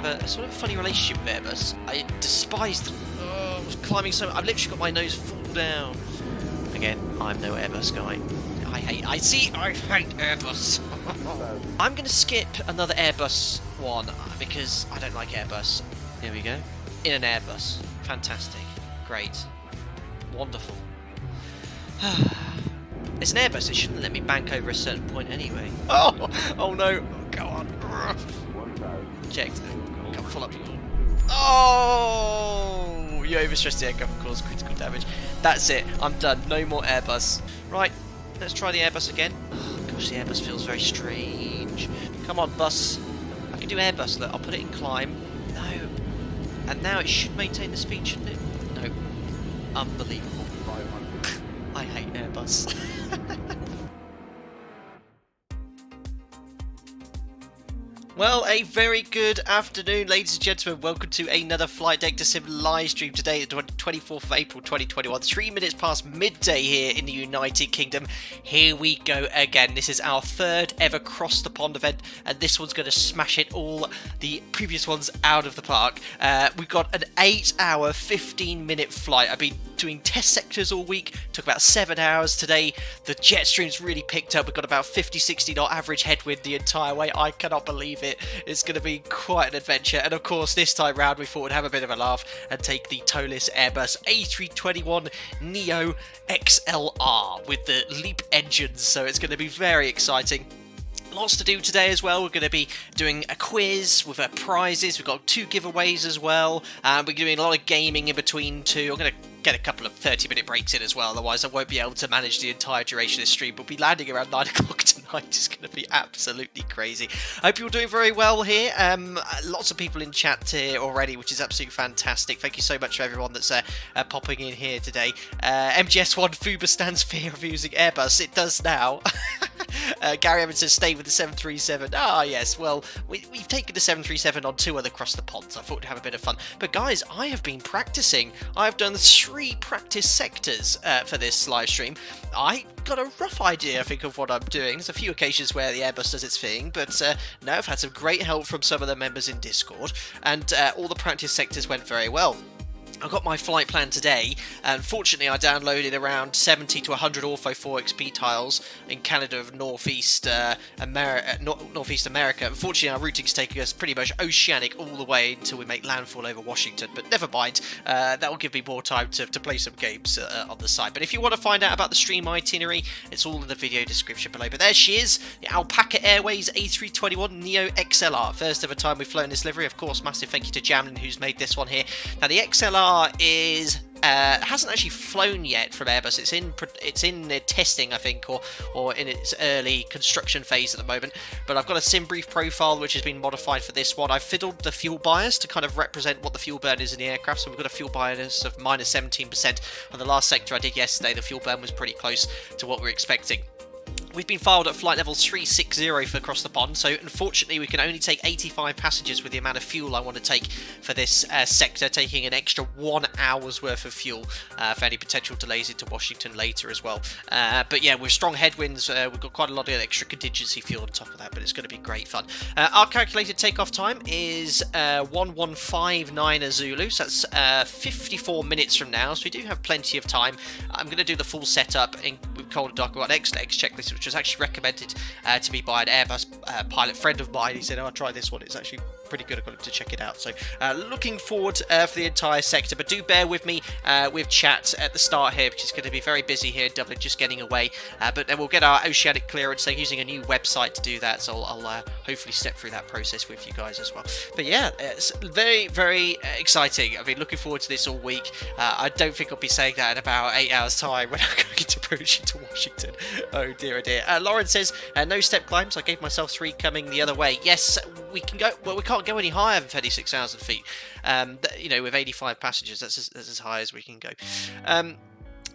a sort of funny relationship with Airbus. I despise them. Oh, I was climbing so much. I've literally got my nose full down. Again, I'm no Airbus guy. I hate Airbus. I'm going to skip another Airbus one because I don't like Airbus. Here we go. In an Airbus. Fantastic. Great. Wonderful. It's an Airbus, it shouldn't let me bank over a certain point anyway. Oh no! Go on! Checked. Come full up. Oh! You overstressed the aircraft and caused critical damage. That's it. I'm done. No more Airbus. Right. Let's try the Airbus again. Oh gosh, the Airbus feels very strange. Come on, bus. I can do Airbus. Look, I'll put it in climb. No. And now it should maintain the speed, shouldn't it? No. Unbelievable. I hate Airbus. Well, a very good afternoon, ladies and gentlemen. Welcome to another Flight Deck to Sim live stream today, the 24th of April 2021. 3 minutes past midday here in the United Kingdom. Here we go again. This is our third ever Cross the Pond event, and this one's going to smash it all the previous ones out of the park. We've got an 8-hour, 15-minute flight. I've been doing test sectors all week. Took about 7 hours today. The jet stream's really picked up. We've got about 50-60 knot average headwind the entire way. I cannot believe it. It's going to be quite an adventure. And of course, this time round, we thought we'd have a bit of a laugh and take the ToLiss Airbus A321neo XLR with the LEAP engines. So it's going to be very exciting. Lots to do today as well. We're going to be doing a quiz with prizes. We've got 2 giveaways as well. We're doing a lot of gaming in between too. I'm going to get a couple of 30-minute breaks in as well, otherwise I won't be able to manage the entire duration of this stream. We'll be landing around 9 o'clock tonight. It's going to be absolutely crazy. I hope you're doing very well here. Lots of people in chat here already, which is absolutely fantastic. Thank you so much for everyone that's popping in here today. MGS1 Fuba stands fear of using Airbus. It does now. Gary Evans says stay with the 737. Ah, yes. Well, we've taken the 737 on 2 other across the pond, so I thought we'd have a bit of fun. But guys, I have been practicing. I've done 3 practice sectors for this live stream. I got a rough idea, I think, of what I'm doing. There's a few occasions where the Airbus does its thing, but no, I've had some great help from some of the members in Discord, and all the practice sectors went very well. I got my flight plan today, and fortunately I downloaded around 70 to 100 Ortho 4XP tiles in Canada of Northeast America. Unfortunately, our routing's taking us pretty much oceanic all the way until we make landfall over Washington, but never mind. That will give me more time to play some games on the side. But if you want to find out about the stream itinerary, it's all in the video description below. But there she is, the Alpaca Airways A321neo XLR. First ever time we've flown this livery. Of course, massive thank you to Jamlin, who's made this one here. Now, the XLR is hasn't actually flown yet from Airbus. It's in testing, I think, or in its early construction phase at the moment. But I've got a sim brief profile which has been modified for this one. I've fiddled the fuel bias to kind of represent what the fuel burn is in the aircraft. So we've got a fuel bias of minus 17%. On the last sector I did yesterday, the fuel burn was pretty close to what we're expecting. We've been filed at flight level 360 for across the pond, so unfortunately we can only take 85 passengers with the amount of fuel I want to take for this sector, taking an extra 1 hour's worth of fuel for any potential delays into Washington later as well. But yeah, with strong headwinds, we've got quite a lot of extra contingency fuel on top of that, but it's going to be great fun. Our calculated takeoff time is 1159 Zulu, so that's 54 minutes from now, so we do have plenty of time. I'm going to do the full setup with Cold and Dark. We've got an excellent checklist, which was actually recommended to me by an Airbus pilot friend of mine. He said, oh, I'll try this one, it's actually pretty good. I got to check it out. So looking forward for the entire sector, but do bear with me with chat at the start here, because it's going to be very busy here in Dublin, just getting away. But then we'll get our Oceanic clearance. So using a new website to do that. So I'll hopefully step through that process with you guys as well. But yeah, it's very, very exciting. I've been looking forward to this all week. I don't think I'll be saying that in about 8 hours time when I'm going to approach into Washington. Oh dear, oh dear. Lauren says no step climbs. I gave myself 3 coming the other way. Yes, we can go. Well, we can't go any higher than 36,000 feet. You know, with 85 passengers, that's as high as we can go.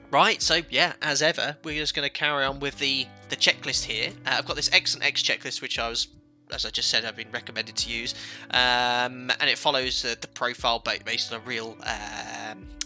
Right, so yeah, as ever, we're just going to carry on with the checklist here. I've got this excellent X checklist, which as I just said, I've been recommended to use, and it follows the profile based on a real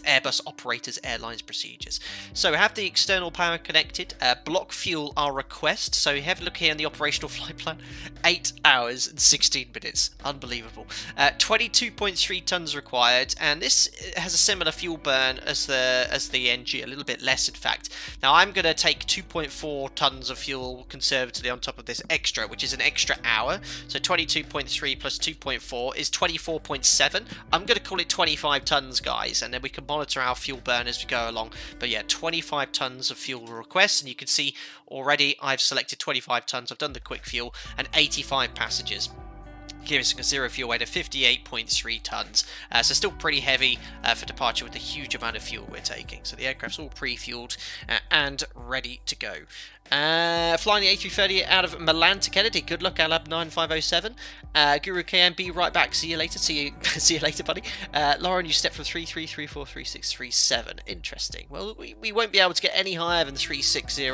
Airbus Operators Airlines Procedures. So we have the external power connected, block fuel our request. So we have a look here in the operational flight plan, 8 hours and 16 minutes, unbelievable. 22.3 tons required, and this has a similar fuel burn as the NG, a little bit less in fact. Now I'm going to take 2.4 tons of fuel conservatively on top of this extra, which is an extra hour. So 22.3 plus 2.4 is 24.7. I'm going to call it 25 tons, guys, and then we can monitor our fuel burn as we go along. But yeah, 25 tons of fuel requests, and you can see already I've selected 25 tons. I've done the quick fuel, and 85 passengers, giving us a zero fuel weight of 58.3 tons. So still pretty heavy for departure with the huge amount of fuel we're taking. So the aircraft's all pre-fueled and ready to go. Flying the A330 out of Milan to Kennedy. Good luck, Alab 9507. Guru KMB right back. See you later. See you later, buddy. Lauren, you step from 3334 3637. Interesting. Well, we won't be able to get any higher than 360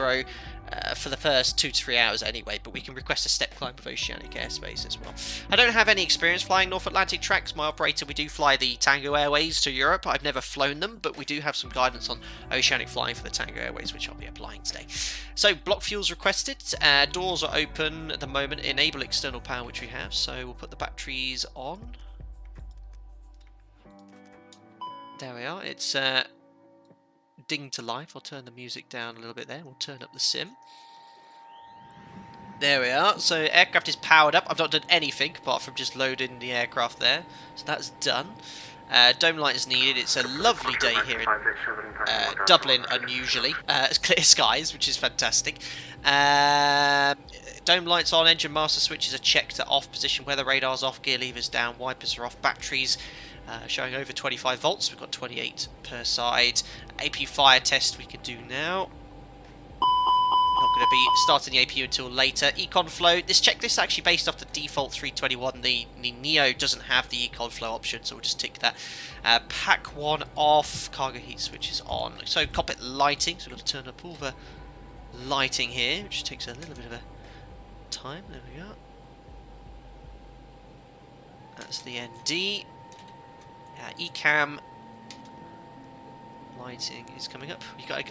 for the first 2 to 3 hours anyway, but we can request a step climb with Oceanic airspace as well. I don't have any experience flying North Atlantic tracks. My operator, we do fly the Tango Airways to Europe. I've never flown them, but we do have some guidance on Oceanic flying for the Tango Airways, which I'll be applying today. So block fuels requested. Doors are open at the moment. Enable external power, which we have. So we'll put the batteries on. There we are. It's ding to life. I'll turn the music down a little bit there. We'll turn up the sim. There we are. So aircraft is powered up. I've not done anything apart from just loading the aircraft there. So that's done. Dome light is needed. It's a lovely day here in Dublin, unusually. It's clear skies, which is fantastic. Dome lights on, engine master switches are checked at off position, weather radar's off, gear levers down, wipers are off, batteries showing over 25 volts. We've got 28 per side. AP fire test we can do now. Not going to be starting the APU until later. Econ flow. This checklist is actually based off the default 321. The Neo doesn't have the econ flow option, so we'll just tick that. Pack 1 off. Cargo heat switch is on. So cockpit lighting. So we've got to turn up all the lighting here, which takes a little bit of a time. There we are. That's the ND. Ecam lighting is coming up.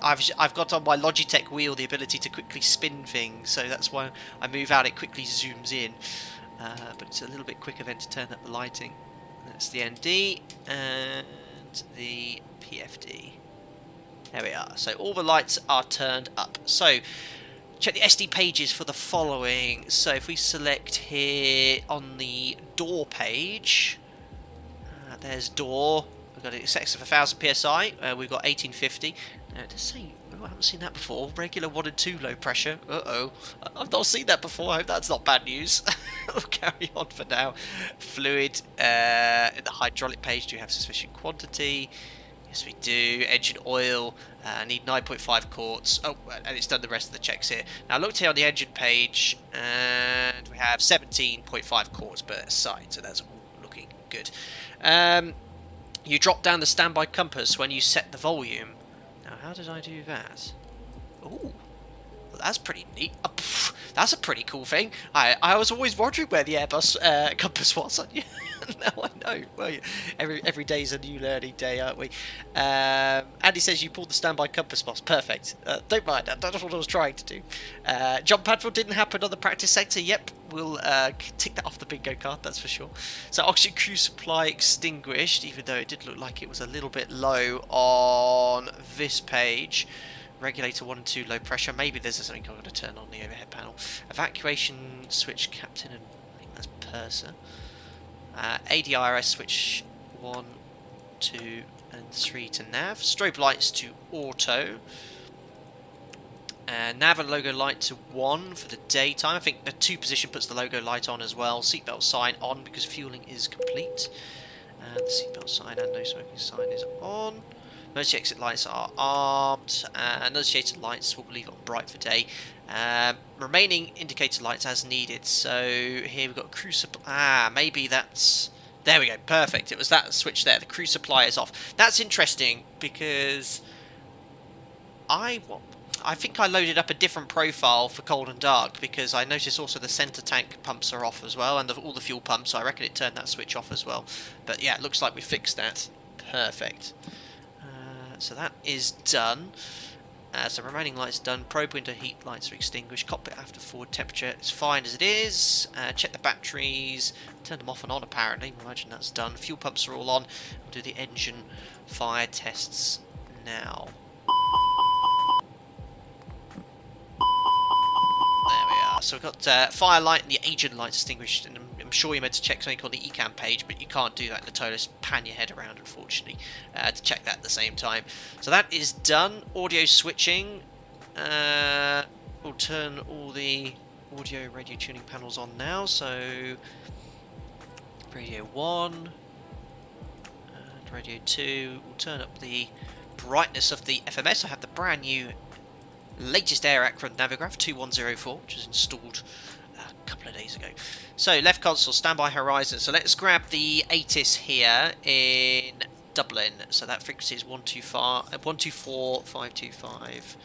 I've got on my Logitech wheel the ability to quickly spin things, so that's why I move out, it quickly zooms in. But it's a little bit quicker then to turn up the lighting. That's the ND and the PFD. There we are. So all the lights are turned up. So check the SD pages for the following. So if we select here on the door page, there's door. We've got an excess of 1000 psi. We've got 1850. Now, to say, I haven't seen that before. Regular 1 and 2 low pressure. I've not seen that before. I hope that's not bad news. We'll carry on for now. Fluid. In the hydraulic page, do you have sufficient quantity? Yes, we do. Engine oil. Need 9.5 quarts. Oh, and it's done the rest of the checks here. Now, I looked here on the engine page, and we have 17.5 quarts per side. So that's all looking good. You drop down the standby compass when you set the volume. Now, how did I do that? Ooh, well, that's pretty neat. That's a pretty cool thing. I was always wondering where the Airbus compass was. Now I know. Well, every day's a new learning day, aren't we? Andy says you pulled the standby compass box. Perfect. Don't mind that. That's what I was trying to do. Jump patrol didn't happen on the practice sector. Yep, we'll tick that off the bingo card. That's for sure. So oxygen crew supply extinguished, even though it did look like it was a little bit low on this page. Regulator 1 and 2 low pressure. Maybe there's something I'm going to turn on the overhead panel. Evacuation switch captain, and I think that's purser. ADRS switch 1, 2 and 3 to nav. Strobe lights to auto. Nav and logo light to 1 for the daytime. I think the 2 position puts the logo light on as well. Seatbelt sign on because fueling is complete. And the seatbelt sign and no smoking sign is on. Emergency exit lights are armed, and associated lights will leave it on bright for day. Remaining indicator lights as needed. So here we've got crew supply. Maybe that's... There we go, perfect. It was that switch there. The crew supply is off. That's interesting because I think I loaded up a different profile for cold and dark because I noticed also the centre tank pumps are off as well, and all the fuel pumps. So I reckon it turned that switch off as well. But yeah, it looks like we fixed that. Perfect. So that is done. So remaining lights done. Probe window heat lights are extinguished. Cockpit after forward temperature is fine as it is. Check the batteries. Turn them off and on apparently. I imagine that's done. Fuel pumps are all on. We'll do the engine fire tests now. There we are. So we've got fire light and the agent lights extinguished, and I'm sure you're meant to check something on the ECAM page, but you can't do that in the ToLiss. Pan your head around, unfortunately, to check that at the same time. So that is done. Audio switching. We'll turn all the audio radio tuning panels on now. So radio 1 and radio 2. We'll turn up the brightness of the FMS. I have the brand new latest Air-Acron Navigraph 2104, which was installed a couple of days ago. So left console, standby horizon. So let's grab the ATIS here in Dublin. So that frequency is 124.525.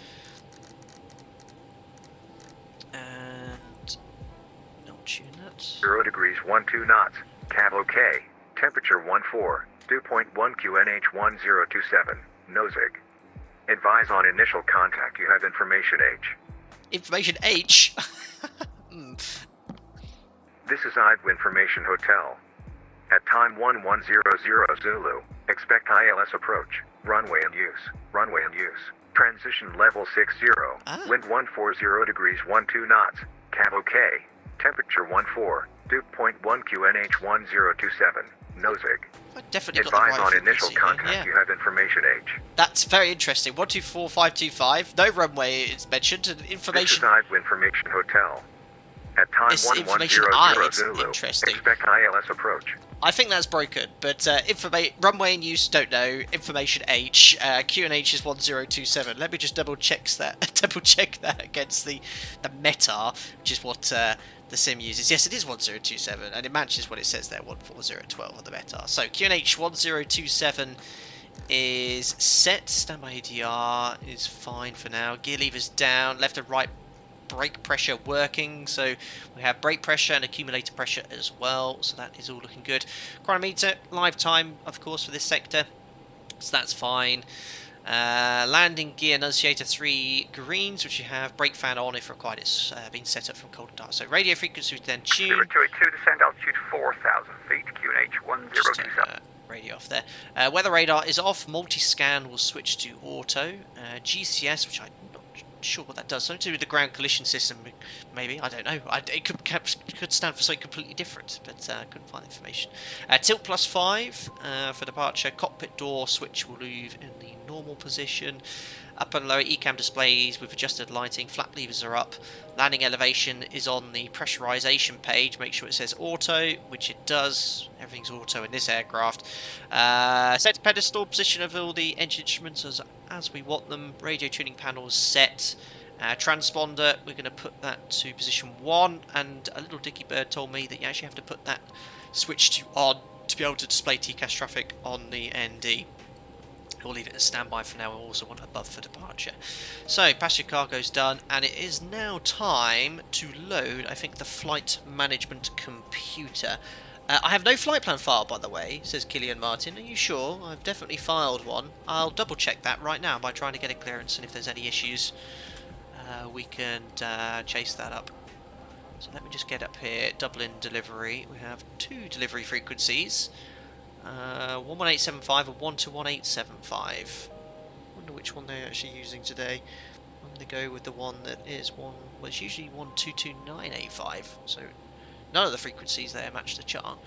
And I'll tune that. 0 degrees 12 knots. Cav OK. Temperature 14. Dew point 1 QNH 1027. Nosig. Advise on initial contact. You have information H. Information H? This is IDW Information Hotel. At time 1100 Zulu. Expect ILS approach. Runway in use. Runway in use. Transition level 60. Wind 140 degrees 12 knots. Cav OK. Temperature 14. Dew point 1 QNH 1027. Nosig. I definitely got Advise the right on initial frequency, contact. yeah. You have information H. That's very interesting. 124525. No runway is mentioned. And information. This is IDW Information Hotel. At time It's 1100 information Zulu. interesting. Expect ILS approach. I think that's broken, but runway in use, don't know. Information H. QNH is 1027. Let me just double check that against the meta, which is what the sim uses. Yes, it is 1027, and it matches what it says there, 14012 on the meta. So QNH 1027 is set. Standby ADR is fine for now. Gear levers down. Left and right brake pressure working, so we have brake pressure and accumulator pressure as well, so that is all looking good. Chronometer, live time of course for this sector, so that's fine. Landing gear annunciator 3 greens, which you have. Brake fan on if required. It's been set up from cold and dark. So radio frequency then tune. 0282, descend altitude 4,000 feet, QNH 1027. Radio off there. Weather radar is off. Multi-scan will switch to auto. GCS, which I'm not sure what that does. Something to do with the ground collision system, maybe. I don't know. It could stand for something completely different, but I couldn't find the information. Tilt +5 for departure. Cockpit door switch will move in the normal position. Up and lower ECAM displays with adjusted lighting. Flap levers are up. Landing elevation is on the pressurization page. Make sure it says auto, which it does. Everything's auto in this aircraft. Set pedestal position of all the engine instruments as we want them. Radio tuning panels set. Transponder, we're going to put that to position 1. And a little dicky bird told me that you actually have to put that switch to on to be able to display TCAS traffic on the ND. We'll leave it as standby for now. We'll also want above for departure. So passenger cargo's done, and it is now time to load, I think, the flight management computer. I have no flight plan file, by the way, says Killian Martin. Are you sure? I've definitely filed one. I'll double check that right now by trying to get a clearance, and if there's any issues, we can chase that up. So let me just get up here. Dublin delivery. We have 2 delivery frequencies. 11875 and 121875. Wonder which one they're actually using today. I'm going to go with the one that is well, it's usually 122985. So none of the frequencies there match the chart.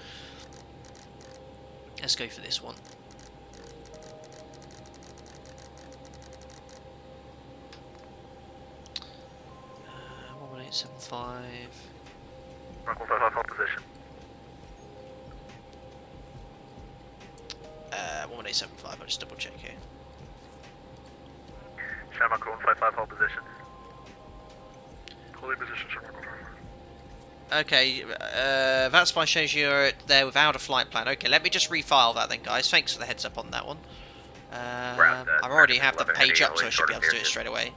Let's go for this one. 11875. Hold position. 11875, I'll just double check here. Shamrock 155, hold position. Holding position, Shamrock 155. Okay, VATSIM shows you're there without a flight plan. Okay, let me just refile that then, guys. Thanks for the heads up on that one. I already have the page up, so I should be able to do it straight away.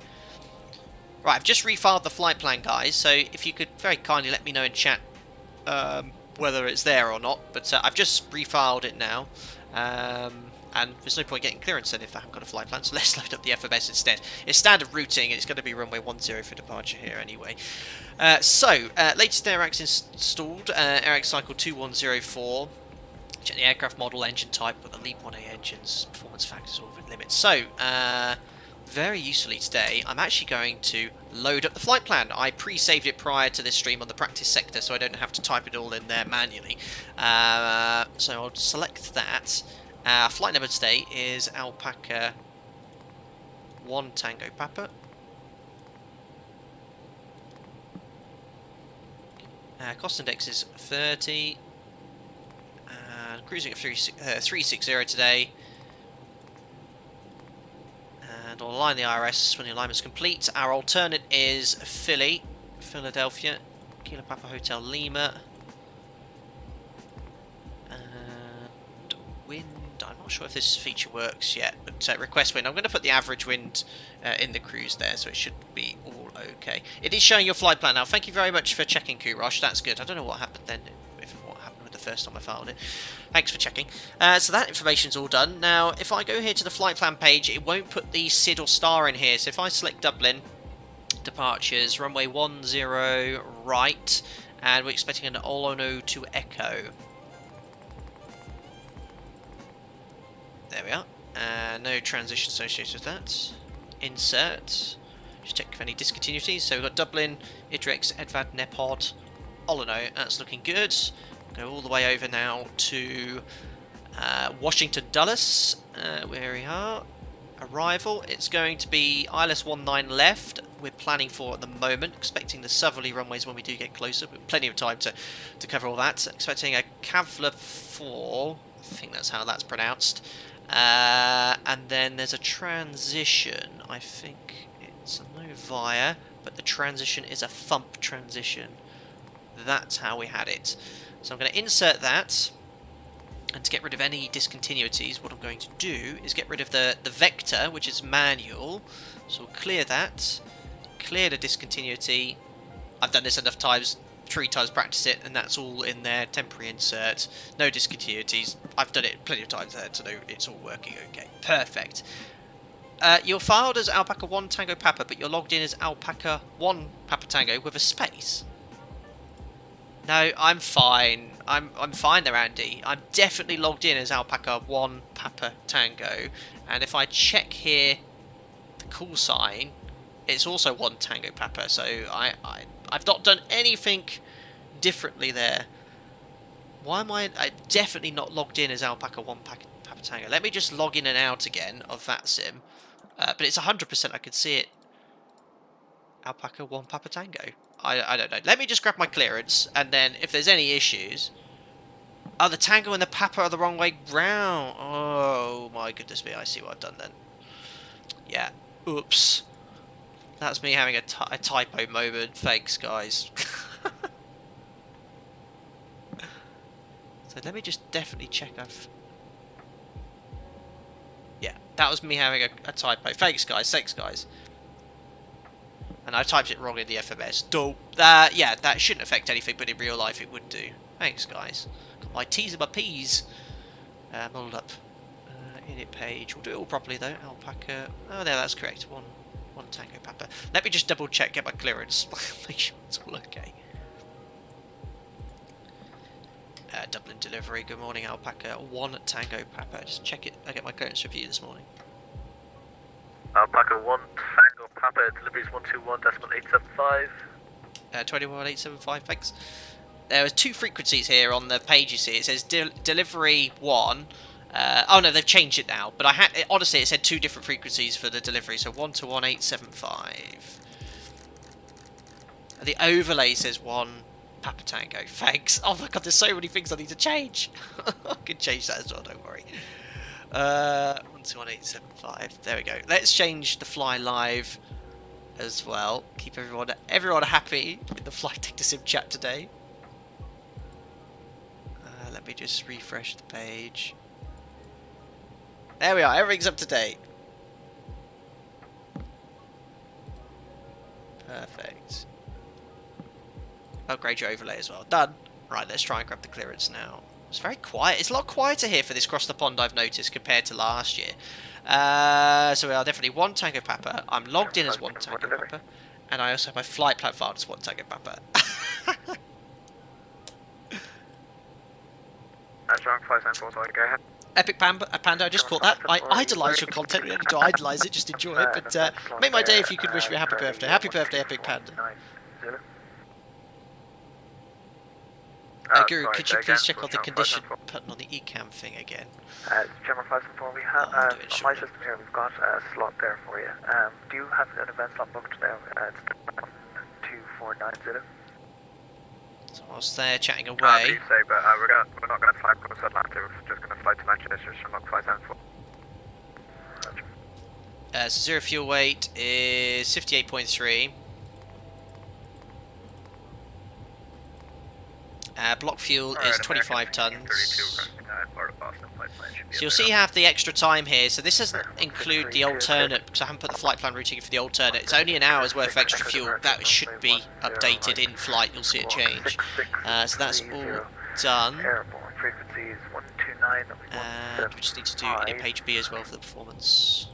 Right, I've just refiled the flight plan, guys, so if you could very kindly let me know in chat whether it's there or not, but I've just refiled it now. and there's no point getting clearance then if they haven't got a flight plan, so let's load up the FMS instead. It's standard routing, and it's going to be runway 10 for departure here anyway. Latest AirX installed, AirX cycle 2104. Check the aircraft model, engine type, with the LEAP 1A engines, performance factors all within limits. So, very usefully today, I'm actually going to load up the flight plan. I pre-saved it prior to this stream on the practice sector, so I don't have to type it all in there manually. So I'll select that. Flight number today is Alpaca 1 Tango Papa. Cost index is 30. And cruising at 360 today. And I'll align the IRS when the alignment's complete. Our alternate is Philadelphia, Kilo Papa Hotel Lima. And wind, I'm not sure if this feature works yet, but request wind. I'm going to put the average wind in the cruise there, so it should be all okay. It is showing your flight plan now. Thank you very much for checking, Kurosh. That's good. I don't know what happened then, what happened with the first time I filed it. Thanks for checking. So that information's all done. Now, if I go here to the flight plan page, it won't put the SID or star in here. So if I select Dublin, departures, runway 10 right, and we're expecting an Olono to Echo. There we are. No transition associated with that. Insert. Just check for any discontinuities. So we've got Dublin, Idrix, Edvad, Nepod, Olono. That's looking good. Go all the way over now to Washington Dulles, where we are. Arrival, it's going to be ILS 19 left. We're planning for at the moment, expecting the southerly runways when we do get closer. We've plenty of time to cover all that. Expecting a Kavla 4, I think that's how that's pronounced. And then there's a transition. I think it's a no via, but the transition is a thump transition. That's how we had it. So I'm going to insert that, and to get rid of any discontinuities, what I'm going to do is get rid of the vector, which is manual. So we'll clear that, clear the discontinuity. I've done this enough times, 3 times practice it, and that's all in there. Temporary insert, no discontinuities. I've done it plenty of times there to know it's all working okay. Perfect. You're filed as Alpaca 1 Tango Papa, but you're logged in as Alpaca 1 Papa Tango with a space. No, I'm fine. I'm fine there, Andy. I'm definitely logged in as Alpaca 1 Papa Tango, and if I check here the call sign, it's also 1 Tango Papa. So I've not done anything differently there. Why am I definitely not logged in as Alpaca 1 Papa Tango? Let me just log in and out again of VATSIM, but it's 100%. I can see it. Alpaca 1 Papa Tango. I don't know. Let me just grab my clearance, and then if there's any issues... Oh, the Tango and the Papa are the wrong way round. Oh, my goodness me. I see what I've done then. Yeah. Oops. That's me having a typo moment. Thanks, guys. So let me just definitely check I've... Yeah, that was me having a typo. Thanks, guys. And I typed it wrong in the FMS. Yeah, that shouldn't affect anything, but in real life it would do. Thanks, guys. Got my T's and my P's muddled up. Init page. We'll do it all properly, though. Alpaca. Oh, there, that's correct. One Tango Papa. Let me just double check, get my clearance. Make sure it's all okay. Dublin delivery. Good morning, Alpaca. 1 Tango Papa. Just check it. I get my clearance review this morning. Alpaca 1 Tango Papa, deliveries 121.875. 21875, thanks. There are 2 frequencies here on the page, you see. It says delivery 1. Oh no, they've changed it now. But honestly, it said 2 different frequencies for the delivery. So 1 to 1875. The overlay says 1 Papa Tango. Thanks. Oh my god, there's so many things I need to change. I can change that as well, don't worry. 121.875. There we go. Let's change the fly live as well. Keep everyone happy in the Flight Data Sim chat today. Let me just refresh the page. There we are. Everything's up to date. Perfect. Upgrade your overlay as well. Done. Right, let's try and grab the clearance now. It's very quiet. It's a lot quieter here for this cross the pond, I've noticed, compared to last year. So we are definitely 1 Tango Papa. I'm logged in as 1 Tango Papa. And I also have my flight plan filed as 1 Tango Papa. Strong 594, so go ahead. Epic Panda, I just caught that. I idolise your content. We don't need to idolise it, just enjoy it. But make my day if you could wish me a happy birthday. Happy birthday, Epic Panda. Guru, could you please check on the condition button on the ECAM thing again? Gemma 574, we have, on my system here, we've got a slot there for you. Do you have an event slot booked now? It's 2490. So whilst they're chatting away... Say, but we're not going to fly across Atlanta, we're just going to fly to Manchester, Shamrock 574. So zero fuel weight is 58.3. Block fuel is 25 tons. So you'll see you have the extra time here. So this doesn't include the alternate, because I haven't put the flight plan routing for the alternate. It's only an hour's worth of extra fuel. That should be updated in flight. You'll see it change. So that's all done. And we just need to do in page B as well for the performance.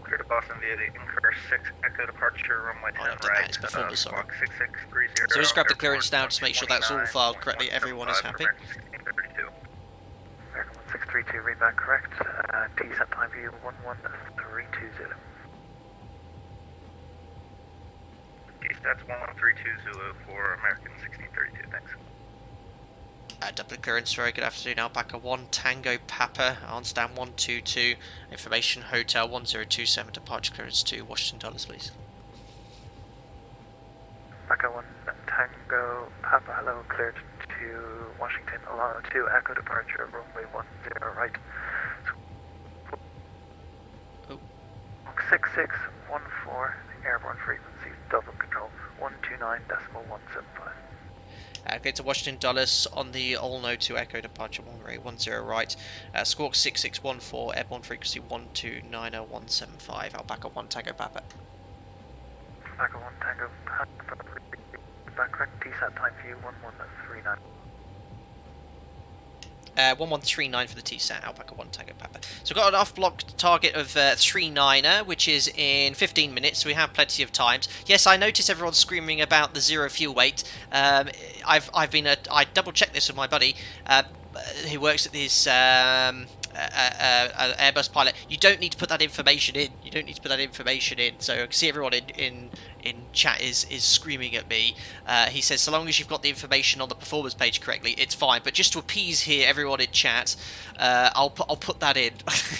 Clear to Boston via the Incur 6 Echo departure, runway 10 right. It's performance, sorry. 6630. So just grab the clearance now to make sure that's all filed correctly. Everyone is happy. 1632, read that correct. T-set time view 11320. T-sets 1132 Zulu for American 1632, thanks. Dublin clearance, very good afternoon. Alpaca 1 Tango Papa, on stand 122. Information Hotel 1027, departure clearance to Washington Dulles, please. Alpaca 1 Tango Papa, hello, cleared to Washington, Alana 2, Echo departure, runway 10 right. Oh. 6614, airborne frequency, Dublin control 129.175. Go to Washington Dulles on the Olno to Echo departure 10 right. Squawk 6614, airborne frequency 129.175. Alpaca 1 Tango Papa. Alpaca 1 Tango Papa, back correct, TSAT time for you 1139. 1139 for the TSAT, Alpaca 1 Tango Papa. So we've got an off-block target of 39er, which is in 15 minutes, so we have plenty of times. Yes, I notice everyone's screaming about the zero fuel weight. I double-checked this with my buddy, who works at this Airbus pilot. You don't need to put that information in. So I can see everyone in chat is screaming at me. He says, so long as you've got the information on the performance page correctly, it's fine. But just to appease here everyone in chat, I'll put that in.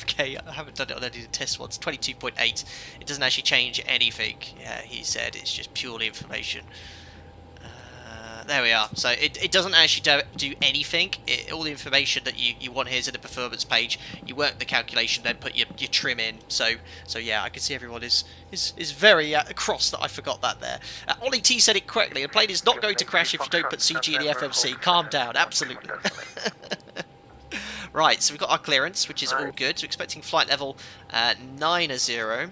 Okay, I haven't done it on any of the test ones. 22.8. It doesn't actually change anything. Yeah, he said it's just purely information. There we are. So it doesn't actually do anything. All the information that you want here is in the performance page. You work the calculation, then put your trim in. So yeah, I can see everyone is very cross that I forgot that there. Ollie T said it correctly. The plane is not going to crash if you don't put CG in the FMC. Calm down, absolutely. Right, so we've got our clearance, which is all good. So expecting flight level 90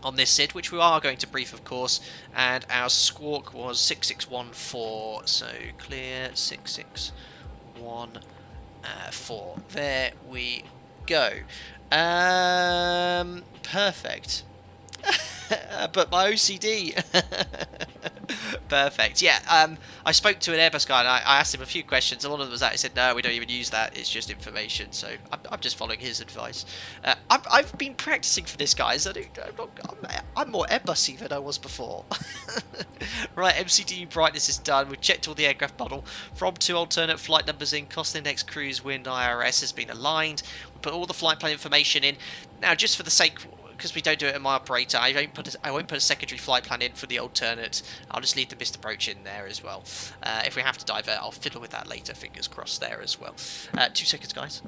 on this SID, which we are going to brief, of course, and our squawk was 6614, so clear 6614. There we go. Perfect. But my OCD. Perfect. Yeah, I spoke to an Airbus guy and I asked him a few questions, and one of them was that he said, no, we don't even use that, it's just information. So I'm just following his advice. I've been practicing for this, guys. I'm more Airbusy than I was before. Right, MCD brightness is done. We've checked all the aircraft model from 2 alternate flight numbers in. Cost index, cruise, wind, IRS has been aligned. We put all the flight plan information in. Now, just for the sake, because we don't do it in my operator, I won't put a secondary flight plan in for the alternate. I'll just leave the missed approach in there as well. If we have to divert, I'll fiddle with that later. Fingers crossed there as well. 2 seconds, guys.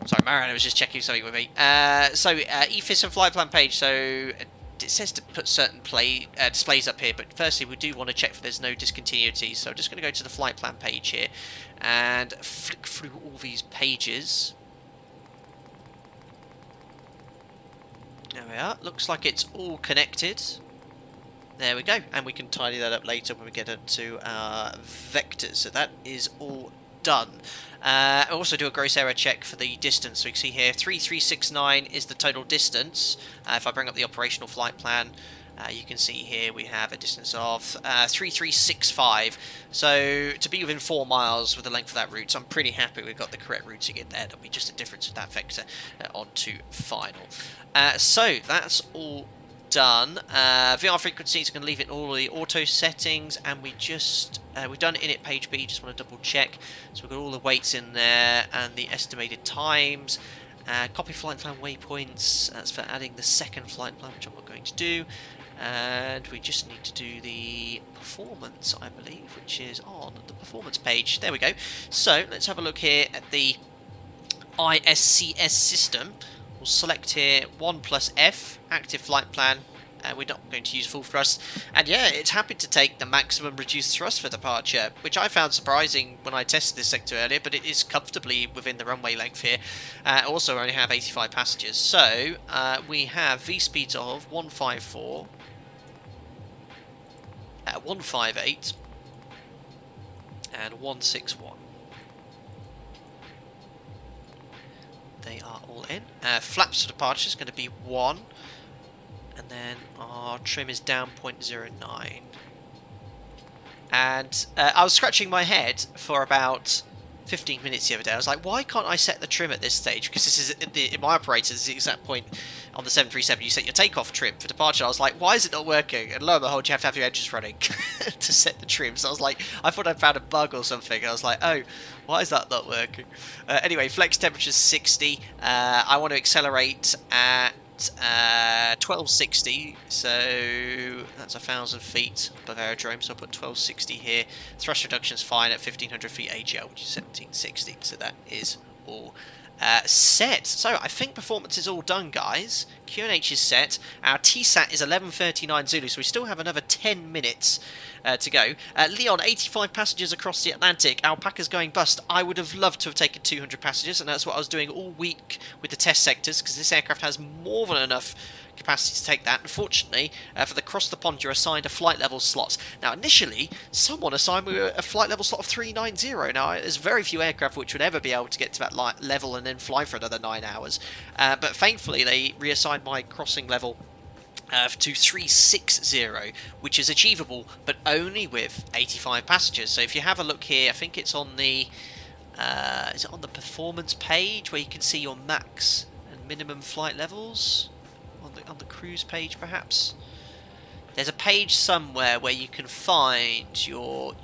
Sorry, Mariana was just checking something with me. EFIS and flight plan page. So it says to put certain displays up here, but firstly we do want to check if there's no discontinuities. So I'm just going to go to the flight plan page here and flick through all these pages. There we are. Looks like it's all connected. There we go, and we can tidy that up later when we get into our vectors. So that is all done. I also do a gross error check for the distance. So you can see here 3369 is the total distance. If I bring up the operational flight plan, you can see here we have a distance of 3365. So to be within 4 miles with the length of that route, so I'm pretty happy we've got the correct routing in there. There'll be just a difference with that vector onto final. So that's all done. VR frequencies, I'm going to leave it in all the auto settings, and we've done init page B, just want to double check. So we've got all the weights in there and the estimated times. Copy flight plan waypoints, that's for adding the second flight plan, which I'm not going to do. And we just need to do the performance, I believe, which is on the performance page. There we go. So let's have a look here at the ISCS system. We'll select here 1+F, active flight plan. We're not going to use full thrust. And yeah, it's happy to take the maximum reduced thrust for departure, which I found surprising when I tested this sector earlier, but it is comfortably within the runway length here. Also, we only have 85 passengers. So we have V speeds of 154, 158, and 161. They are all in. Flaps for departure is going to be 1. And then our trim is down 0.09. And I was scratching my head for about 15 minutes the other day. I was like, why can't I set the trim at this stage? Because this is, in my operator, this is the exact point on the 737. You set your takeoff trim for departure. I was like, why is it not working? And lo and behold, you have to have your engines running to set the trim. So I was like, I thought I'd found a bug or something. And I was like, oh, why is that not working? Anyway, flex temperature is 60. I want to accelerate at 1260, so that's 1,000 feet above aerodrome, so I'll put 1260 here. Thrust reduction is fine at 1500 feet AGL, which is 1760, so that is all set. So I think performance is all done, guys. QNH is set. Our TSAT is 11:39 Zulu, so we still have another 10 minutes to go. Leon, 85 passengers across the Atlantic. Alpaca's going bust. I would have loved to have taken 200 passengers, and that's what I was doing all week with the test sectors, because this aircraft has more than enough capacity to take that. Unfortunately, for the cross the pond, you're assigned a flight level slot. Now, initially, someone assigned me a flight level slot of 390. Now, there's very few aircraft which would ever be able to get to that level and then fly for another 9 hours. But thankfully, they reassigned my crossing level to 360, which is achievable, but only with 85 passengers. So if you have a look here, I think it's on the is it on the performance page where you can see your max and minimum flight levels on the cruise page, perhaps. There's a page somewhere where you can find your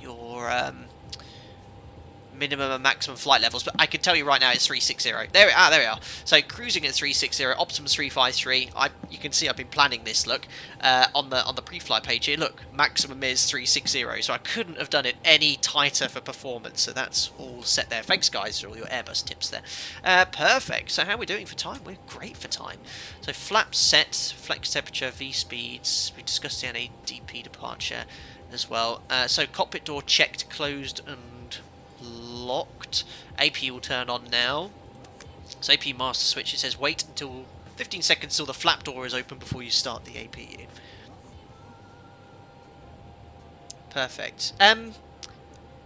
minimum and maximum flight levels, but I can tell you right now it's 360. There we are. So cruising at 360, Optimus 353. You can see I've been planning this. Look on the pre-flight page here. Look, maximum is 360. So I couldn't have done it any tighter for performance. So that's all set there. Thanks, guys, for all your Airbus tips there. Perfect. So how are we doing for time? We're great for time. So flaps set, flex temperature, V speeds. We discussed the NADP departure as well. So cockpit door checked, closed, and locked. AP will turn on now. So AP master switch, it says wait until 15 seconds till the flap door is open before you start the AP in. Perfect.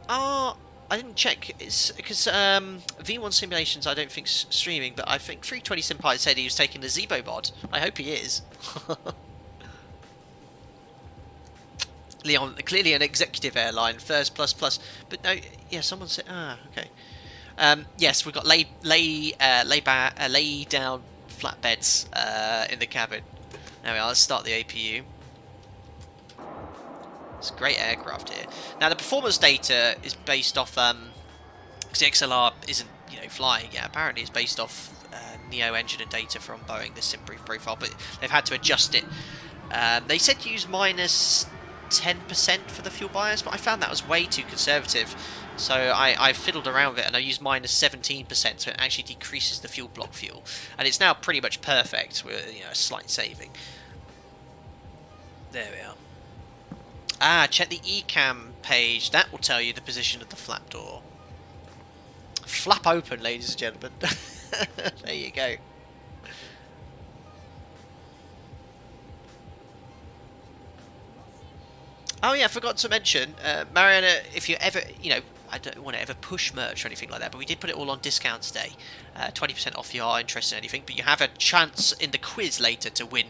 I didn't check, it's because V1 Simulations I don't think streaming, but I think 320 Senpai said he was taking the ZIBO mod. I hope he is. Leon, clearly an executive airline, first plus, but no, yeah, someone said, okay. Yes, we've got lay down flatbeds in the cabin. There we are, let's start the APU. It's a great aircraft here. Now the performance data is based off, because the XLR isn't, flying yet, apparently it's based off Neo engine and data from Boeing, this sim brief profile, but they've had to adjust it. They said use minus 10% for the fuel bias, but I found that was way too conservative, so I fiddled around with it and I used minus 17%, so it actually decreases the fuel block fuel, and it's now pretty much perfect with a slight saving. There we are. Check the ECAM page, that will tell you the position of the flap door. Flap open, ladies and gentlemen. There you go. Oh yeah, I forgot to mention, Mariana, if you ever, I don't want to ever push merch or anything like that, but we did put it all on discount today. 20% off if you are interested in anything, but you have a chance in the quiz later to win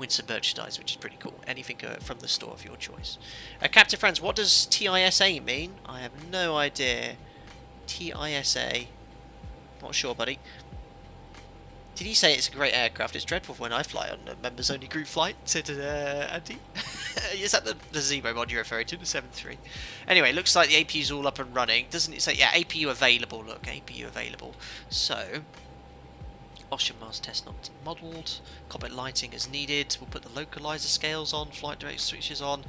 some merchandise, which is pretty cool. Anything from the store of your choice. Captain Franz, what does TISA mean? I have no idea. TISA. Not sure, buddy. Did he say it's a great aircraft? It's dreadful when I fly on a members-only group flight, said Andy. Is that the ZIBO mod you're referring to, the 7.3? Anyway, looks like the APU's all up and running. Doesn't it say, yeah, APU available, look, APU available. So, Ocean Mars test not modelled, cockpit lighting is needed, we'll put the localizer scales on, flight direct switches on,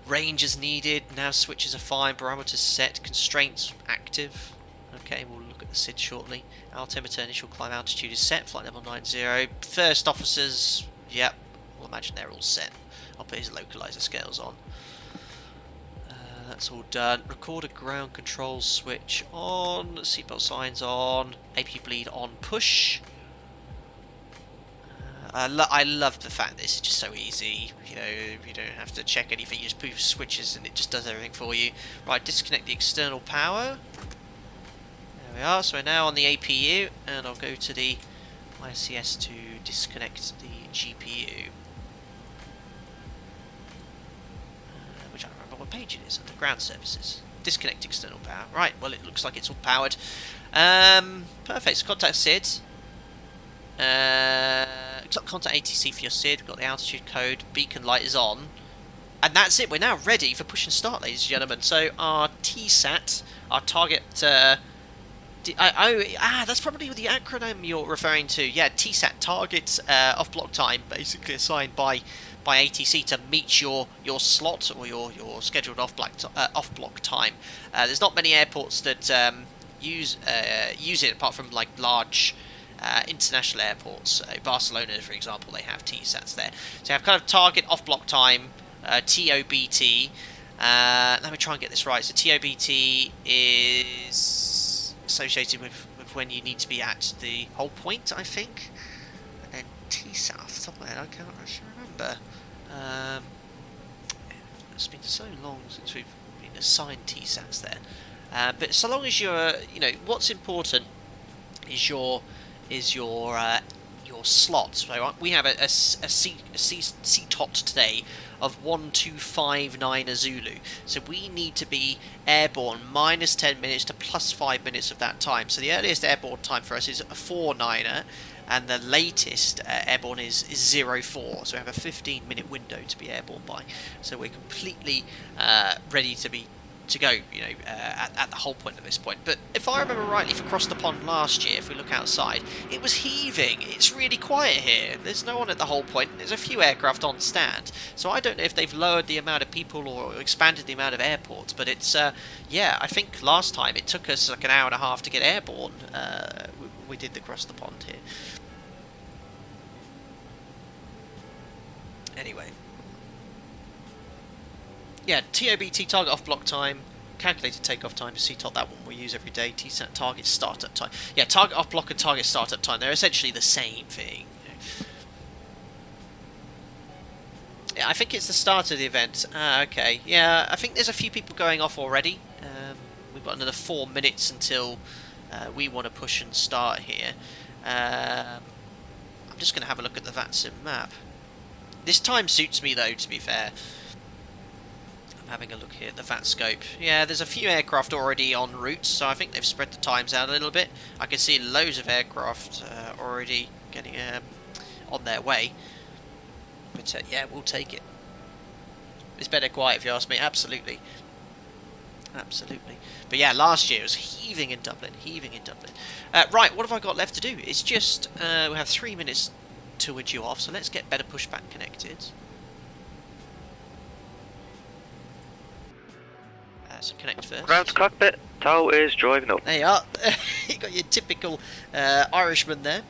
range is needed, nav switches are fine, barometers set, constraints active. Okay, we'll look at the SID shortly. Altimeter initial climb altitude is set, flight level 90. First officers, yep, we'll imagine they're all set. I'll put his localizer scales on. That's all done. Recorder ground control switch on, seatbelt signs on, AP bleed on push. I love the fact that this is just so easy. You don't have to check anything, you just push switches and it just does everything for you. Right, disconnect the external power. There we are, so we're now on the APU, and I'll go to the ICS to disconnect the GPU. Which I don't remember what page it is, under ground services. Disconnect external power. Right, well it looks like it's all powered. Perfect, so contact SID. Contact ATC for your SID, we've got the altitude code, beacon light is on. And that's it, we're now ready for push and start, ladies and gentlemen. So our TSAT, our target... that's probably the acronym you're referring to. Yeah, TSAT, target off-block time, basically assigned by ATC to meet your slot or your scheduled off-block time. There's not many airports that use it apart from like large international airports. Barcelona, for example, they have TSATs there. So you have kind of target off-block time, TOBT. Let me try and get this right. So TOBT is associated with when you need to be at the hold point, I think. And then TSAT off the top of my head, I can't actually remember. It's been so long since we've been assigned TSATs there. But so long as you're, what's important is your slot. So we have a CTOT today of 1259 Zulu. So we need to be airborne minus 10 minutes to plus 5 minutes of that time. So the earliest airborne time for us is a 49er, and the latest airborne is 04. So we have a 15-minute window to be airborne by. So we're completely ready to go, at the whole point at this point. But if I remember rightly, if we crossed the pond last year, if we look outside, it was heaving. It's really quiet here. There's no one at the whole point. There's a few aircraft on stand. So I don't know if they've lowered the amount of people or expanded the amount of airports. But it's, yeah, I think last time it took us like an hour and a half to get airborne. We did the cross the pond here. Anyway. Yeah, TOBT, target off-block time, calculated takeoff time to CTOT, that one we use every day. TSAT, target start-up time. Yeah, target off-block and target start-up time, they're essentially the same thing. Yeah, I think it's the start of the event. Okay. Yeah, I think there's a few people going off already. We've got another 4 minutes until we want to push and start here. I'm just going to have a look at the VATSIM map. This time suits me, though, to be fair. Having a look here at the VATScope. Yeah, there's a few aircraft already en route, so I think they've spread the times out a little bit. I can see loads of aircraft already getting on their way. But yeah, we'll take it. It's better quiet if you ask me. Absolutely. Absolutely. But yeah, last year it was heaving in Dublin. Right, what have I got left to do? It's just, we have 3 minutes till we're due off, so let's get better pushback connected. So connect first. Ground to cockpit, tow is driving up. There you are. You got your typical Irishman there.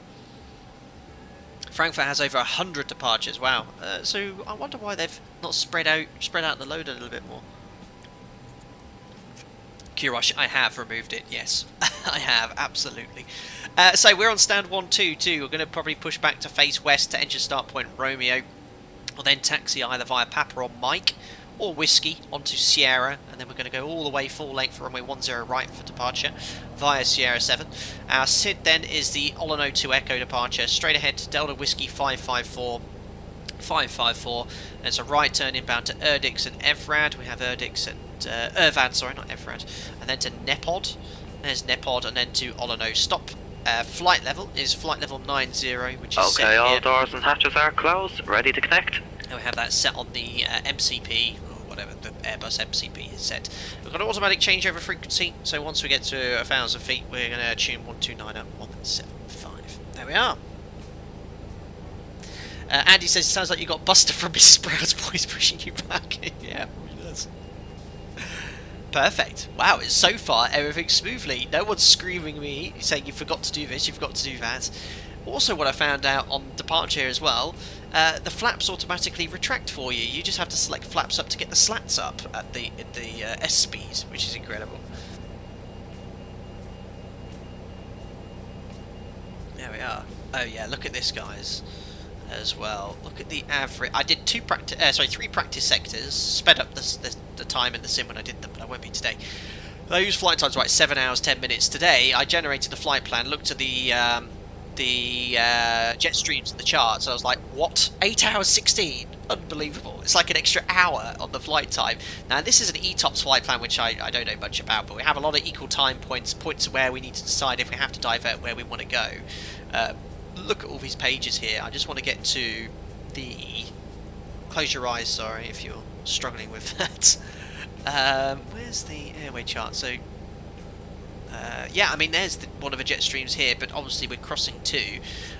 Frankfurt has over 100 departures. Wow. So I wonder why they've not spread out the load a little bit more. Kirosh, I have removed it. Yes, I have absolutely. So we're on stand 122. We're going to probably push back to face west to engine start point Romeo. We'll then taxi either via Papa or Mike or Whiskey onto Sierra, and then we're going to go all the way full length for runway 10 right for departure via Sierra 7. Our SID then is the Olano 2 Echo departure, straight ahead to Delta Whiskey 554. And it's a right turn inbound to Erdix and Evrad. We have Erdix and Ervad, sorry, not Evrad, and then to Nepod. There's Nepod, and then to Olano. Stop. Flight level is flight level 90, which is set Okay, all here. doors and hatches are closed, ready to connect. And we have that set on the MCP, or whatever the Airbus MCP is set. We've got an automatic changeover frequency, so once we get to 1,000 feet, we're going to tune 129 at 175. There we are. Andy says it sounds like you got Buster from Mrs. Brown's Boys pushing you back. Yeah, it does. Perfect. Wow, it's so far everything smoothly. No one's screaming me saying you forgot to do this, you forgot to do that. Also, what I found out on departure as well, the flaps automatically retract for you. You just have to select flaps up to get the slats up at the S speed, which is incredible. There we are. Oh yeah, look at this, guys. As well, look at the average. I did three practice sectors, sped up the time in the sim when I did them, but I won't be today. Those flight times were like 7 hours 10 minutes. Today I generated the flight plan, looked at the jet streams and the charts, and I was like, what? 8 hours 16? Unbelievable. It's like an extra hour on the flight time. Now this is an ETOPS flight plan, which I don't know much about, but we have a lot of equal time points where we need to decide if we have to divert where we want to go. Look at all these pages here. I just want to get to the... Close your eyes, sorry, if you're struggling with that. Where's the airway chart? So, yeah, I mean, there's one of the jet streams here, but obviously we're crossing two.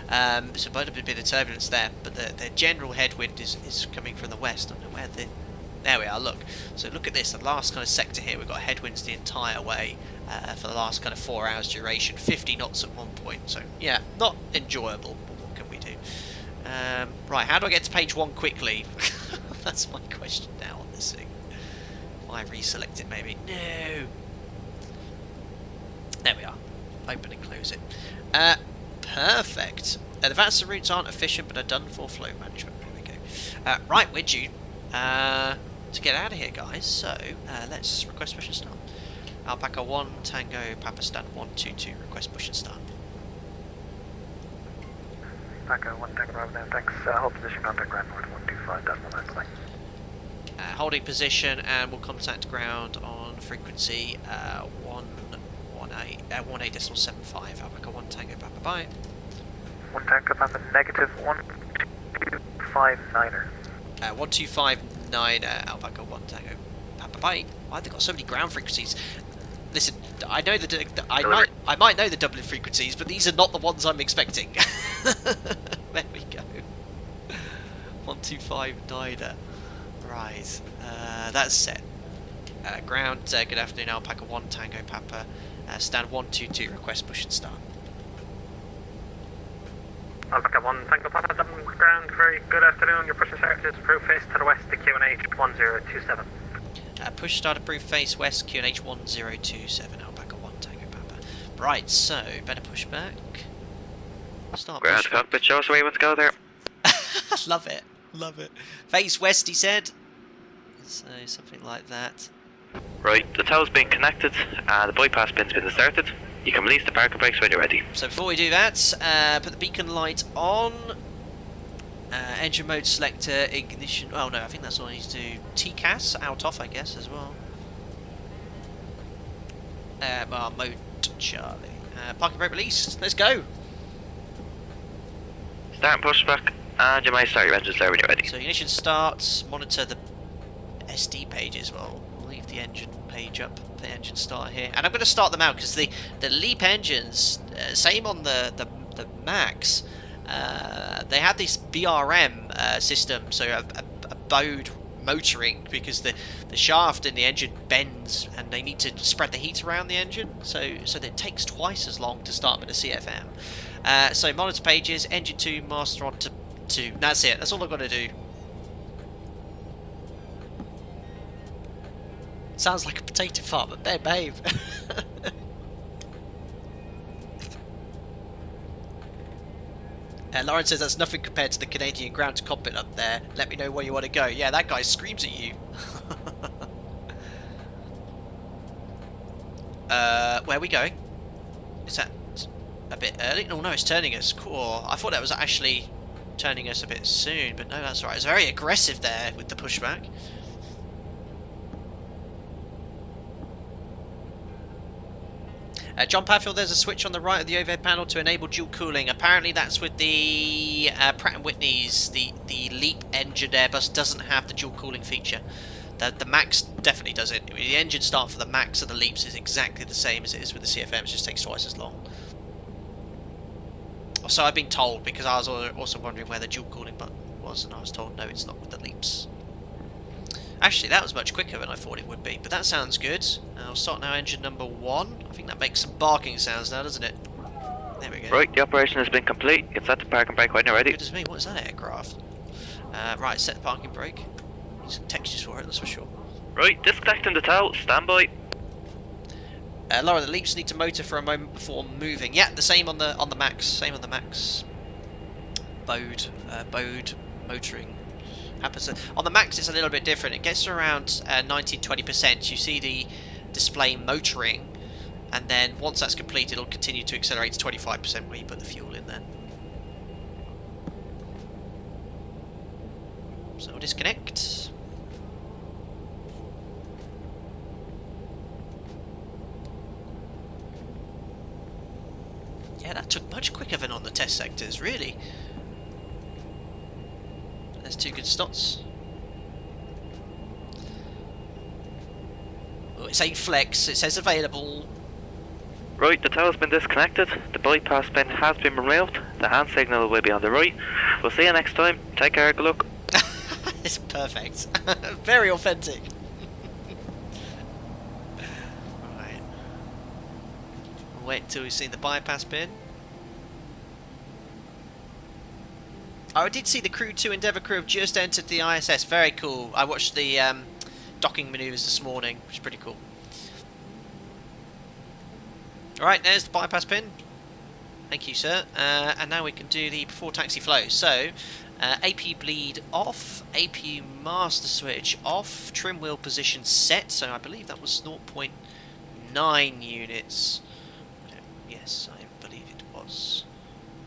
So a bit of turbulence there, but the general headwind is coming from the west. I don't know where the... There we are, look. So look at this, the last kind of sector here, we've got headwinds the entire way for the last kind of 4 hours duration, 50 knots at one point. So, yeah, not enjoyable, but what can we do? Right, how do I get to page 1 quickly? That's my question now on this thing. Why reselect it, maybe? No! There we are. Open and close it. Perfect. The VATSIM routes aren't efficient, but are done for flow management. There we go. Right, we're due to get out of here, guys. So, let's request push and start. Alpaca 1, Tango, Papa Stan 122, request push and start. Alpaca 1, Tango, Bravo, now, thanks. Hold position, contact ground north 125.9, bye. Holding position, and we'll contact ground on frequency 18.75. Alpaca 1, Tango, Papa, bye. 1 Tango, Papa, negative 1259er. 1259, Alpaca 1, Tango, Papa, bye. Why have they got so many ground frequencies? Listen, I know I might know the Dublin frequencies, but these are not the ones I'm expecting. There we go. 1259er. Right, that's set. Ground, good afternoon, Alpaca 1, Tango, Papa. Stand 122, request push and start. Alpaca 1, Tango, Papa, Dublin ground, very good afternoon. Your push and start is approved face to the west to QNH 1027. Push start approved face west, QNH 1027, Alpaca 1, Tango, Papa. Right, so, better push back. Start Ground push cockpit, show us where you want to go there. Love it, love it. Face west, he said. So, something like that. Right, the tow's been connected, and the bypass pin's been inserted. You can release the parking brakes when you're ready. So before we do that, put the beacon light on. Engine mode selector, ignition. Oh no, I think that's all I need to do. TCAS out off, I guess, as well. Mode Charlie. Parking brake released. Let's go. Start and pushback, and you might start your engines there when you're ready. So ignition starts. Monitor the SD pages. Well, we'll leave the engine page up. The engine start here, and I'm going to start them out because the LEAP engines, same on the Max. They have this BRM system, so a bowed motoring, because the shaft in the engine bends and they need to spread the heat around the engine, so it takes twice as long to start with a CFM. So monitor pages, engine 2, master on to 2. That's it, that's all I've got to do. Sounds like a potato farm, but there, babe. Lauren says that's nothing compared to the Canadian ground to cockpit up there. Let me know where you want to go. Yeah, that guy screams at you. Where are we going? Is that a bit early? Oh no, it's turning us. Cool. I thought that was actually turning us a bit soon, but no, that's right. It's very aggressive there with the pushback. John Padfield, there's a switch on the right of the overhead panel to enable dual cooling. Apparently that's with the Pratt & Whitney's. The LEAP engine Airbus doesn't have the dual cooling feature. The Max definitely does it. The engine start for the Max and the LEAPs is exactly the same as it is with the CFM. It just takes twice as long. So I've been told, because I was also wondering where the dual cooling button was, and I was told no, it's not with the LEAPs. Actually, that was much quicker than I thought it would be, but that sounds good. I'll start now engine number 1. I think that makes some barking sounds now, doesn't it? There we go. Right, the operation has been complete. You can set the parking brake when you're ready. Goodness me, what is that aircraft? Right, set the parking brake. Need some textures for it, that's for sure. Right, disconnecting the tow, stand by. Laura, the LEAPs need to motor for a moment before moving. Yeah, the same on the Max. Same on the Max. Bode motoring happens. On the Max, it's a little bit different. It gets to around 19-20%. You see the display motoring, and then once that's complete, it'll continue to accelerate to 25% where you put the fuel in there. So we'll disconnect. Yeah, that took much quicker than on the test sectors, really. There's 2 good slots. Oh, it's 8 flex, it says available. Right, the tow has been disconnected. The bypass pin has been removed. The hand signal will be on the right. We'll see you next time. Take care, good luck. It's perfect. Very authentic. Right. We'll wait until we see the bypass pin. Oh, I did see the Crew 2 Endeavour crew have just entered the ISS. Very cool. I watched the docking manoeuvres this morning, which is pretty cool. Alright, there's the bypass pin. Thank you, sir. And now we can do the before taxi flow. So, AP bleed off, AP master switch off, trim wheel position set. So I believe that was 0.9 units. Yes, I believe it was.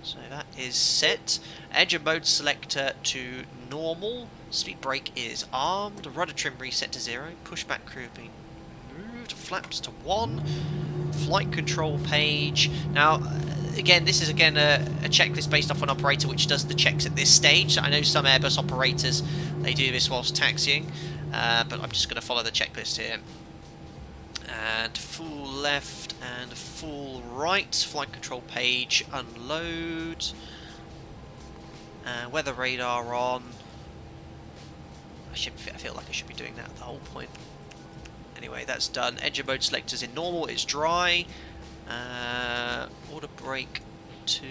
So that is set. Engine mode selector to normal. Speed brake is armed. Rudder trim reset to 0. Pushback crew being moved. Flaps to 1. Flight control page. Now, again, this is a checklist based off an operator which does the checks at this stage. I know some Airbus operators, they do this whilst taxiing, but I'm just going to follow the checklist here. And full left and full right. Flight control page, unload. Weather radar on. I feel like I should be doing that at the whole point. Anyway, that's done. Engine mode selectors in normal, it's dry. Order brake to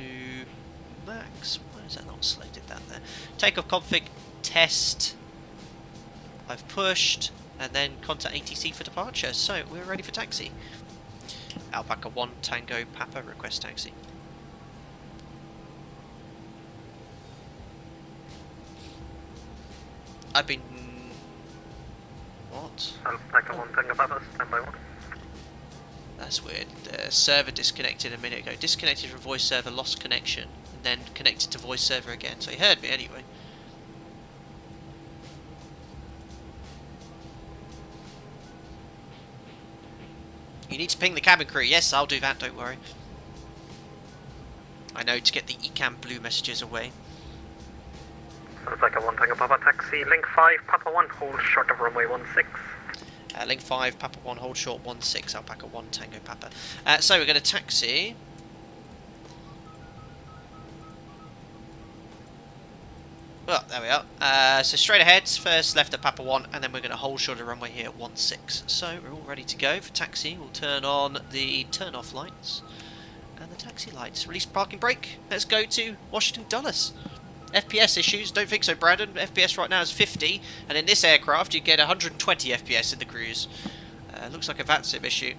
max. Why is that not selected that there? Takeoff config test. I've pushed, and then contact ATC for departure. So we're ready for taxi. Alpaca 1 Tango Papa request taxi. I've been... What? Alpaca 1 Tango Papa, stand by 1. That's weird. The server disconnected a minute ago. Disconnected from voice server, lost connection, and then connected to voice server again. So he heard me anyway. You need to ping the cabin crew. Yes, I'll do that, don't worry. I know, to get the ECAM blue messages away. Alpaca 1 Tango Papa taxi, link 5, Papa 1, hold short of runway 16. Link 5, Papa 1, hold short 16, Alpaca 1, Tango Papa. So we're going to taxi. Well, there we are. So straight ahead, first left at Papa 1, and then we're going to hold short of runway here at 16. So we're all ready to go for taxi. We'll turn on the turn-off lights and the taxi lights. Release parking brake. Let's go to Washington Dulles. FPS issues? Don't think so, Brandon. FPS right now is 50, and in this aircraft you get 120 FPS in the cruise. Looks like a VATSIM issue.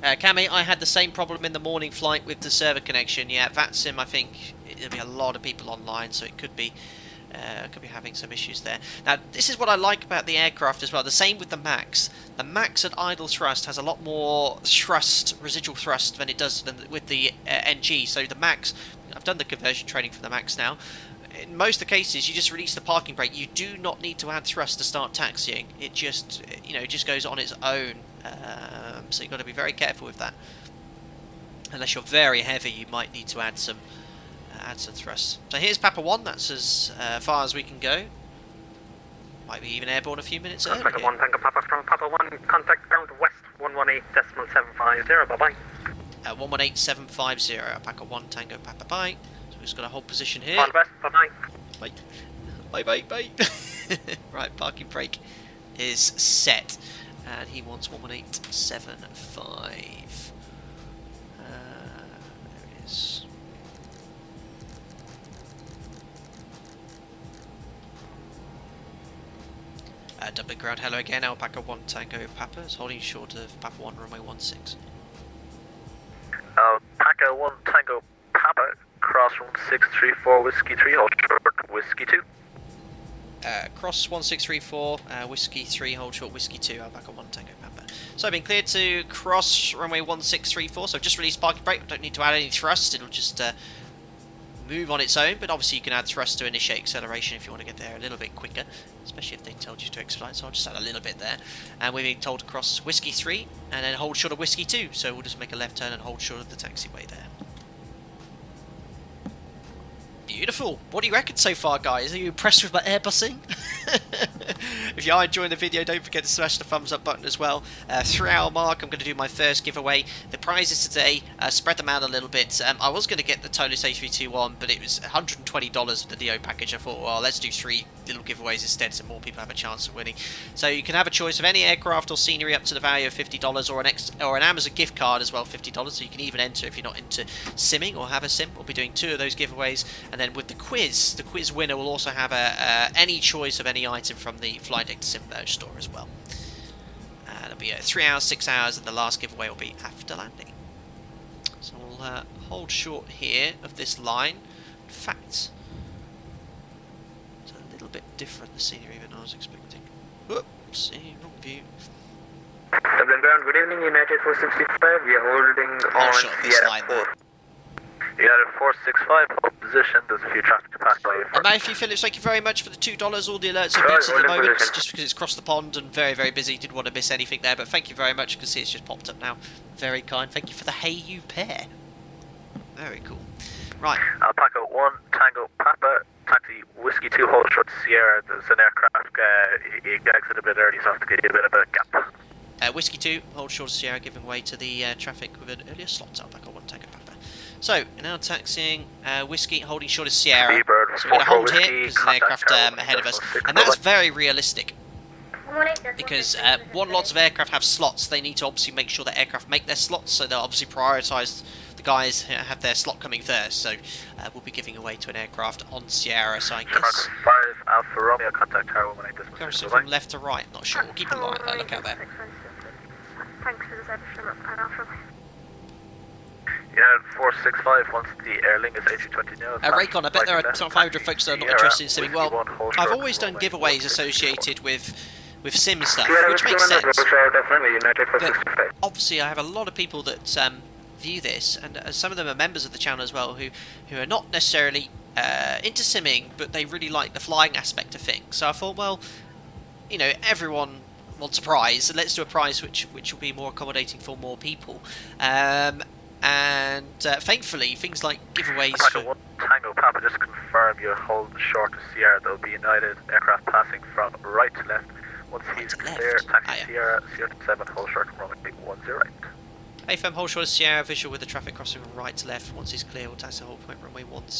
Cammy, I had the same problem in the morning flight with the server connection. Yeah, VATSIM, I think there'll be a lot of people online, so it could be having some issues there. Now, this is what I like about the aircraft as well. The same with the Max. The Max at idle thrust has a lot more thrust, residual thrust, than it does with the NG. So the Max, I've done the conversion training for the Max now. In most of the cases, you just release the parking brake. You do not need to add thrust to start taxiing. It just, just goes on its own. So you've got to be very careful with that. Unless you're very heavy, you might need to add some thrust. So here's Papa 1. That's as far as we can go. Might be even airborne a few minutes early. Papa 1, Tango Papa from Papa 1. Contact ground west 118.750. Bye bye. 118.750. Alpaca 1 Tango Papa bye. So we've just got to hold position here. All the best. Bye bye. Bye. Bye. Right, parking brake is set. And he wants 118.75. There it is. Dublin ground, hello again. Alpaca 1 Tango Papa is holding short of Papa 1 runway 16. Alpaca 1 Tango Papa, cross room 634 Whiskey 3, hold short Whiskey 2. Cross 1634, Whiskey 3, hold short Whiskey 2, Alpaca 1 Tango Papa. So I've been cleared to cross runway 1634, so I've just released parking brake. I don't need to add any thrust, it'll just move on its own, but obviously you can add thrust to initiate acceleration if you want to get there a little bit quicker, especially if they told you to expedite, so I'll just add a little bit there. And we're being told to cross Whiskey 3 and then hold short of Whiskey 2, so we'll just make a left turn and hold short of the taxiway there. Beautiful. What do you reckon so far, guys? Are you impressed with my Airbusing? If you are enjoying the video, don't forget to smash the thumbs up button as well. 3 hour mark, I'm going to do my first giveaway. The prizes today, spread them out a little bit. I was going to get the ToLiss A321, but it was $120 for the DO package. I thought, well, let's do 3 little giveaways instead so more people have a chance of winning. So you can have a choice of any aircraft or scenery up to the value of $50 or an Amazon gift card as well, $50. So you can even enter if you're not into simming or have a sim. We'll be doing 2 of those giveaways. And then with the quiz winner will also have any choice of any item from the Flight Deck to Sim merge store as well. There'll be 3 hours, 6 hours, and the last giveaway will be after landing. So we'll hold short here of this line. In fact, it's a little bit different, the scenery, than I was expecting. Whoops, see, wrong view. Dublin ground, good evening, United 465. We are holding on Sierra 4. United 465, hold position. There's a few traffic to pass by you. Matthew Phillips, thank you very much for the $2. All the alerts are beats at the moment, just because it's crossed the pond and very, very busy. Didn't want to miss anything there, but thank you very much. You can see it's just popped up now. Very kind. Thank you for the Hey You pair. Very cool. Right. Alpaca 1 Tango Papa, taxi Whiskey 2, hold short Sierra. There's an aircraft, he exited a bit early, so I have to give you a bit of a gap. Whiskey 2, hold short of Sierra, giving way to the traffic with an earlier slot. Alpaca 1 Tango Papa. So, now taxiing Whiskey, holding short of Sierra. So we're going to hold here because there's an aircraft ahead of us. And that's very realistic. Because lots of aircraft have slots. They need to obviously make sure that aircraft make their slots. So they'll obviously prioritise the guys who have their slot coming first. So we'll be giving away to an aircraft on Sierra. So I guess... 5 Alpha Romeo, contact Tower 18. Goes from left to right. Not sure. We'll keep a look out there. Thanks for the reception at Alpha. Yeah, 465 once the airlink is A320 now. Raycon, I bet there are 500 folks that are not interested in simming. Well, I've always done giveaways associated with sim stuff, which makes sense. But obviously I have a lot of people that view this, and some of them are members of the channel as well, who are not necessarily into simming, but they really like the flying aspect of things. So I thought, well, everyone wants a prize, so let's do a prize which will be more accommodating for more people. And thankfully, things like giveaways for... Tango Papa, just confirm you hold short of Sierra. There'll be United aircraft passing from right to left. Once he's clear, taxi Sierra, Sierra 7, hold short from runway 18. AFM, hold short of Sierra, visual with the traffic crossing from right to left. Once he's clear, we'll taxi hold point runway 10, and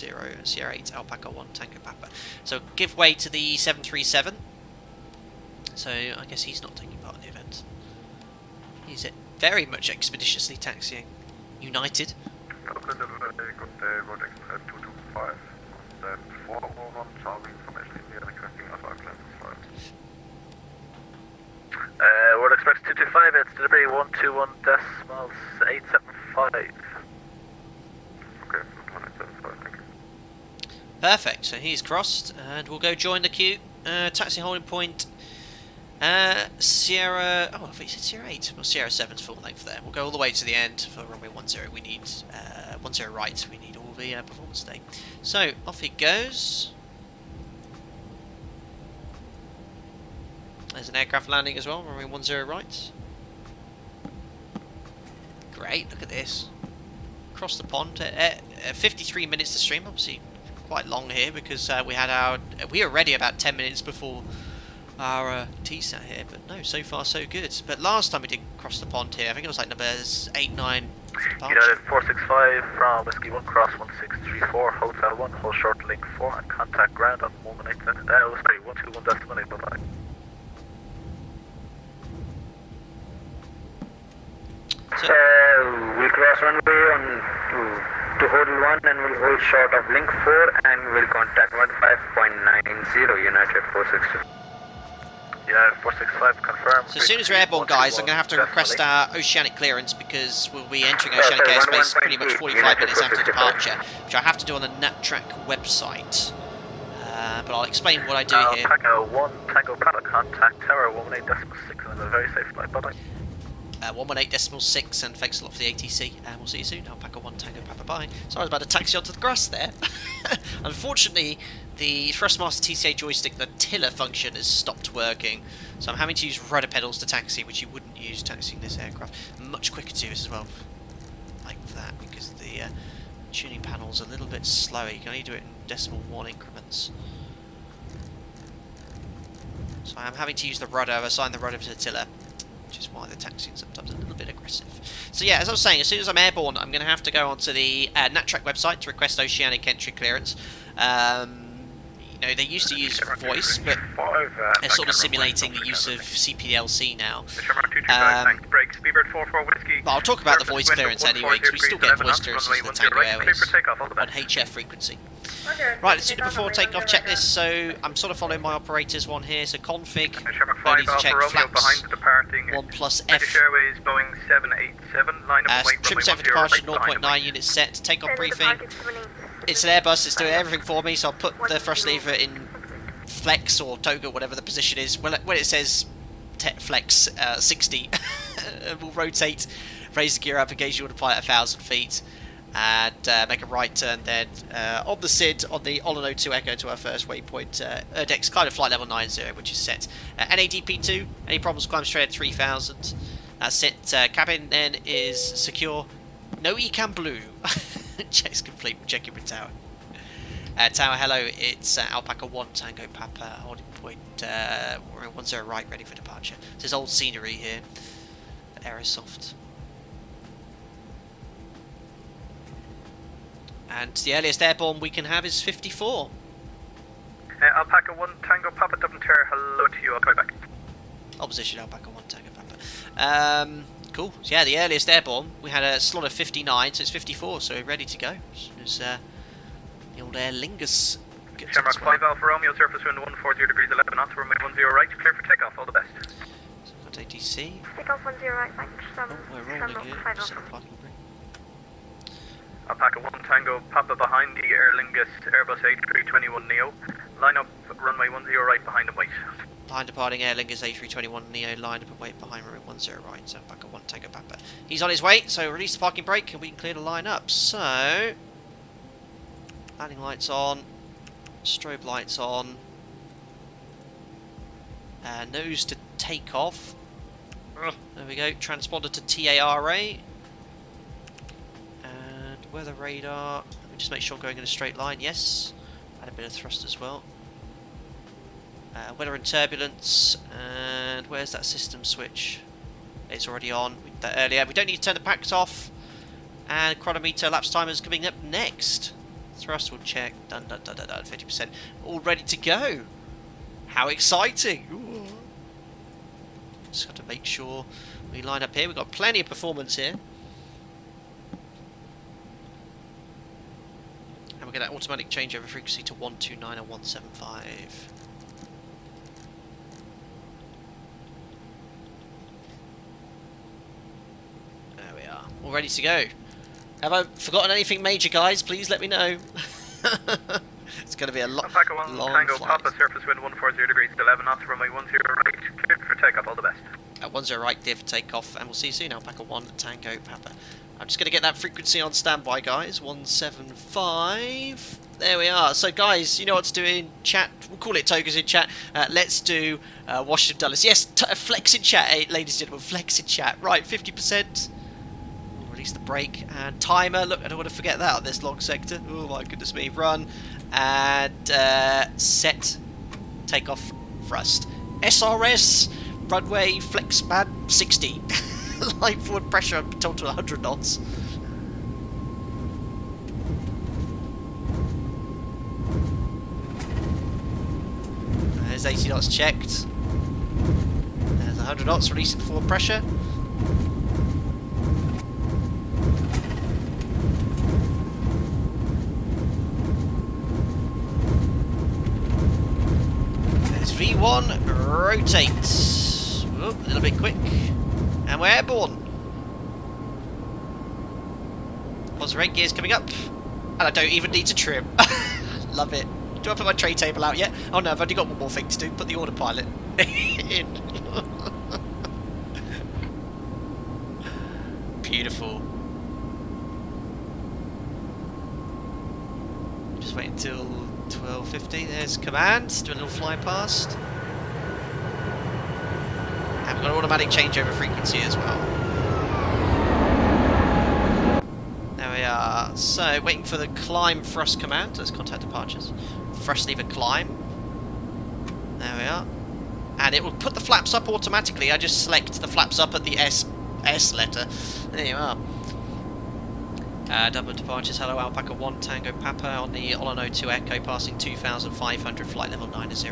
Sierra 8, Alpaca 1, Tango Papa. So give way to the 737. So I guess he's not taking part in the event. He's very much expeditiously taxiing United. We'll expect 2 225, it's delivery 121.875. Okay, 1.875, thank you. Perfect. So he's crossed, and we'll go join the queue. Taxi holding point. Sierra. Oh, I thought you said Sierra 8. Well, Sierra 7's full length there. We'll go all the way to the end for runway 10. We need 10 right. We need all the performance day. So off he goes. There's an aircraft landing as well. Runway 10 right. Great. Look at this. Across the pond. 53 minutes to stream. Obviously quite long here because we were ready about 10 minutes before our TSAT here, but no, so far so good. But last time we did cross the pond here, I think it was like numbers 8, 9. United 465 from Whiskey 1 cross 1634, Hotel 1, hold short link 4 and contact ground on 118. Sorry, 121.8, bye-bye. We'll cross runway to Hotel 1 and we'll hold short of link 4 and we'll contact 15.90 United 465. Yeah, 465 confirmed. So as soon as we're airborne, guys, I'm going to have to request our Oceanic clearance because we'll be entering Oceanic airspace pretty much 45 minutes after departure, which I have to do on the NatTrack website. But I'll explain what I do here. Tango 1, Tango Papa, contact Tower 118.6 and a very safe flight, bye-bye. 118.6, and thanks a lot for the ATC, and we'll see you soon. Alpaca 1 Tango Papa, bye. So I was about to taxi onto the grass there. Unfortunately, the Thrustmaster TCA joystick, the tiller function, has stopped working, so I'm having to use rudder pedals to taxi, which you wouldn't use taxiing this aircraft. Much quicker to use as well, like that, because the tuning panel's a little bit slower. You can only do it in decimal 1 increments. So I'm having to use the rudder. I've assigned the rudder to the tiller, which is why the taxiing sometimes a little bit aggressive. So yeah, as I was saying, as soon as I'm airborne, I'm going to have to go onto the NatTrack website to request Oceanic entry clearance. You know, they used to use voice, but they're sort of simulating the use of CPLC now. But I'll talk about the voice clearance anyway, because we still get voice clearance in the Tango Airways on HF frequency. Right, let's do the before takeoff checklist. So I'm sort of following my operator's one here. So config, I need to check flaps 1 plus F. Airways Boeing 787, line up trim set for departure 0.9 units set. Takeoff briefing. It's an Airbus, it's doing everything for me, so I'll put the thrust lever in flex or toga, whatever the position is. When it says flex 60, we'll rotate, raise the gear up in case you want to fly at 1,000 feet, and make a right turn then on the SID on the Olano 2 Echo to our first waypoint, Urdex kind of flight level 90, which is set. NADP2, any problems, climb straight at 3,000. That's it. Cabin then is secure. No ECAM blue. Check's complete. We'll check in with Tower. Tower, hello. It's Alpaca 1 Tango Papa. Holding point. We're in 10 right, ready for departure. There's old scenery here. Aerosoft. And the earliest airborne we can have is 54. Alpaca 1 Tango Papa, Dublin Tower. Hello to you. I'll come back. Opposition Alpaca 1 Tango Papa. Cool. So yeah, the earliest airborne, we had a slot of 59, so it's 54, so we're ready to go. As soon as the old Aer Lingus gets Shamrock 5 Alpha Romeo, surface wind 140 degrees 11 knots, runway 10 right, clear for takeoff, all the best. So we've got ATC. Takeoff 10 right, thanks. We're rolling here. Set the parking brake. Alpaca 1 Tango Papa behind the Aer Lingus Airbus A321neo. Line up runway 10 right behind and wait. Behind departing Aer Lingus A321neo, lined up and wait behind runway 10 right, so Alpaca 1 Tango Papa. He's on his way, so release the parking brake and we can clear the line up. So, landing lights on, strobe lights on, nose to takeoff. There we go, transponder to TARA. And weather radar, let me just make sure I'm going in a straight line, yes. Add a bit of thrust as well. Weather and turbulence, and where's that system switch? It's already on, we did that earlier. We don't need to turn the packs off. And chronometer lapse timer is coming up next. Thrust will check, done, 50%. All ready to go. How exciting! Ooh. Just got to make sure we line up here. We've got plenty of performance here. And we're going to automatic change over frequency to 129 and 175. all ready to go. Have I forgotten anything major, guys? Please let me know. It's going to be a long Alpaca 1 Tango flight. Papa, surface wind 140 degrees, 11 knots, runway 10 right, cleared for takeoff, all the best. 10 right, clear for takeoff, and we'll see you soon. Alpaca 1 Tango Papa. I'm just going to get that frequency on standby, guys. 175. There we are. So, guys, you know what to do in chat. We'll call it Togas in chat. Let's do Washington Dulles. Yes, flex in chat, ladies and gentlemen. Flex in chat. Right, 50%. We'll release the brake and timer. Look, I don't want to forget that on this long sector. Oh my goodness me. Run and set. Takeoff thrust. SRS. Runway flex man 60. Light forward pressure up to 100 knots. There's 80 knots checked. There's 100 knots releasing forward pressure. There's V1 rotates. Oh, a little bit quick. And we're airborne. Positive rate gears coming up. And I don't even need to trim. Love it. Do I put my tray table out yet? Oh no, I've only got one more thing to do. Put the autopilot in. Beautiful. Just wait until 12:50. There's command. Do a little fly past. And we've got an automatic changeover frequency as well. There we are. So, waiting for the climb thrust command. Let's contact departures. Thrust lever climb. There we are. And it will put the flaps up automatically. I just select the flaps up at the S letter. There you are. Dublin departures. Hello, Alpaca 1 Tango Papa on the Olano 2 Echo, passing 2,500, flight level 90.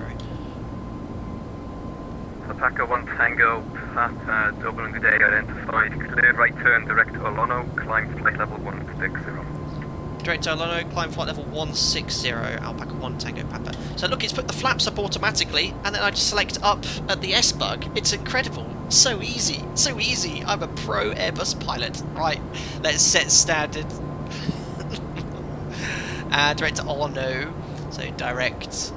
Alpaca 1 Tango Papa, Dublin, good day, identified. Clear right turn, direct to Olano, climb flight level 160. Direct to Olano, climb flight level 160, Alpaca 1 Tango Papa. So look, it's put the flaps up automatically, and then I just select up at the S bug. It's incredible. So easy. So easy. I'm a pro Airbus pilot. Right, let's set standard. Direct to Olano. So direct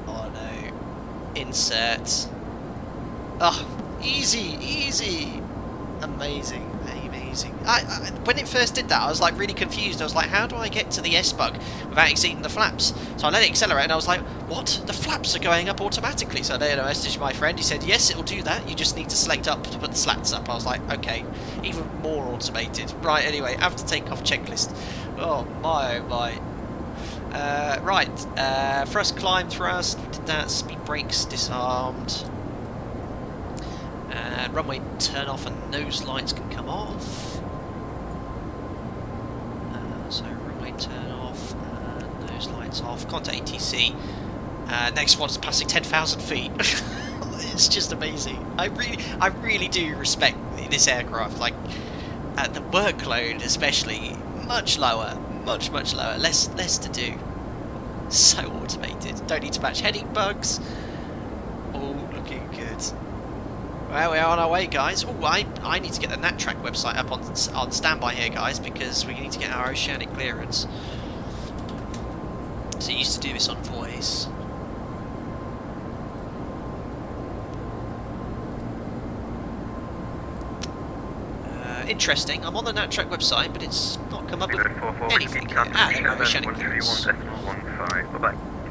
Olano. Insert. Oh, easy, easy. Amazing. Amazing. When it first did that, I was like really confused. I was like, how do I get to the S bug without exceeding the flaps? So I let it accelerate and I was like, what? The flaps are going up automatically. So then I messaged my friend. He said, yes, it'll do that. You just need to select up to put the slats up. I was like, okay, even more automated. Right, anyway, after takeoff checklist. Oh my, oh my. Right, thrust, climb, thrust. We did that. Speed brakes disarmed. And runway turn off and nose lights can come off. So runway turn off and nose lights off. Contact ATC. Next one's passing 10,000 feet. It's just amazing. I really do respect this aircraft. Like the workload, especially, much lower, much lower. Less to do. So automated. Don't need to match heading bugs. All looking good. Well, we are on our way, guys. Oh, I need to get the NatTrack website up on standby here, guys, because we need to get our Oceanic clearance. So you used to do this on voice. Interesting. I'm on the NatTrack website, but it's not come up with anything here. There we go, Oceanic clearance.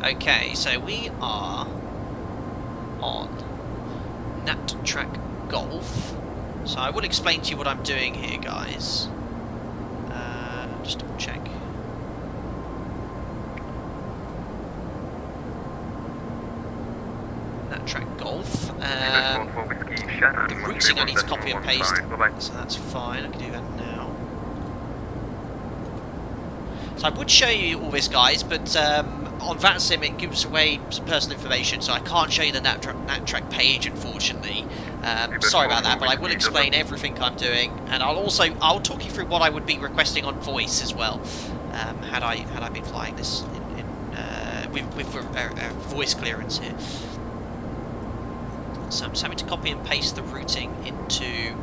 Okay, so we are on NatTrack Golf. So I will explain to you what I'm doing here, guys. Just double check. NatTrack Golf. The routing I need to copy and paste, so that's fine. I can do that now. So I would show you all this, guys, but on VATSIM it gives away some personal information, so I can't show you the NatTrack page, unfortunately. Sorry about that, but I will explain everything I'm doing, and I'll talk you through what I would be requesting on voice as well, had I been flying this with voice clearance here. So I'm just having to copy and paste the routing into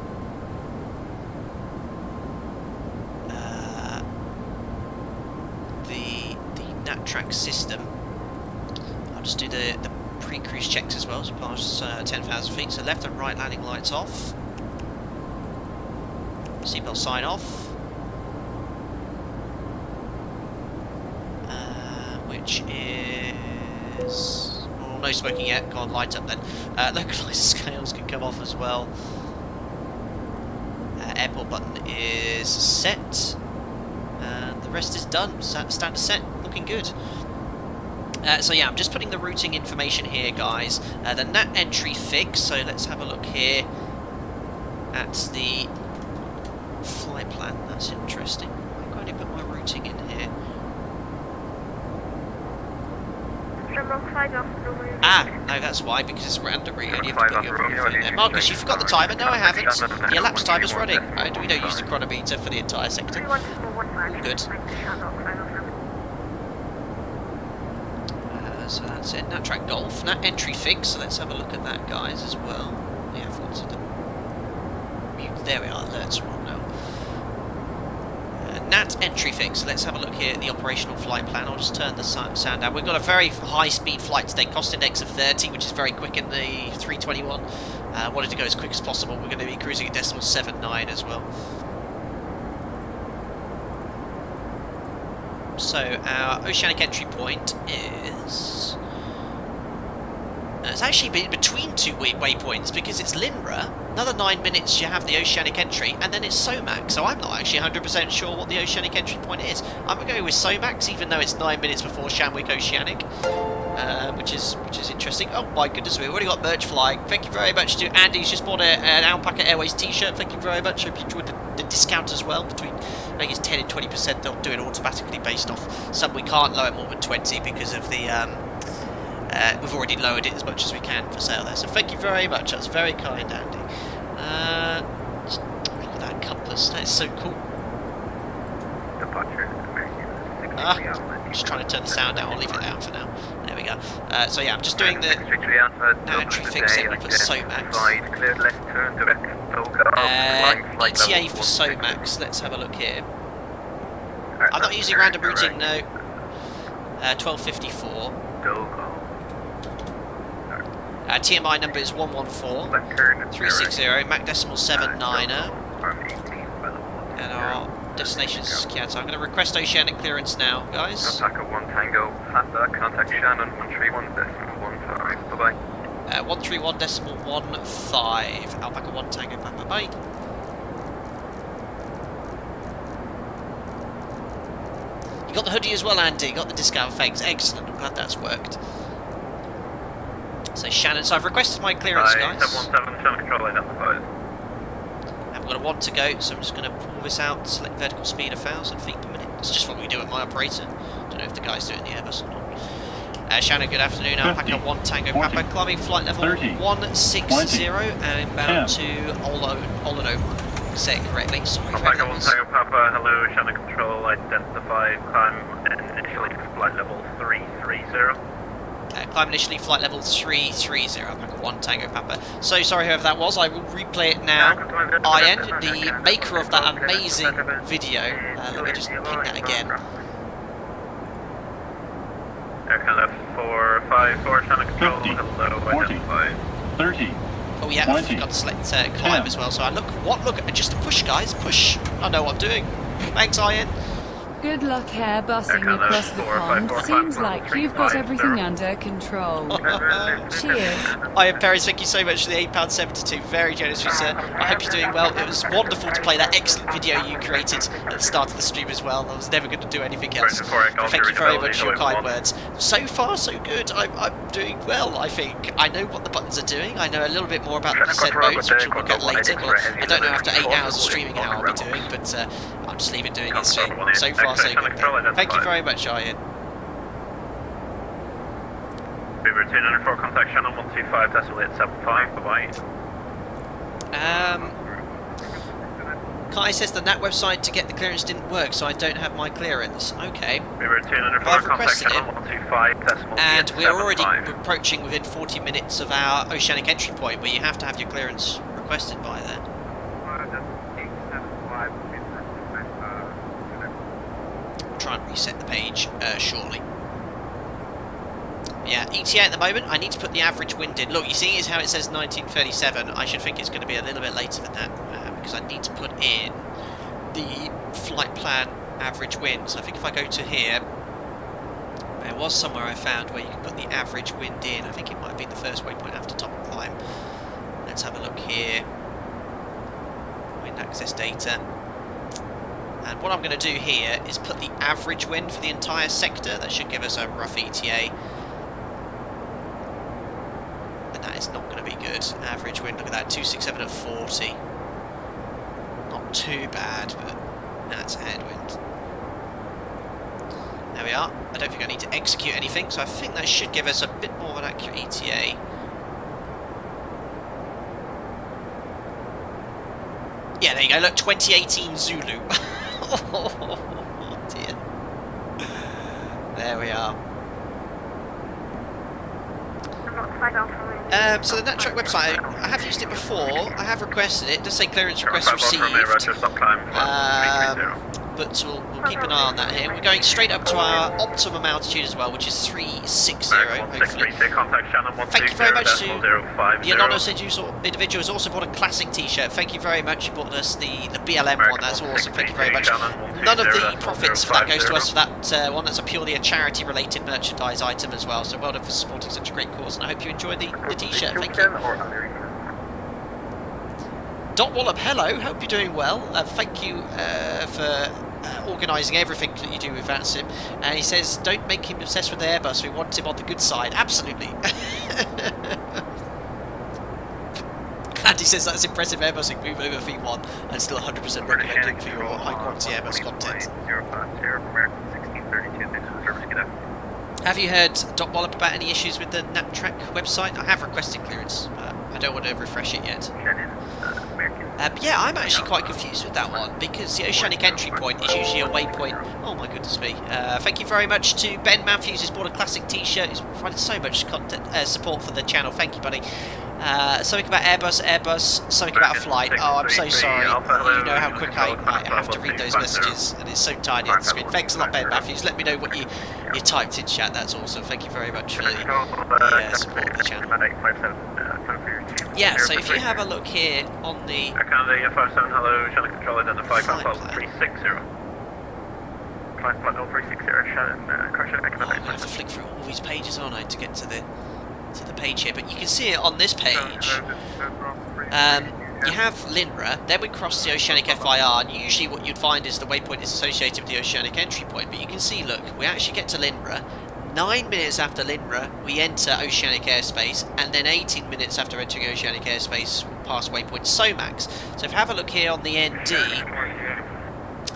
NatTrack system. I'll just do the pre-cruise checks as well, as past 10,000 feet. So left and right landing lights off. Seatbelt sign off. Which is... Oh, no smoking yet. Go on, light up then. Localizer scales can come off as well. Airport button is set. And the rest is done. Standard set. Looking good. So yeah, I'm just putting the routing information here, guys. The NAT entry fix. So let's have a look here at the flight plan. That's interesting. I'm going to put my routing in here. Ah, no, that's why, because it's random route, and you have to put your phone in there. Marcus, you forgot the timer. No, I haven't. The elapsed timer's running. We don't use the chronometer for the entire sector. All good. So that's it. NatTrack Golf. Nat entry fix. So let's have a look at that, guys, as well. Yeah, I've got to mute. There we are. Alerts are on now. NAT entry fix. So let's have a look here at the operational flight plan. I'll just turn the sound down. We've got a very high-speed flight today. Cost index of 30, which is very quick in the 321. Wanted to go as quick as possible. We're going to be cruising at decimal 79 as well. So our Oceanic entry point is... it's actually between two waypoints because it's Linra. Another 9 minutes you have the Oceanic entry, and then it's Somac. So I'm not actually 100% sure what the Oceanic entry point is. I'm going to go with Somac, even though it's 9 minutes before Shamwick Oceanic, which is interesting. Oh my goodness, we've already got merch flying. Thank you very much to Andy, who's just bought an Alpaca Airways t-shirt. Thank you very much. Hope you enjoyed the discount as well. Between, I think it's 10 and 20%. They'll do it automatically based off. Some we can't lower more than 20 because of the... we've already lowered it as much as we can for sale there, so thank you very much. That's very kind, Andy. Look at that compass. That is so cool. Just trying to turn the sound down. I'll leave it down for now. There we go. So yeah, I'm just doing the entry fix it for Somax. ETA for Somax. Let's have a look here. I'm not using random routing, no. 1254. TMI number is 114360, Mac decimal 79er, and our destination is Seattle. So I'm going to request Oceanic clearance now, guys. Alpaca 1 Tango, Papa, contact Shannon 131.15, bye bye. 131.15, Alpaca 1 Tango, Papa, bye. You got the hoodie as well, Andy, got the discount, thanks, excellent, I'm glad that's worked. So Shannon, so I've requested my clearance, guys. 717 control identified. And we've got a 1 to go, so I'm just going to pull this out, select vertical speed 1,000 feet per minute. It's just what we do at my operator. Don't know if the guys do it in the Airbus or not. Shannon, good afternoon. Alpaca 1 Tango 40, Papa, climbing flight level 30, 160 and inbound to Olano. Say it correctly. Sorry. Alpaca 1 Tango Papa, hello, Shannon control identified. Climb initially flight level 330. Climb initially flight level 330, Alpaca 1 Tango Papa. So sorry whoever that was, I will replay it now. Ian, the maker of that amazing video. Let me just ping that again. Aircraft 454, Shannon control, 50, hello, 40, identified. 30. Oh yeah, 20, I forgot to select climb as well. So I look, just a push, guys, push. I know what I'm doing. Thanks, Ian. Good luck Airbusing across the pond. Seems like you've got everything under control. Cheers. Ian Perry, thank you so much for the £8.72. Very generous, sir. I hope you're doing well. It was wonderful to play that excellent video you created at the start of the stream as well. I was never going to do anything else. Thank you very much for your kind words. So far, so good. I'm doing well, I think. I know what the buttons are doing. I know a little bit more about the descent modes, which we'll look at later. Well, I don't know after 8 hours of streaming how I'll be doing, but I'll just leave it doing its thing. So far, so good. Thank you very much, Ian. Uber 294, contact Shannon 125.875, bye-bye. Kai says the NAT website to get the clearance didn't work, so I don't have my clearance. Okay. Uber 294, I've contact requested Shannon 125.875. And we're already approaching within 40 minutes of our Oceanic entry point, where you have to have your clearance requested by then. Try and reset the page shortly. Yeah, ETA at the moment, I need to put the average wind in. Look, you see is how it says 1937. I should think it's going to be a little bit later than that, because I need to put in the flight plan average wind. So I think if I go to here, there was somewhere I found where you can put the average wind in. I think it might be the first waypoint after top climb. Let's have a look here. Wind access data. And what I'm going to do here is put the average wind for the entire sector. That should give us a rough ETA. And that is not going to be good. Average wind, look at that, 267 at 40. Not too bad, but that's a headwind. There we are. I don't think I need to execute anything, so I think that should give us a bit more of an accurate ETA. Yeah, there you go, look, 2018 Zulu. Oh dear. There we are. So the NatTrack website, I have used it before, I have requested it, it does say clearance request received, but we'll keep an eye on that here. We're going straight up to our optimum altitude as well, which is 360, hopefully. Thank you very much to the anonymous individual who's also bought a classic t-shirt. Thank you very much, you bought us the BLM one, that's awesome, thank you very much. None of the profits for that goes to us for that one, that's purely a charity related merchandise item as well, so well done for supporting such a great cause, and I hope you enjoy the t-shirt, thank you. Dot Wallop, hello, hope you're doing well. Thank you for organising everything that you do with VATSIM. And he says, don't make him obsessed with the Airbus, we want him on the good side. Absolutely. And he says that's impressive Airbusing, move over V1 and still 100% recommending for your high quality Airbus content. Have you heard Dot Wallop about any issues with the NatTrack website? I have requested clearance. I don't want to refresh it yet. Yeah, I'm actually quite confused with that one because the Oceanic entry point is usually a waypoint. Oh my goodness me. Thank you very much to Ben Matthews who's bought a classic t-shirt. He's provided so much content, support for the channel. Thank you, buddy. Something about Airbus, something about a flight. Oh, I'm so sorry. You know how quick I have to read those messages and it's so tiny on the screen. Thanks a lot, Ben Matthews. Let me know what you typed in chat. That's awesome. Thank you very much for the support of the channel. Yeah, so if you have a look here on the Canada 57, hello, Shannon Control identified, Control 360. Flight plan 0360, Shannon, correction, I'm going to have to flick through all these pages, aren't I, to get to the page here, but you can see it on this page. You have LINRA, then we cross the Oceanic FIR, and usually what you'd find is the waypoint is associated with the Oceanic entry point, but you can see, look, we actually get to LINRA. 9 minutes after LINRA, we enter Oceanic airspace, and then 18 minutes after entering Oceanic airspace, we'll pass waypoint SOMAX. So if you have a look here on the ND,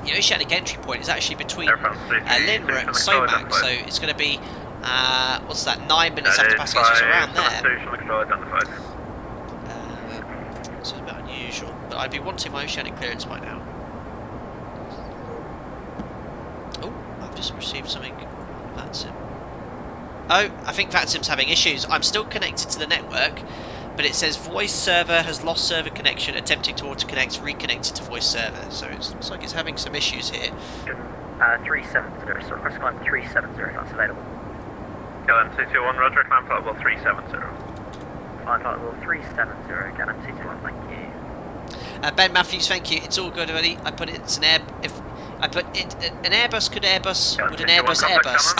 the Oceanic entry point is actually between LINRA and SOMAX, so it's going to be, what's that, 9 minutes after passing, so it's around there. So it's a bit unusual, but I'd be wanting my Oceanic clearance by now. Oh, I've just received something from VATSIM. Oh, I think VATSIM's having issues. I'm still connected to the network, but it says voice server has lost server connection, attempting to auto-connect, reconnected to voice server. So it looks like it's having some issues here. 370, so request climb 370, that's available. LM221, roger, climb flight level 370. Climb flight level 370, again, LM221, thank you. Ben Matthews, thank you. It's all good already. I put it, it's an air... If I put it, an Airbus could Airbus, would an Airbus Airbus?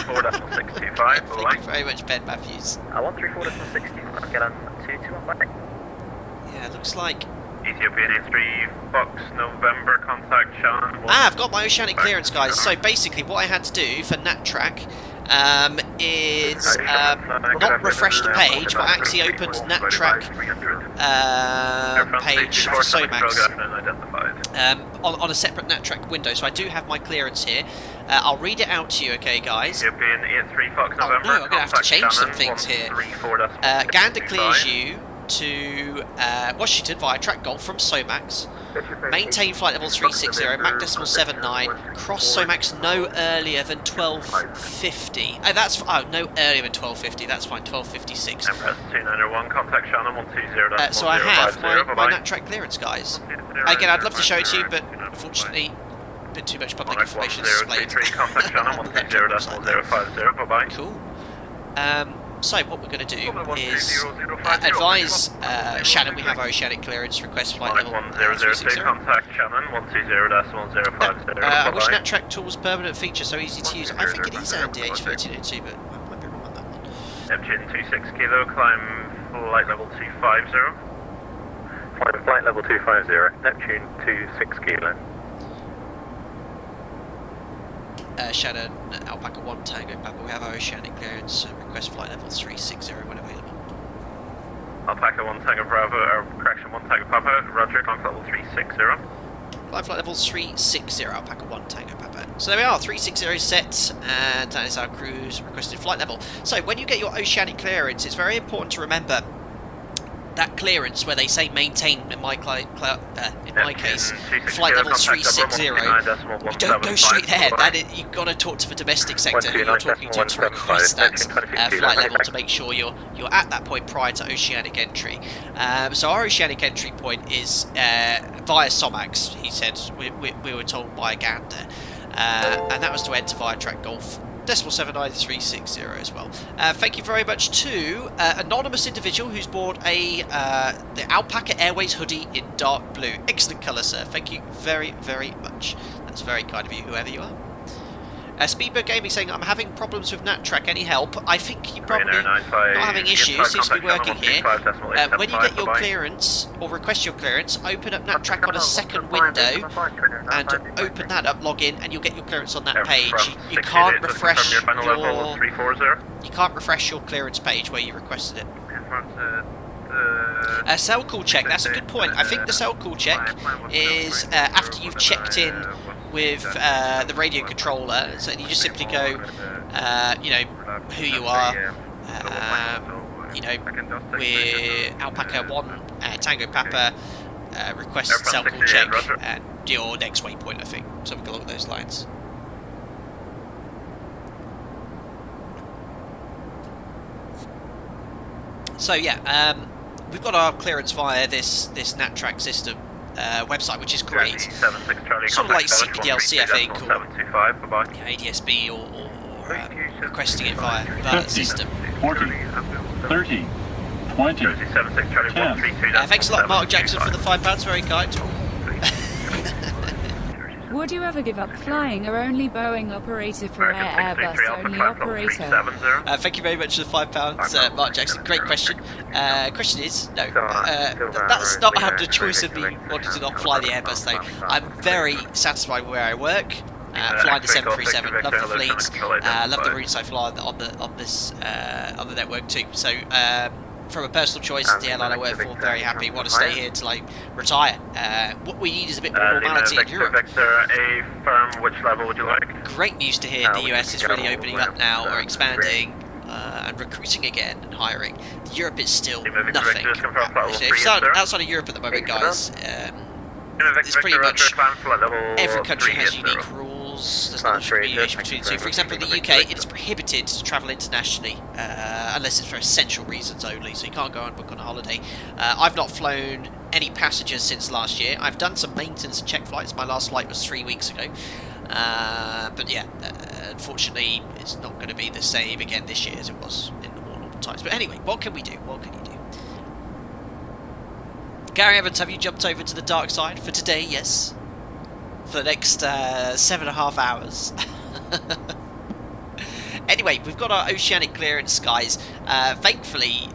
134.625. Thank you very much, Ben Matthews. 134.625, get on 221 back. Yeah, looks like... Ethiopian A3 Fox November, contact Shannon. I've got my Oceanic clearance, guys. So basically what I had to do for NatTrack is not refresh the page, but actually opened NatTrack page for SOMAX on a separate NatTrack window. So I do have my clearance here. I'll read it out to you, okay, guys? Oh no, I'm going to have to change some things here. Gander clears you to Washington via track golf from SOMAX. Maintain flight level 360, Mach decimal 79. Cross SOMAX no earlier than 12:50. Oh, that's no earlier than 12:50. That's fine. 12:56. Contact Shannon 120. So I have my NatTrack clearance, guys. Again, I'd love to show it to you, but unfortunately, a bit too much public information displayed. Contact Shannon 120. Bye bye. Cool. So what we're going to do is advise Shannon we have Oceanic clearance, request flight level 360. Contact Shannon 120.1050. I wish NatTrack tool was permanent feature, so easy to use. I think it is Andy H1302, but I might be wrong on that one. Neptune 26 kilo, climb flight level 250. Flight level 250, Neptune 26 kilo. Shannon, Alpaca 1 Tango Papa, we have Oceanic clearance, so request flight level 360 when available. Alpaca 1 Tango Bravo, correction 1 Tango Papa, roger, climb level 360. Flight level 360, Alpaca 1 Tango Papa. So there we are, 360 set, and that is our cruise requested flight level. So when you get your Oceanic clearance, it's very important to remember that clearance where they say maintain, in my case, flight level 360, you don't go straight there. You've got to talk to the domestic sector who you're talking to request that flight level to make sure you're at that point prior to Oceanic entry. So our Oceanic entry point is via SOMAX, he said, we were told by Gander, and that was to enter via track Golf. Decimal 79360 as well. Thank you very much to anonymous individual who's bought the Alpaca Airways hoodie in dark blue. Excellent colour, sir. Thank you very, very much. That's very kind of you, whoever you are. Speedbird Gaming saying, I'm having problems with NatTrack. Any help? I think you're probably not having issues. Seems to be working here. When you get your clearance, or request your clearance, open up NatTrack on a second window and open that up, log in, and you'll get your clearance on that page. You can't refresh your clearance page where you requested it. Cell call check, that's a good point. I think the cell call check is after you've checked in with the radio controller, so you just simply go, you know, who you are, you know, we're Alpaca 1 Tango Papa, request cell call check, and your next waypoint, I think, something along those lines. So yeah, we've got our clearance via this NatTrack system website, which is great. Sort of like CPDL CFA call, ADSB or requesting it via that system. 40, 30, 20, 10. Thanks a lot, Mark Jackson, for the £5. Very kind. Would you ever give up flying, or only Boeing operator for Airbus only operator? Thank you very much for the £5, Mark Jackson. Great question. Question is, no, that's not out of the choice of me wanting to not fly the Airbus though. I'm very satisfied with where I work. Flying the 737, love the fleet, love the routes I fly on the network too. So from a personal choice, the airline I work for, I'm very happy. Want to stay here till I retire. What we need is a bit more normality in Europe. A firm, which level would you like? Great news to hear the US is really opening up now, or expanding, and recruiting again and hiring. Europe is still nothing. If you're outside of Europe at the moment, guys, it's pretty much every country has unique rules. There's not much communication between the two. For example, in the UK, it's prohibited to travel internationally unless it's for essential reasons only, so you can't go and book on a holiday. I've not flown any passengers since last year. I've done some maintenance and check flights. My last flight was 3 weeks ago. But yeah, unfortunately, it's not going to be the same again this year as it was in the more normal times. But anyway, what can we do? What can you do? Gary Evans, have you jumped over to the dark side for today? Yes. For the next 7.5 hours. Anyway, we've got our Oceanic clearance, guys. Thankfully,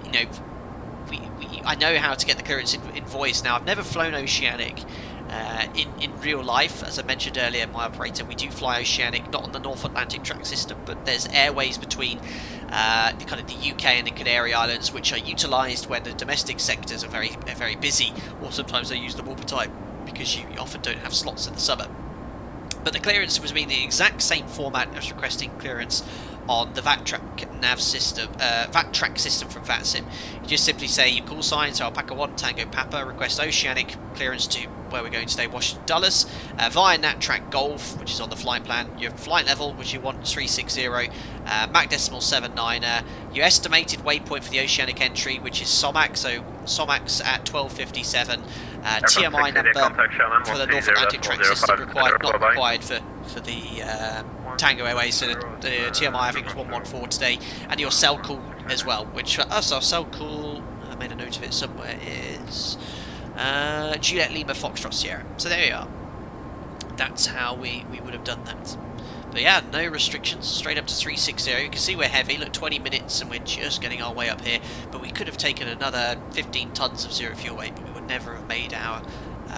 you know, I know how to get the clearance in voice now. I've never flown Oceanic in real life. As I mentioned earlier, my operator, we do fly Oceanic, not on the North Atlantic track system, but there's airways between kind of the UK and the Canary Islands, which are utilised when the domestic sectors are very busy, or sometimes they use them all the time because you often don't have slots in the summer. But the clearance was being the exact same format as requesting clearance on the VATTrack nav system, VATTrack system from VATSIM. You just simply say your call sign, so Alpaca 1 Tango Papa, request Oceanic clearance to where we're going today, Washington Dulles, via NatTrack Golf, which is on the flight plan, your flight level, which you want 360, Mach decimal 79er, your estimated waypoint for the Oceanic entry, which is SOMAX, so SOMAX at 1257, TMI number for the North Atlantic track system required, not required for the Tango Airways, so the TMI I think was 114 today, and your cell call as well, which for us, our cell call, I made a note of it somewhere, is Juliet Lima Foxtrot Sierra. So there you are. That's how we would have done that. But yeah, no restrictions, straight up to 360. You can see we're heavy, look, 20 minutes and we're just getting our way up here. But we could have taken another 15 tons of zero fuel weight, but we would never have made our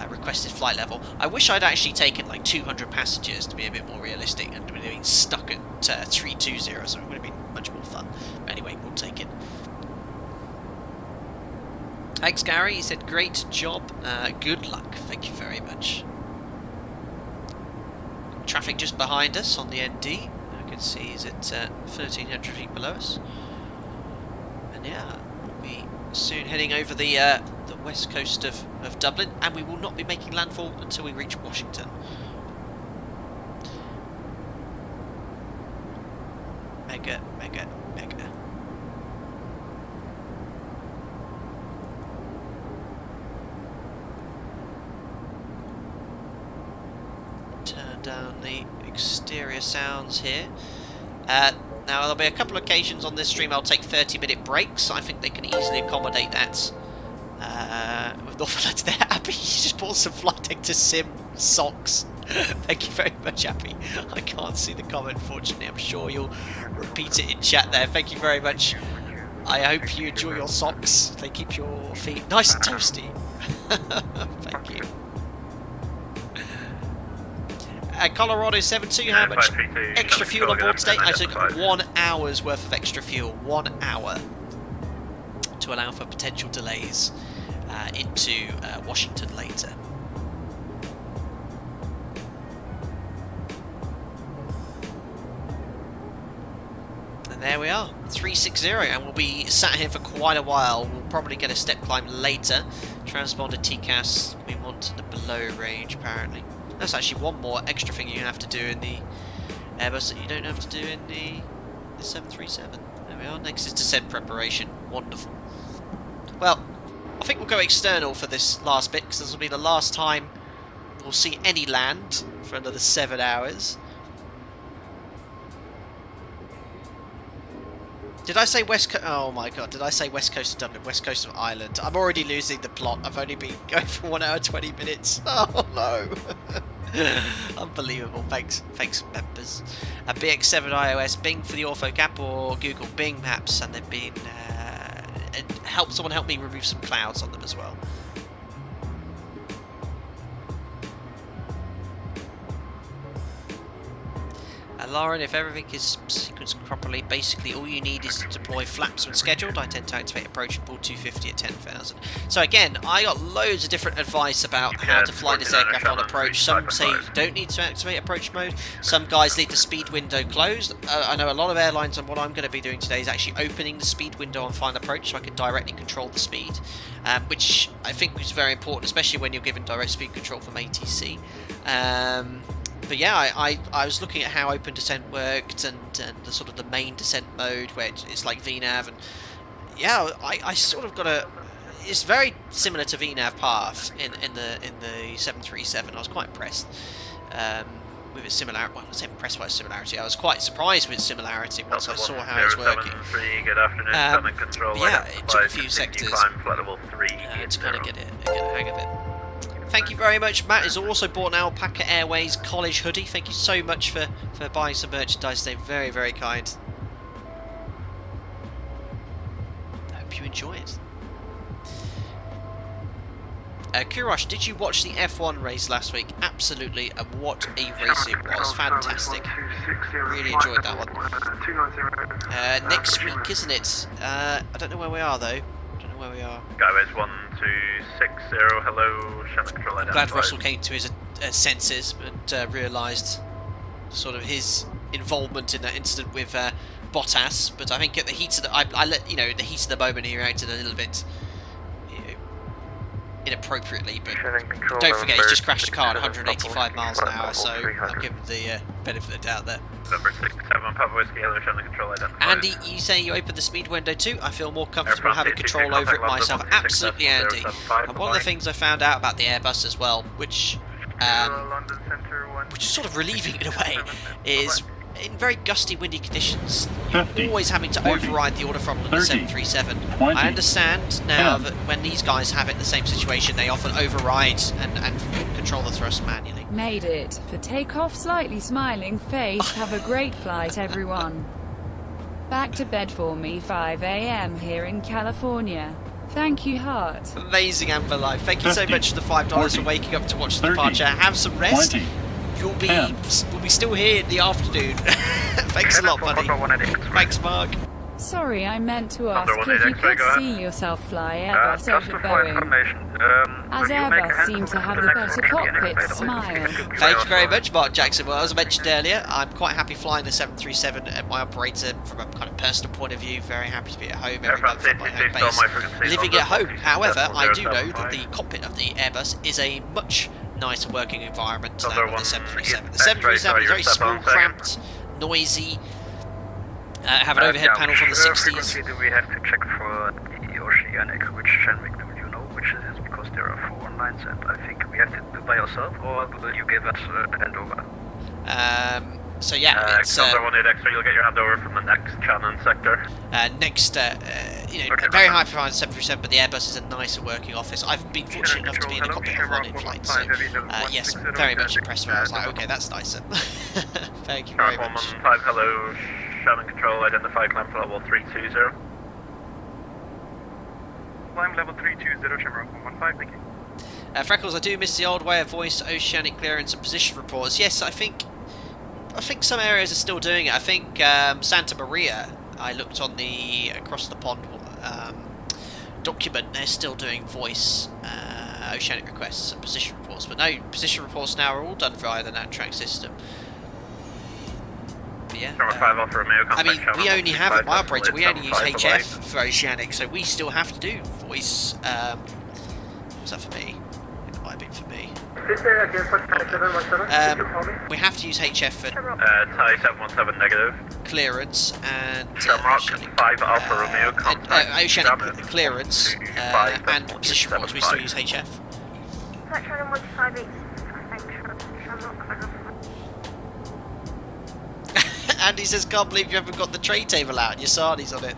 requested flight level. I wish I'd actually taken like 200 passengers to be a bit more realistic and would have been stuck at 320, so it would have been much more fun. But anyway, we'll take it. Thanks, Gary. He said, great job. Good luck. Thank you very much. Traffic just behind us on the ND. I can see is at 1,300 feet below us. And yeah, we'll be soon heading over the west coast of Dublin, and we will not be making landfall until we reach Washington. Mega, mega, mega. Turn down the exterior sounds here. Now there'll be a couple of occasions on this stream I'll take 30-minute breaks. I think they can easily accommodate that. With Northern they're happy. You just bought some flight deck to sim socks. Thank you very much, Happy. I can't see the comment, unfortunately. I'm sure you'll repeat it in chat there. Thank you very much. I hope you enjoy your socks. They keep your feet nice and toasty. Thank you. Colorado 72, how much extra fuel on board today? I took 1 hour's worth of extra fuel. 1 hour. To allow for potential delays into Washington later. And there we are, 360, and we'll be sat here for quite a while. We'll probably get a step climb later. Transponder TCAS, we want the below range apparently. That's actually one more extra thing you have to do in the Airbus that you don't have to do in the 737. There we are, next is descent preparation. Wonderful. Well, I think we'll go external for this last bit, because this will be the last time we'll see any land for another 7 hours. Did I say West Coast? Oh my god, did I say West Coast of Dublin? West Coast of Ireland. I'm already losing the plot. I've only been going for 1 hour 20 minutes. Oh no. Unbelievable. Thanks members. BX7 iOS, Bing for the AutoCap, or Google Bing Maps, and they've been someone help me remove some clouds on them as well. Lauren, if everything is sequenced properly, basically all you need is to deploy flaps when scheduled. I tend to activate approach and pull 250 at 10,000. So again, I got loads of different advice about how to fly this aircraft on approach. Some say you don't need to activate approach mode. Some guys leave the speed window closed. I know a lot of airlines, and what I'm going to be doing today is actually opening the speed window on final approach so I can directly control the speed, which I think is very important, especially when you're given direct speed control from ATC. But yeah, I was looking at how open descent worked and the sort of the main descent mode where it's like VNAV, and yeah, I sort of got it's very similar to VNAV path in the 737. I was quite impressed with its similarity. Well, I was impressed by its similarity. I was quite surprised with its similarity once I saw how it was working. Good afternoon, control. Yeah, it took a few sectors to kind of get a hang of it. Thank you very much. Matt has also bought an Alpaca Airways college hoodie. Thank you so much for buying some merchandise. They're very, very kind. I hope you enjoy it. Kurosh, did you watch the F1 race last week? Absolutely, and what a race it was. Fantastic. Really enjoyed that one. Next week, isn't it? I don't know where we are, though. Where we are. Skyway's 1260, hello, channel control identified. Glad Russell came to his senses and realised sort of his involvement in that incident with Bottas. But I think at the heat of the heat of the moment he reacted a little bit inappropriately. But don't forget he's just crashed a car at 185 miles an hour, so I'll give him the benefit of the doubt there. Number 67, Papa Whiskey, hello, channel control identified. Andy, you say you opened the speed window too? I feel more comfortable having control over it myself. Absolutely, Andy. And one of the things I found out about the Airbus as well, which is sort of relieving in a way, is in very gusty, windy conditions, 50, you're always having to 40, override the order throttle on the 30, 737. 20, I understand now 10. that when these guys have it in the same situation, they often override and control the thrust manually. Made it. For takeoff, slightly smiling face. Have a great flight, everyone. Back to bed for me, 5 a.m. here in California. Thank you, heart. Amazing, Amber Life. Thank you so 50, much for the $5 for 40, waking up to watch the 30, departure. Have some rest. 20, We'll 10. be still here in the afternoon. Thanks a lot, buddy. Thanks, Mark. Sorry, I meant to ask Under if you 188, could go ahead. see yourself fly Airbus Just over for Boeing, information, as will you make a Airbus seem handful to of have the a next better one again cockpit available? smile. Thank you very much, Mark Jackson. Well, as I mentioned earlier, I'm quite happy flying the 737 at my operator from a kind of personal point of view. Very happy to be at home every month at my home base, living at home. However, I do know that the cockpit of the Airbus is a much nicer working environment than the 737. The 737 is very small, cramped, noisy. Have an overhead panel from the 60s. Frequency do we have to check for the Oceanic? Which Shenwick do you know which it is? Because there are 4 lines and I think we have to do by ourselves, or will you give us a handover? So yeah, it's Under 18 extra, you'll get your handover from the next Shannon sector. next, very high performance 737, but the Airbus is a nicer working office. I've been fortunate enough to be in a cockpit of one in flight, so yes, very much impressed with it. I was like, okay, that's nicer. Thank you very much. 115, hello, Shannon Control, identify climb for level 320. Climb level 320, Shamrock 115, thank you. Freckles, I do miss the old way of voice, oceanic clearance and position reports. Yes, I think some areas are still doing it. I think Santa Maria, I looked on the across the pond document, they're still doing voice oceanic requests and position reports. But no, position reports now are all done via the NATRAC system. But yeah, I mean, we only have at my operator, we only use HF for oceanic, so we still have to do voice. What's that for me? It might have been for me. We have to use HF for Thai 717 negative. clearance and Shamrock oceanic, 5 Alpha Romeo contact. oceanic Shannon clearance 25, and position reports. We still use HF. Shannon 158, Shamrock. Andy says, can't believe you haven't got the tray table out and your sardies on it.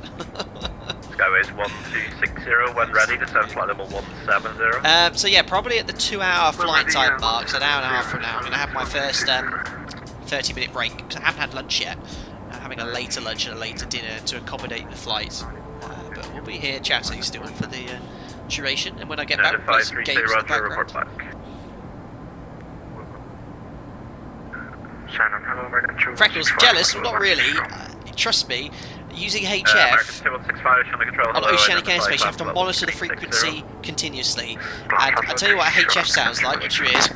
Skyways 1260 when ready, descend flight level 170. So yeah, probably at the 2-hour flight time mark, so an hour and a half from now, I'm going to have my first 30-minute break, because I haven't had lunch yet. I'm having a later lunch and a later dinner to accommodate the flight. But we'll be here chatting still for the duration, and when I get back, we'll play some games in the background. Freckles, jealous? Well, not really. Trust me, using HF on oceanic airspace, you have to monitor the frequency continuously. And I tell you what HF sounds like, which is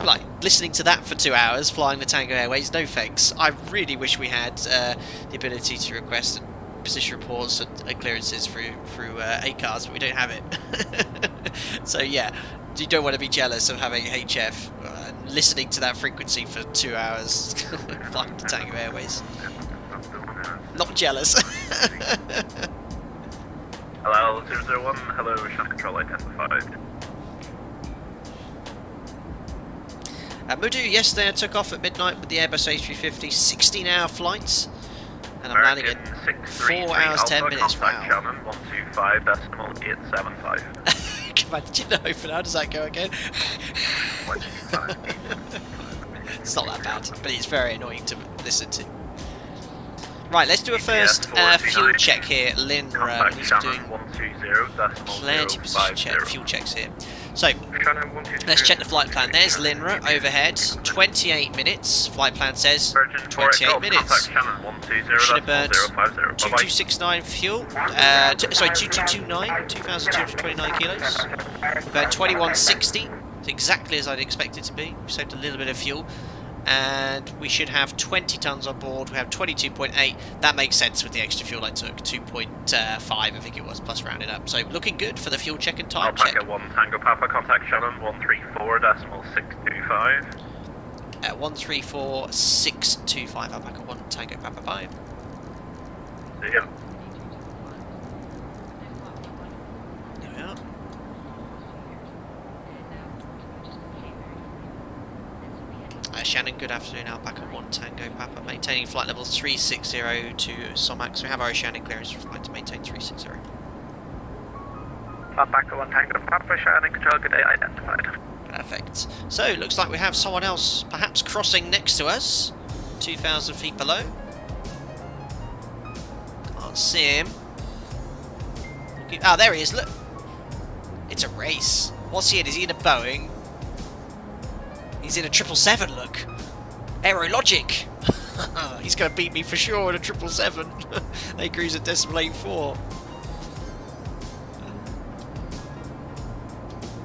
like listening to that for 2 hours, flying the Tango Airways. No thanks. I really wish we had the ability to request position reports and clearances through ACARS, but we don't have it. So yeah, you don't want to be jealous of having HF and listening to that frequency for 2 hours flying the Tango Airways. Not jealous. Hello, 001, hello, Shannon Control identified. Mudu, yesterday I took off at midnight with the Airbus A350, 16-hour flights, and I'm landing in 4 hours 10 minutes. Wow. Shannon 125.875. Imagine the open. How does that go again? It's not that bad, but it's very annoying to listen to. Right, let's do a first fuel check here. Linra, he's doing plenty of position check, fuel checks here. So, let's check the flight plan. There's Linra overhead, 28 minutes. Flight plan says 28 minutes. We should have burned 2269 fuel. Sorry, 2229, 2,229 kilos. Burned 2160, exactly as I'd expect it to be. We saved a little bit of fuel. And we should have 20 tons on board. We have 22.8. That makes sense with the extra fuel I took. 2.5, I think it was, plus rounded up. So looking good for the fuel check and time check. Alpaca 1 Tango Papa, contact Shannon 134.625. 134.625. Alpaca 1 Tango Papa 5. See ya. There we are. Shannon, good afternoon. Alpaca 1 Tango Papa, maintaining flight level 360 to Somax. We have our Oceanic clearance for flight to maintain 360. Alpaca 1 Tango Papa, Shannon, control, good day identified. Perfect. So, looks like we have someone else perhaps crossing next to us, 2,000 feet below. Can't see him. Oh, there he is, look. It's a race. What's he in? Is he in a Boeing? He's in a 777, look. Aerologic. He's going to beat me for sure in a 777. They cruise at decimal 84.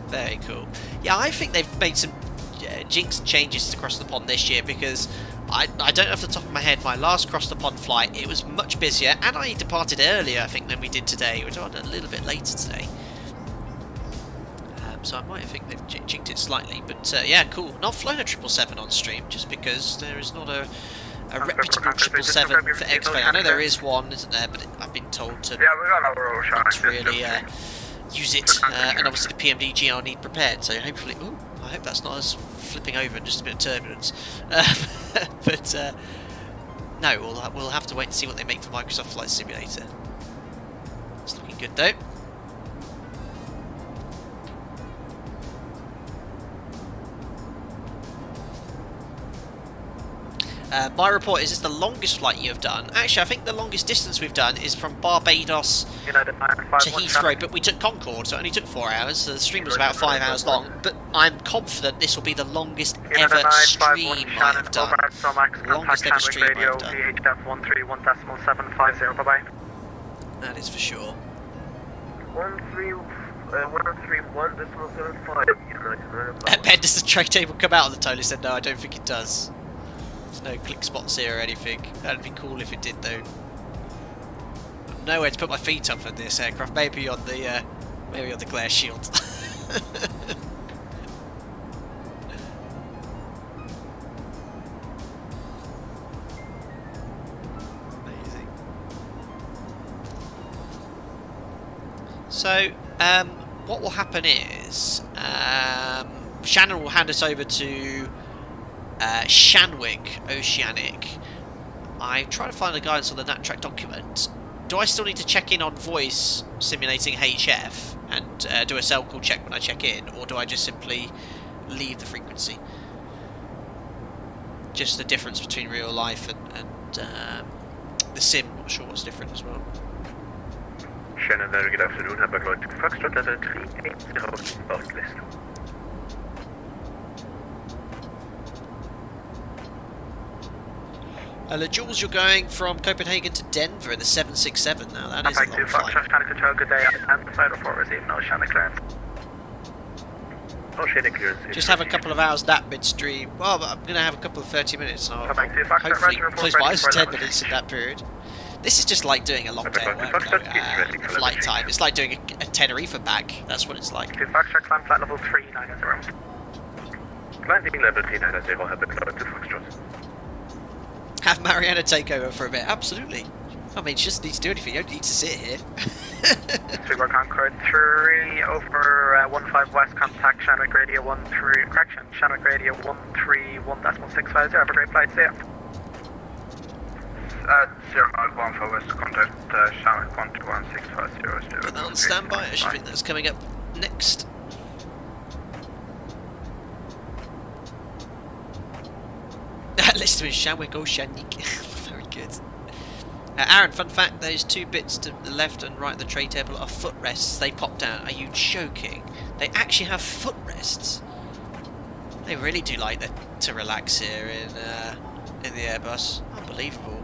Very cool. Yeah, I think they've made some jinx changes across the pond this year, because I don't know off the top of my head, my last cross the pond flight, it was much busier, and I departed earlier, I think, than we did today. We departed a little bit later today. So I might think they've jinked it slightly, but yeah, cool. Not flown a 777 on stream, just because there is not a reputable 777 for X-Plane. I know there is one, isn't there, but I've been told to not really use it, and obviously the PMDG I'll need prepared, so hopefully, I hope that's not us flipping over and just a bit of turbulence. But no, we'll have to wait and see what they make for Microsoft Flight Simulator. It's looking good though. My report is, this the longest flight you have done? Actually, I think the longest distance we've done is from Barbados to Heathrow, but we took Concorde, so it only took 4 hours, so the stream was about 5 hours long, but I'm confident this will be the longest ever stream I have done. Longest ever stream I have done. VHF 131.750, bye-bye. That is for sure. 131.75. Ben, does the tray table come out on the ToLiss? Said no, I don't think it does. There's no click spots here or anything. That'd be cool if it did though. I've nowhere to put my feet up in this aircraft. Maybe on the glare shield. Amazing. So, what will happen is Shannon will hand us over to Shanwick Oceanic. I try to find the guidance on the NatTrack document. Do I still need to check in on voice simulating HF and do a cell call check when I check in, or do I just simply leave the frequency? Just the difference between real life and the sim. Not sure what's different as well. Shannon, very good afternoon. Have a good Foxtrot level 380 board list. Jules, you're going from Copenhagen to Denver in the 767 now. That is a long flight. Foxtrot, control, good day. And the side report received no Oceanic clearance. Oceanic clearance. Just have a couple of hours nap midstream. Well, I'm going to have a couple of 30 minutes, and I'll hopefully close my eyes for 10 minutes in that period. This is just like doing a long day at work, flight time. It's like doing a Tenerife back. That's what it's like. Foxtrot, climb flight level 390. Landing level 390, have the cloud to Foxtrot. Have Mariana take over for a bit. Absolutely. I mean, she doesn't need to do anything. You don't need to sit here. Super Concorde 3 over 15 west, contact Shanwick Radio 13, correction, Shanwick Radio 131.650. Have a great flight, see ya. 0 for west, contact Shanwick 121.650. Put that on standby. I should think that's coming up next. List with Shanwick Oceanic. Very good. Aaron, fun fact, those two bits to the left and right of the tray table are footrests. They popped out. Are you joking? They actually have footrests. They really do like to relax here in the Airbus. Unbelievable.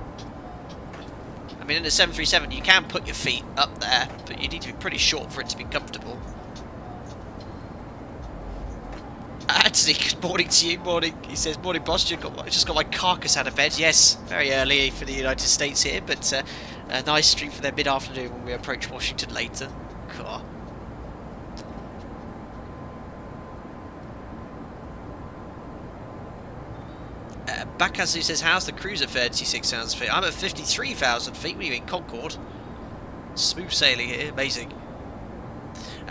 I mean, in the 737 you can put your feet up there, but you need to be pretty short for it to be comfortable. Anthony, good morning to you. Morning. He says, morning boss, I just got my carcass out of bed. Yes, very early for the United States here, but a nice stream for their mid-afternoon when we approach Washington later. Cool. Bakazu says, how's the cruise at 36,000 feet? I'm at 53,000 feet. What do you mean, Concorde? Smooth sailing here, amazing.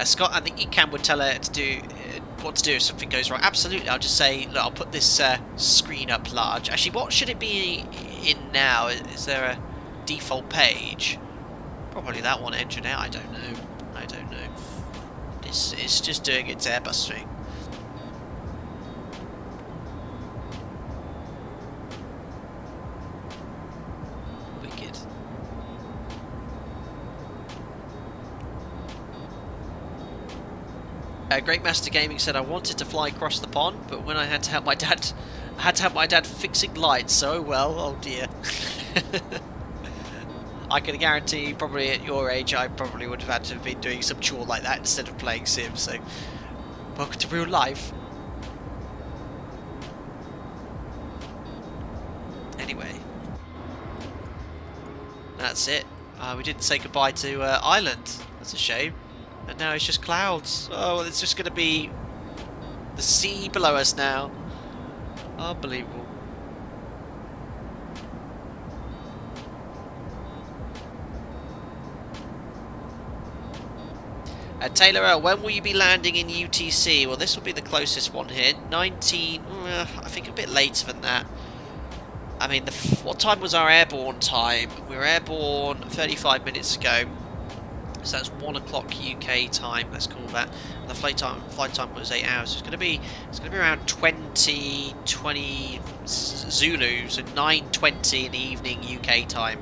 Scott, I think ECAM would tell her to do what to do if something goes wrong. Absolutely, I'll just say, look, I'll put this screen up large. Actually, what should it be in now? Is there a default page? Probably that one, engine out. I don't know. It's just doing its Airbus thing. Wicked. Great Master Gaming said I wanted to fly across the pond, but when I had to help my dad, fixing lights. So well, oh dear. I can guarantee, probably at your age, I probably would have had to have been doing some chore like that instead of playing Sims. So, welcome to real life. Anyway, that's it. We didn't say goodbye to Ireland. That's a shame. And now it's just clouds. Oh, well, it's just going to be the sea below us now. Unbelievable. Taylor, when will you be landing in UTC? Well, this will be the closest one here. 19, I think a bit later than that. I mean, what time was our airborne time? We were airborne 35 minutes ago. So that's 1 o'clock UK time, let's call that. And the flight time was 8 hours. So it's going to be around 20 Zulu, so 9:20 in the evening UK time.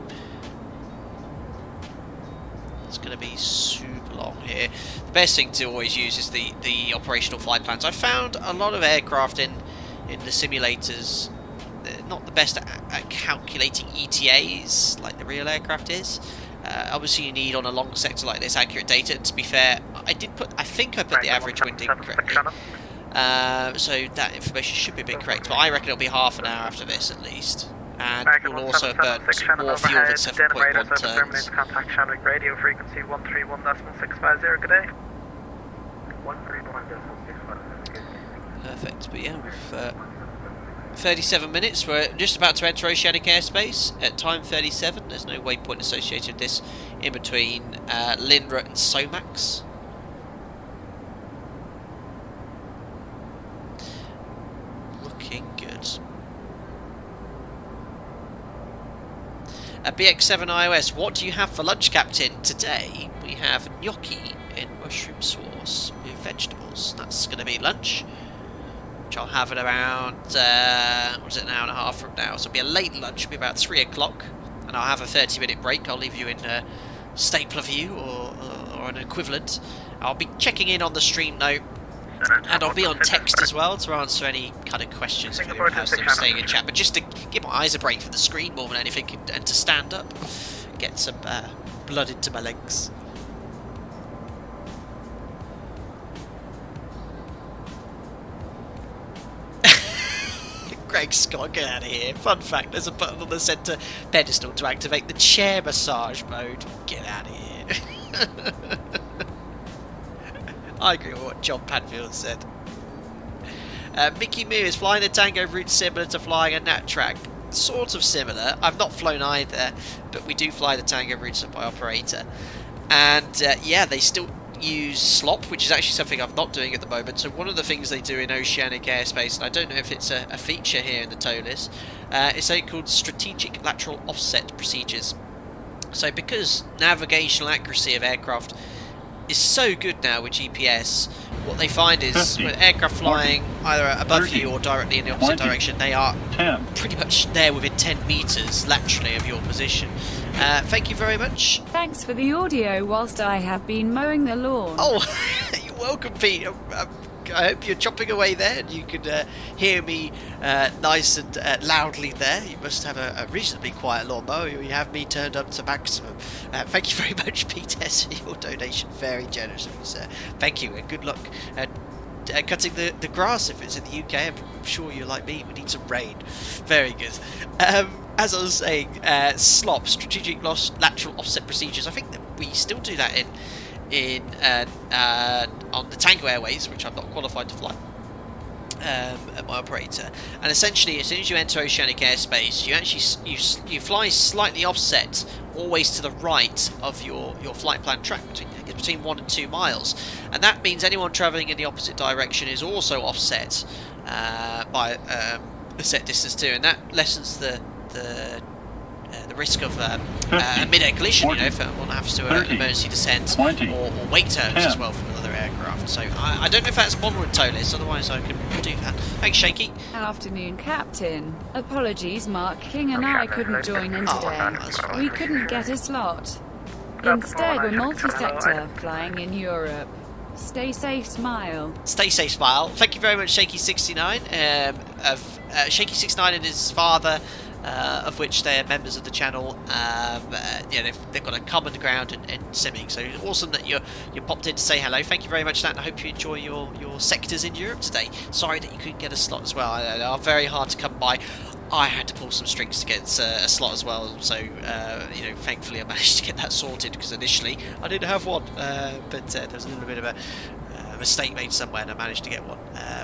It's going to be super long here. The best thing to always use is the operational flight plans. I found a lot of aircraft in the simulators, they're not the best at calculating ETAs like the real aircraft is. Obviously you need on a long sector like this accurate data. And to be fair, I think I put the average wind in correctly. So that information should be a bit correct, but I reckon it'll be half an hour after this at least. And we'll also have burned more fuel than 7.1 turns. Contact Shanwick radio frequency 131.650. Good day. 131.650. Perfect. But yeah, we've 37 minutes. We're just about to enter Oceanic airspace at time 37. There's no waypoint associated with this in between Lindra and Somax. Looking good. BX7 iOS, what do you have for lunch, Captain? Today we have gnocchi in mushroom sauce with vegetables. That's going to be lunch, which I'll have at around, what is it, an hour and a half from now. So it'll be a late lunch, it'll be about 3 o'clock, and I'll have a 30-minute break. I'll leave you in stapler view or an equivalent. I'll be checking in on the stream note, and I'll be on text as well to answer any kind of questions if anyone has them staying in chat. But just to give my eyes a break from the screen more than anything, and to stand up, get some blood into my legs. Greg Scott, get out of here. Fun fact, there's a button on the centre pedestal to activate the chair massage mode. Get out of here. I agree with what John Padfield said. Mickey Moo, is flying a Tango route similar to flying a Nat track? Sort of similar. I've not flown either, but we do fly the Tango routes by operator. And yeah, they still use slop, which is actually something I'm not doing at the moment. So one of the things they do in Oceanic airspace, and I don't know if it's a feature here in the ToLiss, is something called strategic lateral offset procedures. So because navigational accuracy of aircraft is so good now with GPS, what they find is with aircraft flying either above you or directly in the opposite direction, they are pretty much there within 10 metres laterally of your position. Thank you very much. Thanks for the audio whilst I have been mowing the lawn. Oh, you're welcome, Pete. I hope you're chopping away there and you can hear me nice and loudly there. You must have a reasonably quiet lawnmower. You have me turned up to maximum. Thank you very much, Pete S, for your donation. Very generous of you, sir. Thank you and good luck. Cutting the grass if it's in the UK. I'm sure you're like me. We need some rain. Very good. As I was saying, SLOP, strategic lateral offset procedures. I think that we still do that on the Tango Airways, which I'm not qualified to fly at my operator. And essentially, as soon as you enter Oceanic airspace, you actually you fly slightly offset always to the right of your flight plan track, between 1 and 2 miles, and that means anyone travelling in the opposite direction is also offset by a set distance too, and that lessens the risk of a mid-air collision, you know, if one has to emergency descent or wake turns as well from another aircraft. So I don't know if that's model in ToLiss, otherwise I could do that. Thanks, Shaky. Afternoon, Captain. Apologies, Mark King and I couldn't join in today. We couldn't get a slot. Instead, we're multi-sector, flying in Europe. Stay safe, smile. Stay safe, smile. Thank you very much, Shaky69. Shaky69 and his father, of which they're members of the channel. Yeah, they've got a common ground in simming, so awesome that you popped in to say hello. Thank you very much for that, and I hope you enjoy your sectors in Europe today. Sorry that you couldn't get a slot as well. They are very hard to come by. I had to pull some strings to get a slot as well, so you know, thankfully I managed to get that sorted, because initially I didn't have one, but there was a little bit of a mistake made somewhere and I managed to get one.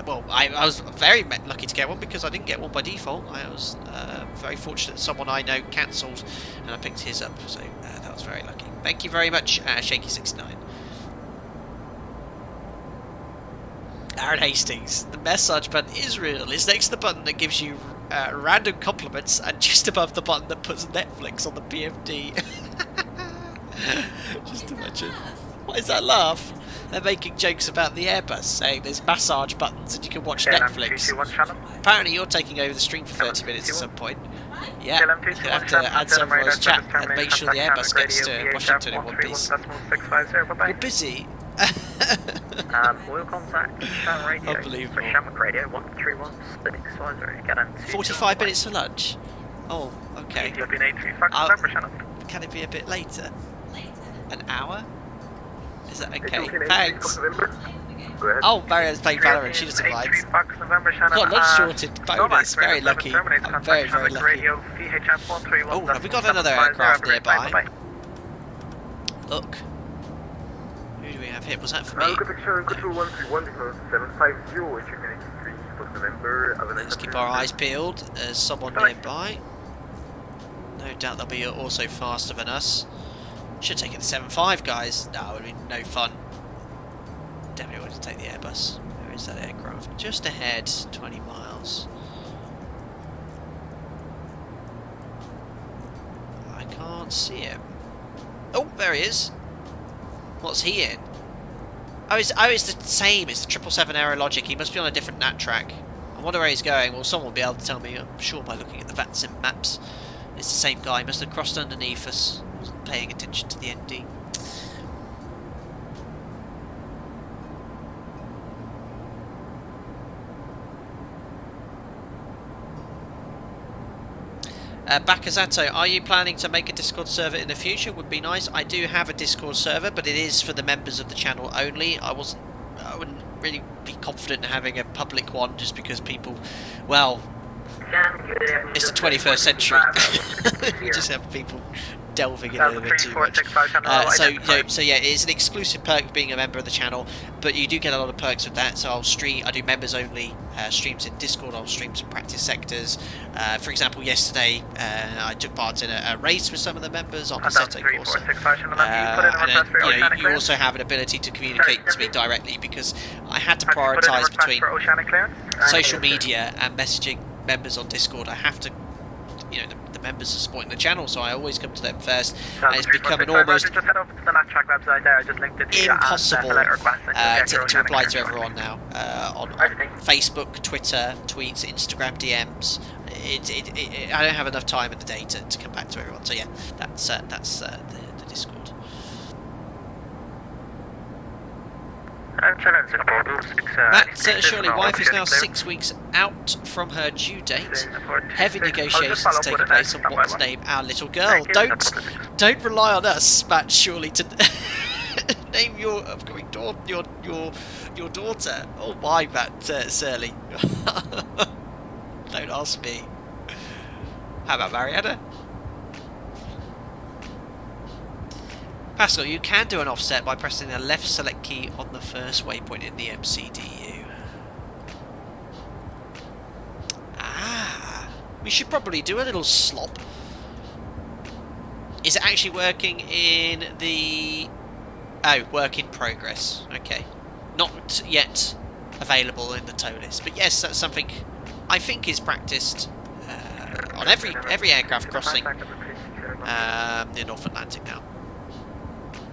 Well, I was very lucky to get one, because I didn't get one by default. I was very fortunate that someone I know cancelled and I picked his up, so that was very lucky. Thank you very much, Shaky69. Aaron Hastings, the message button Israel is next to the button that gives you random compliments, and just above the button that puts Netflix on the PMD. Just imagine. What is that laugh? They're making jokes about the Airbus, saying there's massage buttons and you can watch Netflix. Apparently you're taking over the stream for 30 minutes at some point. Yeah, you're going to have to add some voice chat and make sure the Airbus gets to Washington in one piece. We're busy. We'll contact radio. Unbelievable. Shamrock Radio 131. 45 minutes for lunch? Oh, okay. Can it be a bit later? An hour? Is that okay? Thanks. Oh, Marianne's playing Valorant, she doesn't mind. Got lunch sorted, bonus, very lucky. I'm very, very lucky. Oh, have we got another aircraft nearby? Look. Who do we have here? Was that for me? Let's keep our eyes peeled. There's someone nearby. No doubt they'll be also faster than us. Should have taken the 7.5, guys. No, it would be no fun. Definitely want to take the Airbus. Where is that aircraft? Just ahead, 20 miles. I can't see him. Oh, there he is. What's he in? Oh, it's the same. It's the 777 Aerologic. He must be on a different nat track. I wonder where he's going. Well, someone will be able to tell me, I'm sure, by looking at the VATSIM maps. It's the same guy. He must have crossed underneath us. Wasn't paying attention to the ND. Bakazato, are you planning to make a Discord server in the future? Would be nice. I do have a Discord server, but it is for the members of the channel only. I wouldn't really be confident in having a public one, just because people, well, it's the 21st century. You just have people delving in a little bit too much. So yeah, it's an exclusive perk of being a member of the channel, but you do get a lot of perks with that. So I do members only streams in Discord. I'll stream some practice sectors. For example, yesterday I took part in a race with some of the members on the Seto course. And you also have an ability to communicate to me directly, because I had to prioritise between social media and messaging members on Discord. I have to, you know, the members are supporting the channel, so I always come to them first, and it's becoming almost impossible to reply to everyone now on Facebook, Twitter, tweets, Instagram DMs. I don't have enough time in the day to come back to everyone. So yeah, that's the Discord. Matt, surely wife is now 6 weeks out from her due date. Heavy negotiations taking place on what to name our little girl. Don't rely on us, Matt, surely, to name your upcoming daughter, your daughter. Oh my, Matt Surly. Don't ask me. How about Mariana? Pascal, you can do an offset by pressing the left select key on the first waypoint in the MCDU. Ah, we should probably do a little slop. Is it actually working in the... Oh, work in progress. Okay. Not yet available in the ToLiss. But yes, that's something I think is practiced on every aircraft crossing the North Atlantic now.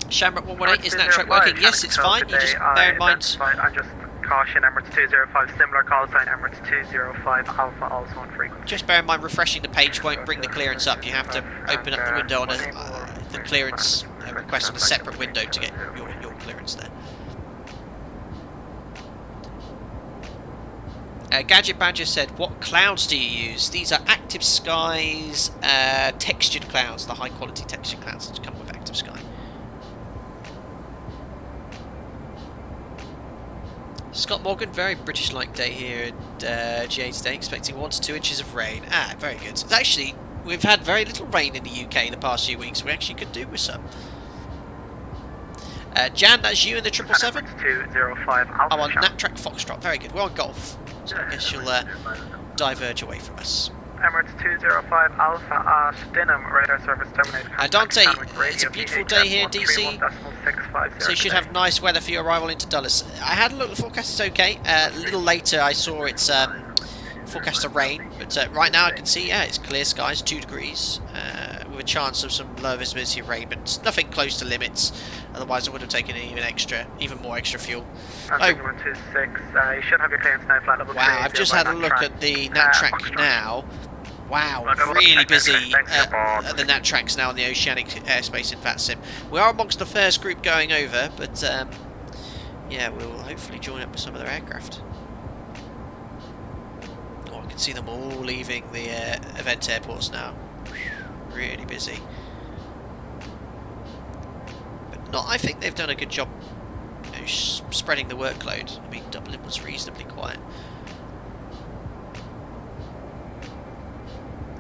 Shamrock 118, is that track working? Yes, it's fine. You just bear in mind... I'm just caution, Emirates 205, similar call sign, Emirates 205, Alpha, also on frequency. Just bear in mind, refreshing the page won't bring the clearance up. You have to open up the window on the clearance request on a separate window to get your clearance there. Gadget Badger said, what clouds do you use? These are Active Sky's textured clouds, the high quality textured clouds that come with Active Sky. Scott Morgan, very British-like day here at GA today, expecting 1 to 2 inches of rain. Ah, very good. It's actually, we've had very little rain in the UK in the past few weeks. We actually could do with some. Jan, that's you in the 777? 205, Alpha. I'm on Naptrack Foxtrot. Very good. We're on golf, so I guess you'll diverge away from us. Emirates 205 Alpha at Dinham, radar service terminated. Dante, it's a beautiful day here in DC, so you should have nice weather for your arrival into Dulles. I had a look at the forecast, it's okay. A little later I saw it's forecast to rain, but right now I can see, yeah, it's clear skies, 2 degrees, with a chance of some low visibility of rain, but nothing close to limits, otherwise I would have taken even more extra fuel. Oh. You should have your clearance now, flight level 3. Wow, I've just had a look at the NatTrack now. Wow, really busy at the NatTracks now on the Oceanic airspace in VATSIM. We are amongst the first group going over, but yeah, we will hopefully join up with some of their aircraft. Oh, I can see them all leaving the event airports now. Really busy. But not. I think they've done a good job, you know, spreading the workload. I mean, Dublin was reasonably quiet.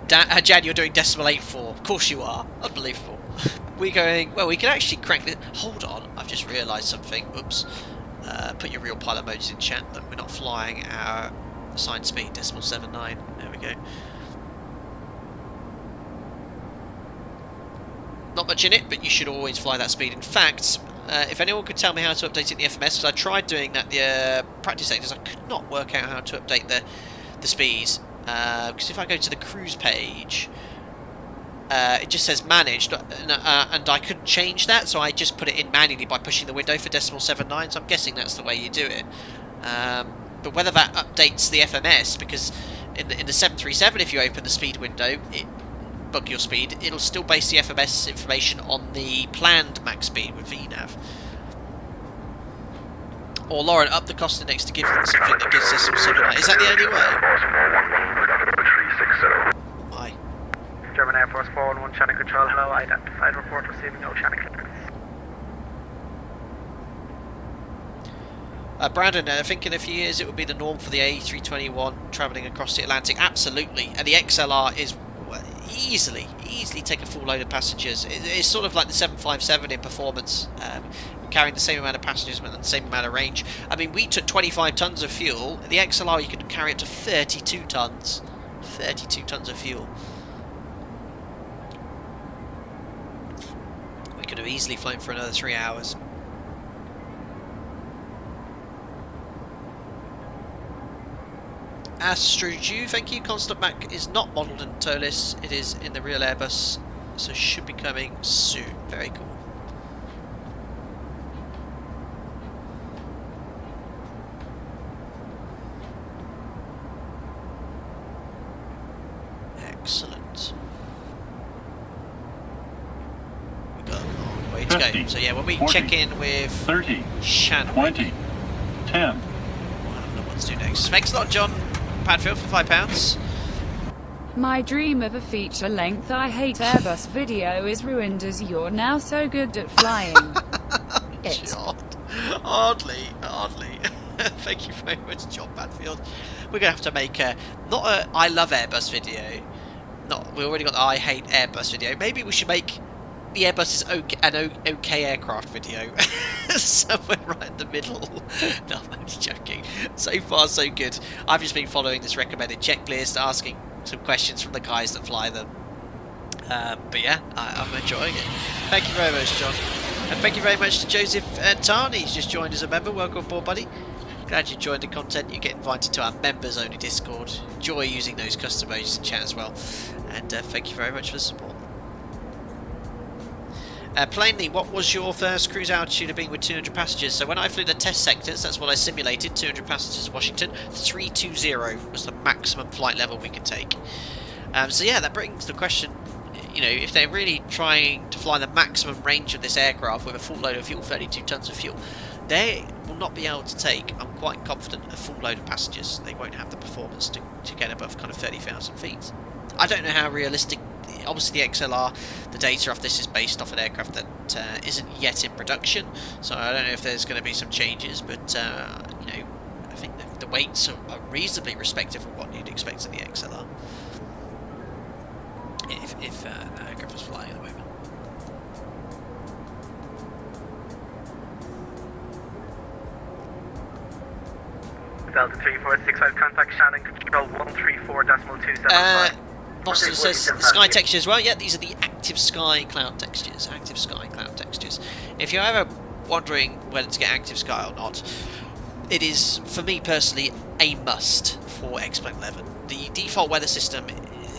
Jan, you're doing decimal 8.4. Of course you are. Unbelievable. We're going... Well, we can actually crank it... Hold on. I've just realised something. Oops. Put your real pilot modes in chat that we're not flying our assigned speed. Decimal 7.9. There we go. Not much in it, but you should always fly that speed. In fact, if anyone could tell me how to update it in the FMS, because I tried doing that the practice sectors, I could not work out how to update the speeds. Because if I go to the cruise page, it just says managed, and I couldn't change that, so I just put it in manually by pushing the window for decimal 7.9, so I'm guessing that's the way you do it. But whether that updates the FMS, because in the 737, if you open the speed window, bug your speed, it'll still base the FMS information on the planned max speed with VNAV. Or Lauren, up the cost index to give them something that gives decimal 7.9. Is that the only way? Why? German Air Force 411 Oceanic Control, hello, identified report receiving Oceanic clearance. Brandon, I think in a few years it would be the norm for the A321 travelling across the Atlantic. Absolutely, and the XLR is easily take a full load of passengers. It's sort of like the 757 in performance, carrying the same amount of passengers and the same amount of range. I mean, we took 25 tons of fuel. The XLR, you could carry up to 32 tons. 32 tons of fuel. We could have easily flown for another 3 hours. AstroJew, thank you. Constant Mac is not modelled in ToLiss. It is in the real Airbus, so should be coming soon. Very cool. Excellent. We've got a long way to 50, go. So yeah, when we 40, check in with 30, Shannon, 20, 10. I don't know what to do next. Thanks a lot, John Padfield, for £5. My dream of a feature-length I Hate Airbus video is ruined as you're now so good at flying. John, hardly. Thank you very much, John Padfield. We're going to have to make not a I love Airbus video. We already got the I hate Airbus video. Maybe we should make the Airbus is an okay aircraft video. Somewhere right in the middle. No, I'm only joking. So far, so good. I've just been following this recommended checklist, asking some questions from the guys that fly them. But yeah, I'm enjoying it. Thank you very much, John. And thank you very much to Joseph Tarney. He's just joined as a member. Welcome aboard, buddy. Glad you enjoyed the content. You get invited to our members only Discord. Enjoy using those custom emojis in chat as well. And thank you very much for the support. Plainly, what was your first cruise altitude of being with 200 passengers? So when I flew the test sectors, that's what I simulated, 200 passengers Washington, 320 was the maximum flight level we could take. So yeah, that brings the question, you know, if they're really trying to fly the maximum range of this aircraft with a full load of fuel, 32 tons of fuel, they will not be able to take, I'm quite confident, a full load of passengers. They won't have the performance to get above kind of 30,000 feet. I don't know how realistic. Obviously the XLR, the data off this is based off an aircraft that isn't yet in production, so I don't know if there's going to be some changes, but you know, I think the weights are reasonably respective of what you'd expect of the XLR if that aircraft was flying at the moment. Delta 3465, contact Shannon, control 134.275. Boston says the sky texture as well. Yeah, these are the active sky cloud textures. Active sky cloud textures. If you're ever wondering whether to get active sky or not, it is, for me personally, a must for X-Plane 11. The default weather system,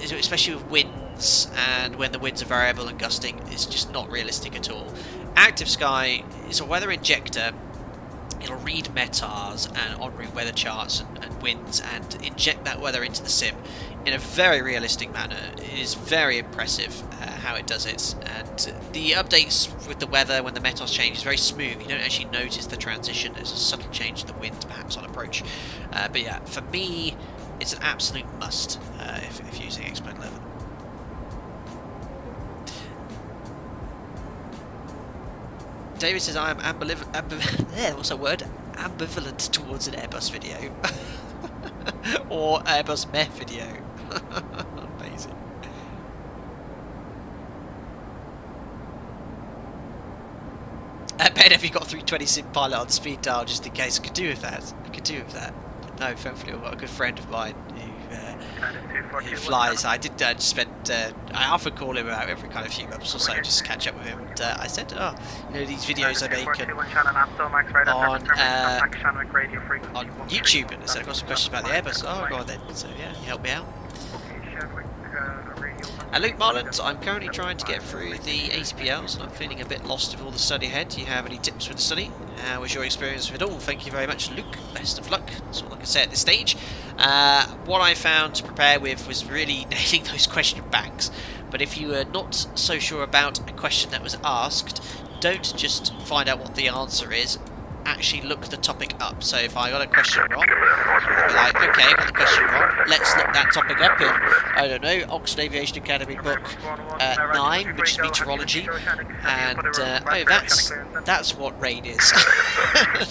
especially with winds and when the winds are variable and gusting, is just not realistic at all. Active sky is a weather injector. It'll read METARs and en route weather charts and winds and inject that weather into the sim in a very realistic manner. It is very impressive how it does it, and the updates with the weather when the METARs change is very smooth. You don't actually notice the transition. There's a subtle change in the wind perhaps on approach, but yeah, for me it's an absolute must if using X-Plane 11. David says I am ambivalent towards an Airbus video or Airbus meh video. Amazing. Ben, have you got 320 sim pilot on speed dial just in case? I could do with that. But no, thankfully I've got a good friend of mine who flies. I did spend. I often call him about every kind of few months or so, just catch up with him. And I said, "Oh, you know, these videos I make on YouTube." And I said, "I've got some questions about the Airbus." Oh, go on then. So yeah, you help me out. Luke Marland, I'm currently trying to get through the ATPLs and I'm feeling a bit lost with all the study ahead. Do you have any tips with the study? How was your experience with it all? Thank you very much, Luke. Best of luck. That's all I can say at this stage. What I found to prepare with was really nailing those question banks. But if you are not so sure about a question that was asked, don't just find out what the answer is. Actually look the topic up. So if I got a question wrong, I'll be like, okay, I got the question wrong, let's look that topic up in, I don't know, Oxford Aviation Academy book 9, which is meteorology, and oh, that's what rain is.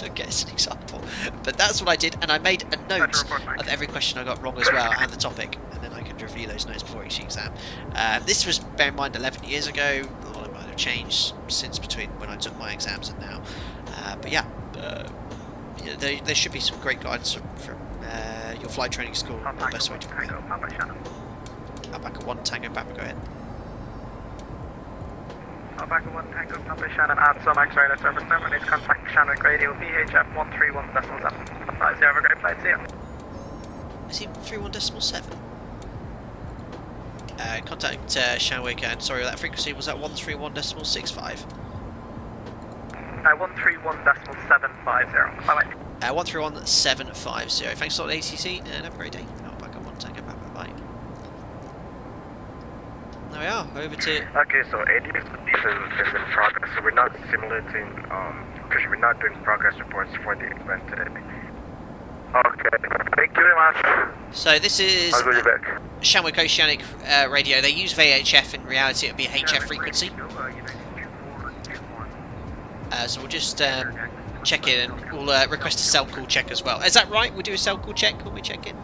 Okay, it's an example. But that's what I did, and I made a note of every question I got wrong as well, and the topic, and then I can review those notes before each exam. This was, bear in mind, 11 years ago. A lot of it might have changed since between when I took my exams and now. But yeah, there should be some great guidance from your flight training school on the best way to prepare. Alpaca 1 Tango Papa, go ahead. Alpaca 1 Tango Papa Shannon at some X-ray service terminate, contact Shannon radio VHF 131.7. Have a great flight, see you. Is he 31.7? Contact Shanwick, and sorry, that frequency was at 131.65. 131.750. Bye-bye. 131.750. Thanks a lot, ACC, and have a great day. Alpaca 1 Tango Papa, bye. There we are, over to... Okay, so ADS is in progress, so we're not simulating, because we're not doing progress reports for the event today. Okay, thank you very much. So this is Shanwick Oceanic radio. They use VHF, in reality it would be HF frequency. So we'll just check in and we'll request a cell call check as well. Is that right? We'll do a cell call check when we check in?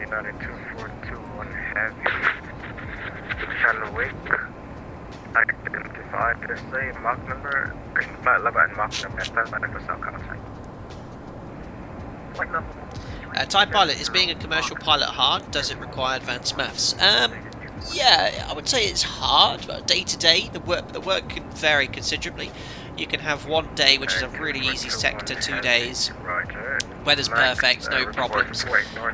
United 2421 Heavy. Channel Wake. Identified the same Mach number, flight level and Mach number, and stand by for cell contact. Time pilot, is being a commercial pilot hard? Does it require advanced maths? Yeah, I would say it's hard, but day to day, the work can vary considerably. You can have one day which is a really easy sector, 2 days. Weather's perfect, no problems.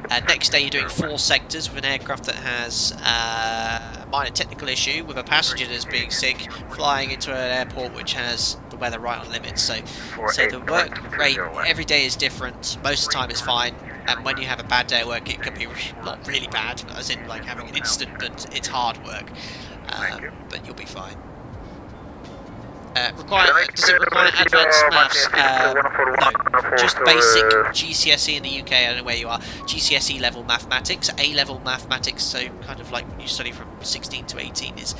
Next day you're doing 4 sectors with an aircraft that has a minor technical issue, with a passenger that's being sick, flying into an airport which has the weather right on limits. So the work rate every day is different. Most of the time it's fine. And when you have a bad day at work, it can be not really bad, as in like having an incident, but it's hard work. But you'll be fine. Does it require advanced maths? No, just basic GCSE in the UK, I don't know where you are, GCSE level mathematics, A-level mathematics, so kind of like when you study from 16 to 18 is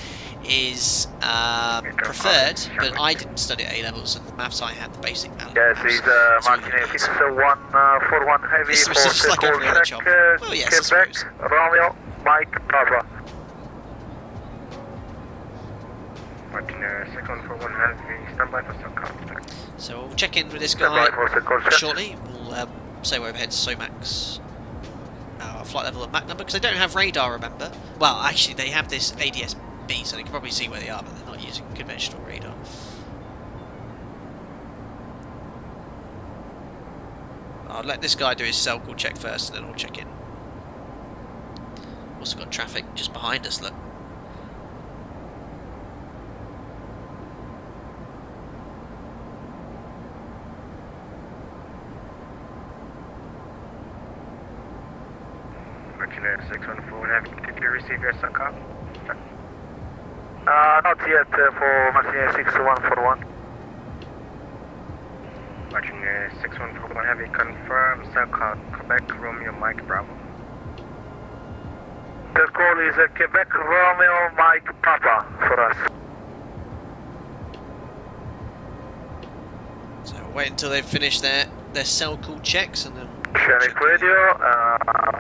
preferred, but I didn't study at A-levels, and the maths I had, the basic maths. Yes, he's Martinez, it's 141 heavy. This was just like every other job. Oh yes, I suppose. Romeo, Mike, Papa. Martinez, 6141 heavy, standby for some contact. So we'll check in with this guy shortly. We'll say we're overhead SOMAX, our flight level and Mach number, because they don't have radar, remember? Well, actually they have this ADS-B, so they can probably see where they are, but they're not using conventional radar. I'll let this guy do his cell call check first, and then we'll check in. Also got traffic just behind us, look. Martinez, 614 heavy, did you receive your SOCOM? Not yet for Martinez 6141. Martinez, 6141 heavy, confirm SOCOM, Quebec, Romeo, Mike, Bravo. The call is Quebec, Romeo, Mike, Papa for us. So we'll wait until they've finished their cell call checks, and then Oceanic radio,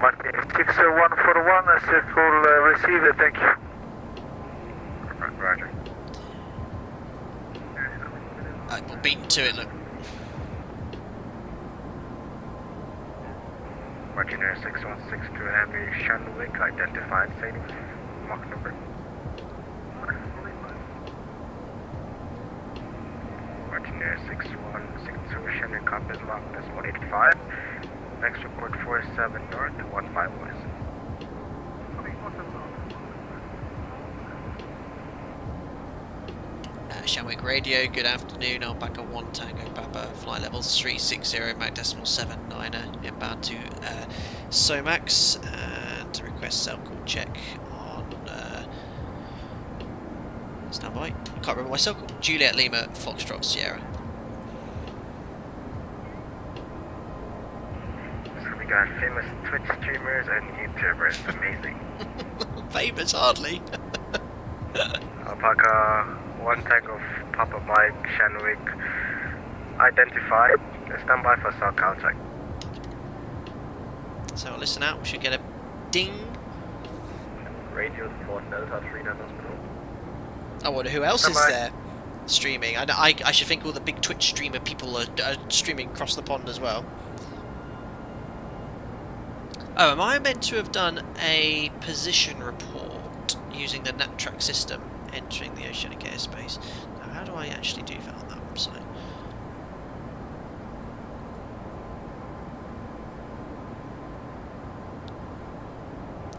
Martinez 6141, circle received, thank you. Roger. we're beaten to it, look. Martinez 6162 heavy, Shanwick, identified, safe, Mach number. Martinez 6162, Shanwick, copy, Mach, that's 185. Next report 47 north, 15 west. Shamwick Radio, good afternoon, Alpaca 1 Tango Papa, flight levels 360, Mach decimal 79er, inbound to SOMAX, and request cell call check on standby. I can't remember my cell call. Juliet Lima, Foxtrot Sierra. So we got famous Twitch streamers and YouTubers, amazing. Famous, hardly. Alpaca 1 Tango Papa Mike, Shanwick, identified, standby for cell contact. So listen out, we should get a ding. Radio 4 Delta 3 Hospital. I wonder who else is there streaming. I should think all the big Twitch streamer people are streaming across the pond as well. Oh, am I meant to have done a position report using the NatTrack system entering the Oceanic airspace? Now, how do I actually do that on that website?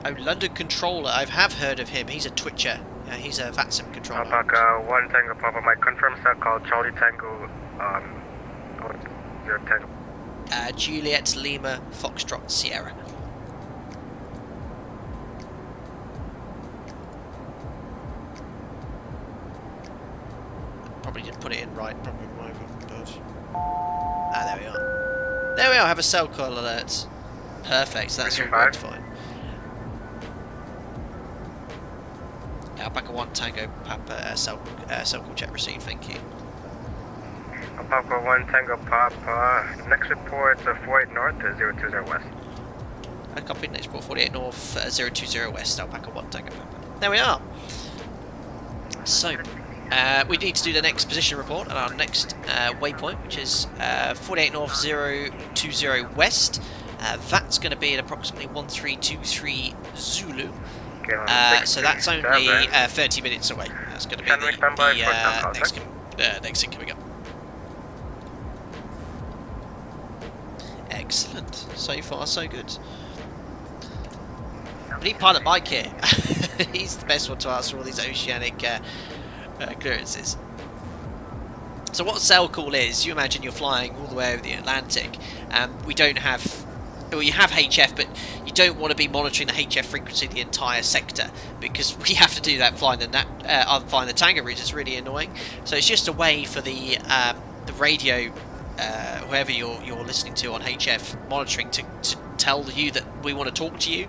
Oh, London Controller. I have heard of him. He's a Twitcher. He's a VATSIM controller. Alpaca 1 Tango Papa Mike, confirm cell call Charlie Tango 0 Tango. Juliet Lima Foxtrot Sierra. Probably didn't put it in right, probably my but... there we are. There we are, have a cell call alert. Perfect, so that's all worked fine. Alpaca 1 Tango Papa, cell call check received, thank you. Alpaca 1 Tango Papa, next report 48 north, 020 west. I copied next report 48 north, 020 west, Alpaca 1 Tango Papa. There we are. So, we need to do the next position report at our next waypoint, which is 48 North 020 West. That's going to be at approximately 1323 Zulu. So that's only 30 minutes away. That's going to be the next thing coming up. Excellent. So far, so good. We need Pilot Mike here. He's the best one to ask for all these oceanic clearances. So what cell call is, you imagine you're flying all the way over the Atlantic, and we don't have... Well, you have HF, but you don't want to be monitoring the HF frequency the entire sector, because we have to do that flying the Tango routes. It's really annoying. So it's just a way for the radio, whoever you're listening to on HF monitoring, to tell you that we want to talk to you.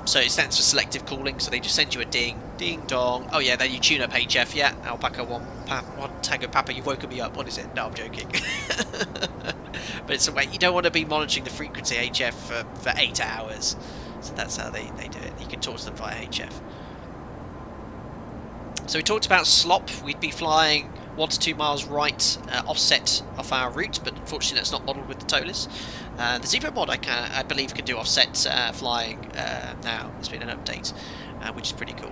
So it stands for selective calling. So they just send you a ding dong. Oh yeah, then you tune up HF. Yeah, Alpaca 1 Tango Papa, you've woken me up. What is it? No, I'm joking. But it's a way, you don't want to be monitoring the frequency HF for 8 hours. So that's how they do it. You can talk to them via HF. So we talked about slop. We'd be flying 1 to 2 miles right offset off our route, but unfortunately that's not modelled with the ToLiss. The ZIBO mod I believe can do offset flying now. There's been an update, which is pretty cool.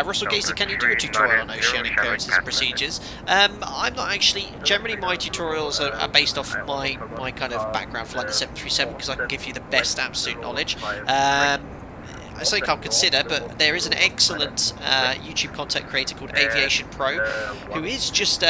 Russell Gacy, can you do a tutorial on oceanic clearances and procedures? I'm not actually. Generally, my tutorials are based off my kind of background flying the 737, because I can give you the best absolute knowledge. I say can't consider, but there is an excellent YouTube content creator called Aviation Pro, who is just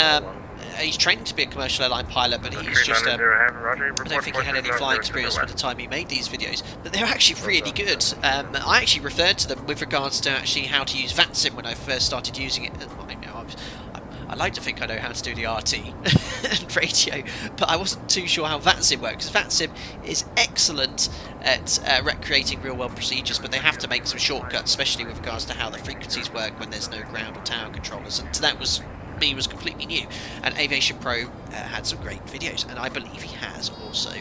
he's training to be a commercial airline pilot, but he's just I don't think he had any flying experience by the time he made these videos, but they're actually really good. I actually referred to them with regards to actually how to use VATSIM when I first started using it. I like to think I know how to do the RT and radio, but I wasn't too sure how VATSIM works, because VATSIM is excellent at recreating real-world procedures, but they have to make some shortcuts, especially with regards to how the frequencies work when there's no ground or tower controllers, and that was completely new. And Aviation Pro had some great videos, and I believe he has also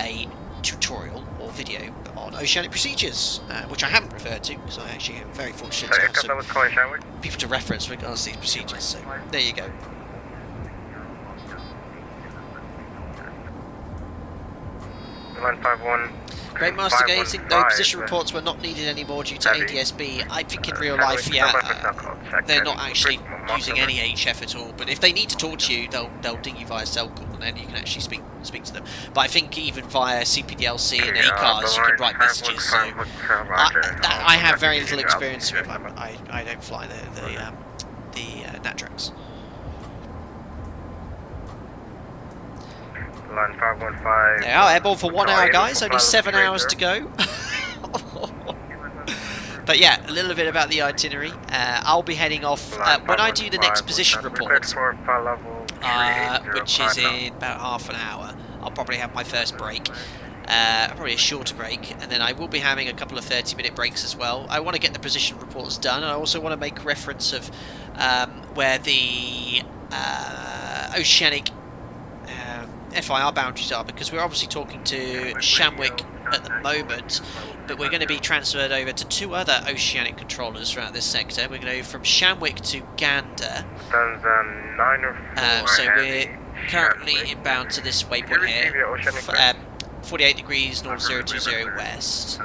a tutorial or video on oceanic procedures, which I haven't referred to, because I actually am very fortunate to have some people to reference with regards to these procedures. So there you go. Great Master Gazing, though position reports were not needed anymore due to ADSB. I think in real life, yeah, they're not actually using any HF at all. But if they need to talk to you, they'll ding you via cell call, and then you can actually speak to them. But I think even via CPDLC and ACARS, you can write messages. So I have very little experience with. I don't fly the Natrax. They are airborne for 1 hour, guys. Only 7 hours to go. But yeah, a little bit about the itinerary. I'll be heading off when I do the next position report, which is in about half an hour. I'll probably have my first break, probably a shorter break, and then I will be having a couple of 30-minute breaks as well. I want to get the position reports done, and I also want to make reference of where the Oceanic FIR boundaries are, because we're obviously talking to Shamwick at the moment, but we're going to be transferred over to 2 other oceanic controllers throughout this sector. We're going to go from Shamwick to Gander. So we're currently inbound to this waypoint here, 48 degrees north 020 west.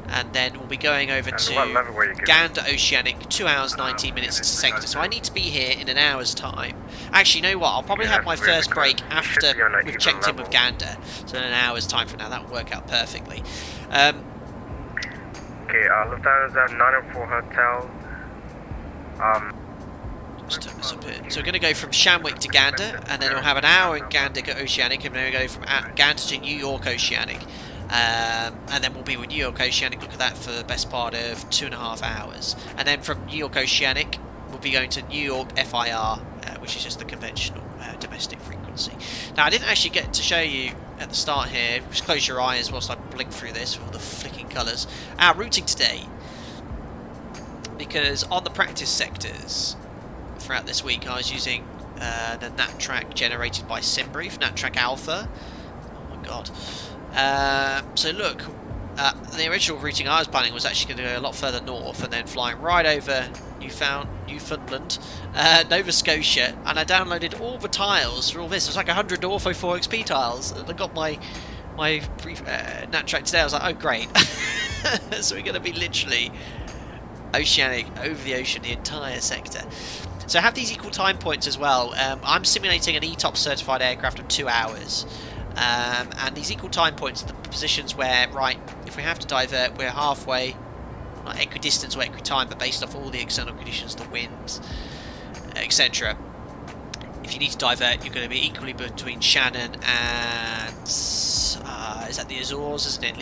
And then we'll be going over to Gander Oceanic, 2 hours 19 minutes to sector. So I need to be here in an hour's time. Actually, you know what? I'll probably have my first break after we've checked in with Gander. So in an hour's time from now, that will work out perfectly. Okay, Lufthansa 904 Hotel. Let's turn this up here. So we're going to go from Shamwick to Gander, and then we'll have an hour in Gander Oceanic, and then we'll go from Gander to New York Oceanic. And then we'll be with New York Oceanic, look at that for the best part of 2.5 hours. And then from New York Oceanic, we'll be going to New York FIR, which is just the conventional domestic frequency. Now, I didn't actually get to show you at the start here, just close your eyes whilst I blink through this with all the flicking colours, our routing today. Because on the practice sectors throughout this week, I was using the NatTrack generated by SimBrief, NatTrack Alpha. Oh my god. So look, The original routing I was planning was actually going to go a lot further north and then flying right over Newfoundland, Nova Scotia, and I downloaded all the tiles for all this. It was like 100 Ortho 4XP tiles, and I got my nat track today. I was like, oh great. So we're going to be literally Oceanic, over the ocean, the entire sector. So I have these equal time points as well. I'm simulating an ETOPS certified aircraft of 2 hours. And these equal time points are the positions where, right, if we have to divert, we're halfway, not equidistance or equitime, but based off all the external conditions, the winds, etc. If you need to divert, you're going to be equally between Shannon and is that the Azores, isn't it?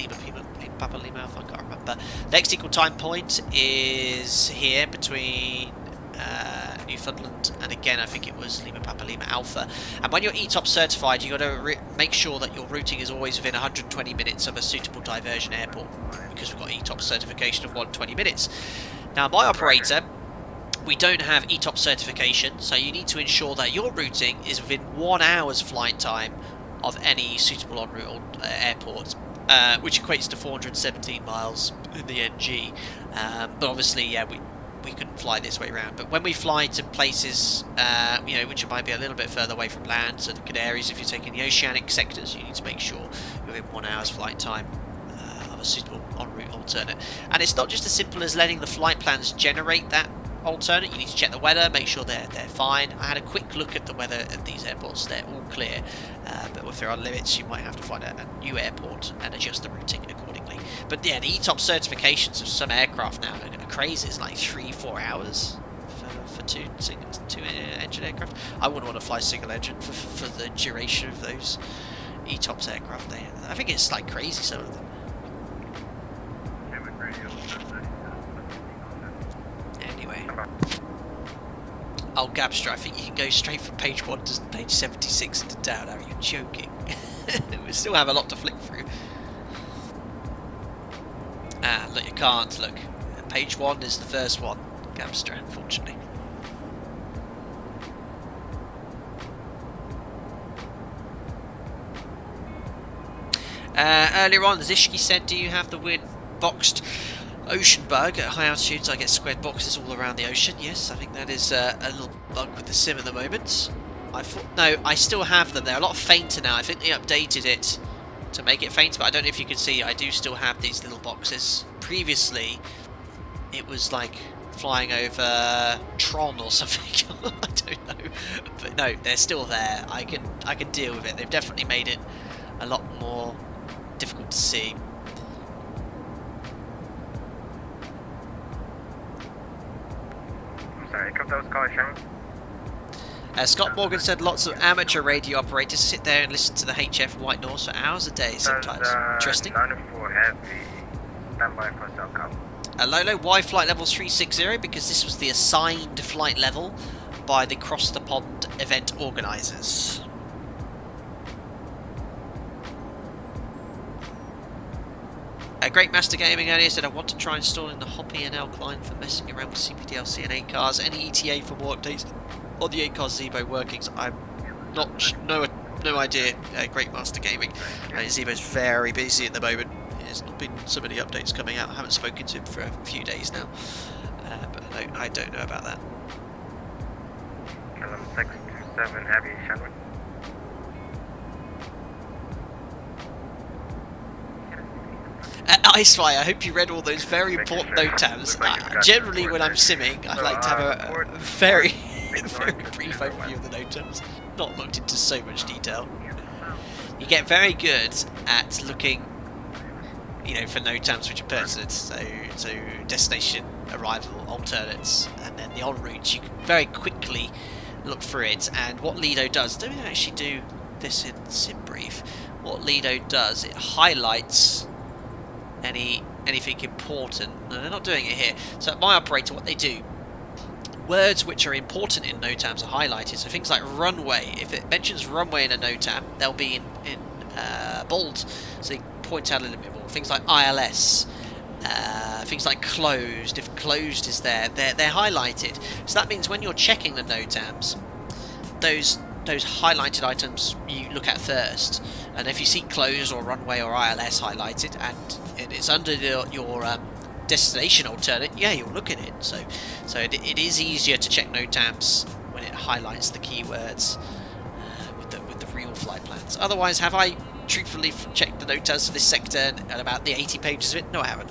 Papa Lima, I can't remember. The next equal time point is here between Newfoundland and again I think it was Lima Papa Lima Alpha. And when you're ETOPS certified, you got to make sure that your routing is always within 120 minutes of a suitable diversion airport, because we've got ETOPS certification of 120 minutes. Now my operator, we don't have ETOPS certification, so you need to ensure that your routing is within 1 hour's flight time of any suitable en route airport, which equates to 417 miles in the NG. But obviously, yeah, we couldn't fly this way around. But when we fly to places, you know, which might be a little bit further away from land, so the Canaries, if you're taking the Oceanic sectors, you need to make sure you're within 1 hour's flight time of a suitable en route alternate. And it's not just as simple as letting the flight plans generate that alternate. You need to check the weather, make sure they're fine. I had a quick look at the weather at these airports. They're all clear, but if there are limits, you might have to find a new airport and adjust the routing accordingly. But yeah, the ETOPS certifications of some aircraft now are crazy. It's like 3-4 hours for two engine aircraft. I wouldn't want to fly single engine for the duration of those ETOPS aircraft. I think it's like crazy, some of them. Anyway, Gabstra, I think you can go straight from page 1 to page 76 into down. Are you joking? We still have a lot to flick through. Look, you can't. Look, page 1 is the first one, Gabstra, unfortunately. Earlier on, Zishki said, do you have the weird boxed ocean bug? At high altitudes I get squared boxes all around the ocean. Yes, I think that is a little bug with the sim at the moment. No, I still have them. They're a lot fainter now. I think they updated it to make it fainter, but I don't know if you can see, I do still have these little boxes. Previously it was like flying over Tron or something. I don't know, but no, they're still there. I can deal with it. They've definitely made it a lot more difficult to see. Sorry, that was called Shannon. Scott Morgan said lots of amateur radio operators sit there and listen to the HF White North for hours a day sometimes. Interesting. Lolo, why flight level 360? Because this was the assigned flight level by the Cross the Pond event organisers. Great Master Gaming earlier said, I want to try installing the Hoppy and Alkaline for messing around with CPDLC and ACARS. Any ETA for more updates on the ACARS ZIBO workings? I'm not, no idea. Great Master Gaming. ZIBO's very busy at the moment. There's not been so many updates coming out. I haven't spoken to him for a few days now. But I don't know about that. Column 627, Heavy, Shannon. Icefly, I hope you read all those very important note tabs. Generally, when I'm simming, I like to have a very, very brief overview of the note tabs, not looked into so much detail. You get very good at looking, you know, for note tabs which are pertinent, so destination, arrival, alternates, and then the en route. You can very quickly look through it. And what Lido does, don't we actually do this in SimBrief? What Lido does, it highlights anything important. No, they're not doing it here. So at my operator, what they do, words which are important in NOTAMs are highlighted. So things like runway, if it mentions runway in a NOTAM, they'll be in bold, so they point out a little bit more. Things like ILS, things like closed, if closed is there, they're highlighted. So that means when you're checking the NOTAMs, those those highlighted items you look at first, and if you see close or runway or ILS highlighted and it's under your destination alternate, yeah, you'll look at it. So it is easier to check NOTAMs when it highlights the keywords with the real flight plans. Otherwise, have I truthfully checked the NOTAMs for this sector and about the 80 pages of it? No, I haven't.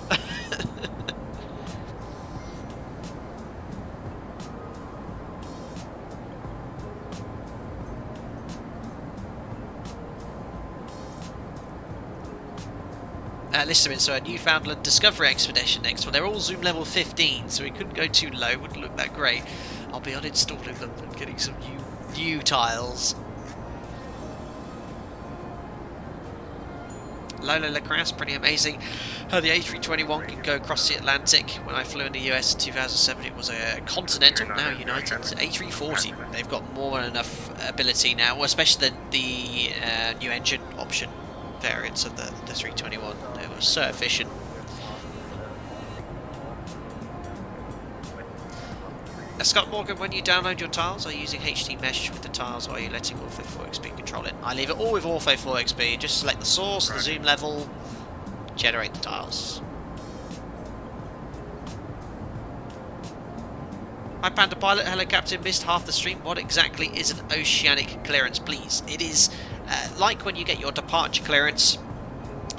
Listen, so a Newfoundland Discovery Expedition next one. They're all zoom level 15, so we couldn't go too low. Wouldn't look that great. I'll be uninstalling them and getting some new tiles. Lola Lacrasse, pretty amazing. The A321 can go across the Atlantic. When I flew in the US in 2007, it was a Continental, now United. A340, they've got more than enough ability now, especially the new engine option variants of the 321. It was so efficient. Scott Morgan, when you download your tiles, are you using HD mesh with the tiles, or are you letting Ortho4XP control it? I leave it all with Ortho4XP. Just select the source, the zoom level, generate the tiles. Hi Panda Pilot, hello Captain, missed half the stream. What exactly is an oceanic clearance, please? It is like when you get your departure clearance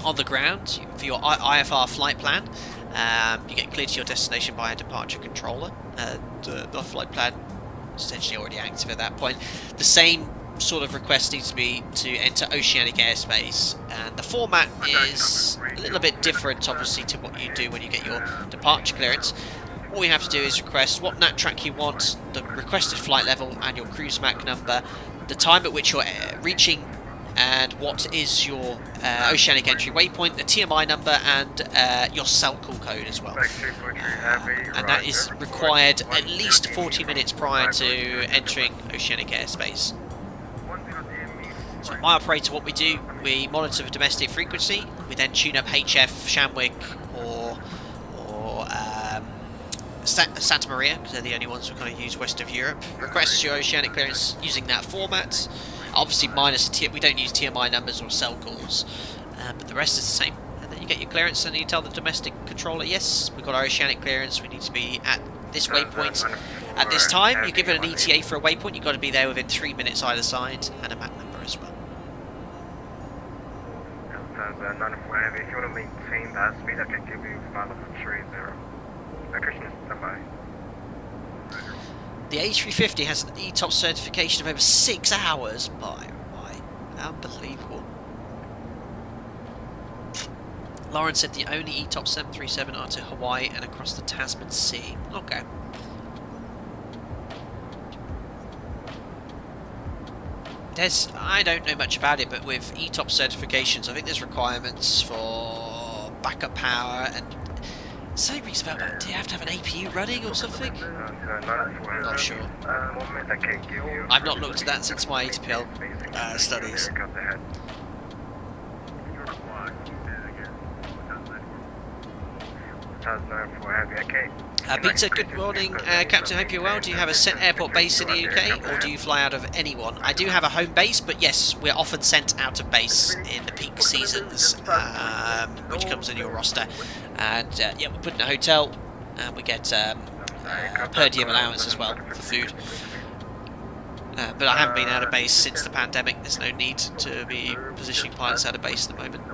on the ground for your IFR flight plan. You get cleared to your destination by a departure controller. The flight plan is essentially already active at that point. The same sort of request needs to be to enter oceanic airspace, and the format is a little bit different, obviously, to what you do when you get your departure clearance. All you have to do is request what nat track you want, the requested flight level, and your cruise MAC number, the time at which you're reaching, and what is your oceanic entry waypoint, the TMI number, and your cell call code as well. And that is required at least 40 minutes prior to entering oceanic airspace. So my operator, what we do, we monitor for domestic frequency, we then tune up HF, Shamwick, or Santa Maria, because they're the only ones who kind of use west of Europe. Request your oceanic clearance using that format. Obviously minus we don't use TMI numbers or cell calls, but the rest is the same. And then you get your clearance and you tell the domestic controller, yes, we've got our oceanic clearance, we need to be at this waypoint at this time. You give it an ETA for a waypoint, you've got to be there within 3 minutes either side, and a MAC number as well. If you want to maintain that speed, I can give you final trade there. The A350 has an ETOPS certification of over 6 hours. My, unbelievable. Lauren said the only ETOPS 737 are to Hawaii and across the Tasman Sea. Okay. I don't know much about it, but with ETOPS certifications, I think there's requirements for backup power and something rings about that. Do you have to have an APU running or something? I'm not sure. I've not looked at that since my ATPL studies. Peter, good morning. Captain, hope you're well. Do you have a set airport base in the UK, or do you fly out of anyone? I do have a home base, but yes, we're often sent out of base in the peak seasons, which comes in your roster. And yeah, we put in a hotel, and we get per diem allowance as well for food. But I haven't been out of base since the pandemic. There's no need to be positioning pilots out of base at the moment.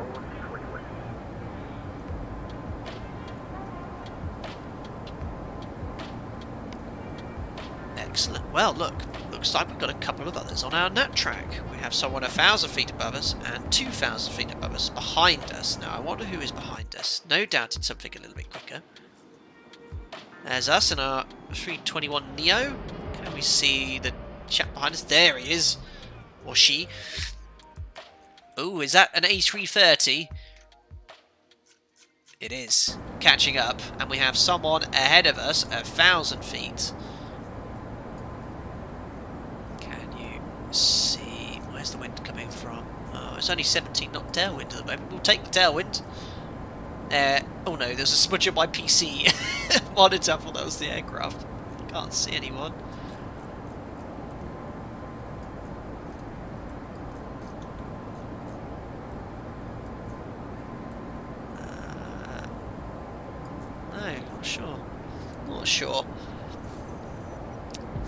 Excellent. Well, look, looks like we've got a couple of others on our nut track. We have someone 1,000 feet above us and 2,000 feet above us behind us. Now, I wonder who is behind us. No doubt it's something a little bit quicker. There's us and our 321 Neo. Can we see the chap behind us? There he is. Or she. Oh, is that an A330? It is. Catching up. And we have someone ahead of us 1,000 feet. See, where's the wind coming from? Oh, it's only 17 knot tailwind at the moment. We'll take the tailwind. Oh no, there's a smudge on my PC monitor. I thought that was the aircraft. Can't see anyone. not sure.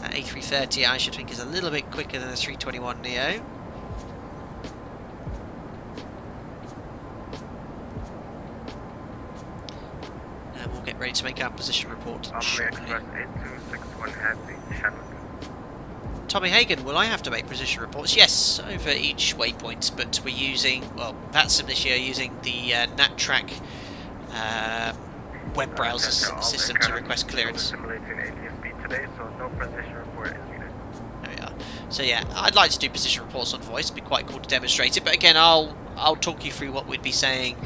That A330 I should think is a little bit quicker than the 321neo. And we'll get ready to make our position report shortly. Tommy Hagen, will I have to make position reports? Yes, over each waypoint, but we're using, well, VATSIM this year using the NatTrack web browser system to request clearance. Today, so no position report is needed. There we are. So yeah, I'd like to do position reports on voice. It'd be quite cool to demonstrate it. But again, I'll talk you through what we'd be saying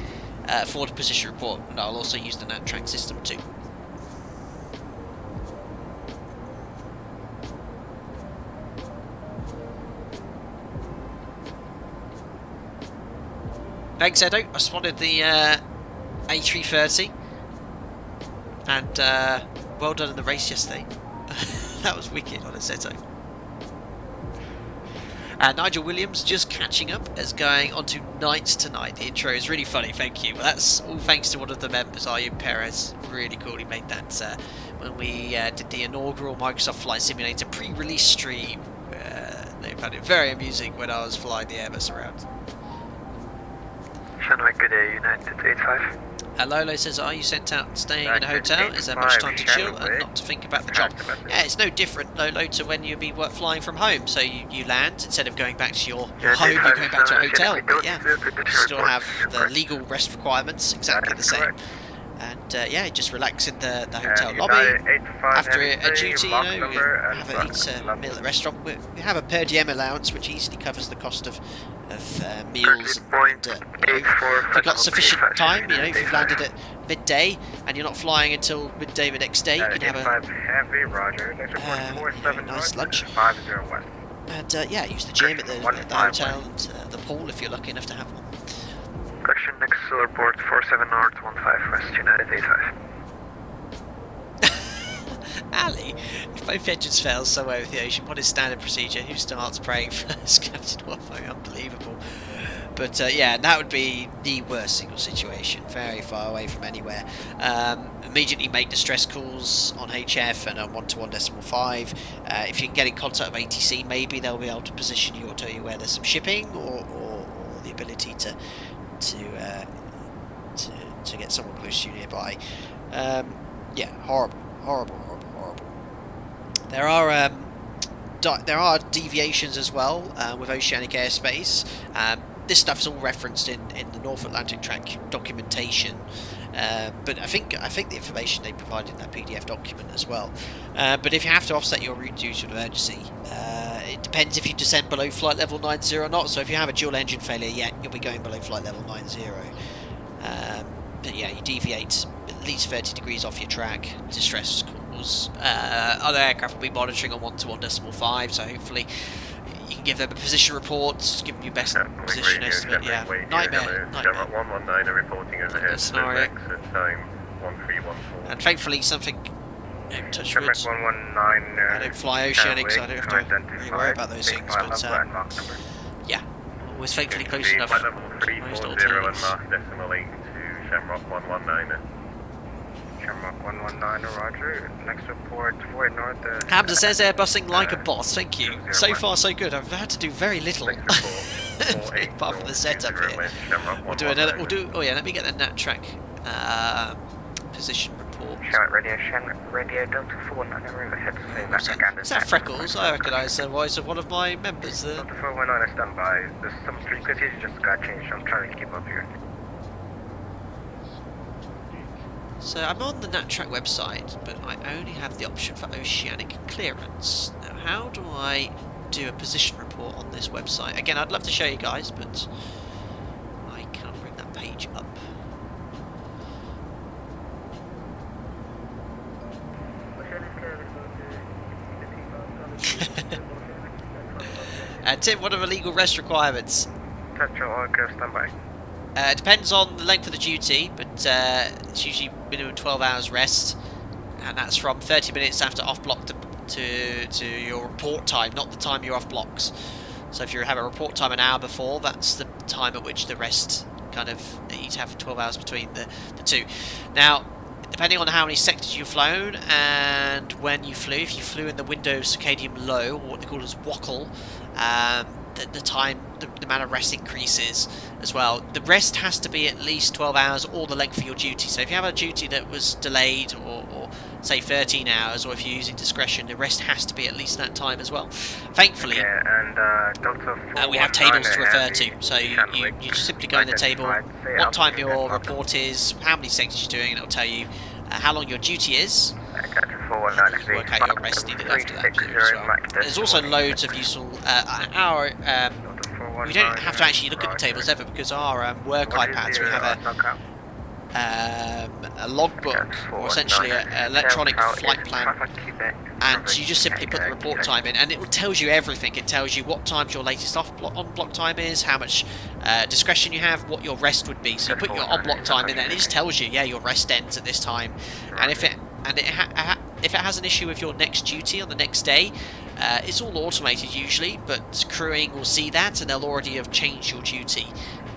for the position report, and I'll also use the NatTrack system too. Thanks, Edo. I spotted the A330, and well done in the race yesterday. That was wicked on a Zeto. Nigel Williams just catching up as going on to Nights Tonight. The intro is really funny, thank you. Well, that's all thanks to one of the members, Ayub Perez. Really cool, he made that when we did the inaugural Microsoft Flight Simulator pre-release stream. They found it very amusing when I was flying the Airbus around. Shanghai, good day, United 85. Lolo says, are you sent out staying in a hotel? Is there much time to chill and not to think about the job? Yeah, it's no different, Lolo, to when you'd be flying from home. So you land, instead of going back to your home, you're going back to a hotel. But yeah, you still have the legal rest requirements, exactly the same. And yeah, just relax in the hotel lobby. After a duty, you know, have a meal at the restaurant. We have a per diem allowance, which easily covers the cost of meals. And, you know, if you've got sufficient time, you know, if you've landed at midday and you're not flying until midday the next day, you can have a nice lunch. And yeah, use the gym at the hotel and the pool if you're lucky enough to have one. Correction, next report 47 North 15 West, United 85. Ali, if both engines fail somewhere with the ocean, what is standard procedure? Who starts praying first? Captain Waffo, unbelievable. But yeah, that would be the worst single situation, very far away from anywhere. Immediately make distress calls on HF and on 121.5. If you can get in contact with ATC, maybe they'll be able to position you or tell you where there's some shipping or the ability to get someone close to you nearby. Yeah, horrible. There are deviations as well with oceanic airspace. This stuff's all referenced in the North Atlantic track documentation, but I think the information they provided in that PDF document as well. But if you have to offset your route due to an emergency, it depends if you descend below flight level 90 or not. So if you have a dual engine failure, yeah, you'll be going below flight level 90. But yeah, you deviate at least 30 degrees off your track, distress calls. Other aircraft will be monitoring on 121.5, so hopefully you can give them a position report, give them your best position estimate. Yeah, nightmare. 119 are reporting overhead scenario. at time 1314. And thankfully something, touch wood, 119, I don't fly Oceanic, so I don't have to really worry about those things, but yeah, always thankfully close enough. Flight level 340 and Mark decimal 8 to Shamrock 119. Shamrock 119, roger. Next report, void north. Hamza says airbusing like a boss, thank you. So far so good, I've had to do very little. Apart from the setup here. We'll do another, oh yeah, let me get the NatTrack position report. Radio Delta 49, head to Is that Freckles? I recognise the voice of one of my members. Delta 419 is standby. There's some frequencies just got changed, I'm trying to keep up here. So I'm on the NatTrack website, but I only have the option for Oceanic clearance. Now how do I do a position report on this website? Again, I'd love to show you guys, but I can't bring that page up. Tim, what are the legal rest requirements? Standby. It depends on the length of the duty, but it's usually minimum 12 hours rest, and that's from 30 minutes after off block to your report time, not the time you're off blocks. So if you have a report time an hour before, that's the time at which the rest kind of, you need to have 12 hours between the two. Now, depending on how many sectors you've flown and when you flew, if you flew in the window circadian low, or what they call as WOCL, the amount of rest increases as well. The rest has to be at least 12 hours or the length of your duty. So if you have a duty that was delayed or say 13 hours, or if you're using discretion, the rest has to be at least that time as well. Thankfully, we have tables to refer to, so you just simply go in the table, what time your report is, how many sectors you're doing, and it'll tell you how long your duty is. Work out your rest needed after that as well. There's also loads of useful we don't have to actually look at the tables ever, because our work iPads, we have a logbook, or essentially an electronic flight plan, and you just simply put the report time in and it tells you everything. It tells you what times your latest on-block time is, how much discretion you have, what your rest would be. So you put your on-block time in there and it just tells you, yeah, your rest ends at this time, and if it has an issue with your next duty on the next day, it's all automated usually, but crewing will see that and they'll already have changed your duty,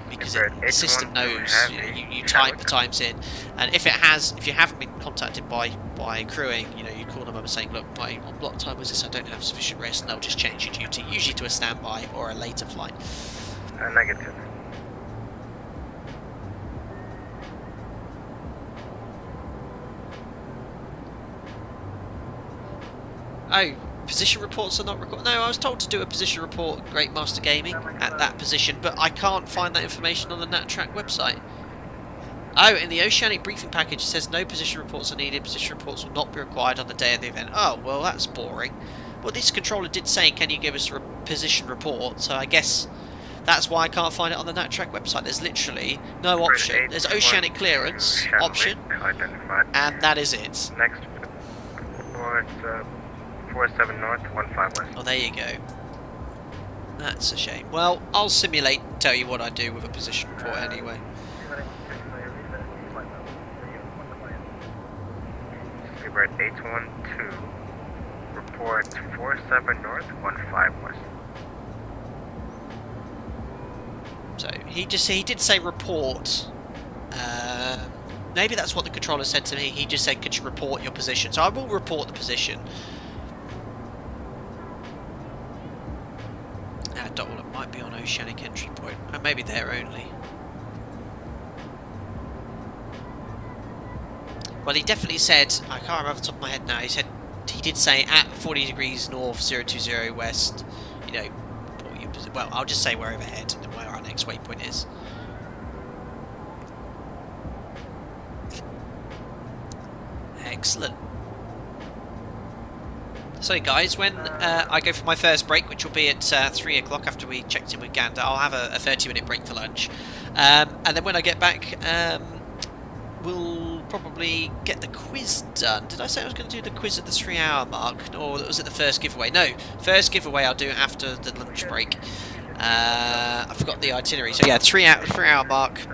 because the system knows. You type the times in, and if you haven't been contacted by crewing, you call them up and saying, look, my on-block time was this, I don't have sufficient rest, and they'll just change your duty, usually to a standby or a later flight. Negative. Oh, position reports are not recorded. No, I was told to do a position report, Great Master Gaming, at that position, but I can't find that information on the NatTrack website. Oh, in the Oceanic briefing package it says no position reports are needed, position reports will not be required on the day of the event. Oh, well, that's boring. Well, this controller did say, can you give us a position report, so I guess that's why I can't find it on the NatTrack website. There's literally no option. There's Oceanic clearance option, and that is it. Next, 47 north, 15 west. Oh, there you go. That's a shame. Well, I'll simulate and tell you what I do with a position report anyway. Seabird 812, report 47 north, 15 west. So he did say report. Maybe that's what the controller said to me. He just said, could you report your position? So I will report the position. Well, it might be on Oceanic entry point, and maybe there only. Well, he definitely said, I can't remember off the top of my head now, he did say at 40 degrees north, 020 west, report your position. Well, I'll just say we're overhead and then where our next waypoint is. Excellent. So guys, when I go for my first break, which will be at 3 o'clock after we checked in with Gander, I'll have a 30-minute break for lunch. And then when I get back, we'll probably get the quiz done. Did I say I was going to do the quiz at the 3-hour mark? Or was it the first giveaway? No, first giveaway I'll do after the lunch break. I forgot the itinerary. So yeah, 3-hour mark.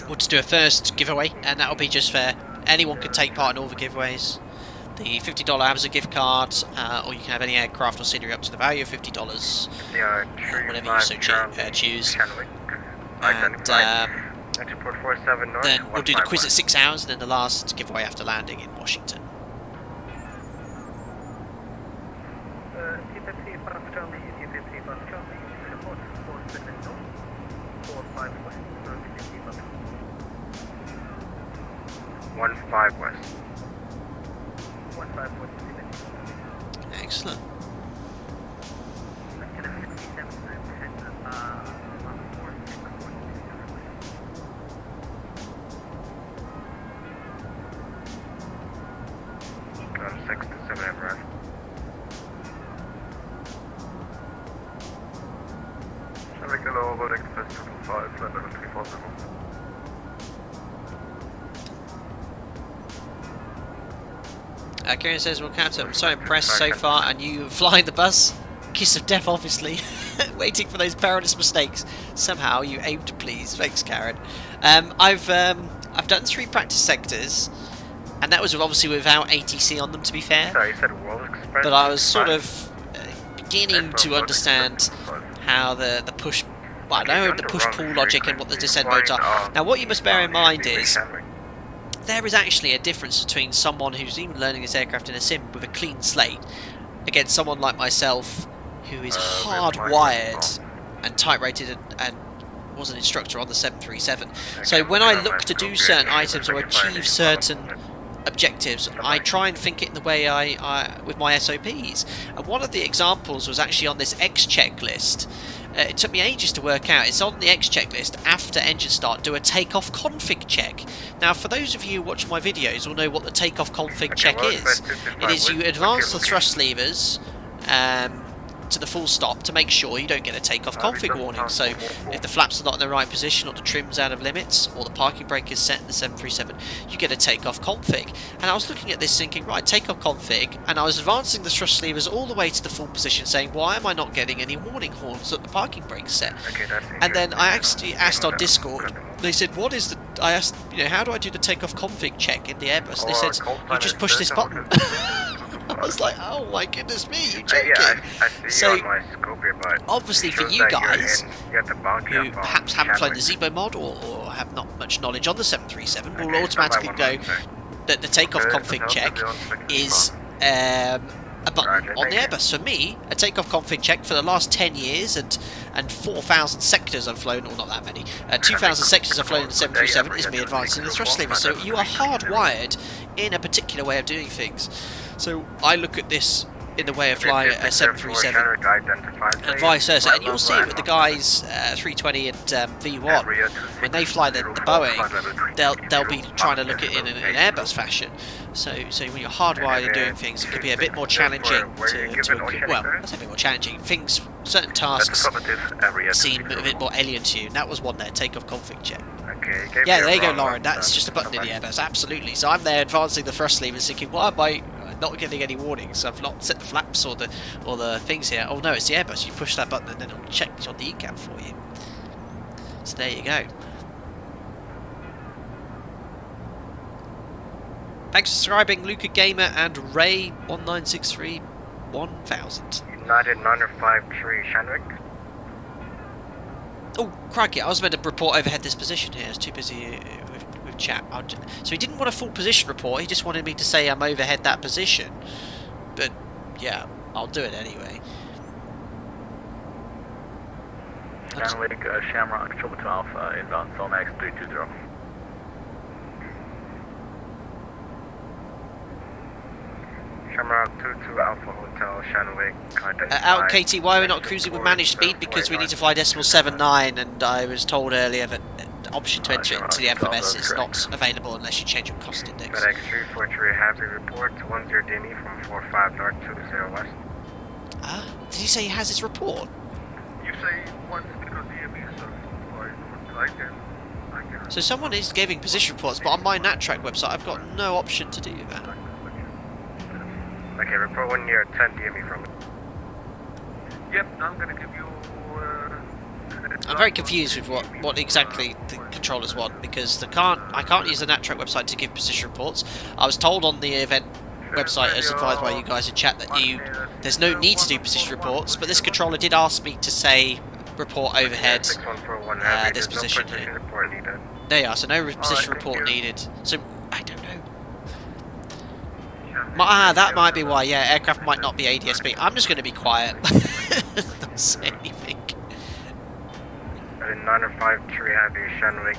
We'll just do a first giveaway, and that'll be just fair. Anyone can take part in all the giveaways. The $50 Amazon gift card, or you can have any aircraft or scenery up to the value of $50, whatever you so choose. And then we'll do the quiz at 6 hours, and then the last giveaway after landing in Washington. West. Excellent. I'm 6 to 7 right. Shall we go over Express 225, level 340? Kieran says, well, Captain, I'm so impressed so far, and you flying the bus? Kiss of death, obviously. Waiting for those perilous mistakes. Somehow you aim to please. Thanks, Karen. I've done 3 practice sectors, and that was obviously without ATC on them, to be fair. Sorry, you said World Express. But I was sort of beginning to understand how the push, well, I know the push-pull logic and what the descent modes are. Now, what you must bear in mind is, there is actually a difference between someone who's even learning this aircraft in a sim with a clean slate against someone like myself who is hardwired and type rated and was an instructor on the 737. So when I look to do certain items or achieve certain objectives, I try and think it in the way I with my SOPs. And one of the examples was actually on this X checklist. It took me ages to work out. It's on the X checklist. After engine start, do a takeoff config check. Now, for those of you who watch my videos will know what the takeoff config check is. It is you advance the thrust levers to the full stop to make sure you don't get a takeoff config warning. So if the flaps are not in the right position, or the trim's out of limits, or the parking brake is set in the 737, you get a takeoff config. And I was looking at this thinking, right, takeoff config, and I was advancing the thrust levers all the way to the full position, saying, why am I not getting any warning horns that the parking brake's set? And then I actually asked on Discord, they said, what is the... I asked, how do I do the takeoff config check in the Airbus? They said, you just push this button. I was like, oh my goodness me, you're joking. So, obviously for you guys who perhaps haven't flown the ZIBO mod or have not much knowledge on the 737, will automatically go that the takeoff config check is a button on the Airbus. For me, a takeoff config check for the last 10 years and 4,000 sectors I've flown, or not that many, 2,000 sectors I've flown in the 737 is me advancing the thrust lever. So you are hardwired in a particular way of doing things. So I look at this in the way of flying a 737 and vice versa, and you'll see it with the guys 320 and V1 when they fly the Boeing, they'll be trying to look at it in an Airbus fashion. So when you're hardwired and doing things, it can be a bit more challenging well, I say a bit more challenging. Certain tasks seem a bit more alien to you, and that was one there, takeoff config check. Yeah, there you go, Lauren, that's just a button in the Airbus, absolutely. So I'm there advancing the thrust levers thinking, why am I not getting any warnings? I've not set the flaps or the things here. Oh no, it's the Airbus. You push that button and then it'll check on the ECAM for you. So there you go. Thanks for subscribing, Luca Gamer and Ray1963 1000. United 953 Shanwick. Oh crikey! I was meant to report overhead this position here. I was too busy with chat. So he didn't want a full position report. He just wanted me to say I'm overhead that position. But yeah, I'll do it anyway. Shanwick, Shamrock, Trouble 12, inbound zone X 320. Shamrock 22 Alpha Hotel, Shanwick. Out KT, why are we not cruising with managed speed? Because we need to fly decimal 79, and I was told earlier that the option to enter it into the FMS is not available unless you change your cost index. FedEx 343 has a report to 10 DME from 45 North 20 West. Did he say he has his report? You say 10 DME, so I can. So someone is giving position reports, but on my NatTrack website I've got no option to do that. Okay, report when you're 10 DME from it. Yep, I'm gonna give you... I'm very confused with what exactly the controllers want, because I can't use the NatTrack website to give position reports. I was told on the event website, as advised by you guys in chat, that there's no need to do position reports, but this controller did ask me to say report overhead this position here. There you are, so no position report needed. So, I don't know. That might be why, yeah, aircraft might not be ADS-B. I'm just going to be quiet. Don't say anything. 953 Heavy, Shanwick,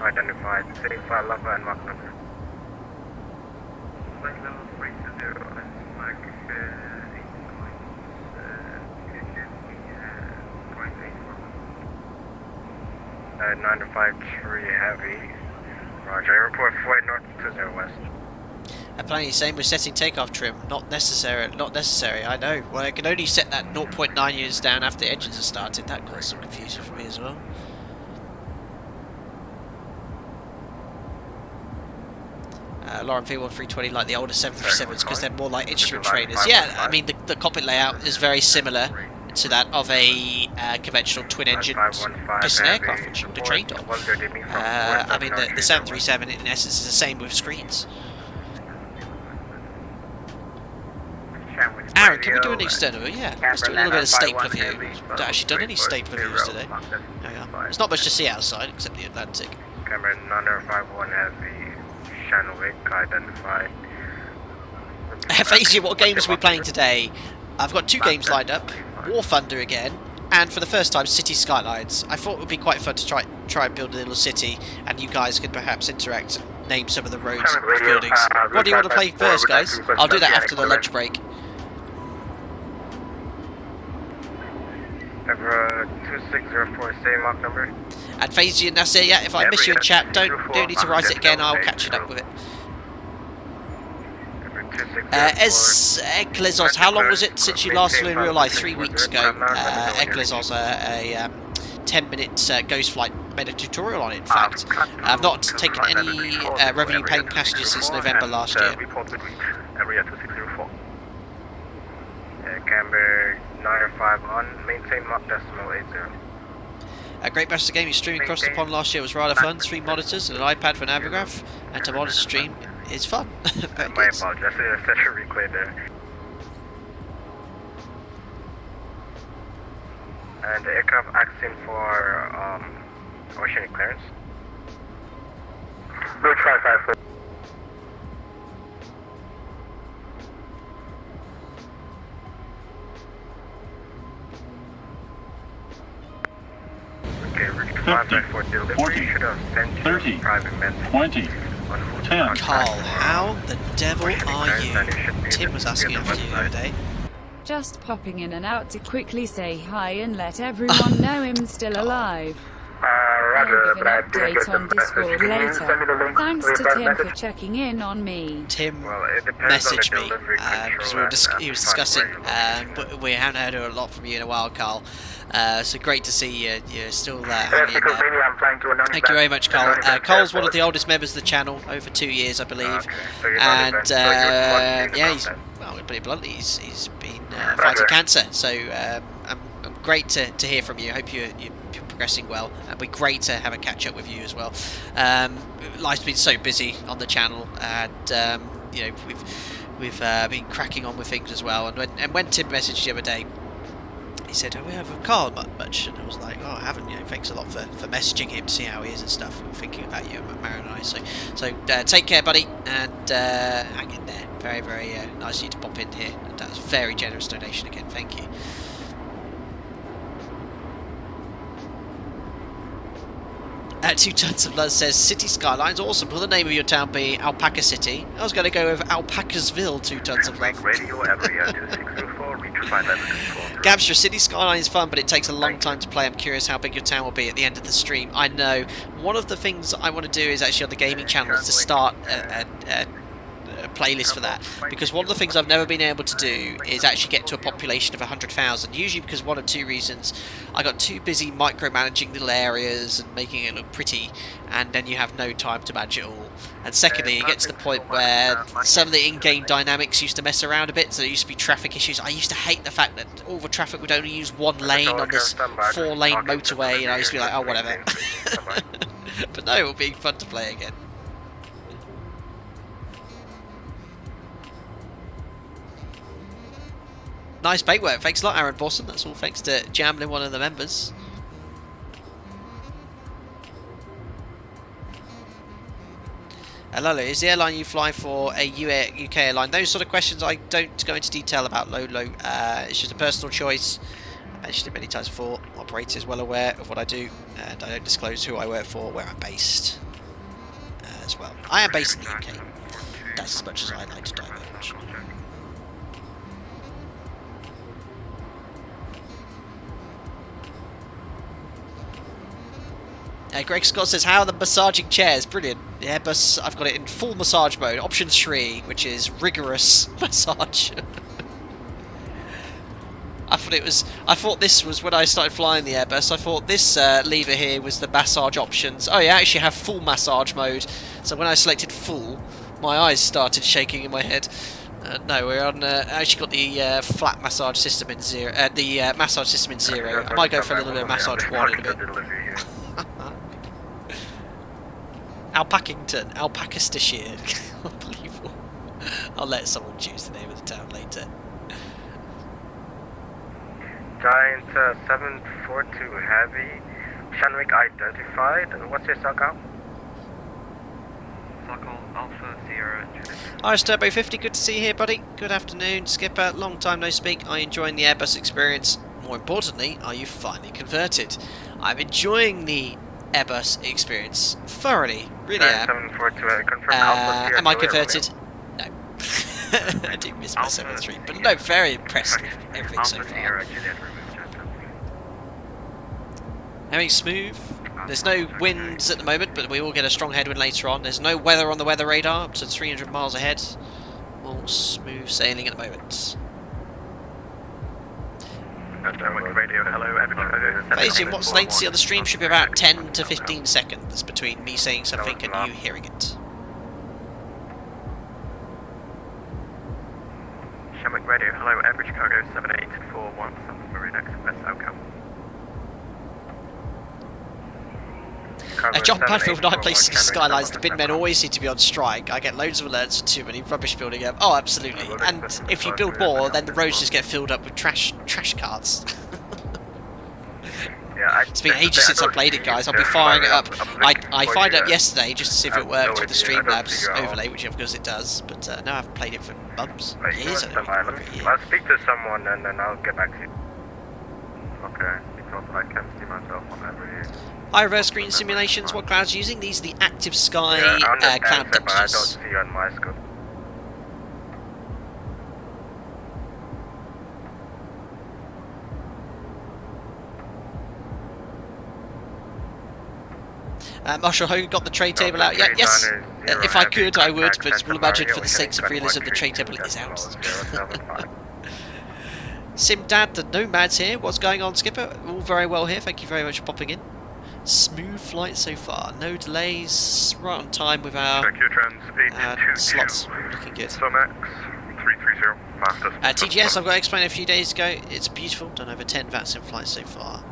identified, 35 Lava and Mach number. Flight level 320 and Mach 953 Heavy, roger, I report flight north 20 west. Apparently same with setting takeoff trim, not necessary, I know. Well, I can only set that 0.9 units down after the engines are started. That caused some confusion for me as well. Lauren V1320 like the older 737s because they're more like instrument trainers. Yeah, I mean the cockpit layout is very similar to that of a conventional twin-engine piston aircraft, which you're trained on. I mean the 737 in essence is the same with screens. Aaron, can we do an external? Yeah, let's do a little bit of stapler view. I've actually done any stapler views today. There we are. There's not much to see outside except the Atlantic. Camera 951 has the Oceanic, identified. Fazy, what games are we playing today? I've got 2 games lined up. War Thunder again, and for the first time, City Skylines. I thought it would be quite fun to try and build a little city, and you guys could perhaps interact and name some of the roads and buildings. What do you want to play first, guys? I'll do that after the lunch break. 2604, same Mach number. And Fazy, and that's it. Yeah, if I miss you in chat, don't need to write it again. I'll catch it up with it. Eglizos, how long was it since you last flew in real life? 3 weeks ago. Eglizos, a 10-minute ghost flight, made a tutorial on it, in fact. I've not taken any revenue-paying passengers since November last year. Area 2604. Camber 905 on, maintain Mach decimal 80. A Great Master game you streaming across the pond last year was rather fun. 3 monitors and an iPad for Navigraph, and to monitor stream is fun. Very My good. apologies, I said a replay there. And the aircraft asking for Oceanic clearance. Route 554. Okay, Route 554 delivery 40, should have sent you 30, private message 20, 10. Carl, how the devil are you? Tim was asking after you the other day. Just popping in and out to quickly say hi and let everyone know I'm still alive. I'll give an update on Discord later. Thanks to Tim for checking in on me. Tim Well, it depends on the messaged me delivery because control he was and discussing, time but we haven't heard a lot from you in a while, Carl. So great to see you. You're still hanging in there. Thank you very much, Carl. Carl's one of the oldest members of the channel, over 2 years, I believe. And yeah, he's, well, to put it bluntly, he's been fighting cancer. So I'm great to hear from you. I hope you're progressing well. It'd be great to have a catch up with you as well. Life's been so busy on the channel, and you know, we've been cracking on with things as well. And when Tim messaged the other day, he said, "Oh, we haven't Carl much," and I was like, "Oh, I haven't. You know, thanks a lot for messaging him to see how he is and stuff. We were thinking about you, Mara and I. So take care, buddy, and hang in there. Very, very nice of you to pop in here. And that was a very generous donation again. Thank you." 2 Tons of Love says, "City Skylines, awesome. Will the name of your town be Alpaca City?" I was going to go with Alpacasville, 2 Tons of Love. Radio area 2604, reach 511. Gabstra, City Skyline is fun, but it takes a long time to play. I'm curious how big your town will be at the end of the stream. I know. One of the things I want to do is actually on the gaming channel is to start a playlist for that, because one of the things I've never been able to do is actually get to a population of 100,000, usually because one of 2 reasons. I got too busy micromanaging little areas and making it look pretty, and then you have no time to manage it all. And secondly, it gets to the point where some of the in-game dynamics used to mess around a bit, so there used to be traffic issues. I used to hate the fact that all the traffic would only use 1 lane on this 4-lane motorway, and I used to be like, oh, whatever. But no, it'll be fun to play again. Nice paintwork. Thanks a lot, Aaron Boston. That's all thanks to Jamlin, one of the members. Lolo, is the airline you fly for a UK airline? Those sort of questions I don't go into detail about, Lolo. It's just a personal choice. I mentioned it many times before. Operator is well aware of what I do, and I don't disclose who I work for, where I'm based as well. I am based in the UK. That's as much as I like to divulge. Greg Scott says, how are the massaging chairs? Brilliant. The Airbus, I've got it in full massage mode. Option 3, which is rigorous massage. I thought this was when I started flying the Airbus. I thought this lever here was the massage options. Oh, you actually have full massage mode. So when I selected full, my eyes started shaking in my head. No, we're on. Actually got the flat massage system in 0. The massage system in 0. I might go for a little bit of massage 1 in a bit. Alpackington, Alpacastishire. Unbelievable. I'll let someone choose the name of the town later. Giant 742 Heavy, Oceanic identified. What's your stock out? Irish Turbo 50, good to see you here, buddy. Good afternoon, Skipper. Long time no speak. Are you enjoying the Airbus experience? More importantly, are you finally converted? I'm enjoying the Airbus experience thoroughly. Really am. Am I converted? No. I do miss my 703, but no, very impressed with everything so far. Everything's smooth. There's no winds at the moment, but we will get a strong headwind later on. There's no weather on the weather radar, up to 300 miles ahead. All smooth sailing at the moment. Phasium, what's latency on the stream? Should be about 10 to 15 seconds between me saying something and you hearing it. Shamrock Radio, hello, average cargo 7841, South Marine Express, outcome. John Padfield, when I play Skylines, the bin men always seem to be on strike. I get loads of alerts for too many rubbish building up. Oh, absolutely. And if you build more, then the roads just get filled up with trash carts. It's been ages since I played it, guys. I'll be firing it up. I fired it up yesterday just to see if it worked with the Streamlabs overlay, which of course it does. But no, I haven't played it for months, years. I'll speak to someone and then I'll get back to you. Okay, because I can see myself on every... High reverse screen simulations, what clouds are you using? These are the active sky cloud temperatures. I don't see on my scope. Marshall Hogan got the tray table out yet? Yes, if I could I would, but we'll imagine for the sakes of realism the tray table is out. Simdad the Nomad's here, what's going on, Skipper? All very well here, thank you very much for popping in. Smooth flight so far, no delays, right on time with our slots, looking good. TGS, I've got to explain a few days ago, it's beautiful, done over 10 VATSIM flights so far.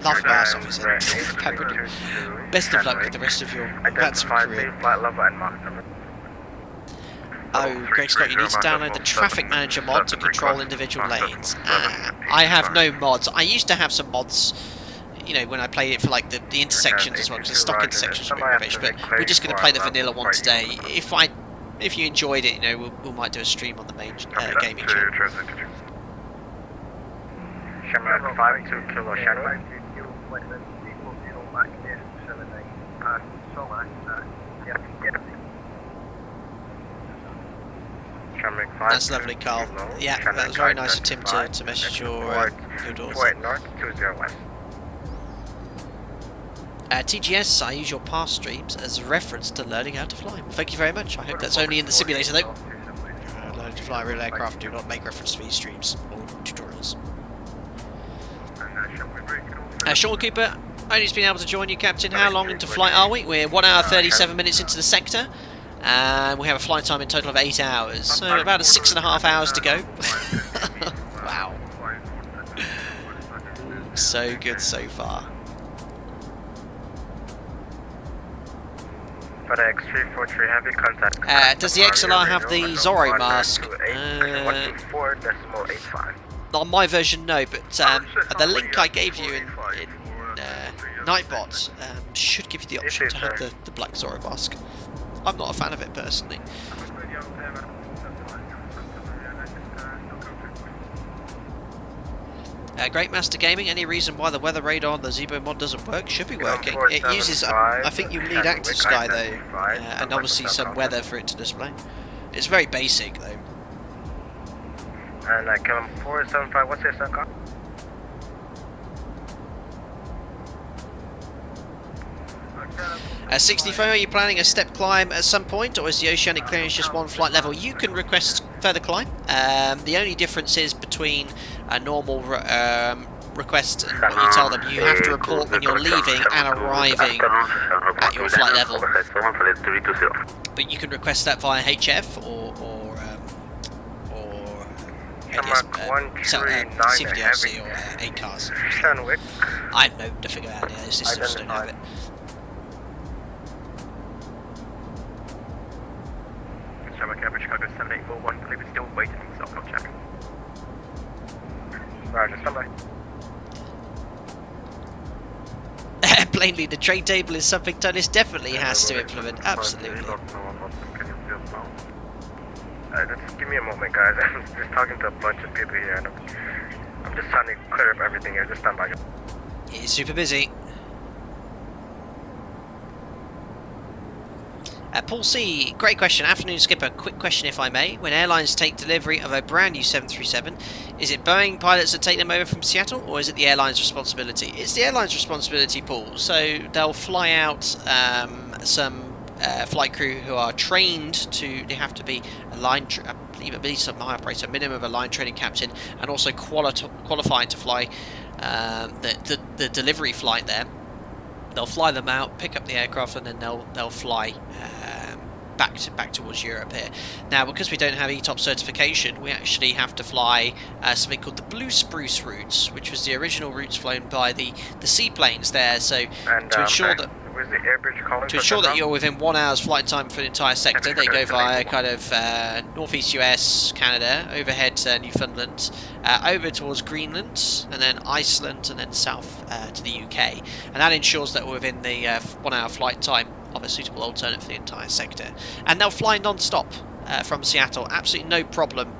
Love my ass off, is it? Best of luck with the rest of your VATSIM career. Oh, Greg Scott, you need to download the Traffic Manager mod to control individual lanes. I have no mods. I used to have some mods, you know, when I played it for like the intersections as well, because the stock intersections were a bit rubbish, but we're just going to play the vanilla one today. If you enjoyed it, you know, we might do a stream on the main gaming channel. Shamrock 52 Kilo Shamrock. That's lovely, Carl. Yeah, that was very nice of Tim to message your daughter. TGS, I use your past streams as a reference to learning how to fly. Well, thank you very much. I hope that's only in the simulator though. Learning to fly real aircraft, do not make reference to these streams or tutorials. Sean Cooper, only just been able to join you, Captain. How long into flight are we? We're 1 hour 37 minutes into the sector. And we have a flight time in total of 8 hours, so about 6.5 hours to go. Wow. So good so far. Does the XLR have the Zorro mask? On my version, no, but the link I gave you in Nightbot should give you the option to have the black Zorro mask. I'm not a fan of it personally. Great Master Gaming, any reason why the weather radar on the ZIBO mod doesn't work? Should be working. It uses, I think you need active sky though, and obviously some weather for it to display. It's very basic though. And I come 475, what's your second? 64, are you planning a step climb at some point, or is the Oceanic clearance just one flight level? You can request further climb. The only difference is between a normal request and what you tell them. You have to report when you're leaving and arriving at your flight level. But you can request that via HF or CBDRC or ACARS. I have no to figure out. Yeah, the systems don't have it. Average Chicago 7841, I believe it's still waiting for self-help check. Roger, stand plainly, the train table is something ToLiss definitely has to implement. Absolutely. Just give me a moment, guys. I'm just talking to a bunch of people here, and I'm just trying to clear up everything here. Just stand by. He's super busy. Paul C, great question. Afternoon, Skipper. Quick question, if I may. When airlines take delivery of a brand new 737, is it Boeing pilots that take them over from Seattle, or is it the airline's responsibility? It's the airline's responsibility, Paul. So they'll fly out some flight crew who are trained to. They have to be a line, I believe at least a my operator, a minimum of a line training captain, and also qualified to fly the delivery flight there. They'll fly them out, pick up the aircraft, and then they'll fly back towards Europe here. Now, because we don't have ETOP certification, we actually have to fly something called the Blue Spruce routes, which was the original routes flown by the seaplanes there. So to ensure that you're within 1 hour's flight time for the entire sector, they go via kind of northeast US, Canada, overhead Newfoundland, over towards Greenland, and then Iceland, and then south to the UK. And that ensures that we're within the 1 hour flight time of a suitable alternate for the entire sector. And they'll fly non-stop from Seattle, absolutely no problem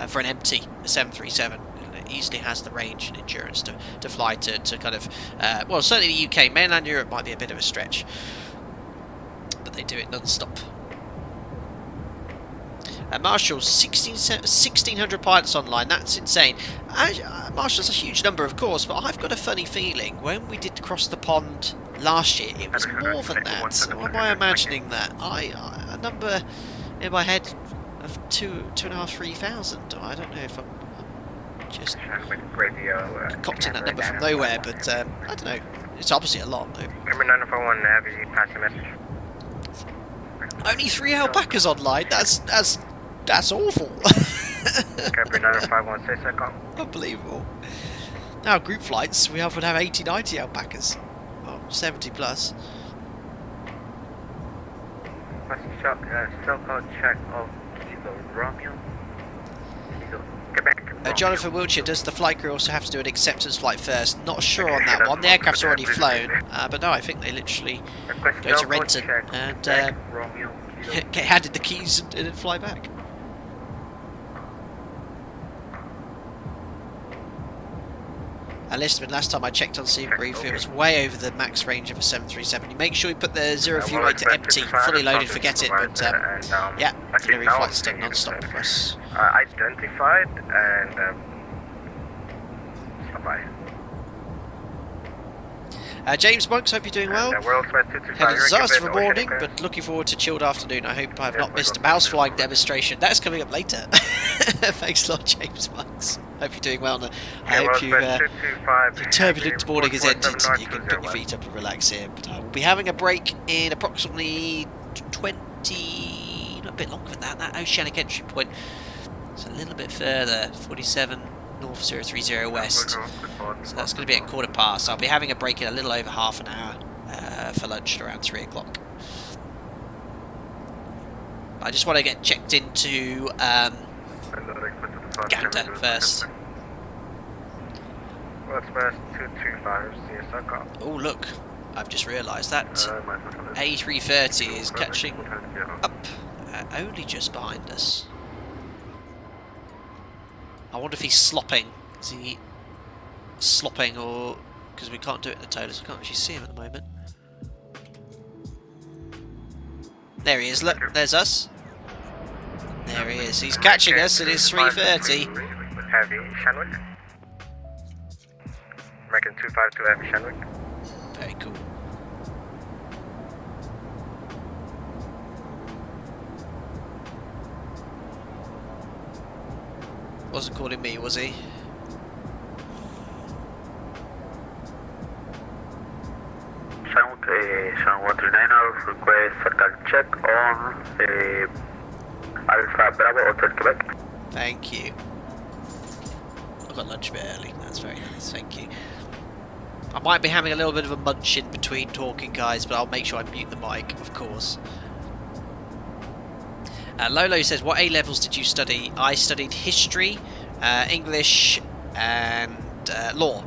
for an empty 737. It easily has the range and endurance to fly to kind of, well, certainly the UK. Mainland Europe might be a bit of a stretch, but they do it non-stop. Marshall, 1,600 pilots online, that's insane. Marshall's a huge number, of course, but I've got a funny feeling when we did cross the pond last year, it was more than that. Or am I imagining that? A number in my head of 2,500, 3,000. I don't know if I'm just concocting that number from nowhere, but I don't know. It's obviously a lot, though. Number 941, have you passed the message? Only 3 alpacas online. That's awful. Captain 951, say second. Unbelievable. Now group flights, we often have 80, 90 alpacas. Well, 70 plus. So-called check of Kilo Romeo. Quebec. Jonathan Wiltshire, does the flight crew also have to do an acceptance flight first? Not sure on that one. The aircraft's already flown, but no, I think they literally go to Renton and get handed the keys and then fly back. Lisbon, last time I checked on Sea Brief, it was way over the max range of a 737. You make sure you put the zero fuel rate to empty, fully loaded, forget it, but yeah, delivery flights done non-stop for us. Identified and stop by. James Monks, hope you're doing well. Had a disaster morning, but looking forward to chilled afternoon. I hope I have not missed a mouse flying demonstration. That's coming up later. Thanks a lot, James Monks. Hope you're doing well. I hope your turbulent morning has ended and you can put your feet up and relax here. But I will be having a break in approximately 20, not a bit longer than that. That Oceanic entry point is a little bit further, 47 North 030 West. So that's going to be at 15:15. I'll be having a break in a little over half an hour for lunch at around 3 o'clock. I just want to get checked into Gander first. Oh look, I've just realised that A330 is catching up only just behind us. I wonder if he's slopping. Is he slopping, or because we can't do it in the ToLiss, I can't actually see him at the moment. There he is, look, there's us. There he is, he's catching us, it is 3:30. Heavy Shenwick. American 252 Heavy Shenwick. Very cool. Wasn't calling me, was he? Sean 139, request circle check on Alpha Bravo Hotel Quebec. Thank you. I got lunch a bit early, that's very nice, thank you. I might be having a little bit of a munch in between talking, guys, but I'll make sure I mute the mic, of course. Lolo says, what A levels did you study? I studied history, English, and law.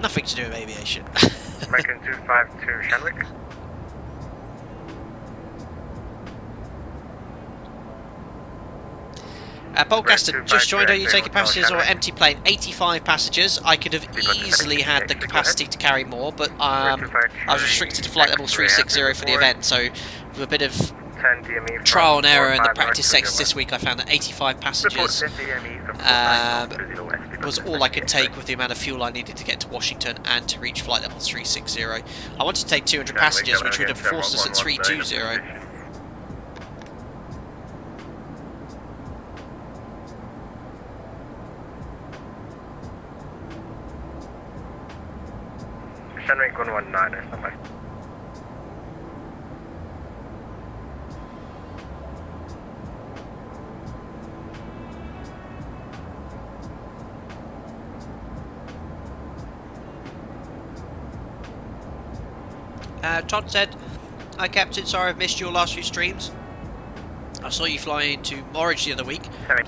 Nothing to do with aviation. American 252 Shanwick. Bolcaster, just joined. Are you taking passengers or empty plane? 85 passengers. I could have easily had the capacity to carry more, but I was restricted to flight level 360 for the event, so with a bit of trial and error in the practice sections this week, I found that 85 passengers was all I could take with the amount of fuel I needed to get to Washington and to reach flight level 360. I wanted to take 200 passengers, which would have forced us at 320. Shanwick 119, standby. Todd said, "Hi Captain, sorry I've missed your last few streams. I saw you fly into Norwich the other week. I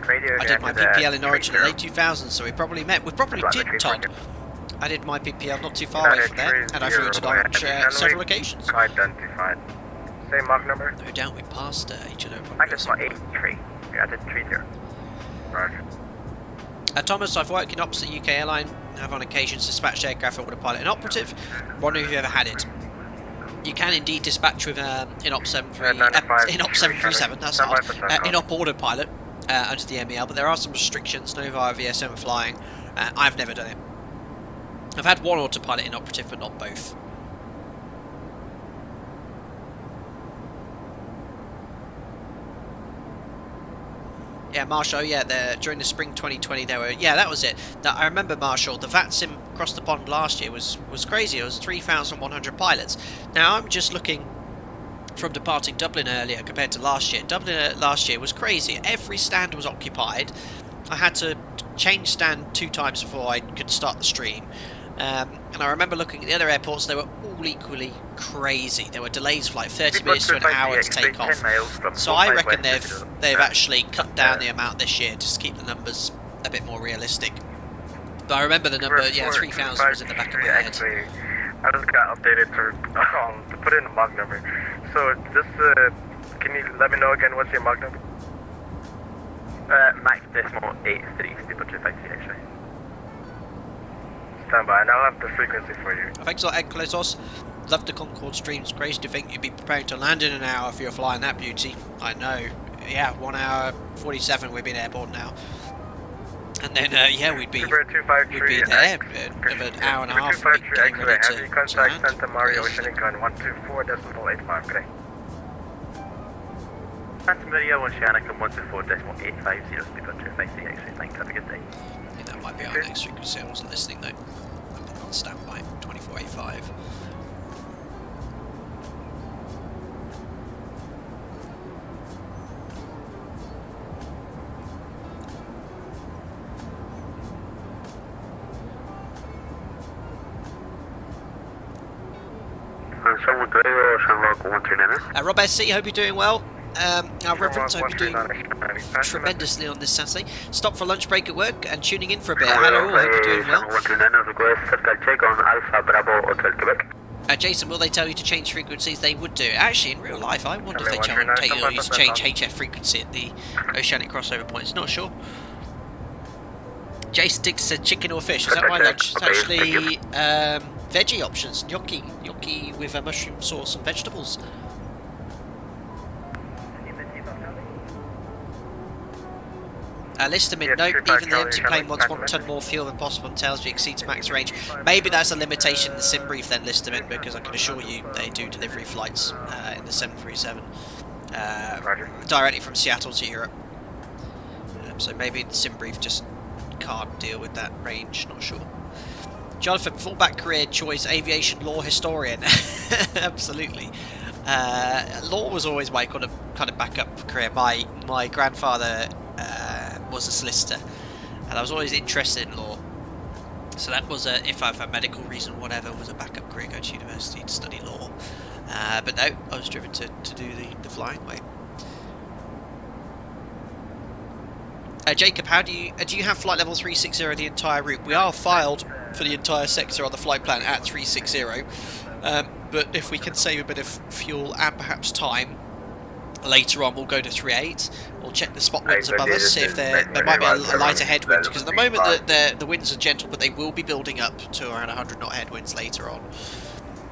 did my PPL in Norwich in the late 2000s, so we probably met. We probably did, Todd. I did my PPL not too far away from there, and I flew into Norwich several occasions. Identified. Same Mach number? No doubt we passed each other. I just saw 83. Yeah, I did 30. Roger. Thomas, I've worked in opposite UK airline, have on occasions dispatched aircraft with a pilot and operative. Wonder if you ever had it. You can indeed dispatch with INOP 737, that's hard, INOP autopilot under the MEL, but there are some restrictions, no via VSM flying. I've never done it. I've had one autopilot inoperative, but not both. Yeah, Marshall, yeah, during the spring 2020 there were, yeah, that was it. I remember, Marshall, the VATSIM across the pond last year was crazy. It was 3,100 pilots. Now, I'm just looking from departing Dublin earlier compared to last year. Dublin last year was crazy. Every stand was occupied. I had to change stand 2 times before I could start the stream. And I remember looking at the other airports, they were all equally crazy. There were delays for like 30 minutes to an hour to take off. So I reckon they've actually cut down the amount this year just to keep the numbers a bit more realistic. But I remember the number, yeah, 3,000 was in the back of my head. Actually, I just got updated to put in the Mach number. So just, can you let me know again what's your Mach number? Max decimal 83, Steeple 250 actually. Standby, and I'll have the frequency for you. Thanks a lot, Ed Klesos. Love the Concorde streams. Crazy to think you'd be preparing to land in an hour if you're flying that beauty. I know. Yeah, 1 hour 47 we've been airborne now. And then, yeah, we'd be there of an hour and a half. Getting ready to contact Santa Maria Oceanic on 124.85 today. Santa Maria Oceanic on 124.850, Steeple 250 actually. Thanks, have a good day. I think that might be our next frequency. I wasn't listening though. I'm on standby, 2485. Rob SC, hope you're doing well. Our Reverence, hope you're doing tremendously on this Saturday. Stop for lunch break at work and tuning in for a bit. Hello, I hope you're doing well. Jason, will they tell you to change frequencies? They would do. Actually, in real life, I wonder if they tell you to change HF frequency at the Oceanic crossover points. Not sure. Jason Dix said chicken or fish. Is that my lunch? It's actually veggie options. Gnocchi with a mushroom sauce and vegetables. List them in note, even the empty plane wants 1 ton more fuel than possible and tells you exceeds max range. Maybe that's a limitation in the sim brief, then list them in, because I can assure you they do delivery flights in the 737 directly from Seattle to Europe. So maybe the sim brief just can't deal with that range, not sure. Jonathan, fullback career choice, aviation law historian. Absolutely. Law was always my kind of backup career. My grandfather was a solicitor, and I was always interested in law, so that was if I for a medical reason, whatever, was a backup career, go to university to study law. But no, I was driven to do the flying way. Jacob, how do you have flight level 360 the entire route? We are filed for the entire sector on the flight plan at 360. But if we can save a bit of fuel and perhaps time, later on we'll go to 38. We'll check the spot winds above us, see if there might be a lighter headwind, because at the moment the winds are gentle, but they will be building up to around 100 knot headwinds later on.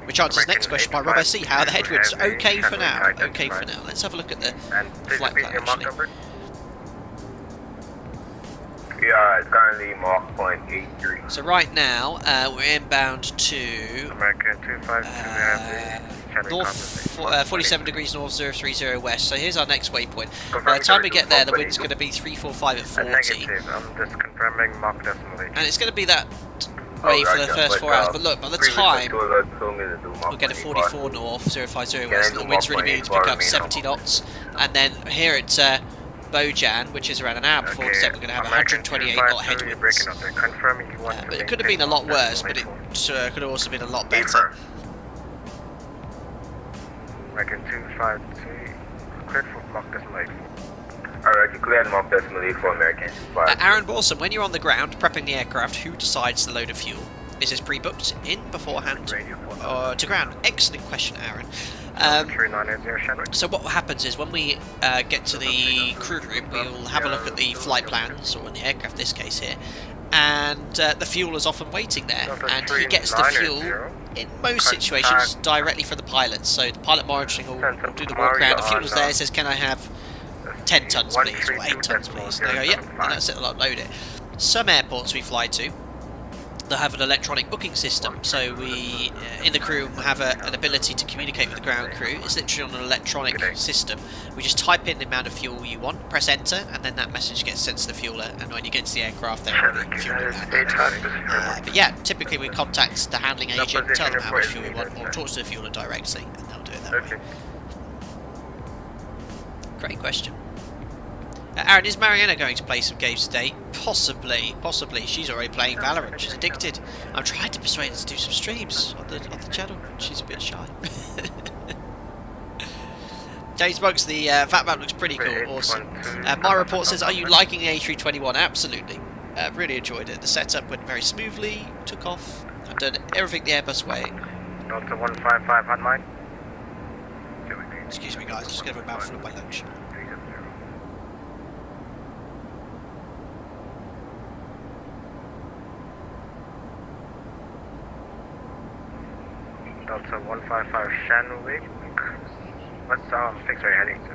Which answers the next question by Rob SC. How are the headwinds? Okay for now. Okay for now. Let's have a look at the flight plan actually. We are currently Mach 0.83. So right now we're inbound to American 252 north 47 degrees north, 030 west. So here's our next waypoint. By the time we get there, the wind's going to be 345 at 40. Negative. I'm just confirming Mach decimal. And it's going to be that way for the first 4 hours. But look, by the time we'll get a 44 north, 050 west, and the wind's really beginning to pick up 70 knots. And then here at Bojan, which is around an hour before the we're going to have 128 knot headwinds. But it could have been a lot worse, but it could have also been a lot better. American 252, cleared for Mach decimal 84. Alright, you cleared Mach decimal 84, American 252. Aaron Wilson, when you're on the ground prepping the aircraft, who decides the load of fuel? Is this pre-booked in beforehand or to ground? Excellent question, Aaron. So what happens is when we get to the crew room, we'll have a look at the flight plans, or in the aircraft this case here, and the fuel is often waiting there, and he gets the fuel in most situations directly from the pilot. So the pilot monitoring will do the walk around, the fuel is there, it says can I have 10 tons please, or 8 tons please, and they go yep, and that's it, I'll upload it. Some airports we fly to, they'll have an electronic booking system, so we in the crew have an ability to communicate with the ground crew. It's literally on an electronic system. We just type in the amount of fuel you want, press enter, and then that message gets sent to the fualer, and when you get to the aircraft they're already fueling that. But yeah, typically we contact the handling agent, tell them how much fuel we want, or talk to the fueler directly, and they'll do it that way. Great question. Aaron, is Mariana going to play some games today? Possibly. She's already playing Valorant. She's addicted. I'm trying to persuade her to do some streams on the channel. She's a bit shy. James Bugs, the fat map looks pretty cool. Awesome. My report says, are you liking the A321? Absolutely. Really enjoyed it. The setup went very smoothly. Took off. I've done everything the Airbus way. Delta 155 on mine. Excuse me, guys. Just going to have a mouthful of my lunch. Delta 155 Shanwick. What's fix are you heading to?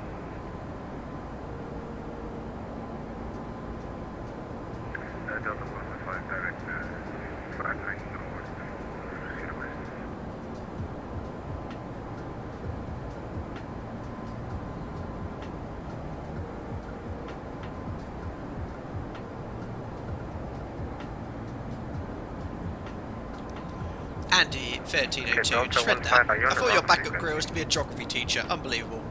Delta 155 direct 59 north. Andy 1302, just read that. I thought your backup career was to be a geography teacher. Unbelievable.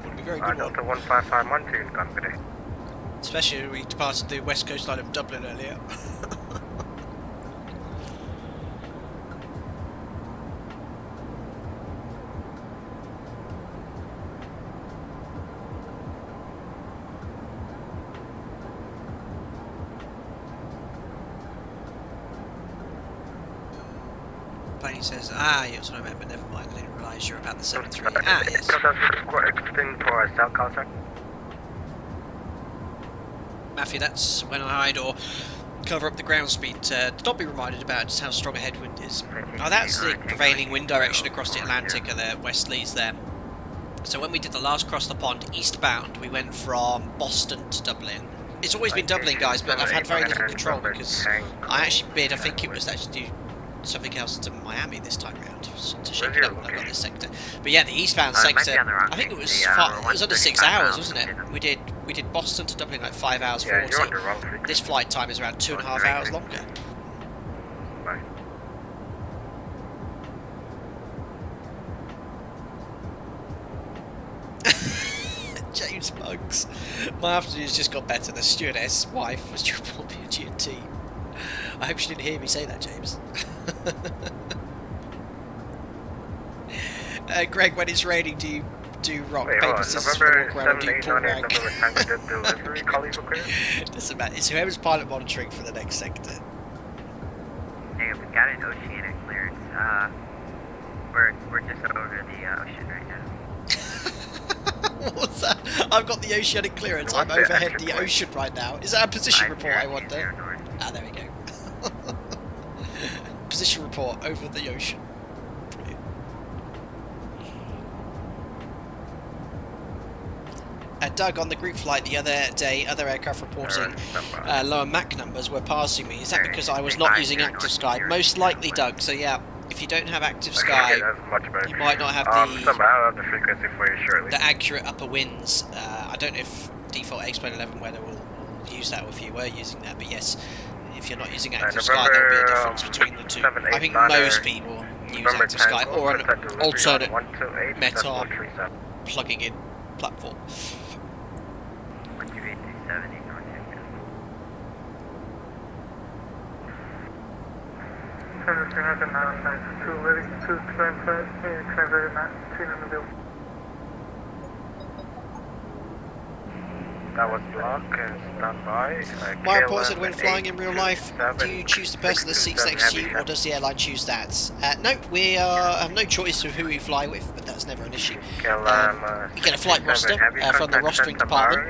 Would be very good one. Delta 155 Montoon Company. Especially when we departed the west coast line of Dublin earlier. Plane says, yes, I remember, never mind, I didn't realise you're about the 73. Yes. For cell contact. Matthew, that's when I hide or cover up the ground speed. Don't be reminded about just how strong a headwind is. Oh, that's the prevailing wind direction across the Atlantic, or the westerlies there. So when we did the last cross the pond eastbound, we went from Boston to Dublin. It's always been Dublin, guys, but I've had very little control because I actually bid, I think it was actually do something else to Miami this time round to shake it up when I got this sector. But yeah, the eastbound sector, I think it was under 6 hours, wasn't it? We did Boston to Dublin like 5 hours 40. This flight time is around 2.5 hours longer. James Muggs. My afternoon's just got better. The stewardess wife was due to report me a G&T. I hope she didn't hear me say that, James. Greg, when it's raining, do you do rock, paper, scissors for the walk around, or do you pull rank? Doesn't matter. It's whoever's pilot monitoring for the next sector. got an Oceanic clearance. We're just over the ocean right now. What's that? I've got the Oceanic clearance. I'm overhead the ocean right now. Is that a position report, I wonder? Ah, there we go. Position report over the ocean. Brilliant. Doug, on the group flight the other day, other aircraft reporting lower Mach numbers were passing me. Is that because I was not using Active Sky? Most likely, Doug. So yeah, if you don't have Active Sky, you might not have the accurate upper winds. I don't know if default X-Plane 11 weather will use that, or if you were using that, but yes, if you're not using Active Sky, there will be a difference between the two. I think most people use Active Sky or an alternate METAR plugging in platform. That was block and stand by. My report said when flying in real life, do you choose the person that seats next to you, or does the airline choose that? No, we have no choice of who we fly with, but that's never an issue. You get a flight roster from the rostering department,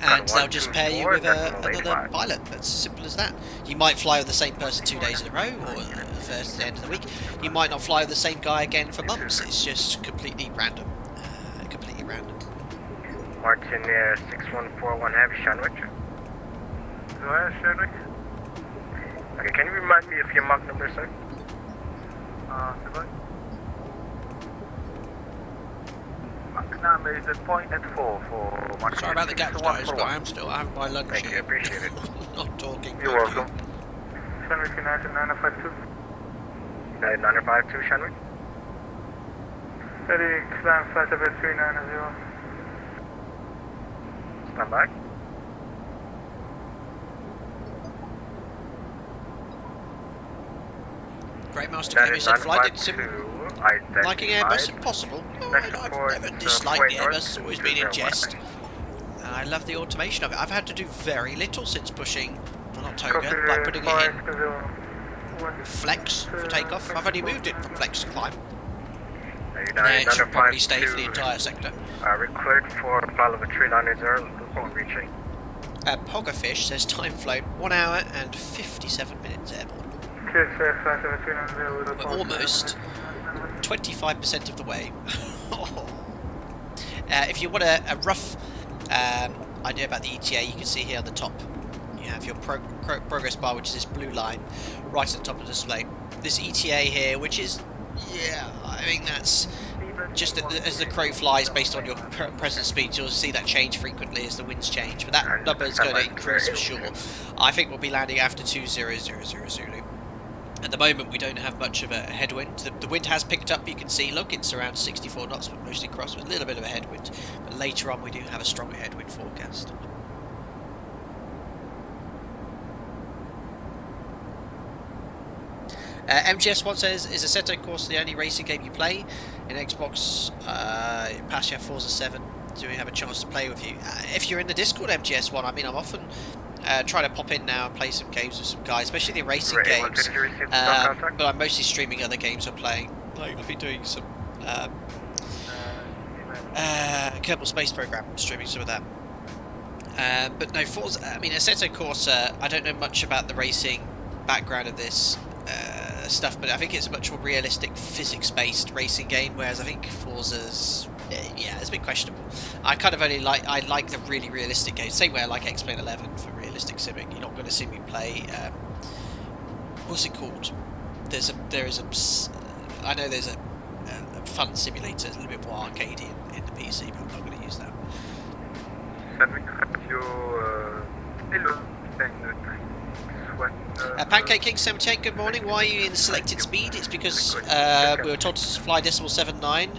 and they'll just pair you with another pilot. That's as simple as that. You might fly with the same person 2 days in a row, or the first end of the week. You might not fly with the same guy again for months. It's just completely random. Completely random. Martin 6141 Heavy, Shanwick. Go ahead, Shanwick. Okay, can you remind me of your Mach number, sir? Mach number is at 0.4 for Martin. Sorry about the gap, guys, but I'm still having my lunch here. Thank you, appreciate it. Not talking. You're welcome. Shanwick United 952. United 952, Shanwick. Ready, climb flight of 390. Stand by. Great Master Kevin said flight did sim. Liking Airbus if possible. Oh, I've never disliked the Airbus, it's always been in jest. And I love the automation of it. I've had to do very little since pushing, well, not Toga, by putting it in Flex for takeoff. I've only moved it from Flex to climb. Yeah, it should probably stay for the entire sector. Record for pilot of 390 before reaching. Poggerfish says time flown 1 hour and 57 minutes airborne. We're almost 25% of the way. If you want a rough idea about the ETA, you can see here on the top. You have your progress bar, which is this blue line right at the top of the display. This ETA here, which is, yeah, I think that's just as the crow flies based on your present speed. You'll see that change frequently as the winds change, but that number is going to increase for sure. I think we'll be landing after 2000 Zulu. At the moment we don't have much of a headwind. The wind has picked up, you can see, look, it's around 64 knots, but mostly cross with a little bit of a headwind. But later on we do have a stronger headwind forecast. MGS1 says, is Assetto Corsa the only racing game you play? In Xbox, Pass you have Forza 7, do we have a chance to play with you? If you're in the Discord, MGS1, I mean, I'm often trying to pop in now and play some games with some guys, especially the racing games, but I'm mostly streaming other games I'm playing. Like, I've been doing some Kerbal Space Program, streaming some of that. But no, Forza, I mean, Assetto Corsa, I don't know much about the racing background of this stuff, but I think it's a much more realistic physics-based racing game, whereas I think Forza's, yeah, it's a bit questionable. I kind of only like the really realistic games, same way I like X-Plane 11 for realistic simming. You're not going to see me play, what's it called? I know there's a fun simulator, it's a little bit more arcadey in the PC, but I'm not going to use that. Pancake King 78, good morning. Why are you in the selected speed? It's because we were told to fly decimal 79,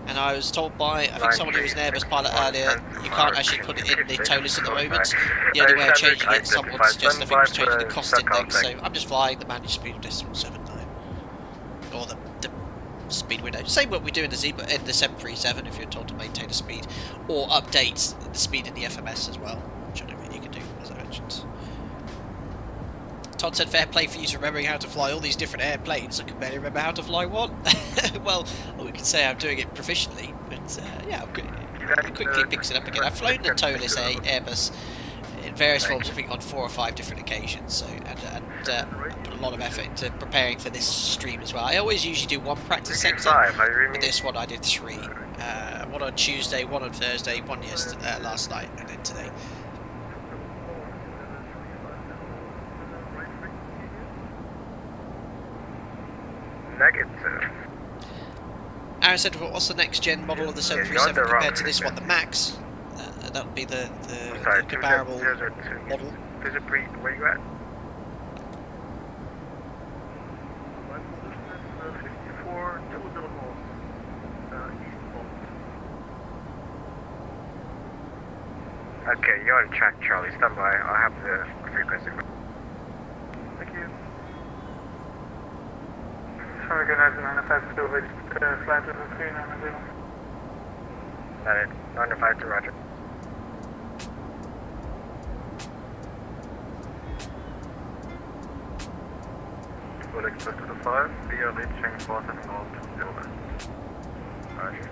and I was told by, I think someone who was an Airbus pilot earlier, you can't actually put it in the ToLiss at the moment. The only way of changing it, someone suggested, I think, was changing the cost index, so I'm just flying the managed speed of decimal 79, or the speed window. Same what we do in the ZIBO, in the 737, if you're told to maintain a speed, or update the speed in the FMS as well, which I don't think you can do, as I mentioned. Todd said, fair play for you to remembering how to fly all these different airplanes. I can barely remember how to fly one. Well, we can say I'm doing it proficiently, but yeah, I'm quickly picking it up again. I've flown the ToLiss Airbus in various forms, I think on 4 or 5 different occasions, so and put a lot of effort into preparing for this stream as well. I always usually do 1 practice sector, but this one I did 3. 1 on Tuesday, 1 on Thursday, 1 last night, and then today. Negative. Aaron said, well, what's the next gen model of the 737 compared to this one, the Max? That would be the comparable model. Where you at? Okay, you're on track, Charlie. Stand by. I'll have the frequency. Thank you. Sorry, good night, 952, flight level 390. 952, roger. Full express to the 5, we are reaching 470 Dublin. Roger.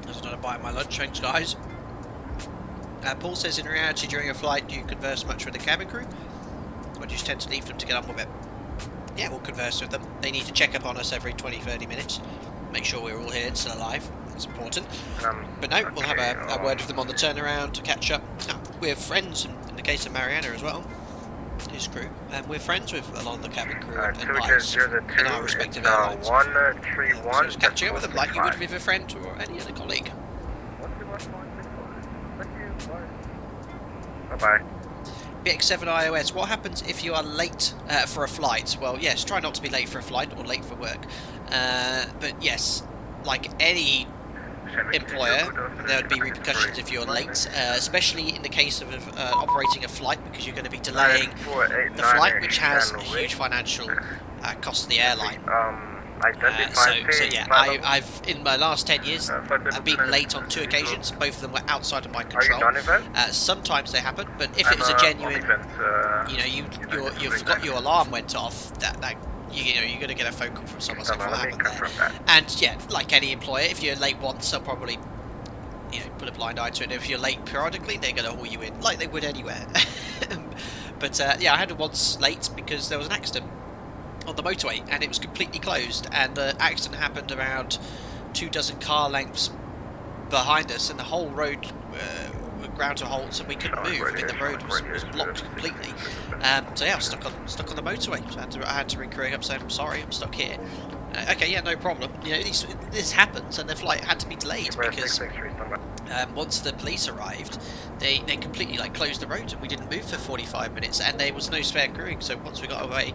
There's another bite of my lunch, thanks guys. Paul says, in reality during a flight do you converse much with the cabin crew? Or do you just tend to leave them to get on with it? Yeah, we'll converse with them. They need to check up on us every 20-30 minutes. Make sure we're all here and still alive. It's important. But no, we'll have a word with them on the turnaround to catch up. We're friends, in the case of Mariana as well, his crew. And we're friends with a lot of the cabin crew and pilots in our respective airlines. 131. So just catching up with them like you would with a friend or any other colleague. Bye-bye. BX7 iOS, what happens if you are late for a flight? Well, yes, try not to be late for a flight or late for work. But yes, like any employer, there would be repercussions if you're late, especially in the case of operating a flight, because you're going to be delaying the flight, which has a huge financial cost to the airline. So yeah, I've in my last 10 years, I've been late on 2 occasions. Both of them were outside of my control. Sometimes they happen, but if it was a genuine, you know, you forgot your alarm went off, that you know, you're going to get a phone call from someone saying what happened there. And yeah, like any employer, if you're late once, they'll probably, you know, put a blind eye to it. If you're late periodically, they're going to haul you in, like they would anywhere. But yeah, I had once late because there was an accident on the motorway and it was completely closed, and the accident happened around 24 car lengths behind us, and the whole road ground to a halt, so we couldn't move. I mean, the road was blocked completely. So yeah, I was stuck on the motorway. So I had to ring crewing up saying, I'm sorry, I'm stuck here. Okay, yeah, no problem. You know, this happens, and the flight had to be delayed because once the police arrived, they completely like closed the road and we didn't move for 45 minutes, and there was no spare crewing. So once we got away,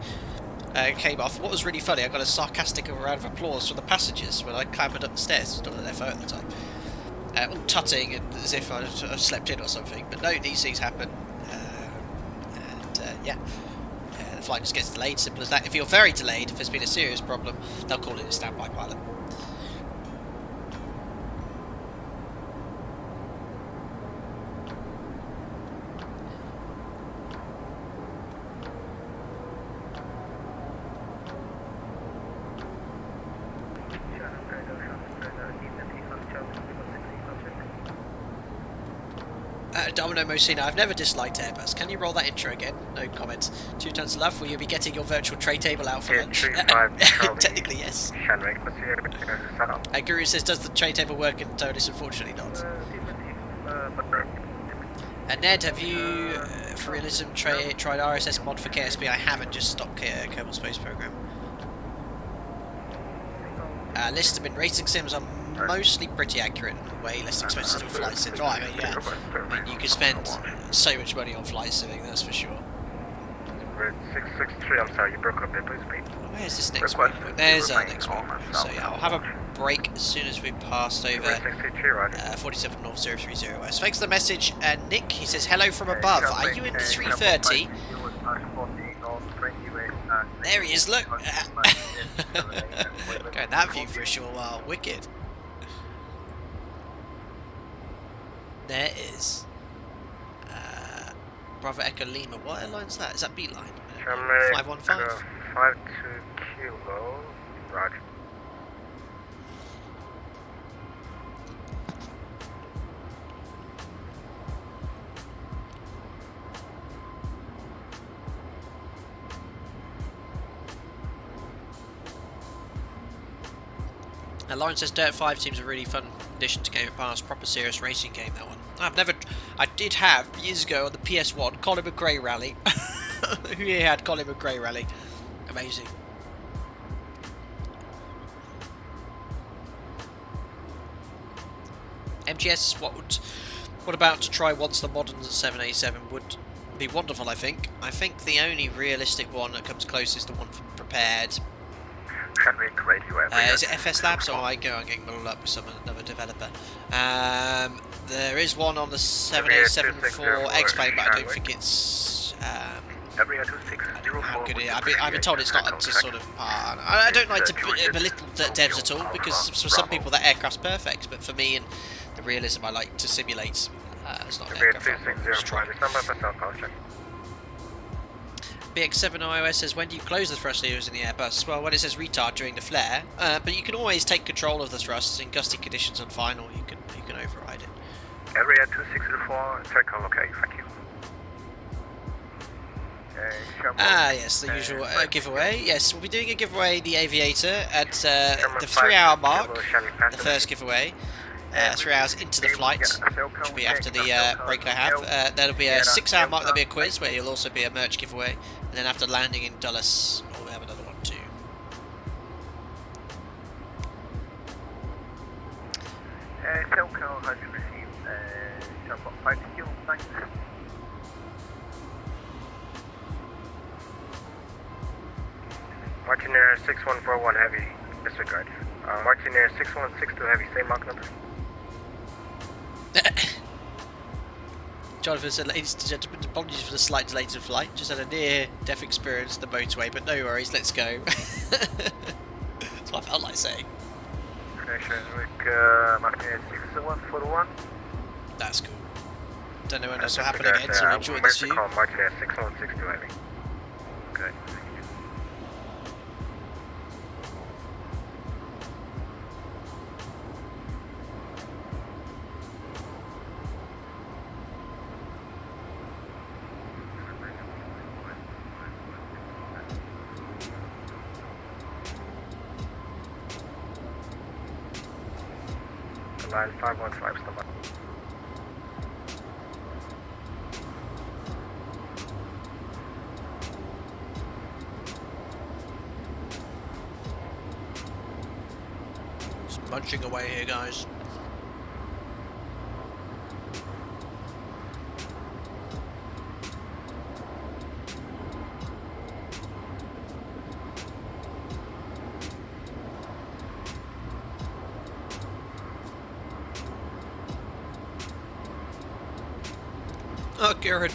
came off. What was really funny, I got a sarcastic round of applause from the passengers when I clambered up the stairs. Still on their phone at the time. All tutting and as if I slept in or something, but no, these things happen, and yeah, the flight just gets delayed, simple as that. If you're very delayed, if there's been a serious problem, they'll call in a standby pilot. Domino Mosina, I've never disliked Airbus. Can you roll that intro again? No comments. 2 tons of love. Will you be getting your virtual tray table out for lunch? Technically, yes. Guru says, does the tray table work in ToLiss? Unfortunately not. Ned, have you, for realism, tried RSS mod for KSB? I haven't, just stock Kerbal Space Program. Lists have been racing sims are mostly pretty accurate and way less expensive than flight sims. Oh, I mean, yeah. I mean, you can spend so much money on flight simming, that's for sure. 663, I'm sorry, you broke up there, please. Where's this next one? There's our next one. So yeah, I'll have a break as soon as we've passed over 47 North 030 West. Thanks for the message, Nick. He says, hello from above. Are you in the 330? There he is, look! Going that view for a short while, wicked. There is Bravo Echo Lima. What airline's that? Is that B line? 515. 52 Kilo. Roger. Lawrence says Dirt 5 seems a really fun addition to Game Pass. Proper serious racing game, that one. I did have, years ago on the PS1, Colin McRae Rally. Who here had Colin McRae Rally? Amazing. MGS, what about to try once the modern 787 would be wonderful, I think. I think the only realistic one that comes close is the one from Prepared. Is it FS Labs? Or I'm getting muddled up with another developer. There is one on the 787 for X-Plane, but I don't think it's. I don't know how good it is. I've been told it's not up to sort of par. I don't like to belittle devs at all, because for some people that aircraft's perfect, but for me and the realism I like to simulate, it's not an aircraft. BX7 iOS says, when do you close the thrust levers in the Airbus? Well, when it says retard during the flare, but you can always take control of the thrusts in gusty conditions on final. You can override it. Area 2604, circle, okay, thank you. Yes, the usual giveaway. Yes, we'll be doing a giveaway, the Aviator, at the 3-hour mark, the first giveaway. 3 hours into the flight, which will be after the break I have. There'll be a 6-hour mark, there'll be a quiz, where you'll also be a merch giveaway. And then after landing in Dulles, we'll have another one too. Telco has received jump 5 kilo, thanks. Martinair 6141 heavy, disregard. Martinair 6162 heavy, same mark number. Jonathan said, ladies and gentlemen, apologies for the slight delay to the flight. Just had a near-death experience on the motorway, but no worries, let's go. That's what I felt like saying. Martinair 6141. That's cool. Don't know when this will happen again, so enjoy this view. Martinair 6162 heavy. Good. Line 515 stop. Just munching away here, guys. Oh, Kieran.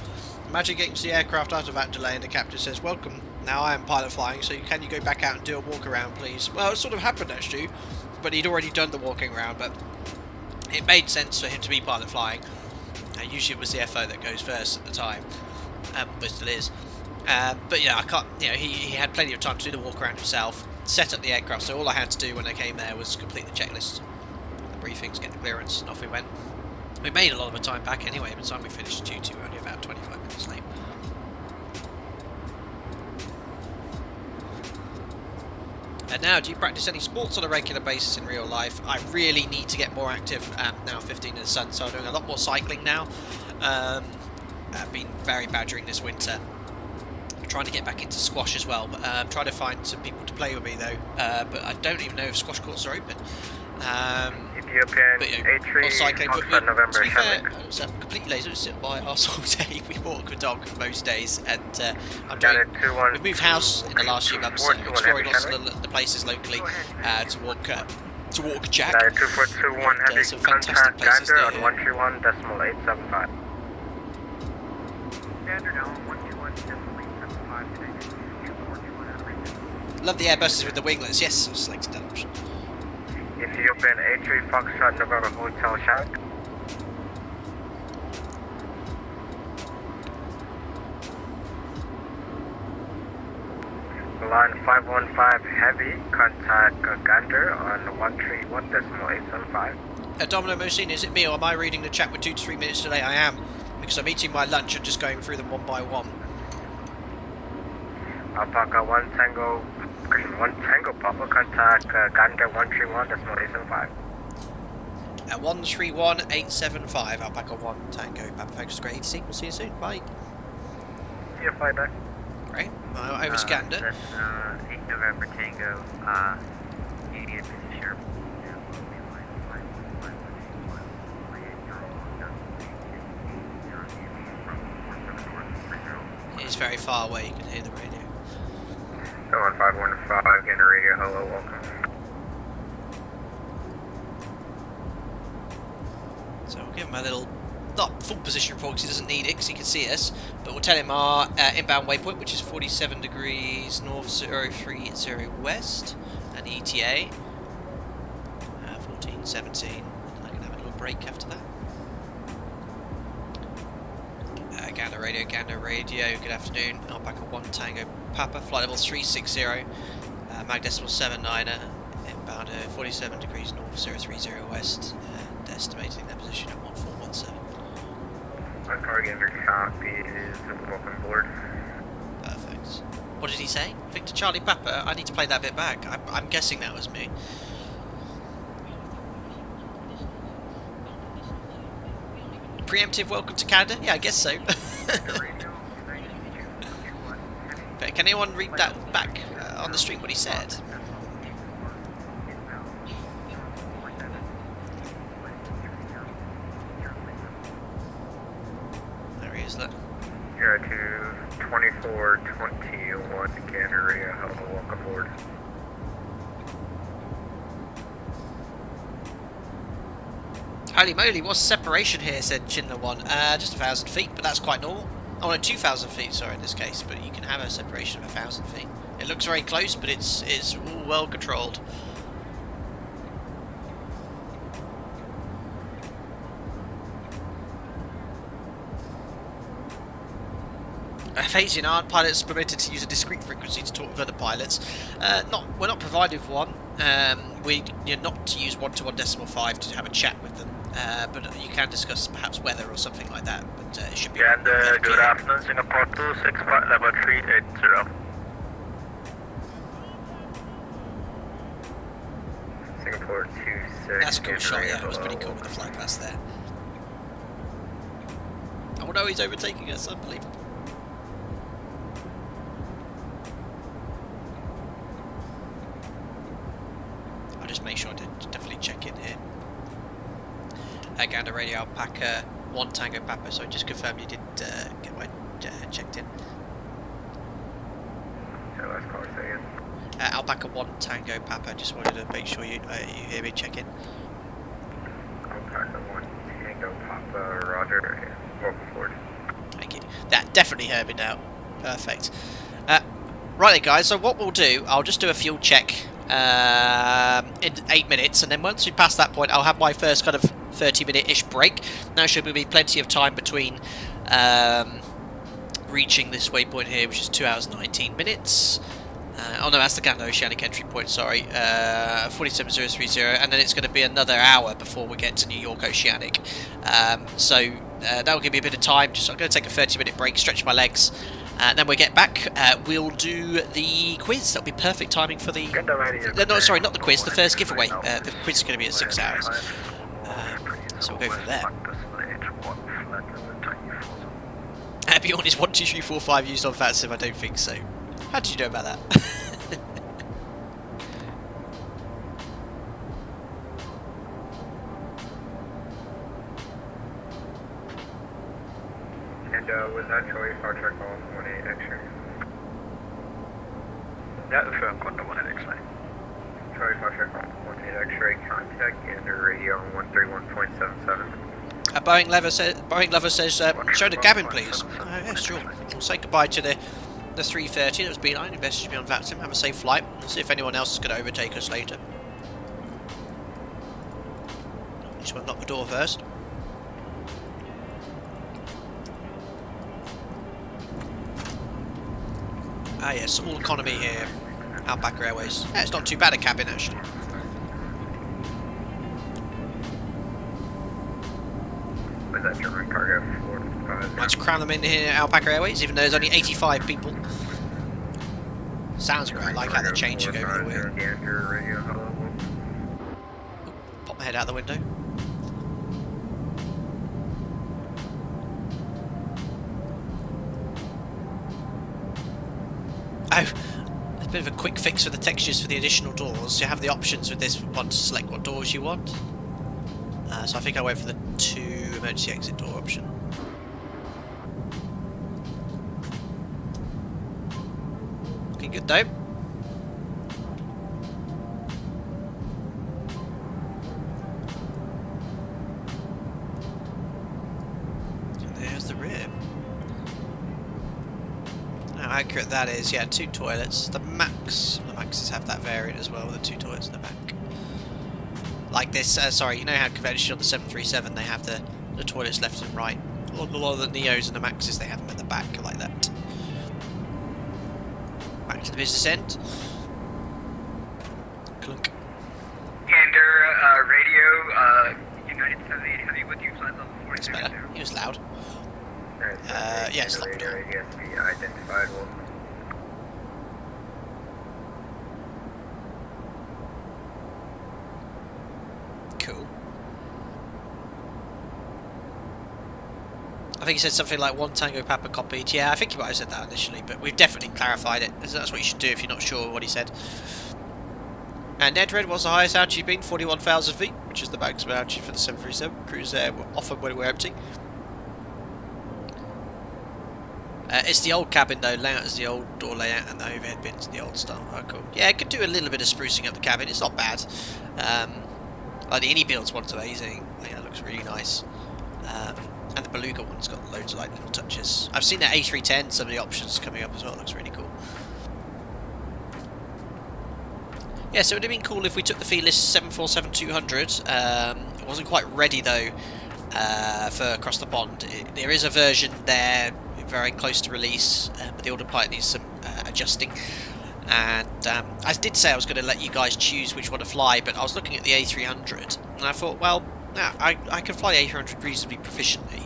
Imagine getting to the aircraft after that delay and the captain says, welcome, now I am pilot flying, so can you go back out and do a walk around, please? Well, it sort of happened actually, but he'd already done the walking around, but it made sense for him to be pilot flying. Usually it was the FO that goes first at the time, but still is. But yeah, I can't, he had plenty of time to do the walk around himself, set up the aircraft, so all I had to do when I came there was complete the checklist, the briefings, get the clearance, and off we went. We made a lot of the time back anyway. By the time we finished Q2, we were only about 25 minutes late. And now, do you practice any sports on a regular basis in real life? I really need to get more active now 15 in the sun, so I'm doing a lot more cycling now. I've been very bad during this winter. I'm trying to get back into squash as well, but I'm trying to find some people to play with me though. But I don't even know if squash courts are open. But A3 cycling, Foxtrot November, to be fair, I'm completely lazy to sit by arse all day. We walk the dog most days, and we've moved house in the last few months, exploring lots of the places locally to walk Jack. 2421 heavy, some fantastic places lander there. on 131.875. Love the Airbuses with the winglets. Yes, I selected that option. Ethiopian A3 Foxtrot November Hotel Shark. Line 515 Heavy, contact Gander on 131.875. Domino Mosine, is it me or am I reading the chat with 2 to 3 minutes delay? I am, because I'm eating my lunch and just going through them one by one. Alpaca 1 Tango Papa, contact Gander 131.875. 131.875, Alpaca 1 Tango Papa. Thanks, great to see you. We'll see you soon. Bye. See you, fly back. Great. Over to Gander. 8 November Tango, Union position. It's very far away, you can hear the radio. Go on 515, Gander radio, hello, welcome. So we'll give him a little, not full position report because he doesn't need it because he can see us, but we'll tell him our inbound waypoint, which is 47 degrees north 030 west, and ETA 1417, and I can have a little break after that. Gander radio, good afternoon, Alpaca 1 Tango Papa, flight level 360, mag decimal 79er, inbound 47 degrees north 030 west, and estimating their position at 1417. My target copies, welcome aboard. Perfect. What did he say? Victor Charlie Papa? I need to play that bit back. I'm guessing that was me. Preemptive welcome to Canada? Yeah, I guess so. But can anyone read that back on the stream, what he said? There he is, look. Here to 2421 Gander, hello, welcome aboard. Holy moly, what's the separation here, said Chinna1. Just 1,000 feet, but that's quite normal. Oh no, 2,000 feet, sorry, in this case, but you can have a separation of 1,000 feet. It looks very close, but it's all well controlled. Phasing aren't pilots permitted to use a discrete frequency to talk with other pilots. We're not provided with one. You're not to use 121.5 to have a chat with them. But you can discuss perhaps weather or something like that. But it should be. And good afternoon, Singapore 26 flight level 380. Singapore 26. That's a cool shot. Yeah, it was pretty cool with the fly past there. Oh no, he's overtaking us! Unbelievable. I'll just make sure to definitely check in here. Gander radio, Alpaca 1 Tango Papa, so just confirm you did get my checked in. So last call again. Alpaca 1 Tango Papa, just wanted to make sure you hear me check in. Alpaca 1 Tango Papa, roger, welcome aboard. Thank you. That definitely heard me now. Perfect. Right then guys, so what we'll do, I'll just do a fuel check in 8 minutes, and then once we pass that point I'll have my first kind of 30-minute-ish break. Now should be plenty of time between reaching this waypoint here, which is 2 hours 19 minutes. Oh no, that's the Gander Oceanic entry point, sorry, 47030, and then it's going to be another hour before we get to New York Oceanic. So that will give me a bit of time. I'm going to take a 30-minute break, stretch my legs, and then we get back. We'll do the quiz. That'll be perfect timing for the... No, sorry, not the quiz, the first giveaway. The quiz is going to be at 6 hours. So we'll go from there. Beyond is 12345 used on VATSIM? I don't think so. How did you know about that? And was that Charlie Star Trek on 18 X-ray? Yeah, the firm got the 18 X-ray. Charlie Star Trek on 18 X-ray, contact Gander radio on 131.77. Boeing Lover says, show the cabin please. Yeah, sure. We'll say goodbye to the 330 that was beeline. Message me on VATSIM. Have a safe flight. We'll see if anyone else is going to overtake us later. Just want to knock the door first. Ah yes, all economy here. Outback Airways. Yeah, it's not too bad a cabin actually. Was that German cargo 45? Let's cram them in here at Outback Airways, even though there's only 85 people. Sounds great. I like how they're changing over the wheel. Pop my head out the window. Oh, a bit of a quick fix for the textures for the additional doors. You have the options with this one to select what doors you want. So I think I went for the 2 emergency exit door option. Looking good though. And there's the rear. How accurate that is. Yeah, 2 toilets. The Maxes have that variant as well with the 2 toilets in the back. Like this, sorry, you know how conventional on the 737 they have the toilets left and right. A lot of the Neos and the Maxes, they have them at the back like that. Back to the business end. Clunk. Gander, radio, United 78 Heavy with you, flight level 46. That's better. He was loud. Yes, loud. Identified. Cool. I think he said something like 1 Tango Papa copied. Yeah, I think he might have said that initially, but we've definitely clarified it. That's what you should do if you're not sure what he said. And Nedred was the highest altitude been, 41,000 feet, which is the maximum altitude for the 737. Cruise there often when we're empty. It's the old cabin though, layout is the old door layout and the overhead bins the old style. Oh, cool. Yeah, it could do a little bit of sprucing up the cabin, it's not bad. Like the Any Builds one's amazing, I think that looks really nice. And the Beluga one's got loads of like little touches. I've seen that A310, some of the options coming up as well, looks really cool. Yeah, so it would have been cool if we took the ToLiss 747-200. It wasn't quite ready though for Across the Pond. There is a version there, very close to release, but the autopilot needs some adjusting. And I did say I was going to let you guys choose which one to fly, but I was looking at the A300, and I thought, well, I can fly the A300 reasonably proficiently.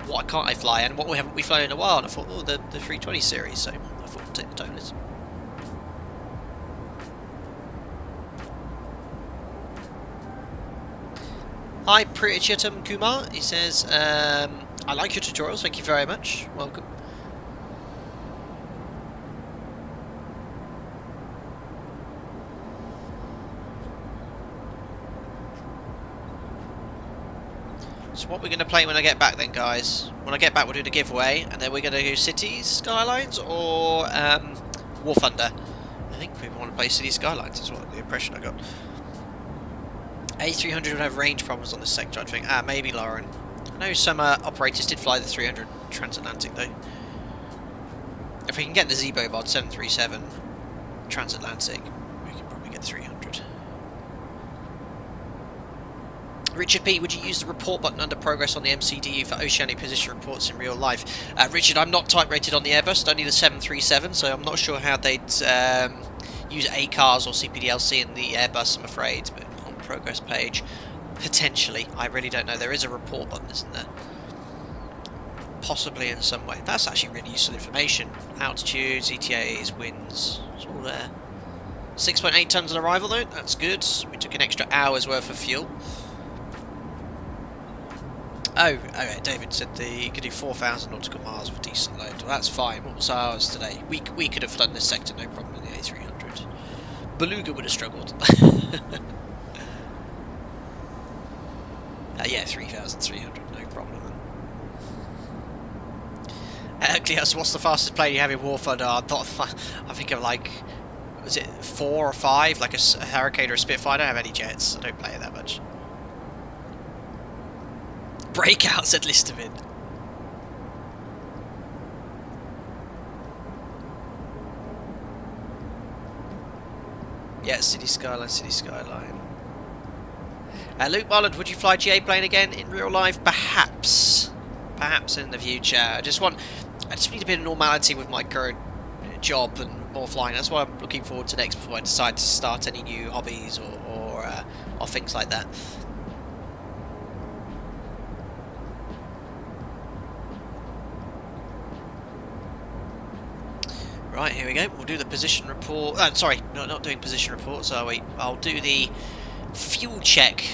What can't I fly, and what haven't we flown in a while? And I thought, oh, the 320 series, so I thought we'll take the ToLiss. Hi, Priyachitam Kumar. He says, I like your tutorials, thank you very much. Welcome. So what we're going to play when I get back then, guys? When I get back we'll do the giveaway, and then we're going to do Cities, Skylines, or War Thunder. I think people want to play Cities, Skylines, is what the impression I got. A300 would have range problems on this sector, I think. Ah, maybe, Lauren. I know some operators did fly the 300 transatlantic, though. If we can get the ZIBO mod 737 transatlantic, we can probably get 300. Richard P, would you use the report button under progress on the MCDU for Oceanic position reports in real life? Richard, I'm not type rated on the Airbus, only the 737, so I'm not sure how they'd use ACARS or CPDLC in the Airbus, I'm afraid. But on the progress page, potentially. I really don't know. There is a report button, isn't there? Possibly in some way. That's actually really useful information. Altitudes, ETAs, winds, it's all there. 6.8 tons on arrival though, that's good. We took an extra hour's worth of fuel. Oh, okay, David said he could do 4,000 nautical miles with decent load. Well, that's fine. What was ours today? We could have flown this sector, no problem in the A300. Beluga would have struggled. Yeah, 3,300, no problem. Cleos, what's the fastest plane you have in War Thunder? I think of like, was it 4 or 5? Like a Hurricane or a Spitfire? I don't have any jets. I don't play it that much. Breakout, said Listervin. Yeah, City Skyline, City Skyline. Luke Marland, would you fly GA plane again in real life? Perhaps. Perhaps in the future. I just need a bit of normality with my current job and more flying. That's what I'm looking forward to next before I decide to start any new hobbies or things like that. Right, here we go. We'll do the position report. Sorry, not doing position reports, are we? I'll do the fuel check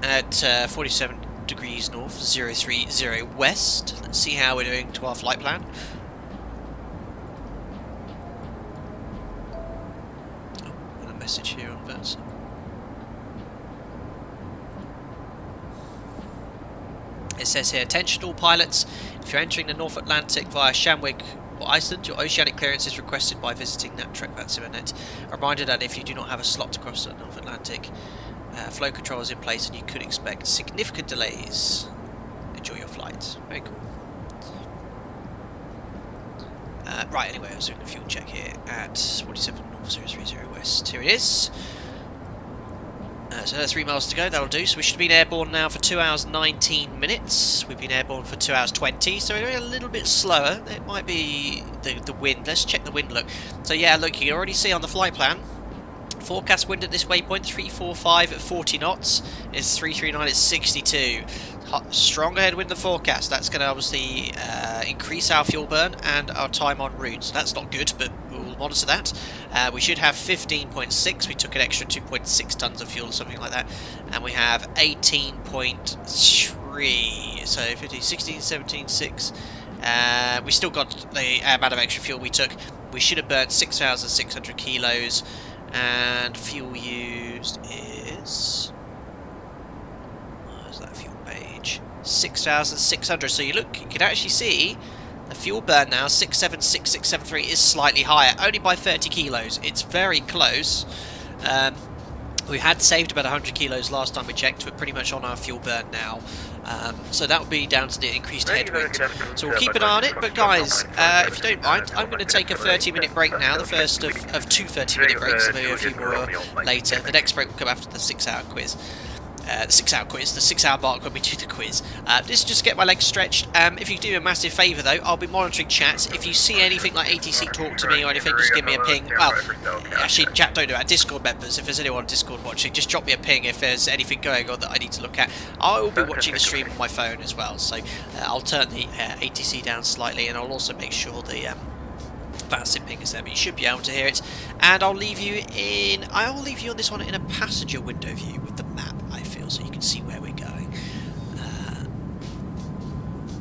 at 47 degrees north, 030 west. Let's see how we're doing to our flight plan. Oh, got a message here on VATSIM. It says here, attention all pilots, if you're entering the North Atlantic via Shamwick or Iceland, your Oceanic clearance is requested by visiting NatTrek VATSIM.net. A reminder that if you do not have a slot to cross the North Atlantic, flow control is in place and you could expect significant delays. Enjoy your flight. Very cool. Right, anyway, I was doing a fuel check here at 47 North 030 West. Here it is. So 3 miles to go, that'll do. So we should have been airborne now for 2 hours 19 minutes. We've been airborne for 2 hours 20, so we're going a little bit slower. It might be the wind. Let's check the wind look. So yeah, look, you can already see on the flight plan, forecast wind at this waypoint, 345 at 40 knots. It's 339 at 62. Stronger headwind than forecast. That's going to obviously increase our fuel burn and our time en route. So that's not good, but we'll monitor that. We should have 15.6. We took an extra 2.6 tons of fuel or something like that. And we have 18.3. So 15, 16, 17, 6. We still got the amount of extra fuel we took. We should have burnt 6,600 kilos. And fuel used is... where's that fuel page? 6,600. So you look, you can actually see the fuel burn now, 676,673, is slightly higher, only by 30 kilos. It's very close. We had saved about 100 kilos last time we checked. We're pretty much on our fuel burn now. So that will be down to the increased headwind. So we'll keep an eye on it. But guys, if you don't mind, I'm going to take a 30-minute break now. The first of 2 30-minute breaks, so maybe a few more later. The next break will come after the 6-hour quiz. The 6-hour mark when we do the quiz. This is just to get my legs stretched. If you do a massive favour though, I'll be monitoring chats. If you see anything like ATC talk to me or anything, just give me a ping. Well, actually, chat don't do that. Discord members, if there's anyone on Discord watching, just drop me a ping if there's anything going on that I need to look at. I will be watching the stream on my phone as well, so I'll turn the ATC down slightly, and I'll also make sure the VATSIM ping is there, but you should be able to hear it. And I will leave you on this one in a passenger window view with the map, I feel, so you can see where we're going.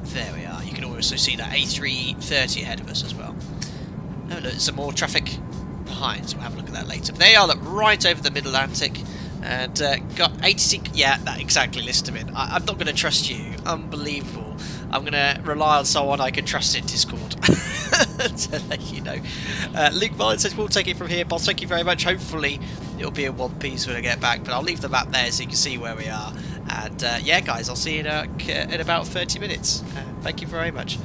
There we are. You can also see that A330 ahead of us as well. Oh look, there's some more traffic behind, so we'll have a look at that later. But they are right over the Mid-Atlantic, and got ATC. Yeah, that exactly. List them in. I'm not going to trust you. Unbelievable. I'm going to rely on someone I can trust in Discord to let you know. Luke Vine says we'll take it from here. Boss, thank you very much. Hopefully it'll be in one piece when I get back, but I'll leave the map there so you can see where we are. And yeah, guys, I'll see you in about 30 minutes. Thank you very much.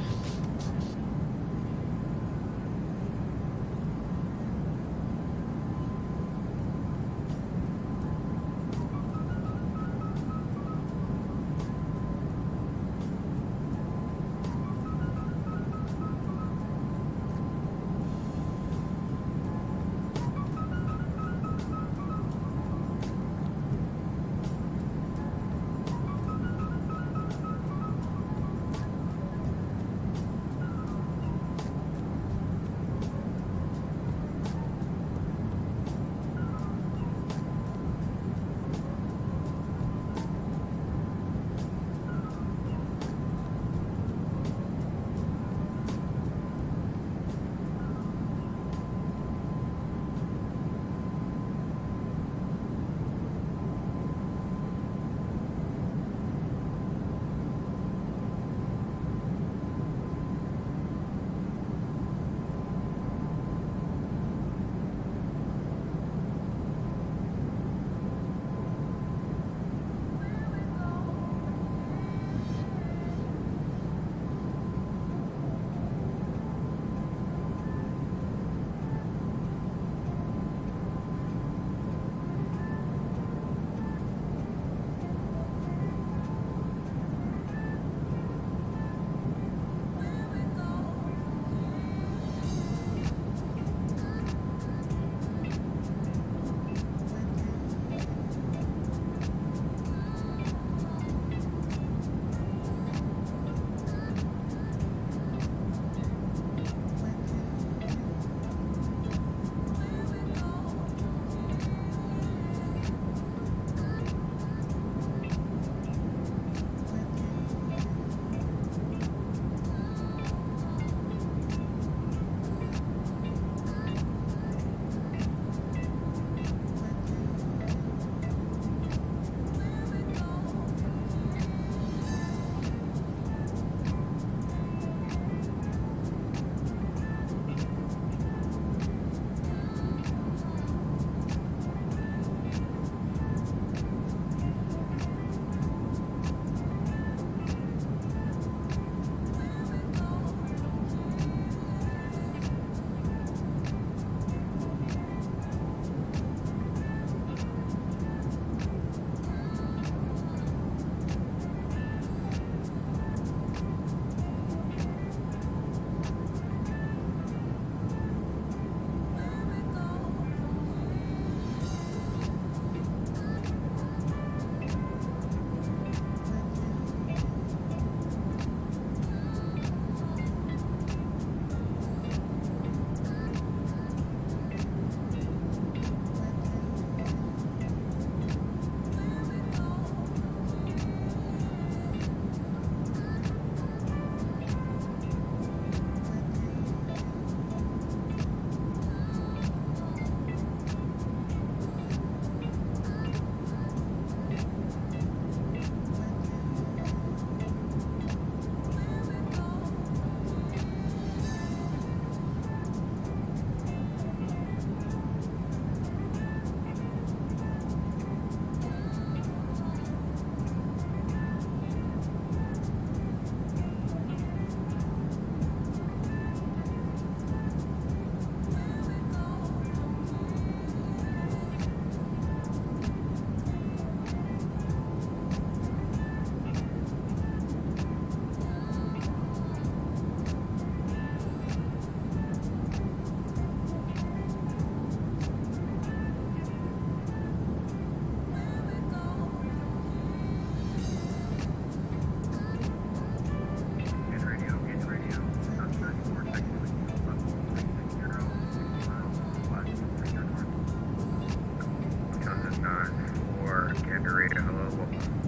Commander Rita, hello, welcome.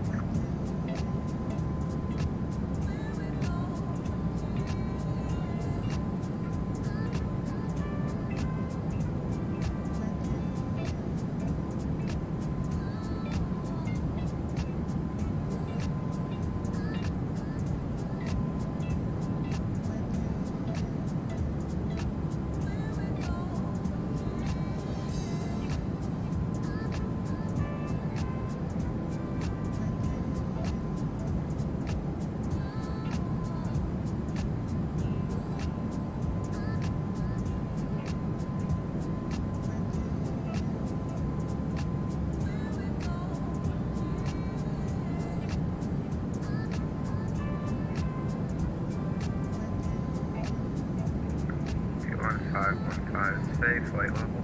Safe, flight level.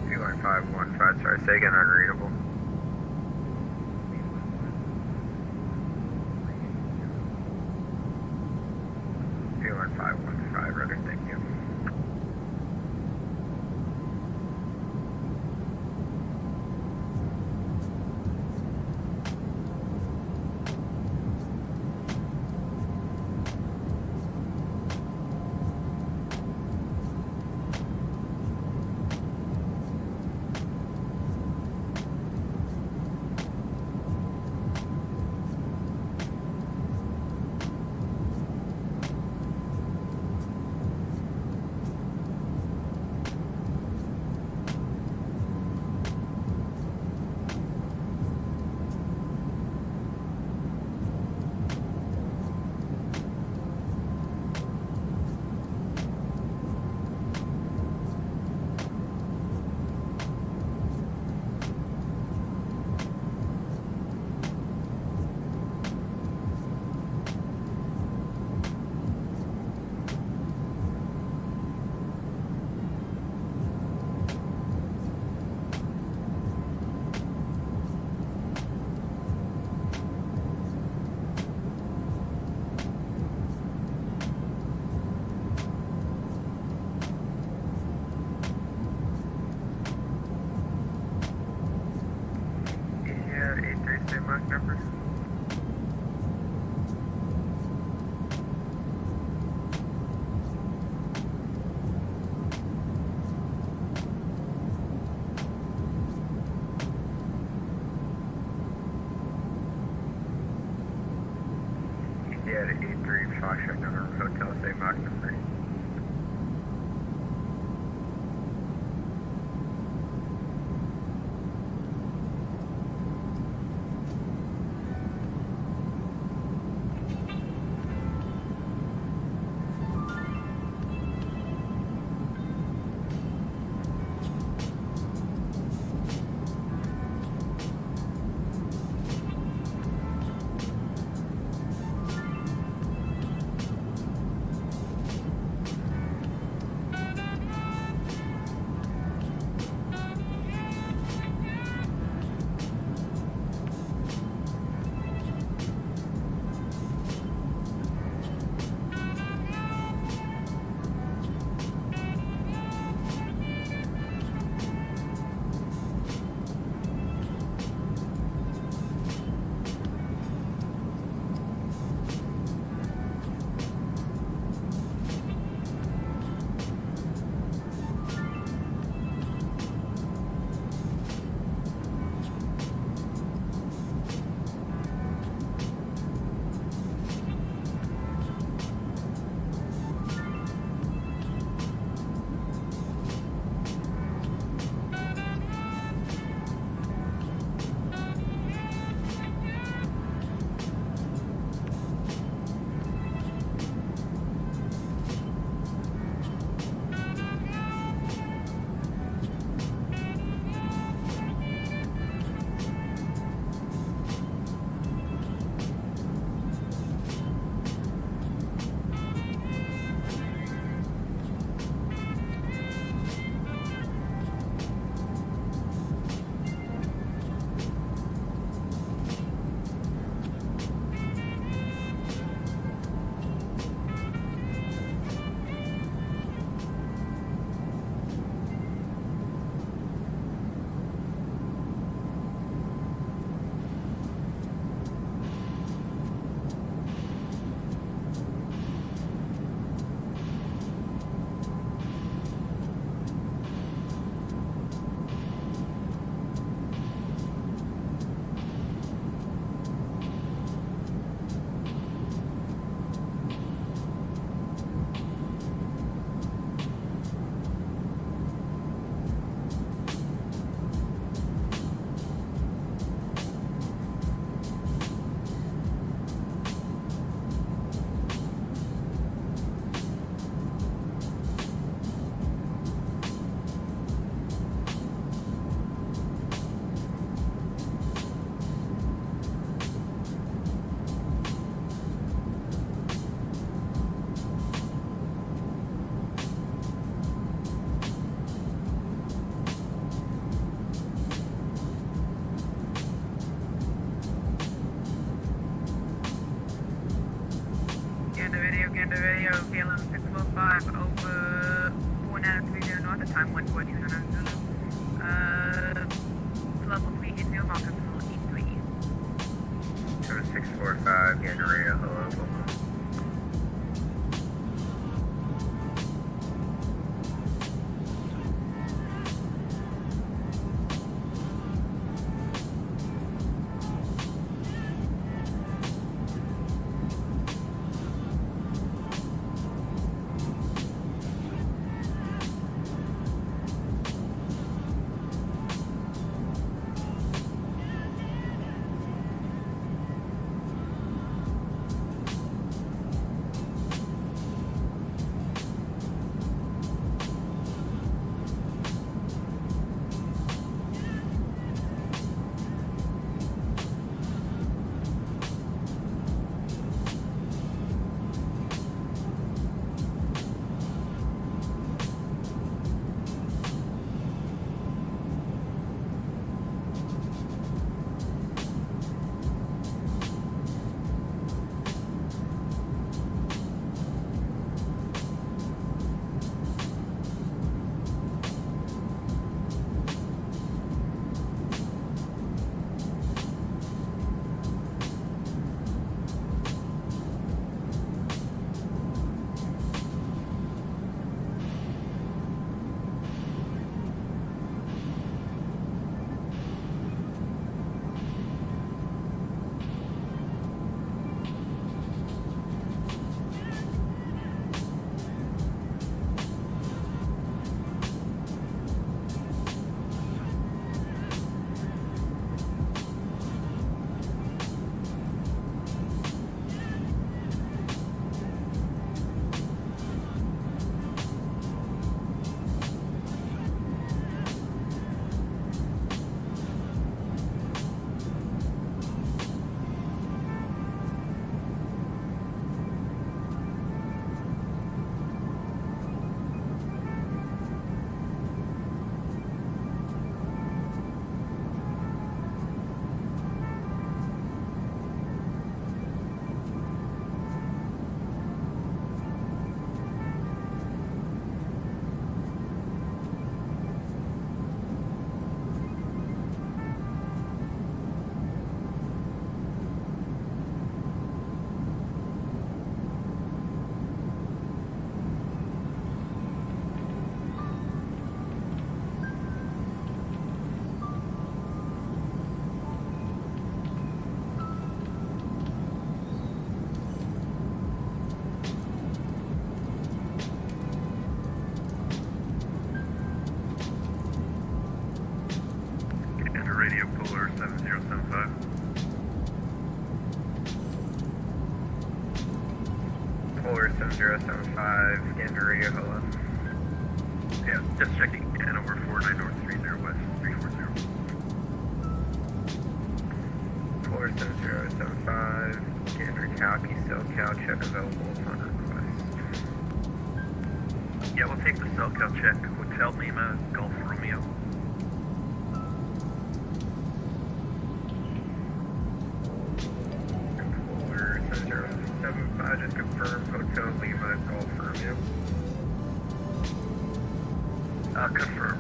Q1 515, sorry, say again, unreadable. Q1 515, rudder, thank you. Numbers. Yeah, the 83 Foxtrot November Hotel, say Mach number. Radio VLM 645 over 4930 north at time 142 Zulu. Level 3 in New Market E3. 7645, getting radio, hello, welcome. Radio Polar 7075. Polar 7075, scan to radio, hello. Yeah, just checking in over 49 North 30 West 340. Polar 7075, scan to Calky, SoCal, check available upon request. Yeah, we'll take the SoCal check. Hotel Lima, Golf Romeo. Just confirm Hotel Lima, Golf Romeo. Confirm.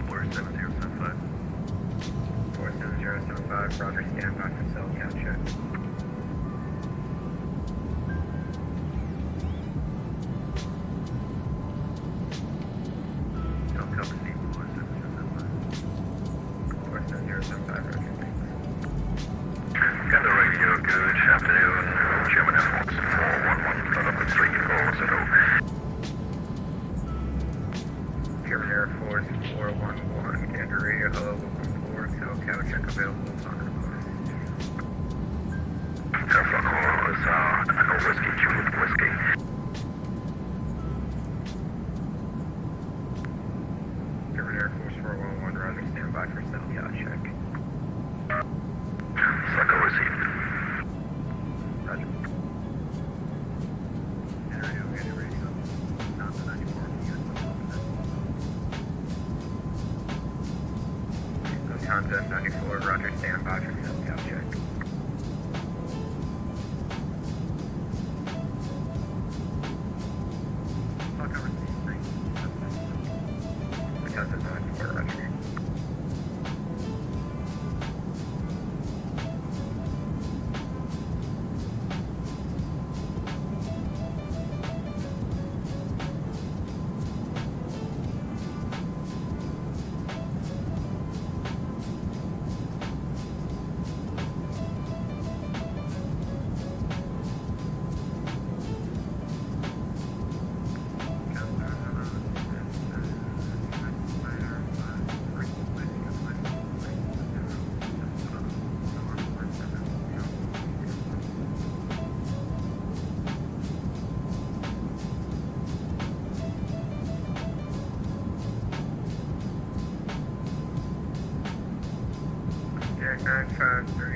47075. 47075, Roger, stand by for SoCal check. SoCal receive 47075. 47075, Roger, thanks. Got the radio, good afternoon. German Air Force 411, November 340. German Air Force 411, Gander Radio, hello, welcome aboard, SoCal check available upon request.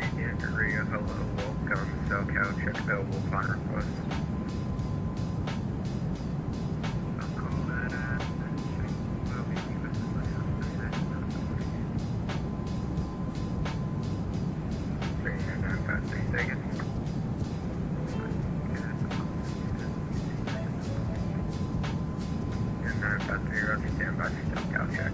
Area, hello, welcome, SoCal, check available upon request. I'll call that stand by for SoCal check.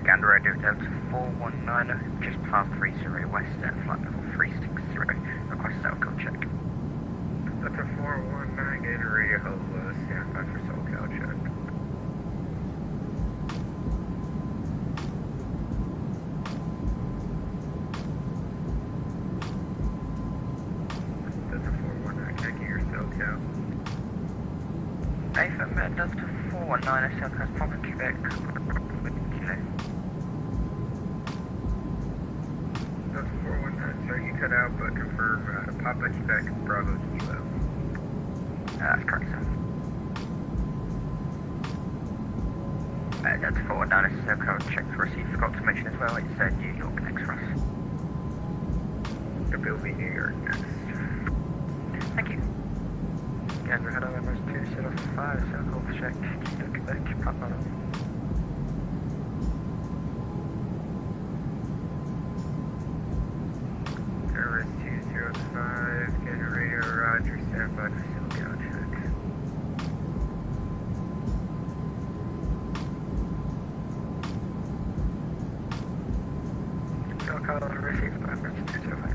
Gander Radio Delta 419, just past 30 west at flight level 360, request SoCal check. Delta 419, Gander Radio, hello, stand by for SoCal check. Delta 419, can I get your SoCal? AFM Delta 419, SoCal's Papa Quebec. Sorry, you cut out, but confirm Papa Quebec Bravo Kilo. That's correct, sir. That's 419, SoCal check to receive for confirmation as well. It said New York next for us. It will be New York next. Thank you. Gander, hello, Emirates 205, SoCal check, Kilo Quebec, Papa. Generator, Roger, stand by for SoCal check. SoCal received by Emirates 205.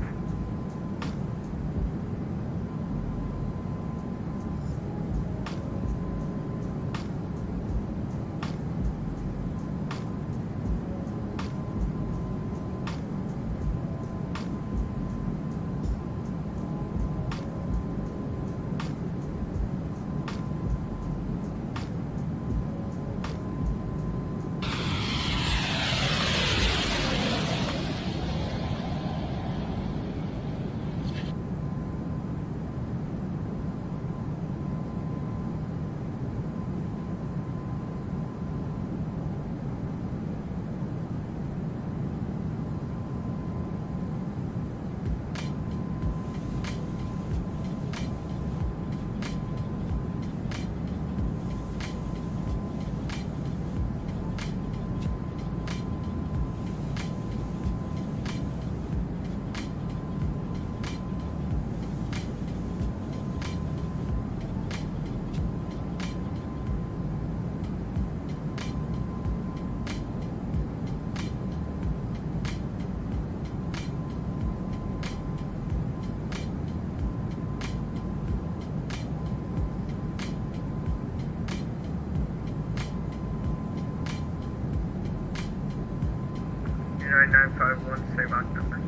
Same Mach number.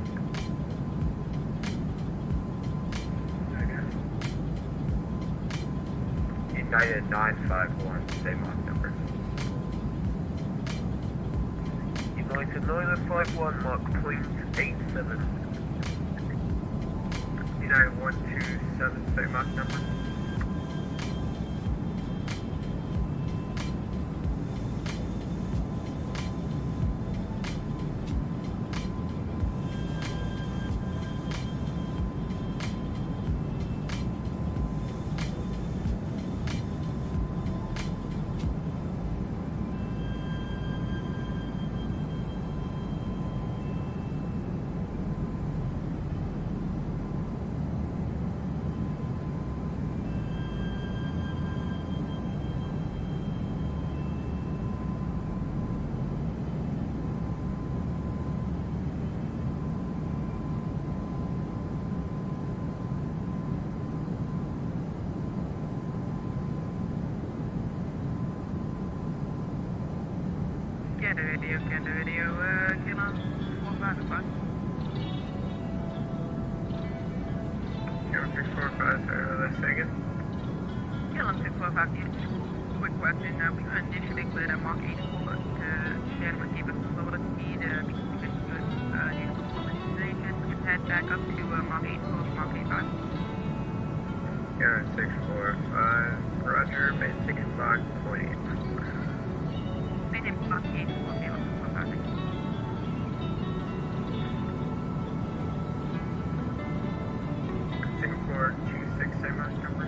United 951, same Mach number. United 951, Mach .87. United 127, same Mach number. Get a video, kill on 45 request. 645, let's take it. Kill on 645, quick question. We initially cleared at Mach 84, but Shannon would keep us slow at speed because we couldn't do it due to destination. We can head back up to Mach 84, Mach 85. Yeah, 645, roger, maintain Mach 0.8. Maintain Mach 84, okay, on 645. Singapore 26 Sigma number.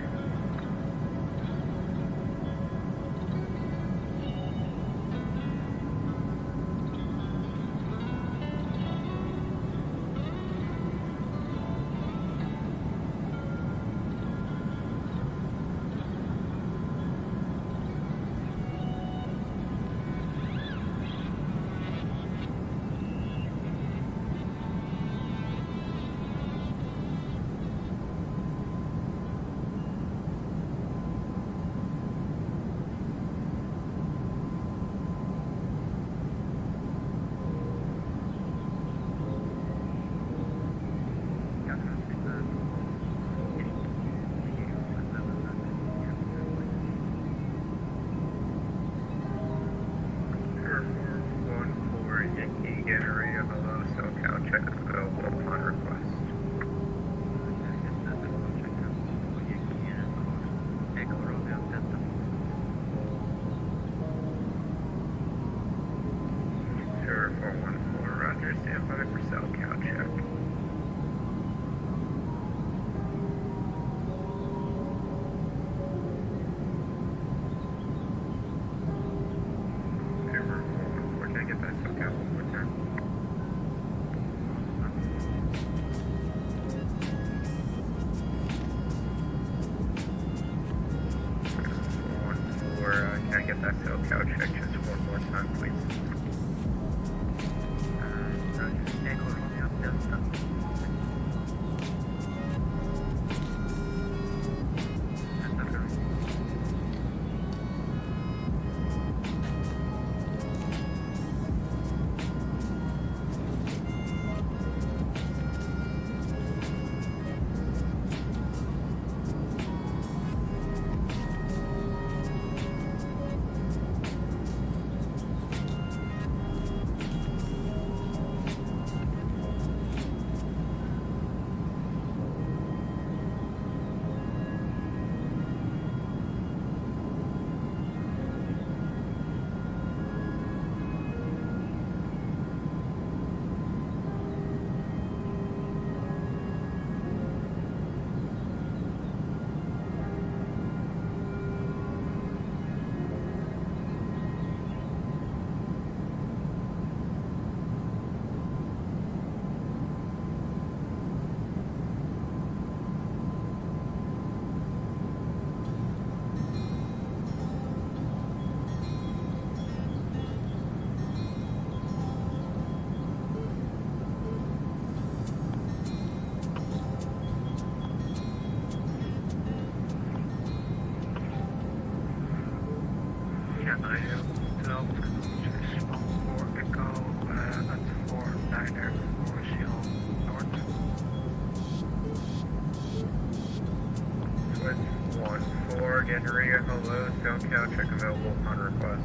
Hello, SoCal, check available upon request.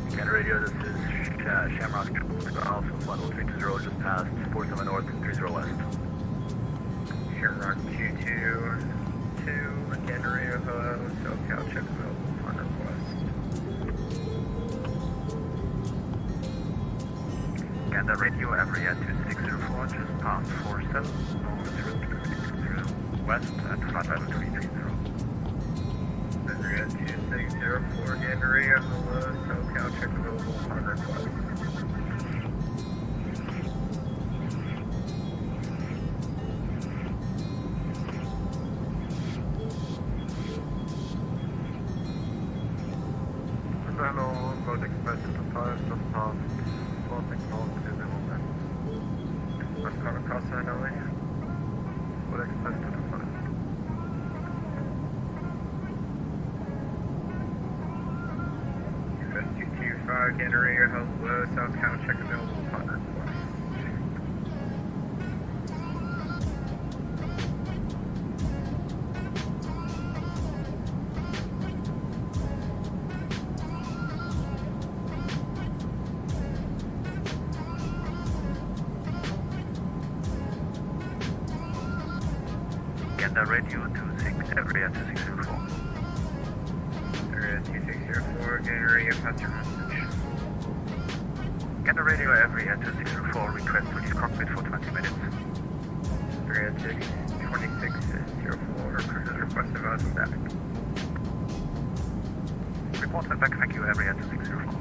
Canada Radio, this is Shamrock Alpha, flight 320, just past 47 North, 30 West. Shamrock 222, Canada Radio, hello, SoCal, check available upon request. Canada Radio, Everett 2604, just past 47, West at 55330. Everett 2604, Canada Radio, hello, SoCal, check available upon request. Hello, Road Express to the tires, just past floating north to the moment. West Coast LA. Road Express Gander Radio, hello, South Town, check available upon request. Gander Radio 26, area 2604. Area 2604, Gander Radio, pass your message. Gander Radio area 2604, request to leave cockpit for 20 minutes. Area 2604, request of us back. Report and back, thank you, area 2604.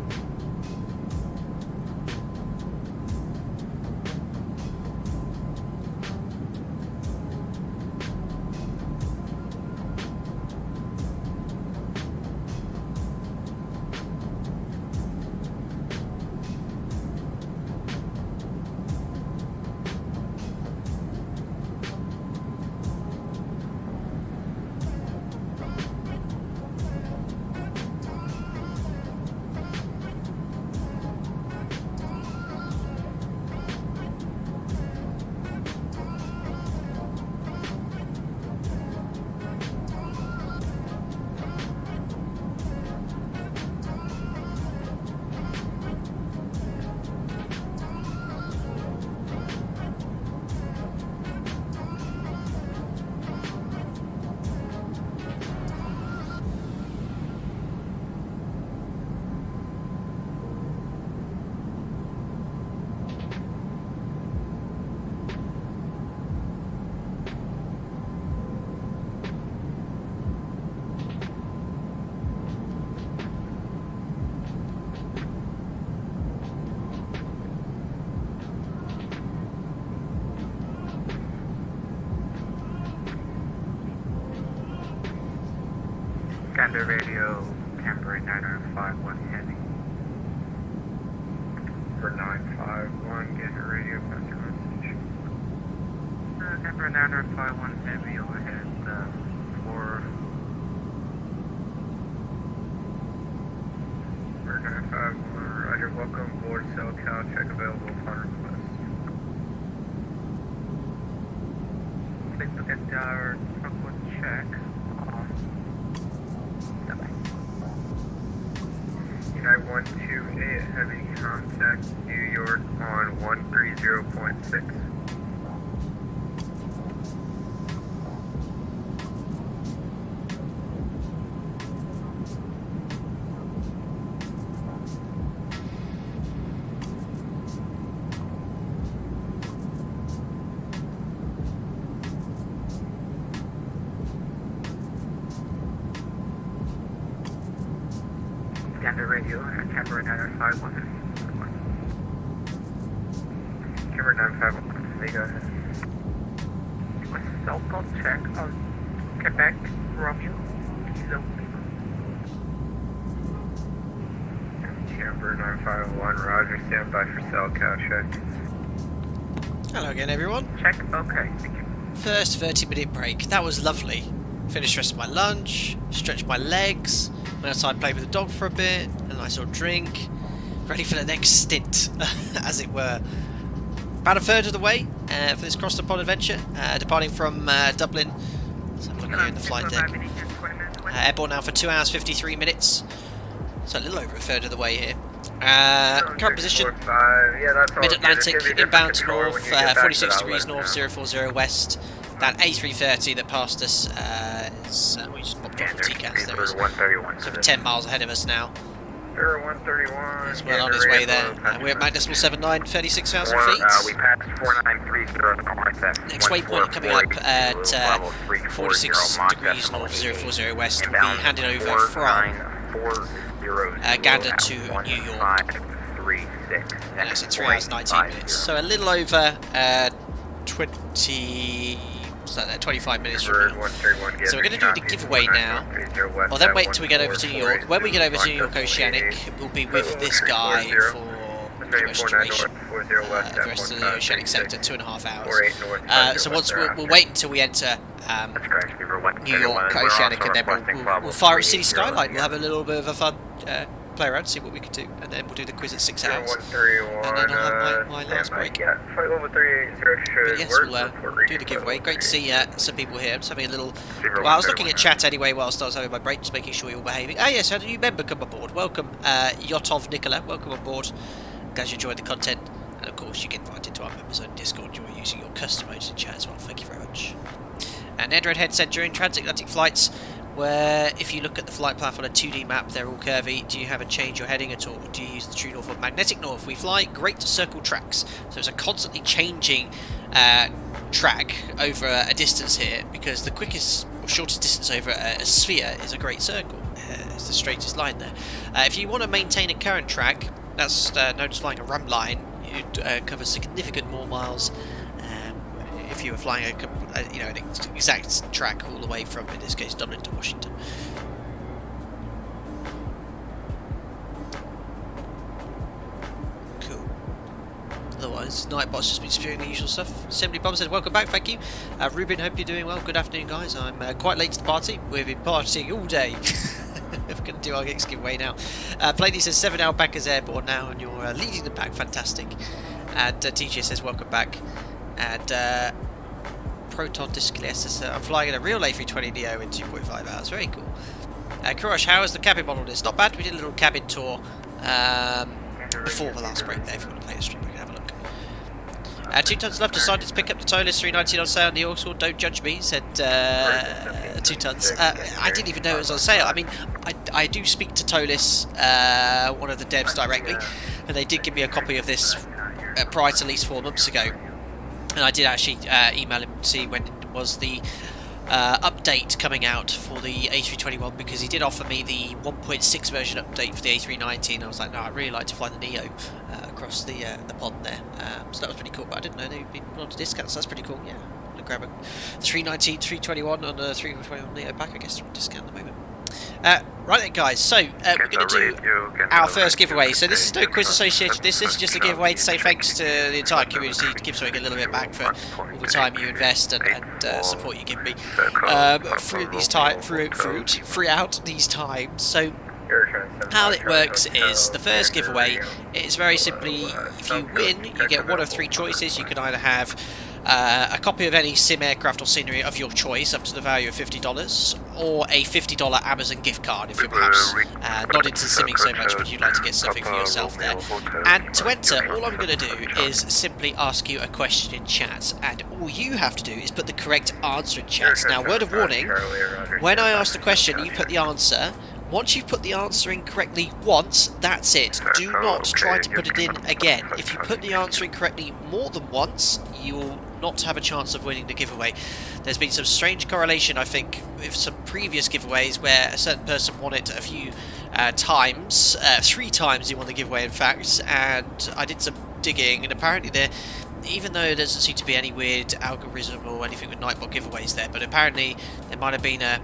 Gander Radio, Camber 9051 heavy. For 951, Gander Radio, pass your message. Camber 9051 heavy, overhead, for 951, Roger, welcome aboard, SoCal, check available upon request. Please look at our truckload check. United 128 heavy contact New York on 130.6. Gander Radio, Camber 951. Camber 951, may go ahead. What's the so-called check of Quebec, Romeo? Camber 951, Roger, stand by for cell cow check. Hello again, everyone. Check, okay, thank you. First 30-minute break. That was lovely. Finished the rest of my lunch, stretched my legs, went outside, played with the dog for a bit, a nice little drink, ready for the next stint, as it were. About a third of the way for this cross the pod adventure, departing from Dublin. So I'm looking here in the flight deck. Airborne now for 2 hours 53 minutes, so a little over a third of the way here. Current position, Mid-Atlantic, inbound to north, 46 degrees north, 040 west. That A330 that passed us is, we just popped off the TCAS, there is sort of 10 miles ahead of us now. 131. He's well on his way there. We're at Mount Decimal 79, 36,000 feet. We passed 4930. Next waypoint coming up at 46 degrees north, 040 west. We'll be handing over from Gander to New York. And that's at 3 hours 19 minutes. So a little over 25 minutes from now. So we're going to do the giveaway now. Well, then wait until we get over to New York. When we get over to New York Oceanic, we'll be with this guy for pretty much duration. The rest of the Oceanic sector, 2.5 hours. So once we'll wait until we enter New York Oceanic, and then we'll fire at City Skyline. We'll have a little bit of a fun play around, see what we can do, and then we'll do the quiz at 6 hours. And then I'll have my last break. Yeah, flight level 380 should But yes, we'll do the giveaway. Great to see some people here. I'm just having a little... Well, I was looking at chat anyway whilst I was having my break, just making sure you're all behaving. Ah yes, had a new member come aboard. Welcome, Yotov Nicola. Welcome on board. Glad you enjoyed the content. And of course, you get invited to our members on Discord. You're using your custom modes in chat as well. Thank you very much. And Edred Head said during transatlantic flights, where if you look at the flight path on a 2D map, they're all curvy. Do you have a change your heading at all? Do you use the true north or magnetic north? We fly great circle tracks, so it's a constantly changing track over a distance here, because the quickest or shortest distance over a sphere is a great circle. It's the straightest line there. If you want to maintain a current track, that's known as flying a ram line. You'd cover significant more miles if you were flying an exact track all the way from, in this case, Dublin to Washington. Cool. Otherwise, Nightbot's just been spewing the usual stuff. Assembly Bomb said, welcome back, thank you. Ruben, hope you're doing well. Good afternoon, guys. I'm quite late to the party. We've been partying all day. We're going to do our gigs giveaway now. Platy says 7 hour backers airborne now, and you're leading the pack. Fantastic. And TJ says, welcome back. And Proton Discless says, I'm flying in a real A320neo in 2.5 hours. Very cool. Kurosh, how is the cabin model? It's not bad. We did a little cabin tour before the last break there. If you want to play the stream, we can have a look. 2 Tons Love decided to pick up the ToLiss 319 on sale on the auction. Don't judge me, said 2 Tons. I didn't even know it was on sale. I mean, I do speak to ToLiss, one of the devs, directly, and they did give me a copy of this prior to at least 4 months ago. And I did actually email him to see when was the update coming out for the A321, because he did offer me the 1.6 version update for the A319. I was like, no, I'd really like to fly the Neo across the pond there. So that was pretty cool, but I didn't know they'd been on discount, so that's pretty cool. Yeah, I'm going to grab a 319, 321 on a 321 Neo back, I guess, they're on discount at the moment. Right then, guys, so we're going to do our first giveaway. So this is no quiz associated with this is just a giveaway to say thanks to the entire community, to give something a little bit back for all the time you invest and support you give me throughout these times. So how it works is, the first giveaway is very simply, if you win, you get one of 3 choices. You can either have a copy of any sim aircraft or scenery of your choice up to the value of $50, or a $50 Amazon gift card if you're perhaps not into simming so much but you'd like to get something for yourself there. And to enter, all I'm going to do is simply ask you a question in chat, and all you have to do is put the correct answer in chat. Now, word of warning, when I ask the question, you put the answer. Once you've put the answer in correctly once, that's it. Do not try to put it in again. If you put the answer in correctly more than once, you will not have a chance of winning the giveaway. There's been some strange correlation, I think, with some previous giveaways where a certain person won it a few times. 3 times he won the giveaway, in fact, and I did some digging, and apparently even though there doesn't seem to be any weird algorithm or anything with Nightbot giveaways there, but apparently there might have been an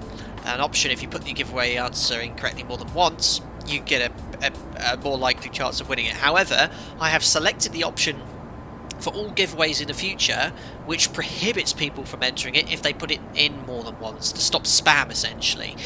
option. If you put the giveaway answer incorrectly more than once, you get a more likely chance of winning it. However, I have selected the option for all giveaways in the future which prohibits people from entering it if they put it in more than once, to stop spam essentially.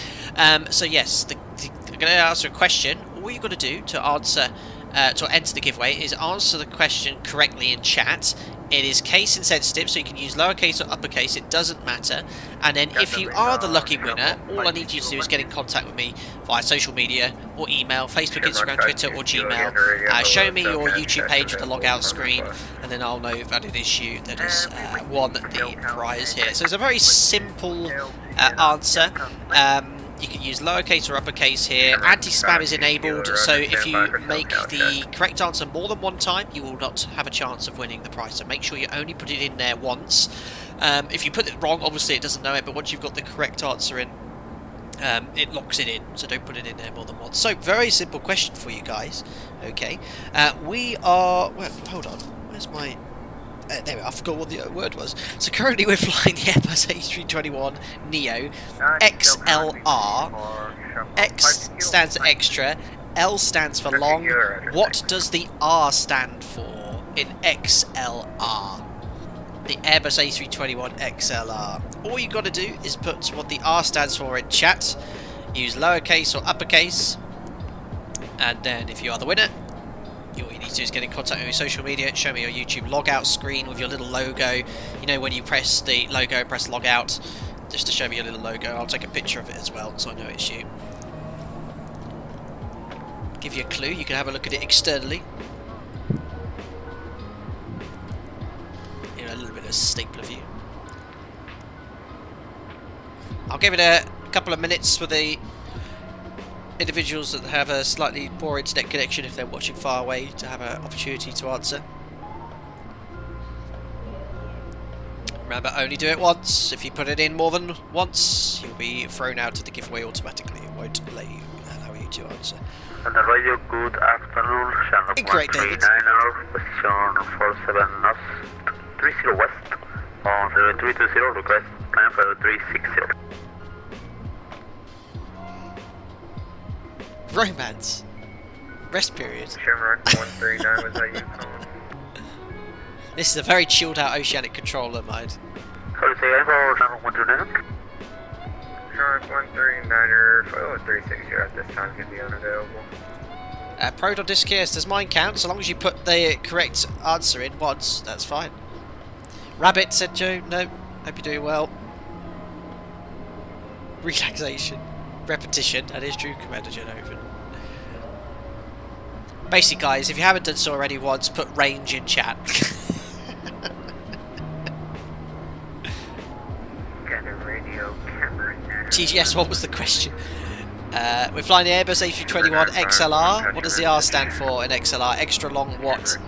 So yes, I'm going to answer a question. All you've got to do to enter the giveaway is answer the question correctly in chat. It is case insensitive, so you can use lowercase or uppercase, it doesn't matter. And then if you are the lucky winner, all I need you to do is get in contact with me via social media or email, Facebook, Instagram, Twitter or Gmail. Show me your YouTube page with the logout screen, and then I'll know that it is you that has won the prize here. So it's a very simple answer. You can use lowercase or uppercase here. Anti-spam is enabled, so if you make the correct answer more than one time, you will not have a chance of winning the prize. So make sure you only put it in there once. If you put it wrong, obviously it doesn't know it, but once you've got the correct answer in, it locks it in, so don't put it in there more than once. So, very simple question for you guys. Okay, we are... Well, hold on. Where's my... there we are, I forgot what the word was. So currently we're flying the Airbus A321 Neo XLR. X stands for extra, L stands for long. What does the R stand for in XLR? The Airbus A321 XLR. All you got to do is put what the R stands for in chat. Use lowercase or uppercase. And then if you are the winner, all you need to do is get in contact with your social media, show me your YouTube logout screen with your little logo. You know when you press the logo, press logout, just to show me your little logo. I'll take a picture of it as well so I know it's you. Give you a clue, you can have a look at it externally. You know, a little bit of stapler view. I'll give it a couple of minutes for the individuals that have a slightly poor internet connection, if they're watching far away, to have an opportunity to answer. Remember, only do it once. If you put it in more than once, you'll be thrown out of the giveaway automatically. It won't allow you to answer. On the radio, good afternoon. Channel Incorrect, David. Position 47 knots, 30 west. On the 320, request plan for 360. Romance. Rest period. Shamrock 139, was that you calling? This is a very chilled out Oceanic controller, mind. Sorry, say I'm channel 129. Shamrock 139er, photo 360 at this time can be unavailable. Proton disc here, does mine count? So long as you put the correct answer in once, that's fine. Rabbit, said Joe. No, hope you're doing well. Relaxation. Repetition, that is true, Commander Genovan. Basically, guys, if you haven't done so already once, put range in chat. Got a radio camera now. TGS, what was the question? We're flying the Airbus A321XLR. What does the R stand for in XLR? Extra long what?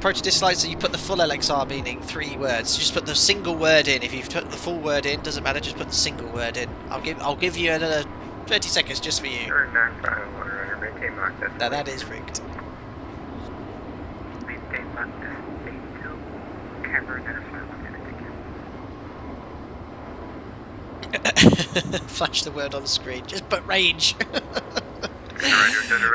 Proto dislikes that you put the full LXR meaning 3 words. Just put the single word in. If you've put the full word in, doesn't matter. Just put the single word in. I'll give you another 30 seconds just for you. Now that is rigged. Flash the word on the screen. Just put range.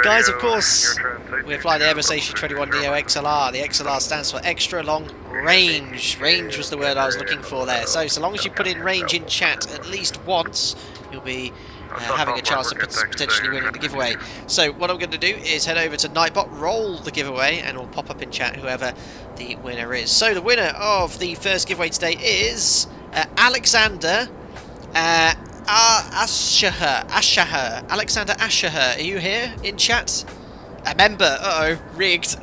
Guys, of course, we're flying the Airbus A321neo XLR. The XLR stands for extra long range. Range was the word I was looking for there. So long as you put in range in chat at least once, you'll be having a chance of potentially winning the giveaway. So what I'm going to do is head over to Nightbot, roll the giveaway, and we'll pop up in chat whoever the winner is. So the winner of the first giveaway today is Alexander Ashaher. Alexander Ashaher, are you here in chat? A member. Uh-oh, rigged.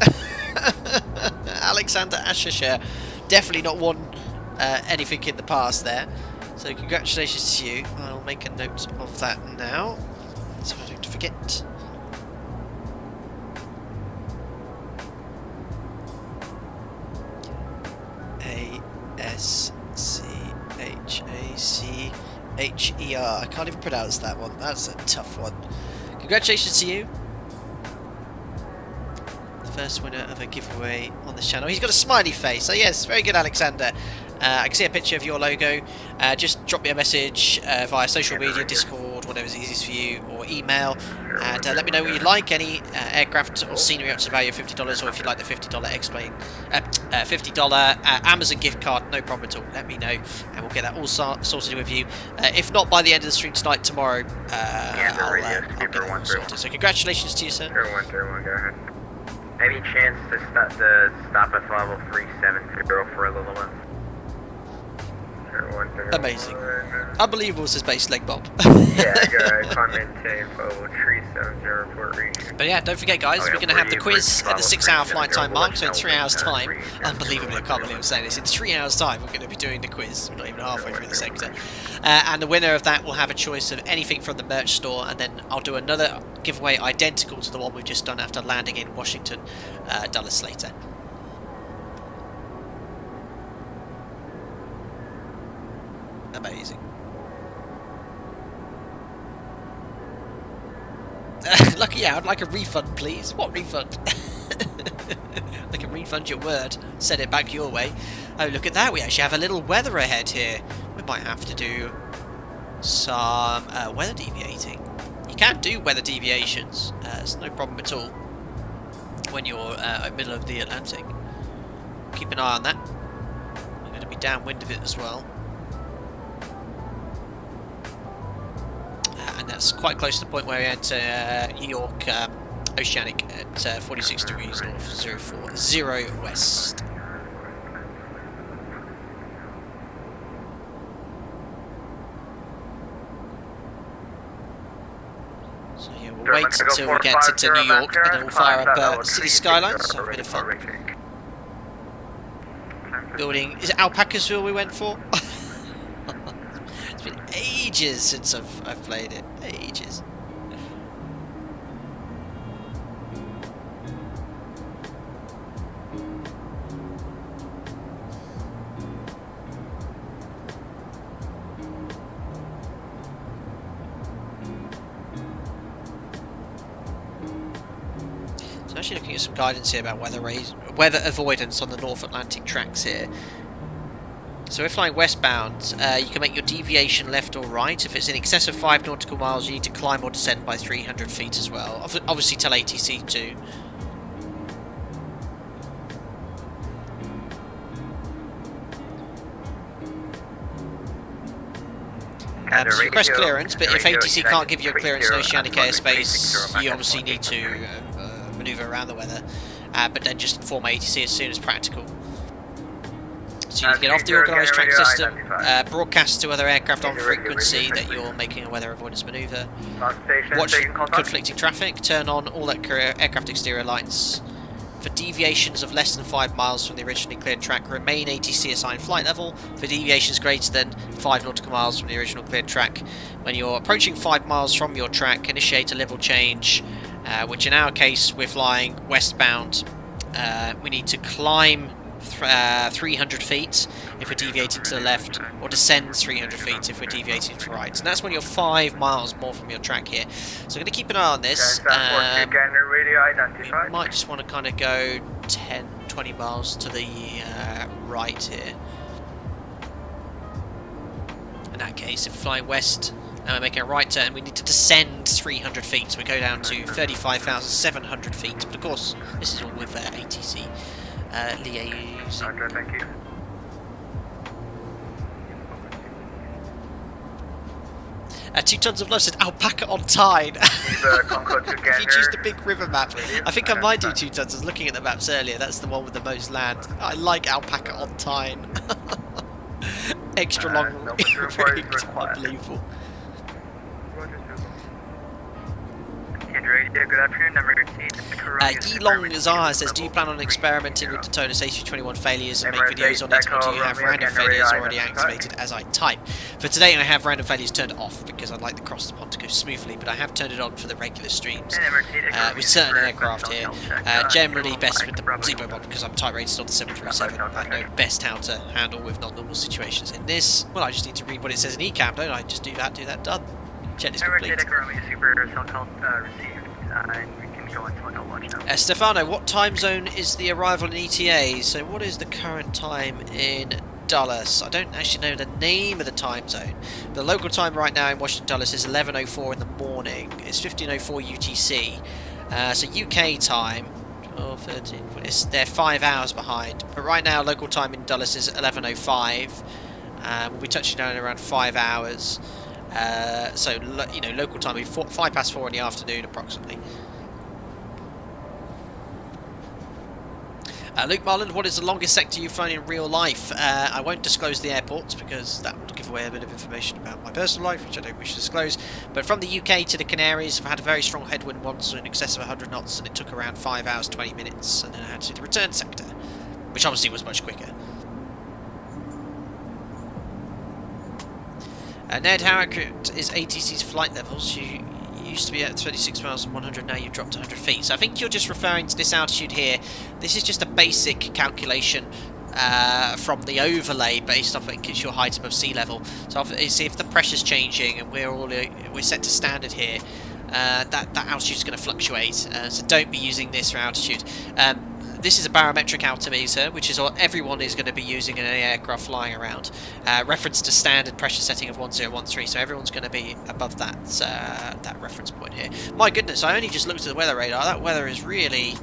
Alexander Ashaher. Definitely not won anything in the past there. So congratulations to you. I'll make a note of that now, so I don't forget. A-S-C-H-A-C-H-E-R. I can't even pronounce that one. That's a tough one. Congratulations to you. The first winner of a giveaway on this channel. He's got a smiley face. So yes, very good, Alexander. I can see a picture of your logo. Just drop me a message via social media, Discord, whatever's easiest for you, or email, and let me know what you like. Any aircraft or scenery up to the value of $50, or if you'd like the $50 $50 Amazon gift card, no problem at all. Let me know, and we'll get that all sorted with you. If not by the end of the stream tonight, tomorrow, I'll get it all sorted. So congratulations to you, sir. 131, go ahead. Any chance to stop at level 370 for a little one? Amazing. Unbelievable, says Base Leg Bob. Yeah, comment info 370 report reach. But yeah, don't forget, guys, we're going to have the quiz at the 6-hour flight time mark, so in 3 hours' time. Unbelievably, I can't believe I'm saying this. In 3 hours' time, we're going to be doing the quiz. We're not even halfway through the sector. And the winner of that will have a choice of anything from the merch store, and then I'll do another giveaway identical to the one we've just done after landing in Washington, Dulles later. Amazing. Lucky, yeah, I'd like a refund, please. What refund? I can refund your word. Send it back your way. Oh, look at that. We actually have a little weather ahead here. We might have to do some weather deviating. You can do weather deviations. It's no problem at all when you're in the middle of the Atlantic. Keep an eye on that. We're going to be downwind of it as well. and that's quite close to the point where we had New York Oceanic at 46 degrees north, 040 west. So yeah, we'll wait until we get to New York, and then we'll fire up City Skylines, so have a bit of fun. Building, is it Alpacasville we went for? It's been ages since I've played it, ages. So actually looking at some guidance here about weather avoidance on the North Atlantic tracks here. So we're flying westbound, you can make your deviation left or right. If it's in excess of 5 nautical miles, you need to climb or descend by 300 feet as well. Obviously tell ATC too. So request clearance, but if ATC can't give you a clearance in Oceanic airspace, you obviously need to manoeuvre around the weather, but then just inform ATC as soon as practical. So you need to get off the organised track system, broadcast to other aircraft on frequency that you're making a weather avoidance manoeuvre, watch conflicting traffic, turn on all that aircraft exterior lights. For deviations of less than 5 miles from the originally cleared track, remain ATC assigned flight level. For deviations greater than 5 nautical miles from the original cleared track, when you're approaching 5 miles from your track, initiate a level change, which in our case we're flying westbound. We need to climb 300 feet if we're deviating to the left, or descend 300 feet if we're deviating to the right. And that's when you're 5 miles more from your track here. So I'm going to keep an eye on this. We might just want to kind of go 10-20 miles to the right here. In that case, if we're flying west and we're making a right turn, we need to descend 300 feet. So we go down to 35,700 feet. But of course, this is all with ATC. Liaison. Okay, thank you. Two tons of love said alpaca on tide. If you choose the big river map, I think I might do 2 tons. I was looking at the maps earlier. That's the one with the most land. I like alpaca on tide. Extra long range, unbelievable. Good afternoon, number 18. Yilong Zahar says, do you plan on experimenting with the ToLiss A321 failures and make videos on it, or do you have random failures already activated as I type? For today I have random failures turned off because I'd like the cross the pond to go smoothly, but I have turned it on for the regular streams with certain aircraft here. Generally best with the ZIBO mod because I'm type rated on the 737. I know best how to handle with non-normal situations. In this, well, I just need to read what it says in ECAM, don't I? Just do that, done. Check is complete. Stefano, what time zone is the arrival in ETA? So what is the current time in Dulles? I don't actually know the name of the time zone. The local time right now in Washington Dulles is 11:04 in the morning. It's 15:04 UTC. So UK time, 12, 13, they're 5 hours behind. But right now local time in Dulles is 11:05. We'll be touching down in around 5 hours. So you know, local time will be 4 in the afternoon approximately. Luke Marland, what is the longest sector you've flown in real life? I won't disclose the airports because that would give away a bit of information about my personal life, which I don't wish to disclose. But from the UK to the Canaries, I've had a very strong headwind once in excess of 100 knots, and it took around 5 hours 20 minutes, and then I had to do the return sector, which obviously was much quicker. Ned, how accurate is ATC's flight levels? You used to be at 36,100, now you've dropped to 100 feet. So I think you're just referring to this altitude here. This is just a basic calculation from the overlay based off it gives you a height above sea level. So see if the pressure's changing and we're set to standard here, that altitude is going to fluctuate. So don't be using this for altitude. This is a barometric altimeter, which is what everyone is going to be using in any aircraft flying around. Reference to standard pressure setting of 1013, so everyone's going to be above that that reference point here. My goodness, I only just looked at the weather radar. That weather is really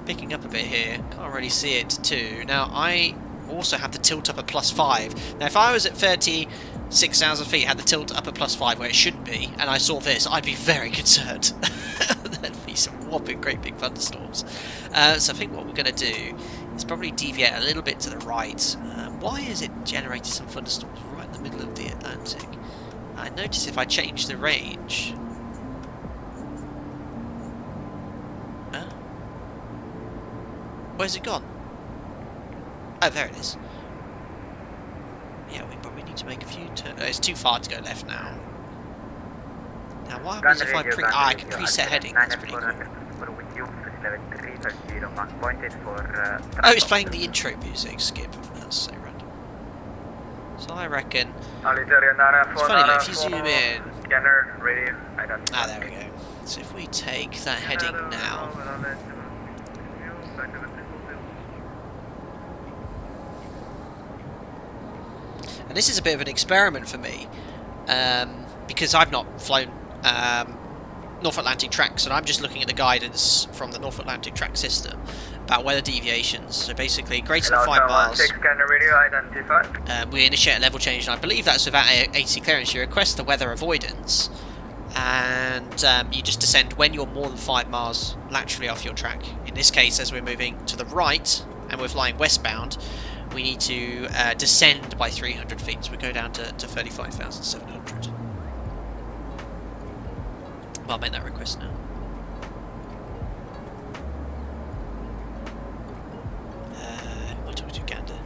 picking up a bit here. Can't really see it too. Now, I also have the tilt up at +5. Now, if I was at 30 6,000 feet, had the tilt up at +5 where it shouldn't be, and I saw this, I'd be very concerned. There'd be some whopping great big thunderstorms. So I think what we're going to do is probably deviate a little bit to the right. Why is it generating some thunderstorms right in the middle of the Atlantic? I notice if I change the range... Where's it gone? Oh, there it is. Yeah, we probably need to make a few turns. It's too far to go left now. Now, what happens if I I can preset heading? That's pretty cool. Oh, it's playing the intro music. Skip. That's so random. So I reckon... It's funny, like, if you zoom in... Ah, there we go. So if we take that heading now... And this is a bit of an experiment for me, because I've not flown North Atlantic tracks, and I'm just looking at the guidance from the North Atlantic track system about weather deviations. So basically, greater than 5 miles, we initiate a level change, and I believe that's without ATC clearance. You request the weather avoidance, and you just descend when you're more than 5 miles laterally off your track. In this case, as we're moving to the right, and we're flying westbound, we need to descend by 300 feet, so we go down to 35,700. Well, I'll make that request now. What do we do, Gander?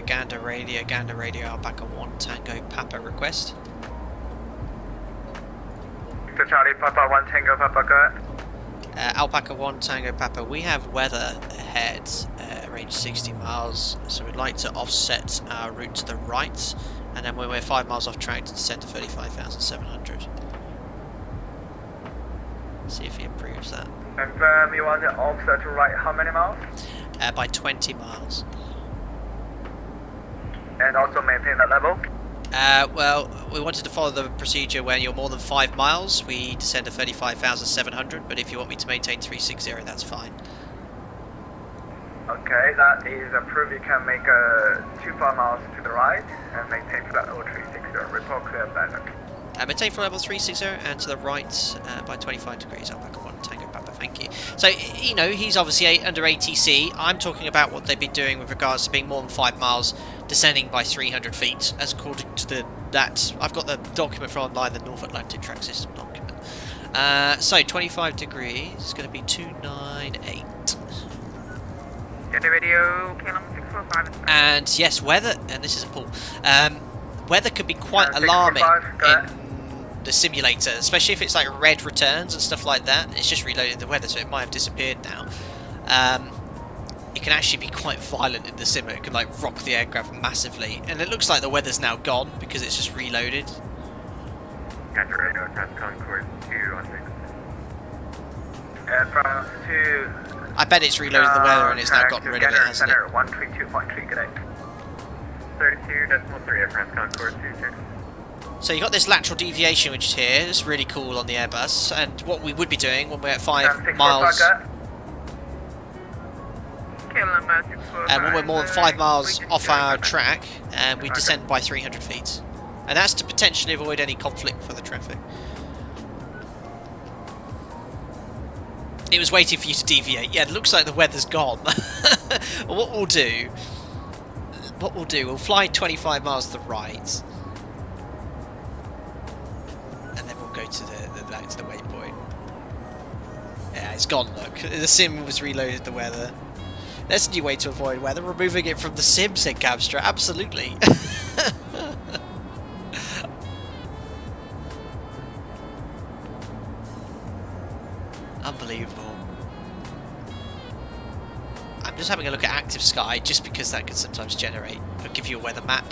Gander radio, Alpaca 1 Tango Papa request. Charlie Papa 1 Tango Papa, go ahead. Alpaca 1 Tango Papa, we have weather ahead, range 60 miles, so we'd like to offset our route to the right, and then when we're 5 miles off track to descend to 35,700. See if he approves that. Confirm you want to offset to right how many miles? By 20 miles. And also maintain that level? Well, we wanted to follow the procedure when you're more than 5 miles, we descend to 35,700, but if you want me to maintain 360, that's fine. Okay, that is approved. You can make 25 miles to the right and maintain flight level 360. Report clear back. Maintain flight level 360 and to the right by 25 degrees. Alpaca 1 Tango Papa, thank you. So, you know, he's obviously under ATC. I'm talking about what they've been doing with regards to being more than 5 miles, descending by 300 feet, as according to that. I've got the document from online, the North Atlantic Track System document. So, 25 degrees is going to be 298. Video, KLM 645. And yes, weather, and this is a pool, weather could be quite alarming in the simulator, especially if it's like red returns and stuff like that. It's just reloaded the weather, so it might have disappeared now. It can actually be quite violent in the sim. It can like rock the aircraft massively, and it looks like the weather's now gone because it's just reloaded. France 2. I bet it's reloaded the weather and it's now gotten rid of it, hasn't it? 132.3, good day. 32.3 Air France Concord 22. So you got this lateral deviation which is here. It's really cool on the Airbus, and what we would be doing when we're at 5 miles, and when we're more than 5 miles off our track, and we descend by 300 feet, and that's to potentially avoid any conflict for the traffic. It was waiting for you to deviate. Yeah, it looks like the weather's gone. What we'll do, we'll fly 25 miles to the right, and then we'll go to back to the waypoint. Yeah, it's gone. Look, the sim was reloaded the weather. That's a new way to avoid weather. Removing it from the sim, said Cabstra. Absolutely. Unbelievable. I'm just having a look at Active Sky just because that can sometimes generate or give you a weather map.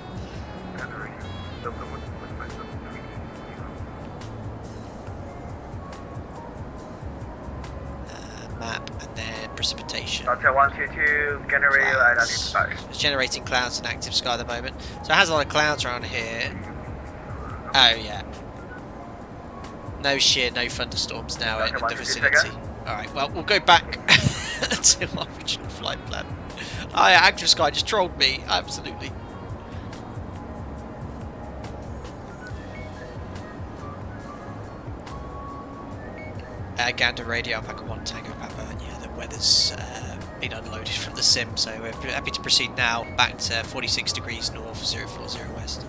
Map and then precipitation. Delta 122, It's generating clouds in Active Sky at the moment. So it has a lot of clouds around here. Oh yeah. No thunderstorms now in the vicinity. Alright, well, we'll go back to my original flight plan. Oh yeah, Active Sky just trolled me, absolutely. Gander Radio, Alpaca 1 Tango Papa. Yeah, the weather's been unloaded from the sim, so we're happy to proceed now back to 46 degrees north, 040 west.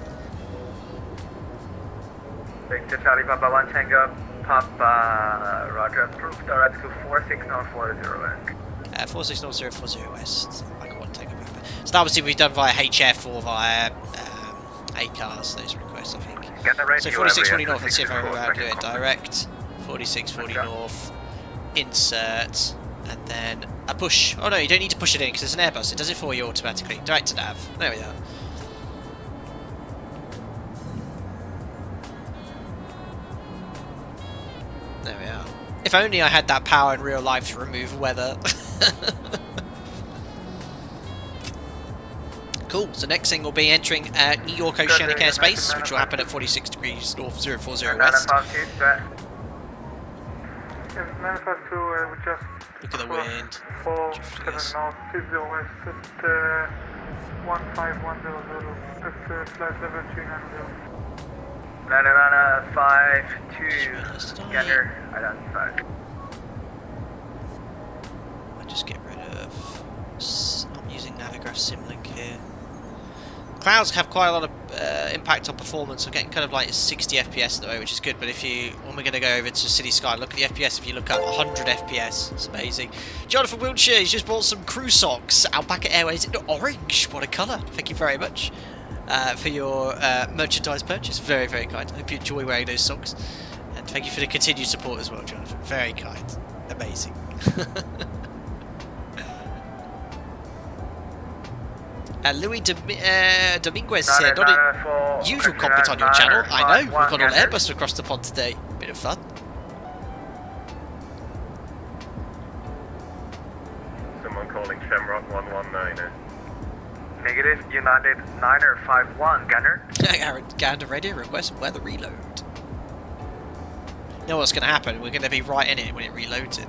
Victor Charlie Papa 1 Tango Papa, roger, approved, direct to 46040 west. 46040 west, Alpaca 1 Tango Papa. So that obviously we've done via HF or via ACARS, those requests, I think. So 4640 north, let's see if I can do it direct. 4640 north, insert, and then a push. Oh no, you don't need to push it in because it's an Airbus, it does it for you automatically. Direct to nav. There we are. There we are. If only I had that power in real life to remove weather. Cool, so next thing will be entering New York Oceanic airspace, which will happen at 46 degrees north, 040 west. Look at the wind. 47 north, 20 west at 15100. That's flight level 390. 52, Gander, identified. I just get rid of. I'm using Navigraph Simlink here. Clouds have quite a lot of impact on performance. I'm getting kind of like 60 FPS at the way, which is good. But when we're going to go over to City Sky, look at the FPS. If you look up 100 FPS, it's amazing. Jonathan Wiltshire, he's just bought some crew socks. Alpaca Airways in orange. What a colour! Thank you very much for your merchandise purchase. Very, very kind. I hope you enjoy wearing those socks. And thank you for the continued support as well, Jonathan. Very kind. Amazing. Louis Dominguez here, not a usual Cockpit on your channel. I know, we've got all Airbus across the pond today. Bit of fun. Someone calling Shamrock 119. Negative, United 951, Gunner. Gander radio request weather reload. You know what's going to happen? We're going to be right in it when it reloads it.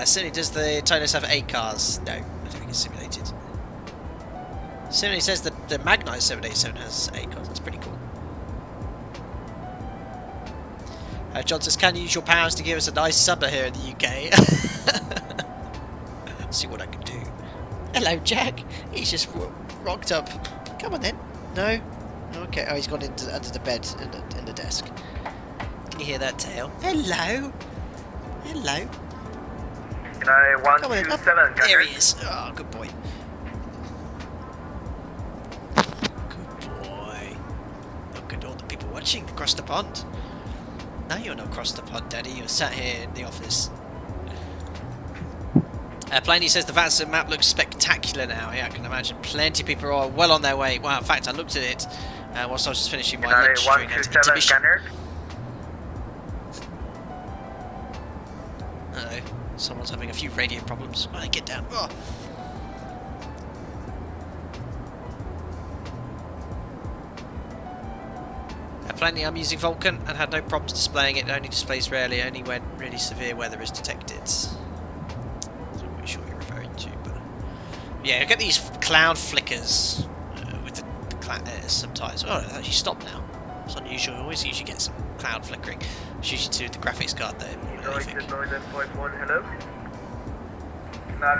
Certainly, does the ToLiss have ACARS? No, I don't think it's simulated. Certainly says that the Magnite 787 has ACARS. That's pretty cool. John says, can you use your powers to give us a nice summer here in the UK? See what I can do. Hello, Jack. He's just rocked up. Come on then. No? Okay. Oh, he's gone under the bed in the desk. Can you hear that tail? Hello. Hello. United 127, there he is. Oh, good boy. Good boy. Look at all the people watching across the pond. No, you're not across the pond, Daddy. You're sat here in the office. Plainly says the VATSIM map looks spectacular now. Yeah, I can imagine. Plenty of people are well on their way. Wow, in fact, I looked at it whilst I was just finishing my lunch during that intermission. Uh-oh. Someone's having a few radio problems. When I get down. Oh. Plainly, I'm using Vulcan and had no problems displaying it. It only displays rarely, only when really severe weather is detected. I'm not really sure what you're referring to, but yeah, I get these cloud flickers with the subtitles. Oh, it actually stopped now. It's unusual. I always usually get some cloud flickering. It's usually to do with the graphics card there. Hello. Not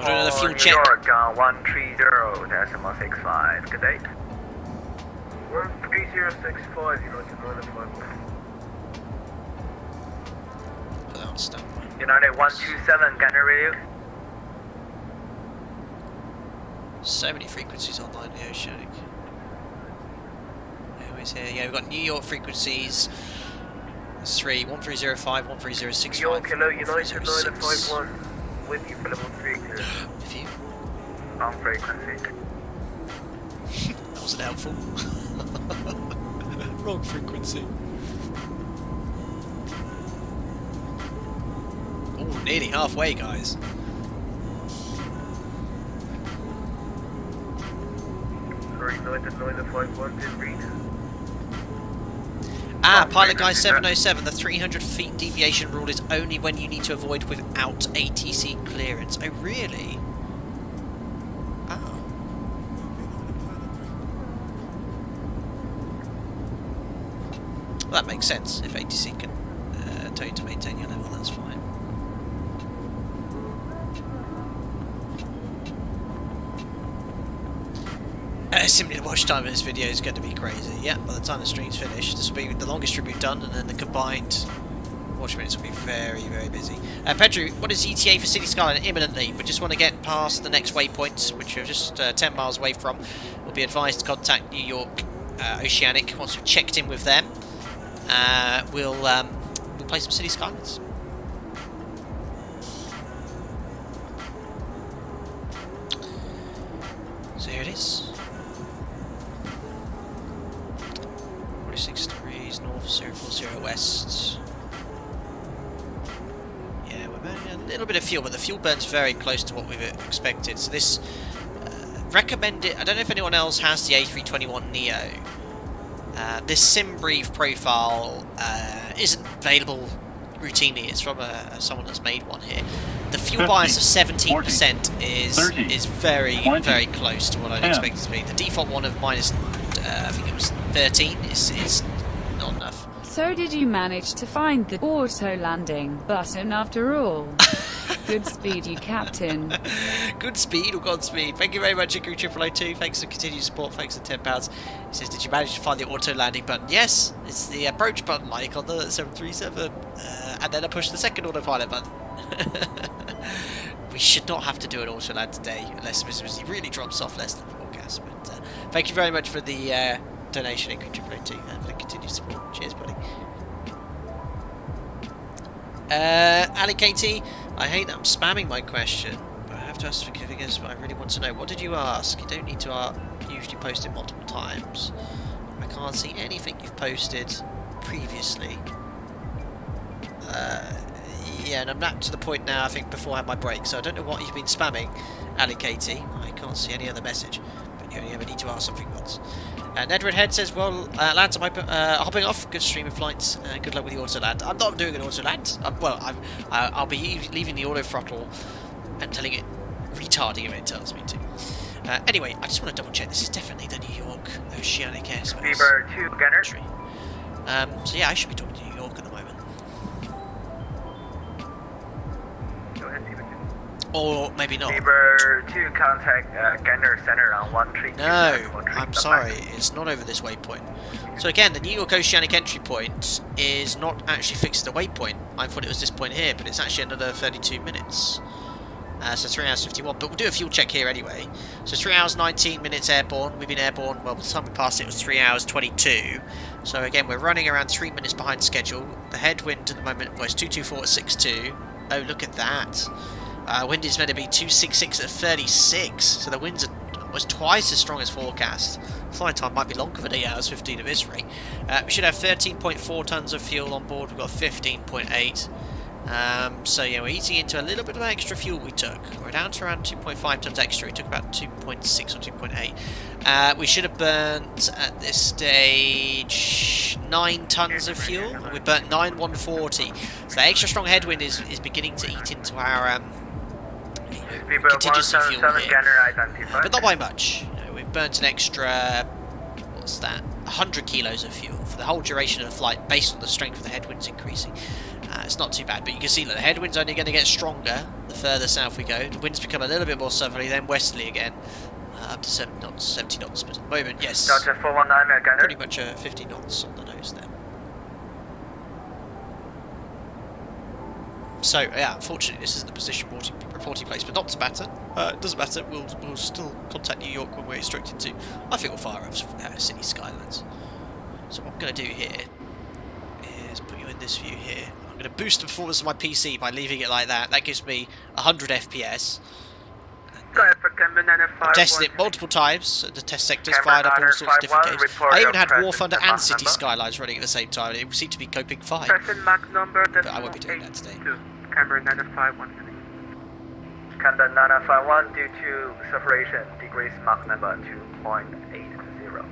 another fuel check. New York 130.65. Good day. 13065, United 951. Put that on standby. United 127, Gunner radio. So many frequencies online in the Oceanic. Anyways, here, yeah, we've got New York frequencies. There's 3, 1305, 13065. New York, hello, United 951. With you for level 3, clear. With you? On frequency. That wasn't helpful. Wrong frequency. Oh, nearly halfway, guys. Sorry, United 951 did read. Pilot Guy 707, the 300 feet deviation rule is only when you need to avoid without ATC clearance. Oh, really? Oh. that makes sense. If ATC can tell you to maintain your level, that's fine. Simply the watch time of this video is going to be crazy. Yeah, by the time the stream's finished, this will be the longest stream we've done, and then the combined watch minutes will be very, very busy. Pedro, what is ETA for City Skyline? Imminently. We just want to get past the next waypoint, which we're just 10 miles away from. We'll be advised to contact New York Oceanic once we've checked in with them. We'll play some City Skylines. So here it is. 46 degrees north, 040 west. Yeah, we're burning a little bit of fuel, but the fuel burns very close to what we've expected. So this recommended. I don't know if anyone else has the A321neo. This sim brief profile isn't available routinely. It's from someone that's made one here. The fuel bias of 17% is very, very close to what I'd expect it to be. The default one of minus, I think it was 13, is not enough. So did you manage to find the auto landing button after all? Good speed, you captain. Good speed or Godspeed. Thank you very much, Iku 0002. Thanks for continued support. Thanks for £10. He says, did you manage to find the auto landing button? Yes, it's the approach button like on the 737. And then I push the second autopilot button. We should not have to do an auto land today unless visibility really drops off less than forecast. But thank you very much for the donation, Iku 0002, and for the continued support. Cheers, buddy. Ali Katie, I hate that I'm spamming my question, but I have to ask for forgiveness, but I really want to know. What did you ask? You don't need to usually post it multiple times. I can't see anything you've posted previously. Yeah, and I'm not to the point now, I think, before I had my break, so I don't know what you've been spamming, Ali Katie. I can't see any other message, but you only ever need to ask something once. Ned Redhead says, well, lads, I'm hopping off. Good stream of flights. Good luck with the auto land. I'm not doing an auto land. I'll be leaving the auto throttle and telling it, retarding if it tells me to. Anyway, I just want to double check. This is definitely the New York Oceanic airspace. Beaver 2 Gunner. So yeah, I should be talking to New York at the moment. Go ahead, Beaver 2. Or maybe not. Beaver 2 contact Gunner Center on 132. No, I'm sorry, it's not over this waypoint. So again, the New York Oceanic entry point is not actually fixed at the waypoint. I thought it was this point here, but it's actually another 32 minutes. So 3 hours 51, but we'll do a fuel check here anyway. So 3 hours 19 minutes airborne. We've been airborne, well, by the time we passed it was 3 hours 22. So again, we're running around 3 minutes behind schedule. The headwind at the moment was 224 at 62. Oh, look at that. Wind is meant to be 266 at 36, so the winds are almost twice as strong as forecast. Flight time might be longer than 8 hours 15 of this rate. We should have 13.4 tons of fuel on board. We've got 15.8. So yeah, we're eating into a little bit of extra fuel we took. We're down to around 2.5 tons extra. We took about 2.6 or 2.8. We should have burnt at this stage 9 tons of fuel, and we burnt 9,140. So the extra strong headwind is beginning to eat into our contingency fuel here, but not by much. You know, we've burnt an extra, what's that, 100 kilos of fuel for the whole duration of the flight based on the strength of the headwinds increasing. It's not too bad, but you can see that the headwind's only going to get stronger the further south we go. The winds become a little bit more southerly, then westerly again, up to 70 knots, but at the moment, yes, pretty much 50 knots on the nose there. So yeah, unfortunately this isn't the position reporting place, but not to matter. It doesn't matter. We'll still contact New York when we're instructed to. I think we'll fire up City Skylines. So what I'm going to do here is put you in this view here. I'm going to boost the performance of my PC by leaving it like that. That gives me 100 FPS. I've tested it multiple times at the test sectors, fired up all sorts of different games. I even had War Thunder and City Skylines running at the same time, and it seemed to be coping fine. But I won't be doing that today. Canberra 951. Canberra 951 due to separation, degrees Mach number 2.80.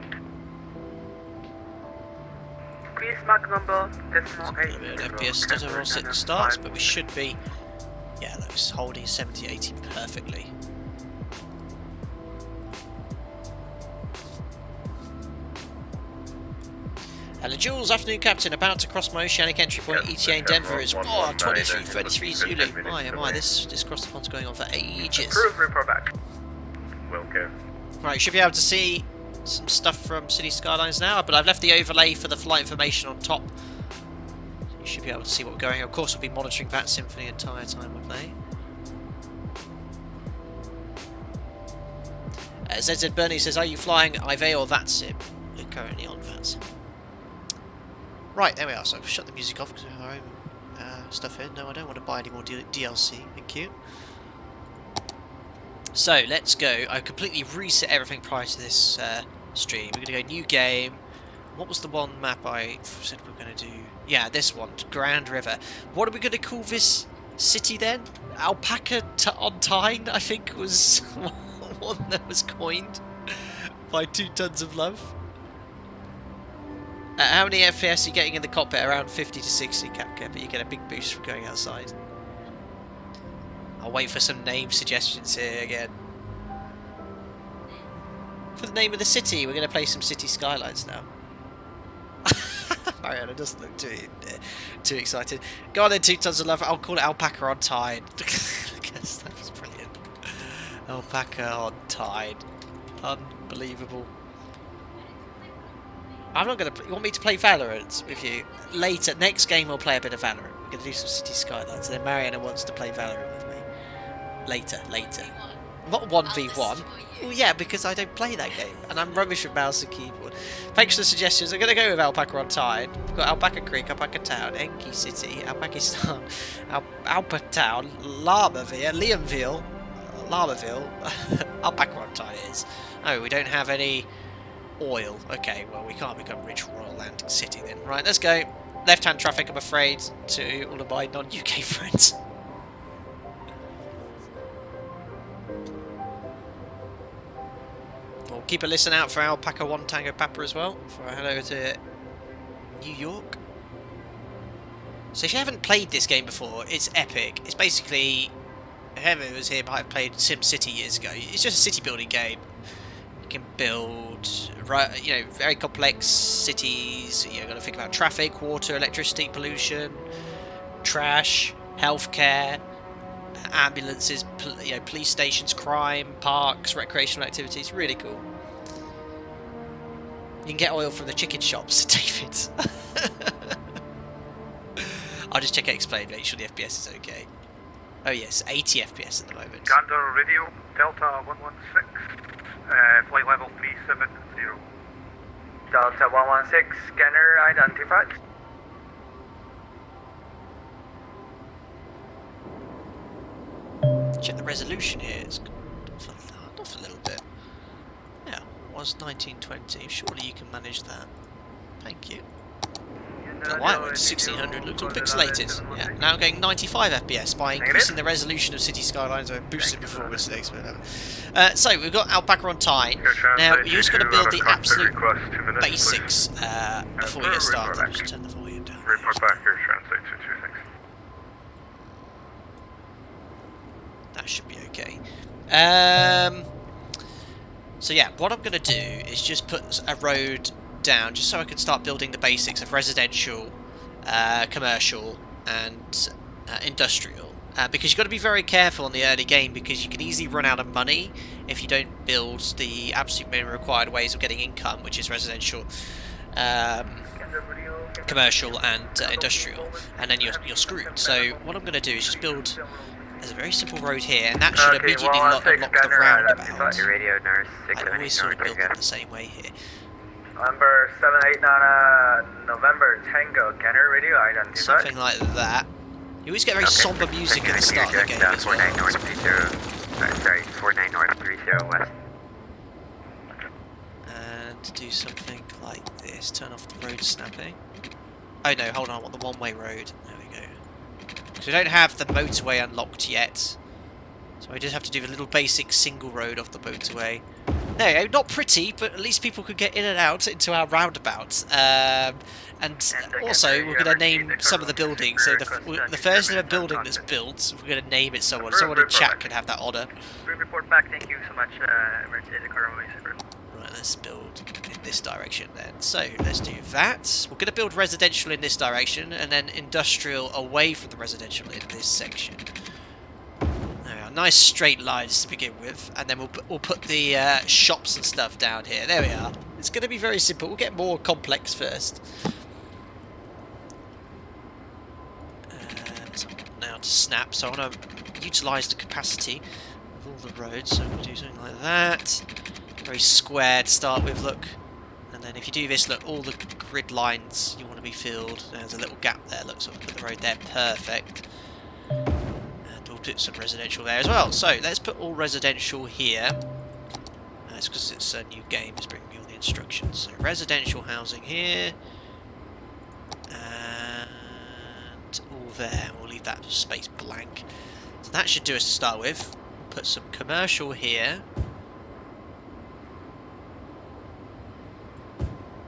Degrees Mach number decimal 8. A bit of FPS stutter on sitting starts, but we should be, yeah, that was holding 70-80 perfectly. Jules, afternoon captain, about to cross my Oceanic entry point. ETA in Denver is 23:33 Zulu. My, oh my, this cross the pond's going on for ages. Approved, report back. Will go. Right, should be able to see some stuff from City Skylines now, but I've left the overlay for the flight information on top. So you should be able to see what we're going. Of course, we'll be monitoring VATSIM for the entire time we play. ZZ Bernie says, are you flying IV or VATSIM? We're currently on VATSIM. Right, there we are. So I've shut the music off because we have our own stuff in. No, I don't want to buy any more DLC. Thank you. So let's go. I completely reset everything prior to this stream. We're going to go new game. What was the one map I said we were going to do? Yeah, this one, Grand River. What are we going to call this city then? Alpaca on Tyne, I think, was one that was coined by 2 Tons of Love. How many FPS are you getting in the cockpit? Around 50 to 60, Capca, but you get a big boost from going outside. I'll wait for some name suggestions here again. For the name of the city, we're going to play some City Skylines now. Mariana doesn't look too excited. Go on then, 2 Tons of Love. I'll call it Alpaca on Tide. Because that was brilliant. Alpaca on Tide. Unbelievable. I'm not going to... You want me to play Valorant with you? Later, next game we'll play a bit of Valorant. We're going to do some City Skylines. And then Mariana wants to play Valorant with me. Later. Not 1v1. Well, yeah, because I don't play that game. And I'm rubbish with mouse and keyboard. Thanks for the suggestions. I'm going to go with Alpaca on Tide. We've got Alpaca Creek, Alpaca Town, Enki City, Alpakistan, Alpa Town, Liamville, Alpaca on Tide is. Oh, we don't have any oil. Okay, well, we can't become rich Royal Atlantic City then. Right, let's go. Left-hand traffic, I'm afraid, to all of my non-UK friends. We'll keep a listen out for Alpaca 1 Tango Papa as well, before I head over to New York. So if you haven't played this game before, it's epic. It's basically, whoever was here might have played SimCity years ago. It's just a city building game. You can build, you know, very complex cities. You've got to think about traffic, water, electricity, pollution, trash, healthcare, ambulances, you know, police stations, crime, parks, recreational activities. Really cool. You can get oil from the chicken shops, David. I'll just check it, explain, make sure the FPS is okay. Oh yes, 80 FPS at the moment. Gander Radio, Delta 116, flight level 370. Delta 116, scanner identified. Check the resolution here. It's gone off a little bit. Yeah, it was 1920. Surely you can manage that. Thank you. The white one, 1600, looks all pixelated. Yeah, now going 95 FPS by increasing the resolution of City Skylines and boosting performance to the next. So we've got Alpaca on Tyne. Now you just got to build the absolute basics before you get started. I'll just turn the volume down. Report back here, translate 226. That should be okay. So yeah, what I'm going to do is just put a road down, just so I can start building the basics of residential, commercial, and industrial. Because you've got to be very careful in the early game, because you can easily run out of money if you don't build the absolute minimum required ways of getting income, which is residential, commercial, and industrial, and then you're screwed. So what I'm going to do is just build. There's a very simple road here, and that should immediately unlock the roundabout. I always sort of build it the same way here. Number 789 November Tango, Canary Radio identified. Something like that. You always get very somber music at the start of the game as well. 49 North 30, sorry, 49 North 30 West. And do something like this. Turn off the road snapping. Oh no, hold on, I want the one-way road. There we go. Because we don't have the motorway unlocked yet. So I just have to do the little basic single road off the motorway. There you go, not pretty, but at least people could get in and out into our roundabout. And also, we're going to name some of the buildings. So the first ever building that's built, we're going to name it someone. Someone in chat can have that honour. Report back, thank you so much. Right, let's build in this direction then. So let's do that. We're going to build residential in this direction and then industrial away from the residential in this section. There we are. Nice straight lines to begin with, and then we'll put the shops and stuff down here. There we are. It's going to be very simple. We'll get more complex first. So now to snap. So I want to utilise the capacity of all the roads. So we'll do something like that. Very square to start with, look. And then if you do this, look, all the grid lines you want to be filled. There's a little gap there, look, so we'll put the road there, perfect. And we'll put some residential there as well. So let's put all residential here. That's because it's a new game, it's bringing me all the instructions. So residential housing here. And all there. We'll leave that space blank. So that should do us to start with. We'll put some commercial here.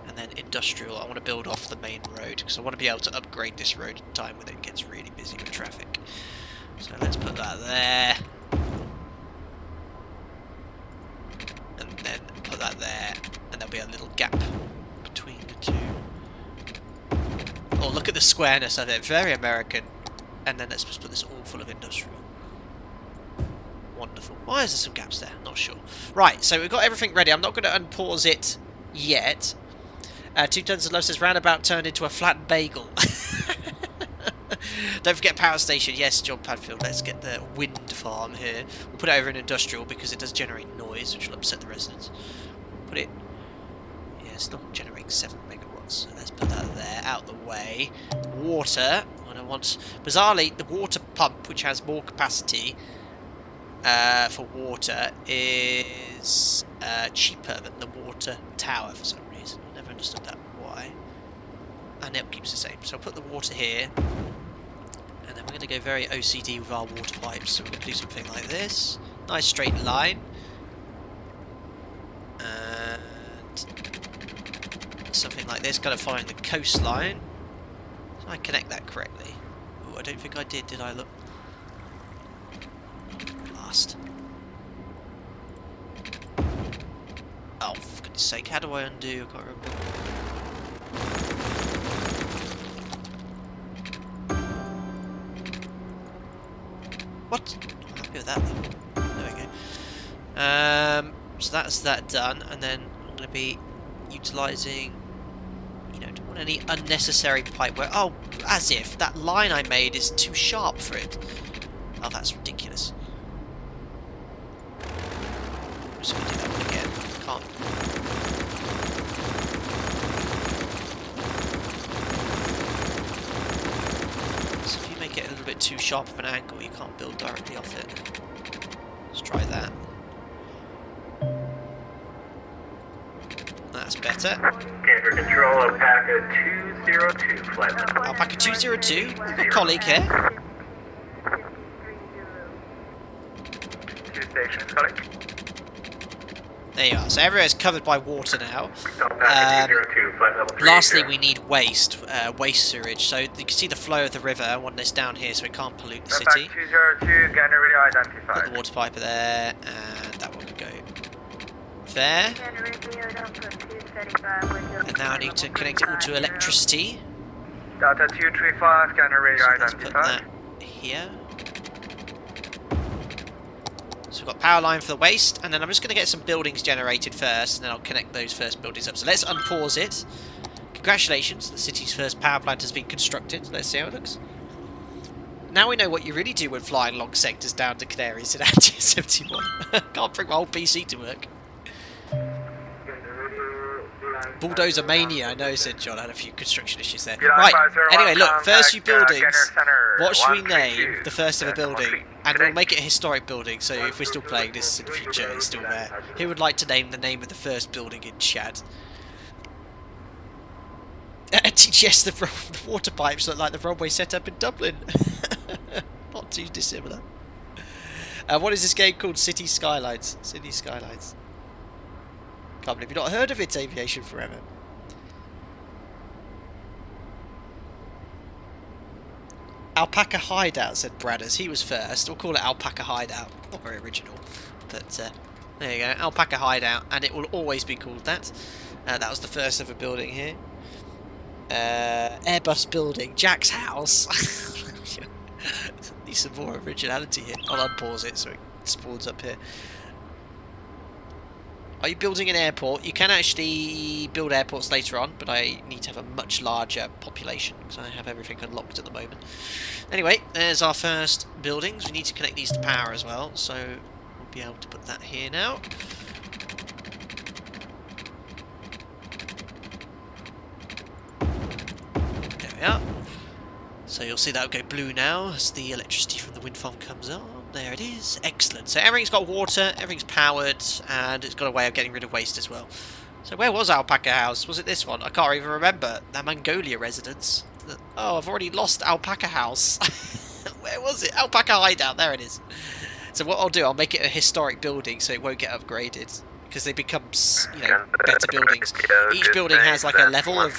And then industrial. I want to build off the main road because I want to be able to upgrade this road in time when it gets really busy with traffic. So let's put that there. And then put that there. And there'll be a little gap between the two. Oh, look at the squareness of it. Very American. And then let's just put this all full of industrial. Wonderful. Why is there some gaps there? Not sure. Right, so we've got everything ready. I'm not going to unpause it yet. 2 tons of love says roundabout turned into a flat bagel. Don't forget power station. Yes, John Padfield. Let's get the wind farm here. We'll put it over in industrial because it does generate noise, which will upset the residents. We'll put it... Yeah, it's not generating 7 megawatts. So let's put that there, out the way. Water. And I want... Bizarrely, the water pump, which has more capacity for water, is cheaper than the water tower for some reason. I never understood that. Why? And it keeps the same. So I'll put the water here. And then we're going to go very OCD with our water pipes. So we're going to do something like this. Nice straight line. And something like this. Got to find the coastline. Did I connect that correctly? Oh, I don't think I did I? Look. Last. Oh, for goodness sake, how do I undo? I can't remember. What? I'm happy with that though. There we go. So that's that done, and then I'm going to be utilising, you know, don't want any unnecessary pipe work. Oh, as if that line I made is too sharp for it. Oh, that's ridiculous. I'm just going to do that one again. Can't. So if you make it a little bit too sharp of an angle, you can't build directly off it. Let's try that. That's better. Okay, for control, Alpaca 202, flight level. Alpaca 202, a colleague here. 2 stations, colleague. There you are. So everywhere's covered by water now. Alpaca 202, flight level 3. Lastly, we need waste sewage. So you can see the flow of the river. I want this down here so it can't pollute the city. Alpaca 202, gunner radio identified. Put the water pipe there, and that one can go there. And now I need to connect it all to electricity. Delta 235, gunner radio So let's put identified. that here. So we've got power line for the waste, and then I'm just going to get some buildings generated first, and then I'll connect those first buildings up. So let's unpause it. Congratulations, the city's first power plant has been constructed. Let's see how it looks. Now we know what you really do when flying long sectors down to Canaries in Antia 71. Can't bring my whole PC to work. Bulldozer mania, I know, said John. I had a few construction issues there. Right, anyway, look, first few buildings. What should we name the first ever building? And we'll make it a historic building, so if we're still playing this in the future, it's still there. Who would like to name the name of the first building in chat? TGS, the water pipes look like the runway set up in Dublin. Not too dissimilar. What is this game called? City Skylines. City Skylines. Can't believe you've not heard of it, Aviation Forever. Alpaca Hideout, said Bradders. He was first. We'll call it Alpaca Hideout. Not very original, but There you go, Alpaca Hideout, and it will always be called that. That was the first ever building here. Airbus building, Jack's house. Need some more originality here. I'll unpause it so it spawns up here. Are you building an airport? You can actually build airports later on, but I need to have a much larger population because I have everything unlocked at the moment. Anyway, there's our first buildings. We need to connect these to power as well, so we'll be able to put that here now. There we are. So you'll see that'll go blue now as the electricity from the wind farm comes on. There it is. Excellent. So everything's got water, everything's powered, and it's got a way of getting rid of waste as well. So where was Alpaca House? Was it this one? I can't even remember. That Mongolia residence. Oh, I've already lost Alpaca House. Where was it? Alpaca Hideout. There it is. So what I'll do, I'll make it a historic building so it won't get upgraded. Because they become, you know, better buildings. Each building has like a level of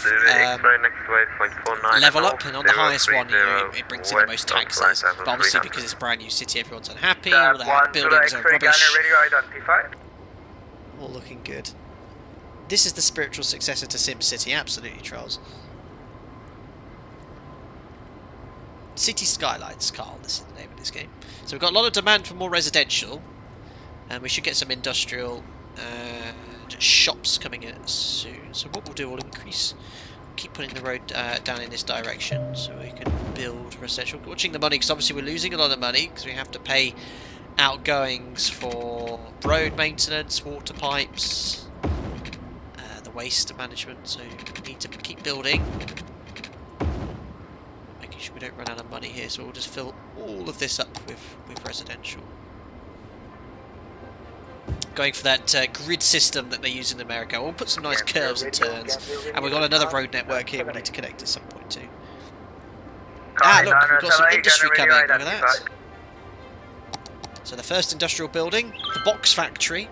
level up, and on the highest one, you know, it brings in the most taxes. But obviously, because it's a brand new city, everyone's unhappy. All the buildings are rubbish. All looking good. This is the spiritual successor to SimCity, absolutely, Trolls. City Skylines, Carl. This is the name of this game. So we've got a lot of demand for more residential, and we should get some industrial. Shops coming in soon. So what we'll do, we'll keep putting the road down in this direction so we can build residential. Watching the money because obviously we're losing a lot of money because we have to pay outgoings for road maintenance, water pipes, the waste management. So we need to keep building, making sure we don't run out of money here. So we'll just fill all of this up with residential. Going for that grid system that they use in America. We'll put some nice curves and turns. And we've got another road network here we need to connect at some point too. Ah, look, we've got some industry coming. Look at that. So the first industrial building, the box factory.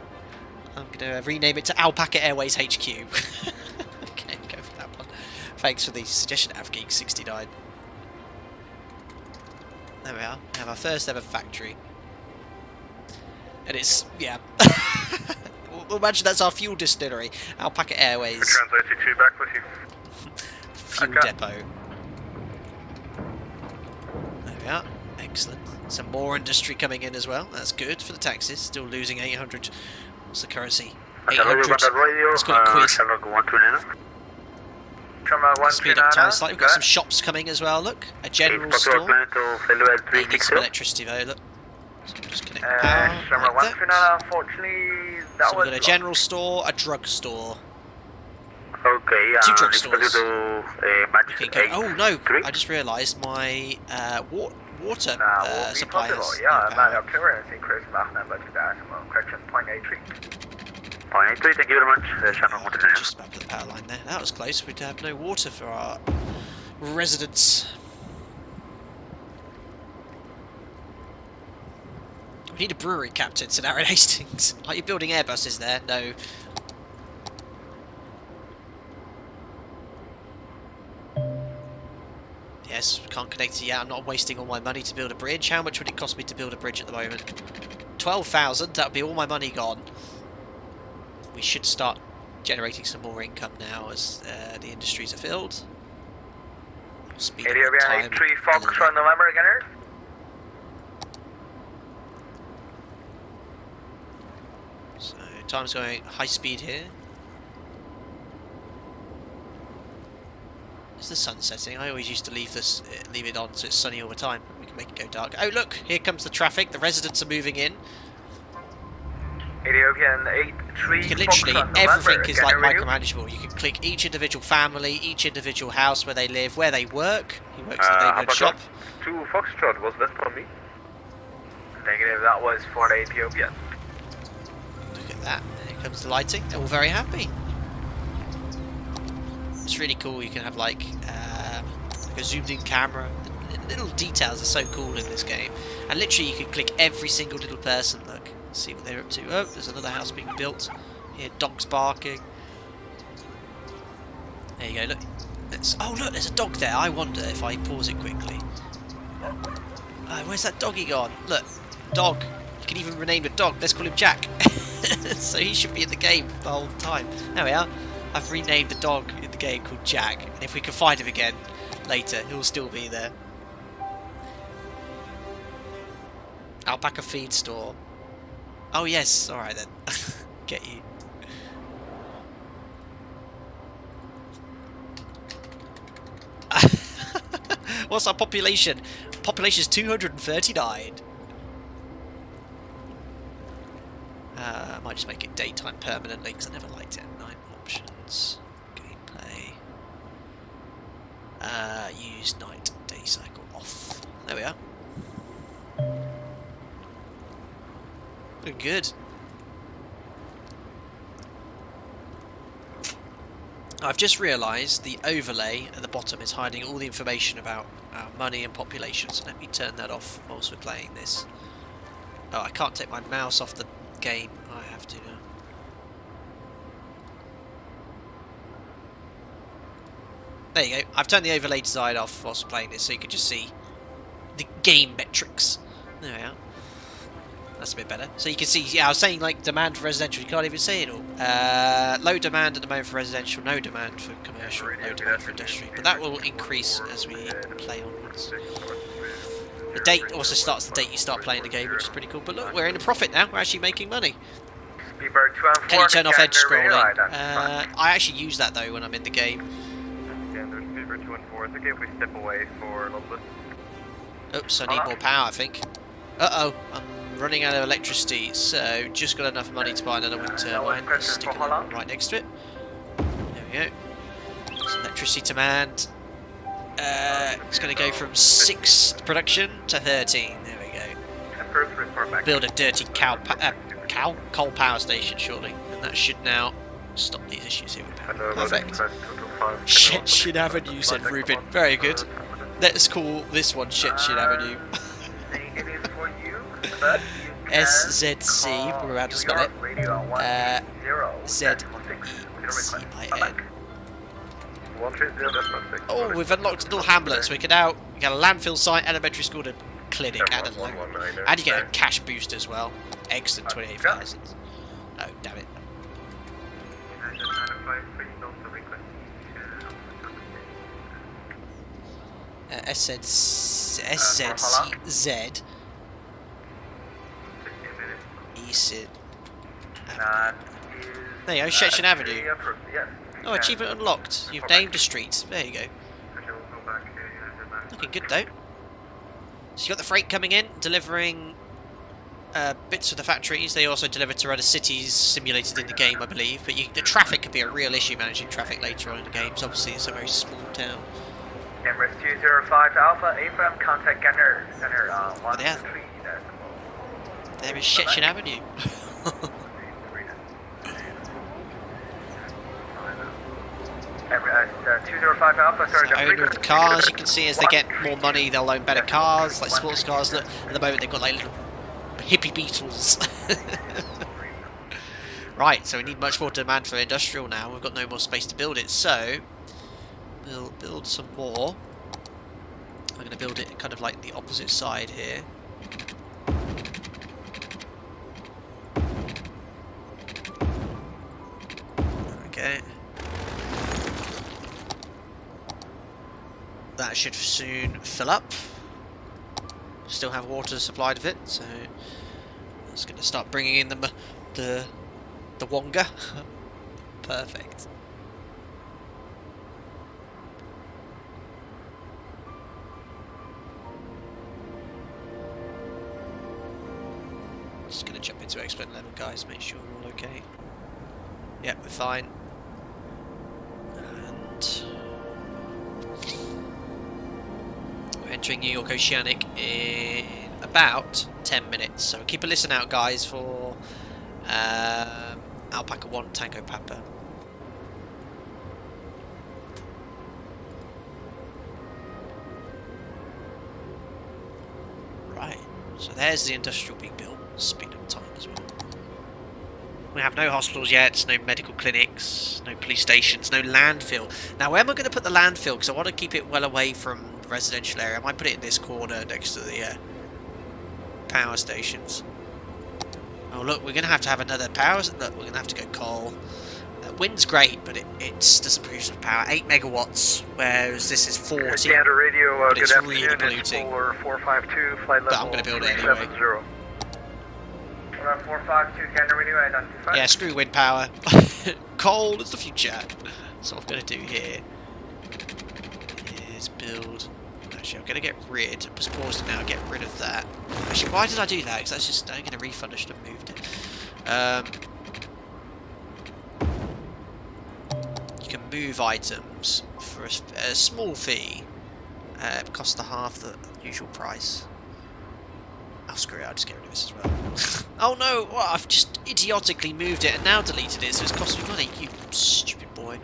I'm going to rename it to Alpaca Airways HQ. Okay, go for that one. Thanks for the suggestion, AvGeek69. There we are. We have our first ever factory. And it's, yeah. We'll imagine that's our fuel distillery. Alpaca Airways. Translated 2 back with you. Fuel depot. There we are. Excellent. Some more industry coming in as well. That's good for the taxes. Still losing 800. What's the currency? 800. Let's call it quid. Speed up time slightly. We've got some shops coming as well, look. A general store. They need some electricity though, look. So we'll just connect the power like that. Unfortunately, So we've got a general store, a drug store. Okay, 2 drug stores. Oh no, I just realised my water supply has thank you very much. just about the power line there. That was close. We'd have no water for our residents. We need a brewery captain, so now in Hastings. Are you building Airbuses there? No. Yes, can't connect it yet. I'm not wasting all my money to build a bridge. How much would it cost me to build a bridge at the moment? 12,000. That would be all my money gone. We should start generating some more income now as the industries are filled. Speed up the time. 3 Fox from November again. So time's going high speed here. Is the sun setting? I always used to leave it on so it's sunny all the time. We can make it go dark. Oh look, here comes the traffic. The residents are moving in. You can literally, everything is like micromanageable. You can click each individual family, each individual house where they live, where they work. He works in the neighbourhood shop. 2 Foxtrot, was that for me? Negative, that was for the Ethiopian. Look at that, there comes the lighting. They're all very happy. It's really cool. You can have like a zoomed in camera. The little details are so cool in this game. And literally you can click every single little person. Look, see what they're up to. Oh, there's another house being built. Here, dogs barking. There you go, look. Oh look, there's a dog there. I wonder if I pause it quickly. Oh, where's that doggy gone? Look, dog. You can even rename the dog. Let's call him Jack. So he should be in the game the whole time. There we are. I've renamed the dog in the game called Jack, and if we can find him again later, he'll still be there. Alpaca feed store. Oh yes, alright then. Get you. What's our population? Population's 239. I might just make it daytime permanently because I never liked it at night. Options. Gameplay. Use night day cycle off. There we are. Good. I've just realised the overlay at the bottom is hiding all the information about our money and population, so let me turn that off whilst we're playing this. Oh, I can't take my mouse off the game. I have to now. There you go. I've turned the overlay design off whilst playing this, so you can just see the game metrics. There we are. That's a bit better. So you can see, yeah, I was saying like demand for residential, you can't even say it all. Low demand at the moment for residential, no demand for commercial, no demand for industrial. But that will increase as we play onwards. The date also starts the date you start playing the game, which is pretty cool. But look, we're in a profit now, we're actually making money. Can you turn off edge scrolling? I actually use that though when I'm in the game. Okay, if we step away for a little bit. Oops, I need more power, I think. Uh-oh, I'm running out of electricity, so just got enough money to buy another wind turbine. Stick it right next to it. There we go. Some electricity demand. It's going to go from 6 production to 13. There we go. Build a dirty coal power station shortly, and that should now stop these issues here with power. Perfect. Shit Avenue, said Ruben. Very good. Let's call this one Shit Avenue. SZC, we're about to spell it. ZECIN. Oh, we've unlocked a little hamlet, so we can now get a landfill site, elementary school, and clinic, and a loan. And you get a cash boost as well. Excellent, 28,000. Oh, damn it. SZCZ. ECID. There you go, Shetland Avenue. Oh, achievement unlocked. You've named a street. There you go. Looking good though. So you've got the freight coming in, delivering bits of the factories. They also deliver to other cities simulated in the game, I believe. But the traffic could be a real issue managing traffic later on in the games. Obviously, it's a very small town. Emirates 205 Alpha, AFM, contact Gunner. Center 123. There is Shetland Avenue. 205 Alpha, sorry. So owner of the cars, you can see as they get more money, they'll own better cars, like sports cars. Look, at the moment they've got like little hippie Beetles. Right, so we need much more demand for industrial now. We've got no more space to build it, so we'll build some more. I'm going to build it kind of like the opposite side here. Okay. That should soon fill up. Still have water supplied of it, so it's going to start bringing in the Wonga. Perfect. Just going to jump into expert level, guys. Make sure we're all okay. Yep, we're fine. And we're entering New York Oceanic in about 10 minutes. So keep a listen out, guys, for Alpaca 1 Tango Papa. Right, so there's the industrial being built. Speed up time as well. We have no hospitals yet, no medical clinics, no police stations, no landfill. Now, where am I going to put the landfill? Because I want to keep it well away from the residential area. I might put it in this corner next to the power stations. Oh look, we're going to have another power. Look, we're going to have to go coal. Wind's great, but it doesn't produce enough power. 8 megawatts, whereas this is 40. Standard radio, but good it's afternoon. really polluting. It's 452, flight level But I'm going to build it anyway. 452, Gander Radio, identify. Yeah, screw wind power. Coal is the future. So what I'm going to do here is build... Actually, I'm going to get rid... I'm just pausing now, get rid of that. Actually, why did I do that? Because that's just... I'm going to refund, I should have moved it. You can move items for a small fee. It costs the half the usual price. Oh, screw it, I'll just get rid of this as well. Oh no, well, I've just idiotically moved it and now deleted it, so it's cost me money, you stupid boy.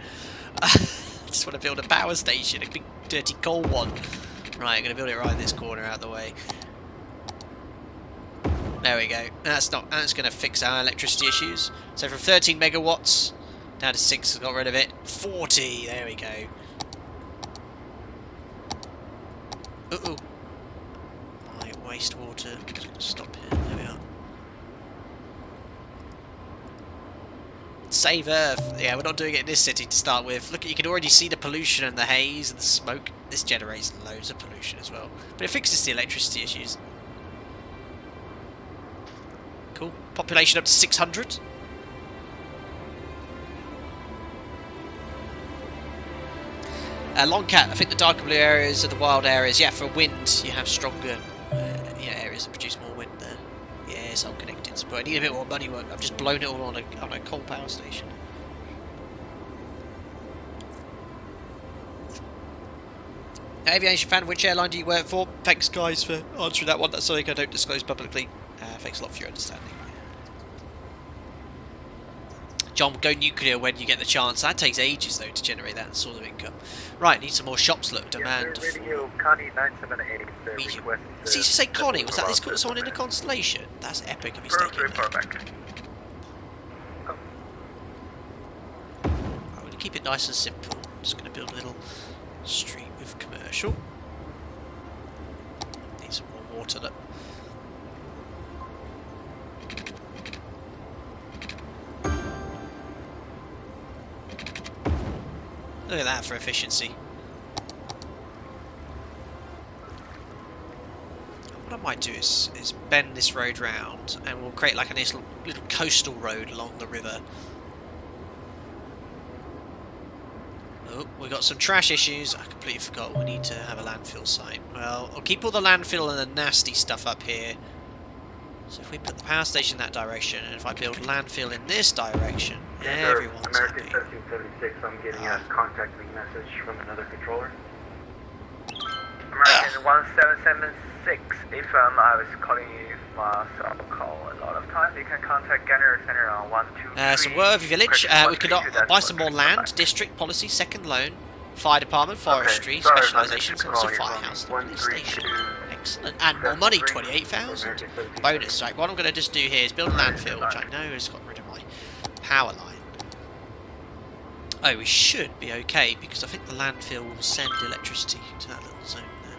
I just want to build a power station, a big dirty coal one. Right, I'm going to build it right in this corner out of the way. There we go. That's going to fix our electricity issues. So from 13 megawatts down to 6, got rid of it. 40, there we go. Uh-oh. My wastewater. I'm just going to stop here. There we are. Save Earth. Yeah, we're not doing it in this city to start with. Look, you can already see the pollution and the haze and the smoke. This generates loads of pollution as well. But it fixes the electricity issues. Cool. Population up to 600. Longcat, I think the darker blue areas are the wild areas. Yeah, for wind, you have stronger areas that produce more wind there. Yeah, it's all connected. But I need a bit more money work. I've just blown it all on a coal power station. Aviation fan, which airline do you work for? Thanks, guys, for answering that one. That's something I don't disclose publicly. Thanks a lot for your understanding. John, go nuclear when you get the chance. That takes ages, though, to generate that sort of income. Right, need some more shops. Look, demand. Radio, Connie 978. Medium. Did you say Connie? Was that this someone in a constellation? That's epic of mistaken. I'm going to keep it nice and simple. Just going to build a little street with commercial. Need some more water. Look. Look at that for efficiency. What I might do is bend this road round and we'll create like a nice little coastal road along the river. Oh, we got some trash issues. I completely forgot we need to have a landfill site. Well, I'll keep all the landfill and the nasty stuff up here. So if we put the power station in that direction, and if I build landfill in this direction, everyone's American happy. 1376, I'm getting a contact me message from another controller. American 1776, if I was calling you for a call a lot of times, you can contact Gunner Center on 123. So Worthy Village, we could buy some more land, district policy, second loan, fire department, forestry, specialisations, and some firehouse, police station. Excellent. And more money, 28,000. Bonus. Right, what I'm going to just do here is build a landfill, which I know has got rid of my power line. Oh, we should be okay, because I think the landfill will send electricity to that little zone there.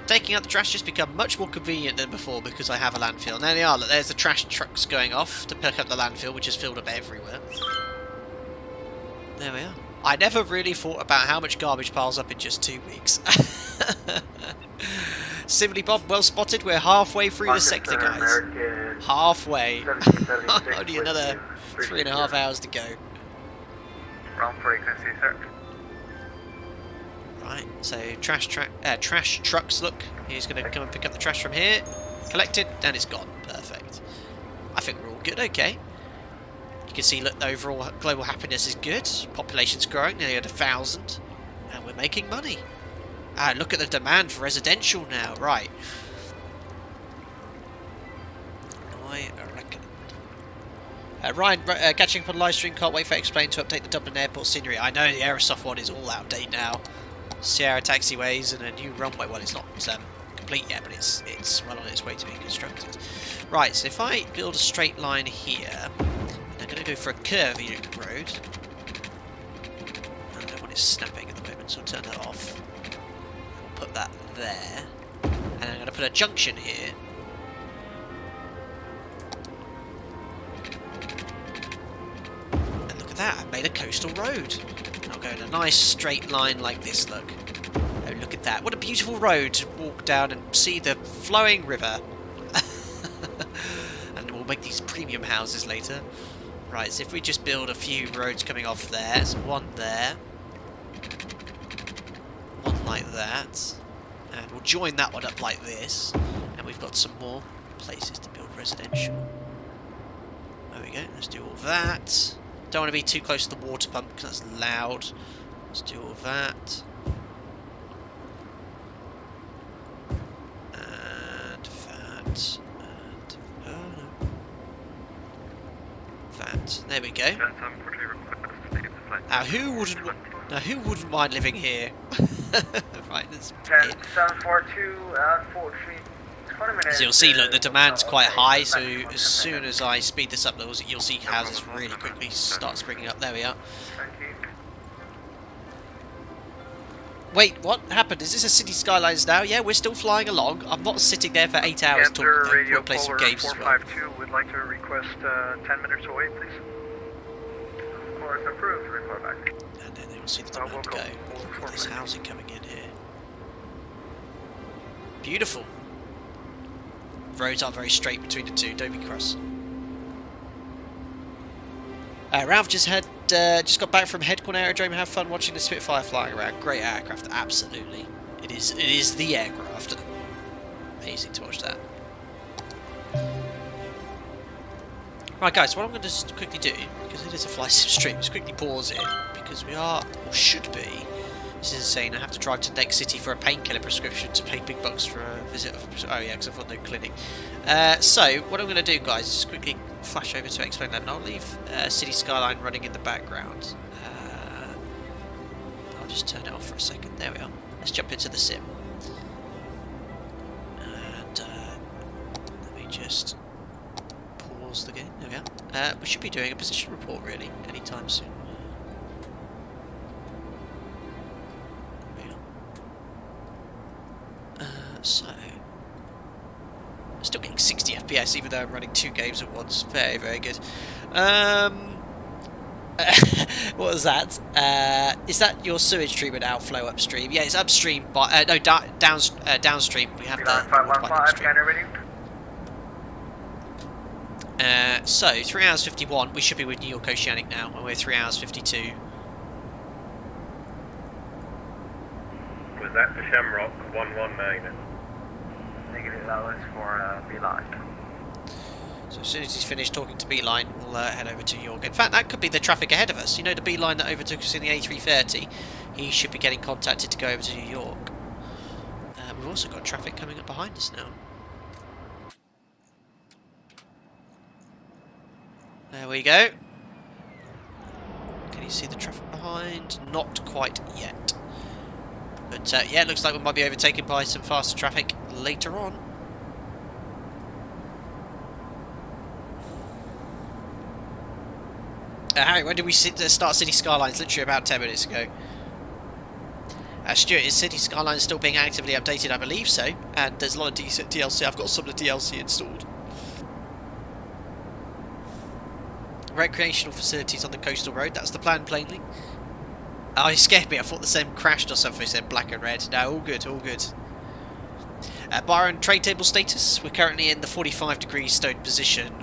Taking out the trash has become much more convenient than before because I have a landfill. And there they are, look, there's the trash trucks going off to pick up the landfill, which is filled up everywhere. There we are. I never really thought about how much garbage piles up in just 2 weeks. Simply Bob, well spotted. We're halfway through the sector, guys. Halfway. Only another 3.5 hours to go. Wrong frequency, sir. Right, so trash trucks, look. He's going to come and pick up the trash from here. Collected, and it's gone. Perfect. I think we're all good, okay. You can see, look, the overall global happiness is good. Population's growing, nearly at 1,000. And we're making money. Ah, look at the demand for residential now, right. I reckon. Ryan, catching up on the live stream, can't wait for Explain to update the Dublin airport scenery. I know the Aerosoft one is all out of date now. Sierra taxiways and a new runway. Well, it's not complete yet, but it's well on its way to being constructed. Right, so if I build a straight line here, I'm going to go for a curvy road. I don't want it snapping at the moment, so I'll turn that off. Put that there, and I'm going to put a junction here. that, I've made a coastal road. I'll go in a nice straight line like this, look. Oh, look at that. What a beautiful road to walk down and see the flowing river. And we'll make these premium houses later. Right, so if we just build a few roads coming off there, so one there, one like that, and we'll join that one up like this, and we've got some more places to build residential. There we go, let's do all that. Don't want to be too close to the water pump because that's loud. Let's do all that. And that. And oh no. That. There we go. Now who wouldn't mind living here? Right, let's so you'll see, look, the demand's quite high, so as soon as I speed this up, you'll see houses really quickly start springing up. There we are. Wait, what happened? Is this a City Skylines now? Yeah, we're still flying along. I'm not sitting there for 8 hours talking to them. We'll play some games as well. 452 would like to request 10 minutes away, please. Of course, approved. Report back. And then they'll see the demand go. Look at this housing coming in here. Beautiful. Roads are very straight between the two, don't be cross. Ralph just got back from Headcorn Aerodrome. Have fun watching the Spitfire flying around. Great aircraft, absolutely. It is the aircraft. Amazing to watch that. Right, guys, what I'm going to just quickly do, because it is a fly sim stream, just quickly pause it, because we are, or should be. This is insane. I have to drive to next city for a painkiller prescription to pay big bucks for a visit of... Oh yeah, because I've got no clinic. So, what I'm going to do, guys, is just quickly flash over to explain that. And I'll leave City Skyline running in the background. I'll just turn it off for a second. There we are. Let's jump into the sim. And let me just pause the game. There we are. We should be doing a position report, really, anytime soon. So, I'm still getting 60 FPS even though I'm running 2 games at once. Very, very good. What was that? Is that your sewage treatment outflow upstream? Yeah, it's upstream, but no, downstream. We have the upstream. So 3 hours 51. We should be with New York Oceanic now, and we're 3 hours 52. Was that the Shamrock 119? Negative hours for Beeline. So as soon as he's finished talking to Beeline, we'll head over to New York. In fact, that could be the traffic ahead of us. You know, the Beeline that overtook us in the A330, he should be getting contacted to go over to New York. We've also got traffic coming up behind us now. There we go. Can you see the traffic behind? Not quite yet. But yeah, it looks like we might be overtaken by some faster traffic later on. Harry, when did we start City Skylines? Literally about 10 minutes ago. Stuart, is City Skylines still being actively updated? I believe so. And there's a lot of decent DLC. I've got some of the DLC installed. Recreational facilities on the coastal road. That's the plan, plainly. Oh, he scared me. I thought the sim crashed or something. He said black and red. No, all good, all good. Byron, trade table status. We're currently in the 45 degrees stone position.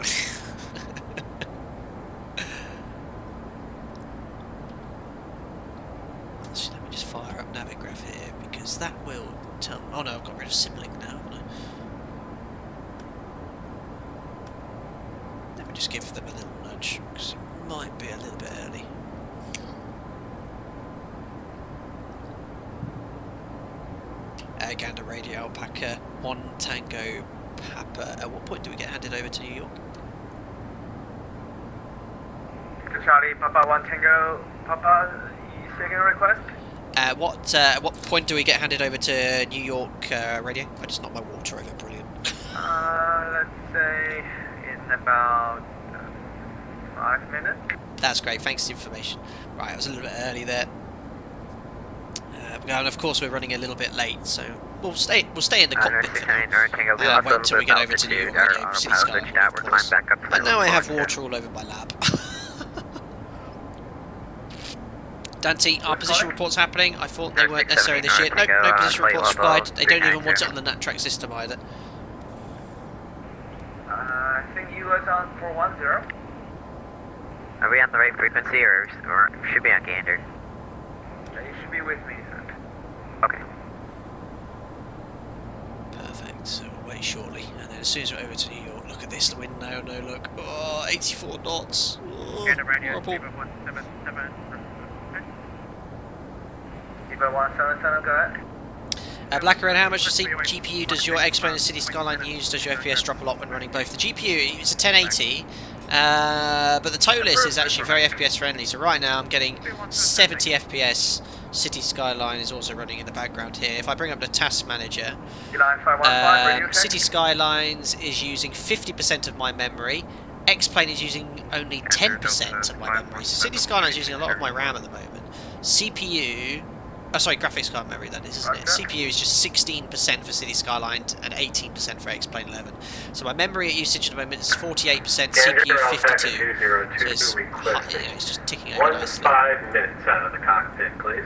So let me just fire up Navigraph here, because that will tell... Oh no, I've got rid of Simlink now, haven't I? Let me just give them a little nudge, because it might be a little bit early. Gander Radio Alpaca 1 Tango Papa. At what point do we get handed over to New York? Charlie, Papa 1 Tango Papa, you taking a request? At what point do we get handed over to New York Radio? I just knocked my water over, brilliant. Let's say in about 5 minutes. That's great, thanks for the information. Right, I was a little bit early there. And of course we're running a little bit late, so we'll stay in the cockpit for now. Wait until we get over to New York Radio, City Skyline, of course. And now I have water all over my lab. Dante, our position reports happening. I thought they weren't necessary this year. No position reports required. They don't even want it on the NatTrack system either. I think you was on 410. Are we on the right frequency or should be on gander? Yeah, you should be with me, son. Okay. Perfect. So we'll wait shortly, and then as soon as we're over to New York, look at this wind now. No look. Oh, 84 knots. Oh, horrible. ZIBO 177, go ahead. Blacker, and how much GPU does your X-Plane and City Skyline use? Does your FPS drop a lot when running both? The GPU is a 1080, but the ToLiss is actually very FPS friendly. So right now I'm getting 70 FPS. City Skyline is also running in the background here. If I bring up the task manager, City Skylines is using 50% of my memory. X-Plane is using only 10% of my memory. So City Skyline is using a lot of my RAM at the moment. CPU... Oh, sorry, graphics card memory that is, isn't it? CPU is just 16% for City Skyline and 18% for X-Plane 11. So my memory usage at the moment is 48%, CPU 52. So it's, it's just ticking over nicely. 5 minutes out of the cockpit, please.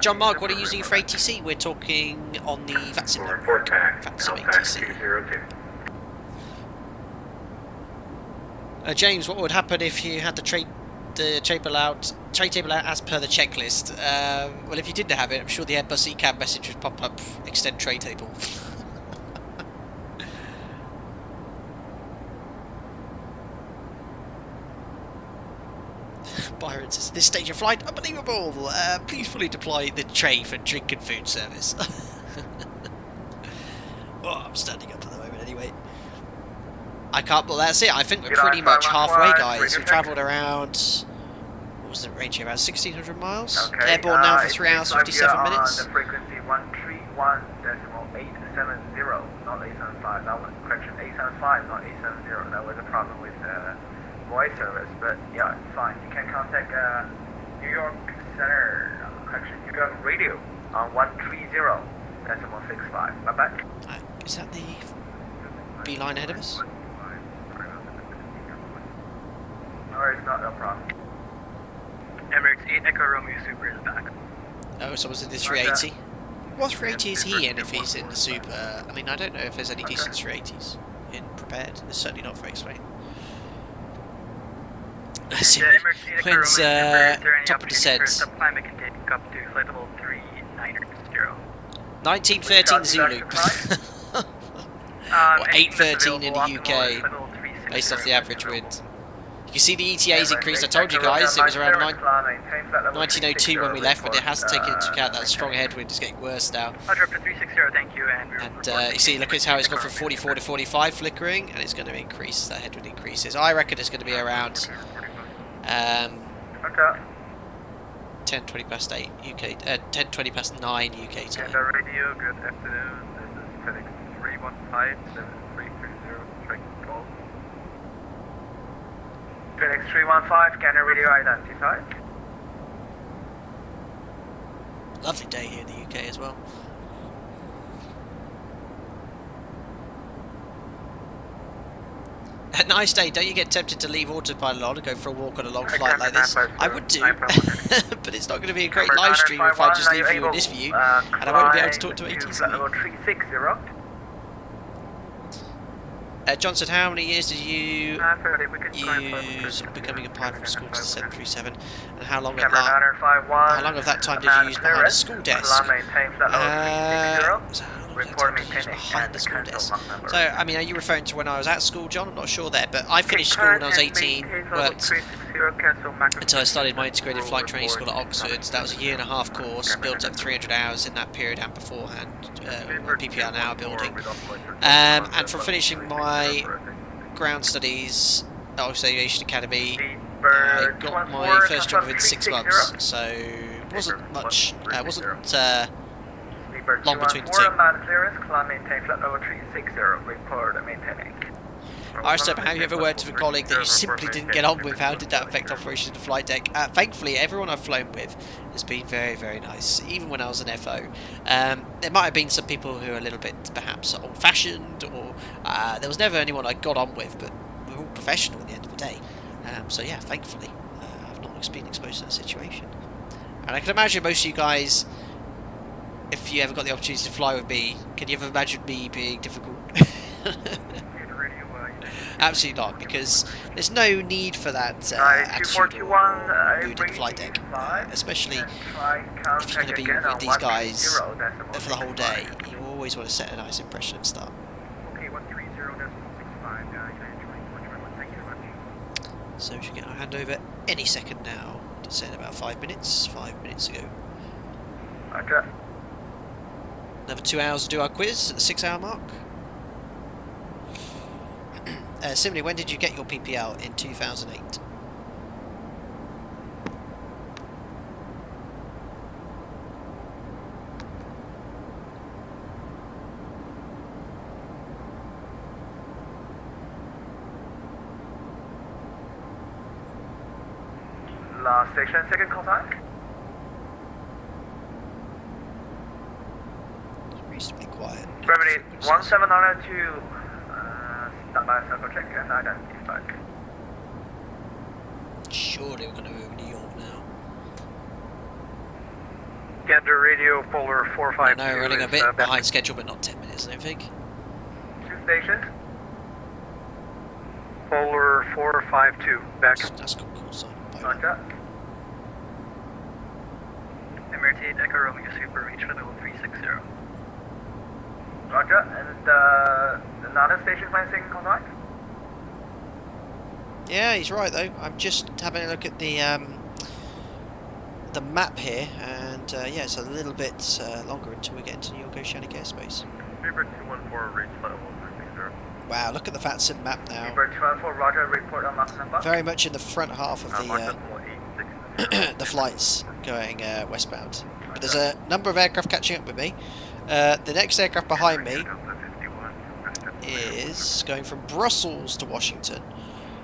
John Mark, what are you using for ATC? We're talking on the VATSIM network. VATSIM ATC. James, what would happen if you had the tray table out as per the checklist? Well, if you didn't have it, I'm sure the Airbus ECAB message would pop up, extend tray table. Byron says, this stage of flight, unbelievable! Please fully deploy the tray for drink and food service. Oh, I'm standing up at the moment anyway. I can't, well that's it, I think we're pretty much halfway, guys. We've travelled around... What was the range here, about 1,600 miles? Okay, Airborne now for 3 hours, 57 minutes. The frequency 131.870, not 875. That was correction, 875, not 870. That was a problem with voice service, but yeah, it's fine. You can contact New York Center, correction, New York Radio on 130.65. Bye bye. Is that the B line ahead of us? No, it's not, no problem. Emirates 8 Echo Romeo Super is back. Oh, so was it the 380? What 380 is he in if he's in the Super? I mean, I don't know if there's any decent 380s in prepared. It's certainly not for X-Plane. When's top of descent? 1913 Zulu. Or 813 in the UK, based off the average wind. You can see the ETA's increased. I told you guys it was around 1902 when we left, but it has taken into account that strong headwind is getting worse now. And you see, look at how it's gone from 44 to 45 flickering, and it's going to increase, that headwind increases. I reckon it's going to be around 10:20 past 8 UK, 10:20 past 9 UK time. Radio, good afternoon. This is FedEx 315-7330, tracking call. FedEx 315, scanner radio identified. Lovely day here in the UK as well. A nice day. Don't you get tempted to leave autopilot on and go for a walk on a long flight like this? I would do, but it's not going to be a great live stream if I just leave you in this view, and I won't be able to talk to ATC. John said, how many years did you use becoming a pilot from school to the 737, and how long of that time did you use behind a school desk? Behind the school desk. So, I mean, are you referring to when I was at school, John? I'm not sure there, but I finished school when I was 18, worked until I started my integrated flight training school at Oxford. That was a 1.5-year course, built up 300 hours in that period and beforehand, PPR now building. And from finishing my ground studies at Oxford Aviation Academy, I got my first job within 6 months, so it wasn't much, long between the two. Arstep, have you ever worked with a colleague that you simply didn't get on with? How did that affect operations of the flight deck? Thankfully, everyone I've flown with has been very, very nice, even when I was an FO. There might have been some people who are a little bit, perhaps, old-fashioned, or there was never anyone I got on with, but we were all professional at the end of the day. So yeah, thankfully, I've not being exposed to that situation. And I can imagine most of you guys, if you ever got the opportunity to fly with me, can you ever imagine me being difficult? Absolutely not, because there's no need for that attitude or mood in the flight deck, especially if you're going to be with these guys for the whole day. You always want to set a nice impression at the start. So we should get our handover any second now. To say in about 5 minutes. 5 minutes ago. Okay. Another 2 hours to do our quiz at the 6 hour mark. Similarly, when did you get your PPL? In 2008. Last station, second call time. It's reasonably quiet. Remedy 1792. Stand by circle check and identify. Surely we're going to move New York now. Gander radio Polar 452. No, we're running a bit behind schedule, but not 10 minutes, I don't think. 2 stations. Polar 452. Back. That's cool, so. Roger. MRT Echo Romeo Super reach for level 360. Roger, and another station by second contact? Yeah, he's right though. I'm just having a look at the map here, and yeah, it's a little bit longer until we get into New York Oceanic airspace. Beaver 214 reach level 360. Wow, look at the VATSIM map now. Beaver 214, Roger, report on map number. Very much in the front half of the the flights going westbound. But there's a number of aircraft catching up with me. The next aircraft behind me is going from Brussels to Washington.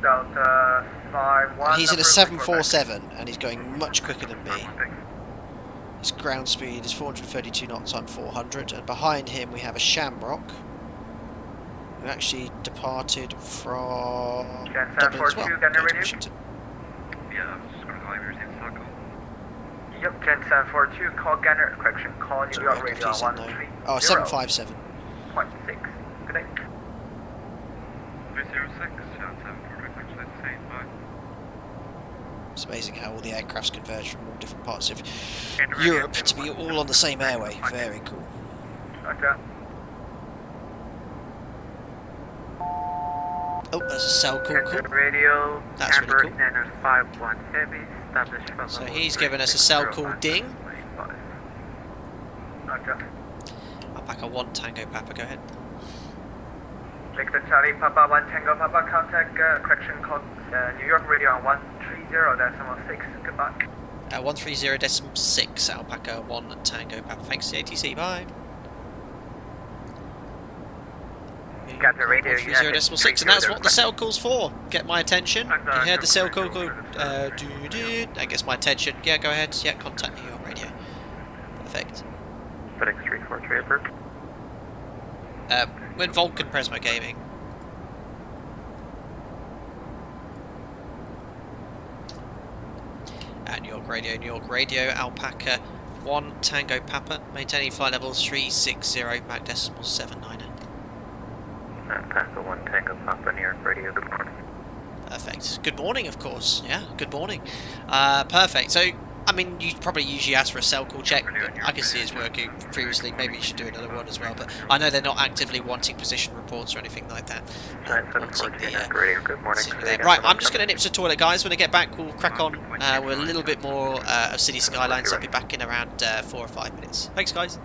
Delta 51. And he's in a 747 and he's going much quicker than me. His ground speed is 432 knots, I'm 400, and behind him we have a Shamrock who actually departed from Dublin as well, going to Washington. Yeah, I'm just going to call your team circle. Yep, Gen 742, call Gunner, correction, call New York radio 130. Oh, 757. 0.6. Good day. 306, Gen 742, actually the same, bye. It's amazing how all the aircrafts converge from all different parts of Europe to be all on the same airway. Very cool. Okay. Oh, there's a cell call. Radio, That's really cool. 51 heavy, established from So he's given us a cell call ding. Okay. Alpaca 1 Tango Papa, go ahead. Victor Charlie Papa 1 Tango Papa, contact correction call New York radio on 130.6. Goodbye. 130.6 Alpaca 1 Tango Papa. Thanks to the ATC. Bye. Got the radio 130.6, and that's what the cell call's for. Get my attention. You heard the cell call go that gets my attention. Yeah, go ahead. Yeah, contact me on radio. Perfect. FedEx 343 approved. When Vulcan Presmo Gaming. New York Radio, Alpaca 1 Tango Papa, maintaining flight level 360, Mach decimal 79. Alpaca 1 Tango Papa, New York Radio, good morning. Perfect. Good morning, of course. Yeah, good morning. Perfect. So, I mean, you probably usually ask for a cell call check, but I can see it's working previously. Maybe you should do another one as well, but I know they're not actively wanting position reports or anything like that. Right, I'm just going to nip to the toilet, guys. When I get back, we'll crack on with a little bit more of City Skylines. I'll be back in around 4 or 5 minutes. Thanks, guys.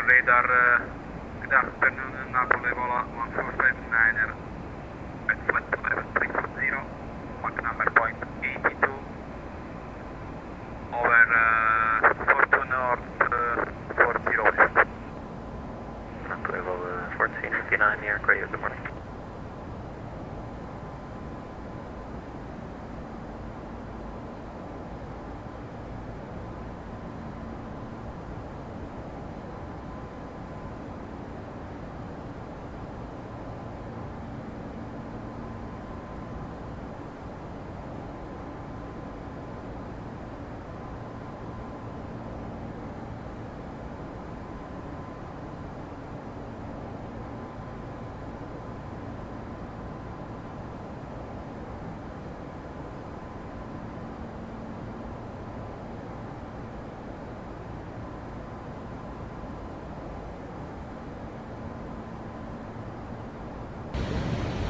radar, good afternoon, Napoli Vola 1459er at flight level 340, Mach number point 82, over 42 north, 40 west. Napoli Vola 1459, New York Radio, good morning.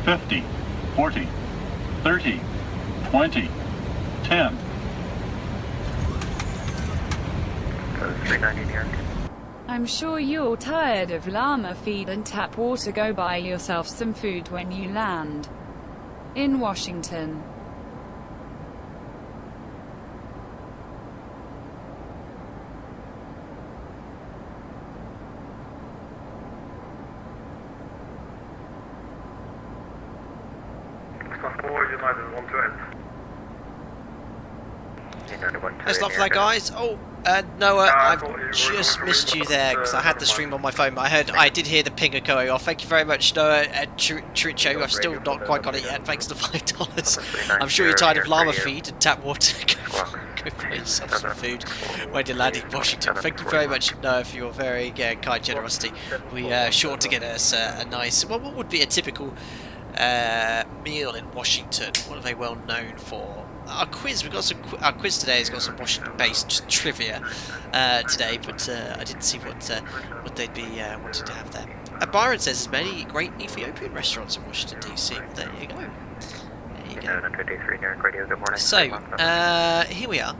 $50, $40, $30, $20, $10. 390 New York. I'm sure you're tired of llama feed and tap water. Go buy yourself some food when you land in Washington. That's not for that, guys. Oh, Noah, I've just missed you there because I had the stream on my phone, but I did hear the pinger going off. Thank you very much, Noah. Tricho, I've still not quite got it yet, thanks to $5. I'm sure you're tired of llama feed and tap water. Go buy yourself some food when you're landing in Washington. Thank you very much, Noah, for your very kind generosity. We sure to get us a nice, well, what would be a typical meal in Washington? What are they well known for? Our quiz, our quiz today has got some Washington-based trivia today, but I didn't see what they'd be wanting to have there. Byron says there's many great Ethiopian restaurants in Washington DC. Well, there you go. There you go. So here we are.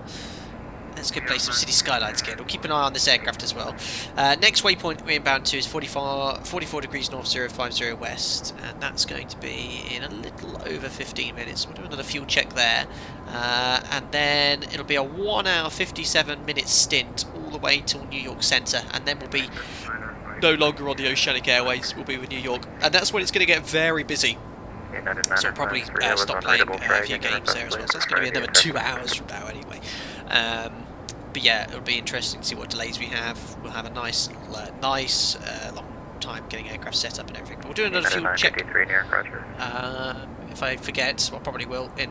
Let's go play some City Skylines again. We'll keep an eye on this aircraft as well. Next waypoint we're inbound to is 44 degrees north, 050 west, and that's going to be in a little over 15 minutes. We'll do another fuel check there, and then it'll be a 1 hour 57 minute stint all the way till New York Centre, and then we'll be no longer on the Oceanic Airways. We'll be with New York, and that's when it's going to get very busy. So we'll probably stop playing a few games there as well. So it's going to be another 2 hours from now anyway. But yeah, it'll be interesting to see what delays we have. We'll have a nice long time getting aircraft set up and everything. But we'll do another fuel check. If I forget, I probably will in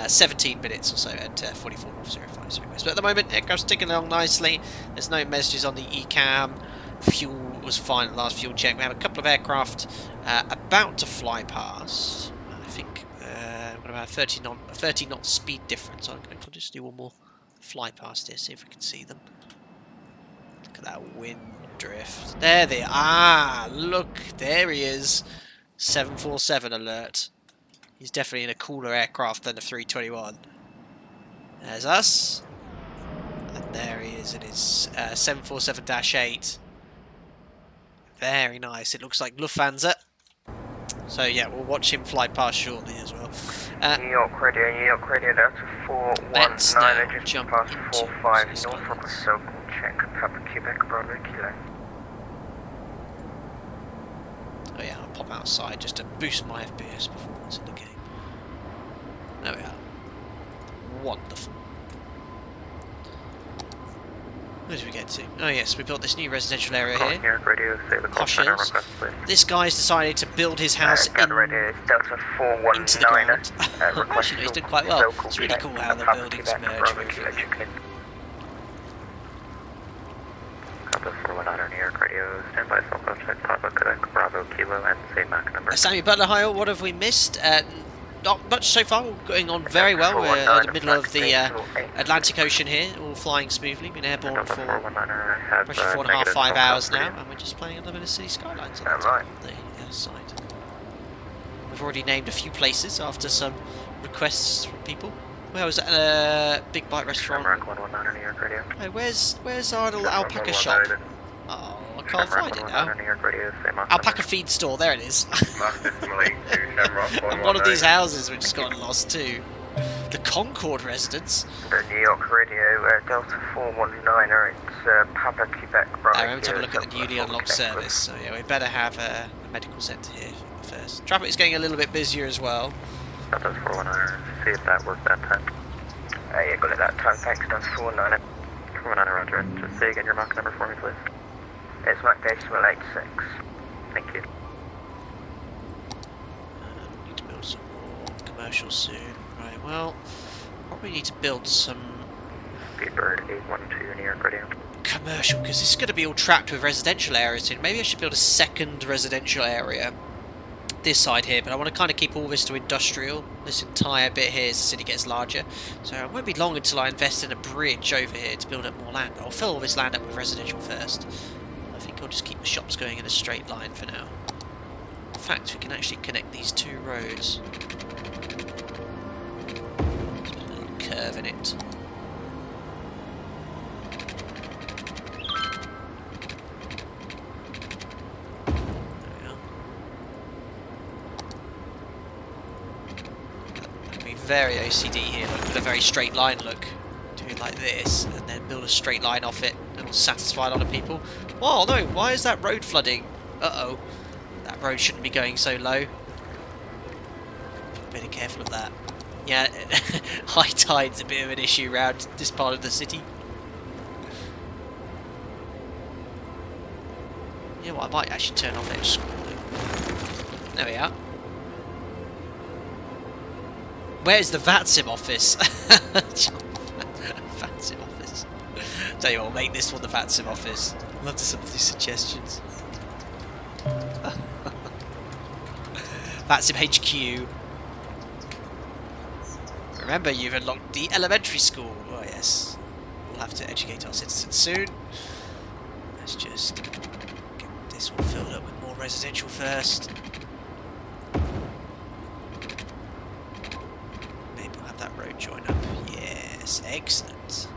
17 minutes or so at 44 North 050 West. But at the moment, aircraft's ticking along nicely. There's no messages on the ECAM. Fuel was fine at the last fuel check. We have a couple of aircraft about to fly past. I think we've got about a 30 knot speed difference. I'm going to just do one more fly past here, see if we can see them. Look at that wind drift. There they are. Ah, look, there he is. 747 alert. He's definitely in a cooler aircraft than the 321. There's us. And there he is. It is 747-8. Very nice. It looks like Lufthansa. So yeah, we'll watch him fly past shortly as well. New York Radio, that's 419, just past 45 Norfolk, so check, Papa Quebec, Bravo, Kilo. Oh yeah, I'll pop outside just to boost my FPS performance in the game. There we are. Wonderful. Where did we get to? Oh yes, we built this new residential area here. Posh Hills. This guy's decided to build his house into the ground. Actually, he's done quite well. It's really cool how the buildings merge. Sammy Butler, hi all. What have we missed? Not much so far, going on very well. We're in the middle of the Atlantic Ocean here, all flying smoothly. Been airborne for approaching 4.5 to 5 hours now, and we're just playing a little bit of City Skylines on the other side. We've already named a few places after some requests from people. Where was that? Big Bite restaurant. Oh, where's our little alpaca shop? Oh, I can't find it now. Alpaca feed store, there it is. And one of these houses which has gotten lost too. The Concord residence. The New York radio, Delta 419er, it's Papa Quebec. I remember to have a look at the newly unlocked service, so yeah, we better have a medical centre here first. Traffic is getting a little bit busier as well. Delta 419er, see if that worked that time. Yeah, got it that time, thanks, Delta 419er. 419er, roger. Just say again your Mach number for me, please. It's Mach decimal 86. Thank you. Need to build some more commercial soon. Right, well, probably need to build some Speedbird 812 New York radio. Commercial, because this is going to be all trapped with residential areas soon. Maybe I should build a second residential area this side here, but I want to kind of keep all this to industrial. This entire bit here as the city gets larger. So it won't be long until I invest in a bridge over here to build up more land. But I'll fill all this land up with residential first. I think I'll just keep the shops going in a straight line for now. In fact, we can actually connect these two roads. There's a little curve in it. Very OCD here, look, with a very straight line look. Do it like this, and then build a straight line off it, and it'll satisfy a lot of people. Oh no, why is that road flooding? Uh-oh. That road shouldn't be going so low. Better careful of that. Yeah, high tide's a bit of an issue around this part of the city. You know what, I might actually turn off edge school. There we are. Where's the VATSIM office? VATSIM office. Tell you what, we'll make this one the VATSIM office. Love some of these suggestions. VATSIM HQ. Remember, you've unlocked the elementary school. Oh yes. We'll have to educate our citizens soon. Let's just get this one filled up with more residential first. That road join up. Yes, excellent.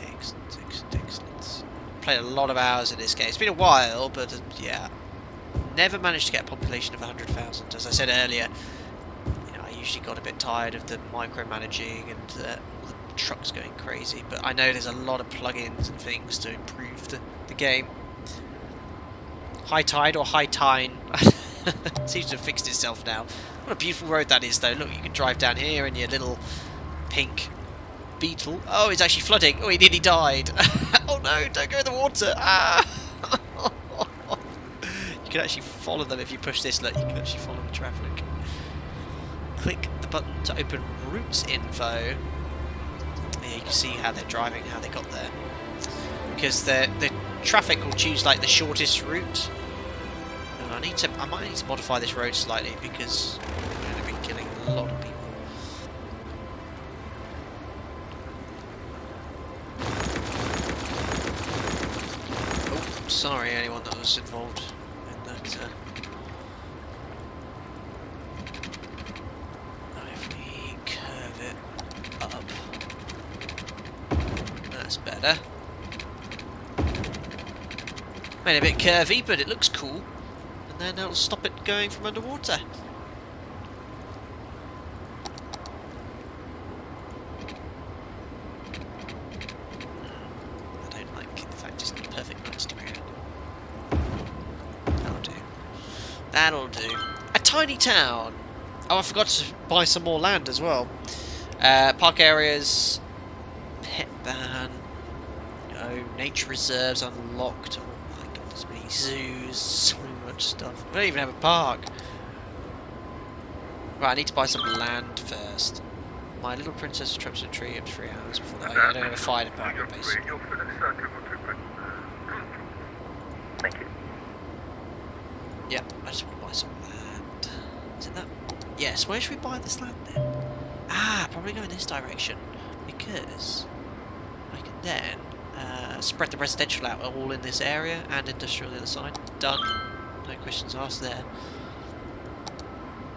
Excellent. Played a lot of hours in this game. It's been a while, but yeah, never managed to get a population of 100,000. As I said earlier, you know, I usually got a bit tired of the micromanaging and all the trucks going crazy, but I know there's a lot of plugins and things to improve the game. High tide or high tine seems to have fixed itself now. What a beautiful road that is though. Look, you can drive down here in your little pink Beetle. Oh, it's actually flooding. Oh, he nearly died. Oh no, don't go in the water. Ah! You can actually follow them if you push this. Look, you can actually follow the traffic. Click the button to open routes info. Yeah, you can see how they're driving, how they got there. Because the traffic will choose like the shortest route. And I might need to modify this road slightly because we're going to be killing a lot of people. Oh, sorry anyone that was involved in that. If we curve it up. That's better. Made a bit curvy, but it looks cool. And then it'll stop it going from underwater. I don't like the fact it's not perfect 90 degree angle. That'll do. That'll do. A tiny town! Oh, I forgot to buy some more land as well. Park areas. Pet ban. No, nature reserves unlocked. Oh my goodness me. Zoos. So much stuff. We don't even have a park. Right, I need to buy some land first. My little princess trapped in a tree up to 3 hours before that. Oh, yeah, I don't have a fire department, basically. Thank you. Yeah, I just want to buy some land. Is it that? Yes, where should we buy this land then? Ah, probably go in this direction. Because I can then spread the residential out all in this area and industrial on the other side. Done. No questions asked there.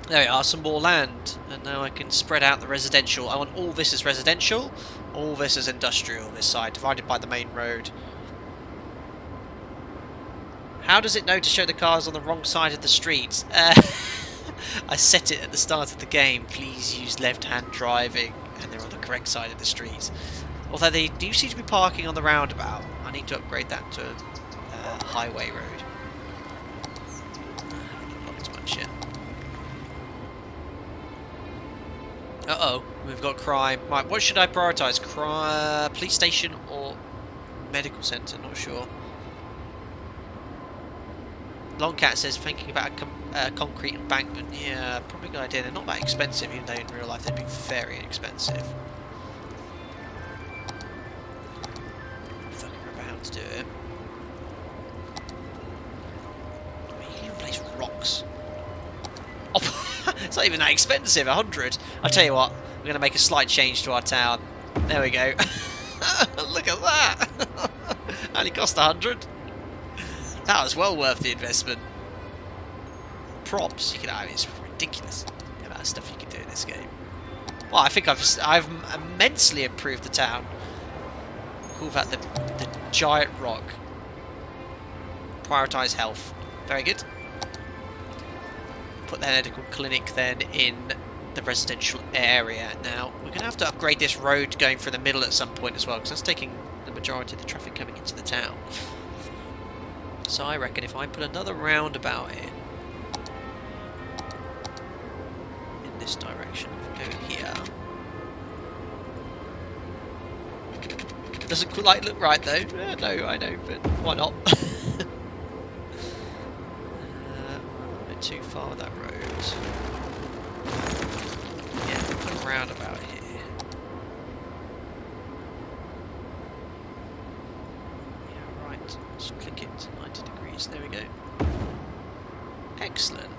There we are, some more land, and now I can spread out the residential. I want all this as residential, all this as industrial, this side, divided by the main road. How does it know to show the cars on the wrong side of the street? I set it at the start of the game, please use left-hand driving, and they're on the correct side of the street. Although they do seem to be parking on the roundabout. I need to upgrade that to a highway road. Not too much yet. Uh-oh, we've got crime. Right, what should I prioritise? Police station or medical centre? Not sure. Longcat says thinking about a concrete embankment. Yeah, probably a good idea. They're not that expensive, even though in real life they'd be very expensive. Fucking about to do it. I mean, you can even place rocks. Oh, it's not even that expensive. 100. I'll tell you what. We're going to make a slight change to our town. There we go. Look at that. Only cost 100. That was well worth the investment. Props you can have, it's ridiculous the amount of stuff you can do in this game. Well, I think I've immensely improved the town. Call that the giant rock. Prioritise health. Very good. Put the medical clinic then in the residential area. Now we're going to have to upgrade this road going through the middle at some point as well, because that's taking the majority of the traffic coming into the town. So I reckon if I put another roundabout in this direction, if we go here. Doesn't quite look right though. No, I know, but why not? A bit too far with that road. Yeah, put a roundabout here. Just click it to 90 degrees, there we go. Excellent.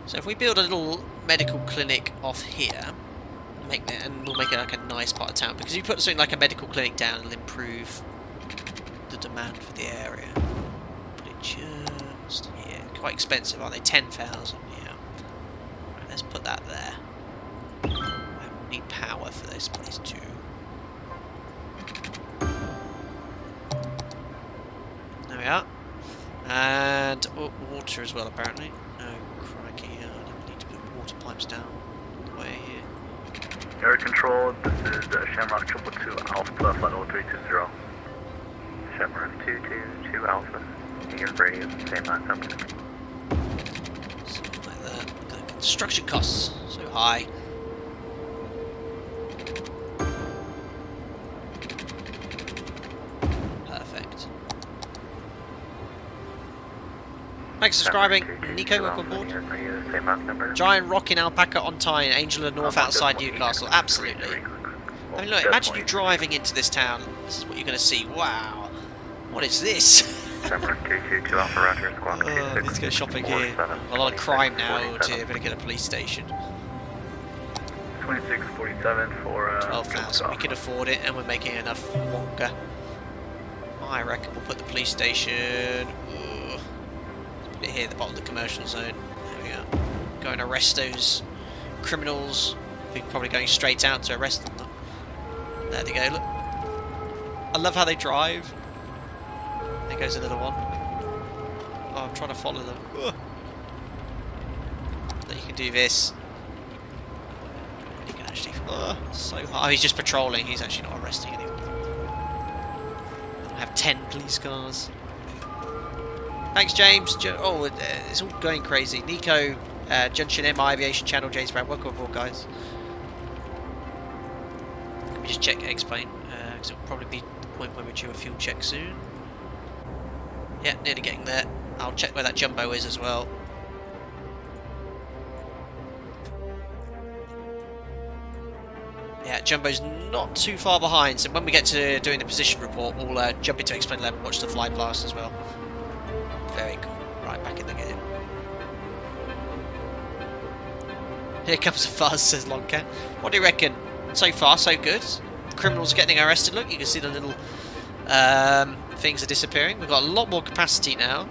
So if we build a little medical clinic off here, and we'll make it like a nice part of town, because if you put something like a medical clinic down, it'll improve the demand for the area. Put it just here. Quite expensive, aren't they? 10,000, yeah. Right, let's put that there. And we'll need power for this place too. There we are. And water as well, apparently. Oh, crikey, I don't need to put water pipes down the way here. Air control, this is Shamrock 222 Alpha, flight 0320. Shamrock 222 Alpha. Your radio, same last number. Something like that. The construction costs so high. Perfect. Thanks for subscribing. Nico, welcome aboard. Giant rocking alpaca on Tyne, Angel of the North outside Newcastle. Absolutely. I mean, look, imagine you driving into this town. This is what you're going to see. Wow. What is this? Oh, let's go shopping here. A lot of crime now too. Better get a police station. 2647 for 12,000. We can afford it, and we're making enough wonka. I reckon we'll put the police station. Put it here at the bottom of the commercial zone. There we go. Go and arrest those criminals. We're probably going straight out to arrest them. There they go. Look. I love how they drive. There goes another one. Oh, I'm trying to follow them. Ugh. Then you can do this. You can actually. So hard. Oh, he's just patrolling. He's actually not arresting anyone. I have 10 police cars. Thanks, James. Oh, it's all going crazy. Nico, Junction MI Aviation Channel, James Brown. Welcome aboard, guys. Let me just check and explain, because it'll probably be the point where we do a fuel check soon. Yeah, nearly getting there. I'll check where that jumbo is as well. Yeah, jumbo's not too far behind, so when we get to doing the position report, we'll jump into Explain 11 and watch the fly blast as well. Very cool. Right, back in the game. Here comes a fuzz, says Longcat. What do you reckon? So far, so good. Criminals getting arrested. Look, you can see the little things are disappearing. We've got a lot more capacity now.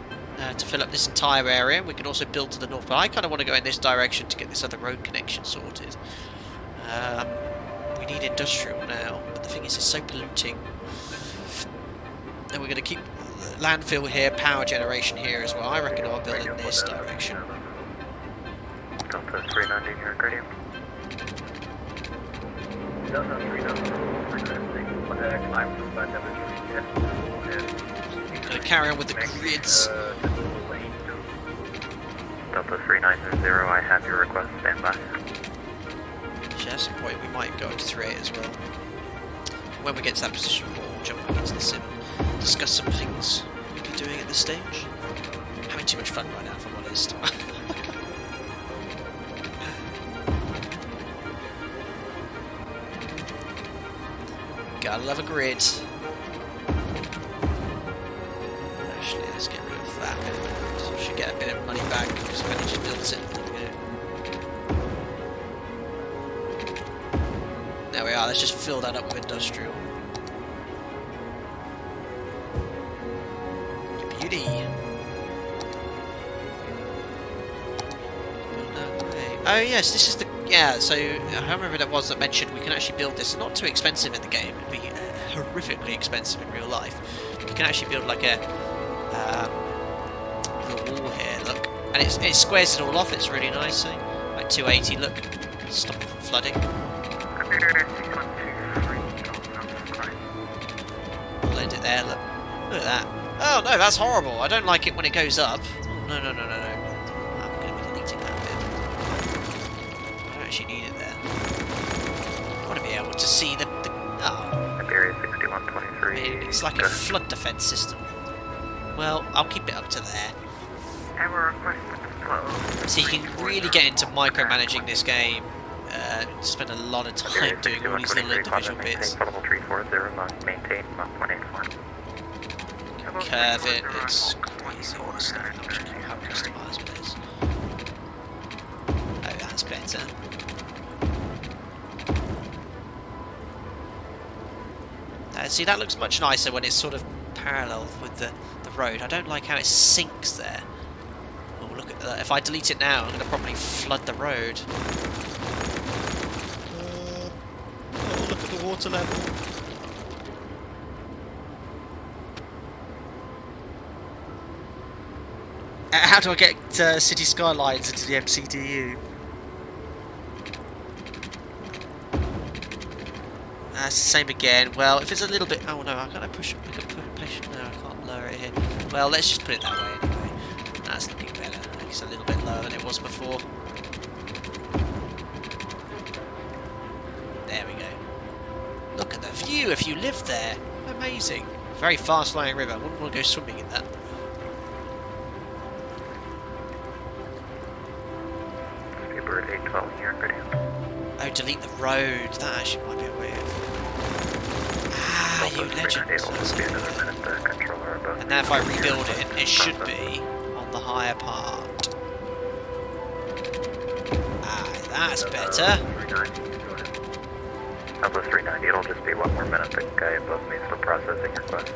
to fill up this entire area. We can also build to the north, but I kind of want to go in this direction to get this other road connection sorted. We need industrial now, but the thing is, it's so polluting. And we're going to keep landfill here, power generation here as well. I reckon I'll build in this direction. Delta 390 here, radio. Delta 390, Going to carry on with the grids. Delta 390, I have your request, stand by. Actually, at some point we might go into 3 as well. When we get to that position, we'll jump back into the sim and discuss some things we'll be doing at this stage. I'm having too much fun right now, if I'm honest. Gotta love a grid. Actually, let's get rid of that. So we should get a bit of money back because I've only just built it. There we are, let's just fill that up with industrial. Beauty. Oh yes, this is the... Yeah, so however that was that mentioned we can actually build this. It's not too expensive in the game. It'd be horrifically expensive in real life. You can actually build like a little wall here, look. And it squares it all off, it's really nice. So, like 280, look. Stop it from flooding. I'll end it there, look. Look at that. Oh no, that's horrible. I don't like it when it goes up. Oh, no. I'm going to be deleting that bit. I don't actually need it there. I want to be able to see the oh. Area 6123. It's like a flood defense system. Well, I'll keep it up to there. So you can really get into micromanaging this game. Spend a lot of time doing all these little individual bits. Curve it, it's crazy all this stuff. How customizable it is. Oh, that's better. See, that looks much nicer when it's sort of parallel with the road. I don't like how it sinks there. Oh, look at that. If I delete it now, I'm going to probably flood the road. Oh, look at the water level. How do I get City Skylines into the MCDU? That's the same again. Well, if it's a little bit... Oh no, I can push... I can push... No, I can't lower it here. Well, let's just put it that way anyway. That's looking better. I think it's a little bit lower than it was before. There we go. Look at the view if you live there. Amazing. Very fast flowing river. I wouldn't want to go swimming in that. Bird 812 here, ready. Oh, delete the road. That actually might be a way of... Ah, you legend. And now if I rebuild it, it should be on the higher part. Ah, that's better. Alpha 390, it'll just be 1 more minute. The guy above me is still processing your request.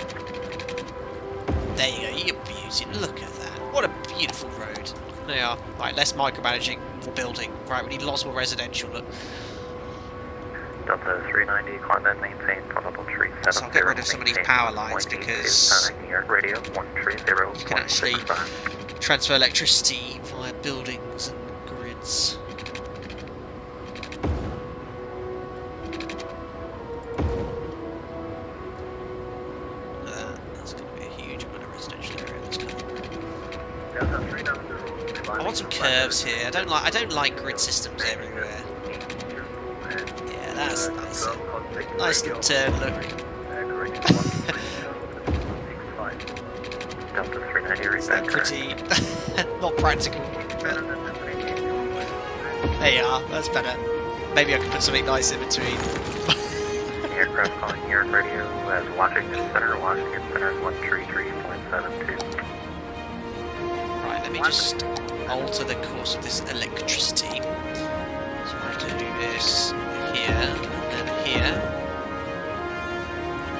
There you go, you're beauty. Look at that. What a beautiful road. There you are. Right, less micromanaging, more building. Right, we need lots more residential. Look. Delta 390, climb and maintain probable tree 7. So I'll get rid of some of these power lines because radio 130. you can actually transfer electricity via buildings and grids. Look at that. That's going to be a huge amount of residential area that's coming. I want some curves here. I don't like grid systems everywhere. Yeah, that's nice. Nice little turn, look. Is that pretty not practical? There you are, that's better. Maybe I can put something nice in between. Aircraft calling New York Radio as Washington Center 133.72. Right, let me just alter the course of this electricity. So I can do this here and then here.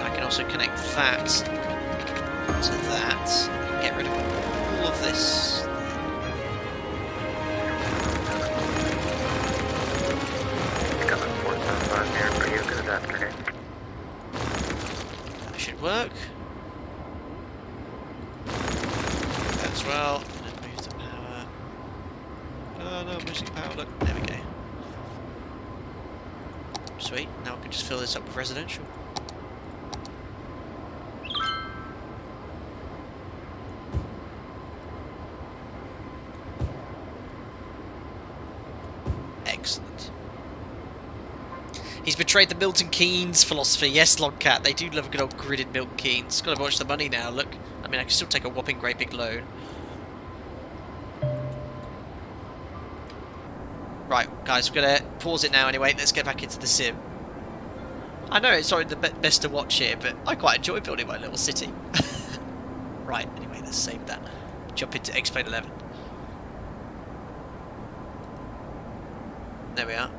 I can also connect that to that. Get rid of all all of this. That should work. That as well. And then move the power. Oh no, I'm losing power. Look, there we go. Sweet. Now I can just fill this up with residential. Excellent. He's betrayed the Milton Keynes philosophy. Yes, Logcat, they do love a good old gridded Milton Keynes. Gotta watch the money now, look. I mean, I can still take a whopping great big loan. Right, guys, we're gonna pause it now anyway. Let's get back into the sim. I know it's not the best to watch here, but I quite enjoy building my little city. Right, anyway, let's save that. Jump into X-Plane 11. There we are.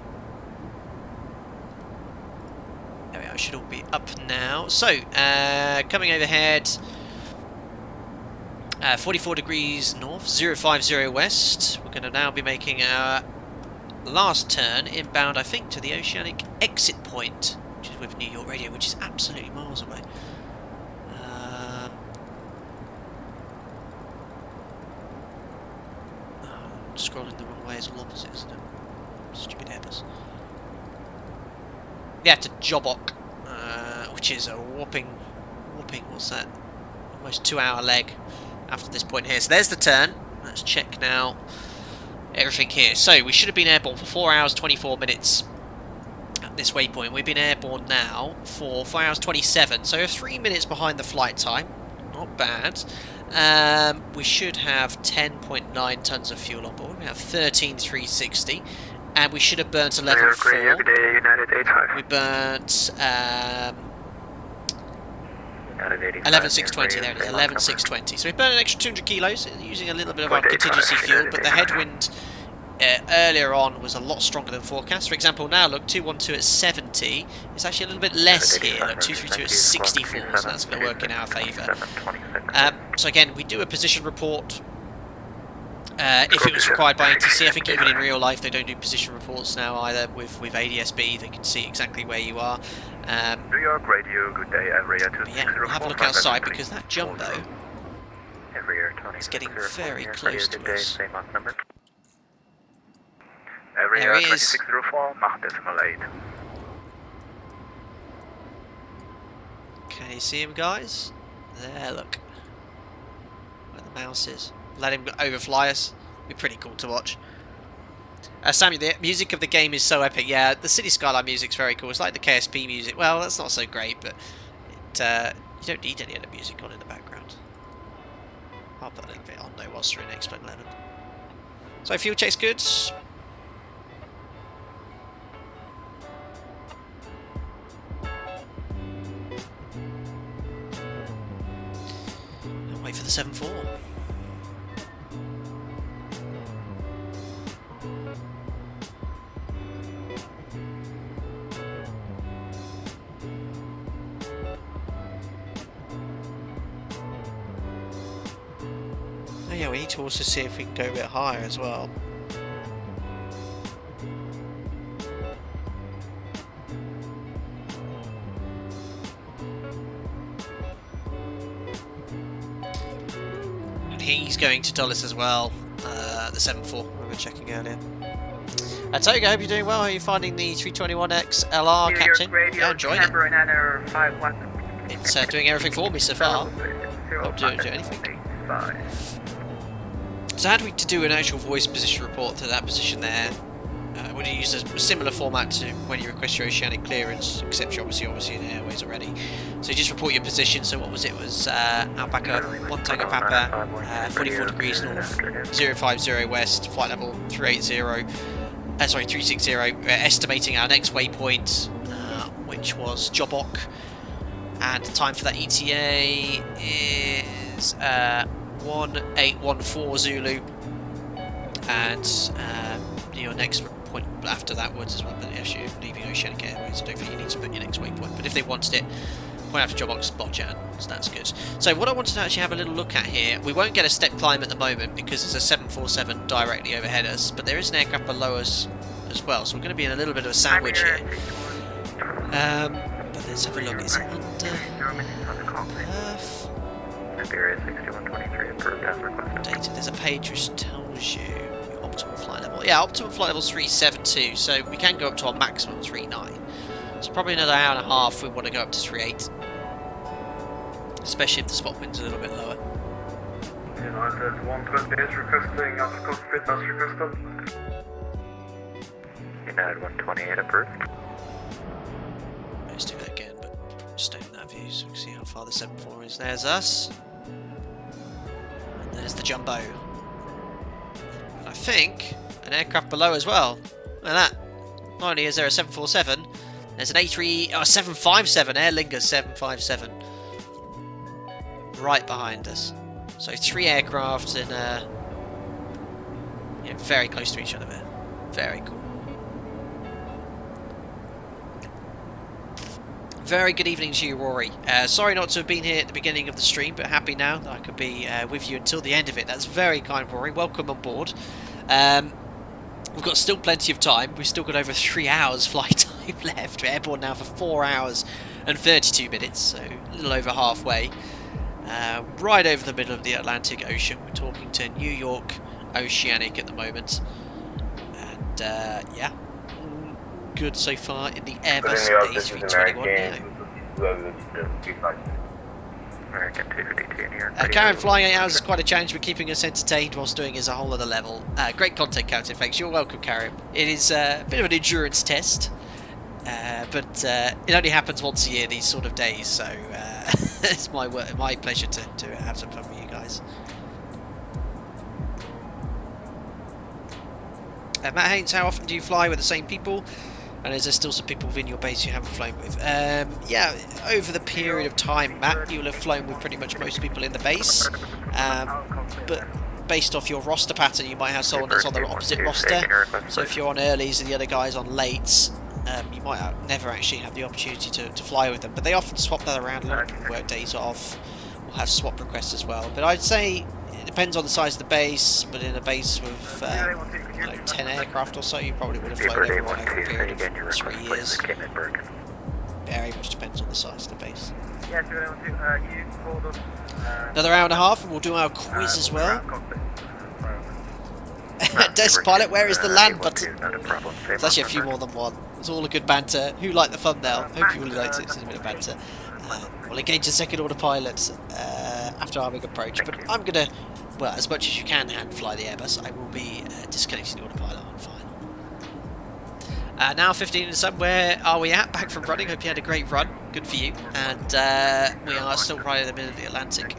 There we are, it should all be up now. So, coming overhead, 44 degrees north, 050 west. We're going to now be making our last turn inbound, I think, to the Oceanic exit point, which is with New York Radio, which is absolutely miles away. Scrolling the wrong way is all opposite, isn't it? Stupid Airbus. Yeah, to Jobok, which is a whopping, what's that? Almost 2-hour leg after this point here. So there's the turn. Let's check now everything here. So we should have been airborne for 4 hours 24 minutes at this waypoint. We've been airborne now for 4 hours 27. So we're 3 minutes behind the flight time. Not bad. We should have 10.9 tons of fuel on board. We have 13,360. And we should have burnt 11.4. We burnt 11,620. There it is, 11,620. So we burned an extra 200 kilos using a little bit of our contingency fuel, but the headwind earlier on was a lot stronger than forecast. For example, now look, 212 at 70. It's actually a little bit less here. Look, 232 at 64, so that's going to work in our favour. So again, we do a position report. If it was required by ATC, I think even in real life they don't do position reports now either. With ADSB, they can see exactly where you are. New York Radio, good day, area 260. Yeah, we'll have a look outside because that jumbo is getting very close to us. Area 2604, Mach decimal 8. Can you see him, guys? There, look. Where the mouse is. Let him overfly us. Be pretty cool to watch. Samuel, the music of the game is so epic. Yeah, the City Skyline music's very cool. It's like the KSP music. Well, that's not so great, but you don't need any other music on in the background. I'll put a little bit on though whilst we're in X-Plane 11. So fuel check's good. And wait for the 7-4. Yeah, we need to also see if we can go a bit higher as well. And he's going to ToLiss as well, the 7-4, we were checking earlier. Togo, I hope you're doing well. How are you finding the A321XLR, Captain? Yeah, enjoying it. It's doing everything for me so far. Not doing anything. So how do we do an actual voice position report to that position there? Would you use a similar format to when you request your Oceanic clearance, except you're obviously in Airways already. So you just report your position. So what was it? It was Alpaca, 1 Tango Papa, 44 degrees north, 050 west, flight level 360. We're estimating our next waypoint, which was Jobok, and the time for that ETA is 1814 Zulu, and your next point after that was as well. But actually, leaving Oceanic Airways, I don't think you need to put your next waypoint. But if they wanted it, Point after job box spot, Jan. So that's good. So what I wanted to actually have a little look at here, we won't get a step climb at the moment because there's a 747 directly overhead us, but there is an aircraft below us as well, so we're going to be in a little bit of a sandwich here. But let's have a look. Is it under Earth? Iberia 6123 approved as requested. Data. There's a page which tells you your optimal flight level. Yeah, optimal flight level is 372, so we can go up to our maximum 39. So probably another hour and a half we want to go up to 38. Especially if the spot wind's a little bit lower. United 120 is requesting after cockpit as requested. United 128 approved. Let's do that again, but stay in that view so we can see how far the 74 is. There's us. And there's the Jumbo. And I think an aircraft below as well. Look at that. Not only is there a 747, there's an A757, Aer Lingus 757. Right behind us. So 3 aircraft in very close to each other there. Very cool. Very good evening to you, Rory. Sorry not to have been here at the beginning of the stream, but happy now that I could be with you until the end of it. That's very kind, Rory. Welcome on board. We've got still plenty of time. We've still got over 3 hours flight time left. We're airborne now for 4 hours and 32 minutes, so a little over halfway. Right over the middle of the Atlantic Ocean. We're talking to New York Oceanic at the moment. And yeah, good so far in the Airbus A321 now. American 252 in here. Karen flying 8 hours is quite a challenge, but keeping us entertained whilst doing is a whole other level. Great content, Captain. Thanks. You're welcome, Karen. It is a bit of an endurance test, but it only happens once a year, these sort of days, so it's my pleasure to have some fun with you guys. Matt Haynes, how often do you fly with the same people? And is there still some people within your base you haven't flown with? Yeah, over the period of time, Matt, you'll have flown with pretty much most people in the base. But based off your roster pattern, you might have someone that's on the opposite roster. So if you're on earlies and the other guy's on lates, you might never actually have the opportunity to fly with them. But they often swap that around. A lot of people work days off. We'll have swap requests as well. But I'd say it depends on the size of the base. But in a base with 10 aircraft or so, you probably would have flown everyone over a period of 3 years. Very much depends on the size of the base. Another hour and a half and we'll do our quiz as well. Desk pilot, where is the land button? There's actually a few more than one. It's all a good banter. Who liked the thumbnail? Hope you really liked it. It's a bit of banter. We'll engage the second order pilot after our big approach. But I'm going to, well, as much as you can hand fly the Airbus, I will be disconnecting the autopilot on final. Now 15 in the sun, where are we at? Back from running, hope you had a great run, good for you. And we are still right in the middle of the Atlantic.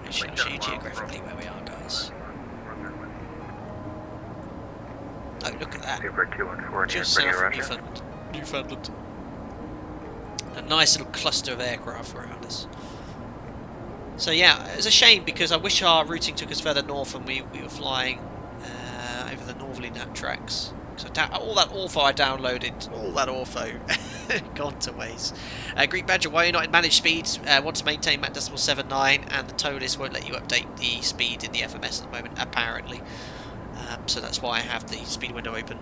Actually, I'll show you geographically where we are, guys. Oh, look at that. Just south of Newfoundland. A nice little cluster of aircraft around us. So yeah, it's a shame because I wish our routing took us further north and we were flying over the northerly nat tracks. So all that ortho I downloaded, all that ortho, gone to waste. Greek Badger, why are you not in managed speeds? Want to maintain Mach decimal 79, and the ToLiss won't let you update the speed in the FMS at the moment, apparently. So that's why I have the speed window open.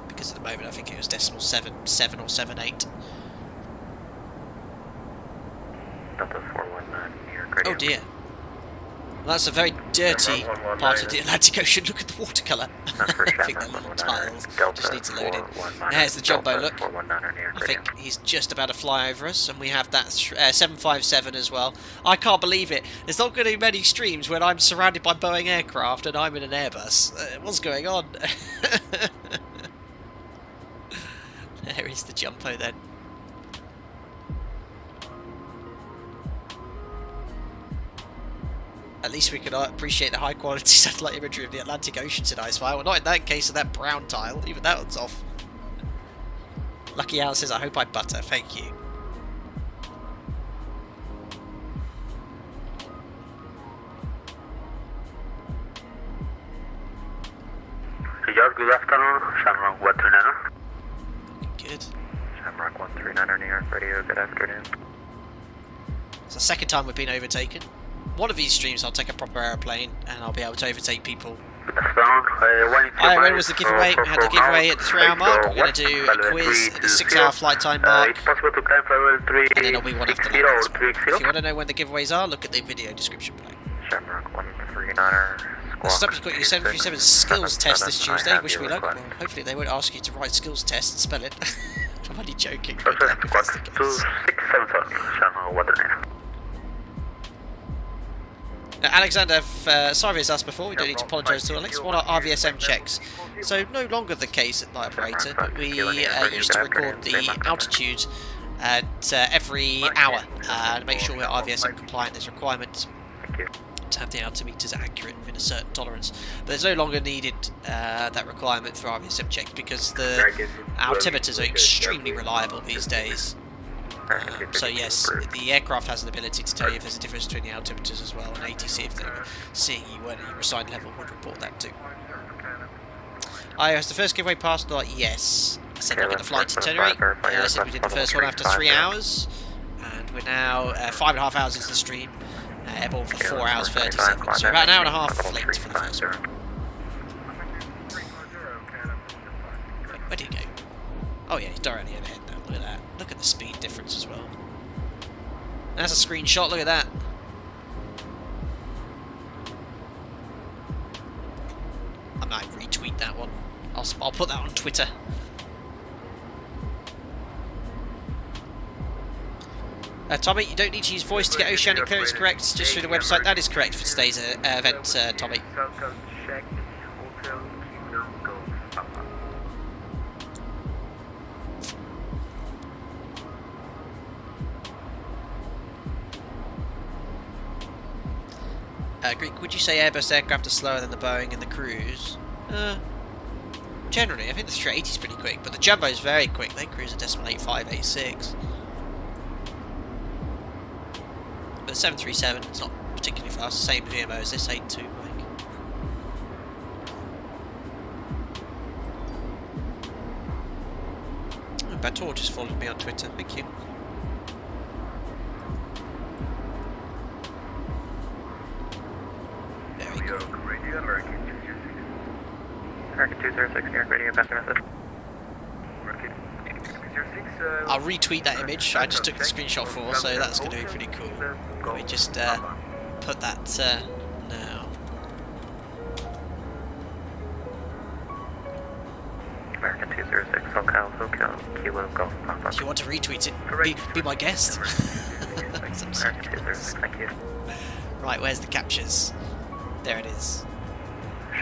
Because at the moment I think it was decimal 77 or 78. Delta 419, oh dear. Well, that's a very dirty part of the Atlantic Ocean. Look at the watercolour. I think that little tiles just need to load in. There's the Jumbo, look. I think he's just about to fly over us, and we have that 757 as well. I can't believe it. There's not going to be many streams when I'm surrounded by Boeing aircraft and I'm in an Airbus. What's going on? There is the Jumbo then. At least we can appreciate the high quality satellite imagery of the Atlantic Ocean tonight. Well, not in that case of that brown tile. Even that one's off. Lucky Al says, I hope I butter. Thank you. Good afternoon. Shamrock 129. Good. Shamrock 139 New York radio, good afternoon. It's the second time we've been overtaken. One of these streams I'll take a proper airplane and I'll be able to overtake people. Alright, when was the giveaway? We had the giveaway at the 3 hour mark. We're going to do a quiz at the 6 hour flight time mark. And then there'll be one after that. If you want to know when the giveaways are, look at the video description below. Shamrock 139er. Next up, you've got your 737 skills test this Tuesday. Wish me luck. Well, hopefully they won't ask you to write skills test and spell it. I'm only joking. But that's the case. Now, Alexander, sorry as asked before, we don't need to apologise to Alex. What are RVSM checks? So, no longer the case at Night Operator, but we used to record the altitude at every hour to make sure we're RVSM compliant. There's requirements to have the altimeters accurate within a certain tolerance. But there's no longer needed that requirement for RVSM checks because the altimeters are extremely reliable these days. So yes, the aircraft has an ability to tell you if there's a difference between the altimeters as well, and ATC, if they're seeing you at your assigned level, would report that too. Has the first giveaway passed? Like, yes. I said look at the flight itinerary. I said we did the first one after 3 hours, and we're now 5.5 hours into the stream, airborne for 4 hours 37, so about an hour and a half late for the first one. Wait, where did he go? Oh yeah, he's directly overhead now, look at that. Look at the speed difference as well. That's a screenshot, look at that. I might retweet that one. I'll put that on Twitter. Tommy, you don't need to use voice to get Oceanic clearance correct, just through the website. That is correct for today's event, Tommy. Greek, would you say Airbus aircraft are slower than the Boeing and the cruise? Generally, I think the 380 is pretty quick, but the Jumbo is very quick. They cruise at decimal 8586. But the 737, it's not particularly fast. Same VMO as this 82. Bator just followed me on Twitter. Thank you. American 206, New York radio, pass message. I'll retweet that image. I just took the screenshot for, so that's going to be pretty cool. Let me just put that now. American 206, SoCal, Kilo, Golf, Papa. If you want to retweet it, be my guest. American 206, thank you. Right, where's the captures? There it is.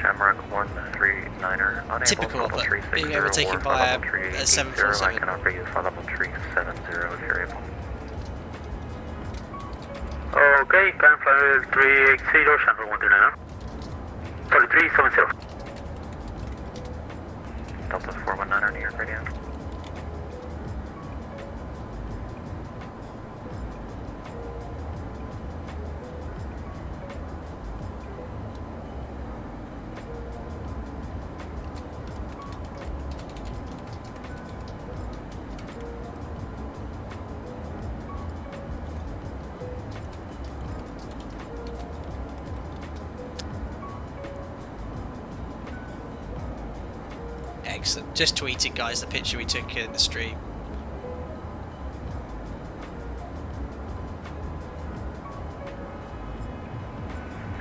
Shamrock 139er, unable typical, level but 360 being overtaken by a 747. I can offer you for level 370 if you're able. Okay, can fly 380, Shamrock 139er. Sorry, 370. Delta 419er, New York radio. Excellent. Just tweeted, guys, the picture we took in the stream.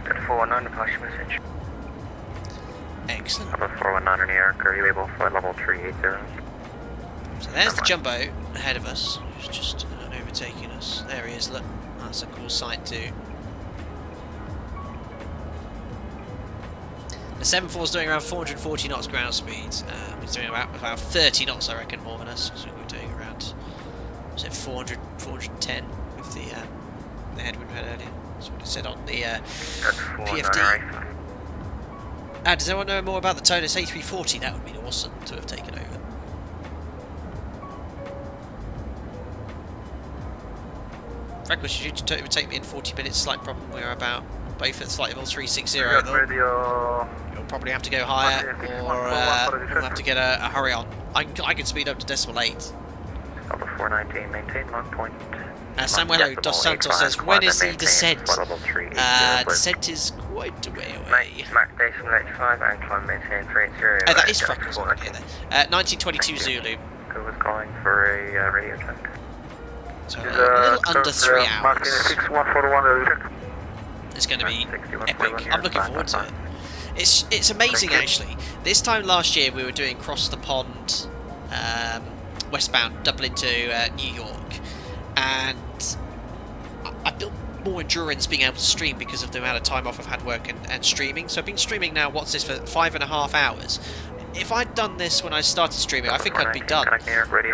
Delta 419, flash message. Excellent. Delta 419 New York, are you able to fly level 380? So there's the Jumbo ahead of us, who's just overtaking us. There he is, look. That's a cool sight too. The 74's doing around 440 knots ground speed. It's doing about 30 knots, I reckon, more than us. So we're doing around, was it 400, 410 with the headwind we had earlier. That's what it said on the PFD. Does anyone know more about the ToLiss A340? That would be awesome to have taken over. Frank, should you take me in 40 minutes? Slight problem. We're about both at flight level 360 though. You'll probably have to go higher, or we'll have to get a hurry on. I can speed up to decimal 8. 419, maintain long point. Samuel Dos Santos says, when is the descent? Descent is quite a way away. Mark station 85 and climb maintain 30. Oh, that is Freckles on here then. 1922 Zulu. Who was calling for a radio check? So a little under 3 hours. It's going to be epic. I'm looking forward to it. It's amazing actually. This time last year we were doing cross the pond, westbound Dublin to New York, and I built more endurance being able to stream because of the amount of time off I've had work and streaming. So I've been streaming now, what's this, for 5.5 hours. If I'd done this when I started streaming, I think I'd be done. But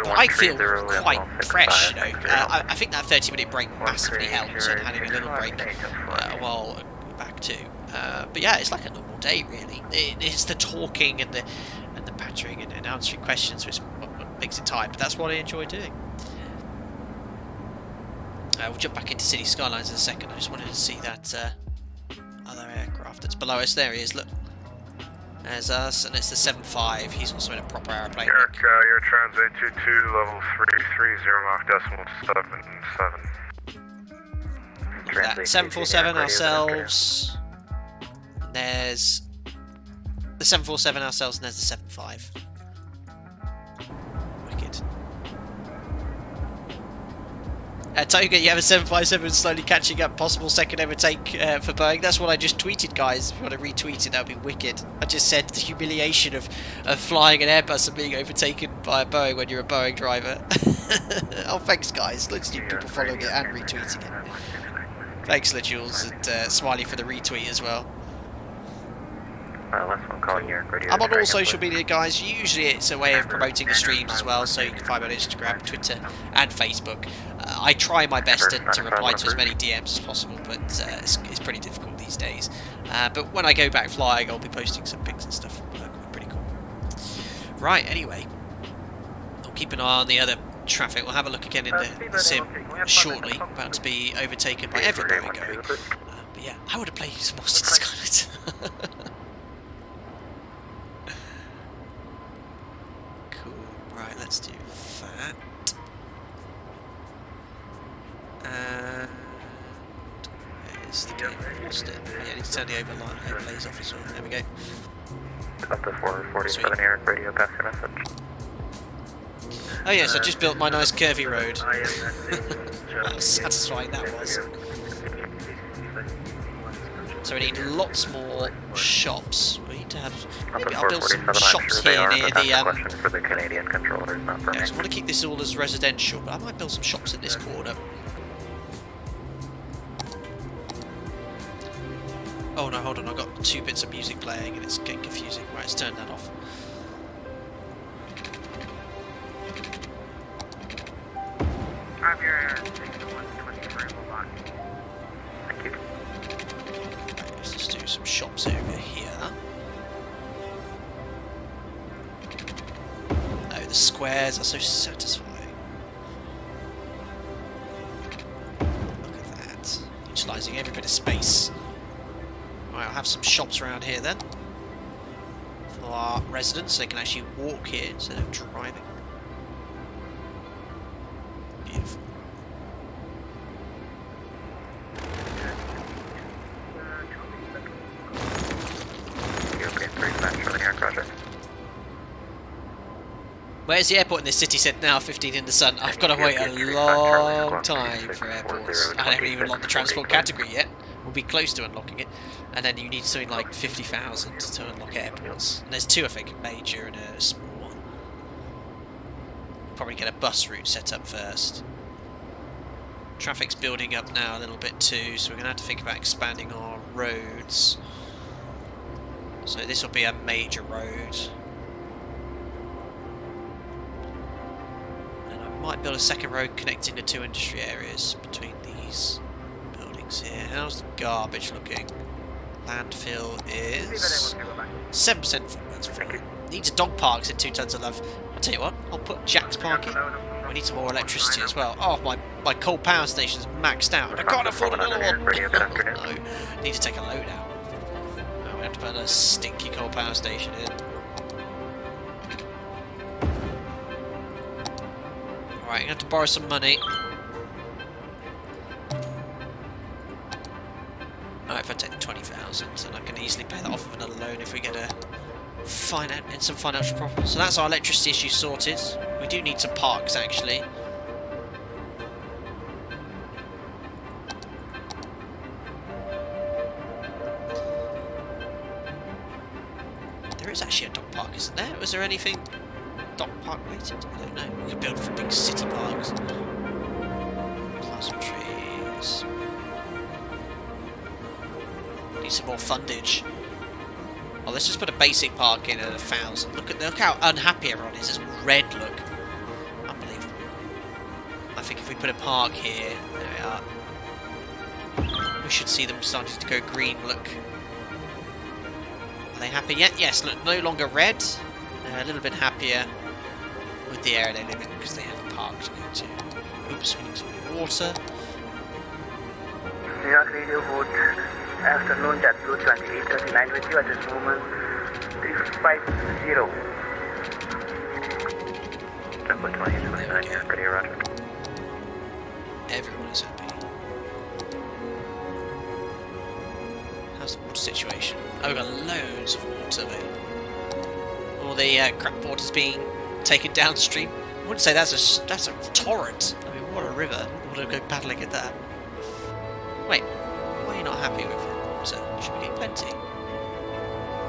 I feel quite fresh, you know. I think that 30-minute break massively helps, and having a little break while back too. But yeah, it's like a normal day really. It's the talking and the battering and answering questions which makes it tired, but that's what I enjoy doing. We'll jump back into City Skylines in a second. I just wanted to see that other aircraft that's below us. There he is, look. There's us, and it's the 75. He's also in a proper aeroplane. York, your Transit 22, level 330 Mach 0.77. 747 ourselves. There's the 747 ourselves, and there's the 75. Wicked. Toga, you have a 757 slowly catching up, possible second overtake for Boeing. That's what I just tweeted, guys. If you want to retweet it, that would be wicked. I just said the humiliation of flying an Airbus and being overtaken by a Boeing when you're a Boeing driver. Oh, thanks, guys. Looks like people following it and retweeting it. Thanks, LaJules, and Smiley for the retweet as well. I'm on all social media, guys. Usually it's a way of promoting the streams as well, so you can find me on Instagram, Twitter and Facebook. I try my best to reply to as many DMs as possible, but it's pretty difficult these days. But when I go back flying, I'll be posting some pics and stuff. Pretty cool. Right, anyway. I'll keep an eye on the other traffic. We'll have a look again in the sim shortly. About to be overtaken by every Boeing going. But yeah, I would have played some more City Skylines. Right, let's do that. And where's the game? Lost it. Yeah, I need to turn the overlays off as well. There we go. Up to 447 here, radio pass your message. Oh yes, I just built my nice curvy road. How satisfying that was. So we need lots more shops. We need to have. Maybe I'll build some shops here near the. Yeah, I just want to keep this all as residential, but I might build some shops in this corner. Oh no, hold on! I've got 2 bits of music playing, and it's getting confusing. Right, let's turn that off. I'm your 6123 Mach. Thank you. Right, let's just do some shops over here. Oh, the squares are so satisfying. Look at that. Utilising every bit of space. Right, I'll have some shops around here then. For our residents, so they can actually walk here instead of driving. Beautiful. Where's the airport in this city centre now? 15 in the sun. I've got to wait a long time for airports. I haven't even unlocked the transport category yet. We'll be close to unlocking it. And then you need something like 50,000 to unlock airports. And there's 2, I think, a major and a small one. Probably get a bus route set up first. Traffic's building up now a little bit too, so we're going to have to think about expanding our roads. So this will be a major road. And I might build a second road connecting the 2 industry areas between these buildings here. How's the garbage looking? Landfill is 7% full, that's fine. Needs a dog park, said 2 tons of love. I'll tell you what, I'll put Jack's Park in. We need some more electricity as well. Oh, my coal power station's maxed out. I can't afford another one. No, need to take a load out. No, we have to put a stinky coal power station in. Right, I'm going to have to borrow some money. Alright, if I take the 20,000, then I can easily pay that off with another loan if we get some financial problems. So that's our electricity issue sorted. We do need some parks, actually. There is actually a dog park, isn't there? Was there anything dog park related? I don't know. We could build for big city parks. Plant some trees. Need some more fundage. Oh, let's just put a basic park in at 1,000. Look how unhappy everyone is. It's red, look. Unbelievable. I think if we put a park here, there we are. We should see them starting to go green, look. Are they happy yet? Yes, look, no longer red. They're a little bit happier with the area they live in because they have a park to go to. Oops, we need some water. New York Radio Boat, afternoon, JetBlue 2839 with you at this moment, 350. JetBlue 2829, yeah, ready, roger. Everyone is happy. How's the water situation? Oh, we've got loads of water available. All the crap water's being taken downstream. I wouldn't say that's a torrent. I mean, what a river. I wouldn't want to go paddling in that. Wait, why are you not happy with water? Should we get plenty?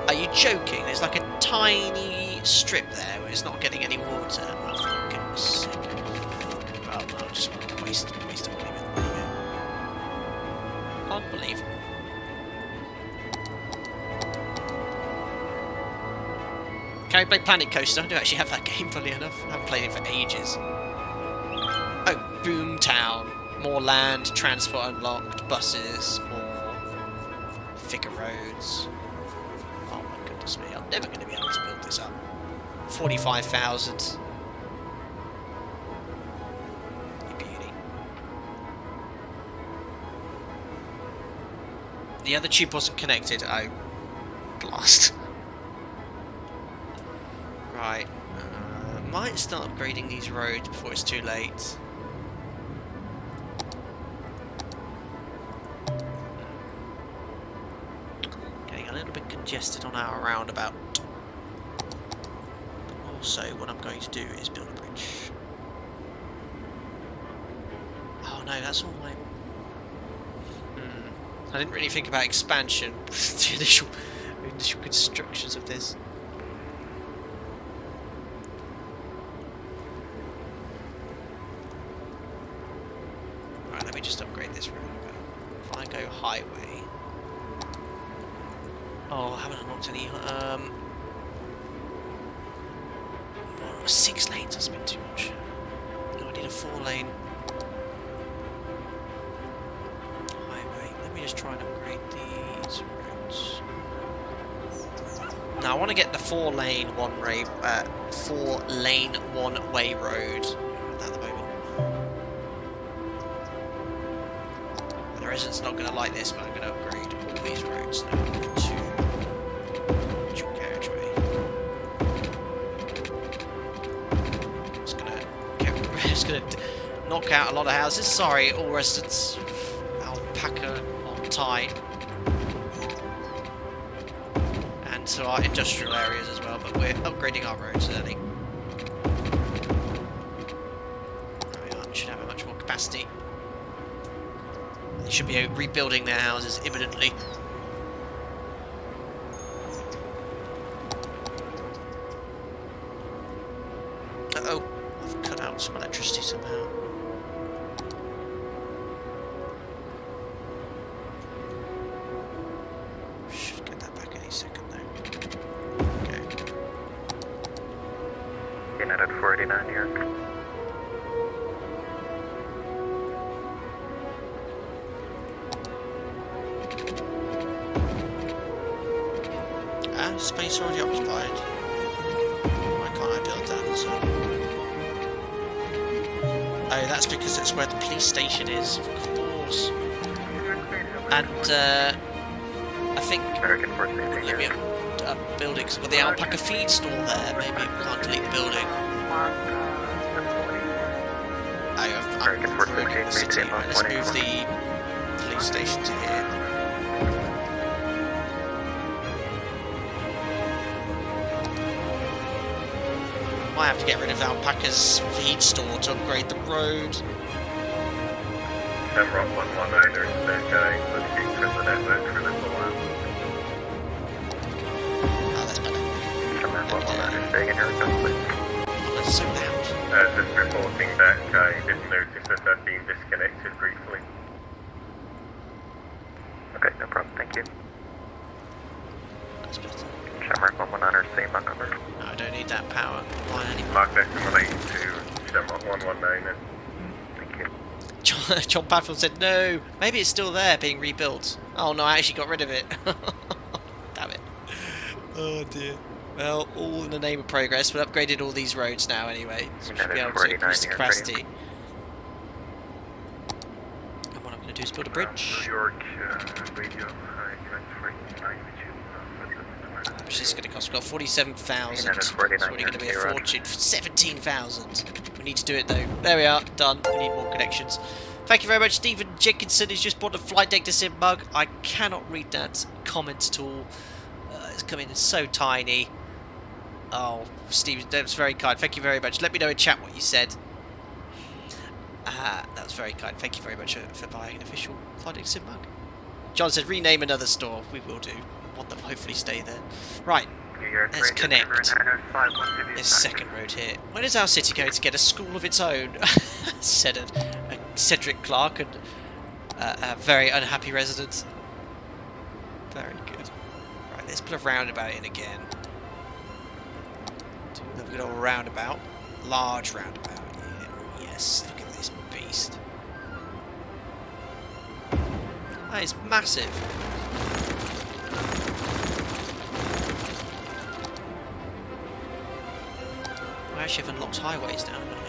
Are you joking? There's like a tiny strip there where it's not getting any water. Oh, for goodness sake. Well, I'll just waste money with it. Unbelievable. Can I play Planet Coaster? I do actually have that game, funny enough. I haven't played it for ages. Oh, Boomtown. More land, transport unlocked, buses, more thicker roads. Oh my goodness me, I'm never going to be able to build this up. 45,000. Beauty. The other tube wasn't connected. Oh, blast. Right. Might start upgrading these roads before it's too late. Congested on our roundabout. But also, what I'm going to do is build a bridge. Oh no, that's all my. I didn't really think about expansion. The initial constructions of this. Right, let me just upgrade this roundabout. If I go highway. Oh, I haven't unlocked any. 6 lanes has been too much. No, I need a 4-lane highway. Let me just try and upgrade these roads. Now I want to get the 4-lane one-way road. At the moment, the residents not going to like this, but I'm going to upgrade all these roads now. Going to knock out a lot of houses. Sorry, all residents of Alpaca on time, and to our industrial areas as well. But we're upgrading our roads early. There we are. We should have a much more capacity. They should be rebuilding their houses imminently. Uh-oh. I've cut out some electricity somehow. Should get that back any second though. Okay. United 489 New York. Space already occupied. Why can't I build that as well? Oh, that's because it's where the police station is, of course. And I think maybe a building's got the alpaca feed store there. Maybe we can't delete the building. the city. Right, let's move the police station to here. Might have to get rid of Alpaca's feed store to upgrade the road. Rock 119, there's that guy looking for the network for a little while. Oh, that's better. Rock 119, staying in here, please. Oh, that's so loud. Just reporting back, I did notice that I'd been disconnected briefly. Okay, no problem, thank you. That's better. Shamrock 119, staying my number. No, I don't need that power line anymore. Mark Declan relating to Shamrock 119 and... Thank you. John Padfield said, no, maybe it's still there being rebuilt. Oh no, I actually got rid of it. Damn it. Oh dear. Well, all in the name of progress. We've upgraded all these roads now anyway, so we should be able to increase the capacity. And what I'm going to do is build a bridge. New York radio, Which is going to cost? We've got 47,000. It's already going to be a fortune for 17,000. We need to do it though. There we are, done. We need more connections. Thank you very much. Stephen Jenkinson has just bought a flight deck to sim bug. I cannot read that comment at all. It's coming in so tiny. Oh, Steve, that was very kind. Thank you very much. Let me know in chat what you said. That was very kind. Thank you very much for buying an official flight deck sim bug. John said rename another store. We will do. Want them hopefully stay there. Right. Let's connect this second road here. When is our city going to get a school of its own? Said a Cedric Clark and a very unhappy resident. Very good. Right, let's put a roundabout in again. Another good old roundabout. Large roundabout. Yeah. Yes, look at this beast. That is massive. I actually have unlocked highways now, haven't I?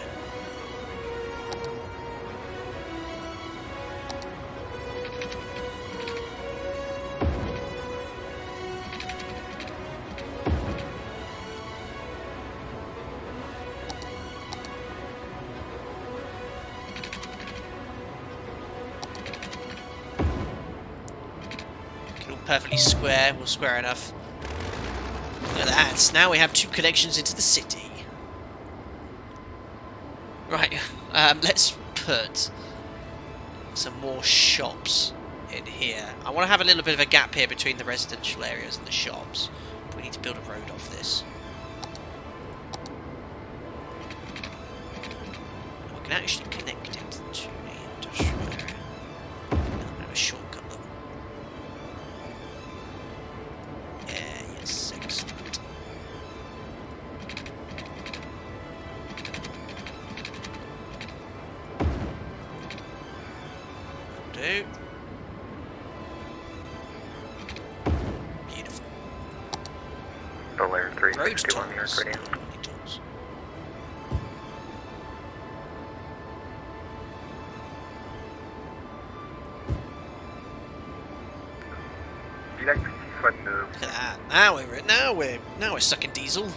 Get all perfectly square, well square enough. Look at that, now we have 2 connections into the city. Right, let's put some more shops in here. I want to have a little bit of a gap here between the residential areas and the shops. We need to build a road off this. We can actually connect it to the industrial area. I'm going to have a shortcut though. Yeah, yes, excellent. Beautiful. Road tolls. Look at that. Now we're sucking diesel.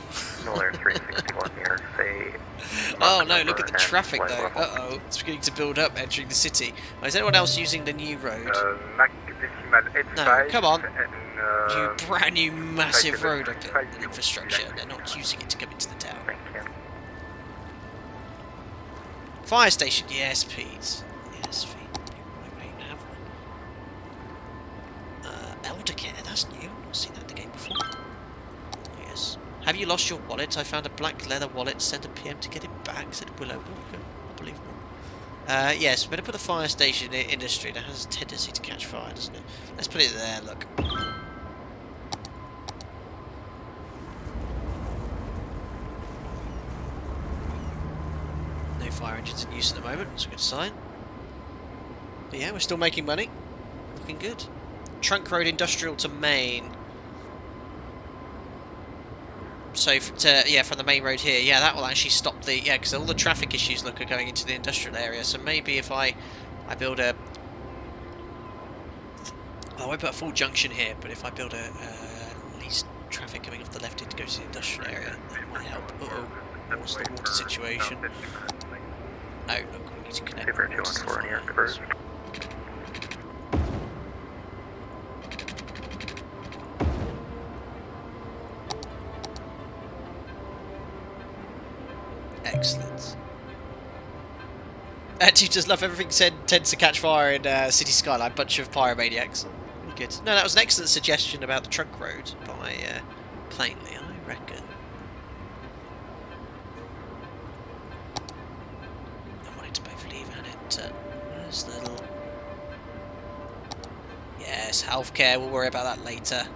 Oh no, look at the traffic though. Uh-oh, it's beginning to build up entering the city. Is anyone else using the new road? No, come on. You brand new massive road and infrastructure. They're not using it to come into the town. Fire station, yes Pete. Yes Pete. I don't even have one. Elder care, that's new. I've not seen that in the game before. Yes. Have you lost your wallet? I found a black leather wallet. Send a PM to get it back, said Willow Walker. Unbelievable. Yes, better put a fire station in industry. That has a tendency to catch fire, doesn't it? Let's put it there, look. No fire engines in use at the moment. That's a good sign. But yeah, we're still making money. Looking good. Trunk Road Industrial to Main. So, from the main road here, yeah, that will actually stop the, because all the traffic issues look are going into the industrial area. So maybe if I build a, well, I won't put a full junction here, but if I build a least traffic coming off the left to go to the industrial area, that might help. Uh-oh, what's the water situation? Oh, look, we need to connect. Super 214 near converge. Excellent. Dude, just love everything said tends to catch fire in City Skyline. Bunch of pyromaniacs. Really good. No, that was an excellent suggestion about the trunk road by Plainly, I reckon. I wanted to both leave and enter. Where's the little... Yes, healthcare. We'll worry about that later.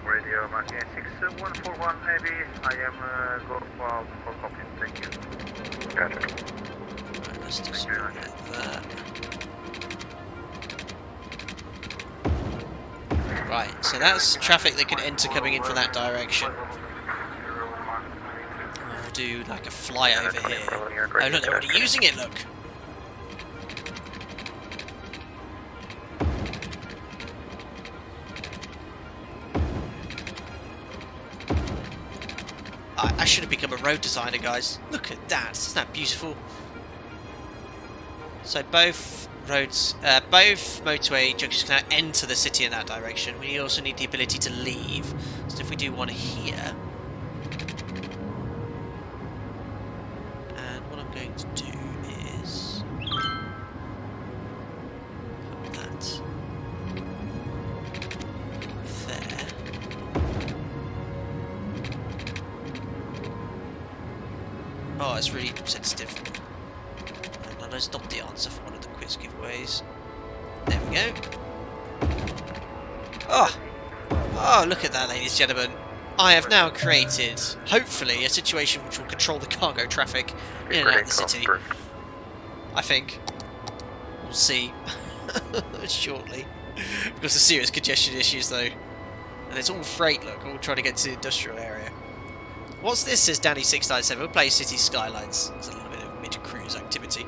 Radio Mark 6141 heavy. I am go for Cockpit. Thank you. Gotcha. Right, let's just like that. Right, so that's traffic that can enter coming in from that direction. I'll do like a flyover here. Oh look, they're already using it, look! I should have become a road designer, guys. Look at that, isn't that beautiful? So both roads, both motorway junctions can now enter the city in that direction. We also need the ability to leave. So if we do one here, and what I'm going to do is put that there. Oh, it's really sensitive. And that's not the answer for one of the quiz giveaways. There we go. Oh, look at that, ladies and gentlemen. I have now created, hopefully, a situation which will control the cargo traffic in and out of the city. I think. We'll see shortly. Because of serious congestion issues, though. And it's all freight, look, all trying to get to the industrial area. What's this, says Danny697. We'll play City Skylines. It's a little bit of mid-cruise activity.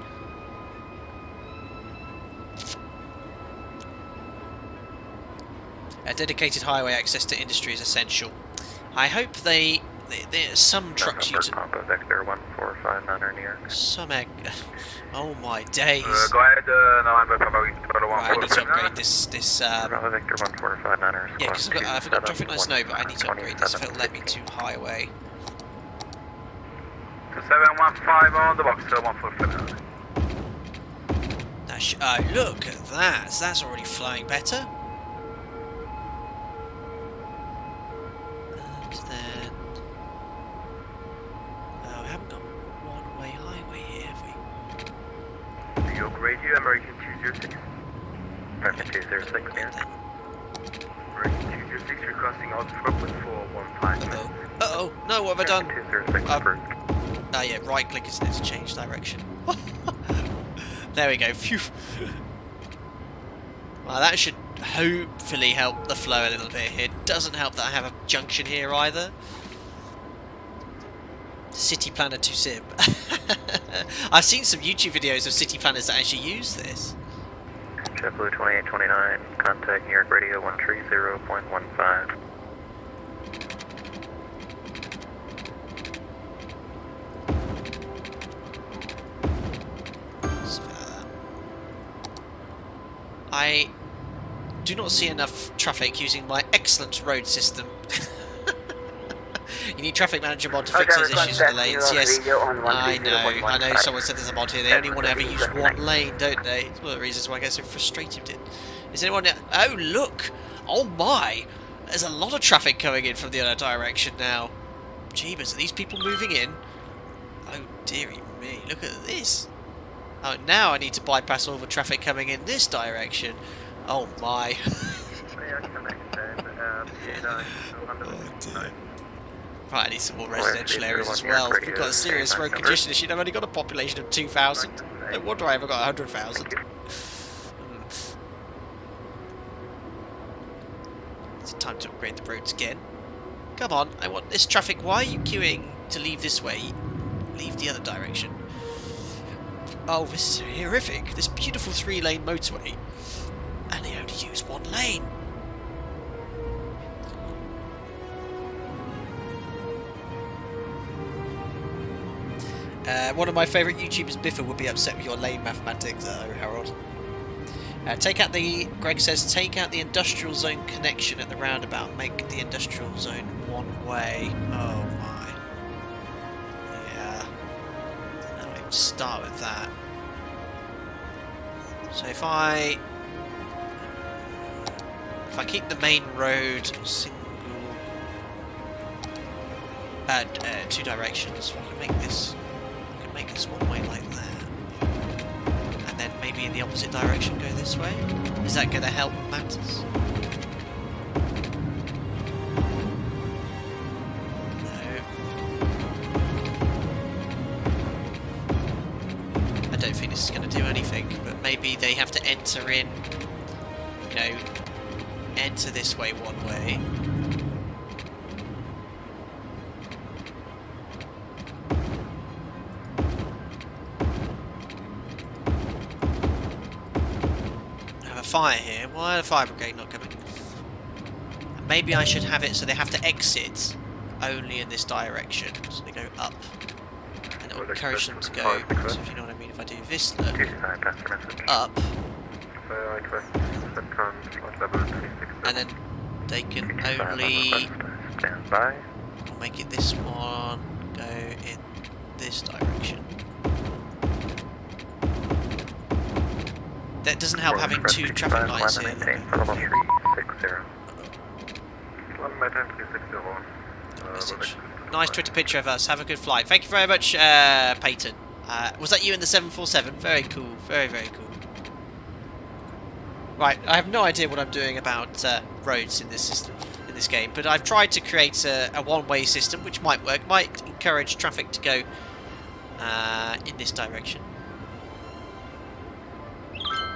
A dedicated highway access to industry is essential. I hope there's some trucks you to... Vector 1459 near. Some egg... Oh my days. Go ahead, right, I need to upgrade this... Bravo Vector 1459. Yeah, because I've got traffic lights no, but I need to upgrade this if it'll let me to highway. 715 on the box, 145. Oh, look at that. That's already flying better. And then... Oh, we haven't got one-way highway here, have we? New York Radio, American 206. American 206, yeah. American 206, you're crossing out Brooklyn 415. Uh-oh. No, what have I done? 206 approved. Oh yeah, right click isn't it to change direction. There we go. Phew. Well, that should hopefully help the flow a little bit here. Doesn't help that I have a junction here either. City Planner to Sim. I've seen some YouTube videos of city planners that actually use this. JetBlue 2829, contact New York Radio 130.15. I do not see enough traffic using my excellent road system. You need traffic manager mod to fix those issues with the lanes. Yes, I know someone said there's a mod here. They only want to ever use one lane, don't they? It's one of the reasons why I get so frustrated with it. Is anyone... Oh, look! Oh my! There's a lot of traffic coming in from the other direction now. Jeebus, are these people moving in? Oh, dearie me. Look at this. Oh, now I need to bypass all the traffic coming in this direction. Oh my. Right, I need some more residential areas as well. We've got a serious road congestion issue. I've only got a population of 2,000. No wonder I haven't got 100,000. It's time to upgrade the roads again. Come on, I want this traffic. Why are you queuing to leave this way? Leave the other direction. Oh, this is horrific. This beautiful 3-lane motorway. And they only use one lane. One of my favourite YouTubers, Biffa, would be upset with your lame mathematics, Harold. Greg says, take out the industrial zone connection at the roundabout. Make the industrial zone one way. Oh my. Yeah. I don't even start with that. So if I keep the main road single, two directions, I can make this one way like that. And then maybe in the opposite direction go this way? Is that going to help matters? No. I don't think this is going to do anything, but maybe they have to enter in, you know, enter this way one way. Fire here. Why are the fire brigade not coming? Maybe I should have it so they have to exit only in this direction. So they go up. And it will encourage them to go. So if you know what I mean, if I do this look up, and then they can only I'll make it this one go in this direction. That doesn't help having two traffic lights here. Message. Nice Twitter picture of us. Have a good flight. Thank you very much, Peyton. Was that you in the 747? Very cool. Very, very cool. Right, I have no idea what I'm doing about roads in this system, in this game, but I've tried to create a one-way system, which might work. Might encourage traffic to go in this direction.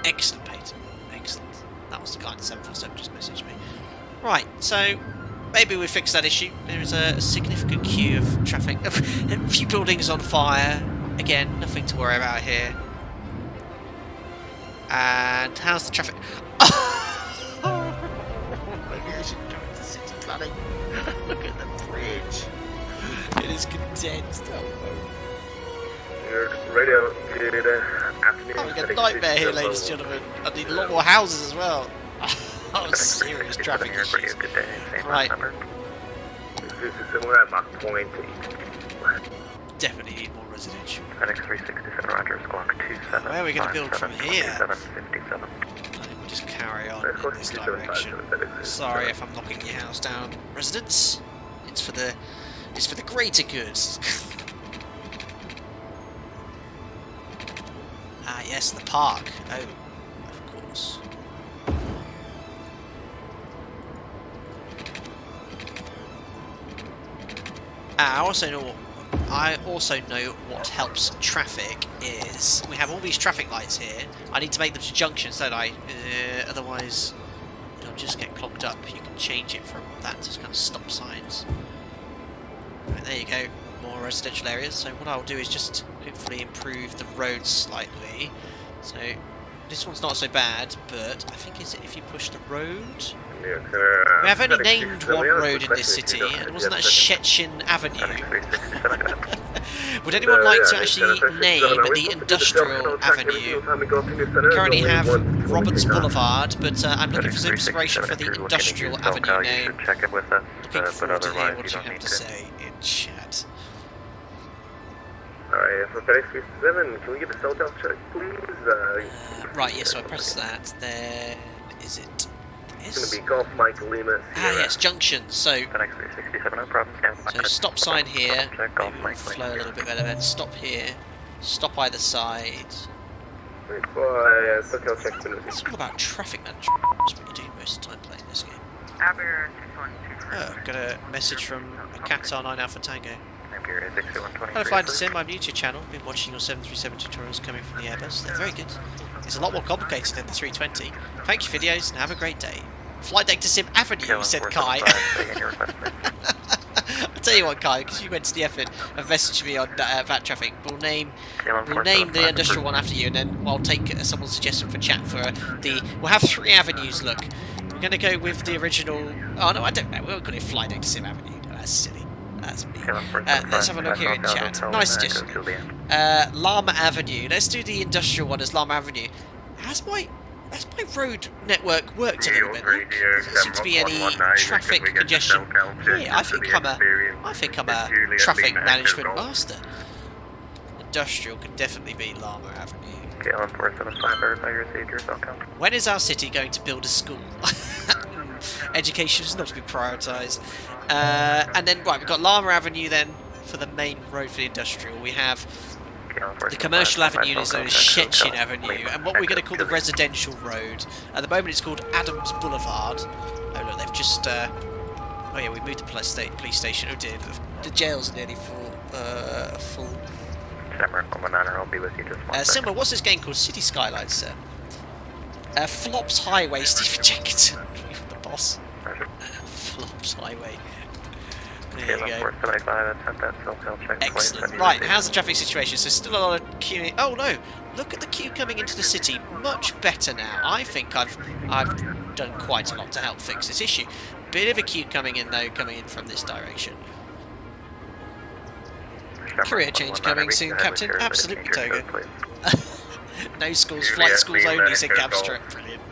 Excellent, Peyton. Excellent. That was the guy in the 747 just messaged me. Right, so maybe we fix that issue. There is a significant queue of traffic. A few buildings on fire. Again, nothing to worry about here. And how's the traffic? Maybe I should go into city planning. Look at the bridge. It is condensed. Radio, good afternoon. Oh, we got a nightmare here, ladies and gentlemen. I need a lot more houses as well. Oh, serious traffic issues. Right. This is similar at Mach point. Definitely need more residential. FedEx 367, Roger, Squawk 27. Where are we going to build from here? 57. I think we'll just carry on in this direction. Sorry if I'm knocking your house down, residents. It's for the greater good. Ah, yes, the park. Oh, of course. I also know what helps traffic is we have all these traffic lights here. I need to make them to junctions, don't I? Otherwise, it'll just get clogged up. You can change it from that to kind of stop signs. Right, there you go. More residential areas. So what I'll do is just hopefully improve the road slightly. So this one's not so bad, but I think is it if you push the road. We have only named one road in this city, and wasn't that Szczecin Avenue? Would anyone like to actually name the industrial avenue? We currently have Roberts Boulevard, but I'm looking for some inspiration for the industrial avenue name. Looking forward to hear what you have to say in chat. Alright, for FedEx 37, can we get the cell tower check, please? Right, yes, so I press that, then is it this? It's going to be Golf Mike Lima. Ah, yes, junctions, so FedEx 367, no problem. So stop sign here, maybe we'll flow a little bit better, then stop here, stop either side. It's all about traffic management, that's what you're doing most of the time playing this game. Oh, got a message from a Qatar 9 Alpha Tango. Hello, Flight Sim, I'm new to your channel. I've been watching your 737 tutorials coming from the Airbus. They're very good. It's a lot more complicated than the 320. Thank you for videos and have a great day. Flight Deck to Sim Avenue, said Kai. I'll tell you what, Kai, because you went to the effort of messaging me on VAT Traffic. We'll name the industrial one after you, and then I'll take someone's suggestion for chat for we'll have 3 avenues, look. We're going to go with the original... Oh, no, I don't know. We'll call it Flight Deck to Sim Avenue. No, that's silly. That's me. Let's have a look here in chat. Nice suggestion. Llama Avenue. Let's do the industrial one as Llama Avenue. Has my road network worked a little bit? Look, there doesn't seem to be any traffic congestion. Yeah, I think I'm a traffic management master. Industrial can definitely be Llama Avenue. When is our city going to build a school? Education is not to be prioritised. And then, right, we've got Llama Avenue then for the main road for the industrial. We have the commercial avenue is known as Szczecin Avenue, and what we're going to call the residential road. At the moment it's called Adams Boulevard. Oh look, they've just... oh yeah, we moved the police station. Oh dear, the jail's nearly full. Similar, what's this game called? City Skylines, sir. Flops Highway, Stephen Jenkinson. The boss. Flops Highway. There you go. Excellent. Right, how's the traffic situation? So still a lot of queuing. Oh no! Look at the queue coming into the city. Much better now. I think I've done quite a lot to help fix this issue. Bit of a queue coming in though, coming in from this direction. Career change coming soon, Captain. Absolutely, Toga. No schools, flight schools only, said Capstra. Brilliant.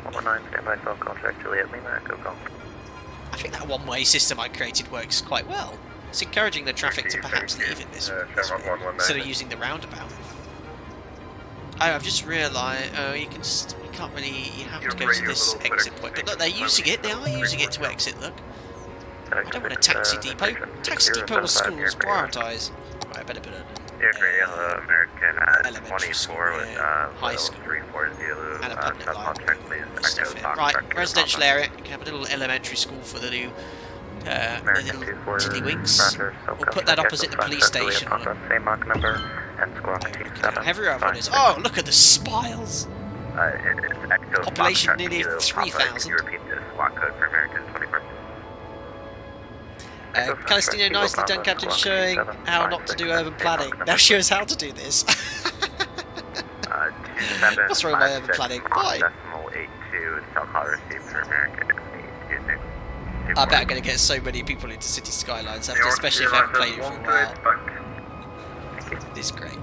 119, standby cell call check, Juliet Lima, go call. I think that one-way system I created works quite well. It's encouraging the traffic to perhaps leave in this way, instead of using the roundabout. Oh, I've just realised, you can't really, you have to go to this exit point. But look, they're using it, they are using it to exit, look. I don't want a taxi depot. Taxi depot or schools, prioritise. Right, I better put it. American elementary school here, high school, and a public library. Stuff here. Right, residential area. You can have a little elementary school for the new little tiddlywinks. We'll put that opposite the police station. Everywhere one is. Oh, look at the spiles! Population nearly 3,000. Calistino, nicely done, Captain, showing how not to do urban planning. Now show us how to do this. What's wrong with my urban planning? Why? I bet I'm going to get so many people into City Skylines after, especially if I haven't played it for a while. This is great.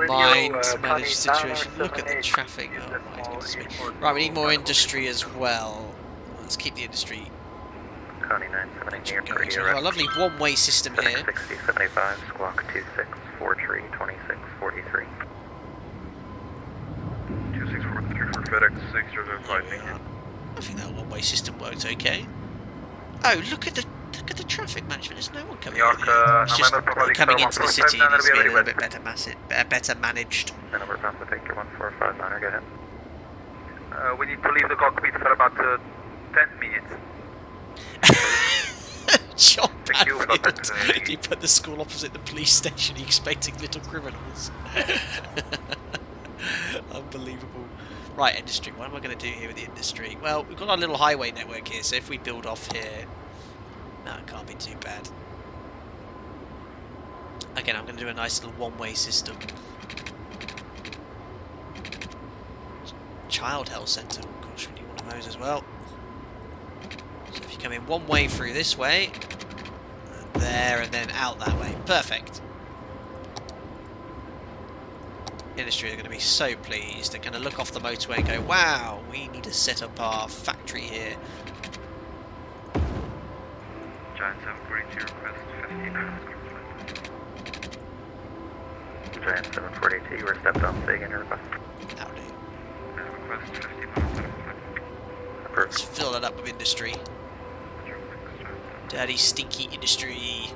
Mind managed situation. Look at the traffic. Oh my goodness me. Right, we need more industry as well. Let's keep the industry. A lovely one-way system here. 6075, squawk 26, 43, 26, 43. 2643 for FedEx 605. I think that one-way system worked okay. Oh, look at the traffic management. There's no one coming in here. It's just coming into the city. It needs to be a little bit better managed. The number of the Victor 1459, go ahead. We need to leave the cockpit for about 10 minutes. John Padfield. You put the school opposite the police station, expecting little criminals. Unbelievable. Right, industry. What am I going to do here with the industry? Well, we've got our little highway network here, so if we build off here... No, it can't be too bad. Again, I'm going to do a nice little one-way system. Child health centre. Oh gosh, we need one of those as well. So if you come in one way through this way, there, and then out that way. Perfect. Industry are going to be so pleased. They're going to look off the motorway and go, wow, we need to set up our factory here. Giant 742, request 15 minutes. Giant 742, you were stepped on, say again, your request. Howdy. Request 15 minutes. Let's fill it up with industry. Dirty, stinky industry.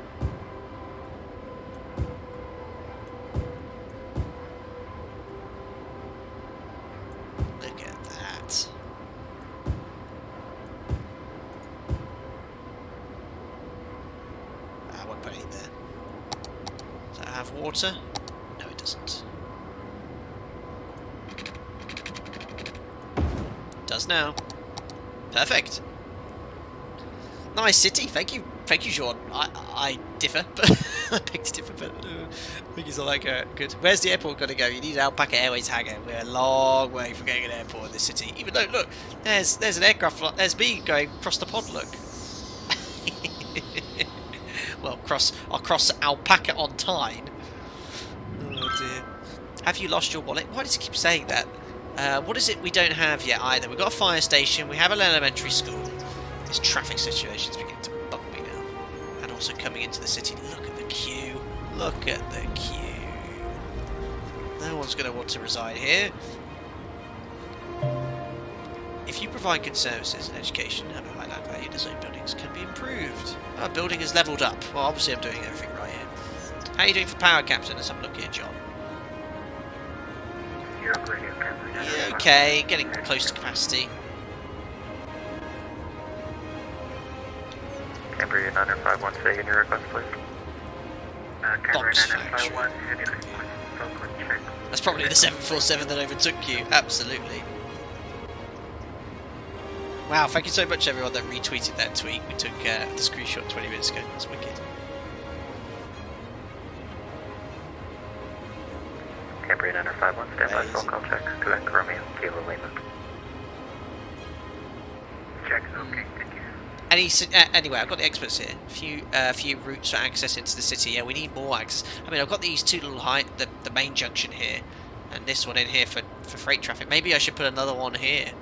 Look at that. I won't put it there. Does that have water? No, it doesn't. It does now. Perfect. Nice city, thank you, Sean. I differ, but I picked a different, but I think it's not that good. Where's the airport got to go? You need Alpaca Airways hangar. We're a long way from getting an airport in this city. Even though, look, there's an aircraft. There's me going across the pond. Look. I'll cross Alpaca on Tyne. Oh dear. Have you lost your wallet? Why does it keep saying that? What is it we don't have yet either? We've got a fire station, we have an elementary school. This traffic situation's beginning to bug me now. And also coming into the city. Look at the queue. Look at the queue. No one's going to want to reside here. If you provide good services and education and have a high land value, design buildings can be improved. Our building is levelled up. Well, obviously I'm doing everything right here. How are you doing for power, Captain? Let's have a look here, John. Yeah, okay, getting close to capacity. Cambria 951, say in your request, please. Box factory. That's probably the 747 that overtook you, absolutely. Wow, thank you so much everyone that retweeted that tweet. We took the screenshot 20 minutes ago, that's wicked. Cambria 951, stand by, full call check. Quebec Romeo, Kilo Lima. Check, okay, thank you. Anyway, I've got the experts here. A few routes for access into the city. Yeah, we need more access. I mean, I've got these two little the main junction here, and this one in here for freight traffic. Maybe I should put another one here.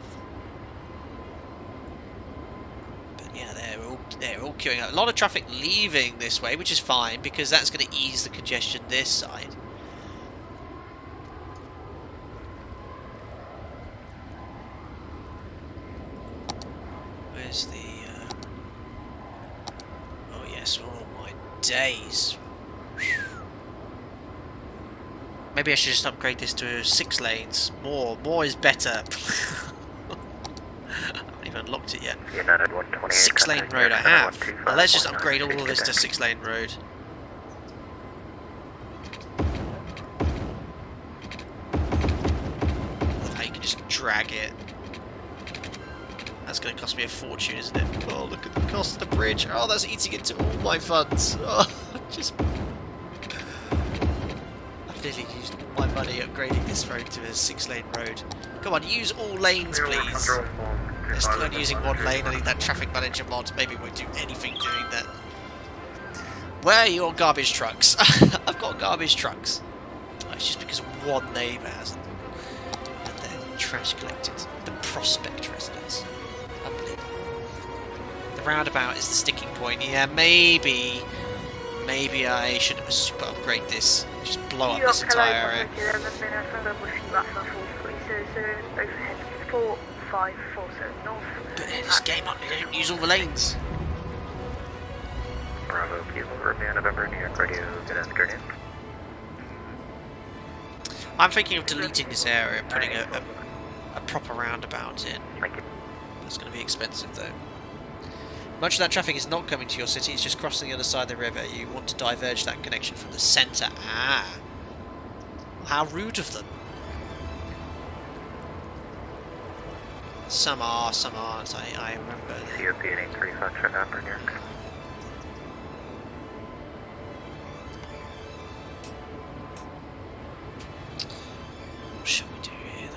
But yeah, they're all queuing up. A lot of traffic leaving this way, which is fine because that's going to ease the congestion this side. Where's the? Oh yes, oh my days. Maybe I should just upgrade this to 6 lanes. More is better. I haven't even unlocked it yet. 6-lane road I have. Well, let's just upgrade all of this to 6-lane road. Love how you can just drag it. That's going to cost me a fortune, isn't it? Oh, look at the cost of the bridge. Oh, that's eating into all my funds. Oh, I've nearly used all my money upgrading this road to a 6-lane road. Come on, use all lanes, please. They're still only using 1 lane. I need that traffic manager mod. Maybe we won't do anything doing that. Where are your garbage trucks? I've got garbage trucks. Oh, it's just because one neighbour hasn't. And they're trash collected. The Prospect residents. Unbelievable. The roundabout is the sticking point. Yeah, maybe I should super upgrade this. Just blow up this entire area. But in this game, they don't use all the lanes. Bravo, Kilo, Romeo, November, New York Radio, good afternoon. I'm thinking of deleting this area and putting a proper roundabout in. That's going to be expensive though. Much of that traffic is not coming to your city, it's just crossing the other side of the river. You want to diverge that connection from the centre. Ah. How rude of them. Some are, some aren't. I remember. COP 835 check out for New York. What shall we do here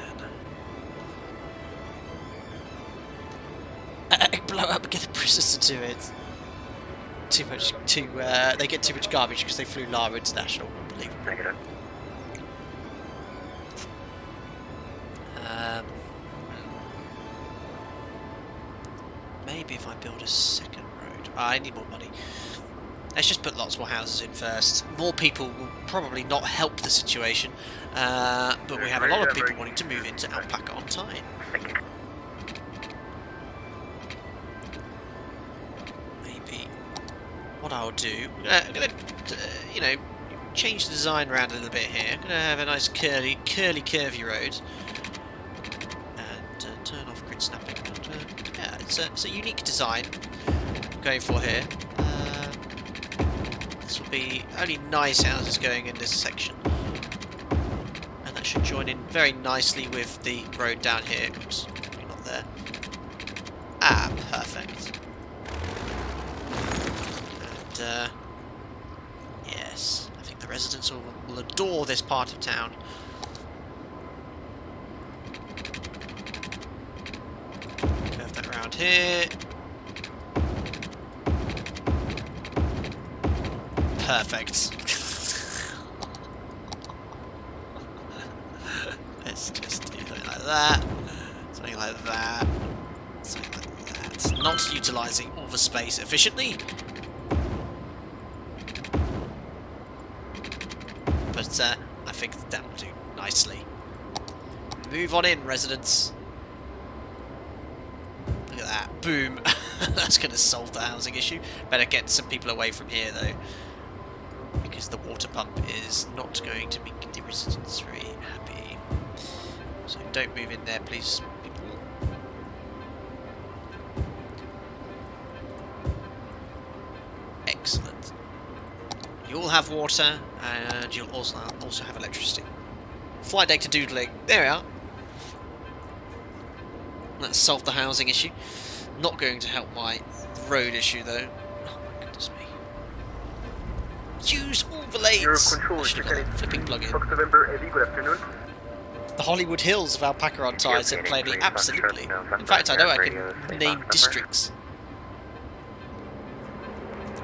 then? Blow up and get the prisoners to do it. They get too much garbage because they flew Lara International. Unbelievable. Negative. Maybe if I build a second road. I need more money. Let's just put lots more houses in first. More people will probably not help the situation, but we have a lot of people wanting to move into Alpaca on Tyne. Maybe what I'll do, I'm gonna, change the design around a little bit here. I'm gonna have a nice curvy road, and turn off grid snapping. Yeah, it's a unique design I'm going for here. This will be only nice houses going in this section, and that should join in very nicely with the road down here. Oops, probably not there. Ah, perfect. And yes, I think the residents will adore this part of town. Curve that around here. Perfect. Let's just do something like that. Something like that. Something like that. Not utilising all the space efficiently. But I think that will do nicely. Move on in, residents. Look at that. Boom. That's going to solve the housing issue. Better get some people away from here, though. Because the water pump is not going to make the residents very happy. So don't move in there, please, people. Excellent. You'll have water, and you'll also have electricity. Flight deck to doodling. There we are. Let's solve the housing issue. Not going to help my road issue, though. Oh my goodness me. Use all the lanes! Flipping plug-in. Good afternoon. The Hollywood Hills of Alpaca on Ties and Plainly, absolutely. In fact, I know I can name districts.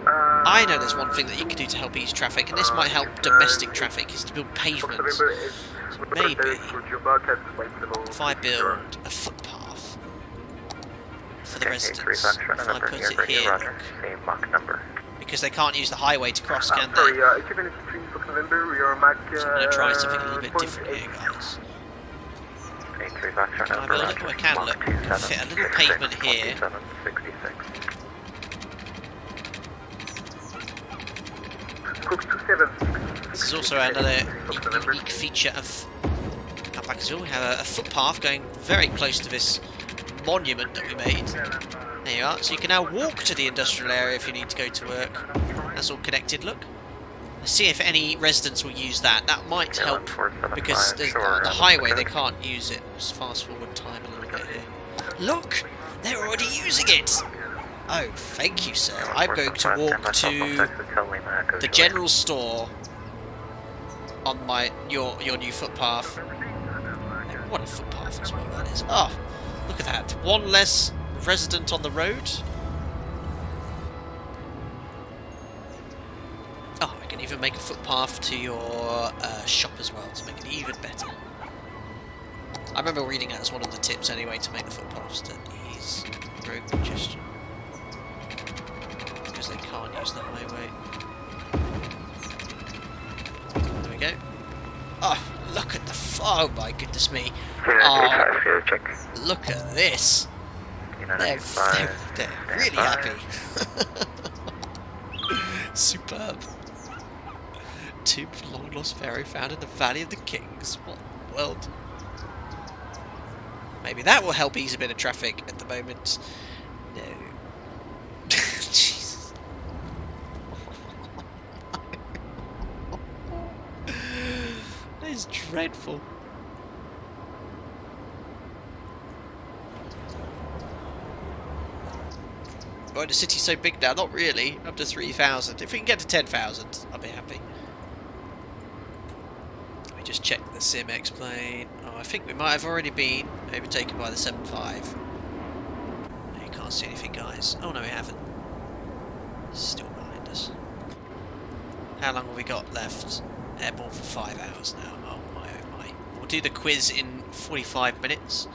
I know there's one thing that you can do to help ease traffic, and this might help domestic traffic, is to build pavements. So maybe if I build a footpath for the residents, if I put it here, because they can't use the highway to cross, can they? So I'm going to try something a little bit different here, guys. Can I build it? Oh, I can, look. Fit a little pavement here. This is also another unique feature of Alpaca's Hill. We have a footpath going very close to this monument that we made. There you are. So you can now walk to the industrial area if you need to go to work. That's all connected, look. Let's see if any residents will use that. That might help, because there's the highway, they can't use it. Just fast forward time a little bit here. Look! They're already using it! Oh, thank you, sir. I'm going to walk to the general store on your new footpath. What a footpath as well that is. Oh, look at that. One less resident on the road. Oh, I can even make a footpath to your shop as well to make it even better. I remember reading that as one of the tips anyway, to make the footpaths to ease road congestion. Because they can't use the highway. There we go. Oh, look at the... Oh my goodness me. Oh, look at this. They're really happy. Superb. Two long lost ferry found in the Valley of the Kings. What in the world? Maybe that will help ease a bit of traffic at the moment. No. Jesus. That is dreadful. Oh, the city's so big now. Not really. Up to 3,000. If we can get to 10,000, I'll be happy. Let me just check the sim X-plane. Oh, I think we might have already been overtaken by the 7.5. No, you can't see anything, guys. Oh, no, we haven't. Still behind us. How long have we got left? Airborne for 5 hours now. Oh, my, oh, my. We'll do the quiz in 45 minutes.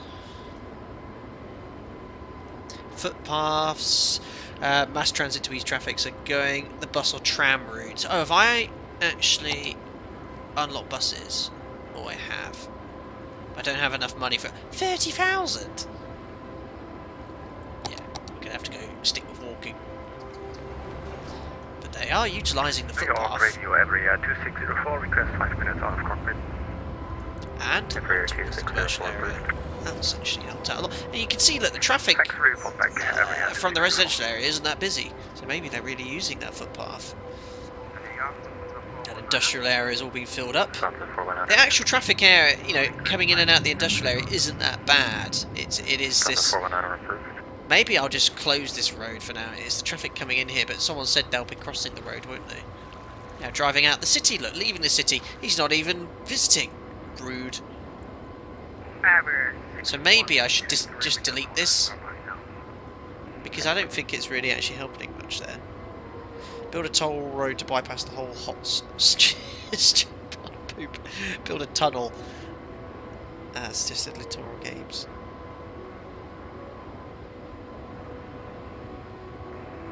Footpaths, mass transit to ease traffic, so going the bus or tram route. Oh, have I actually unlocked buses? Oh, I have. I don't have enough money for 30,000. Yeah, we're gonna have to go stick with walking. But they are utilising the footpath. Radio area 2604, request 5 minutes out of cockpit. And towards the commercial area. That's actually helped out a lot. And you can see that the traffic from the residential area isn't that busy. So maybe they're really using that footpath. And industrial area is all being filled up. The actual traffic area, you know, coming in and out the industrial area isn't that bad. It is this... Maybe I'll just close this road for now. It's the traffic coming in here, but someone said they'll be crossing the road, won't they? Now driving out the city, look, leaving the city. He's not even visiting. Rude. So maybe I should just delete this, because I don't think it's really actually helping much there. Build a toll road to bypass the whole hot poop. Build a tunnel. It's just a littoral games.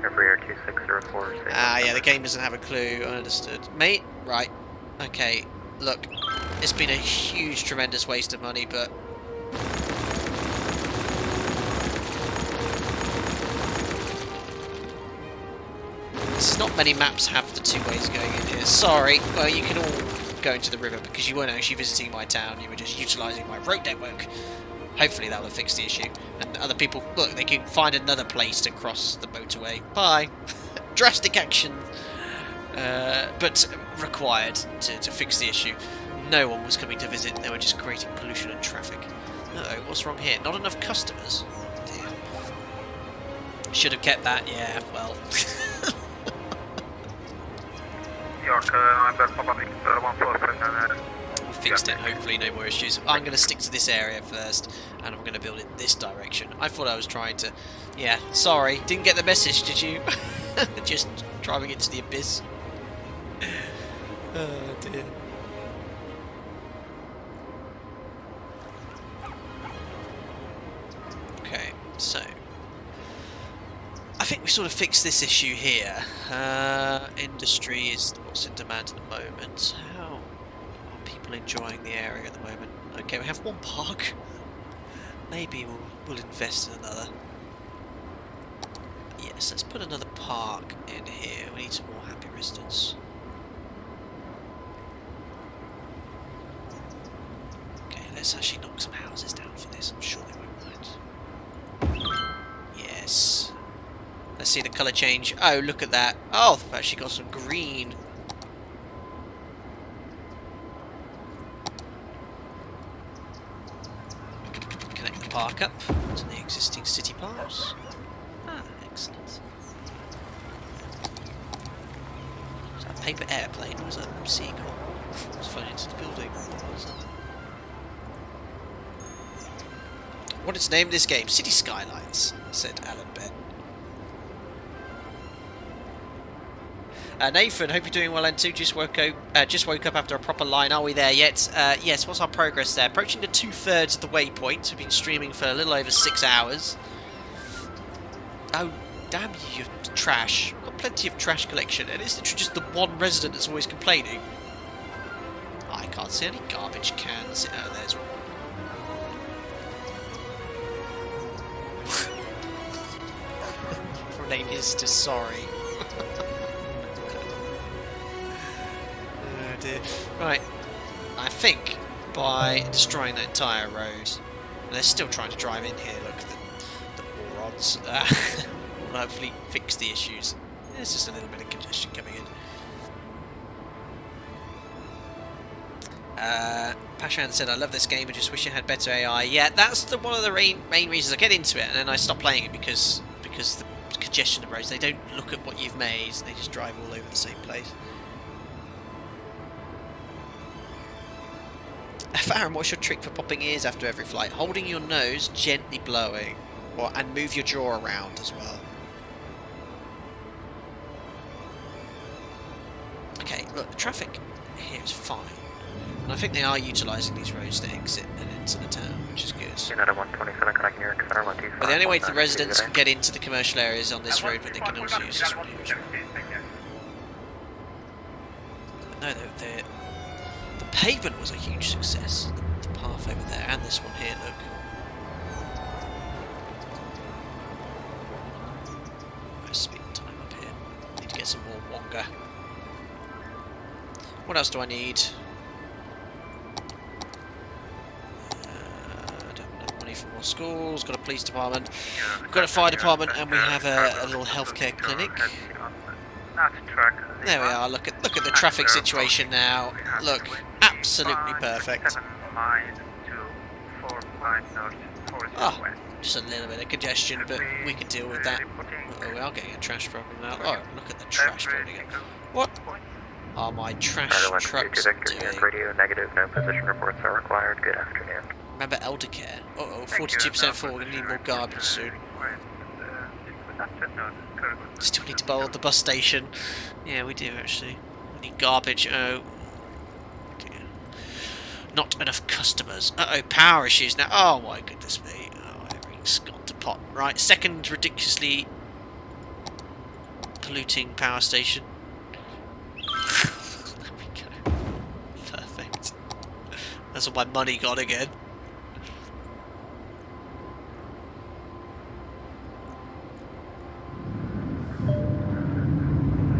Every air 2604. Yeah, the game doesn't have a clue. I understood. Mate, right. Okay, look. It's been a huge, tremendous waste of money, but... not many maps have the two ways going in here. Sorry. Well, you can all go into the river because you weren't actually visiting my town. You were just utilising my road network. Hopefully that will fix the issue. And other people, look, they can find another place to cross the motorway. Bye. Drastic action. But required to fix the issue. No one was coming to visit. They were just creating pollution and traffic. Uh-oh, what's wrong here? Not enough customers. Dear. Should have kept that. Yeah, well... We fixed it, hopefully no more issues. I'm going to stick to this area first, and I'm going to build it this direction. I thought I was trying to... Yeah, sorry, didn't get the message, did you? Just driving into the abyss. Oh dear. Okay, so... I think we sort of fixed this issue here. Industry is what's in demand at the moment. How are people enjoying the area at the moment? Okay, we have one park. Maybe we'll invest in another. Yes, let's put another park in here. We need some more happy residents. Okay, let's actually knock some houses down for this. I'm sure they won't mind. Yes. Let's see the colour change. Oh, look at that. Oh, they've actually got some green. Connect the park up to the existing city parks. Ah, excellent. Is that a paper airplane or was that a seagull? It's flown into the building. What is the name of this game? City Skylines, said Alan Ben. Nathan, hope you're doing well, and too. Just woke up after a proper line. Are we there yet? Yes. What's our progress there? Approaching the 2/3 of the waypoint. We've been streaming for a little over 6 hours. Oh, damn you, trash! I've got plenty of trash collection, and it's literally just the one resident that's always complaining. I can't see any garbage cans. Oh, there's one. From name is to sorry. Right, I think by destroying that entire road, and they're still trying to drive in here, look, the morons, will hopefully fix the issues. There's just a little bit of congestion coming in. Pashan said, I love this game, I just wish it had better AI. Yeah, that's one of the main reasons I get into it, and then I stop playing it because the congestion of roads, they don't look at what you've made, they just drive all over the same place. Farron, what's your trick for popping ears after every flight? Holding your nose, gently blowing, and move your jaw around as well. Okay, look, the traffic here is fine. And I think they are utilising these roads to exit and into the town, which is good. But the only way the residents can get into the commercial areas on this road, but they can also use this one here as well. No, the pavement was a huge success. The path over there, and this one here, look. Where's speed time up here? Need to get some more Wonga. What else do I need? I don't have money for more schools. Got a police department. We've got a fire department, and we have a little healthcare clinic. There we are. Look at the traffic situation now. Look, absolutely perfect. Oh, just a little bit of congestion, but we can deal with that. Oh, we are getting a trash problem now. Oh, look at the trash building up. What are my trash trucks doing? Radio negative, no position reports are required. Good afternoon. Remember eldercare? Uh oh, 42% full. We're gonna need more garbage soon. Still need to build the bus station. Yeah, we do actually. We need garbage. Oh. Dear. Not enough customers. Uh-oh, power issues now. Oh my goodness me. Oh, everything's gone to pot. Right, second ridiculously polluting power station. There we go. Perfect. That's all my money gone again.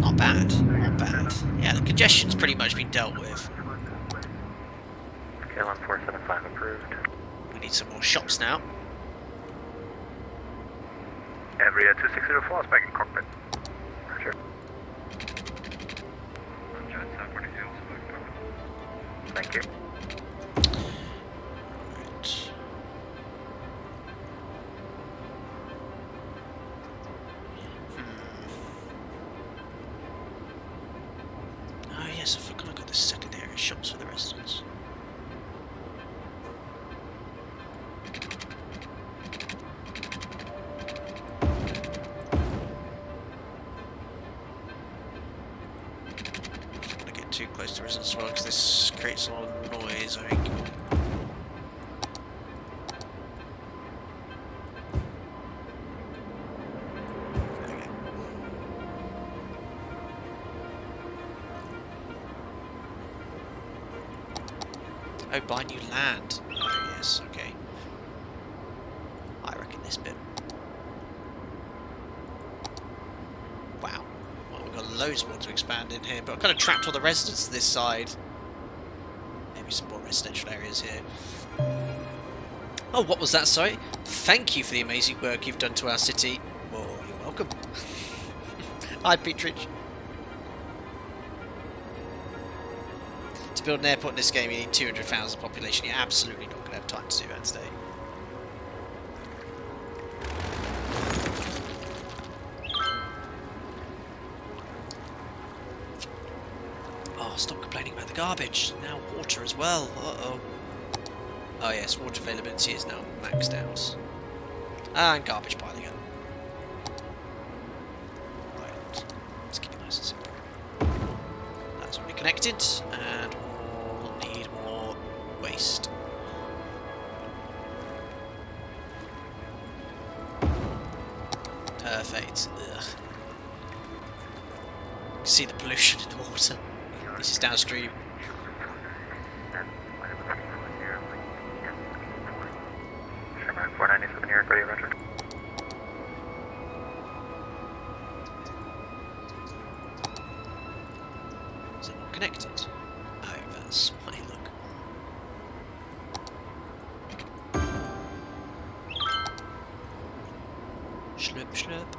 Not bad, not bad. Yeah, the congestion's pretty much been dealt with. KLM 475 approved. We need some more shops now. Every 2604 is back in cockpit. Roger. Thank you. Right. Oh yes, I forgot I got the secondary shops for the residents. Don't want to get too close to residents as well, because this creates a lot of noise, I think. Oh, buy new land. Oh, yes, okay. I reckon this bit. Wow. Well, we've got loads more to expand in here, but I've kind of trapped all the residents to this side. Maybe some more residential areas here. Oh, what was that, sorry? Thank you for the amazing work you've done to our city. Oh, you're welcome. Hi, Petrich. To build an airport in this game, you need 200,000 population. You're absolutely not going to have time to do that today. Oh, stop complaining about the garbage. Now water as well. Uh-oh. Oh yes, water availability is now maxed out. And garbage piling up. Right. Let's keep it nice and simple. That's already connected, and we'll need more waste. Perfect. Ugh. See the pollution in the water. This is downstream. Sherman 497 here, ready, roger. Is it not connected? Oh, that's why, look. Slurp, slurp.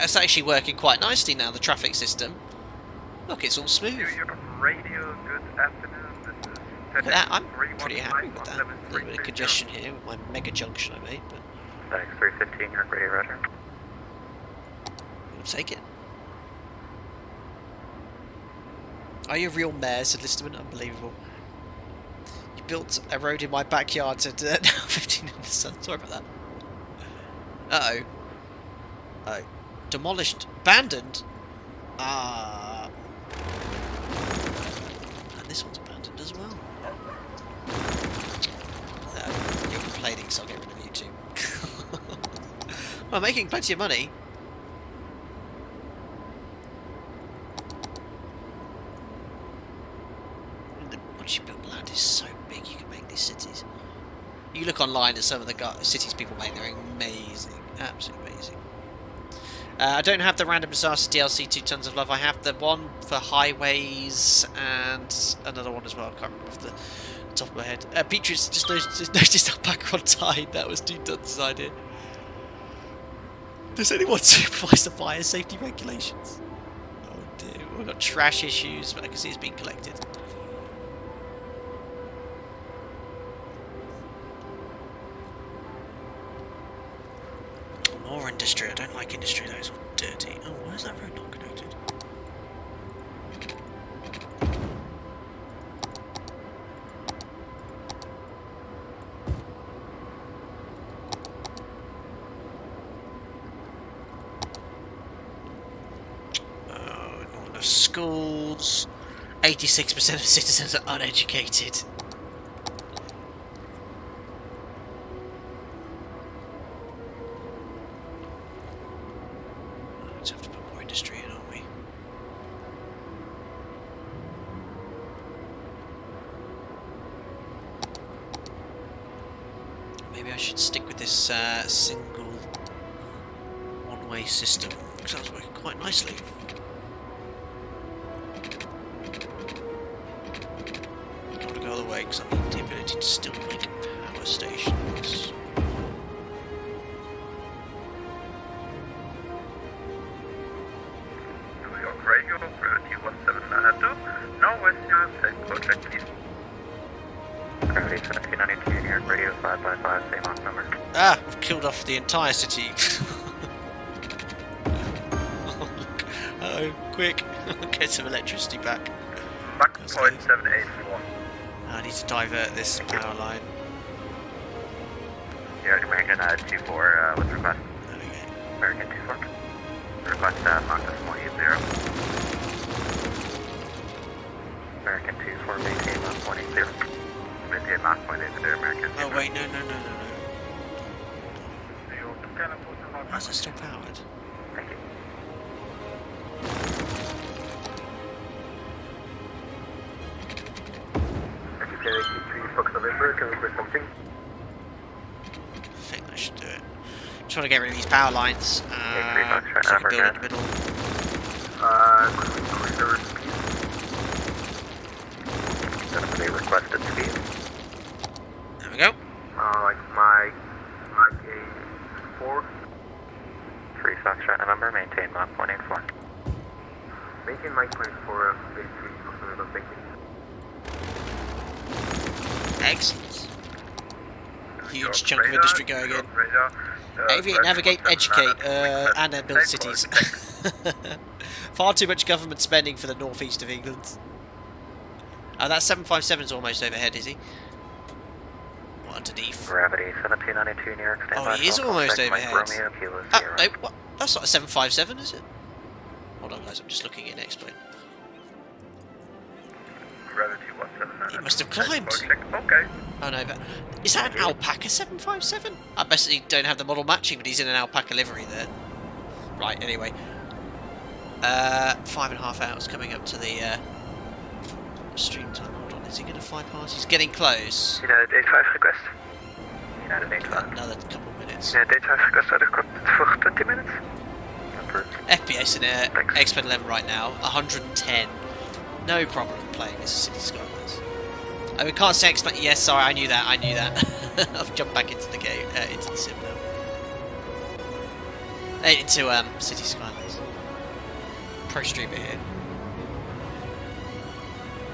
It's actually working quite nicely now, the traffic system. Look, it's all smooth. Radio, good afternoon. Look at that, I'm pretty happy with that. A little bit of congestion here with my mega junction I made, but Thanks, 315 here, ready, roger. I'll take it. Are you a real mayor? Said Listerman. Unbelievable. You built a road in my backyard, said now 15 in the sun. Sorry about that. Uh-oh. Oh. Demolished. Abandoned? Ah. And this one's abandoned as well. You're complaining, so I'll get rid of you too. Well, I'm making plenty of money. Once you build land is so big, you can make these cities. You look online at some of the cities people make, they're amazing. Absolutely amazing. I don't have the Random Disaster DLC 2 Tons of Love. I have the one for highways and another one as well. I can't remember off the top of my head. Beatrice just noticed our background died. That was 2 Tons' idea. Does anyone supervise the fire safety regulations? Oh dear. We've got trash issues, but I can see it's being collected. More industry. I don't like industry, that is all dirty. Oh, why is that road not connected? got schools. 86% of citizens are uneducated. Let's have to put more industry in, aren't we? Maybe I should stick with this single one-way system, because that's working quite nicely. I don't want to go all the way because I need the ability to still make power stations. New York Radio, Gravity 1792. Northwest USA, project please. Gravity 1792, New York Radio 555, same on number. Ah, I've killed off the entire city. Oh, look. Oh, quick. Get some electricity back. Back to point 781. I need to divert this power line. Yeah, American 24 with request. Okay. American 24. Request Mach 180. American 24, maintain Mach 180. Maintain Mach 180, American. Oh, wait, no. Why is it still powered? Thank you. Fox November, can we request something? I think I should do it. Trying to get rid of these power lines. So we can build in the middle. Could we increase our speed? That's the requested speed. There we go. Like my A4. 3 Foxtrot November, maintain Mach 184. Maintain Mach 184, A3 Fox November, thank you. Excellent. Huge chunk of industry going in. Aviate, navigate, educate, and then build cities. Far too much government spending for the northeast of England. Oh, that 757's almost overhead, is he? What, underneath? Gravity 1792, New York, stand by. Oh, he is almost overhead. Romeo, Kilo, No, what? That's not a 757, is it? Hold on, guys, I'm just looking at X-Plane. Gravity 179. He must have climbed. Okay. Oh no, but is that an Alpaca 757? I basically don't have the model matching, but he's in an Alpaca livery there. Right, anyway. 5.5 hours coming up to the stream time. Hold on, is he going to fly past? He's getting close. United 85 request. United 85. Another couple of minutes. United 85 request for 20 minutes. FPS in X-Pen 11 right now, 110. No problem playing this City Skylines. Oh, we can't say X-Pen. Yes, sorry, I knew that. I've jumped back into the game, into the sim now. Into City Skylines. Pro streamer here.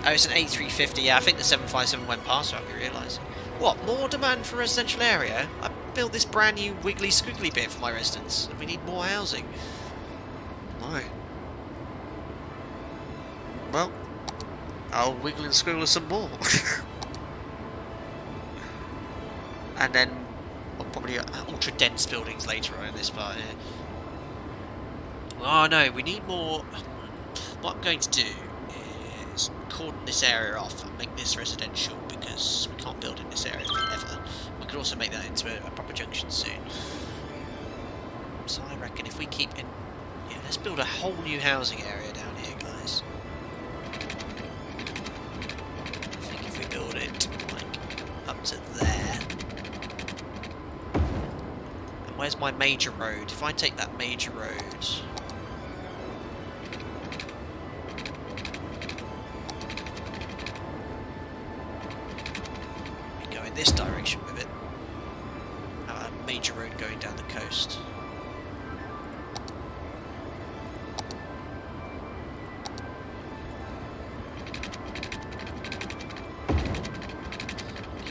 Oh, it's an A350. Yeah, I think the 757 went past without me realising. What? More demand for residential area? I built this brand new wiggly squiggly bit for my residents, and we need more housing. No. Well, I'll wiggle and squiggle some more. And then I'll probably ultra dense buildings later on in this part here. Oh no, we need more. What I'm going to do is cordon this area off and make this residential, because we can't build in this area ever. We could also make that into a proper junction soon. So I reckon if we keep in, yeah, let's build a whole new housing area down here, guys. I think if we build it like up to there. And where's my major road? If I take that major road. This direction with it. Have a major road going down the coast.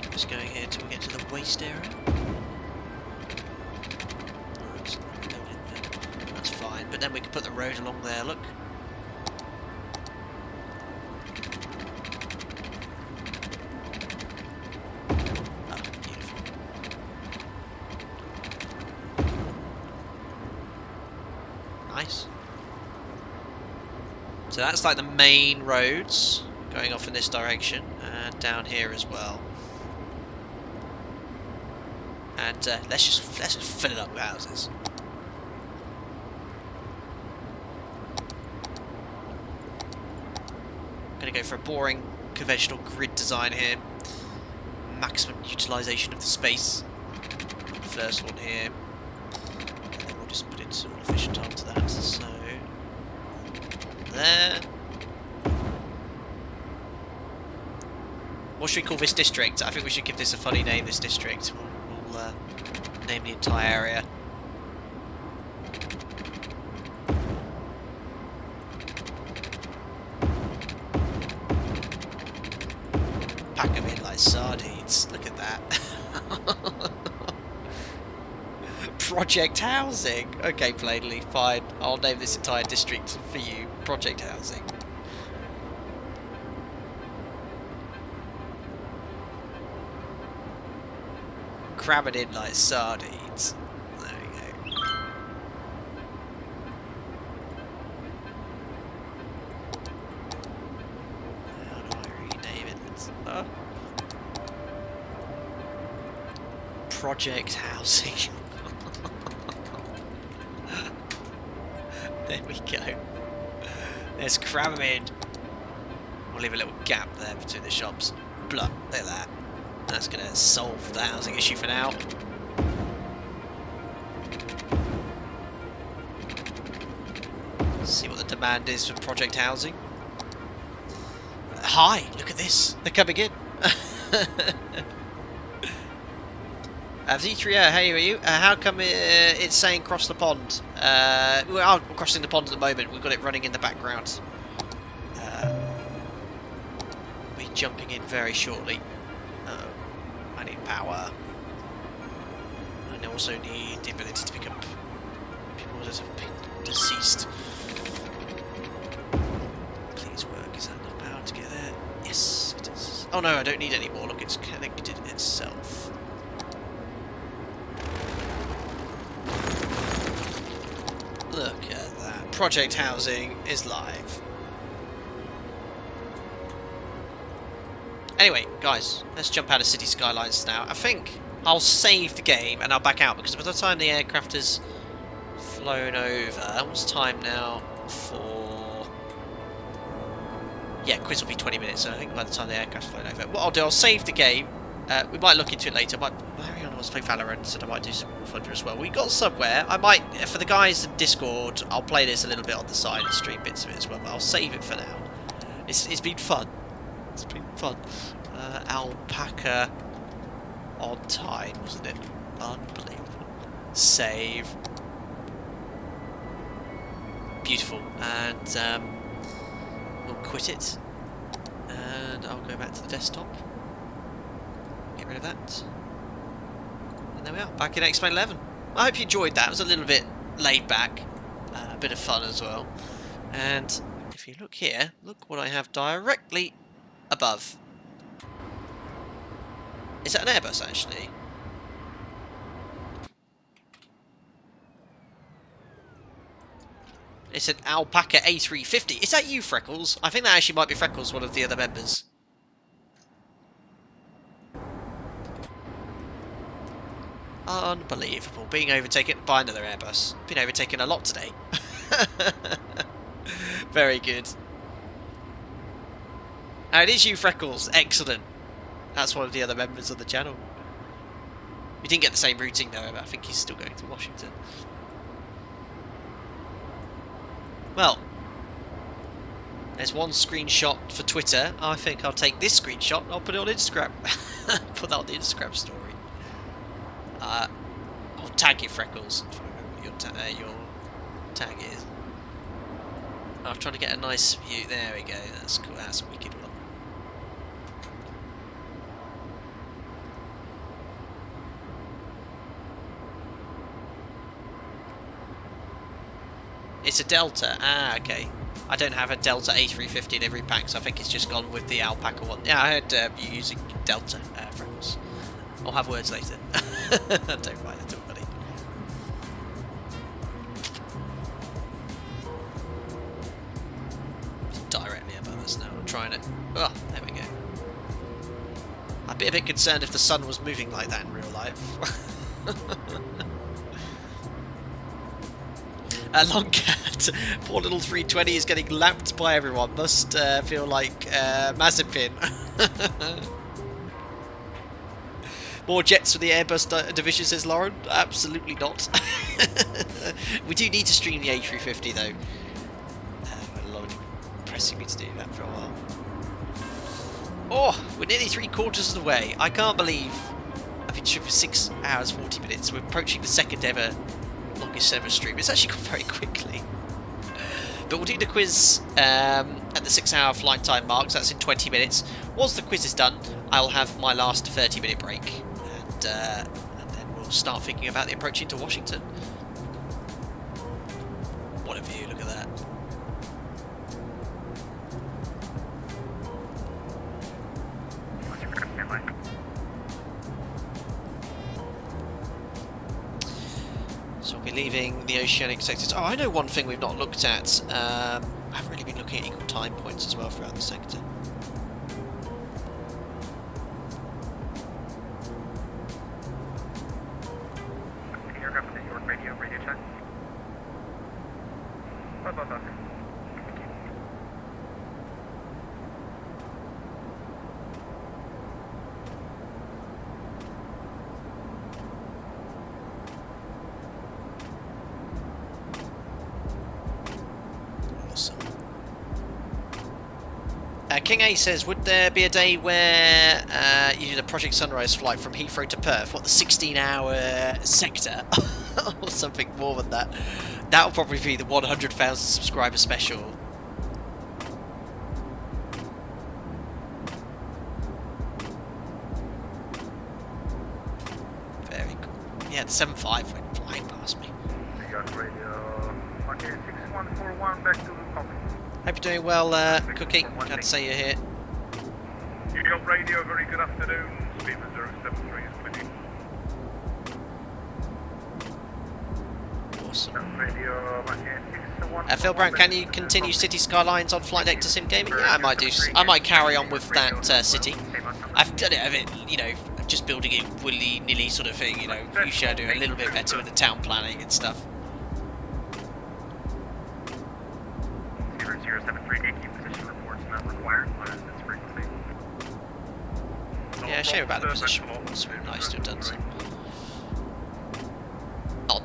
Keep this going here until we get to the waste area. That's fine, but then we can put the road along there, look. So that's like the main roads going off in this direction, and down here as well. And let's just fill it up with houses. Gonna go for a boring conventional grid design here. Maximum utilisation of the space. First one here. And then we'll just put it all efficient after that. So there. What should we call this district? I think we should give this a funny name, this district. We'll name the entire area. Pack them in like sardines. Look at that. Project housing. Okay, plainly, fine. I'll name this entire district for you. Project housing. Cram it in like sardines. There we go. How do I rename it? Project housing. There we go. Let's cram them in. We'll leave a little gap there between the shops. Blah, look at that. That's going to solve the housing issue for now. See what the demand is for project housing. Hi, look at this. They're coming in. Z3, hey, are you? How come it's saying cross the pond? We are crossing the pond at the moment. We've got it running in the background. We're jumping in very shortly. I need power. I also need the ability to pick up people that have been deceased. Please work. Is that enough power to get there? Yes, it is. Oh no, I don't need any more. Look, it's connected itself. Look at that. Project housing is live. Anyway, guys, let's jump out of City Skylines now. I think I'll save the game and I'll back out because by the time the aircraft has flown over, what's time now for... Yeah, quiz will be 20 minutes, so I think by the time the aircraft's flown over. What I'll do, I'll save the game. We might look into it later. Larry wants to play Valorant, so I might do some Thunder as well. We got somewhere. I might, for the guys in Discord, I'll play this a little bit on the side and stream bits of it as well, but I'll save it for now. It's been fun. It's been fun. Alpaca on time, wasn't it? Unbelievable. Save. Beautiful. And we'll quit it. And I'll go back to the desktop. Get rid of that. And there we are, back in X-Men 11. I hope you enjoyed that. It was a little bit laid back. A bit of fun as well. And if you look here, look what I have directly above. Is that an Airbus, actually? It's an Alpaca A350. Is that you, Freckles? I think that actually might be Freckles, one of the other members. Unbelievable. Being overtaken by another Airbus. Been overtaken a lot today. Very good. Now it is you, Freckles. Excellent. That's one of the other members of the channel. We didn't get the same routing though, but I think he's still going to Washington. Well, there's one screenshot for Twitter. I think I'll take this screenshot and I'll put it on Instagram. Put that on the Instagram story. I'll tag you, Freckles. If I remember what your tag is. I'm trying to get a nice view. There we go. That's cool. That's a wicked one. It's a Delta. Ah, okay. I don't have a Delta A350 in every pack, so I think it's just gone with the Alpaca one. Yeah, I heard you using Delta, Freckles. I'll have words later. Don't mind at all, buddy. trying it. Oh, there we go. I'd be a bit concerned if the sun was moving like that in real life. Long cat. Poor little 320 is getting lapped by everyone. Must feel like Mazepin. More jets for the Airbus division, says Lauren. Absolutely not. We do need to stream the A350 though. A lot of pressing me to do that for a while. Oh, we're nearly 3/4 of the way. I can't believe I've been streaming for 6 hours 40 minutes. We're approaching the second ever longest ever stream. It's actually gone very quickly. But we'll do the quiz at the 6-hour flight time marks. That's in 20 minutes. Once the quiz is done, I'll have my last 30-minute break. And then we'll start thinking about the approach into Washington. What a view, look at that. So we'll be leaving the Oceanic sectors. Oh, I know one thing we've not looked at. I haven't really been looking at equal time points as well throughout the sector. Radio check. King A says, would there be a day where you did a Project Sunrise flight from Heathrow to Perth? What, the 16-hour sector? Or something more than that? That'll probably be the 100,000 subscriber special. Very cool. Yeah, the 7.5 went flying past me. We got radio. Okay, 6141 back to the copy. Hope you're doing well, Cookie. Glad to say you're here. You got radio, very good afternoon. Steven 073 is with you. Awesome. Radio, Phil Brown, can you continue City Skylines on flight deck to Sim Gaming? Yeah, I might do. I might carry on with that City. I've done it a bit, you know, just building it willy-nilly sort of thing, you know. You should do a little bit better with the town planning and stuff. 0073, gatekeep position reports not required. What is this frequency? Yeah, share about the position reports. It would be nice to have done so.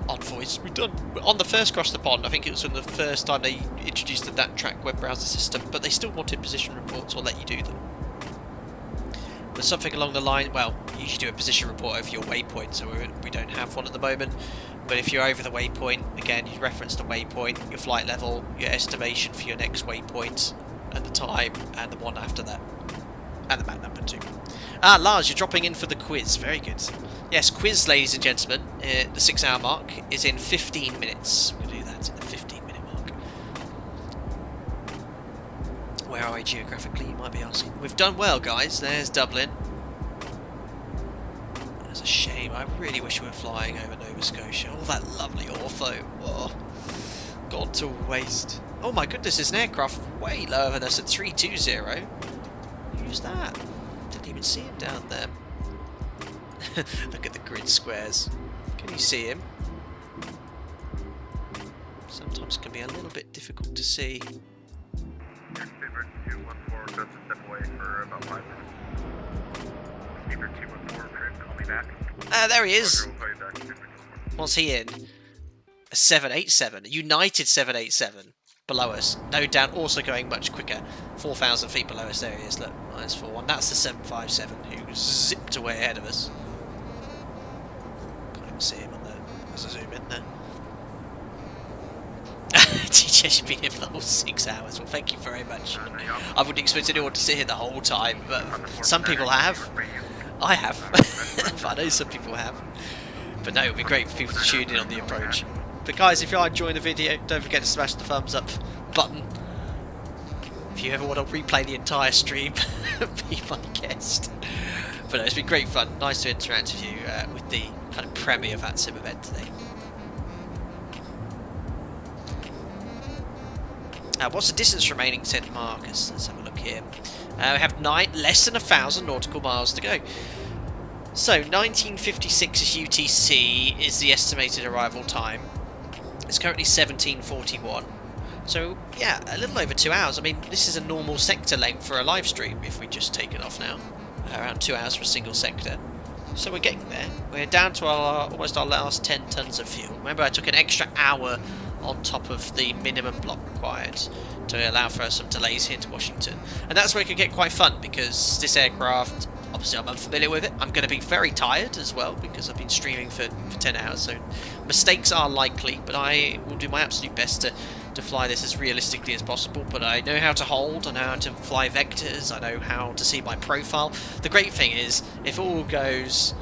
On voice, we've done on the first cross the pond. I think it was on the first time they introduced the that track web browser system, but they still wanted position reports or let you do them. But something along the line, well, you usually do a position report over your waypoint, so we don't have one at the moment. But if you're over the waypoint, again, you reference the waypoint, your flight level, your estimation for your next waypoint, and the time, and the one after that, and the map number too. Ah, Lars, you're dropping in for the quiz. Very good. Yes, quiz, ladies and gentlemen. The 6-hour mark is in 15 minutes. We'll do that at the 15-minute mark. Where are we geographically, you might be asking? We've done well, guys. There's Dublin. It's a shame. I really wish we were flying over Nova Scotia. All that lovely ortho. Oh, gone to waste. Oh my goodness, there's an aircraft way lower than us at 320. Who's that? Didn't even see him down there. Look at the grid squares. Can you see him? Sometimes it can be a little bit difficult to see. Speedbird 214 does step away for about 5 minutes. Speedbird 214, call me back. There he is. What's he in? A 787. United 787. Below us. No doubt also going much quicker. 4,000 feet below us. There he is. Look. -41. That's the 757 who zipped away ahead of us. Can't even see him on there. There's a zoom in there. TJ's been here for the whole 6 hours. Well, thank you very much. I wouldn't expect anyone to sit here the whole time, but some people have. I have. I know some people have. But no, it would be great for people to tune in on the approach. But guys, if you are enjoying the video, don't forget to smash the thumbs up button. If you ever want to replay the entire stream, be my guest. But no, it's been great fun. Nice to interact with you with the kind of premiere VATSIM event today. What's the distance remaining, said Marcus. Let's have a look. here. We have less than 1,000 nautical miles to go. So 1956 UTC is the estimated arrival time. It's currently 17:41. So yeah, a little over 2 hours. I mean, this is a normal sector length for a live stream if we just take it off now. Around 2 hours for a single sector. So we're getting there. We're down to almost our last 10 tons of fuel. Remember, I took an extra hour on top of the minimum block required to allow for some delays here to Washington. And that's where it could get quite fun, because this aircraft, obviously I'm unfamiliar with it. I'm going to be very tired as well, because I've been streaming for 10 hours, so mistakes are likely, but I will do my absolute best to fly this as realistically as possible. But I know how to hold, I know how to fly vectors, I know how to see my profile. The great thing is, if it all goes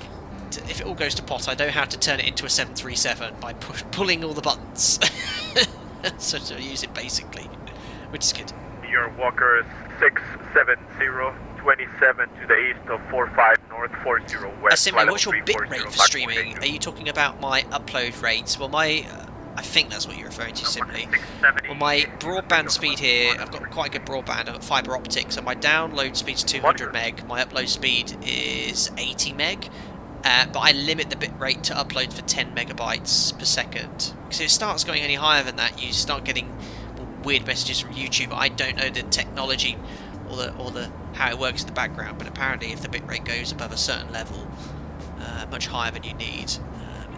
to pot, I know how to turn it into a 737 by pulling all the buttons. So to use it basically, which is good. Your Walker 67027 to the east of 45 north 40 west. Simply, what's your bit rate for streaming? Are you talking about my upload rates? Well, I think that's what you're referring to, simply. Well, my broadband speed here, I've got quite good broadband, I've got fibre optic, so my download speed is 200 meg, my upload speed is 80 meg. But I limit the bit rate to upload for 10 megabytes per second. Because if it starts going any higher than that, you start getting weird messages from YouTube. I don't know the technology or the how it works in the background, but apparently if the bit rate goes above a certain level, much higher than you need,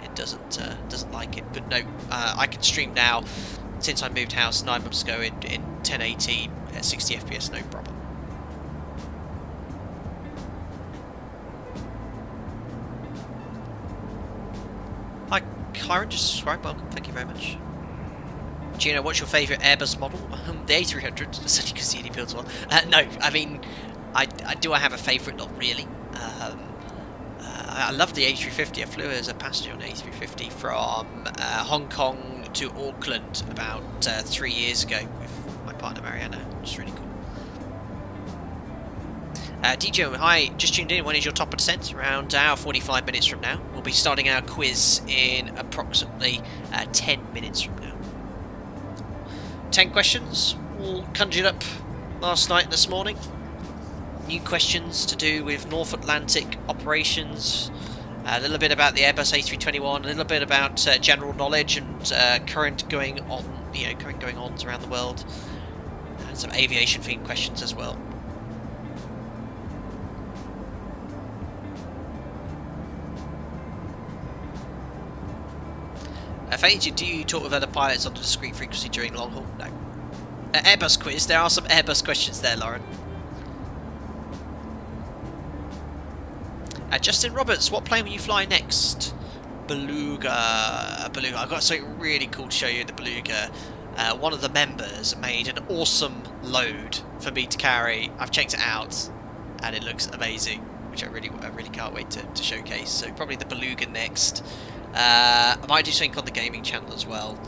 it doesn't like it. But no, I can stream now since I moved house 9 months ago in 1080 at 60 FPS, no problem. Hi, Kyron, just subscribed. Welcome, thank you very much. Gino, what's your favourite Airbus model? The A300, so you can see any builds one. No, I mean, I have a favourite? Not really. I love the A350. I flew as a passenger on the A350 from Hong Kong to Auckland about 3 years ago with my partner Mariana, which is really cool. DJ, hi, just tuned in. When is your top of descent? Around hour 45 minutes from now. We'll be starting our quiz in approximately 10 minutes from now. 10 questions, all conjured up last night and this morning. New questions to do with North Atlantic operations, a little bit about the Airbus A321, a little bit about general knowledge and current going on, current going-ons around the world, and some aviation-themed questions as well. Do you talk with other pilots on a discrete frequency during long haul? No. Airbus quiz. There are some Airbus questions there, Lauren. Justin Roberts, what plane will you fly next? Beluga. I've got something really cool to show you in the Beluga. One of the members made an awesome load for me to carry. I've checked it out, and it looks amazing, which I really can't wait to showcase. So probably the Beluga next. I might do something on the gaming channel as well.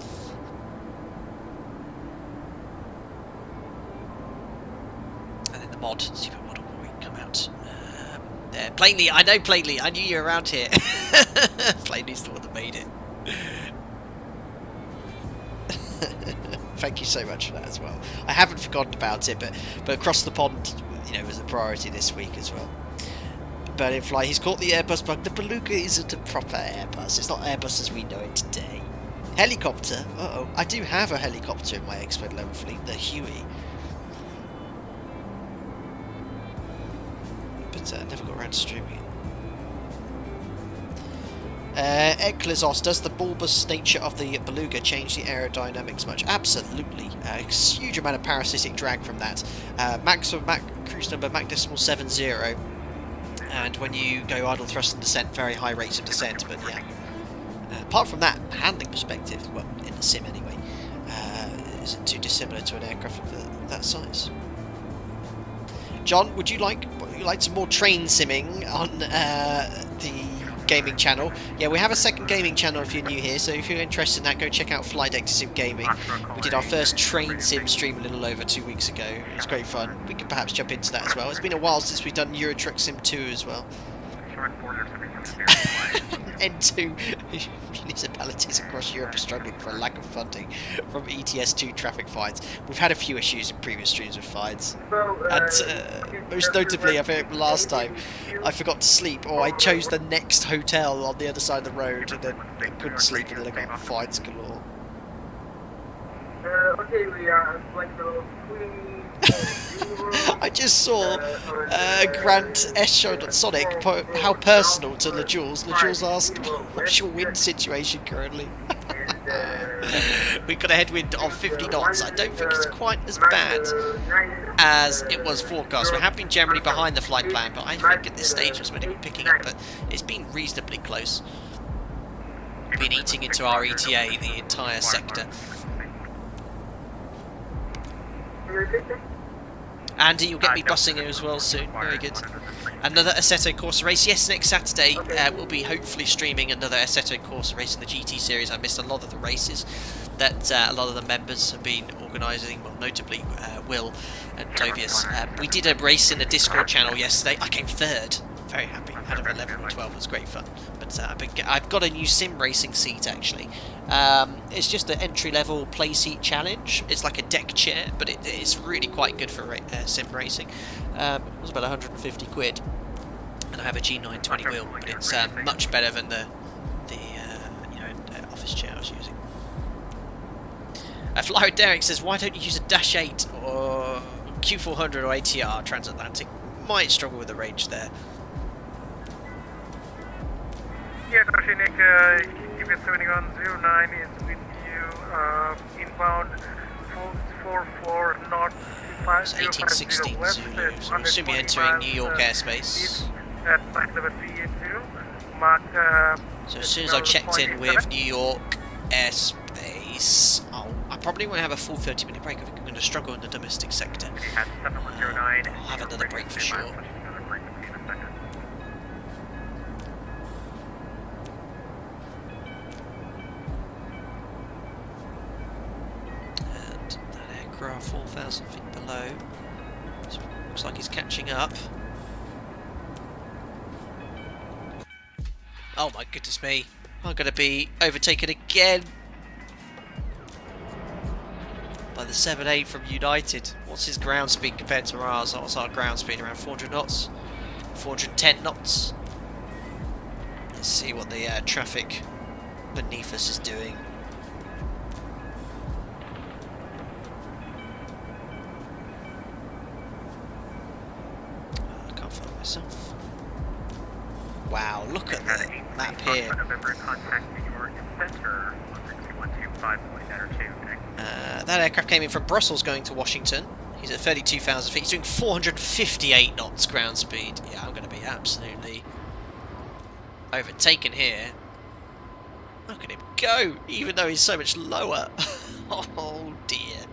And then the mod, ZIBO mod will probably come out. There, Plainly, I know Plainly, I knew you were around here. Plainly's the one that made it. Thank you so much for that as well. I haven't forgotten about it, but across the pond, was a priority this week as well. Burningfly, he's caught the Airbus bug. The Beluga isn't a proper Airbus. It's not Airbus as we know it today. Helicopter? Uh-oh. I do have a helicopter in my expert level fleet, the Huey. But never got around to streaming it. Eklizos, does the bulbous nature of the Beluga change the aerodynamics much? Absolutely. A huge amount of parasitic drag from that. Cruise number Mach decimal 70. And when you go idle thrust and descent, very high rates of descent, but yeah. Apart from that, handling perspective, well, in the sim anyway, isn't too dissimilar to an aircraft of that size. John, would you like some more train simming on the gaming channel? Yeah, we have a second gaming channel if you're new here, so if you're interested in that, go check out Flight Deck Sim Gaming. We did our first train sim stream a little over 2 weeks ago. It was great fun. We could perhaps jump into that as well. It's been a while since we've done Euro Truck Sim 2 as well. N2 municipalities across Europe are struggling for a lack of funding from ETS2 traffic fines. We've had a few issues in previous streams with fines. And most notably, I think last time, I forgot to sleep, or I chose the next hotel on the other side of the road, and then I couldn't sleep, and then I got fines galore. Okay, we are like the I just saw Grant S showed on Sonic how personal to LaJules. LaJules asked, what's your wind situation currently? We've got a headwind of 50 knots. I don't think it's quite as bad as it was forecast. We have been generally behind the flight plan, but I think at this stage it's meant to be picking up, but it's been reasonably close. Been eating into our ETA, the entire sector. Andy, you'll get me bussing here as well soon. Very good. Another Assetto Corsa race. Yes, next Saturday we'll be hopefully streaming another Assetto Corsa race in the GT series. I missed a lot of the races that a lot of the members have been organising, well, notably Will and Tobias. We did a race in the Discord channel yesterday. I came third. Very happy. Out of 11 and 12, it was great fun. But I've got a new sim racing seat actually. It's just an entry-level play seat challenge. It's like a deck chair, but it's really quite good for sim racing. It was about 150 quid, and I have a G920 wheel, but it's much better than the office chair I was using. Flyer Derek says, why don't you use a Dash 8 or Q400 or ATR transatlantic? Might struggle with the range there. Yes, Oceanic, US 7109 is with you, inbound 44 north 1816 Zulu, so we'll soon be entering New York airspace. At flight level 382, mark, so as soon as I've checked in with New York airspace, I probably won't have a full 30-minute break. I think I'm going to struggle in the domestic sector. I'll have another break for sure. And that aircraft 4,000 feet below. So looks like he's catching up. Oh my goodness me. I'm going to be overtaken again by the 7-8 from United. What's his ground speed compared to ours? What's our ground speed? Around 400 knots? 410 knots? Let's see what the traffic beneath us is doing. I can't follow myself. Wow, look at the map here. That aircraft came in from Brussels going to Washington. He's at 32,000 feet. He's doing 458 knots ground speed. Yeah, I'm going to be absolutely overtaken here. Look at him go, even though he's so much lower. Oh dear.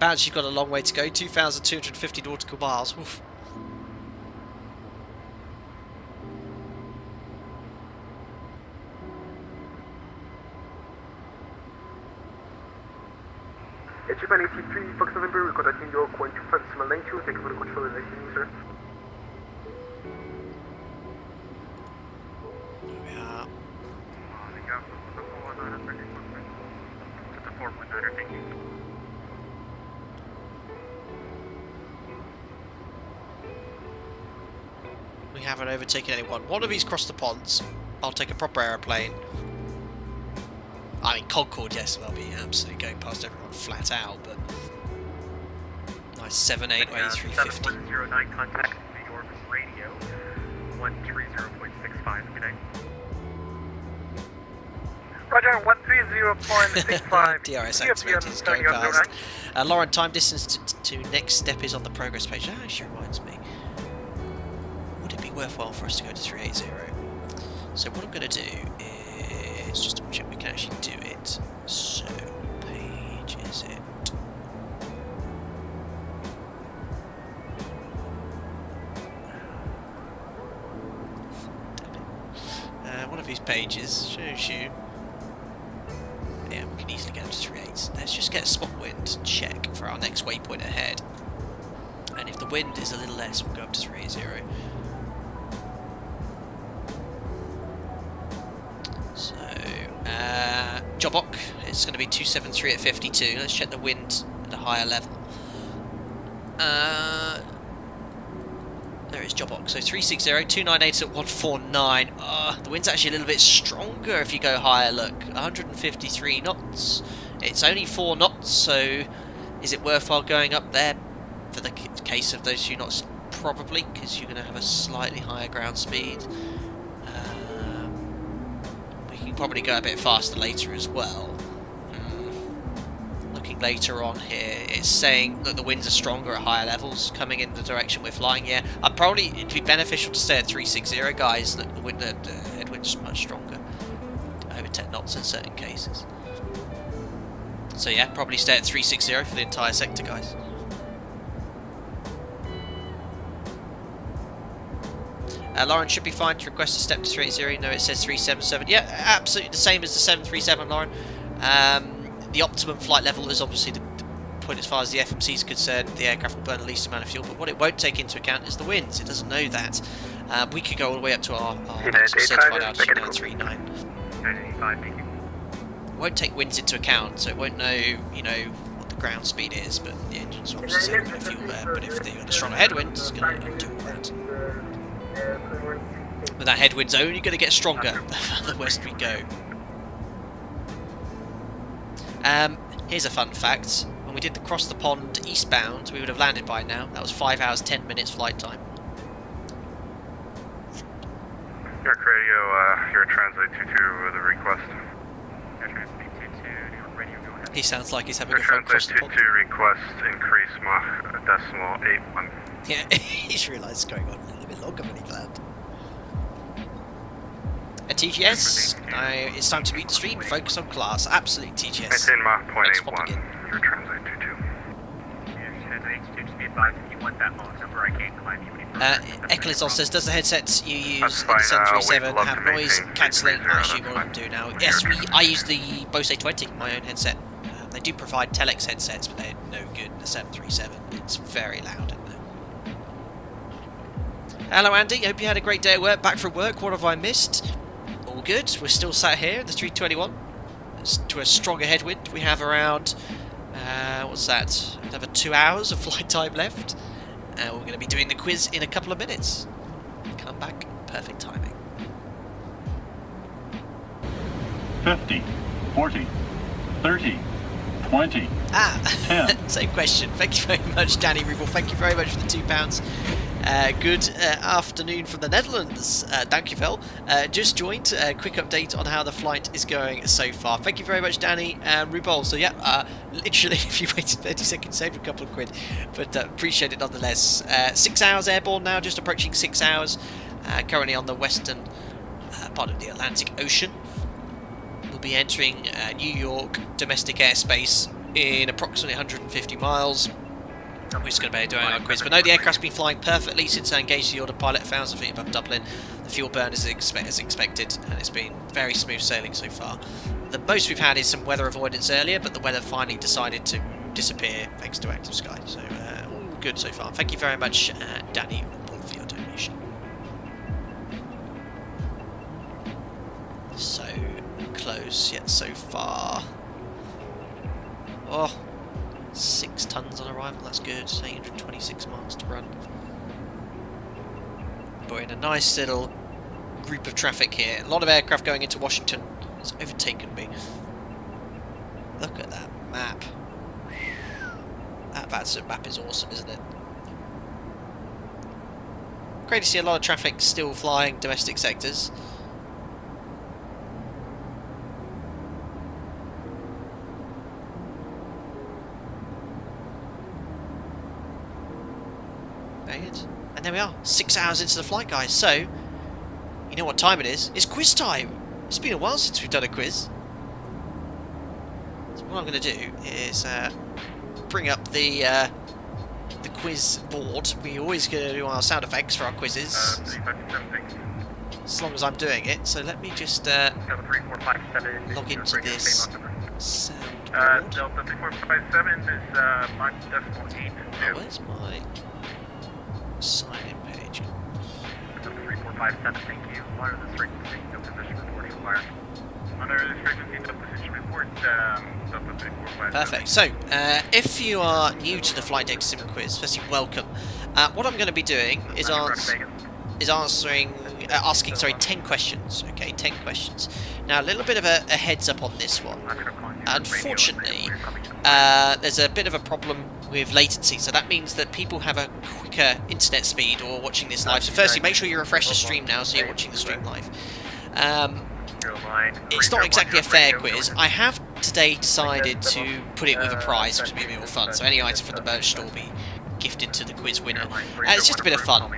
Bounce, you've got a long way to go. 2,250 nautical miles. Oof. Japan 83, Fox November, we're contacting New York 125.92, thank you for the control and listening, sir. Here we are. We haven't overtaken anyone. One of these crossed the ponds. I'll take a proper aeroplane. I mean, Concorde, yes, I'll be absolutely going past everyone flat out, but nice 7.8 or A350. 7109 contact New York radio 130.65 today. Roger, 130.65. DRS activated is going past. Lauren, time distance to next step is on the progress page. That actually reminds me. Would it be worthwhile for us to go to 380? So what I'm going to do is just double check we can actually do it. So, page is it? One of these pages shows you. Yeah, we can easily get up to 3.8. Let's just get a spot wind check for our next waypoint ahead. And if the wind is a little less, we'll go up to 380. So, Jobok, it's going to be 273 at 52. Let's check the wind at a higher level. There is Jobok. So 360, 298 at 149. The wind's actually a little bit stronger if you go higher. Look, 153 knots. It's only 4 knots, so is it worthwhile going up there for the case of those few knots? Probably, because you're going to have a slightly higher ground speed. We can probably go a bit faster later as well. Looking later on here, it's saying that the winds are stronger at higher levels coming in the direction we're flying here. It'd be beneficial to stay at 360, guys. The headwind's much stronger, over 10 knots in certain cases. So yeah, probably stay at 360 for the entire sector, guys. Lauren should be fine to request a step to 380. No, it says 377. Yeah, absolutely the same as the 737, Lauren. The optimum flight level is obviously the point as far as the FMC is concerned. The aircraft will burn the least amount of fuel, but what it won't take into account is the winds. It doesn't know that. We could go all the way up to our certified altitude now, 39. It won't take winds into account, so it won't know, what the ground speed is, but the engine's obviously saving the fuel there. But if they've got a stronger headwind, it's going to do all that. But that headwind's only going to get stronger the further west we go. Here's a fun fact. When we did the cross the pond eastbound, we would have landed by now. That was 5 hours 10 minutes flight time. York Radio, your translate 22 with a request. He sounds like he's having a phone cross the pond. Request increase Mach decimal 81. Yeah, he's realised it's going on a little bit longer than he planned. At TGS, it's time to beat the stream, focus on class. Absolutely, TGS. It's in Mach 0.81. Your translate 22. Just be advised if you want that Mach number, I can't climb you any further. Eccleston says, does the headset you use in the 737 have noise cancelling? I assume all of them do now. Yes, I use the Bose A20, my own headset. They do provide telex headsets, but they're no good in the 737. It's very loud in there. Hello Andy, hope you had a great day at work. Back from work, what have I missed? All good, we're still sat here at the 321. To a stronger headwind, we have around, what's that? Another 2 hours of flight time left. We're going to be doing the quiz in a couple of minutes. Come back, perfect timing. 50, 40, 30, 20, 10. Same question. Thank you very much, Danny Rubel. Thank you very much for the £2. Good afternoon from the Netherlands. Thank you, Phil. Just joined. Quick update on how the flight is going so far. Thank you very much, Danny and Rubel. So yeah, literally, if you waited 30 seconds, saved a couple of quid, but appreciate it nonetheless. 6 hours airborne now, just approaching 6 hours. Currently on the western part of the Atlantic Ocean. We'll be entering New York domestic airspace in approximately 150 miles. We're just going to be doing our quiz. But no, the aircraft's been flying perfectly since I engaged the autopilot 1,000 feet above Dublin. The fuel burn is as expected, and it's been very smooth sailing so far. The most we've had is some weather avoidance earlier, but the weather finally decided to disappear thanks to active sky. So all good so far. Thank you very much, Danny, for your donation. So close yet so far. Oh. 6 tons on arrival, that's good. 826 miles to run. But we're in a nice little group of traffic here. A lot of aircraft going into Washington. It's overtaken me. Look at that map. That VATSIM map is awesome, isn't it? Great to see a lot of traffic still flying domestic sectors. And there we are, 6 hours into the flight, guys. So, you know what time it is? It's quiz time. It's been a while since we've done a quiz. So what I'm going to do is bring up the quiz board. We always going to do our sound effects for our quizzes, as long as I'm doing it. So let me just log into this soundboard. Delta 2457 is Mach decimal 8. Where's my sign-in page? Delta 3457, thank you. Monitor this frequency, no position reporting required. Monitor this frequency, no position report, Delta 3457. Perfect. So, if you are new to the Flight Deck Sim Quiz, firstly, welcome. What I'm going to be doing is asking 10 questions. Okay, 10 questions. Now, a little bit of a heads up on this one. Unfortunately, there's a bit of a problem with latency, so that means that people have a quicker internet speed or watching this live. So firstly, make sure you refresh the stream now so you're watching the stream live. It's not exactly a fair quiz. I have today decided to put it with a prize, which will be a bit more fun. So any item from the merch store will be gifted to the quiz winner. It's just a bit of fun.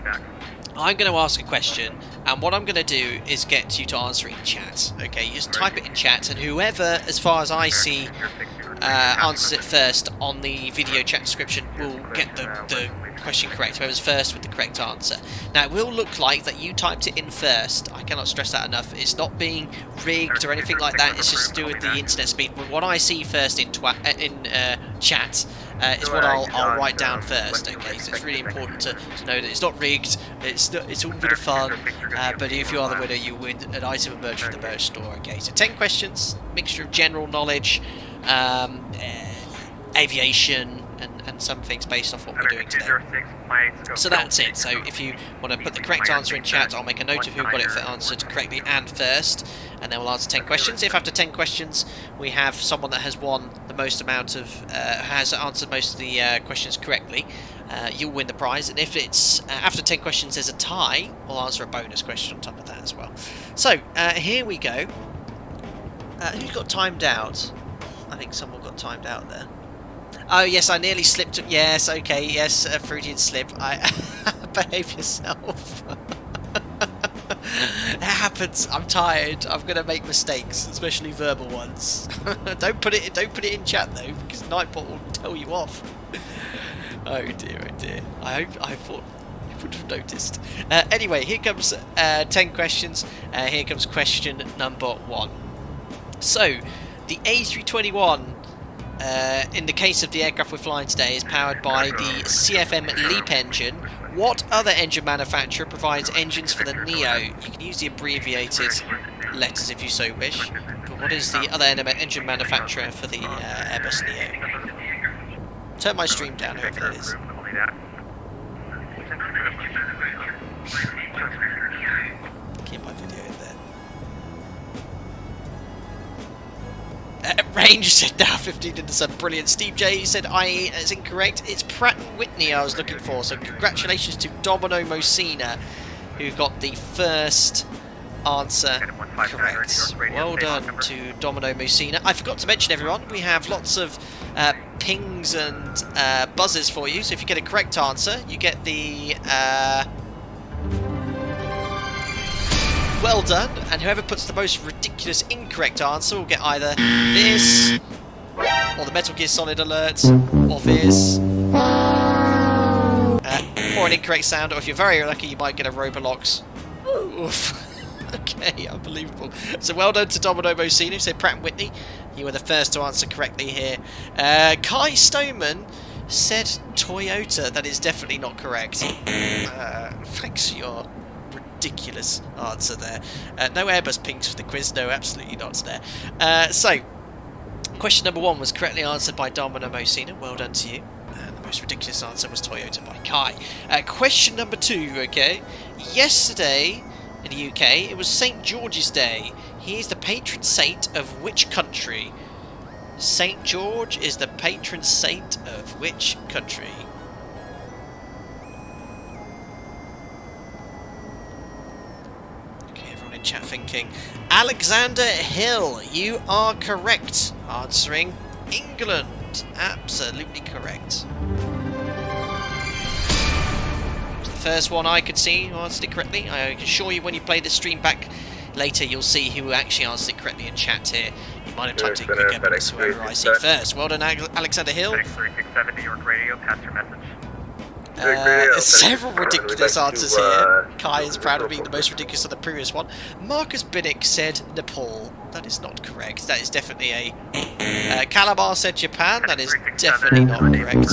I'm going to ask a question, and what I'm going to do is get you to answer it in chat. Okay, you just type it in chat, and whoever, as far as I see, answers it first on the video chat description will get the question correct. Whoever's first with the correct answer. Now, it will look like that you typed it in first. I cannot stress that enough. It's not being rigged or anything like that. It's just to do with the internet speed. But what I see first in chat is what I'll write down first. Okay, so it's really important to know that it's not rigged. It's all a bit of fun. But if you are the winner, you win an item of merch from the merch store. Okay, so 10 questions, mixture of general knowledge, aviation, and some things based off what we're doing today. So that's it. So if you want to put the correct answer in chat, I'll make a note of who got it answered correctly and first, and then we'll answer 10 questions. If after 10 questions we have someone that has won the most amount of, has answered most of the questions correctly, you'll win the prize. And if it's after 10 questions there's a tie, we'll answer a bonus question on top of that as well. So here we go. Who's got timed out? I think someone got timed out there. Oh yes, I nearly slipped. Yes, okay, yes, a Freudian slip. Behave yourself. It happens. I'm tired. I'm gonna make mistakes, especially verbal ones. Don't put it in chat though, because Nightbot will tell you off. Oh dear, oh dear. I thought you would have noticed. Anyway, here comes 10 questions. Here comes question number 1. So, the A321. In the case of the aircraft we're flying today, is powered by the CFM LEAP engine. What other engine manufacturer provides engines for the Neo? You can use the abbreviated letters if you so wish. But what is the other engine manufacturer for the Airbus Neo? Turn my stream down, whoever that is. Keep my video in there. Range said now 15 in the sun. Brilliant. Steve J said IE is incorrect. It's Pratt & Whitney I was looking for. So congratulations to Domino Mosina, who got the first answer correct. Well done to Domino Mosina. I forgot to mention, everyone, we have lots of pings and buzzes for you. So if you get a correct answer, you get the well done, and whoever puts the most ridiculous incorrect answer will get either this, or the Metal Gear Solid alert, or this, or an incorrect sound, or if you're very lucky you might get a Robolox. Oof. Okay, unbelievable. So well done to Domino Mosina, who said Pratt & Whitney. You were the first to answer correctly here. Kai Stoneman said Toyota. That is definitely not correct. Thanks for your ridiculous answer there. No Airbus pings for the quiz. No, absolutely not there. So, question number 1 was correctly answered by Domino Mosina. Well done to you. And the most ridiculous answer was Toyota by Kai. Question number 2, okay. Yesterday in the UK, it was St. George's Day. He is the patron saint of which country? St. George is the patron saint of which country? Okay, everyone in chat thinking. Alexander Hill, you are correct. Answering England. Absolutely correct. First one I could see who answered it correctly. I can assure you when you play the stream back later you'll see who actually answered it correctly in chat here. You might have typed it quicker, but it's whoever I see first. Well done, Alexander Hill. 367 New York Radio, pass your message. Several ridiculous answers here. Kai is proud of being the most ridiculous of the previous one. Marcus Binnick said Nepal. That is not correct. That is definitely a... Calabar said Japan. That is definitely not correct.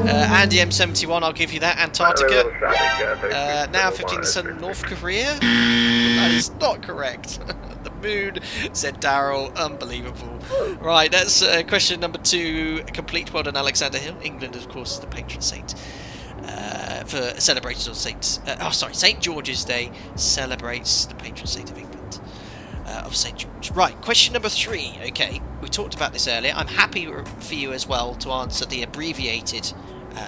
Andy M71, I'll give you that. Antarctica. Now 15 Sun, North Korea. That is not correct. The moon, said Daryl. Unbelievable. Right, that's question number 2 complete. Well done, Alexander Hill. England, of course, is the patron saint for celebrated on St George's Day. Celebrates the patron saint of England, of St George. Right, question number 3. Okay, we talked about this earlier. I'm happy for you as well to answer the abbreviated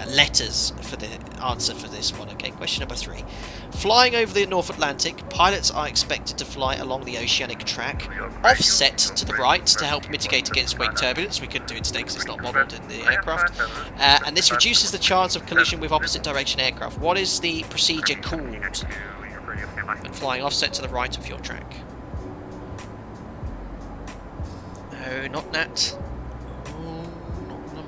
letters for the answer for this one. Okay, question number 3. Flying over the North Atlantic, pilots are expected to fly along the oceanic track, offset to the right to help mitigate against wake turbulence. We couldn't do it today because it's not modelled in the aircraft. And this reduces the chance of collision with opposite direction aircraft. What is the procedure called when flying offset to the right of your track? No, not that.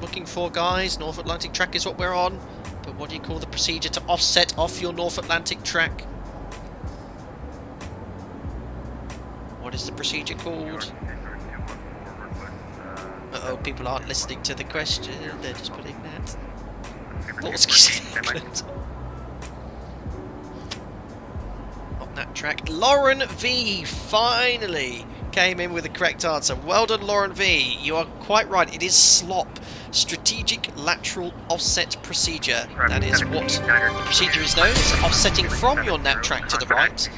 Looking for, guys. North Atlantic track is what we're on, but what do you call the procedure to offset off your North Atlantic track? What is the procedure called? Uh-oh, people aren't listening to the question, they're just putting that. On that track. Lauren V finally came in with the correct answer. Well done, Lauren V. You are quite right. It is SLOP. Strategic Lateral Offset Procedure. That is what the procedure is known as, offsetting from your nav track to the right.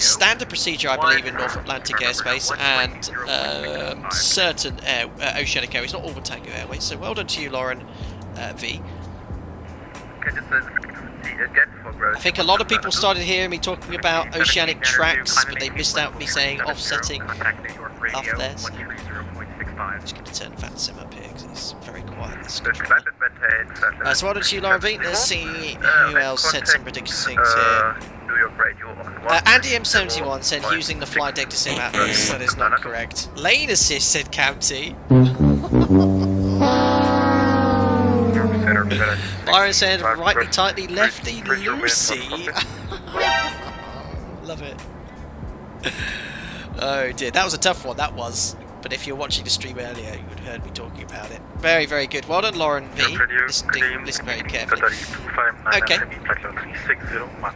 Standard procedure, I believe, in North Atlantic airspace and certain oceanic airways, not all the Tango Airways. So well done to you, Lauren V. I think a lot of people started hearing me talking about oceanic tracks, but they missed out me saying offsetting off there. So I'm just going to turn VATSIM up here because it's very quiet. So well done to you, Lauren V. Let's see who else said some ridiculous things here. Andy M71 said using the flight data sim atlas. That is not correct. Lane assist, said County. Byron said rightly tightly, lefty loosey. Love it. Oh dear, that was a tough one, that was. But if you're watching the stream earlier, you would have heard me talking about it. Very, very good. Well done, Lauren V. Listen very carefully. Okay.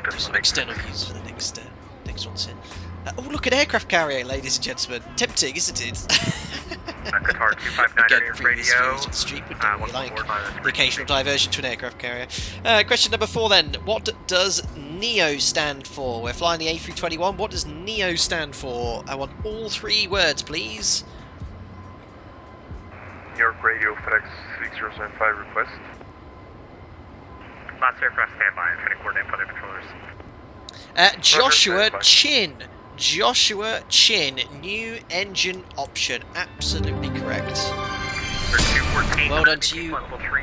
Just some external views for the next one's in. Oh, look at aircraft carrier, ladies and gentlemen. Tempting, isn't it? Again, previous views of the street would do what you like. The occasional diversion to an aircraft carrier. Question number 4 then. What does NEO stand for? We're flying the A321. What does NEO stand for? I want all 3 words, please. New York Radio, FedEx 6075 request. Last aircraft standby, infinite coordinate for the controllers. Joshua Chin. Joshua Chin, new engine option. Absolutely correct. Well done to you,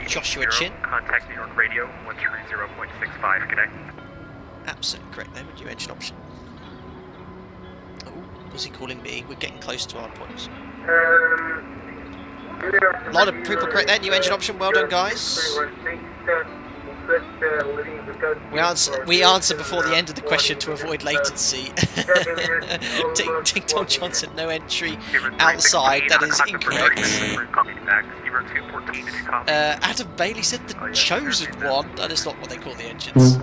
Joshua Chin. Contact New York Radio 130.65. Good day. Absolutely correct there, new engine option. Oh, was he calling me? We're getting close to our points. A lot of people correct there, new engine option. Well done, guys. We answer before the end of the question to avoid latency. Ting Tong Johnson, no entry outside. That is incorrect. Adam Bailey said the chosen one. That is not what they call the engines.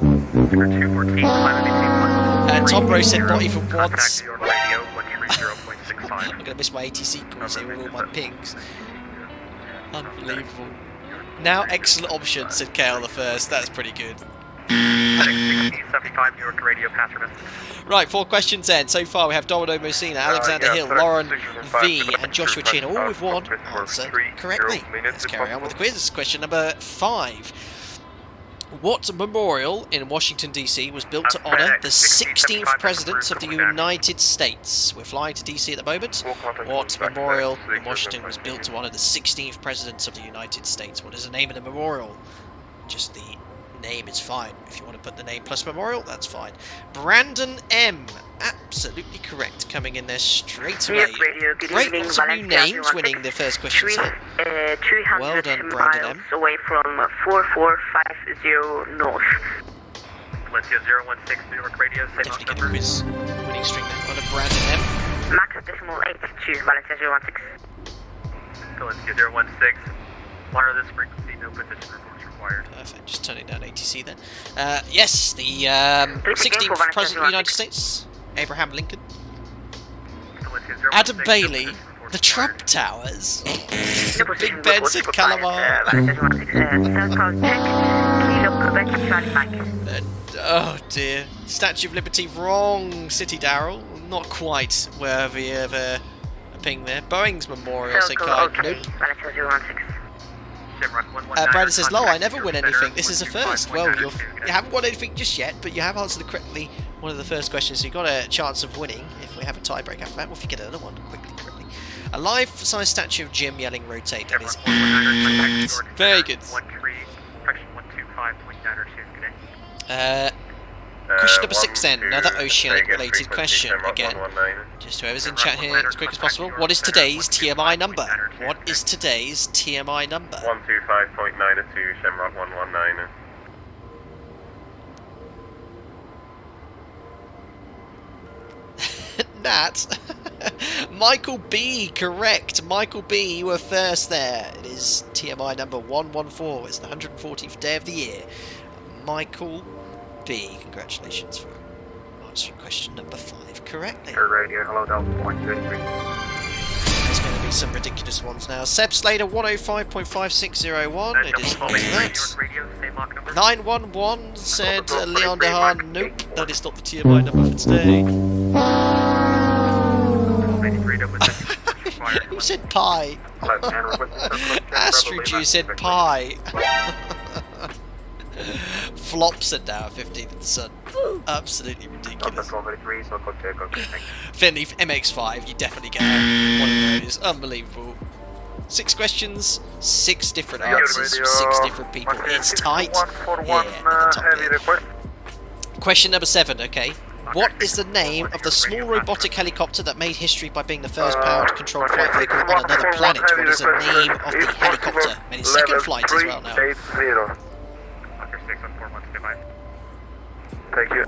Tom Rose said not even once. I'm going to miss my ATC calls here with all my pings. Unbelievable. Now excellent option, said Kale the first. That's pretty good. Right, 4 questions in. So far we have Domino Messina, Alexander Hill, Lauren V and Joshua Chin, all with one answer correctly. Let's carry on with the quiz. Question number 5. What memorial in Washington, D.C. was built to honour the 16th President of the United States? We're flying to D.C. at the moment. What memorial in Washington was built to honour the 16th President of the United States? What is the name of the memorial? Just the name is fine. If you want to put the name plus memorial, that's fine. Brandon M. Absolutely correct. Coming in there straight away. Great, lots of new names winning the first question set. 300 Well done, Brandon M. miles away from 4450 north. Valencia 016, New York Radio, same Definitely get a quiz winning string there. Well done, Brandon M. Max decimal 82, Valencia 016. Valencia 016, monitor this frequency, no position reports required. Perfect, just turning down ATC then. Yes, the 16th President of the United States, Abraham Lincoln. Adam Bailey, the Trump Towers, Big Ben said Calamar. Oh dear. Statue of Liberty, wrong city, Darryl. Not quite worthy of a ping there. Boeing's Memorial, said Clyde. Nope. Brandon says, "Lol, I never win anything. This is a first." Well, you haven't won anything just yet, but you have answered correctly one of the first questions, so you've got a chance of winning if we have a tiebreak after that. Well, if you get another one quickly. A life-size statue of Jim yelling rotate. That is very good. Question number 6 then, another Oceanic related question again. Just whoever's in chat here as quick as possible. What is today's TMI number? What is today's TMI number? 125.92, Shamrock 119. Nat. Michael B, correct. Michael B, you were first there. It is TMI number 114. It's the 140th day of the year. Michael B, congratulations for answering question number 5 correctly. Radio, hello, Delta 133. There's going to be some ridiculous ones now. Seb Slater 105.5601. It is not that. 911 said Leon Dehaan. Nope, that is not the TMI number for today. Who said pie? Astrid said pie. Flop said now 15th of the sun. Absolutely ridiculous. Finley, MX5, you definitely get one of those. Unbelievable. 6 questions, 6 different answers from 6 different people. It's tight here at the top here. Question number 7, okay. What is the name of the small robotic helicopter that made history by being the first powered controlled flight vehicle on another planet? What is the name of the helicopter? Made its second flight as well now. Thank you.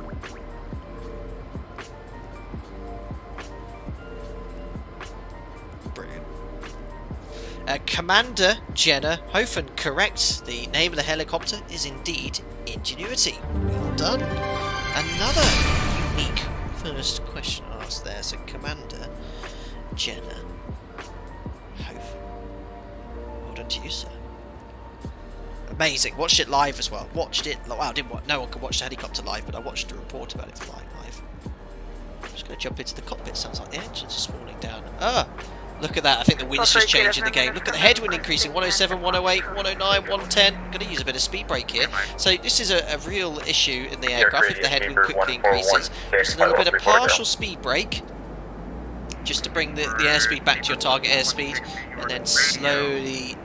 Brilliant. Commander Jenna Hofen, correct. The name of the helicopter is indeed Ingenuity. Well done. Another unique first question asked there. So Commander Jenna Hofen. Well done to you, sir. Amazing. Watched it live as well. Watched it. Wow, no one could watch the helicopter live, but I watched a report about it flying live. I'm just going to jump into the cockpit. Sounds like the engines are spawning down. Ah, look at that. I think the wind's just changing the game. Look at the headwind increasing. 107, 108, 109, 110. I'm going to use a bit of speed brake here. So this is a real issue in the aircraft if the headwind quickly increases. Just a little bit of partial speed brake, just to bring the airspeed back to your target airspeed, and then slowly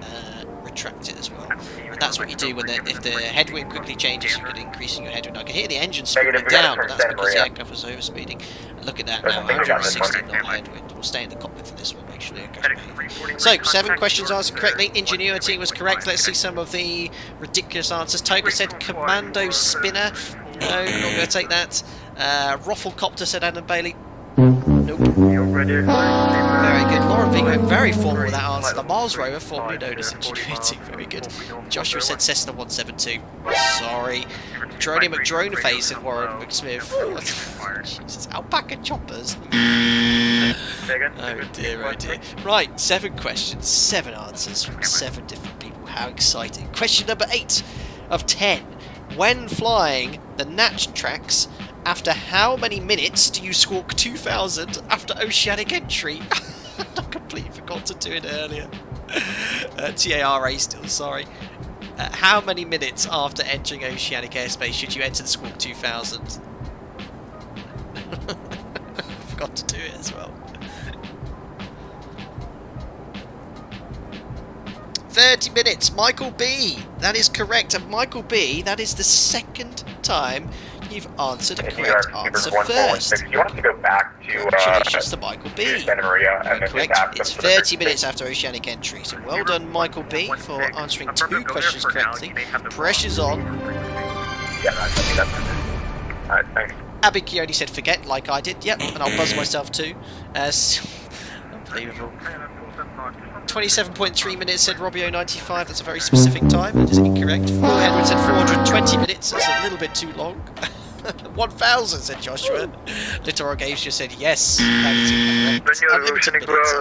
retract it as well. And that's what you do when if the headwind quickly changes, you can increasing your headwind. I can hear the engine spinning down, but that's because the aircraft was overspeeding. And look at that now, 160 knot headwind. We'll stay in the cockpit for this one, make sure the aircraft's behaving. So, 7 questions answered correctly. Ingenuity was correct. Let's see some of the ridiculous answers. Toga said Commando Spinner. No, not going to take that. Rufflecopter said Adam Bailey. Nope. Very good. Lauren V went very formal with that answer. The Mars rover, formerly known as Ingenuity. Very good. Joshua said Cessna 172. Sorry. Droney McDroneface said Warren McSmith. Jesus, alpaca choppers. Oh dear, oh dear. Right, 7 questions, 7 answers from 7 different people. How exciting. Question number 8 of 10. When flying the Natch tracks, after how many minutes do you squawk 2000 after Oceanic entry? I completely forgot to do it earlier. TARA still, sorry. How many minutes after entering Oceanic airspace should you enter the squawk 2000? Forgot to do it as well. 30 minutes. Michael B. That is correct. And Michael B, that is the second time you've answered a correct answer first. You want to go back to congratulations to Michael B. Santa Maria and then correct. It's 30 minutes after Oceanic entry. So well done, Michael B, for answering 2 questions correctly. Pressure's on. Yeah, I think that's it. Alright, thanks. Abby Keone said forget, like I did. Yep, and I'll buzz myself too. Unbelievable. 27.3 minutes, said Robbio95. That's a very specific time. It is incorrect. Edward said 420 minutes. That's a little bit too long. 1,000, said Joshua. Littoral Games just said yes. That is incorrect. Unlimited minutes.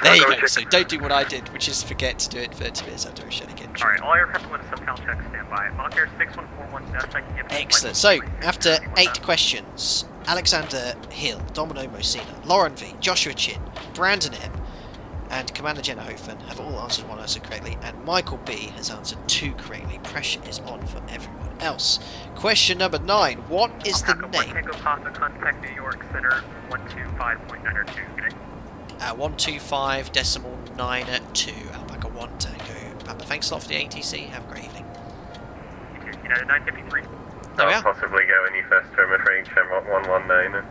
There you go. So don't do what I did, which is forget to do it 30 minutes after Oceanic entry. Alright, all aircraft want to sub-cal check, stand by. Mach Air 6141 best I can give. Excellent. So, after 8 questions, Alexander Hill, Domino Mosina, Lauren V, Joshua Chin, Brandon M, and Commander Jenna Hofen have all answered 1 answer correctly, and Michael B has answered 2 correctly. Pressure is on for everyone else. Question number 9. What is the name? Tango Papa, contact New York Center 125.902. 125.92. Alpaca 1 Tango Papa. Thanks a lot for the ATC. Have a great evening. United 953. There we are. Possibly go any faster, I'm afraid. Shamrock 119.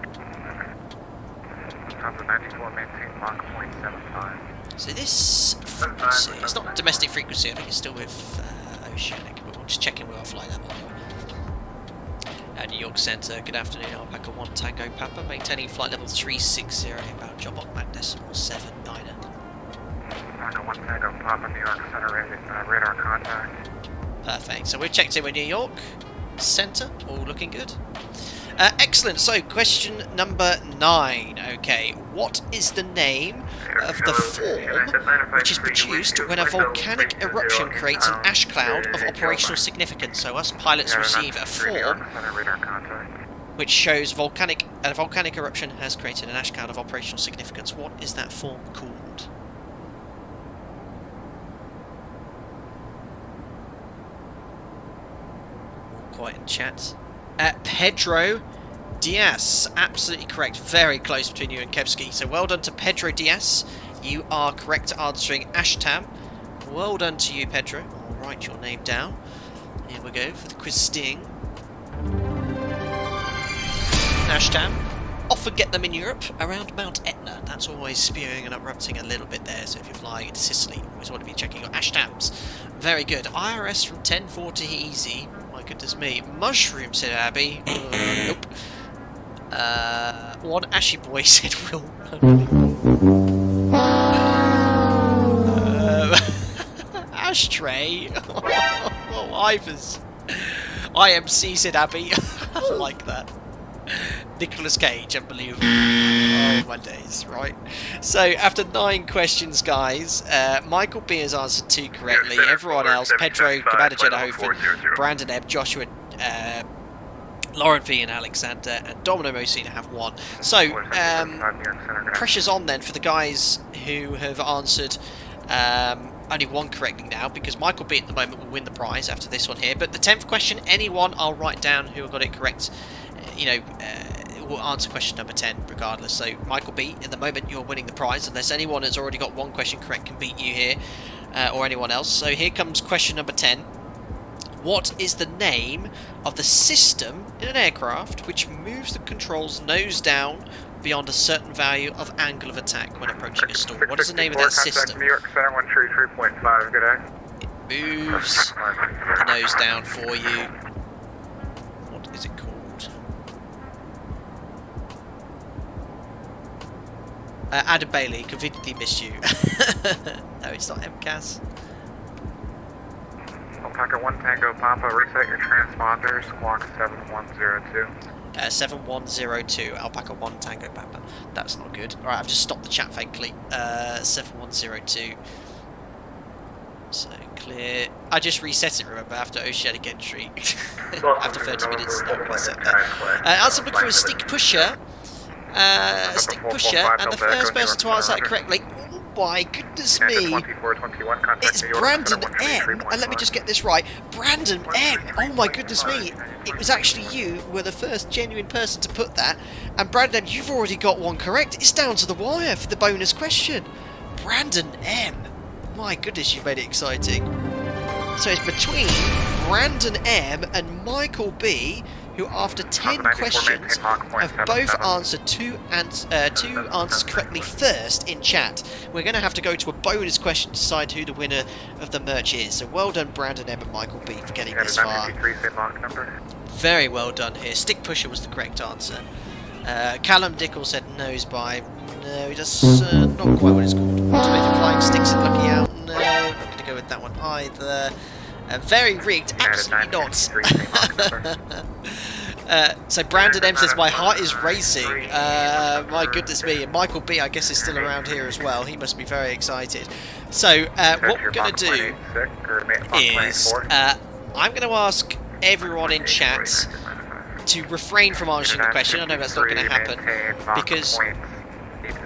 Papa 94, maintain Mach 0.75. So this frequency, it's not domestic frequency, I think it's still with Oceanic, but we'll just check in with our flight level anyway. New York Center, good afternoon, Alpaca 1 Tango Papa, maintaining flight level 360, inbound job on Mach decimal 79er. Alpaca 1 Tango Papa, New York Center, radar contact. Perfect, so we've checked in with New York Center, all looking good. Excellent, so question number 9. Okay, what is the name of the form which is produced when a volcanic eruption creates an ash cloud of operational significance? So us pilots receive a form which shows a volcanic eruption has created an ash cloud of operational significance. What is that form called? All quiet in chat. Pedro Diaz, absolutely correct. Very close between you and Kevsky. So well done to Pedro Diaz. You are correct answering Ashtam. Well done to you, Pedro. I'll write your name down. Here we go for the quiz sting. Ashtam. Often get them in Europe around Mount Etna. That's always spewing and erupting a little bit there. So if you're flying into Sicily, always want to be checking your Ashtams. Very good. IRS from 1040 easy. My goodness me. Mushroom, said Abby. Nope. One Ashy Boy said Will. Ashtray. Oh, Ivers. IMC, said Abby. I like that. Nicolas Cage, unbelievable. Oh, my days, right? So, after 9 questions, guys, Michael B has answered 2 correctly. Everyone else, Pedro, Commander Jennahofen, Brandon Ebb, Joshua, Lauren V and Alexander, and Domino Mosina have 1. So, pressure's on then for the guys who have answered only 1 correctly now, because Michael B at the moment will win the prize after this one here. But the 10th question, anyone I'll write down who have got it correct, will answer question number 10 regardless. So Michael B, at the moment you're winning the prize, unless anyone that's already got 1 question correct can beat you here, or anyone else. So here comes question number 10. What is the name of the system in an aircraft which moves the controls nose down beyond a certain value of angle of attack when approaching a stall? What is the name of that system? New York Center 133.5, good day. It moves the nose down for you. What is it called? Adam Bailey, conveniently missed you. No, it's not MCAS. Alpaca 1 Tango Papa, reset your transponders, squawk 7102. 7102, Alpaca 1 Tango Papa. That's not good. Alright, I've just stopped the chat fakely. 7102. So, clear. I just reset it, remember, after Oceanic entry. After 30 minutes, no, reset that. Also looking for a stick pusher. Stick pusher, and the first person to answer that correctly, oh my goodness me, it's Brandon M, and let me just get this right, Brandon M, oh my goodness me, it was actually you who were the first genuine person to put that, and Brandon, you've already got 1 correct. It's down to the wire for the bonus question. Brandon M, My goodness, you've made it exciting. So it's between Brandon M and Michael B, who after 10 questions have both answered two answers correctly first in chat. We're going to have to go to a bonus question to decide who the winner of the merch is. So well done Brandon M and Michael B for getting this far. Very well done here. Stick pusher was the correct answer. Callum Dickel said nose by. No, that's not quite what it's called. Automated flying sticks and lucky out. No, not going to go with that one either. Very rigged, absolutely not. So Brandon M says my heart is racing. My goodness me. And Michael B, I guess, is still around here as well. He must be very excited. So what we're going to do is I'm going to ask everyone in chat to refrain from answering the question. I know that's not going to happen because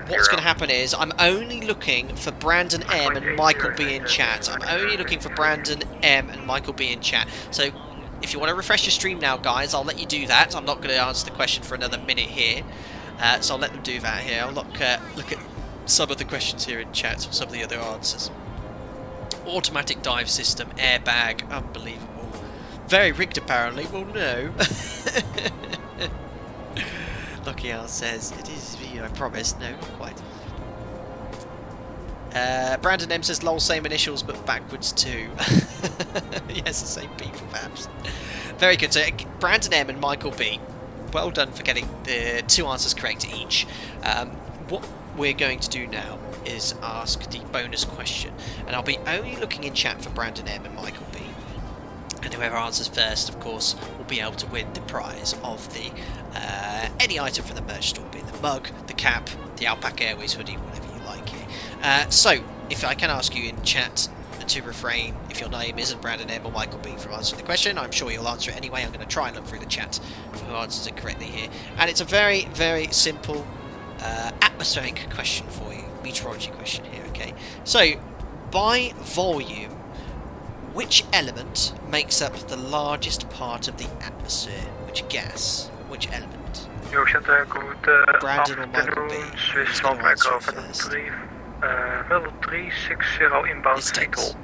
what's going to happen is I'm only looking for Brandon M and Michael B in chat. I'm only looking for Brandon M and Michael B in chat. So if you want to refresh your stream now, guys, I'll let you do that. I'm not going to answer the question for another minute here. So I'll let them do that here. I'll look at some of the questions here in chat, some of the other answers. Automatic dive system, airbag, unbelievable. Very rigged apparently. Well, no. Lucky Al says, it is you, I promise. No, not quite. Brandon M says, lol, same initials, but backwards too. Yes, the same people, perhaps. Very good. So, Brandon M and Michael B, well done for getting the 2 answers correct each. What we're going to do now is ask the bonus question. And I'll be only looking in chat for Brandon M and Michael B. And whoever answers first, of course, will be able to win the prize of the any item from the merch store, be it the mug, the cap, the Outback Airways hoodie, whatever you like here. So, if I can ask you in chat to refrain, if your name isn't Brandon M or Michael B from answering the question, I'm sure you'll answer it anyway. I'm going to try and look through the chat for who answers it correctly here. And it's a very, very simple atmospheric question for you, meteorology question here, okay? So, by volume, which element makes up the largest part of the atmosphere? Which gas? Which element? Brandon or Michael B? Who's going to answer first? Level 360 inbound Seattle.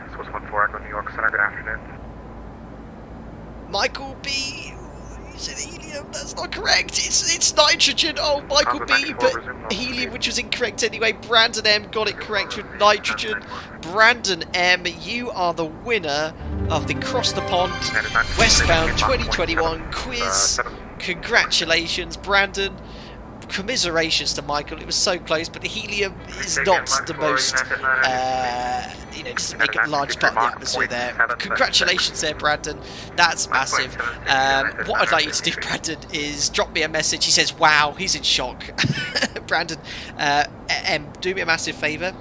This was 14 New York Center, good afternoon. Michael B, you said helium, that's not correct, it's nitrogen. Oh, Michael B, but helium, which was incorrect anyway. Brandon M got it correct with nitrogen. Brandon M, you are the winner of the Cross the Pond Westbound 2021 quiz. Congratulations, Brandon. Commiserations to Michael, it was so close, but helium is not the most, doesn't make up the largest part of the atmosphere there. Congratulations there, Brandon, that's massive. What I'd like you to do, Brandon, is drop me a message. He says, wow, he's in shock. Brandon, do me a massive favour.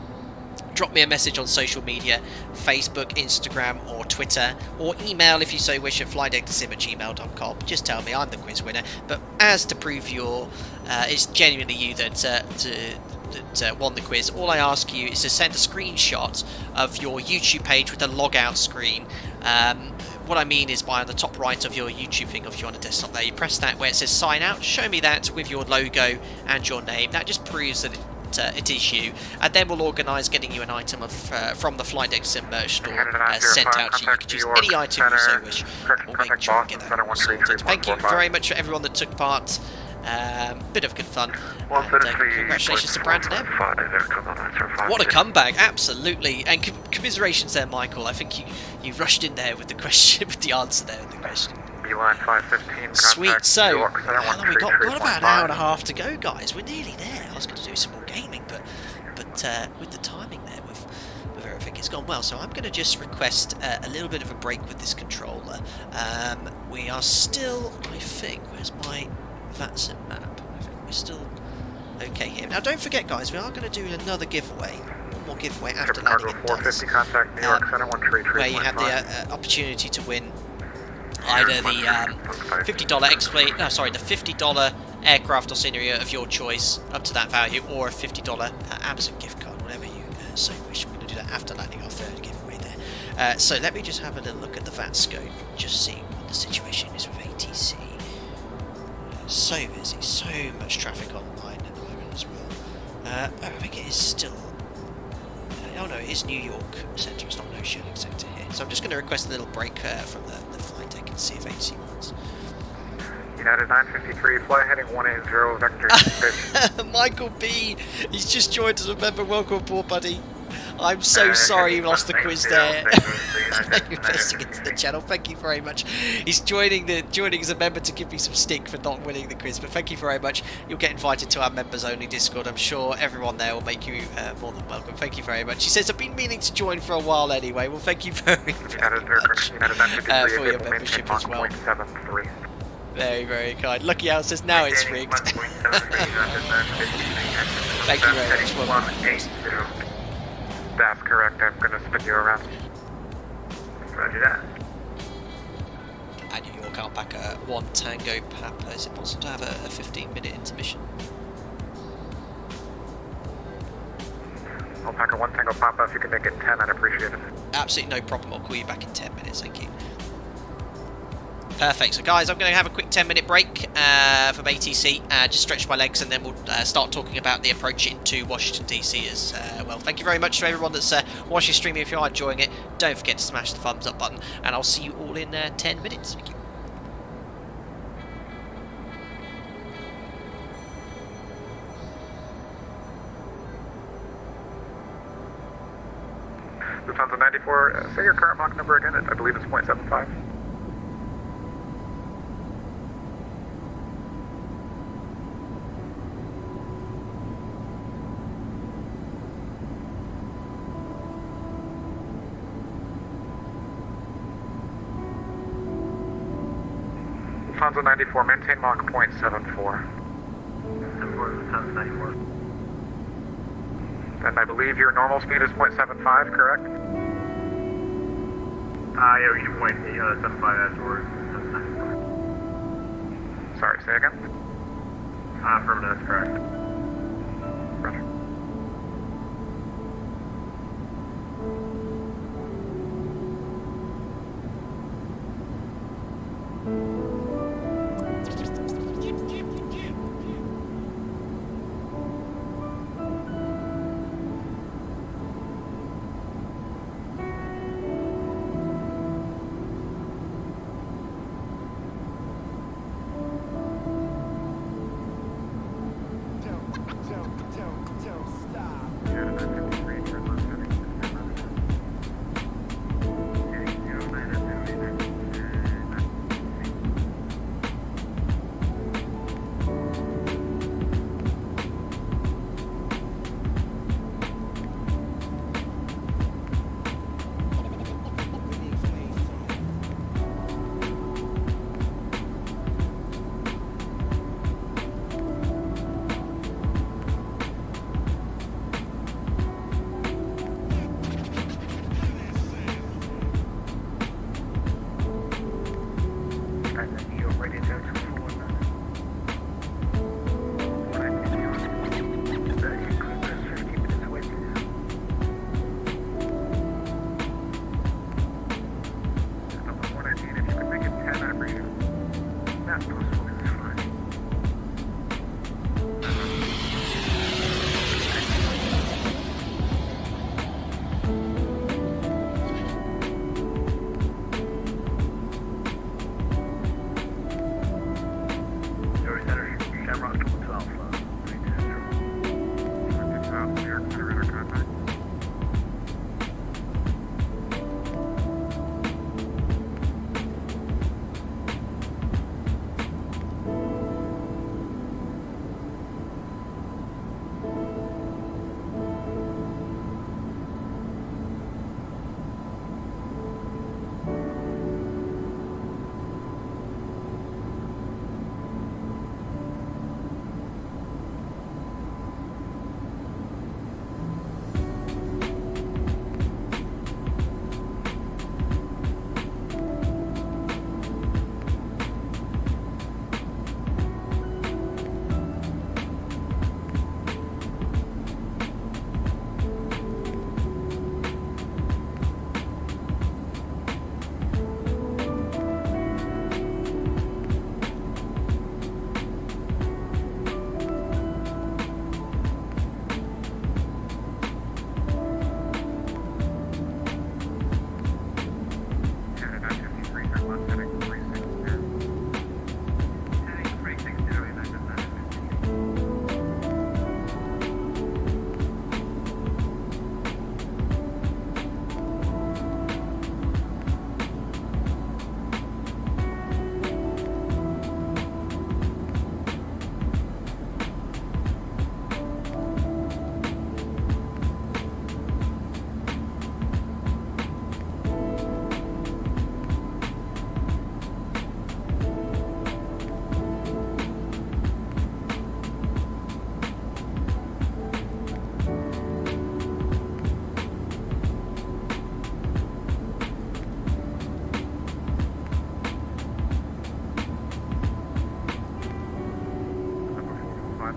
Drop me a message on social media, Facebook, Instagram or Twitter, or email if you so wish at flydecksim@gmail.com. Just tell me I'm the quiz winner, but as to prove it's genuinely you that won the quiz, all I ask you is to send a screenshot of your YouTube page with the logout screen. What I mean is by on the top right of your YouTube thing, if you're on a desktop there, you press that where it says sign out, show me that with your logo and your name. That just proves that it is you, and then we'll organise getting you an item from the Flight Deck Sim merch store sent out to you. You can choose any item you so wish. We'll make sure we get that all sorted. Thank you very much for everyone that took part. Bit of good fun. And, congratulations to Brandon M. What a comeback, absolutely. And commiserations there, Michael. I think you rushed in there with the question, with the answer there with the question. Sweet. So, how long we got? We've got about an hour and a half to go, guys. We're nearly there. I was going to do some more gaming, but with the timing there, with everything, it's gone well. So I'm going to just request a little bit of a break with this controller. We are still, I think, where's my VATSIM map? I think we're still okay here. Now, don't forget, guys, we are going to do another giveaway. One more giveaway after landing in Dulles, where you have the opportunity to win either the $50 the $50 aircraft or scenario of your choice up to that value, or a $50 Amazon gift card, whatever you so wish. We're going to do that after landing our third giveaway there. So let me just have a little look at the VAT scope, just see what the situation is with ATC. So busy, so much traffic online at the moment as well. I think it is still. Oh no, it is New York Centre, it's not an Oceanic Sector here. So I'm just going to request a little break from the flight deck and see if AC wants. United 953, fly heading 180, vector pitch. Michael B, he's just joined as a member. Welcome aboard, buddy. I'm so sorry you lost the quiz there. Investing into the channel. Thank you very much. He's joining as a member to give me some stick for not winning the quiz, but thank you very much. You'll get invited to our members only Discord. I'm sure everyone there will make you more than welcome. Thank you very much. He says I've been meaning to join for a while anyway. Well, thank you very much for your membership as well. Very, very kind. Lucky Al says now it's rigged. Thank you very much. Welcome. That's correct. I'm going to spin you around. Roger that. And New York Alpaca 1 Tango Papa. Is it possible to have a 15-minute intermission? Alpaca 1 Tango Papa, if you can make it 10, I'd appreciate it. Absolutely no problem. I'll call you back in 10 minutes. Thank you. Perfect. So guys, I'm going to have a quick 10-minute break from ATC, just stretch my legs, and then we'll start talking about the approach into Washington DC as well. Thank you very much to everyone that's watching streaming. If you are enjoying it, don't forget to smash the thumbs up button, and I'll see you all in 10 minutes. Thank you. Lufthansa 94, say your current Mach number again. I believe it's 0.75. Lufthansa 94, maintain Mach 0.74. Lufthansa 94. And I believe your normal speed is 0.75, correct? Yeah, we can point 75 afterwards. Sorry, say again? Affirmative, that's correct. Roger.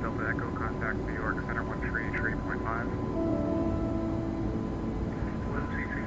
Delta Echo, contact New York Center 133.5. 133.5.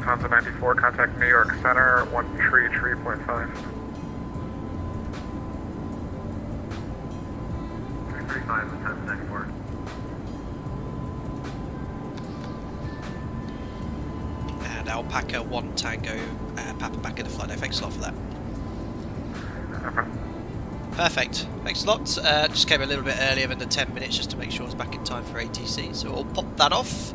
Lufthansa 94, contact New York Center 133.5. 335, Lufthansa 94. And Alpaca 1 Tango, Papa back in the flight. Thanks a lot for that. Perfect. Thanks a lot. Just came a little bit earlier than the 10 minutes just to make sure I was back in time for ATC. So I'll pop that off.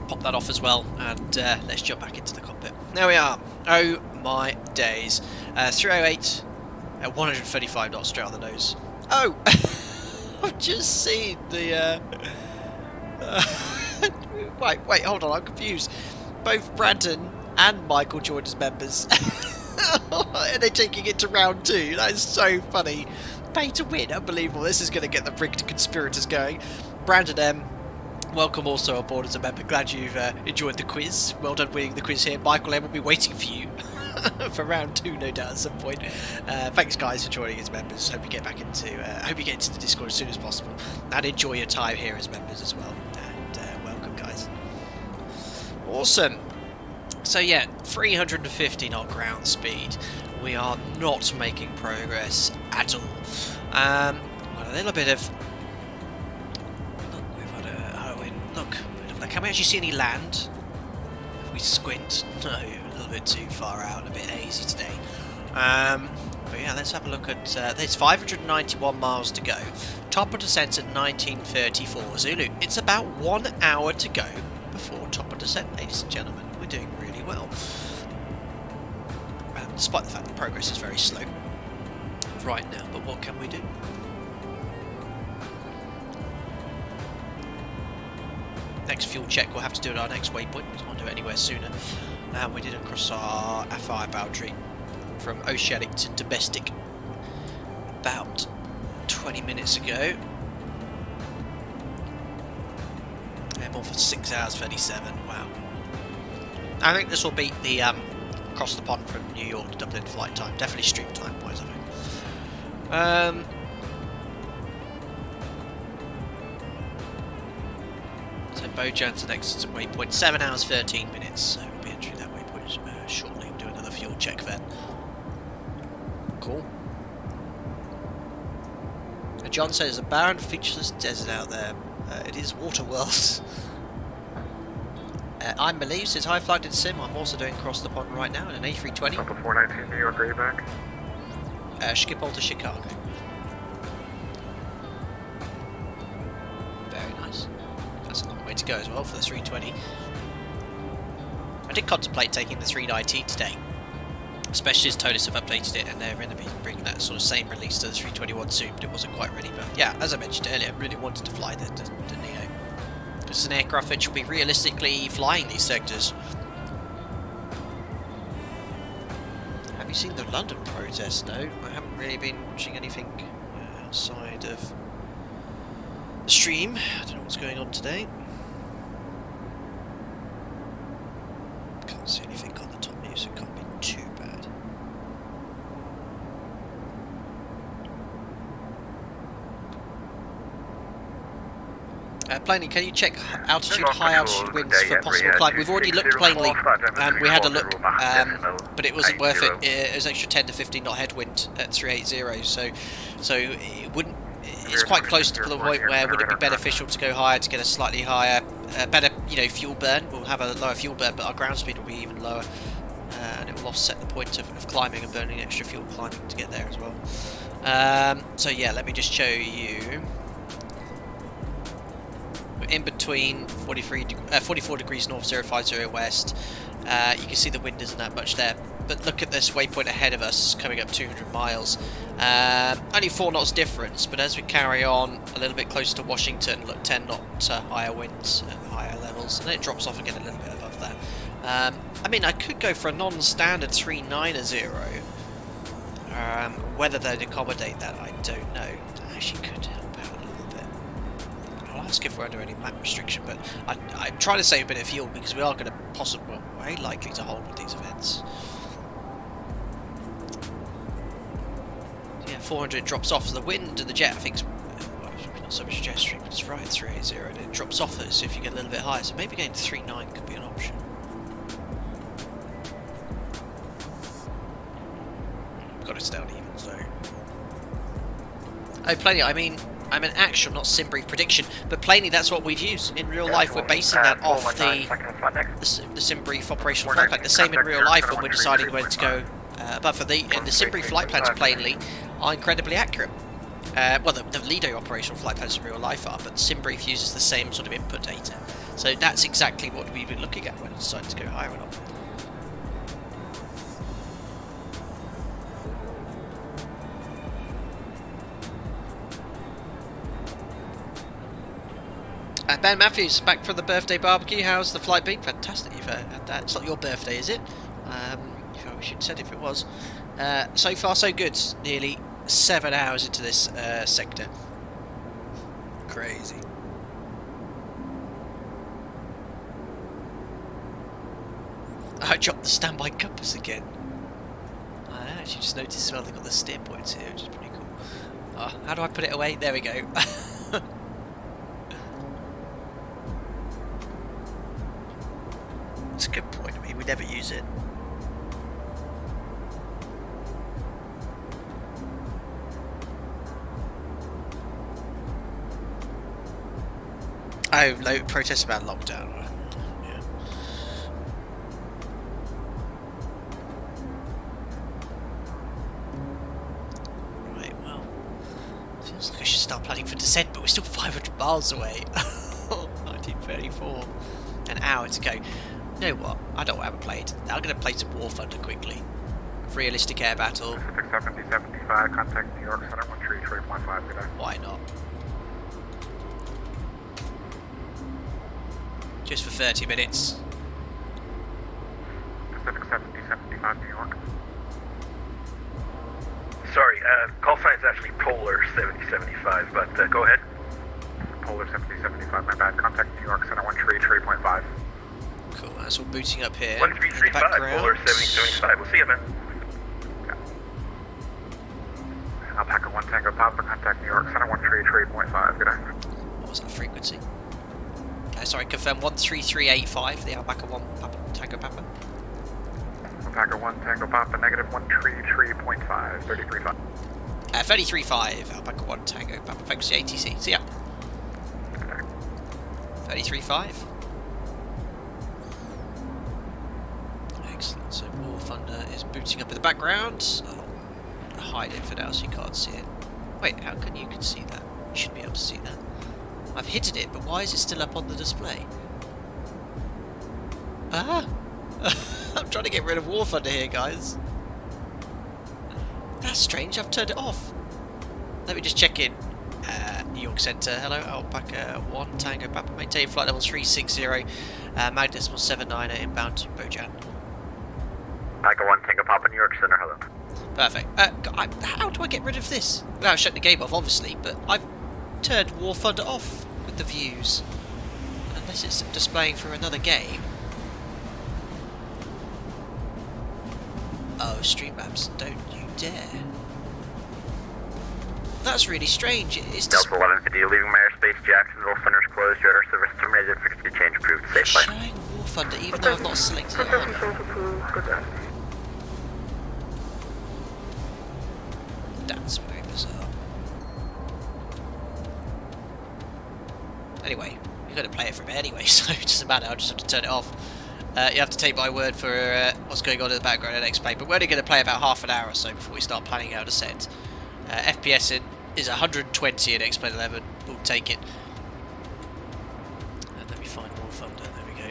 Pop that off as well, and let's jump back into the cockpit. There we are. Oh my days. 308 at 135 knots straight on the nose. Oh! I've just seen the... wait, hold on, I'm confused. Both Brandon and Michael joined as members. And they're taking it to round 2. That is so funny. pay to win. Unbelievable. This is going to get the rigged conspirators going. Brandon M, welcome also aboard as a member. Glad you've enjoyed the quiz. Well done winning the quiz here. Michael M will be waiting for you for round 2, no doubt, at some point. Thanks, guys, for joining as members. Hope you get back into the Discord as soon as possible, and enjoy your time here as members as well. And welcome, guys. Awesome. So yeah, 350 knot ground speed. We are not making progress at all. Got a little bit of. Look, we've got a. Look, can we actually see any land? If we squint, no, a little bit too far out, a bit hazy today. But yeah, let's have a look at. There's 591 miles to go. Top of descent at 1934 Zulu. It's about 1 hour to go before top of descent, ladies and gentlemen. We're doing really well. Despite the fact that progress is very slow right now, but what can we do? Next fuel check we'll have to do at our next waypoint. We can't do it anywhere sooner. We did cross our FI boundary from Oceanic to domestic about 20 minutes ago. Airborne for 6 hours 37. Wow. I think this will beat the across the pond from New York to Dublin flight time. Definitely stream time wise, I think. So Bojan's the next waypoint, 7 hours 13 minutes. So we'll be entering that waypoint shortly. We'll do another fuel check then. Cool. John says a barren, featureless desert out there. It is Waterworld. I'm Believe says hi, flight in sim. I'm also doing cross the pond right now in an A320. Number 419 New York, are you back? Schiphol to Chicago. Very nice. That's a long way to go as well for the 320. I did contemplate taking the 390 today, especially as ToLiss have updated it and they're going to be bringing that sort of same release to the 321 soon, but it wasn't quite ready. But yeah, as I mentioned earlier, I really wanted to fly the Neo. It's an aircraft that should be realistically flying these sectors. Have you seen the London protest? No, I haven't really been watching anything outside of the stream. I don't know what's going on today. Can't see anything on the top news, it can't be too bad. Plainly, can you check altitude, high altitude winds for possible climb? We've already looked plainly, and we had a look, but it wasn't worth it. It was extra 10 to 15 knot headwind at 380, so it wouldn't. It's quite close to the point where would it be beneficial to go higher to get a slightly higher, better, fuel burn? We'll have a lower fuel burn, but our ground speed will be even lower, and it will offset the point of climbing and burning extra fuel climbing to get there as well. So yeah, let me just show you. In between 44 degrees north, 050 west. You can see the wind isn't that much there, but look at this waypoint ahead of us coming up 200 miles. Only 4 knots difference, but as we carry on a little bit closer to Washington, look, 10 knot higher winds at higher levels, and then it drops off again a little bit above that. I mean, I could go for a non-standard 390. Whether they'd accommodate that, I don't know. I actually could help out a little bit. I'll ask if we're under any map restriction, but I'm trying to save a bit of fuel because we are going to possibly, very likely to hold with these events. So yeah, 400 drops off the wind and the jet. I think it's not so much jet stream, but it's right at 380, and it drops off it. So if you get a little bit higher, so maybe going to 39 could be an option. Got it down even, so. Oh, plainly, I mean, I'm an actual, not sim brief prediction, but plainly that's what we'd use in real life. We're basing that off the sim brief operational flight plan. The same in real life when we're deciding when to go. But for the sim brief flight plans, plainly, are incredibly accurate. Well, the Lido operational flight plans in real life are, but sim brief uses the same sort of input data. So that's exactly what we've been looking at when deciding to go higher or not. Ben Matthews, back from the birthday barbecue. How's the flight been? Fantastic, you've had that. It's not your birthday, is it? I wish you'd said if it was. So far, so good. Nearly 7 hours into this sector. Crazy. I dropped the standby compass again. I actually just noticed as well they've got the steer points here, which is pretty cool. Oh, how do I put it away? There we go. It's a good point. I mean, we never use it. Oh, protests about lockdown. Yeah. Right, well, feels like I should start planning for descent, but we're still 500 miles away. 1934. An hour to go. You know what? I don't have a played. I'm going to play some War Thunder quickly. Realistic air battle. Pacific 7075, contact New York Center 133.5, good day. Why not? Just for 30 minutes. Pacific 7075, New York. Sorry, call sign's actually Polar 7075, but go ahead. Polar 7075, my bad. Contact New York Center 133.5. Cool, that's all booting up here. 1335, Polar 7075. We'll see you, man. Alpaca 1 Tango Papa, contact New York Center 133.5. Good day. What was that frequency? Sorry, confirm 13385, the Alpaca 1 Papa, Tango Papa. Alpaca 1 Tango Papa, negative 133.5, 33.5. 33.5, Alpaca 1 Tango Papa, thanks to ATC. See ya. 33.5. Excellent, so War Thunder is booting up in the background. I'll hide it for now so you can't see it. Wait, how can you see that? You should be able to see that. I've hidden it, but why is it still up on the display? Ah! I'm trying to get rid of War Thunder here, guys. That's strange, I've turned it off. Let me just check in. New York Center, hello, Alpaca 1 Tango Papa, maintain flight level 360, magnitude 79 inbound to Bojan. Alpaca 1 Tango Papa, New York Center, hello. Perfect. How do I get rid of this? Well, I shut the game off, obviously, but I've turned War Thunder off with the views. Unless it's displaying through another game. Oh, Streamlabs, don't you dare. That's really strange. It's Delta 1150, leaving my airspace, Jacksonville, center's closed, radar service terminated, frequency change approved, safe flight. Showing War Thunder even though I've not selected it on. That's very bizarre. Anyway, you're going to play it from it anyway, so it doesn't matter, I'll just have to turn it off. You have to take my word for what's going on in the background and explain, but we're only going to play about half an hour or so before we start planning our descent. FPS is 120 in X-Plane 11, we'll take it. And let me find War Thunder, there we go.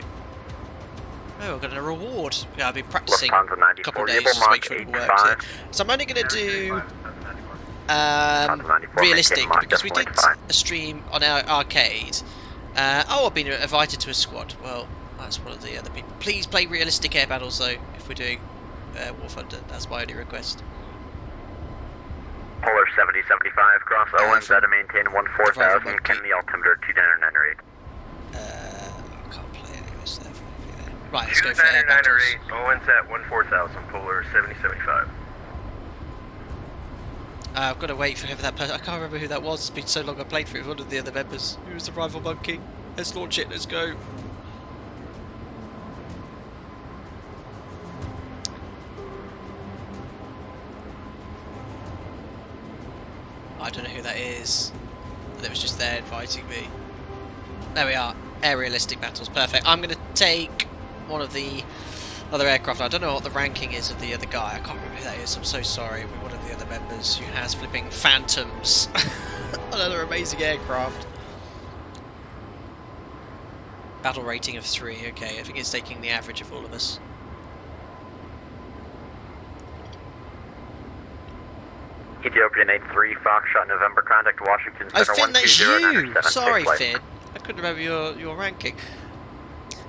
Oh, I've got a reward. Yeah, I've been practicing a couple of days just to make sure it works. So I'm only going to do realistic, because we did a stream on our arcade. Oh, I've been invited to a squad. Well, that's one of the other people. Please play realistic air battles though, if we're doing War Thunder. That's my only request. Polar 7075, cross Owens at a maintain 14,000, Kennedy altimeter 2998. I can't play any of this there. Right, let's go for air battles. 2998, Owens at 14,000, Polar 7075. I've got to wait for whoever that person. I can't remember who that was. It's been so long I played for it with one of the other members. Who was the Rival Monkey? Let's launch it, let's go. I don't know who that is. That was just there inviting me. There we are. Air realistic battles. Perfect. I'm going to take one of the other aircraft. I don't know what the ranking is of the other guy. I can't remember who that is. I'm so sorry. We're one of the other members who has flipping Phantoms. Another amazing aircraft. Battle rating of 3. Okay, I think it's taking the average of all of us. Ethiopian 83, Foxtrot, November, contact Washington Center. Oh, Finn, that's you! Sorry, Finn. I couldn't remember your ranking.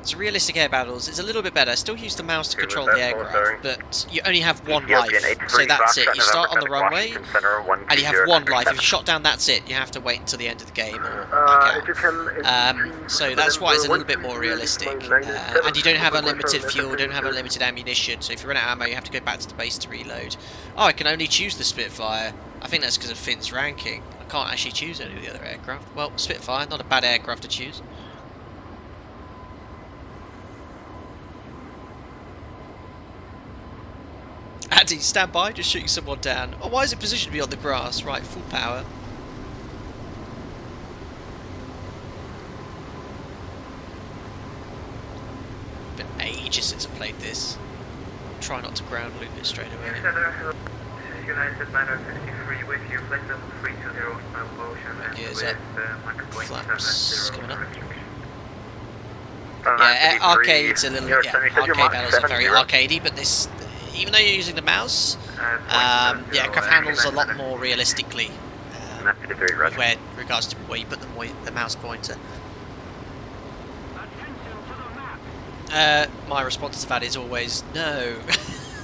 So realistic air battles, it's a little bit better. Still use the mouse to control the aircraft, but you only have one life. So that's it. You start on the runway, and you have one life. If you shot down, that's it. You have to wait until the end of the game or back out. So that's why it's a little bit more realistic. And you don't have unlimited fuel, don't have unlimited ammunition. So if you run out of ammo, you have to go back to the base to reload. Oh, I can only choose the Spitfire. I think that's because of Finn's ranking. I can't actually choose any of the other aircraft. Well, Spitfire, not a bad aircraft to choose. Andy, stand by, just shooting someone down. Oh, why is it positioned to be on the grass? Right, full power. Been ages since I played this. Try not to ground loop it straight away. United 953 with you, flight level 320 motion and with flaps coming up. Yeah, arcade's a little, arcade battles are very arcadey, but this, even though you're using the mouse, the aircraft handles a lot more realistically with regards to where you put the mouse pointer. My response to that is always no.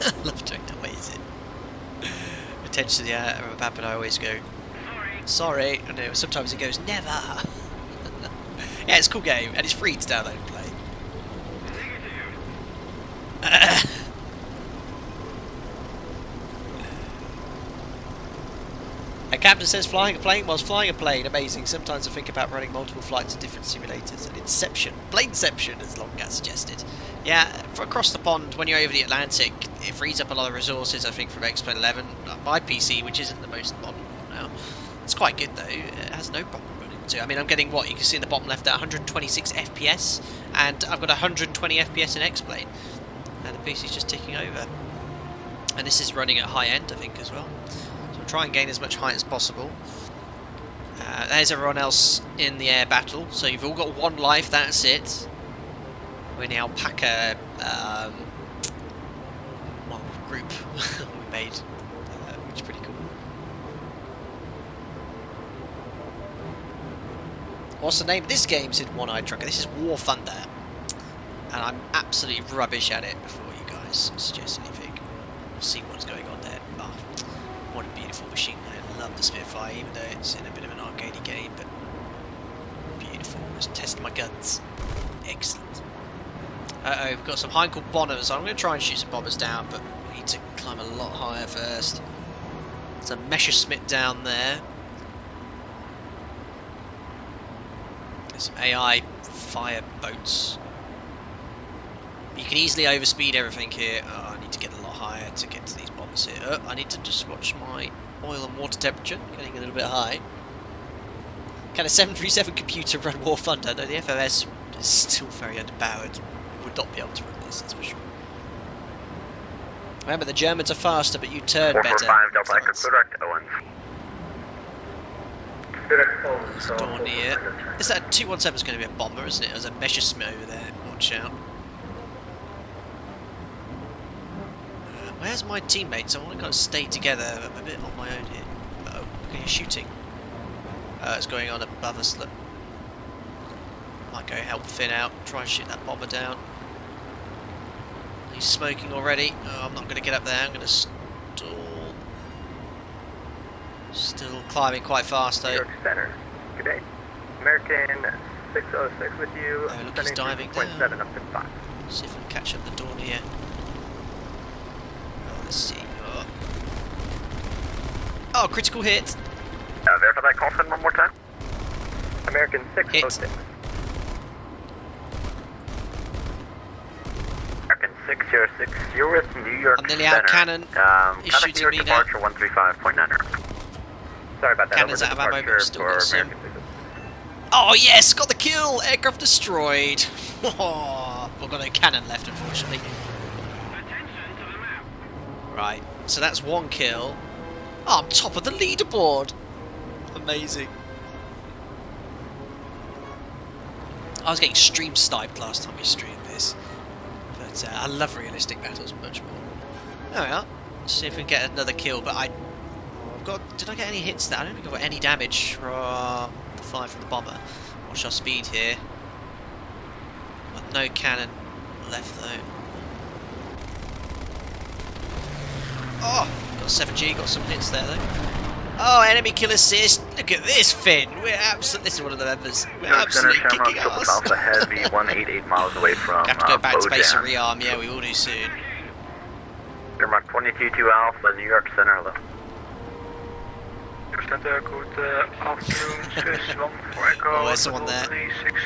I love doing that. Wait, is it? Attention to the air, but I always go sorry. I know sometimes it goes never. Yeah, it's a cool game and it's free to download and play. A captain says flying a plane whilst flying a plane, amazing. Sometimes I think about running multiple flights in different simulators. And Inception, Planeception, as Longcat suggested. Yeah, for across the pond, when you're over the Atlantic, it frees up a lot of resources, I think, from X-Plane 11. My PC, which isn't the most modern one now, it's quite good though. It has no problem running to. I mean, I'm getting what you can see in the bottom left there, 126 FPS, and I've got 120 FPS in X-Plane, and the PC's just ticking over. And this is running at high end, I think, as well. Try and gain as much height as possible. There's everyone else in the air battle, so you've all got one life, that's it. We're in the alpaca group we made, which is pretty cool. What's the name of this game, said One-Eyed Trucker? This is War Thunder, and I'm absolutely rubbish at it before you guys suggest anything. We'll see what's going on there. Oh, what a beautiful machine. I love the Spitfire, even though it's in a bit of an arcadey game, but beautiful. Just test my guns. Excellent. Uh-oh, we've got some Heinkel bombers. I'm going to try and shoot some bombers down, but we need to climb a lot higher first. There's a Messerschmitt down there. There's some AI fire boats. You can easily overspeed everything here. Oh, I need to get a lot higher to get to these bombers here. Oh, I need to just watch my oil and water temperature, getting a little bit high. Can a 737 computer run War Thunder? No, the FOS is still very underpowered. Would not be able to run this, that's for sure. Remember, the Germans are faster, but you turn better. 445 Delta Echo, correct, Owen. There's a door near. Is that 217 is going to be a bomber, isn't it? There's a Messerschmitt over there. Watch out. Where's my teammates? I want to kind of stay together. I'm a bit on my own here. Uh-oh, okay, you're shooting. It's going on above us. Look. Might go help Finn out. Try and shoot that bomber down. He's smoking already. Oh, I'm not going to get up there. I'm going to stall. Still climbing quite fast though. New York Center. Good day. American 606 with you. Oh, look, he's diving down. Up to 5. See if we can catch up the dawn here. Oh, let's see. Oh, critical hit. Verify that call sign one more time. American 606. American 606, you're with New York I'm nearly out. Cannon is shooting me now. Departure 135.9. Sorry about that. Cannon's out of ammo, but still got some. Oh yes, got the kill! Aircraft destroyed! Oh, we've got no cannon left, unfortunately. Right, so that's one kill. Oh, I'm top of the leaderboard! Amazing. I was getting stream sniped last time we streamed this. But I love realistic battles much more. There we are. Let's see if we can get another kill, but did I get any hits there? I don't think I got any damage from the fire from the bomber. Watch our speed here. no cannon left though. Oh, got 7G, got some hits there though. Oh, enemy kill assist. Look at this, Finn. We're absolutely, this is one of the members. We're absolutely kicking ass. Alpha Heavy, 188 miles away from have to go back to base and rearm. Yeah, we will do soon. Airmark 22 Alpha, New York Center, hello. Good afternoon, Swiss 1 Echo. Oh, there's someone there. 6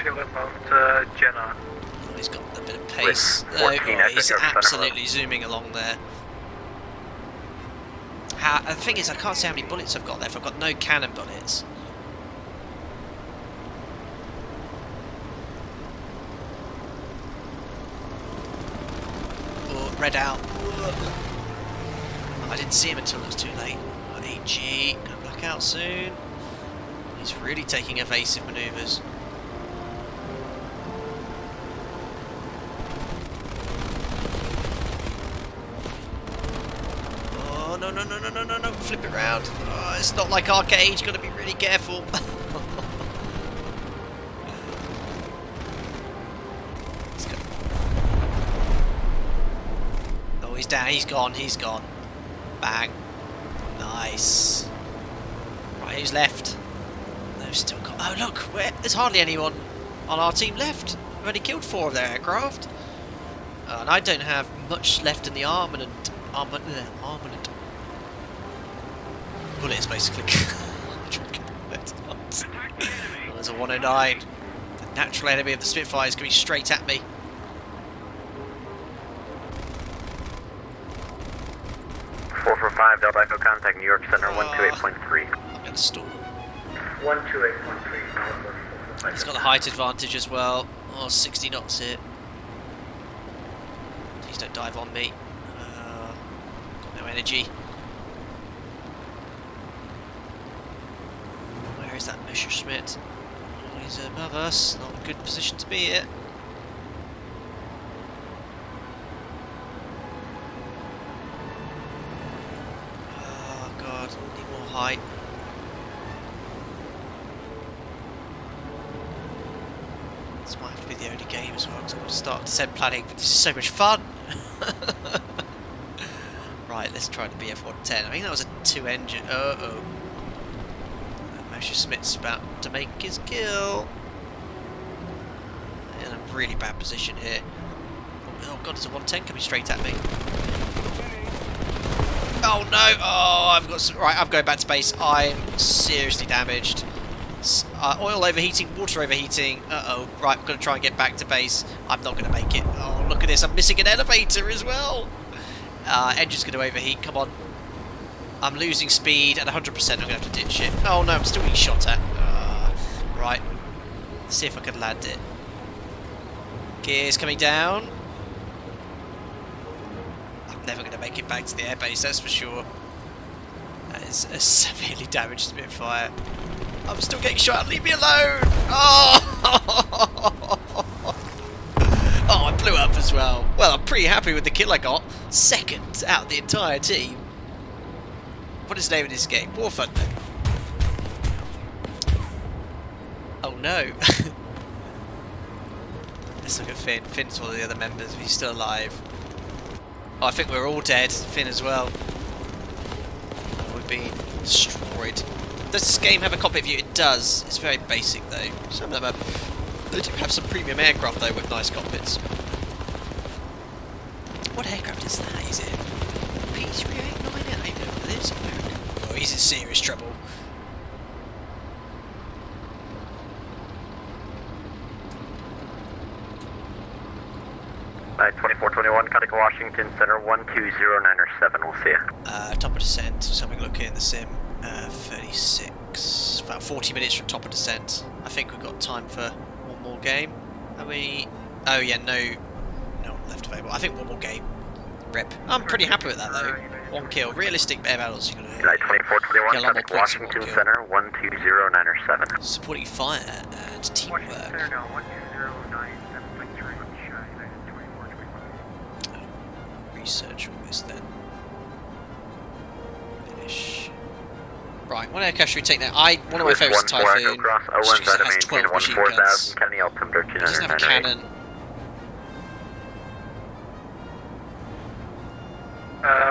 about Jenna. Oh, he's got a bit of pace. Oh, he's absolutely zooming along there. The thing is, I can't see how many bullets I've got left. I've got no cannon bullets. Oh, red out. I didn't see him until it was too late. 8G, gonna black out soon. He's really taking evasive manoeuvres. Oh, no, no, no, no, no, no, no, flip it round. Oh, it's not like arcade, gotta be really careful. Oh, he's down, he's gone. Bang. Nice. Right, who's left? No, still got. Oh, look, there's hardly anyone on our team left. We've only killed 4 of their aircraft. And I don't have much left in the armament. Bullets, basically. Oh, there's a 109. The natural enemy of the Spitfire is coming straight at me. Delta Echo contact New York Center 128.3. I'm going to stall. 128.3. He's got the height advantage as well. Oh, 60 knots here. Please don't dive on me. Got no energy. Where is that Messerschmitt? Oh, he's above us. Not a good position to be in. Height. This might have to be the only game as well, because I'm going to start descent planning, but this is so much fun! Right, let's try the BF-110. I think that was a 2-engine. Uh-oh. Messerschmitt's about to make his kill. In a really bad position here. Oh god, there's a 110 coming straight at me. Oh no! Oh, I've got some. Right, I'm going back to base. I'm seriously damaged. Oil overheating, water overheating. Uh-oh. Right, I'm going to try and get back to base. I'm not going to make it. Oh, look at this. I'm missing an elevator as well. Engine's going to overheat. Come on. I'm losing speed at 100%. I'm going to have to ditch it. Oh no, I'm still being shot at. Right. Let's see if I can land it. Gears coming down. Never going to make it back to the airbase, that's for sure. That is a severely damaged Spitfire. I'm still getting shot, leave me alone! Oh! Oh, I blew up as well. Well, I'm pretty happy with the kill I got. Second out of the entire team. What is the name of this game? War Thunder. Oh no. Let's look at Finn. Finn's one of the other members, he's still alive. Oh, I think we're all dead. Finn as well. Oh, we've been destroyed. Does this game have a cockpit view? It does. It's very basic though. Some of them they do have some premium aircraft though with nice cockpits. What aircraft is that? Is it P389? I don't know what it is. Oh, he's in serious trouble. Alright, 2421, contact Washington Center 12097, we'll see you. Top of descent, so having a look here in the sim, 36, about 40 minutes from top of descent. I think we've got time for one more game. Are we? Oh yeah, no left available. I think one more game. Rip. I'm pretty happy with that though. One kill. Realistic air battles, you're gonna Alright, 2421, contact Washington Center 12097. Supporting fire and teamwork. Research all this then. Finish. Right, what aircraft should we take now? One of my favourites is Typhoon. It has 12 machine guns. It doesn't have a cannon.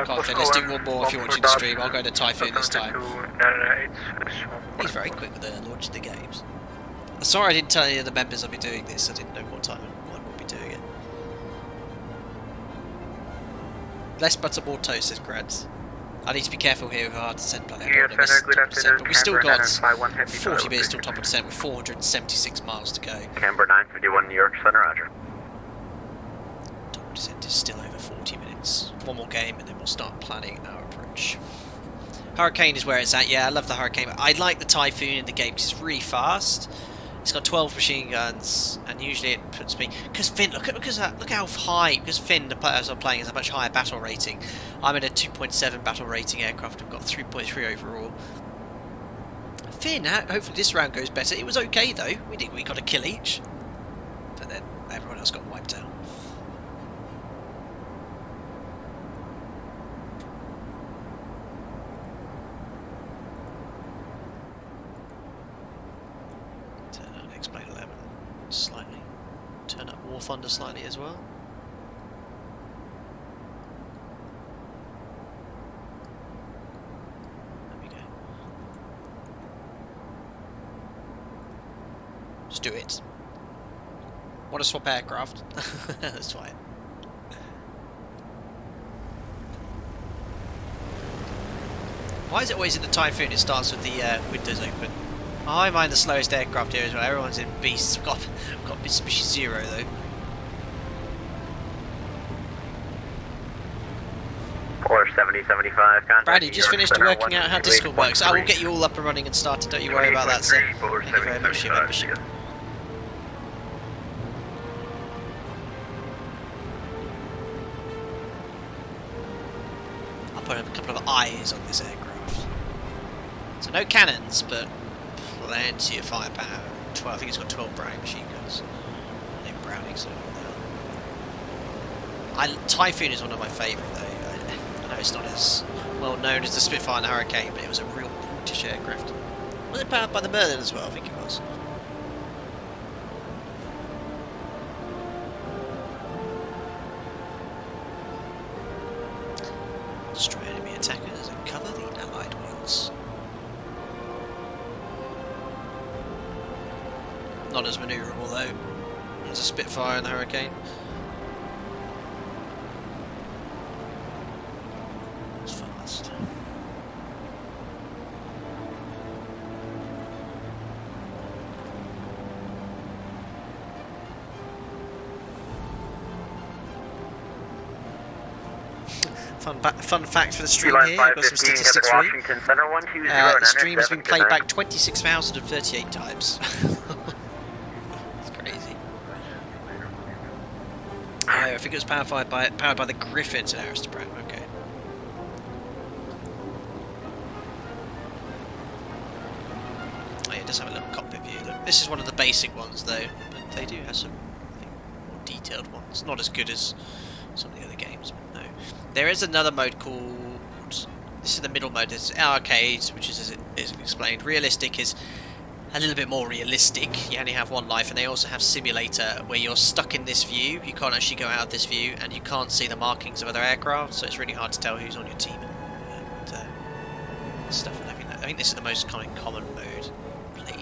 Can't fit. Let's do one more if you're watching the stream. I'll go to Typhoon this time. He's very quick with the launch of the games. Sorry I didn't tell any of the members I'll be doing this. I didn't know what time I would be doing it. Less butter, more toast, says Grant. I need to be careful here with hard descent planning. But we still got 40 minutes till top of descent with 476 miles to go. Camber 951 New York Center, roger. Top of descent is still over 40 minutes. One more game and then we'll start planning our approach. Hurricane is where it's at. Yeah, I love the Hurricane. I like the Typhoon in the game because it's really fast. It's got 12 machine guns, and usually it puts me. Because Finn, look how high. Because Finn, the players I'm playing, is a much higher battle rating. I'm in a 2.7 battle rating aircraft. I've got 3.3 overall. Finn, hopefully this round goes better. It was okay though. We got a kill each, but then everyone else got wiped out. Slightly. Turn up War Thunder slightly as well. There we go. Just do it. Want to swap aircraft? Let's try it. Why is it always in the Typhoon it starts with the windows open? I mind the slowest aircraft here as well. Everyone's in beasts. We've got Mitsubishi Zero though. Polar 7075. Brady, just finished working out how Discord works. I will get you all up and running and started. Don't you worry about that, sir. Thank you very much for your membership. I'll put a couple of eyes on this aircraft. So no cannons, but plenty of firepower. I think it's got 12 Browning machine guns. Named Browning, so Typhoon is one of my favourite though. I know it's not as well known as the Spitfire and the Hurricane, but it was a real British aircraft. Was it powered by the Merlin as well? I think it was. Destroy enemy attackers and cover the Allied wheels. Not as manoeuvrable though as a Spitfire and the Hurricane. It's fast. Fun fact for the stream here, I've got some statistics for you. The stream has been played back 26,038 times. I think it was powered by the Griffins at Aristocrat. Okay. Oh, yeah, it does have a little cockpit view. Look, this is one of the basic ones though, but they do have some more detailed ones. Not as good as some of the other games, but no. There is another mode called. This is the middle mode. It's arcade, which is explained. Realistic is a little bit more realistic. You only have one life, and they also have simulator where you're stuck in this view. You can't actually go out of this view, and you can't see the markings of other aircraft, so it's really hard to tell who's on your team and stuff like that. I think this is the most common mode played.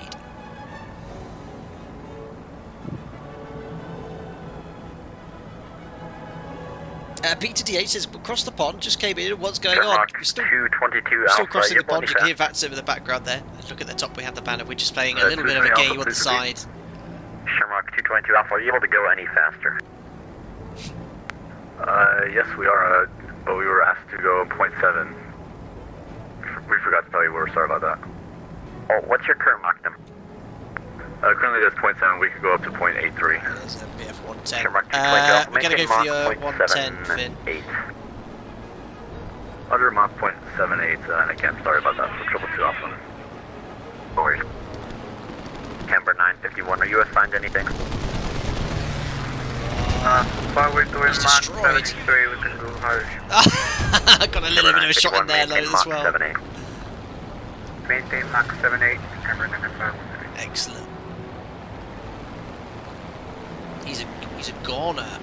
Peter D8 says, across the pond, just came in, what's going on? We're still crossing the pond, you can hear VATSIM in the background there. Look at the top, we have the banner, we're just playing a little bit of a game on the side. Shamrock 222 Alpha, are you able to go any faster? Yes we are, but we were asked to go 0.7. We forgot to tell you, we're sorry about that. Oh, what's your current Mach number? Currently that's 0.7, we could go up to 0.83. There's a BF 110. We're going to go for your 110, Finn. Under Mach 0.78, and again, sorry about that, for 222 Alpha. No worries. Camber 951, are you assigned anything? While we're doing Mach 73, we can go hard. I got a little bit of a shot in there, though, as well. Maintain Mach 78, Camber 951. Excellent. He's a goner.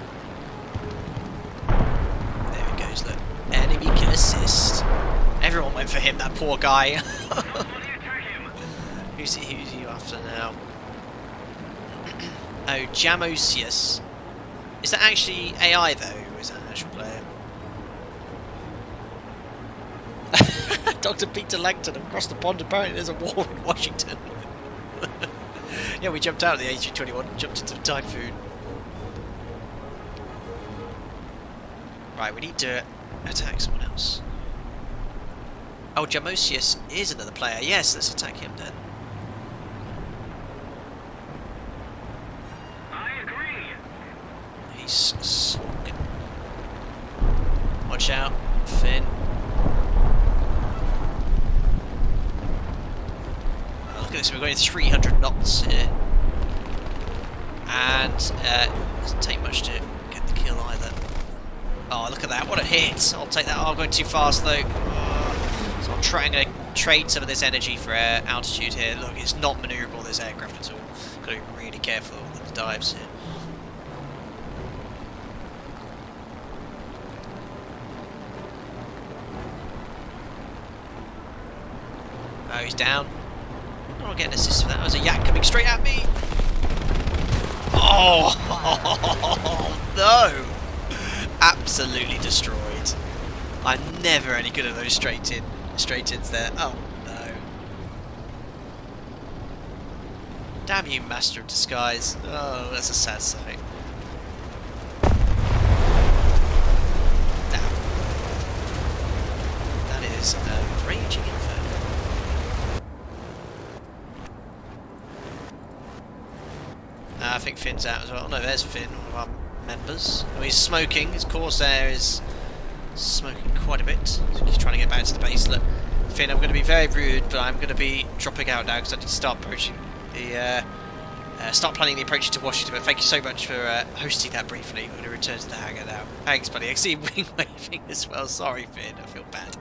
There he goes, look. Enemy kill assist. Everyone went for him, that poor guy. Who's you after now? Oh, Jamosius. Is that actually AI though, or is that an actual player? Dr. Peter Langton across the pond, apparently there's a war in Washington. Yeah, we jumped out of the A321, jumped into the Typhoon. Right, we need to attack someone else. Oh, Jamosius is another player. Yes, let's attack him then. I agree. He's sulking. Watch out, Finn. Oh, look at this, we're going 300 knots here. And it doesn't take much to get the kill either. Oh, look at that, what a hit. I'll take that. Oh, I'm going too fast though. So I'm trying to trade some of this energy for air altitude here. Look, it's not manoeuvrable, this aircraft at all. Got to be really careful with the dives here. Oh, he's down. Oh, I'll get an assist for that. That was a yak coming straight at me. Oh, no! Absolutely destroyed. I'm never any good at those straight ins there. Oh no. Damn you, Master of Disguise. Oh, that's a sad sight. Damn. That is a raging inferno. I think Finn's out as well. No, there's Finn, one of our members. Oh, he's smoking. His Corsair is smoking quite a bit. So he's trying to get back to the base. Look, Finn, I'm going to be very rude, but I'm going to be dropping out now because I need to start approaching the start planning the approach to Washington. But thank you so much for hosting that briefly. I'm going to return to the hangar now. Thanks, buddy. I see you wing waving as well. Sorry, Finn. I feel bad.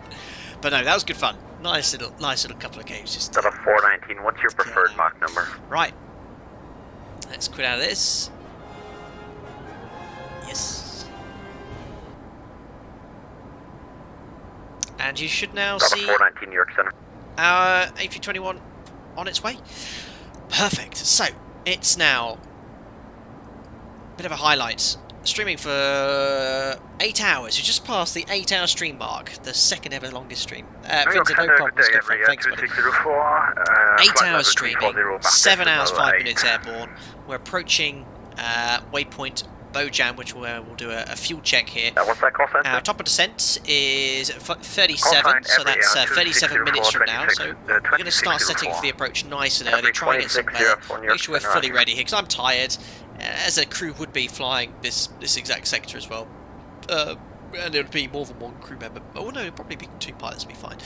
But no, that was good fun. Nice little couple of games. Just Got a 419. What's your preferred Mach number? Right. Let's quit out of this. Yes. And you should now see 419 New York Center. Our A321 on its way. Perfect. So, it's now a bit of a highlight. Streaming for 8 hours. We just passed the 8-hour stream mark. The second ever longest stream. Finn's no problems. Good fun. Thanks, buddy. 8 hours streaming. 7 hours, 5 minutes airborne. We're approaching waypoint Bojam, which we'll do a fuel check here. What's that call sign? Our top of descent is 37, so that's 37 minutes from now. So we're going to start setting for the approach nice and early, try and get some weather, make sure we're fully ready here, because I'm tired, as a crew would be flying this exact sector as well. And it would be more than one crew member. Oh no, it'd probably be 2 pilots, would be fine.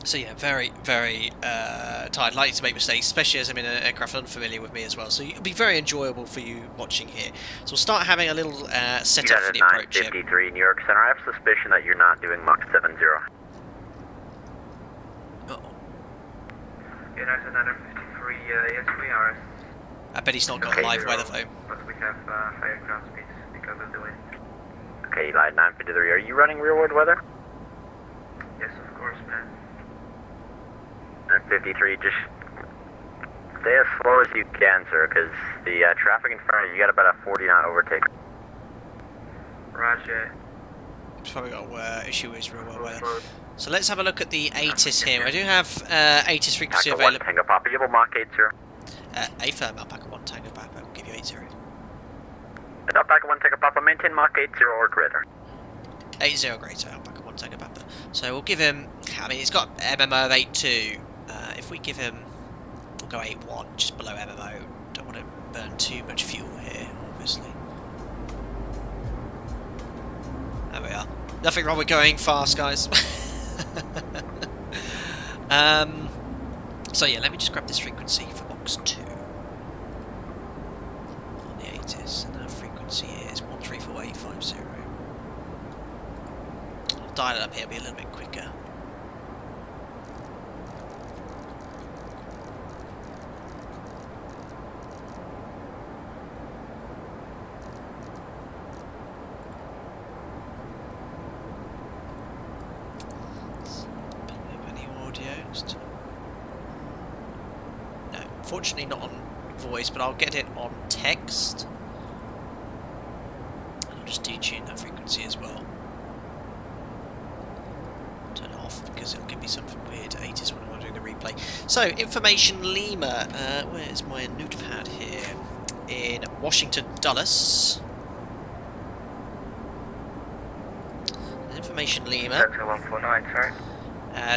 So yeah, very, very tired, likely to make mistakes, especially as I'm in an aircraft unfamiliar with me as well. So it'll be very enjoyable for you watching here. So we'll start having a little setup for the approach here. 953 New York Center. I have suspicion that you're not doing Mach 70. Uh-oh. United 953, yes we are. I bet he's not got live weather though. But we have higher ground speeds because of the wind. Okay, United 953. Are you running rearward weather? Yes, of course, man. 953, just stay as slow as you can, sir, because the traffic in front of you, got about a 40-knot overtake. Roger. It's probably got issue with real world weather. So let's have a look at the ATIS here. I do have ATIS frequency Alpaca available. 1, Tango Papa, you have a Mach 80. A firm Alpaca 1 Tango Papa will give you 80. Alpaca 1 Tango Papa, maintain Mach 80 or greater. 80 greater, Alpaca 1 Tango Papa. So we'll give him, I mean, he's got MMO of 82. If we give him, we'll go 81, just below MMO. Don't want to burn too much fuel here, obviously. There we are. Nothing wrong with going fast, guys. So yeah, let me just grab this frequency for box 2 on the ATIS, and that frequency here is 134850. I'll dial it up here, it'll be a little bit quicker. Unfortunately not on voice, but I'll get it on text. And I'll just detune that frequency as well. Turn it off because it'll give me something weird 80s when I'm doing the replay. So, Information Lima. Where's my notepad here? In Washington Dulles. Information Lima. Center 149, sorry.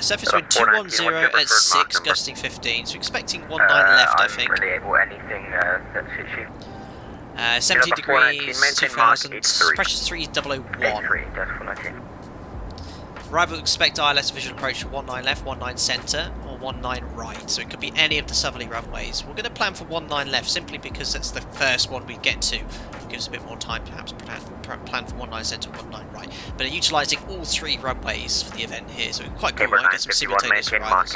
Surface wind 210 at 6, gusting 15. So expecting 19 left, I think. Really able anything that suits you. 70 degrees, 2000, pressure 3001. Arrival expect ILS visual approach 19 left, 19 centre, or 19 right. So it could be any of the southerly runways. We're going to plan for 19 left simply because that's the first one we get to. It gives a bit more time perhaps plan for 19 centre, 19 right. But utilising all 3 runways for the event here, so quite cool. I get some simultaneous arrivals.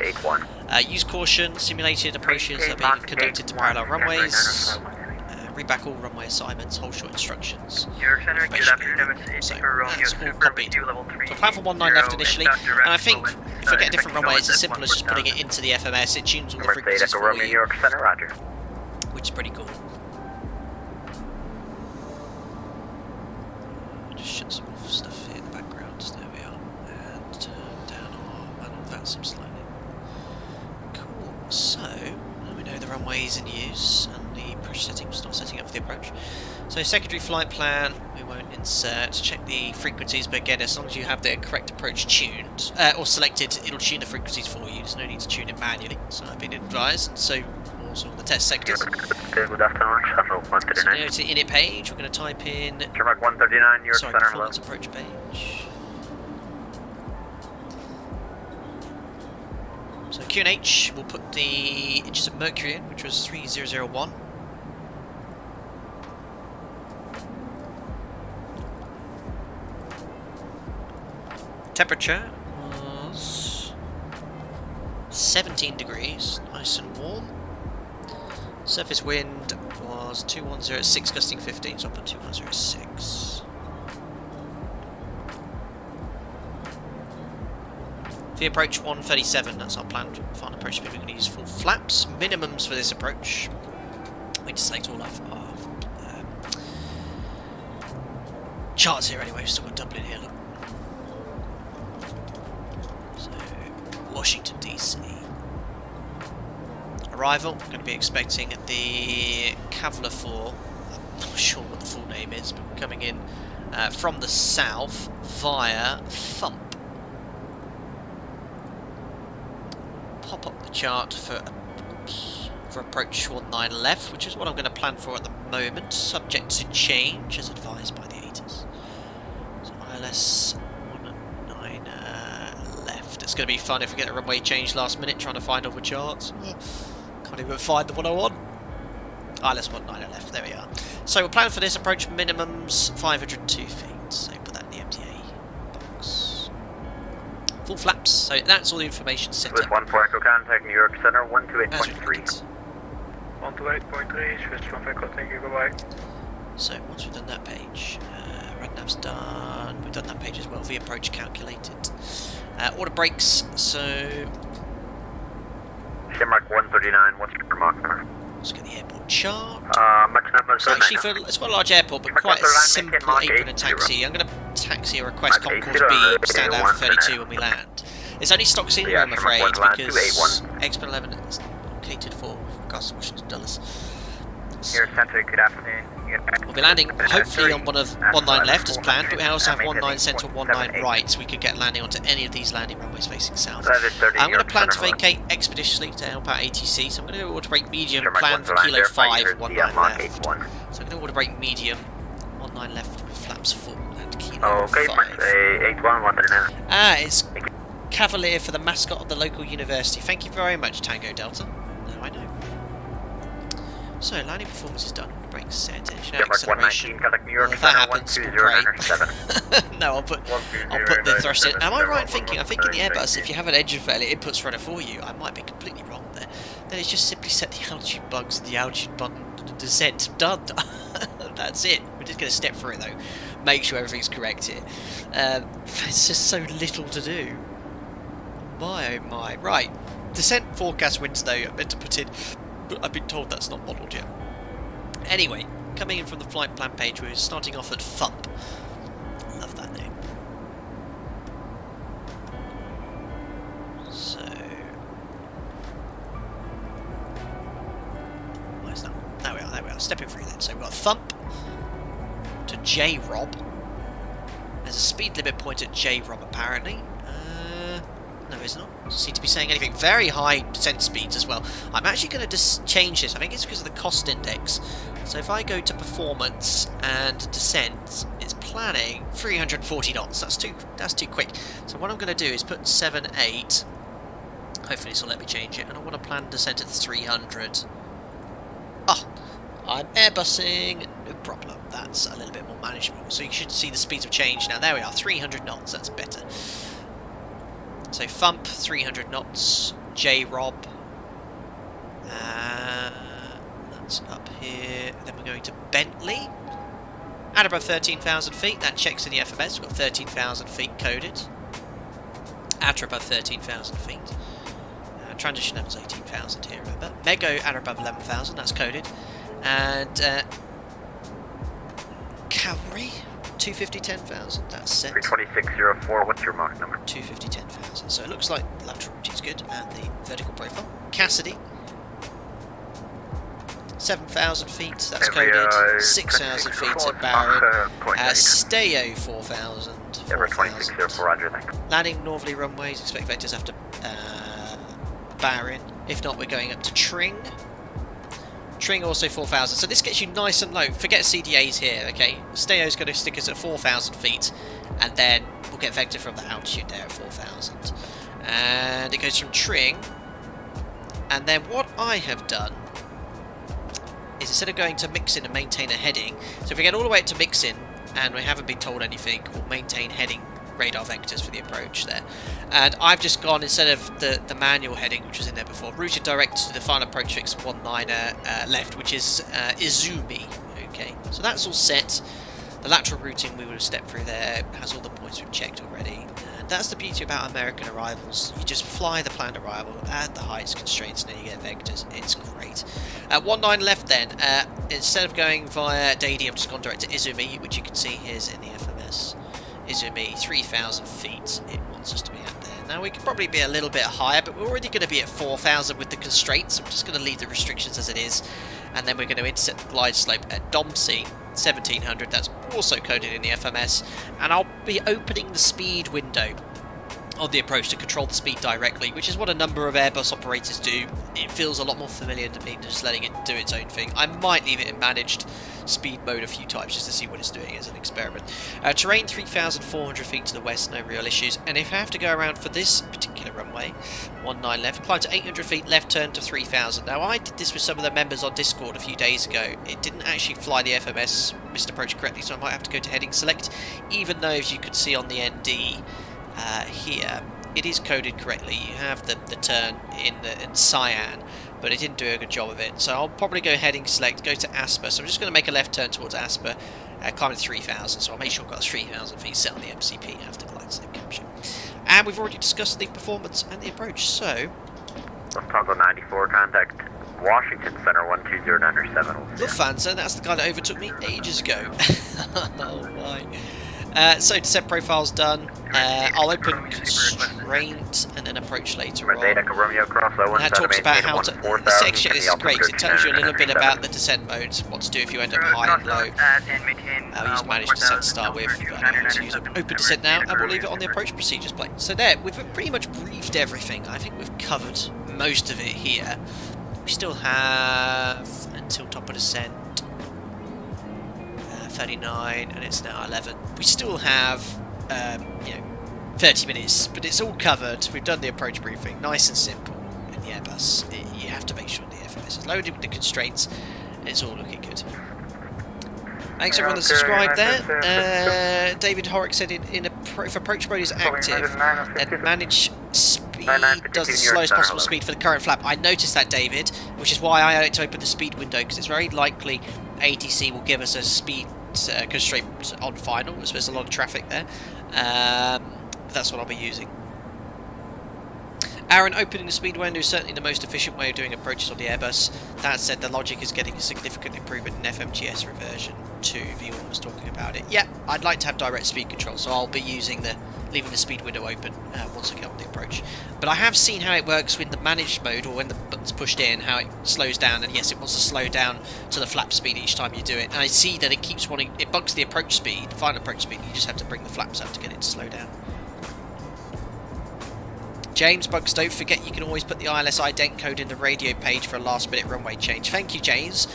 Use caution, simulated approaches are being conducted to parallel runways. Read back all runway assignments, hold short instructions. So that's all copied. So plan for 19 left initially, and I think if I get a different runway, it's as simple as just putting it into the FMS. It tunes all the frequencies for you, which is pretty cool. Just shut some stuff here in the background. There we are, and turn down our manual VATSIM slightly. Cool. So we know the runway is in use. The approach settings, not setting up for the approach. So secondary flight plan, we won't insert. Check the frequencies, but again, as long as you have the correct approach tuned or selected, it'll tune the frequencies for you. There's no need to tune it manually. So I've been advised. So also on the test sectors. Good afternoon, Shuttle 139. So now to the init page, we're going to type in. Tarmac 139, New York Center. Performance approach page. So QNH, we'll put the inches of mercury in, which was 3001. Temperature was 17 degrees, nice and warm. Surface wind was 210 at 6, gusting 15, so I'll put 210 at 6. For the approach 137, that's our planned final approach speed. We're going to use full flaps. Minimums for this approach. We just select all of our charts here anyway. We've still got Dublin here, look. So, Washington DC. Arrival, we're going to be expecting the Cavalier 4. I'm not sure what the full name is, but we're coming in from the south via Thump. Pop up the chart for approach 19 left, which is what I'm going to plan for at the moment, subject to change as advised by the ATIS. So ILS 19 left. It's going to be fun if we get a runway change last minute trying to find all the charts. Can't even find the one I want. ILS 19 left, there we are. So we're planning for this approach minimums 502 feet, so put that in the MTA box. Full flaps, so that's all the information set up. With 1 for Echo contact, New York Center, 128.3. 128.3, switch from Echo, thank you, goodbye. So once we've done that page, radnav's done, we've done that page as well, the approach calculated. Order brakes, so... Shamrock 139, what's your Mach number? Let's get the airport chart. Mach number So actually, it's quite a large airport, but quite a simple apron and taxi. I'm going to taxi or request Concourse B, stand out for 32 when we land. It's only stock scenery, I'm afraid, because X-Men 11 is catered for with regards to Washington Dulles. Here, Center, good afternoon. We'll be landing hopefully on one of 19 left as planned, but we also have 19 centre, 19 right, so we could get landing onto any of these landing runways facing south. I'm going to plan to vacate expeditiously to help out ATC, so I'm going to order brake medium, plan for Kilo 5, 19 left. So I'm going to order brake medium, 19 left with flaps full and Kilo 5. 8139. It's Cavalier for the mascot of the local university. Thank you very much, Tango Delta. Now I know. So, landing performance is done. Brakes set. Engine acceleration. Well, if that happens, we'll pray. No, I'll put the thrust in. Am I right in thinking? I think in the Airbus, if you have an engine failure, it puts runner for you. I might be completely wrong there. Then it's just simply set the altitude bugs and the altitude button descent. Done. That's it. We're just going to step through it though. Make sure everything's correct here. There's just so little to do. My oh my. Right. Descent forecast winds though, I meant to put in but I've been told that's not modelled yet. Anyway, coming in from the flight plan page, we're starting off at Thump. Love that name. So, where's that? There we are, stepping through then. So we've got Thump to J-Rob. There's a speed limit point at J-Rob apparently. No, it's not. Doesn't seem to be saying anything. Very high descent speeds as well. I'm actually going to change this. I think it's because of the cost index. So if I go to performance and descent, it's planning 340 knots. That's too quick. So what I'm going to do is put 7.8. Hopefully this will let me change it. And I want to plan descent at 300. Oh, I'm Airbusing. No problem. That's a little bit more manageable. So you should see the speeds have changed now. There we are. 300 knots. That's better. So Thump, 300 knots, J-Rob, that's up here, then we're going to Bentley, at above 13,000 feet, that checks in the FMS, we've got 13,000 feet coded, at or above 13,000 feet, transition level's 18,000 here, remember, Mego at or above 11,000, that's coded, and Cavalry, 250, 10,000, that's set. 32604, what's your Mach number? 250, 10,000. So it looks like the lateral route is good, and the vertical profile. Cassidy, 7,000 feet, that's coded. 6,000 feet at Barron. Steo, 4,000. 2604, roger, thanks. Landing northerly runways, expect vectors after Barron. If not, we're going up to Tring. Tring also 4,000, so this gets you nice and low. Forget CDAs here, okay? Steo's going to stick us at 4,000 feet, and then we'll get vector from the altitude there at 4,000. And it goes from Tring, and then what I have done is instead of going to Mixin and maintain a heading, so if we get all the way up to Mixin and we haven't been told anything, we'll maintain heading radar vectors for the approach there. And I've just gone, instead of the manual heading which was in there before, routed direct to the final approach fix 19er left, which is Izumi. Okay, so that's all set. The lateral routing we would have stepped through there has all the points we've checked already. And that's the beauty about American arrivals. You just fly the planned arrival at the highest constraints and then you get vectors. It's great. 19 left then. Instead of going via Dadi, I've just gone direct to Izumi, which you can see here's in the FMS. Izumi, 3,000 feet, it wants us to be at there. Now we could probably be a little bit higher, but we're already going to be at 4,000 with the constraints, so we're just going to leave the restrictions as it is. And then we're going to intercept the glide slope at Domsey, 1,700, that's also coded in the FMS. And I'll be opening the speed window on the approach to control the speed directly, which is what a number of Airbus operators do. It feels a lot more familiar to me than just letting it do its own thing. I might leave it in managed speed mode a few times just to see what it's doing as an experiment. Terrain 3,400 feet to the west, no real issues. And if I have to go around for this particular runway, 19 left, climb to 800 feet, left turn to 3,000. Now I did this with some of the members on Discord a few days ago. It didn't actually fly the FMS missed approach correctly, so I might have to go to heading select, even though as you could see on the ND, here it is coded correctly. You have the turn in cyan, but it didn't do a good job of it, so I'll probably go heading select, go to Asper. So I'm just going to make a left turn towards Asper, climb to 3,000, so I'll make sure I've got 3,000 feet set on the MCP after glide slope capture. And we've already discussed the performance and the approach, so Lufthansa 94, contact Washington Center 12097. Lufthansa, that's the guy that overtook me ages ago. Oh my. So descent profile's done. I'll open constraint and then approach later on. And that talks about how to. The section is great because it tells you a little bit about the descent modes, what to do if you end up high and low. I'll use managed descent to start with. I know how to use open descent now, and we'll leave it on the approach procedures plate. So there, we've pretty much briefed everything. I think we've covered most of it here. We still have until top of descent. 39 and it's now 11. We still have 30 minutes, but it's all covered. We've done the approach briefing, nice and simple. And the Airbus, you have to make sure the FMS is loaded with the constraints and it's all looking good. Thanks everyone that subscribed there. David Horrick said if approach mode is active, then manage speed does the slowest possible speed for the current flap. I noticed that, David, which is why I like to open the speed window, because it's very likely ATC will give us a speed constraint on final, as there's a lot of traffic there. That's what I'll be using. Aaron, opening the speed window is certainly the most efficient way of doing approaches on the Airbus. That said, the logic is getting a significant improvement in FMGS reversion 2. V1 was talking about it. Yeah, I'd like to have direct speed control, so I'll be using leaving the speed window open once I get on the approach. But I have seen how it works with the managed mode, or when the button's pushed in, how it slows down, and yes, it wants to slow down to the flap speed each time you do it. And I see that it bugs the approach speed, final approach speed. You just have to bring the flaps up to get it to slow down. James Bugs, don't forget you can always put the ILS ident code in the radio page for a last minute runway change. Thank you, James.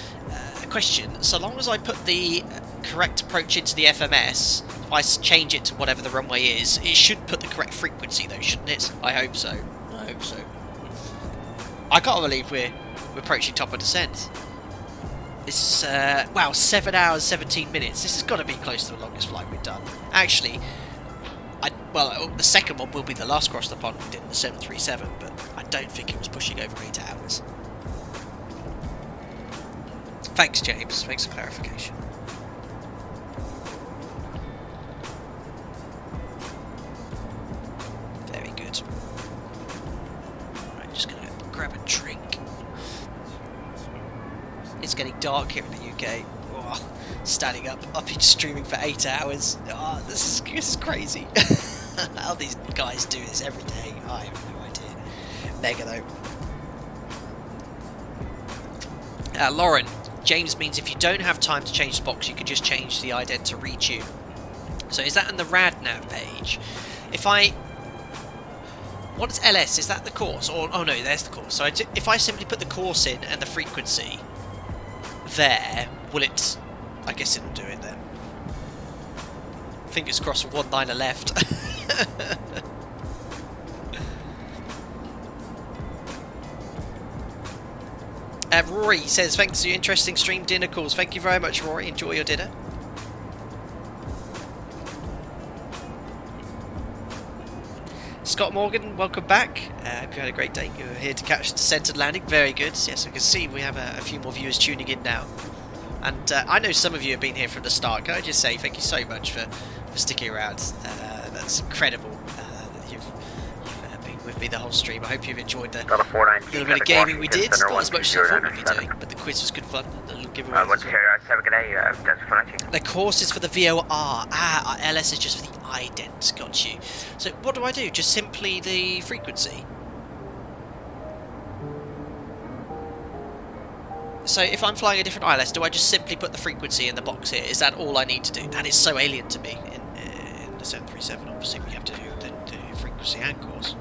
A question, so long as I put the correct approach into the FMS, if I change it to whatever the runway is, it should put the correct frequency though, shouldn't it? I hope so. I hope so. I can't believe we're approaching top of descent. It's, wow, 7 hours, 17 minutes. This has got to be close to the longest flight we've done. Actually, well, the second one will be the last cross the pond we did in the 737, but I don't think it was pushing over 8 hours. Thanks, James. Thanks for clarification. Very good. Right, just gonna grab a drink. It's getting dark here in the UK. Oh, standing up. I've been streaming for 8 hours. Oh, this is crazy. How these guys do this every day, I have no idea. Mega though. Lauren, James means if you don't have time to change the box, you can just change the ident to retune. So is that on the RadNav page? What is LS? Is that the course? Or oh no, there's the course. So if I simply put the course in and the frequency there, will it? I guess it'll do it then. Fingers crossed with one liner left. Rory says, thanks for your interesting stream dinner calls. Thank you very much, Rory. Enjoy your dinner. Scott Morgan, welcome back. Hope you had a great day. You were here to catch the centered landing. Very good. Yes, I can see we have a few more viewers tuning in now. And I know some of you have been here from the start. Can I just say thank you so much for sticking around. That's incredible. You've been with me the whole stream. I hope you've enjoyed the little bit of gaming we did. Not as much as I thought we'd be doing, but the quiz was good fun. The little giveaway. The course is for the VOR. LS is just for the ident. Got you. So what do I do? Just simply the frequency. So if I'm flying a different ILS, do I just simply put the frequency in the box here? Is that all I need to do? That is so alien to me. In the 737, obviously, we have to do the frequency and course.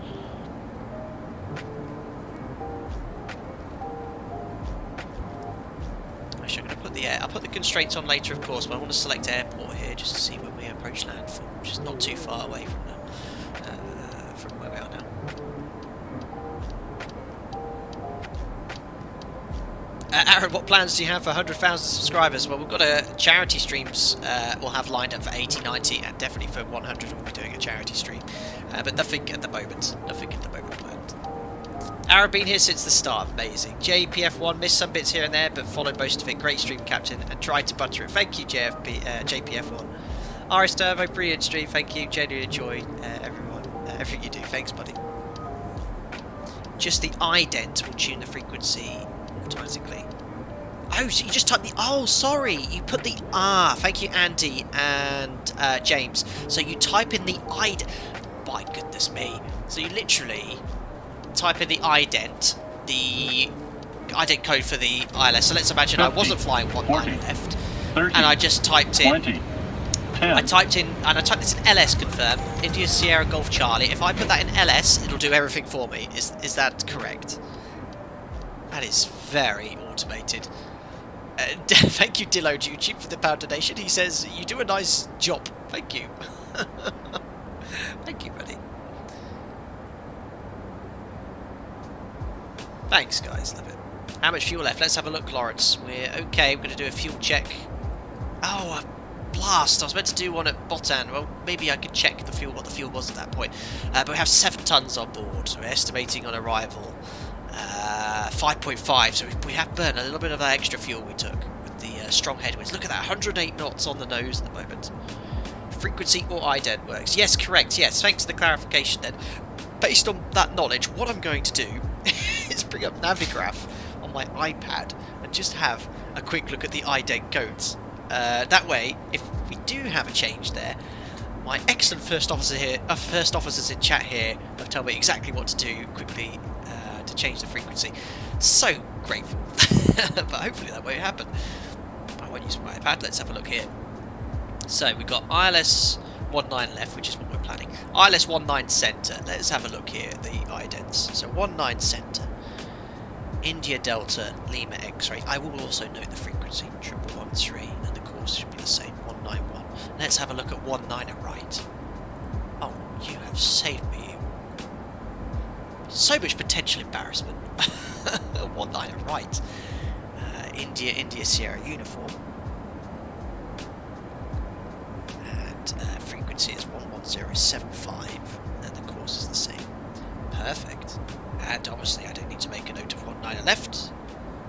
Actually, I'm going to put I'll put the constraints on later, of course, but I want to select airport here just to see when we approach landfall, which is not too far away from where we are now. Aaron, what plans do you have for 100,000 subscribers? Well, we've got charity streams we'll have lined up for 80, 90, and definitely for 100 we'll be doing a charity stream. But nothing at the moment. Nothing at the moment planned. Aaron, been here since the start. Amazing. JPF1, missed some bits here and there, but followed most of it. Great stream, Captain, and tried to butter it. Thank you, JPF1. RS Turbo, brilliant stream. Thank you. Genuinely enjoy everyone. Everything you do. Thanks, buddy. Just the ident will tune the frequency automatically. Oh, so you just type the... Oh, sorry. You put the... thank you, Andy and James. So you type in the ident... My goodness me. So you literally type in the ident code for the ILS. So let's imagine 50, I wasn't flying one 40, line left. 30, and I just typed in... 20, 10. I typed this in LS confirm, India Sierra Golf Charlie. If I put that in LS, it'll do everything for me. Is that correct? That is very automated. Thank you, Dillo YouTube, for the pound donation. He says, you do a nice job. Thank you. Thank you, buddy. Thanks, guys. Love it. How much fuel left? Let's have a look, Lawrence. We're okay. We're going to do a fuel check. Oh, a blast. I was meant to do one at Botan. Well, maybe I could check what the fuel was at that point. But we have 7 tons on board. So we're estimating on arrival 5.5, so we have burnt a little bit of that extra fuel we took with the strong headwinds. Look at that, 108 knots on the nose at the moment. Frequency or ident works. Yes, correct, yes. Thanks for the clarification then. based on that knowledge, what I'm going to do is bring up Navigraph on my iPad and just have a quick look at the ident codes. That way, if we do have a change there, my excellent first officers in chat here have told me exactly what to do quickly to change the frequency. So grateful, but hopefully that won't happen. I won't use my iPad. Let's have a look here. So we've got ILS 19 left, which is what we're planning. ILS 19 centre. Let's have a look here at the idents. So 19 centre. India Delta Lima X-ray. I will also note the frequency 1113, and the course should be the same 191. Let's have a look at 19 right. Oh, you have saved me. So much potential embarrassment. 19 right. India Sierra uniform. And frequency is 11075, and the course is the same. Perfect. And obviously I don't need to make a note of 19 left,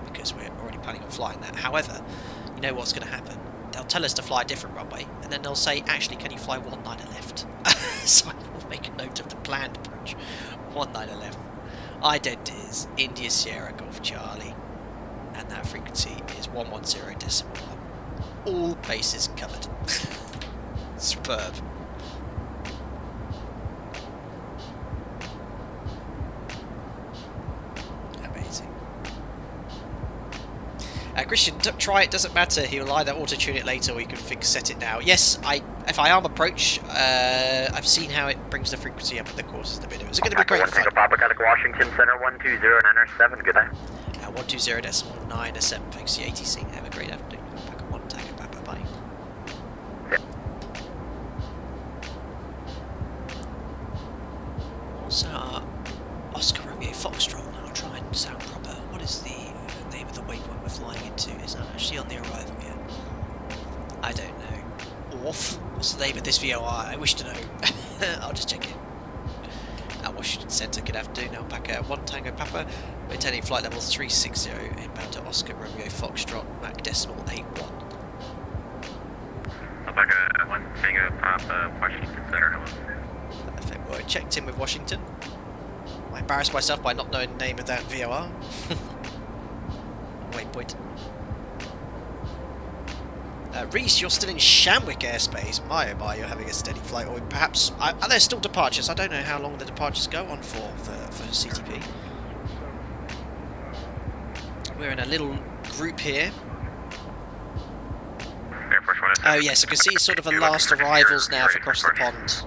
because we're already planning on flying that. However, you know what's going to happen? They'll tell us to fly a different runway, and then they'll say, actually, can you fly 19 left? So I will make a note of the planned approach. 19 left. Ident is India Sierra Golf Charlie, and that frequency is 110.1. All bases covered. Superb. Amazing. Christian, try it, doesn't matter. He'll either auto-tune it later or you can set it now. Yes, if I arm approach, I've seen how it brings the frequency up at the courses in the video. It's going to be great fun. Washington Center 120.97, good day. 120.97, thanks to the ATC. Have a great afternoon. Packet 1, Tango, bye. So, Oscar Romeo Foxtrot, and I'll try and sound proper. What is the name of the waypoint we're flying into? Is that actually on the arrival yet? I don't know. Orf? What's the name of this VOR? I wish to know. I'll just check it. At Washington Center, good afternoon. Alpaca 1 Tango Papa, maintaining flight level 360, inbound to Oscar Romeo Foxtrot, Mac decimal 81. Alpaca 1 Tango Papa, Washington Center, hello. Perfect. Well, I checked in with Washington. I embarrassed myself by not knowing the name of that VOR. Waypoint. Reese, you're still in Shamwick airspace. My oh my, you're having a steady flight. Or perhaps, are there still departures? I don't know how long the departures go on for CTP. We're in a little group here. Oh yes, I can see sort of the last arrivals now for across the pond.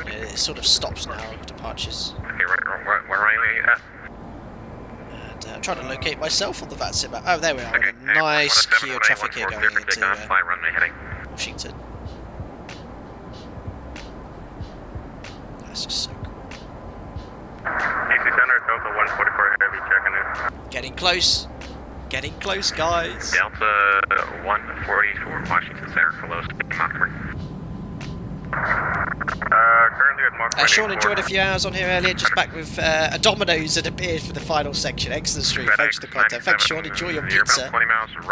It sort of stops now, departures. Okay, where are you at? And I'm trying to locate myself on the VATSIM map. Oh, there we are. Okay, a nice queue of traffic here going into Washington. That's just so cool. AC Center, Delta 144 Heavy checking in. Getting close, guys. Delta 144 Washington Center, hello, Mach 3. Currently at Mach 3. Sean enjoyed a few hours on here earlier, just back with a Domino's that appeared for the final section. Excellent stream, thanks for the content. Thanks, Sean, enjoy your pizza.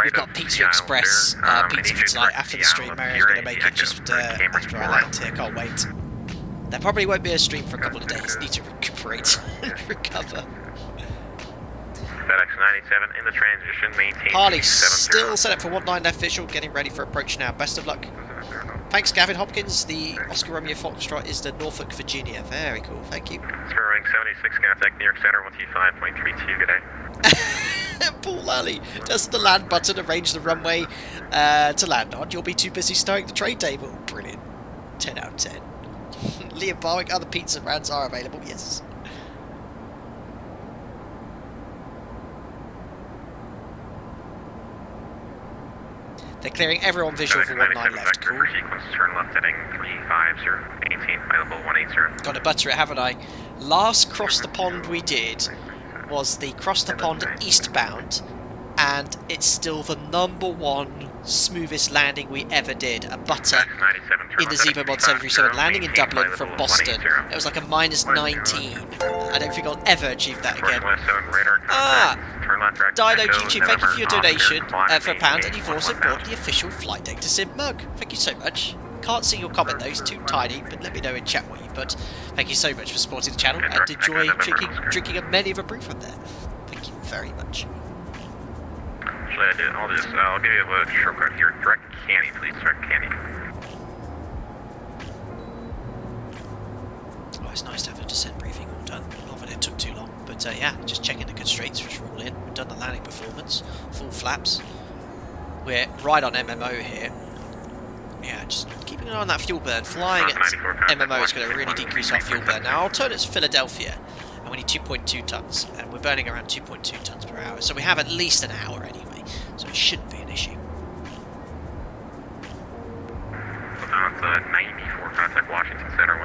We've got Pizza Express pizza for tonight after the stream. Marion's going to make it just after I land here, can't wait. There probably won't be a stream for a couple of days, need to recuperate and recover. FedEx 97 in the transition, maintain. Harley still set up for 19 official, getting ready for approach now. Best of luck. Thanks, Gavin Hopkins. The Oscar Romeo Foxtrot is the Norfolk, Virginia. Very cool, thank you. Scoring 76, contact New York Center 125.32, good day. Paul Lally, does the land button arrange the runway to land on? You'll be too busy stowing the tray table. Brilliant. 10 out of 10. Liam Barwick, other pizza brands are available, yes. They're clearing everyone visual for 19 left. Cool. Turn left heading 350, 18, available 180. Got to butter it, haven't I? Last cross the pond we did was the cross the pond eastbound, and it's still the #1 smoothest landing we ever did. A butter in the ZIBO MOD 737 landing in Dublin from Boston. It was like a -19. I don't think I'll ever achieve that again. Dino GG, thank you for your donation for £1, and you've also bought the official flight data sim mug. Thank you so much. Can't see your comment though, it's too tiny, but let me know in chat what you put. Thank you so much for supporting the channel, and enjoy drinking a many of a brew from there. Thank you very much. Actually, I'll give you a shortcut here. Direct canny, please. Direct canny. Oh, it's nice to have a descent briefing all done. Not that it took too long, but yeah, just checking the constraints which are all in. We've done the landing performance, full flaps. We're right on MMO here. Yeah, just keeping an eye on that fuel burn. Flying at MMO is going to really decrease our fuel burn. Now, our turn is Philadelphia, and we need 2.2 tons, and we're burning around 2.2 tons per hour. So we have at least an hour anyway, so it shouldn't be an issue. That's 94, contact Washington Center,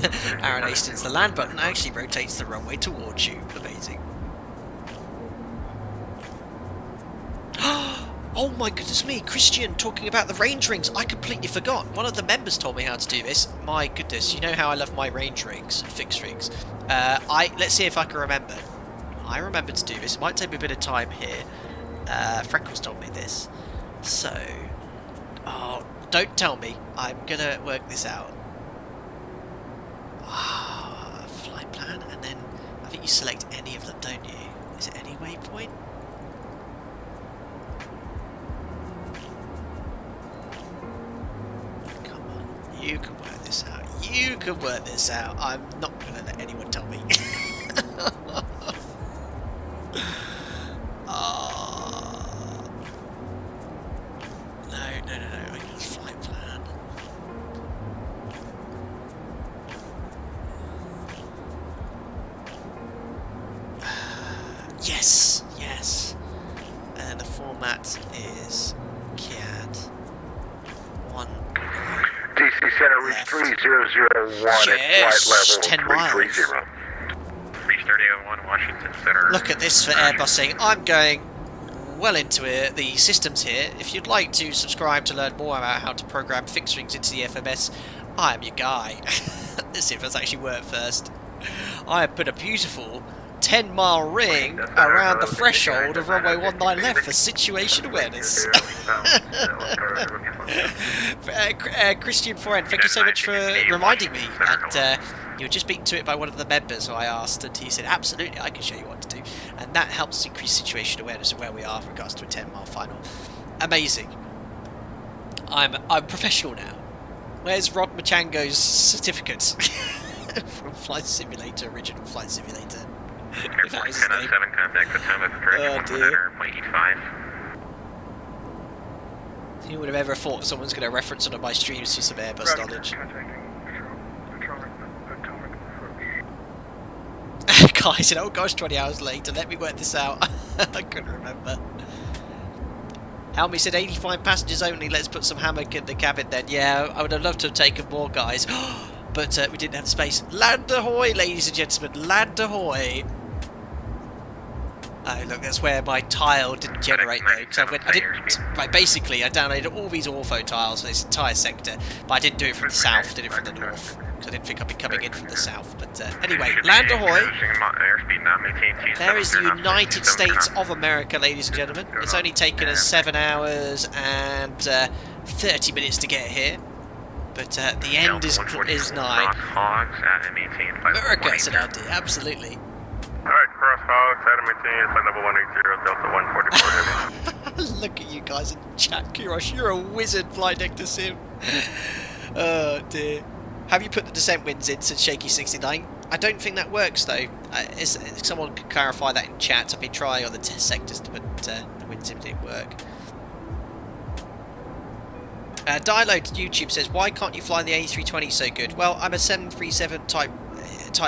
133.72. Aaron Hastings, the land button actually rotates the runway towards you. Amazing. Oh my goodness me, Christian talking about the range rings. I completely forgot. One of the members told me how to do this. My goodness, you know how I love my range rings, fixed rings. Let's see if I can remember. I remember to do this. It might take me a bit of time here. Freckles told me this. So, oh, don't tell me. I'm gonna work this out. Flight plan, and then I think you select any of them, don't you? Is it any waypoint? You can work this out. You can work this out. I'm not going to let anyone tell me. No. I got a flight plan. Yes. And then the format is CAD 1. DC Center, reach 3001 at flight level 10 miles. 330. Reach 3001, Washington Center. Look at this for Airbusing. I'm going well into it, the systems here. If you'd like to subscribe to learn more about how to program fixed rings into the FMS, I am your guy. Let's see if that's actually worked first. I have put a beautiful 10-mile ring around the threshold of runway 19 left for situation awareness. Christian Foren, thank you so much for reminding me. And you were just beaten to it by one of the members who I asked, and he said, absolutely, I can show you what to do. And that helps increase situation awareness of where we are with regards to a 10-mile final. Amazing. I'm professional now. Where's Rod Machango's certificate? From Flight Simulator, original Flight Simulator. If that was his name. Contact Potomac, correct, 1.85. Who would have ever thought someone's going to reference one of my streams to some Airbus knowledge? Guy said, oh gosh, 20 hours later, let me work this out. I couldn't remember. Helmy said 85 passengers only, let's put some hammock in the cabin then. Yeah, I would have loved to have taken more guys. But we didn't have the space. Land ahoy, ladies and gentlemen, land ahoy. Oh, look, that's where my tile didn't generate though. Because basically, I downloaded all these ortho tiles for this entire sector, but I didn't do it from the south, did it from the north. Because I didn't think I'd be coming in from the south. But anyway, land ahoy. There is the United States of America, ladies and gentlemen. It's only taken us 7 hours and 30 minutes to get here. But the end is nigh. America, said Andy, absolutely. Alright, cross hogs, Adam 18, flight level 180, Delta 144. Look at you guys in chat, Kirosh, you're a wizard, flight deck to sim. Oh dear. Have you put the descent winds in, said Shaky69? I don't think that works though. If someone could clarify that in chat. I've been trying on the test sectors to put the winds in, didn't work. Dialogue YouTube says, why can't you fly the A320 so good? Well, I'm a 737 type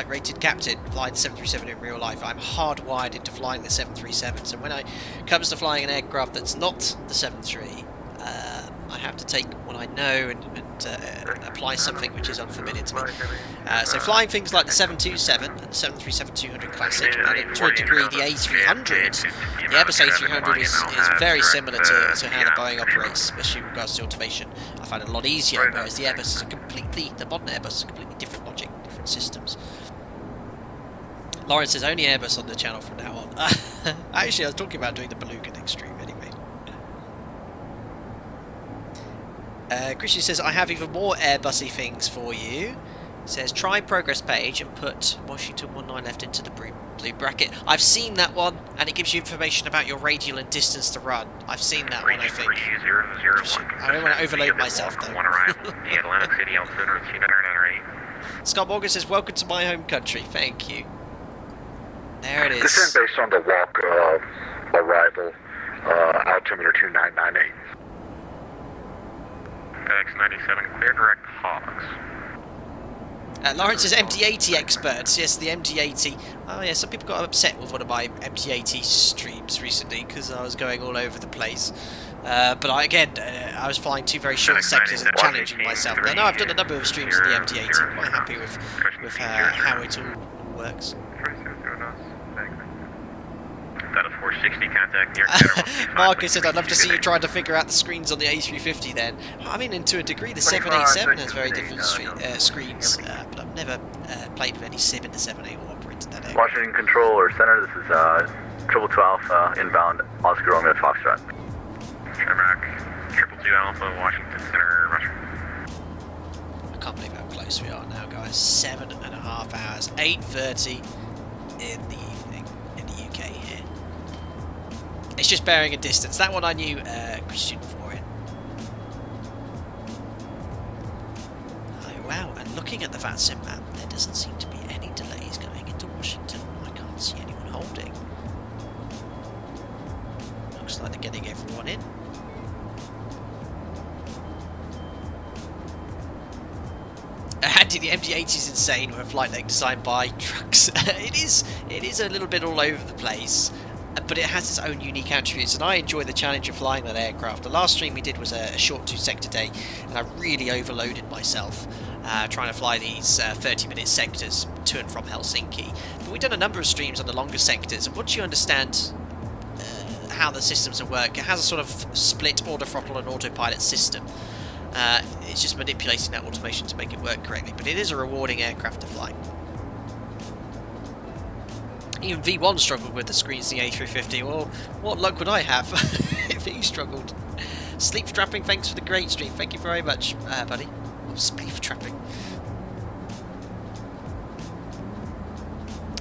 rated captain flying the 737 in real life. I'm hardwired into flying the 737, so when it comes to flying an aircraft that's not the 73, I have to take what I know and apply something which is unfamiliar to me. So flying things like the 727 and the 737-200 Classic, and to a degree the A300, the Airbus A300 is very similar to how the Boeing operates, especially with regards to automation. I find it a lot easier, whereas the Airbus is the modern Airbus is a completely different logic, different systems. Lawrence says only Airbus on the channel from now on. Actually, I was talking about doing the Beluga next stream anyway. Christian says, I have even more Airbusy things for you. Says, try progress page and put Washington 19 left into the blue bracket. I've seen that one, and it gives you information about your radial and distance to run. I've seen that one, I think. I don't want to overload myself, though. Atlantic City altitude 298. Scott Morgan says, welcome to my home country. Thank you. There it is. Descend based on the walk of arrival, altimeter 2998. X97, clear direct hogs. Lawrence is MD-80 experts. Yes, the MD-80. Oh yeah, some people got upset with one of my MD-80 streams recently because I was going all over the place. But I was flying two very short sectors and challenging myself. But no, I've done a number of streams in the MD-80. Quite happy with how it all works. Got a 460 contact near Marcus said, I'd love to see you trying to figure out the screens on the A350 then. I mean, and to a degree, the 787 has very different screens, but I've never played with any sim in the 78 or operated that out. Washington Control or Center, this is 222 Alpha, inbound, Oscar Romeo Foxtrot. Sherback, 222 Alpha, Washington Center, Russia. I can't believe how close we are now, guys. 7.5 hours, 8:30 in the evening in the UK here. It's just bearing a distance. That one I knew Christian for it. Oh wow, and looking at the VATSIM map, there doesn't seem to be any delays going into Washington. I can't see anyone holding. Looks like they're getting everyone in. Andy, the MD-80 is insane with a flight leg designed by trucks. It is a little bit all over the place, but it has its own unique attributes, and I enjoy the challenge of flying that aircraft. The last stream we did was a short 2-sector day, and I really overloaded myself trying to fly these 30-minute sectors to and from Helsinki. But we've done a number of streams on the longer sectors, and once you understand how the systems work, it has a sort of split order throttle and autopilot system. It's just manipulating that automation to make it work correctly, but it is a rewarding aircraft to fly. Even V1 struggled with the screens in the A350. Well, what luck would I have if he struggled? Sleep trapping, thanks for the great stream. Thank you very much, buddy. Oh, sleep trapping.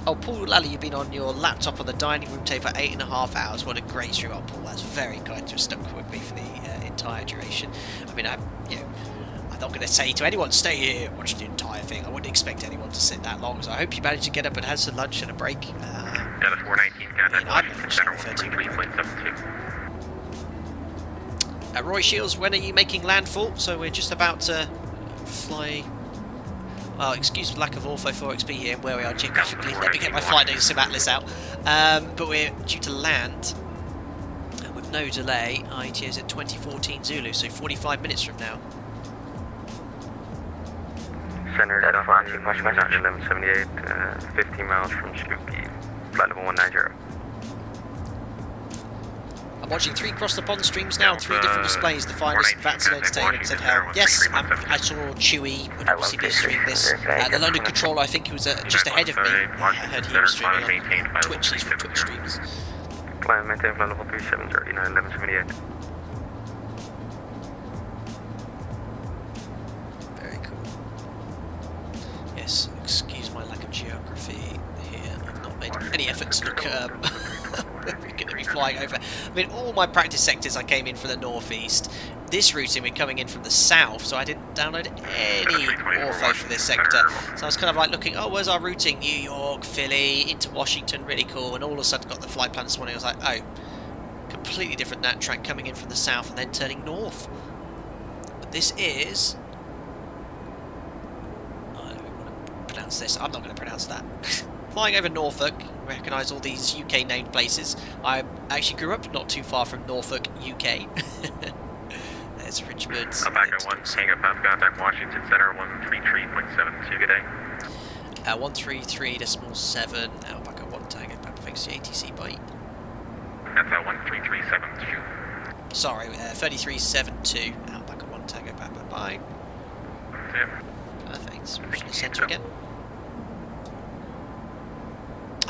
Oh, Paul Lally, you've been on your laptop on the dining room table for 8.5 hours. What a great stream. Oh, Paul, that's very kind to have stuck with me for the entire duration. I mean, I'm not going to say to anyone, stay here and watch the entire thing. I wouldn't expect anyone to sit that long, so I hope you managed to get up and have some lunch and a break. Yeah, the 419 contact Washington Center 123.72. Roy Shields, when are you making landfall? So we're just about to fly. Well, excuse the lack of Ortho 4XP here where we are geographically. Let me get my flight data sim atlas out. But we're due to land with no delay. IETA is at 2014 Zulu, so 45 minutes from now. Center Atlantic, Pushback 1178, 15 miles from Spooky, flight level 190. I'm watching 3 cross the pond streams now on 3 different displays. The finest VATSIM entertainment said how. Yes, I saw Chewy when CB stream this. The London controller, I think he was just ahead of me. I heard he was streaming on Twitch, these were Twitch streams. Climb, maintain flight level 3739, 1178. Yes, excuse my lack of geography here. I've not made any effort to look where we're going to be flying over. I mean, all my practice sectors I came in from the northeast. This routing we're coming in from the south, so I didn't download any ortho for this sector. So I was kind of like looking, oh, where's our routing? New York, Philly, into Washington, really cool. And all of a sudden got the flight plan this morning. I was like, oh, completely different nat track coming in from the south and then turning north. But this is... pronounce this. I'm not going to pronounce that. Flying over Norfolk, recognise all these UK named places. I actually grew up not too far from Norfolk, UK. There's Richmond. Alpaca 1, hang up, contact Washington Center 133.72, good day. 133.7, Alpaca 1, Tango, Papa, thanks to the ATC, bye. That's 133.72. Sorry, 33.72, Alpaca 1, Tango, Papa, bye. Perfect. Pushing the centre again.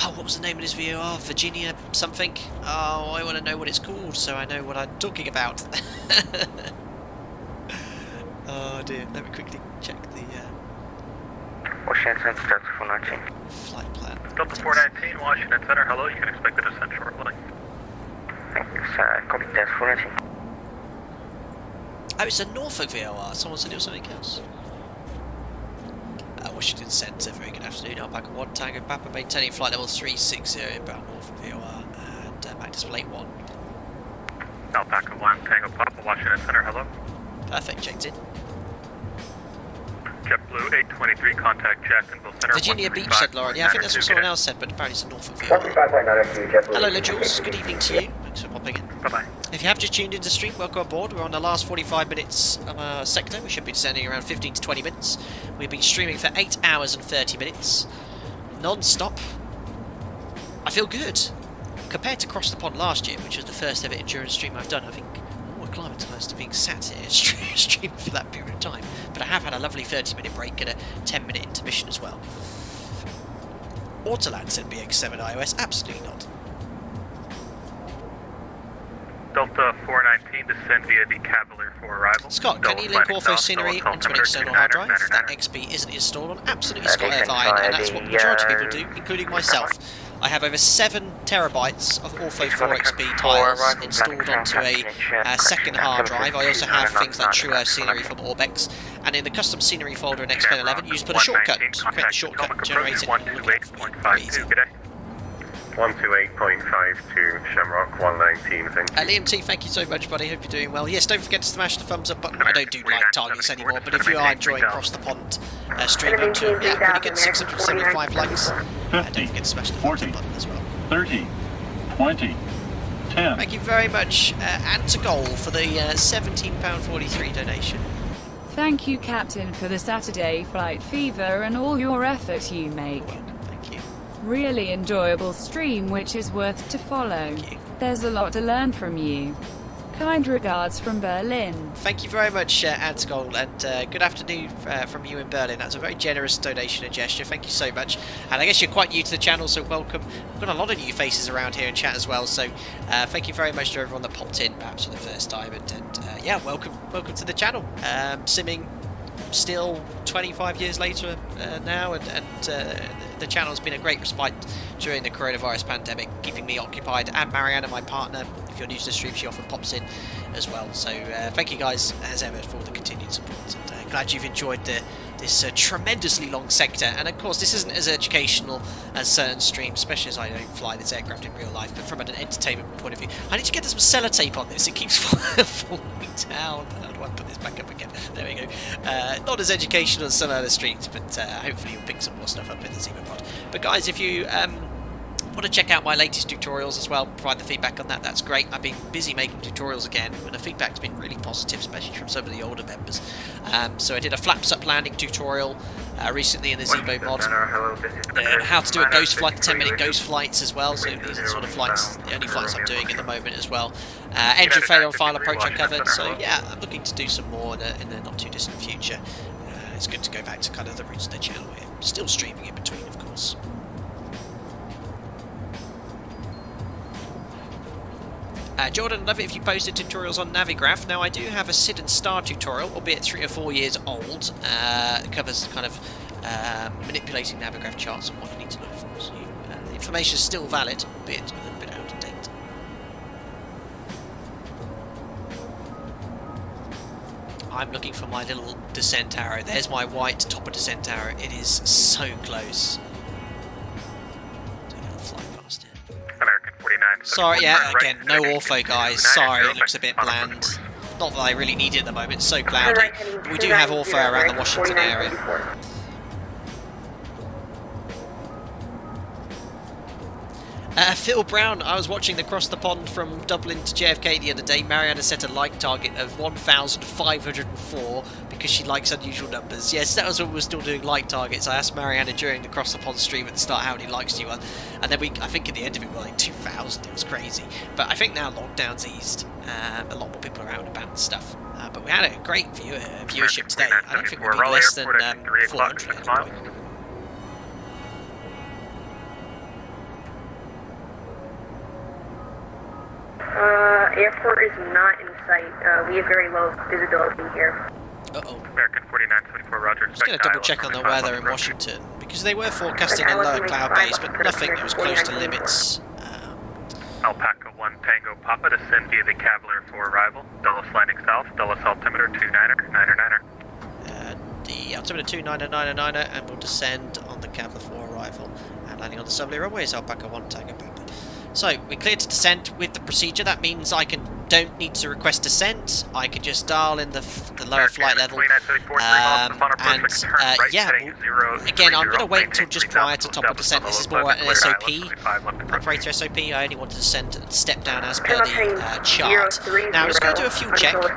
Oh, what was the name of this VOR? Virginia something? Oh, I want to know what it's called so I know what I'm talking about. Oh dear, let me quickly check the Washington Center, 419. flight plan. Delta 419, Washington Center, hello, you can expect a descent shortly. Thanks, copy Delta 419. Oh, it's a Norfolk VOR. Someone said it was something else. Washington Centre, very good afternoon. Alpaca 1 Tango Papa, maintaining flight level 360 inbound Norfolk VOR and back display 1. Alpaca 1 Tango Papa, Washington Center, hello. Perfect, checked in. JetBlue 823, contact Jacksonville Center. Virginia Beach, said Lauren. Yeah, I think that's what someone else said, but apparently it's a Norfolk VOR. Hello, LeJules. Good evening to you. Thanks for popping in. Bye-bye. If you have just tuned into the stream, welcome aboard. We're on the last 45 minutes of our sector. We should be descending around 15 to 20 minutes. We've been streaming for 8 hours and 30 minutes. Non-stop. I feel good. Compared to Cross the Pond last year, which was the first ever endurance stream I've done, I think I'm more acclimatised to being sat here streaming for that period of time. But I have had a lovely 30-minute break and a 10-minute intermission as well. Autoland said BX7 iOS. Absolutely not. Delta 419, descend via the Cavalier for arrival. Scott, can you link Ortho Scenery onto an external hard drive? That XP isn't installed on. Absolutely, Scott Irvine, and that's what the majority of people do, including myself. I have over 7 terabytes of Ortho 4XP tiles installed onto a second hard drive. I also have things like True Earth Scenery from Orbex, and in the custom scenery folder in XPen 11, you just put a shortcut, create the shortcut, generate it, and look at it. Very easy. 128.52, Shamrock 119, thank you. Liam T, thank you so much, buddy. Hope you're doing well. Yes, don't forget to smash the thumbs up button. I don't do like targets anymore, but if you are enjoying Cross the Pond streaming to pretty good 675 likes, don't forget to smash the thumbs up button as well. 30, 20, 10. Thank you very much, and to Goal for the £17.43 donation. Thank you, Captain, for the Saturday flight fever and all your effort you make. Thank you. Really enjoyable stream which is worth to follow. There's a lot to learn from you. Kind regards from Berlin. Thank you very much, Antgol, and good afternoon from you in Berlin. That's a very generous donation and gesture. Thank you so much. And I guess you're quite new to the channel, so welcome. We've got a lot of new faces around here in chat as well, so thank you very much to everyone that popped in, perhaps for the first time. And yeah, welcome to the channel. Simming still 25 years later now, and the channel's been a great respite during the coronavirus pandemic, keeping me occupied, and Marianne, my partner. If you're new to the stream, she often pops in as well. So thank you guys as ever for the continued support, and glad you've enjoyed this tremendously long sector. And of course, this isn't as educational as certain streams, especially as I don't fly this aircraft in real life, but from an entertainment point of view. I need to get some sellotape on this, it keeps falling down. How do I put this back up again? There we go. Not as educational as some other streams, but hopefully you'll pick some more stuff up in the ZIBO mod. But guys, if you want to check out my latest tutorials as well, provide the feedback on that, that's great. I've been busy making tutorials again, and the feedback's been really positive, especially from some of the older members. So I did a flaps up landing tutorial recently in the ZIBO mod, how to do a ghost flight, the 10-minute ghost flights as well. So these are the sort of flights, the only flights I'm doing at the moment as well. Engine failure on final approach I covered, so yeah, I'm looking to do some more in the not too distant future. It's good to go back to kind of the roots of the channel here. Still streaming in between, of course. Jordan, I'd love it if you posted tutorials on Navigraph. Now, I do have a Sid and Star tutorial, albeit 3 or 4 years old. It covers kind of manipulating Navigraph charts and what you need to look for. So the information is still valid, albeit a little bit out of date. I'm looking for my little descent arrow. There's my white top of descent arrow. It is so close. Sorry, yeah, again, no ortho, guys. Sorry, it looks a bit bland. Not that I really need it at the moment, it's so cloudy. We do have ortho around the Washington area. Phil Brown, I was watching the Cross the Pond from Dublin to JFK the other day. Mariana set a like target of 1,504 because she likes unusual numbers. Yes, that was when we were still doing like targets. I asked Mariana during the Cross the Pond stream at the start how many likes do you want, and then I think at the end of it we were like 2,000. It was crazy. But I think now lockdown's eased. A lot more people are out and about and stuff. But we had a great viewership today. I don't think we'll be less than 400. Airport is not in sight. We have very low visibility here. Uh-oh. American 4974, roger. Just going to double check on the weather in Washington, because they were forecasting a lower cloud base, but nothing that was close to limits. Alpaca 1 Tango Papa, descend via the Cavalier for arrival. Dulles landing south, Dulles altimeter 29er. The altimeter 29er, and we'll descend on the Cavalier for arrival. And landing on the southerly runways, Alpaca 1 Tango Papa. So, we're cleared to descend with the procedure. That means I don't need to request descent. I can just dial in the lower flight level. Again, I'm going to wait until just prior to top of descent. This is more an SOP, operator SOP. I only want to descend and step down as per the chart. Now, I'm just going to do a fuel check over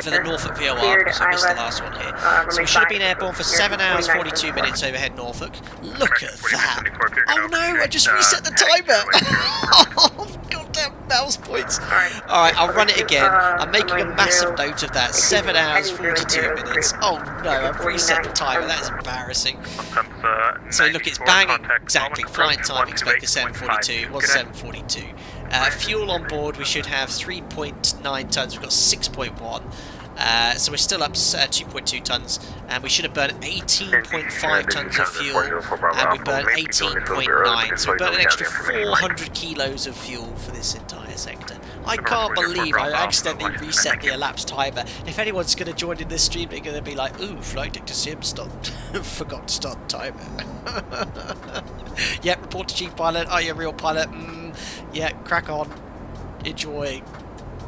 the Norfolk VOR, because I missed the last one here. So we should have been airborne for 7 hours 42 minutes overhead Norfolk. Look at that! Oh no, I just reset the timer! Oh, goddamn mouse points. Alright, I'll run it again. I'm making a massive note of that. 7 hours 42 minutes. Oh no, I've reset the timer. That is embarrassing. So look, it's bang exactly. Flight time expected 7:42. It was 7:42. Fuel on board, we should have 3.9 tons. We've got 6.1. So we're still up 2.2 tons, and we should have burned 18.5 tons of fuel, and we burned 18.9, so we burned an extra 400 kilos of fuel for this entire sector. I can't believe I accidentally reset the elapsed timer. If anyone's going to join in this stream, they're going to be like, ooh, flight deck to sim stopped. Forgot to start the timer. Yep, report to chief pilot. Are you a real pilot? Yeah, crack on. Enjoy.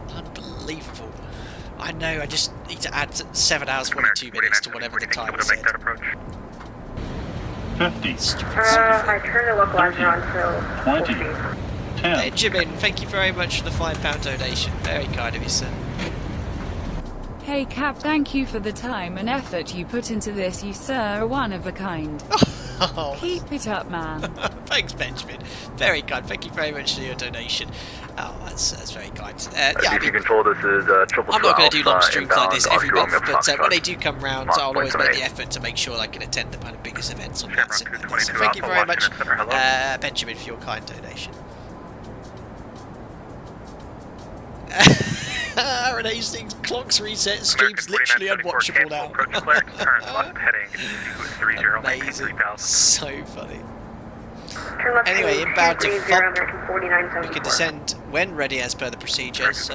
Unbelievable. I know, I just need to add 7 hours 42 minutes to whatever the time is. 50. I turn the localizer on, so 20. 10. Benjamin, thank you very much for the £5 donation. Very kind of you, sir. Hey Cap, thank you for the time and effort you put into this. You, sir, are one of a kind. Oh. Keep it up, man. Thanks, Benjamin. Very kind. Thank you very much for your donation. Oh, that's very kind. Yeah, I mean, control, this is I'm not going to do long streams like this every month, but when they do come round, I'll always make the effort to make sure I can attend the kind of biggest events on VATSIM. So thank you very much, Benjamin, for your kind donation. Aaron Hastings, clocks reset, stream's literally unwatchable now. Amazing, so funny. Anyway, inbound to FUMP, we can descend when ready as per the procedure. So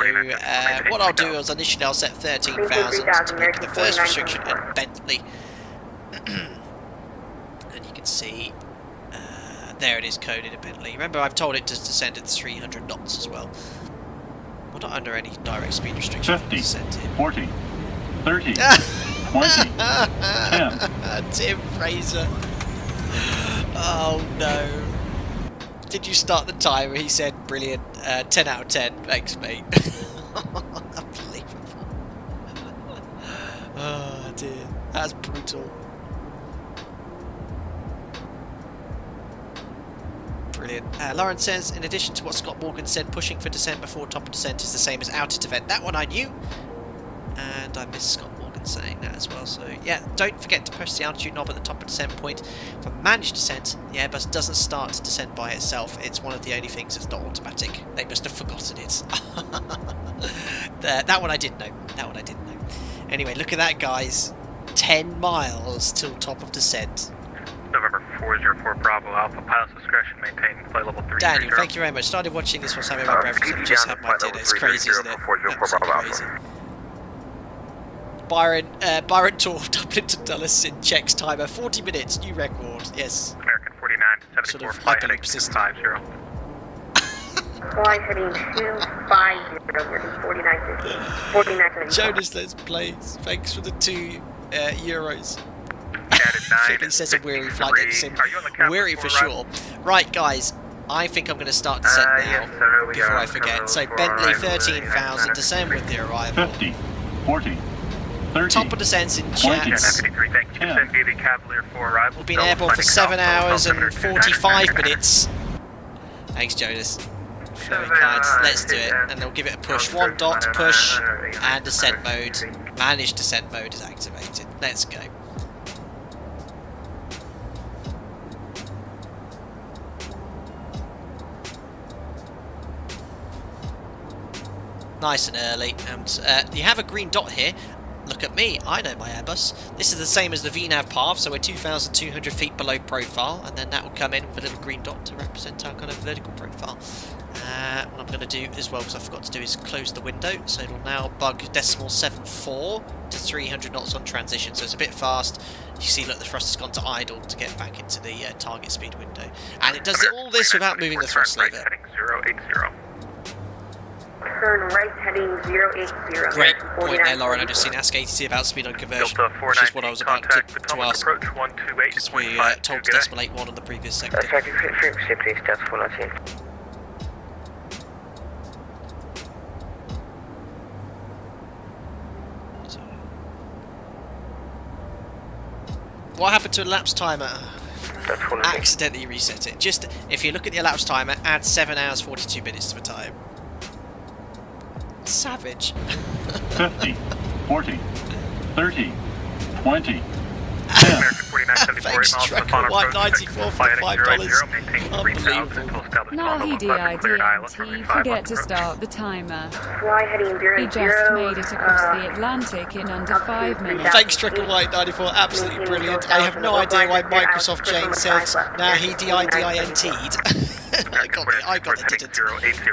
what I'll do is initially I'll set 13,000 to make the first restriction at Bentley. And you can see, there it is coded at Bentley. Remember, I've told it to descend at 300 knots as well. We're not under any direct speed restriction. 50, 40, 30, 20, 10. Tim Fraser. Oh no. Did you start the timer? He said, brilliant. 10 out of 10. Thanks, mate. Unbelievable. Oh dear. That's brutal. Brilliant. Lawrence says, in addition to what Scott Morgan said, pushing for descent before top of descent is the same as out at event. That one I knew. And I missed Scott Morgan saying that as well. So yeah, don't forget to push the altitude knob at the top of descent point. For managed descent, the Airbus doesn't start to descent by itself. It's one of the only things that's not automatic. They must have forgotten it. That one I did know. That one I didn't know. Anyway, look at that, guys. 10 miles till top of descent. November 404 Bravo Alpha, pilot's discretion, maintain flight level 3. Daniel, thank you very much. Started watching this while having my breakfast and just had my dinner. It's crazy, isn't it? Absolutely crazy. Byron Torf, Dublin to Dulles in checks timer, 40 minutes, new record. Yes. American 49, 74, flight heading 250. Flight heading 250, 49. Jonas, let's play. Thanks for the €2. He says a weary flight deck sim. Weary for sure. Right, guys, I think I'm going to start descent now before I forget. So Bentley 13,000, descend with the arrival. 50, 40, 30, top of descents in chats. We've been airborne for 7 hours and 45 minutes. Thanks, Jonas. Very kind. Let's do it, and they'll give it a push. 1 dot, push, and descent mode. Managed descent mode is activated. Let's go. Nice and early, and you have a green dot here. look at me, I know my Airbus. This is the same as the VNAV path, so we're 2,200 feet below profile, and then that will come in with a little green dot to represent our kind of vertical profile. What I'm going to do as well, because I forgot to do, is close the window, so it'll now bug decimal 74 to 300 knots on transition, so it's a bit fast. You see, look, the thruster's gone to idle to get back into the target speed window. And it does all this without moving the thrust lever. Heading 080. Turn right heading 080. Great point there, Lauren. I just seen Ask ATC about speed on conversion, which is what I was about to ask. Because we told to decimal 81 on the previous sector. Frequency, please, Delta 419. What happened to elapsed timer? Accidentally reset it. Just, if you look at the elapsed timer, add 7 hours 42 minutes to the time. Savage. 50, 40, 30, 20. Thanks, Trekker White 94 for $5. Unbelievable. Now he DIDNT, forget to start the timer. Fly heading 00. He just made it across the Atlantic in under 5 minutes. Thanks, Trekker White 94, absolutely brilliant. I have no idea why Microsoft Jane says now he DIDNT'd. I got it, didn't.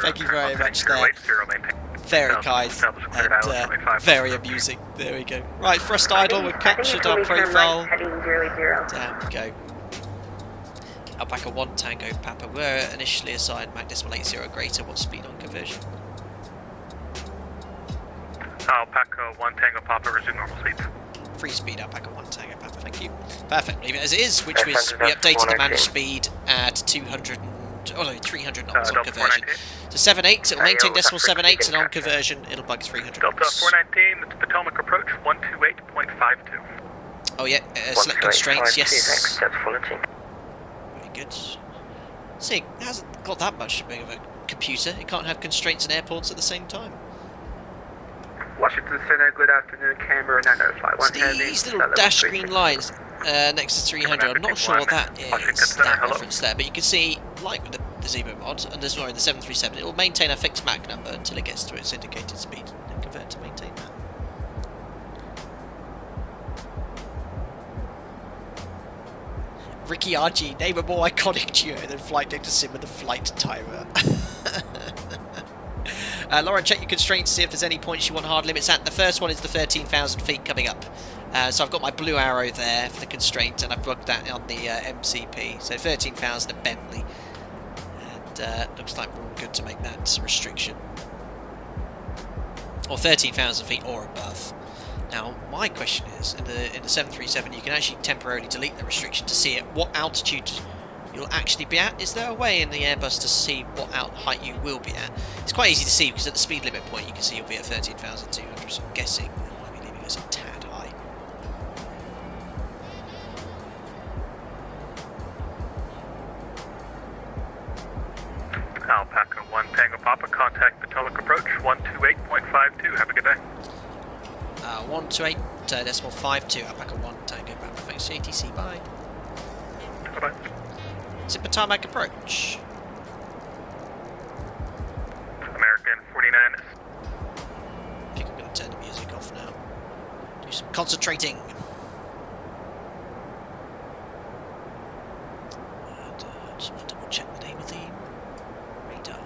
Thank you very much there. Very kind and very amusing. There we go. Right, thrust idle, we've captured our profile. Down we go. Alpaca 1 Tango Papa. We're initially assigned Mach decimal 80 greater. What speed on conversion? Alpaca 1 Tango Papa, resume normal speed. Free speed Alpaca 1 Tango Papa, thank you. Perfect, leave it as it is, which was, we updated the managed speed at 300 knots on conversion. So 78, it'll maintain decimal 78, and on conversion, it'll bug 300 Delta knots. 419, it's Potomac approach 128.52. Oh yeah, select constraints, yes. That's Fullerton. Very good. See, it hasn't got that much big of a computer. It can't have constraints in airports at the same time. Washington Center, good afternoon, Canberra 905. These little dash green lines next to 300, I'm not sure what that is, that reference there, but you can see, like with the ZIBO mod, and as well in the 737, it will maintain a fixed Mach number until it gets to its indicated speed, and convert to maintain that. Ricky RG, name a more iconic duo than Flight Data Sim with the flight timer. Lauren, check your constraints to see if there's any points you want hard limits at. The first one is the 13,000 feet coming up. So I've got my blue arrow there for the constraint, and I've plugged that on the MCP. So 13,000 at Bentley. And looks like we're all good to make that restriction. Or 13,000 feet or above. Now, my question is, in the 737, you can actually temporarily delete the restriction to see at what altitude you'll actually be at. Is there a way in the Airbus to see what height you will be at? It's quite easy to see because at the speed limit point you can see you'll be at 13,200, so I'm guessing it might be leaving us a tad high. Alpaca 1 Tango Papa, contact Potomac approach 128.52. Have a good day. 128.52, Alpaca 1 Tango Papa. Thanks, ATC, bye. Bye-bye. Is it Potomac approach? American 49. I think I'm going to turn the music off now. Do some concentrating. And, just want to double check the name of the radar.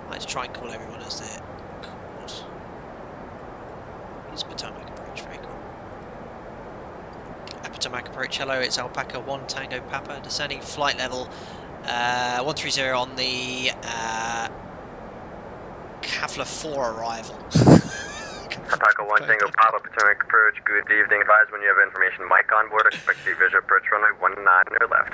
I like to try and call everyone as they're called. It's Potomac approach, very cool. Potomac approach, hello, it's Alpaca 1 Tango Papa, descending flight level 130 on the Kavla 4 arrival. Alpaca 1 Tango Papa, Potomac approach, good evening, advise when you have information, mic on board, expect the visual approach runway 19 or left.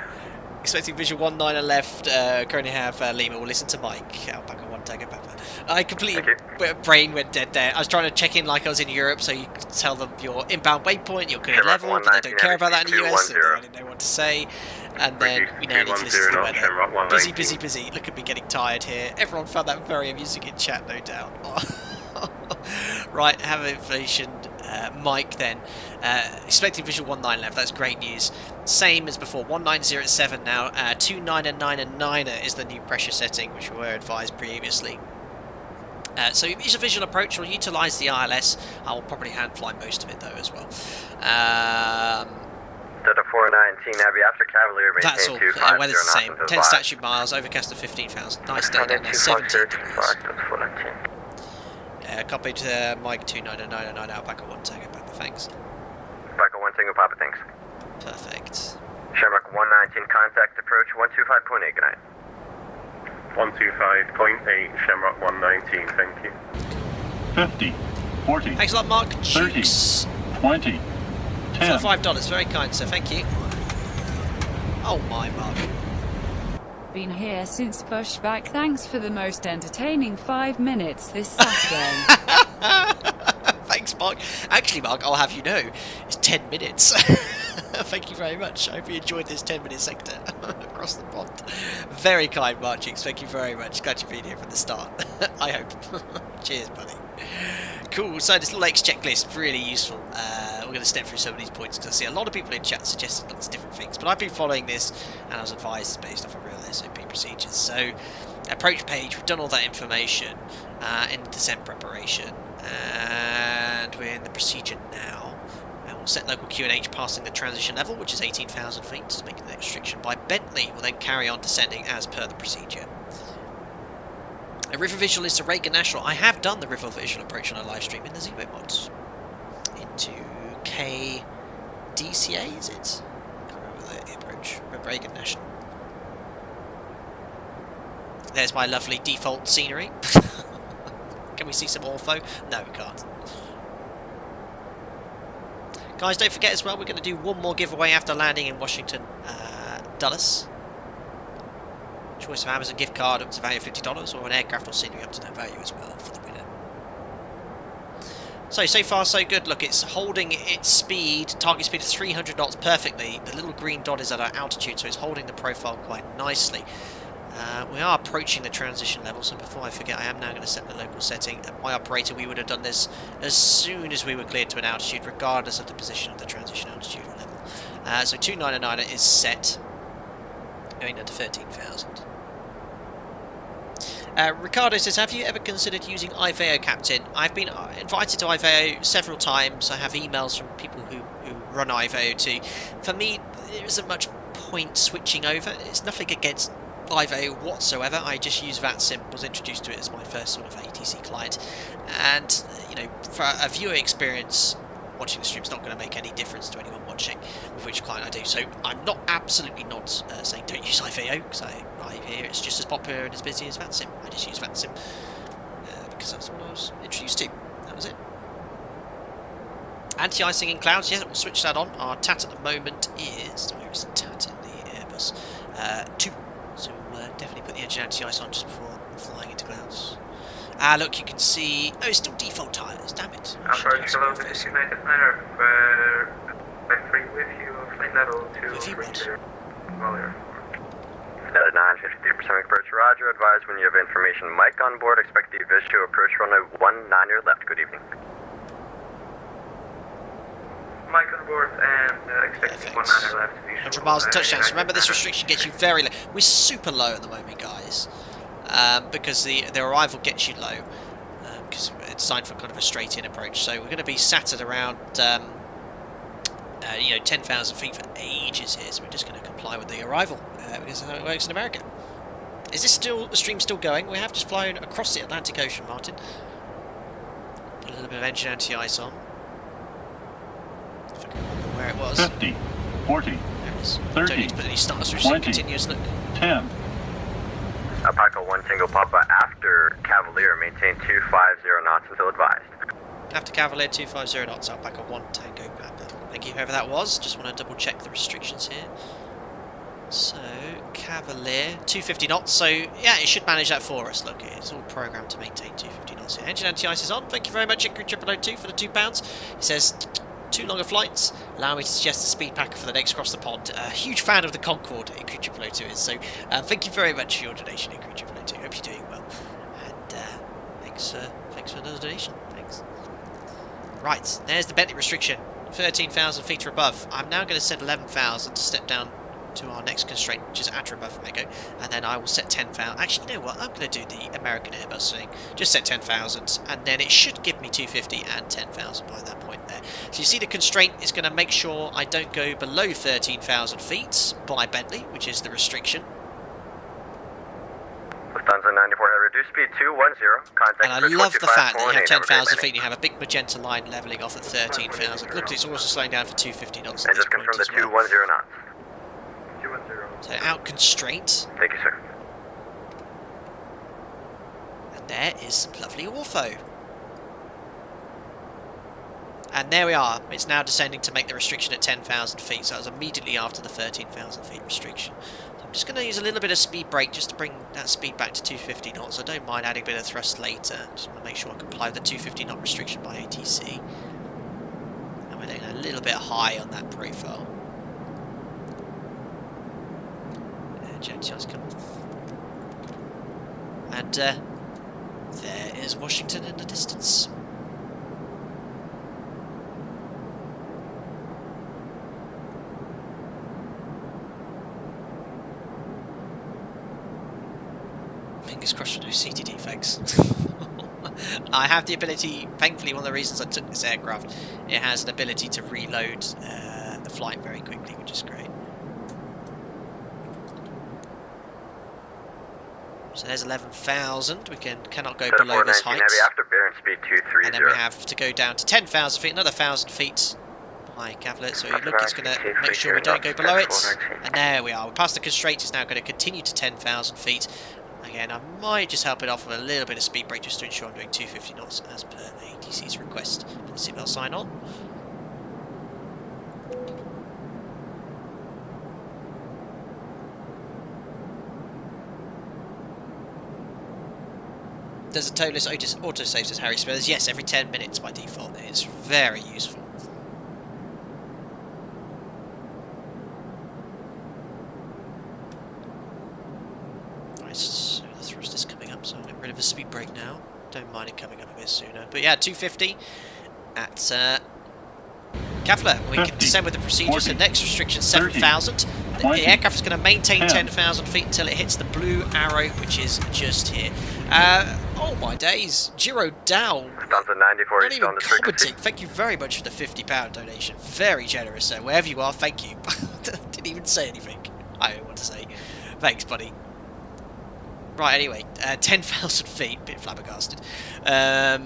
Expecting visual 19 or left, currently have Lima, will listen to Mike, Alpaca 1 Tango Papa. I completely, brain went dead there. I was trying to check in like I was in Europe, so you could tell them your inbound waypoint, your current level, but they don't care about that in the US, so I didn't know what to say. And then we now need to listen to the weather. Busy, busy, busy. Look at me getting tired here. Everyone found that very amusing in chat, no doubt. Right, have information. Mike then. Expecting visual 19 left, that's great news. Same as before, 1907 now. 29 and 9 and 9 is the new pressure setting, which we were advised previously. So if it's a visual approach, we'll utilise the ILS. I will probably hand fly most of it though as well. Delta 419 Heavy after Cavalier That's all. Weather's the same. 10 statute miles, overcast of 15,000. Nice day down there, 17 degrees. Copied to Mike 2909 Alpaca 1 Tango Papa, thanks. Alpaca 1 Tango Papa, thanks. Perfect. Shamrock 119 contact approach 125.8, good night. 125.8, Shamrock 119, thank you. 50, 40, thanks a lot, Mark. 30, 20, 10. For $5, very kind, sir, thank you. Oh my, Mark. Been here since Pushback, thanks for the most entertaining 5 minutes this Saturday. Thanks, Mark. Actually, Mark, I'll have you know, it's 10 minutes. Thank you very much. I hope you enjoyed this 10-minute sector across the pond. Very kind, Marchix. Thank you very much. Glad you've been here from the start. I hope. Cheers, buddy. Cool. So this little X checklist, really useful. We're going to step through some of these points because I see a lot of people in chat suggesting lots of different things. But I've been following this, and I was advised based off of real SOP procedures. So, approach page, we've done all that information in descent preparation, and we're in the procedure now. And we'll set local QNH passing the transition level, which is 18,000 feet, to make the next restriction by Bentley. We'll then carry on descending as per the procedure. A river visual is the Reagan National. I have done the river visual approach on a live stream in the ZIBO mod. Into KDCA, is it? I can't remember the approach. Reagan National. There's my lovely default scenery. Can we see some ortho? No, we can't. Guys, don't forget as well, we're going to do one more giveaway after landing in Washington, Dulles. Choice of Amazon gift card up to value of $50, or an aircraft or scenery up to that value as well for the winner. So far so good. Look, it's holding its speed, target speed of 300 knots perfectly. The little green dot is at our altitude, so it's holding the profile quite nicely. We are approaching the transition level, so before I forget, I am now going to set the local setting. And my operator, we would have done this as soon as we were cleared to an altitude, regardless of the position of the transition altitude or level. So 299 is set, going under 13,000. Ricardo says, have you ever considered using IVAO, Captain? I've been invited to IVAO several times. I have emails from people who run IVAO too. For me, there isn't much point switching over. It's nothing against IVAO whatsoever. I just use VATSIM, was introduced to it as my first sort of ATC client, and you know, for a viewer experience, watching the stream is not going to make any difference to anyone watching with which client I do. So I'm not absolutely not saying don't use IVAO, because I hear it's just as popular and as busy as VATSIM. I just use VATSIM because that's what I was introduced to. That was it. Anti-icing in clouds, yeah, we'll switch that on. Our TAT at the moment is, where is the TAT in the Airbus? 2. So we'll definitely put the engine anti-ice on just before flying into clouds. Look, you can see... Oh, it's still default tyres, damn it. Approach hello, this is United Niner. I'm free with you, flight level 230. Well, 953% approach, roger. Advise when you have information. Mike on board, expect the visual approach runway 19 your left. Good evening. Mike on board and expecting 19 your left. 100 miles and touchdowns. Remember, this restriction gets you very low. We're super low at the moment, guys. Because the arrival gets you low. Because it's designed for kind of a straight-in approach. So we're going to be sat at around... 10,000 feet for ages here, so we're just going to comply with the arrival because that's how it works in America. Is this the stream still going? We have just flown across the Atlantic Ocean, Martin. Put a little bit of engine anti-ice on. If I can remember where it was. 50, 40, there it is. 30, Don't need to put any stars through 20, continuous look. 10. Alpaca 1 Tango Papa after Cavalier, maintain 250 knots until advised. After Cavalier 250 knots, Alpaca 1 Tango Papa. Thank you, whoever that was. Just want to double check the restrictions here. So, Cavalier, 250 knots. So, yeah, it should manage that for us. Look, it's all programmed to maintain 250 knots here. Engine anti-ice is on. Thank you very much, Increase002 for the £2. It says 2 longer flights. Allow me to suggest the speed packer for the next cross the pond. Huge fan of the Concorde, Increase002 is. So, thank you very much for your donation, Increase002. Hope you're doing well. And thanks for another donation. Thanks. Right, there's the Bentley restriction. 13,000 feet or above. I'm now going to set 11,000 to step down to our next constraint, which is at or above Mego, and then I will set 10,000. Actually, you know what? I'm going to do the American Airbus thing. Just set 10,000, and then it should give me 250 and 10,000 by that point there. So you see the constraint is going to make sure I don't go below 13,000 feet by Bentley, which is the restriction. Lufthansa 94, reduced speed 210. Contact and I love the fact that you have 10,000 feet and you have a big magenta line levelling off at 13,000. Look, it's also slowing down for 250 knots. And just confirm the 210 knots. 210. So out constraint. Thank you, sir. And there is some lovely ortho. And there we are. It's now descending to make the restriction at 10,000 feet. So that was immediately after the 13,000 feet restriction. I'm just going to use a little bit of speed brake just to bring that speed back to 250 knots. I don't mind adding a bit of thrust later. Just want to make sure I comply with the 250 knot restriction by ATC. And we're getting a little bit high on that profile. Gentiles come off. And there is Washington in the distance. Fingers crossed for no seating defects. I have the ability, thankfully one of the reasons I took this aircraft, it has an ability to reload the flight very quickly, which is great. So there's 11,000, we cannot go below this height. And then we have to go down to 10,000 feet, another 1,000 feet. High Cavalier, so look, it's going to make sure we don't go below it. And there we are, we're past the constraint, it's now going to continue to 10,000 feet. Again, I might just help it off with a little bit of speed brake just to ensure I'm doing 250 knots as per ATC's request. Put the seatbelt sign on. Does the ToLiss autosave, says Harry Spurs? Yes, every 10 minutes by default. It is very useful. So the thrust is coming up, so I'll get rid of the speed brake now. Don't mind it coming up a bit sooner. But yeah, 250 at Kavla. We can descend with the procedure. So next restriction 7,000. The aircraft is going to maintain 10,000 feet until it hits the blue arrow, which is just here. Oh my days, Giro down. Not even commenting. Thank you very much for the £50 donation. Very generous, sir. Wherever you are, thank you. Didn't even say anything. I don't want to say. Thanks, buddy. Right, anyway, 10,000 feet, bit flabbergasted. Yeah,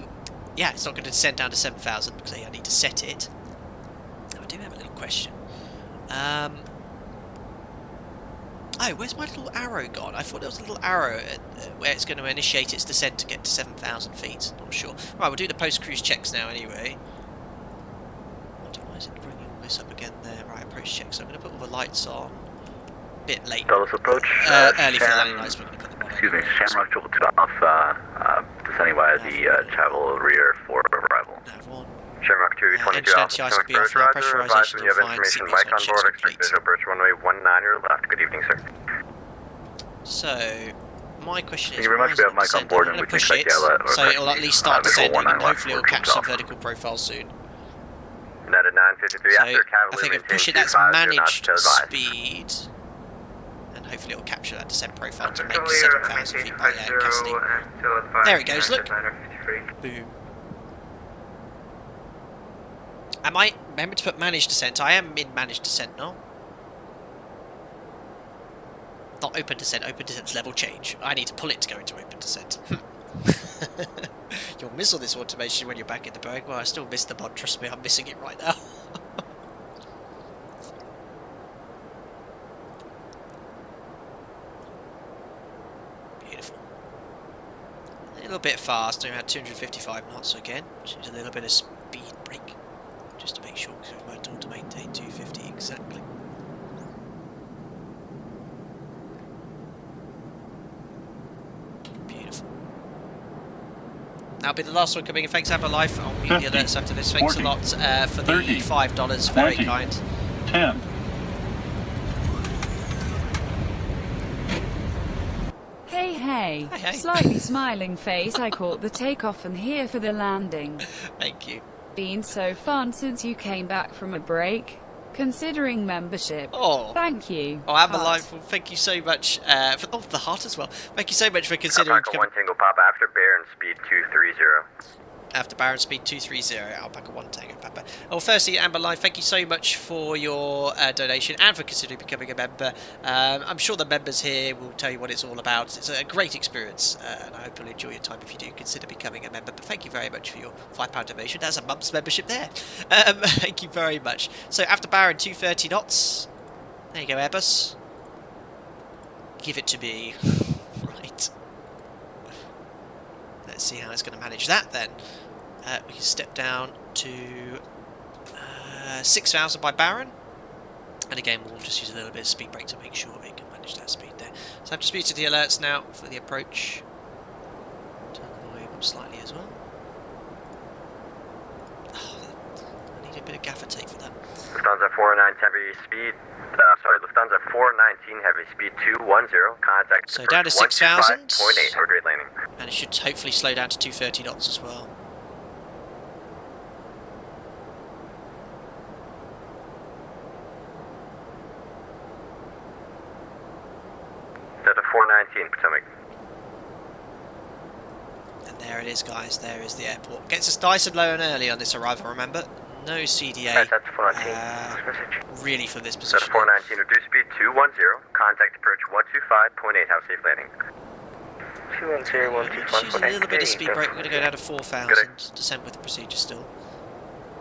it's not going to descend down to 7,000 because I need to set it. Oh, I do have a little question. Oh, where's my little arrow gone? I thought there was a little arrow where it's going to initiate its descent to get to 7,000 feet. Not sure. Right, we'll do the post-cruise checks now anyway. Why is it bringing all this up again there? Right, approach checks. So I'm going to put all the lights on. Bit late. ToLiss approach. Early for the landing lights. We're going to put them on. Excuse me, Shamrock Jewel 2 off, descending via the travel rear for arrival. Shamrock 2, 22 Alpha, approach roger, advise when you have information, mic on board, expect visual approach runway 19 your left. Good evening, sir. So, my question is, very much we have mic on board and we can expect so it'll at least start descending and hopefully it'll catch some vertical profile soon. Net at 9:53 So, after I think if push it, that's managed speed. And hopefully it'll capture that descent profile to make 7,000 feet by Cassidy. There it goes, look. Boom. Am I, remember to put managed descent, I am in managed descent now. Not open descent's level change. I need to pull it to go into open descent. You'll miss all this automation when you're back in the Boeing. Well, I still miss the mod, trust me, I'm missing it right now. Beautiful. A little bit fast, doing about 255 knots again, which is a little bit of speed brake. Just to make sure, because we weren't told to maintain 250 exactly. Beautiful. That'll be the last one coming in. Thanks, Amber Life. I'll mute the alerts after this. Thanks 40, a lot for the 30, $5. Very 20, kind. 10. Hey, hey. Hey, hey. Slightly smiling face. I caught the takeoff and here for the landing. Thank you. Been so fun since you came back from a break. Considering membership. Oh. Thank you. Oh, Amber Heart. Life, well, thank you so much for the heart as well. Thank you so much for considering. Alpaca 1 Tango Papa after Baron speed 230. After Baron speed 230, Alpaca 1 Tango Papa. Well, firstly, Amber Life, thank you so much for your donation and for considering becoming a member. I'm sure the members here will tell you what it's all about. It's a great experience, and I hope you'll enjoy your time if you do consider becoming a member. But thank you very much for your £5 donation. That's a month's membership there. Thank you very much. So after Baron, 230 knots. There you go, Airbus. Give it to me. Right. Let's see how it's going to manage that then. We can step down to 6,000 by Baron. And again, we'll just use a little bit of speed brake to make sure we can manage that speed there. So I've just muted the alerts now for the approach. Turn the volume up slightly as well. Oh, I need a bit of gaffer tape for that. Lufthansa 409 heavy speed. Lufthansa 419 heavy speed 210. Contact. So down to 6,000. 5.8 for grade landing. And it should hopefully slow down to 230 knots as well. Delta 419 Potomac. And there it is, guys. There is the airport. Gets us nice and low and early on this arrival, remember? No CDA really for this position. Delta 419, reduce speed 210. Contact approach 125.8. Have safe landing. 210, Use a little bit of speed brake. We're going to go down to 4,000. Descend with the procedure still.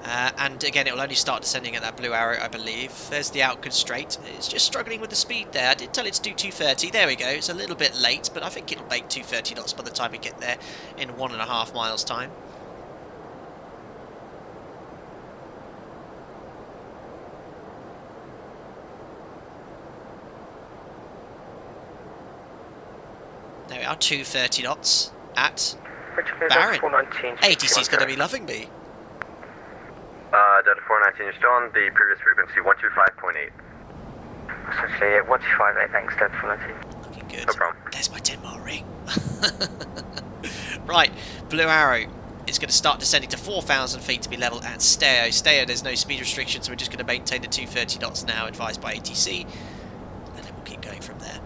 And again, it will only start descending at that blue arrow, I believe. There's the out constraint. It's just struggling with the speed there. I did tell it to do 230. There we go. It's a little bit late, but I think it'll make 230 knots by the time we get there in 1.5 miles time. There we are, 230 knots at Baron. ATC's going to be loving me. Delta 419, you're still on the previous frequency, 125.8. Essentially, 125.8, thanks, Delta 419. Looking good. No problem. There's my 10-mile ring. Right, blue arrow is going to start descending to 4,000 feet to be level at Steo. Steo, there's no speed restrictions, so we're just going to maintain the 230 knots now, advised by ATC. And then we'll keep going from there.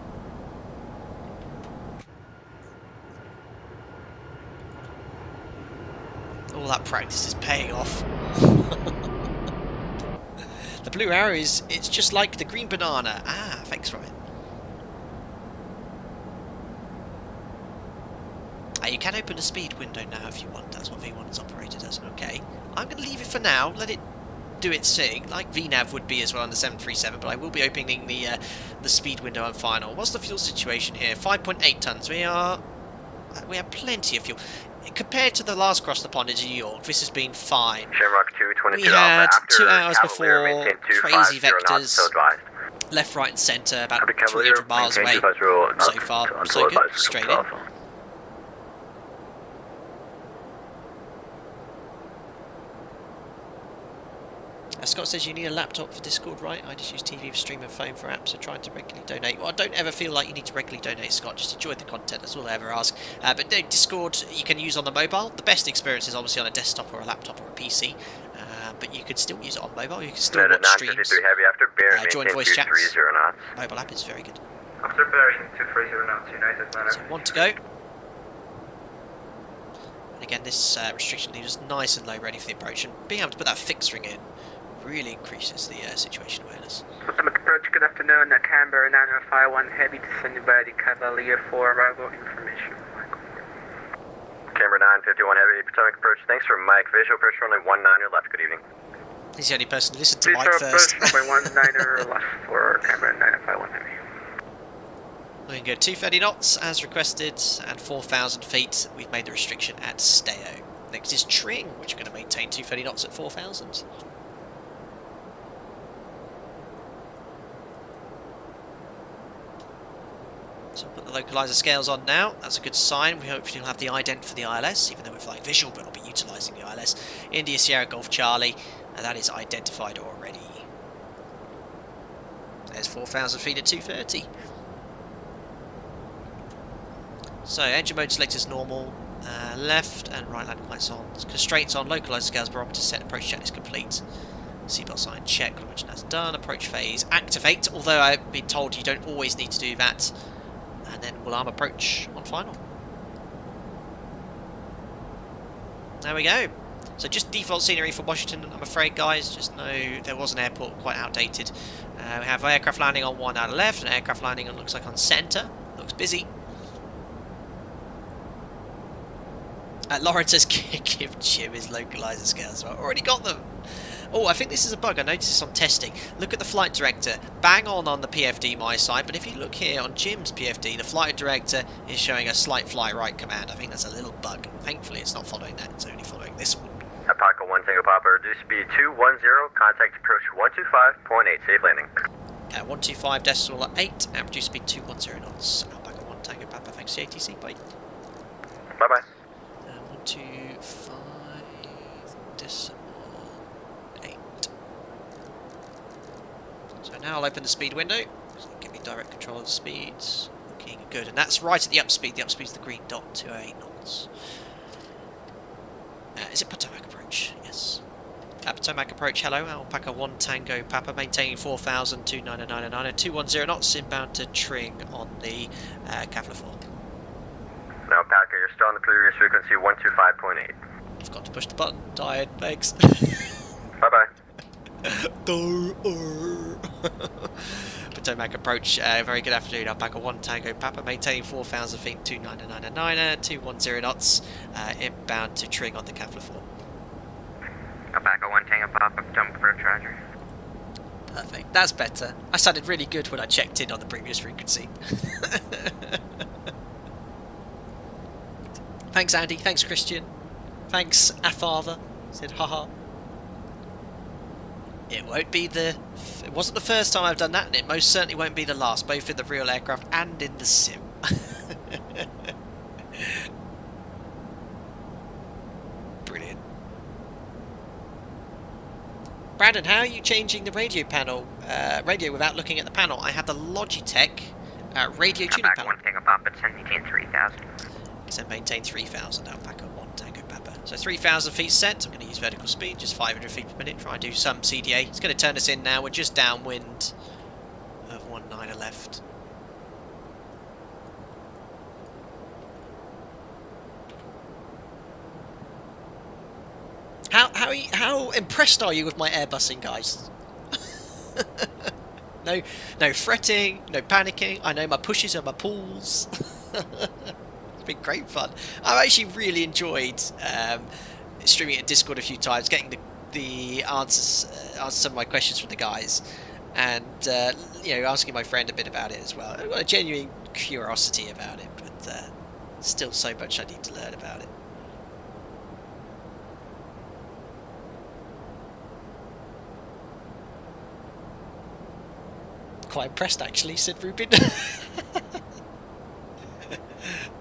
All that practice is paying off. The blue arrow it's just like the green banana. Ah, thanks, Robin. You can open a speed window now if you want. That's what V1 is operated as. Okay. I'm going to leave it for now. Let it do its thing, like VNAV would be as well on the 737, but I will be opening the speed window on final. What's the fuel situation here? 5.8 tons. We have plenty of fuel. Compared to the last cross the pond into New York, this has been fine. Shamrock 222 we had 2 hours Cavalier, before crazy vectors, left, right and centre, about 300 miles away. So far, so good, straight in. Scott says you need a laptop for Discord, right? I just use TV for stream and phone for apps, so trying to regularly donate. Well, I don't ever feel like you need to regularly donate, Scott. Just enjoy the content, that's all I ever ask. But no, Discord you can use on the mobile. The best experience is obviously on a desktop or a laptop or a PC. But you could still use it on mobile. You can still watch streams, join voice chats. Mobile app is very good. After bearing 230 knots, United Manor. So 1 to go. And again, this restriction leaves us nice and low, ready for the approach. And being able to put that fixed ring in really increases the situation awareness. Approach, good afternoon. Canberra 9051, heavy descending by the Cavalier for arrival information. Canberra 951 heavy, Potomac approach. Thanks for Mike. Visual approach runway 19 your left. Good evening. He's the only person to listen to Mike first. Runway 19 left for Canberra 951 heavy. We can go 230 knots as requested and 4,000 feet. We've made the restriction at Steo. Next is Tring, which are going to maintain 230 knots at 4,000. So put the localizer scales on now. That's a good sign. We hope you'll have the ident for the ILS, even though we're flying visual, but I'll be utilising the ILS. India Sierra Golf Charlie, and that is identified already. There's 4,000 feet at 230. So engine mode select is normal. Left and right landing lights on. Constraints on. Localizer scales, barometer set. Approach check is complete. Seatbelt sign check, I imagine that's done. Approach phase activate, although I've been told you don't always need to do that. And then we'll arm approach on final. There we go. So just default scenery for Washington, I'm afraid, guys. Just know there was an airport quite outdated. We have aircraft landing on one out of left, and aircraft landing on, looks like, on centre. Looks busy. Lawrence says give Jim his localizer scales. Well, already got them. Oh, I think this is a bug. I noticed this on testing. Look at the flight director. Bang on the PFD my side, but if you look here on Jim's PFD, the flight director is showing a slight fly right command. I think that's a little bug. Thankfully, it's not following that. It's only following this one. Alpaca 1 Tango Papa, reduce speed 210, contact approach 125.8, safe landing. 125.8, and reduce speed 210 knots. Alpaca 1 Tango Papa, thanks to ATC, bye. Bye-bye. 125.8. So now I'll open the speed window, so give me direct control of the speeds. Looking good, and that's right at the upspeed. The upspeed's the green dot, 208 knots. Is it Potomac approach? Yes. Potomac approach, hello. Alpaca 1 Tango Papa, maintaining 4,299 at 210 knots, inbound to Tring on the Kavla 4. Now, Alpaca, you're still on the previous frequency 125.8. I've got to push the button. Tired, thanks. Bye-bye. Potomac approach, very good afternoon. Alpaca 1 Tango Papa, maintaining 4,000 feet, 299 210 knots, inbound to Tring on the Kavla 4. Alpaca 1 Tango Papa, Potomac approach, roger. Perfect, that's better. I sounded really good when I checked in on the previous frequency. Thanks, Andy. Thanks, Christian. Thanks, Afather. Said haha. It won't be the... It wasn't the first time I've done that, and it most certainly won't be the last, both in the real aircraft and in the sim. Brilliant. Brandon, how are you changing the radio panel? Radio without looking at the panel? I have the Logitech radio tuning panel. 1 Tango Papa, maintain 3,000. So maintain 3,000, Alpaca 1 Tango Papa. So 3,000 feet set. I'm going to use vertical speed, just 500 feet per minute. Try and do some CDA. It's going to turn us in now. We're just downwind of 19 left. How impressed are you with my airbusing, guys? No fretting, no panicking. I know my pushes and my pulls. It's been great fun. I've actually really enjoyed streaming at Discord a few times, getting the answers some of my questions from the guys, and you know, asking my friend a bit about it as well. I've got a genuine curiosity about it, but still so much I need to learn about it. Quite impressed, actually, said Rubin.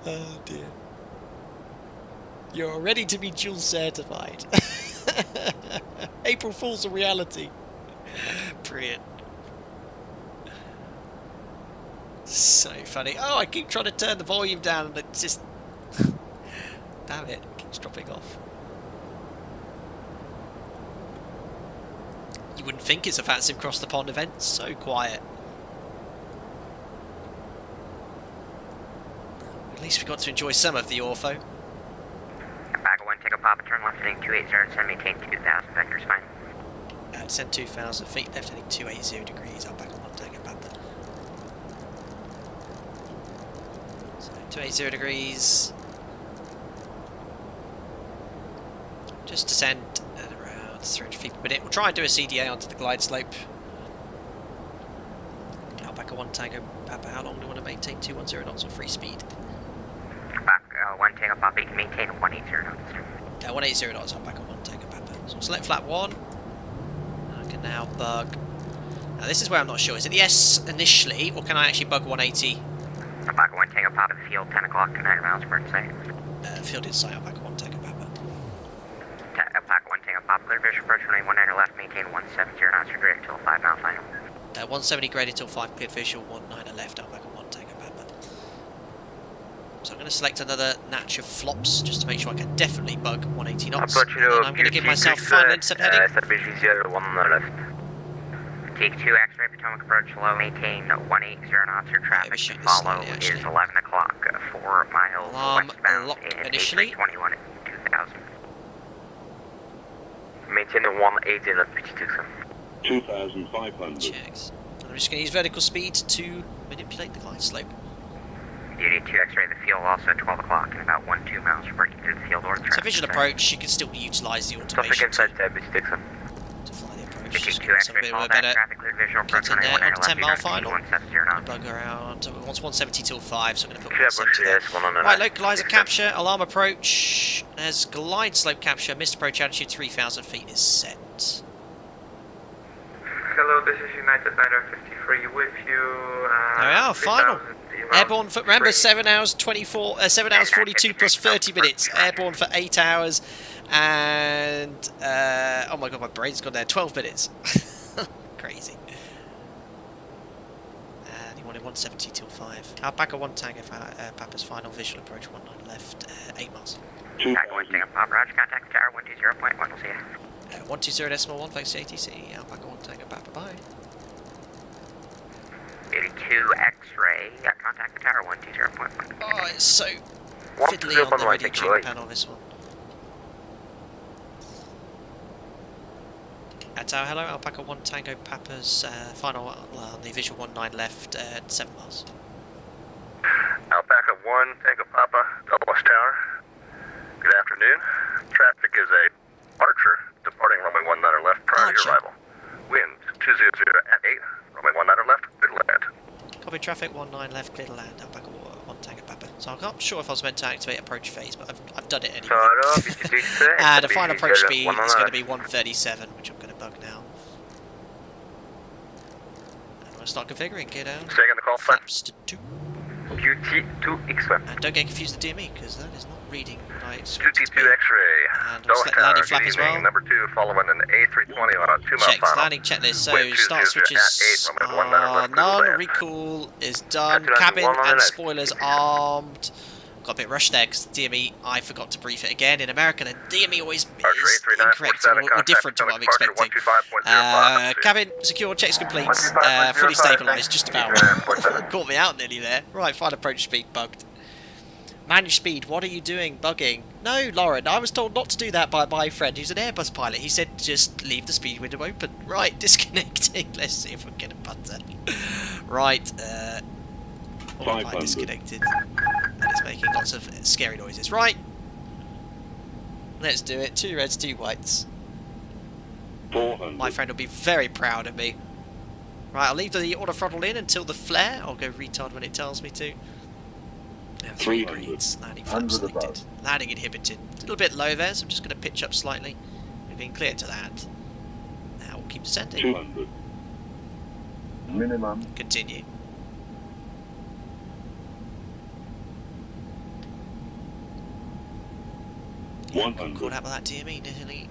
Oh dear. You're ready to be dual certified. April Fool's a reality. Brilliant. So funny. Oh, I keep trying to turn the volume down and it just... Damn it, it keeps dropping off. You wouldn't think it's a VATSIM Cross the Pond event. So quiet. At least we got to enjoy some of the ortho. Alpaca 1 Tango Papa, turn left heading 280, descend maintain 2,000, vector's fine. Descend 2,000 feet, left heading 280 degrees, Alpaca 1 Tango Papa. So 280 degrees. Just descend at around 300 feet per minute. We'll try and do a CDA onto the glide slope. Alpaca 1 Tango Papa, how long do you want to maintain? 210 knots or free speed? Alpaca 1 Tango Papa, you can maintain 180 knots. 180 knots, Alpaca 1 Tango Papa. So select flat 1. I can now bug. Now this is where I'm not sure. Is it the S initially, or can I actually bug 180? Alpaca 1 Tango Papa, field 10 o'clock, 9 miles per second. Field inside, Alpaca 1 Tango Papa. Alpaca 1 Tango Papa, clear visual approach runway 19 left, maintain 170 knots or greater until 5 mile final. 170 graded till 5, cleared visual 19 left, Alpaca 1 Tango Papa. So I'm going to select another natch of flops just to make sure I can definitely bug 180 knots. And then I'm going to give myself final intercept heading. Take 2 X-ray Potomac approach low, maintain 180 knots. Your traffic to follow is 11 o'clock, 4 miles westbound in A321 at 2000. Maintain the 180 knots, pitch 2,500. Checks. And I'm just going to use vertical speed to manipulate the glide slope. Duty 2 X-ray the field also at 12 o'clock and about 2 miles from breaking through the field or So visual approach, you can still utilise the automation to fly the approach. Just give us a bit of a better cut in there on the 10 mile final. Bug around, it wants 170 till 5, so I'm going to put 170 there. Right, localiser capture, alarm approach, there's glide slope capture, missed approach altitude 3,000 feet is set. Hello, this is United 953 with you. There we are, final. Airborne for, remember, 7 hours 42 plus 30 minutes. Airborne for 8 hours and, oh my god, my brain's gone there, 12 minutes. Crazy. And he wanted 170 till 5. Alpaca 1 Tango for Papa's final visual approach, 19 left, 8 miles. Alpaca 1 Tango Papa, Roger, contact the tower 120.1, we'll see you. 120.1, thanks to ATC. Alpaca 1 Tango Papa, bye. 82 X-ray, contact the tower 120.1. Oh, it's so fiddly on the radio tuning panel, this one. Tower, hello, Alpaca 1 Tango Papa's final on the visual 19 left, 7 miles. Alpaca 1 Tango Papa, Douglas Tower. Good afternoon. Traffic is a Archer departing runway 19 left prior to your arrival. Wind 200 at 8, runway 19 left, clear to land. Copy traffic 19 left, clear to land, Alpaca 1 Tango Papa. So I'm not sure if I was meant to activate approach phase, but I've done it anyway. And the final approach speed is going to be 137, which I'm going to bug now. And I'm going to start configuring, get down. Staying on the call flaps to 2. Beauty 2X-ray. And don't get confused with DME, because that is not reading what I expect it to be. 2X-ray. And I'll select landing flap as well. Number 2 following an A320 on a 2 mile Checks, landing checklist, so start switches are none, recall is done, cabin and spoilers armed. Got a bit rushed there because the DME, I forgot to brief it again. In America, the DME always is incorrect or different to what I'm expecting. Cabin secure, checks complete, fully stabilised, just about. Caught me out nearly there. Right, final approach speed bugged. Manage speed, what are you doing? Bugging. No, Lauren, I was told not to do that by my friend who's an Airbus pilot. He said just leave the speed window open. Right, disconnecting. Let's see if we can get a butter. Right, autopilot disconnected. And it's making lots of scary noises. Right, let's do it. 2 reds, 2 whites. 400. My friend will be very proud of me. Right, I'll leave the auto throttle in until the flare. I'll go retard when it tells me to. Now 3 greens. Landing flap selected. Landing inhibited. A little bit low there, so I'm just going to pitch up slightly. We've been cleared to land. Now we'll keep descending. 200. Minimum. Continue. Yeah, got caught out by that DME nearly.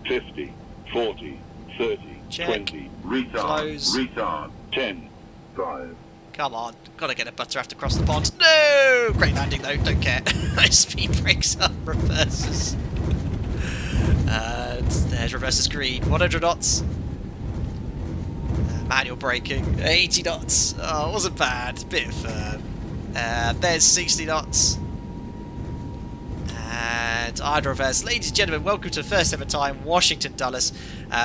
50, 40, 30, check. 20, retard, close. Retard, 10, 5. Come on, gotta get a butter after across the pond. No! Great landing though, don't care. My speed breaks up, reverses. And there's reverses green. 100 knots. Manual braking. 80 knots. Oh, it wasn't bad. Bit firm. There's 60 knots. And I'd reverse. Ladies and gentlemen, welcome to the first ever time Washington Dulles.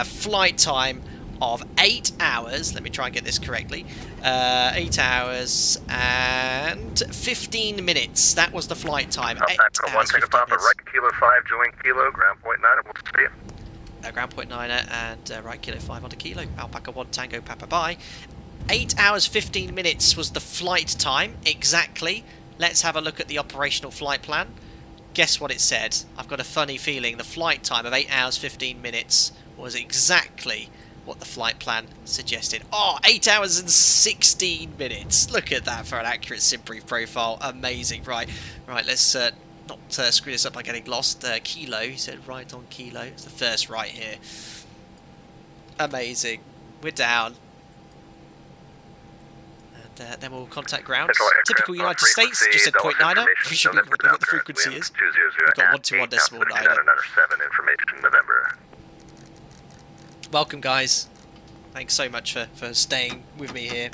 Flight time of 8 hours. Let me try and get this correctly. 8 hours and 15 minutes. That was the flight time. 8 hours, 15 minutes. Right kilo 5, join kilo, ground point 9, we'll see you. Ground point 9 and right kilo 5 on a kilo. Alpaca 1 Tango Papa bye. 8 hours 15 minutes was the flight time exactly. Let's have a look at the operational flight plan. Guess what it said? I've got a funny feeling the flight time of 8 hours 15 minutes was exactly what the flight plan suggested. Oh, 8 hours and 16 minutes. Look at that for an accurate SimBrief profile. Amazing. Right, let's not screw this up by getting lost. Kilo, he said right on kilo. It's the first right here. Amazing. We're down. And then we'll contact ground. Typical United States, just at 0.9er. We should be able to know what the frequency is. We've got 121.9er. Information November. Welcome, guys. Thanks so much for staying with me here.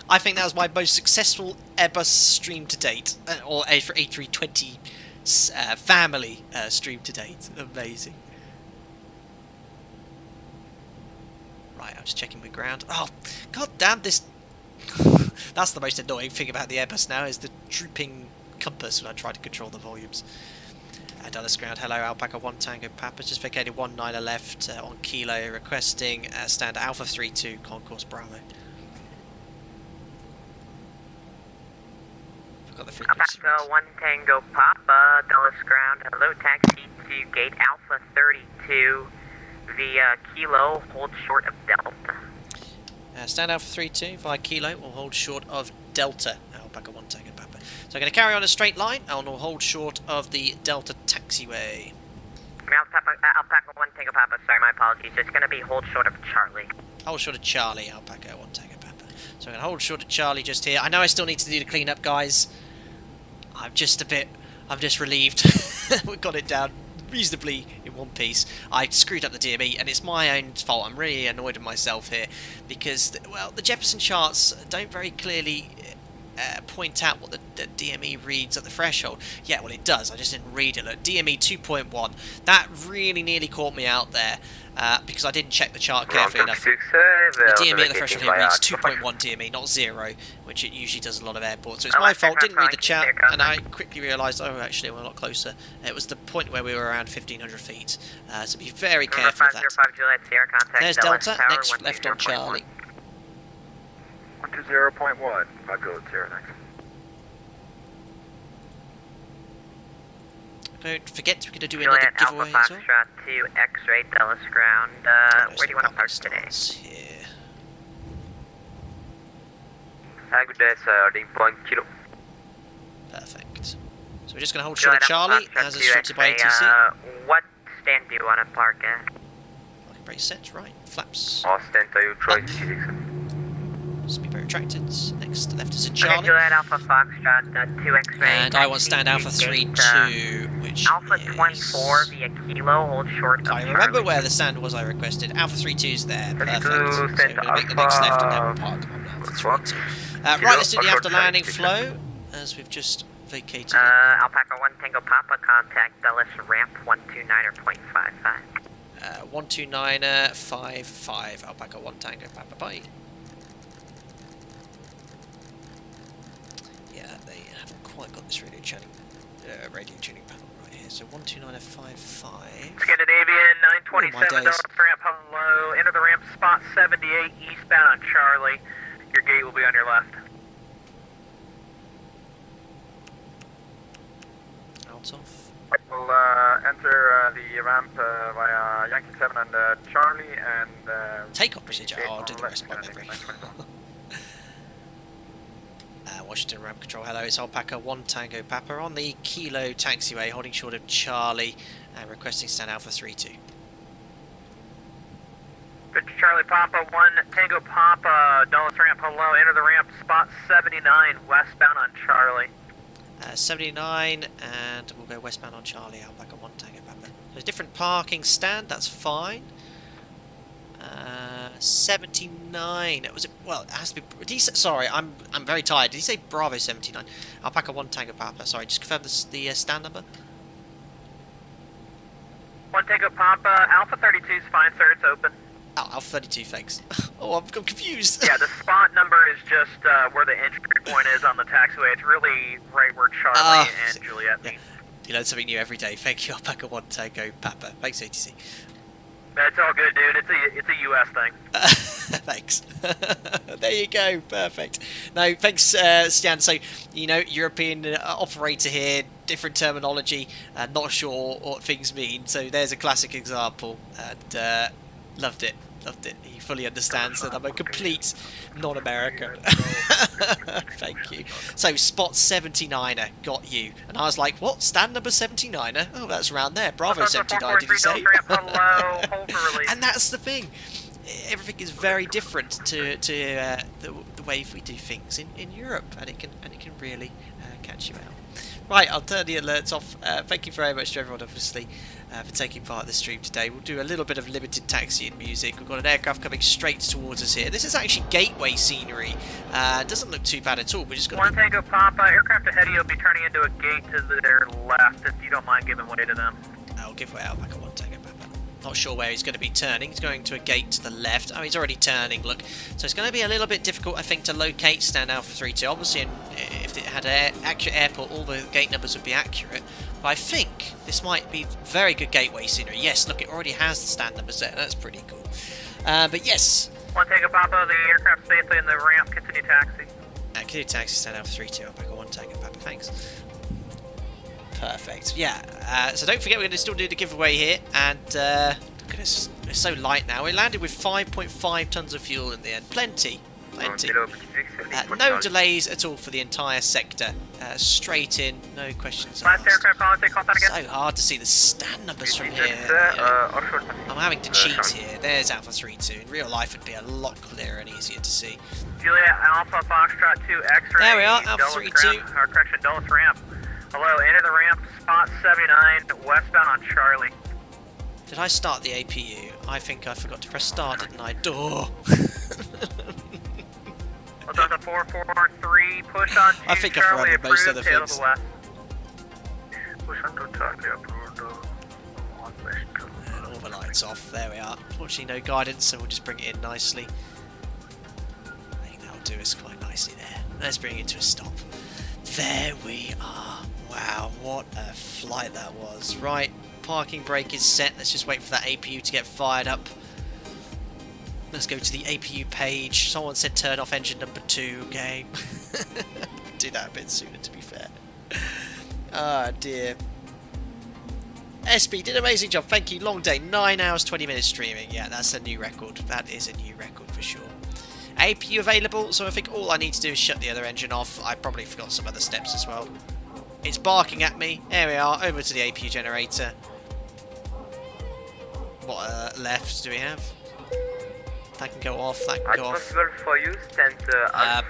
I think that was my most successful Airbus stream to date, or A320 family stream to date. Amazing. Right, I'm just checking with ground. Oh, god damn this. That's the most annoying thing about the Airbus now, is the drooping compass when I try to control the volumes. Dulles ground, hello, Alpaca 1 Tango Papa, just vacated 19er left on Kilo, requesting stand Alpha 32 Concourse Bravo. Forgot the frequency. Alpaca 1 Tango Papa, Dulles ground, hello, taxi to gate Alpha 32 via Kilo, hold short of Delta. Stand Alpha 32 via Kilo, will hold short of Delta, Alpaca 1 Tango Papa. So I'm going to carry on a straight line, and we'll hold short of the Delta taxiway. Alpaca 1 Tango Papa, sorry, my apologies. It's going to be hold short of Charlie. Hold short of Charlie, Alpaca 1 Tango Papa. So I'm going to hold short of Charlie just here. I know I still need to do the cleanup, guys. I'm just relieved. We've got it down reasonably in one piece. I screwed up the DME, and it's my own fault. I'm really annoyed with myself here, because, well, the Jefferson charts don't very clearly point out what the DME reads at the threshold. Yeah, well, it does. I just didn't read it. Look, DME 2.1. That really nearly caught me out there because I didn't check the chart carefully enough. The DME at the threshold here reads 2.1 DME, not 0, which it usually does a lot of airports. So it's my fault. Didn't read the chart, and I quickly realised, oh, actually, we're a lot closer. It was the point where we were around 1,500 feet. So be very careful of that. There's Delta. Next, left on Charlie. 120.1, 5 Juliet Sierra next. Don't forget, we're going to do another giveaway as well. Foxtrot to X-ray Dulles ground. Where do you want to park today? Here. Good day, sir. Kilo. Perfect. So we're just going to hold short of Charlie, as instructed by ATC. What stand do you want to park at? Parking brake set, right. Flaps. Austin to Troy. Speed brake retracted. Next left is a Charlie. Alpha Foxtrot 2 X-ray. And I want stand Alpha 32, which Alpha 24 via Kilo, hold short of I remember where the stand was I requested. Alpha 32 is there. Perfect. So we're going to make the next left and then we'll park on Alpha 32. Right, let's do the after landing flow, as we've just vacated. Alpaca 1 Tango Papa, contact Dulles ramp 129er.55. 129er.55, Alpaca 1 Tango Papa, bye. Yeah, they haven't quite got this radio tuning panel right here. So 129er.55. Scandinavian 927 Dulles ramp, hello. Enter the ramp spot 78 eastbound on Charlie. Your gate will be on your left. Out off. We'll enter the ramp via Yankee 7 and Charlie and... Takeoff procedure. Oh, I'll do the rest by memory. Washington ramp control, hello, it's Alpaca 1 Tango Papa on the Kilo taxiway, holding short of Charlie and requesting stand Alpha 32. Good to Charlie Papa 1 Tango Papa, Dulles ramp, hello, enter the ramp spot 79 westbound on Charlie. 79 and we'll go westbound on Charlie, Alpaca 1 Tango Papa. There's a different parking stand, that's fine. 79. Was it? Well, it has to be. Sorry, I'm very tired. Did he say Bravo 79? Alpaca 1 Tango Papa. Sorry, just confirm the stand number. 1 Tango Papa, Alpha 32 is fine, sir. It's open. Oh, Alpha 32, thanks. Oh, I'm confused. Yeah, the spot number is just where the entry point is on the taxiway. It's really right where Charlie and Juliet meet. You learn something new every day. Thank you, Alpaca 1 Tango Papa. Thanks, ATC. That's all good, dude. It's a US thing. Thanks. There you go. Perfect. No, thanks, Stan. So, you know, European operator here, different terminology, not sure what things mean. So there's a classic example, and loved it. Loved it. He fully understands that I'm a complete non-American. Thank you. So, spot 79er got you. And I was like, what? Stand number 79er? Oh, that's around there. Bravo 79, did you say? And that's the thing. Everything is very different to the the way we do things in Europe, and it can really catch you out. Right, I'll turn the alerts off. Thank you very much to everyone, obviously, for taking part in the stream today. We'll do a little bit of limited taxiing music. We've got an aircraft coming straight towards us here. This is actually gateway scenery. Doesn't look too bad at all. We just got One Tango Papa, aircraft ahead of you will be turning into a gate to their left if you don't mind giving way to them. I'll give way out back at One Tango Papa. Not sure where he's going to be turning. He's going to a gate to the left. Oh, he's already turning, look. So it's going to be a little bit difficult, I think, to locate stand Alpha 32. Obviously, if it had an accurate airport, all the gate numbers would be accurate. But I think this might be very good gateway scenery. Yes, look, it already has the stand numbers there. That's pretty cool. But yes. One Tango Papa, the aircraft safely in the ramp. Continue taxi. Continue taxi, stand Alpha 32. I'll back at One Tango Papa. Thanks. Perfect. Yeah. So don't forget, we're going to still do the giveaway here, and look at this. It's so light now. We landed with 5.5 tons of fuel in the end. Plenty. No delays at all for the entire sector. Straight in, no questions asked. So hard to see the stand numbers from here. I'm having to cheat here. There's Alpha 32. In real life, it'd be a lot clearer and easier to see. Juliet Alpha Foxtrot 2 X-ray. There we are, Alpha 32. Dulles ramp. Hello, enter the ramp, spot 79, westbound on Charlie. Did I start the APU? I think I forgot to press start, didn't I? Duh! Delta 443, push on I think I've remembered most other things. Push on to Charlie, approved. All the lights off, there we are. Unfortunately, no guidance, so we'll just bring it in nicely. I think that'll do us quite nicely there. Let's bring it to a stop. There we are. Wow, what a flight that was. Right, parking brake is set. Let's just wait for that APU to get fired up. Let's go to the APU page. Someone said turn off engine number 2. Okay. Do that a bit sooner, to be fair. Ah, dear. SB did an amazing job. Thank you. Long day. 9 hours, 20 minutes streaming. Yeah, that's a new record. That is a new record for sure. APU available, so I think all I need to do is shut the other engine off. I probably forgot some other steps as well. It's barking at me. There we are, over to the APU generator. What left do we have? That can go off, that can go off. For you,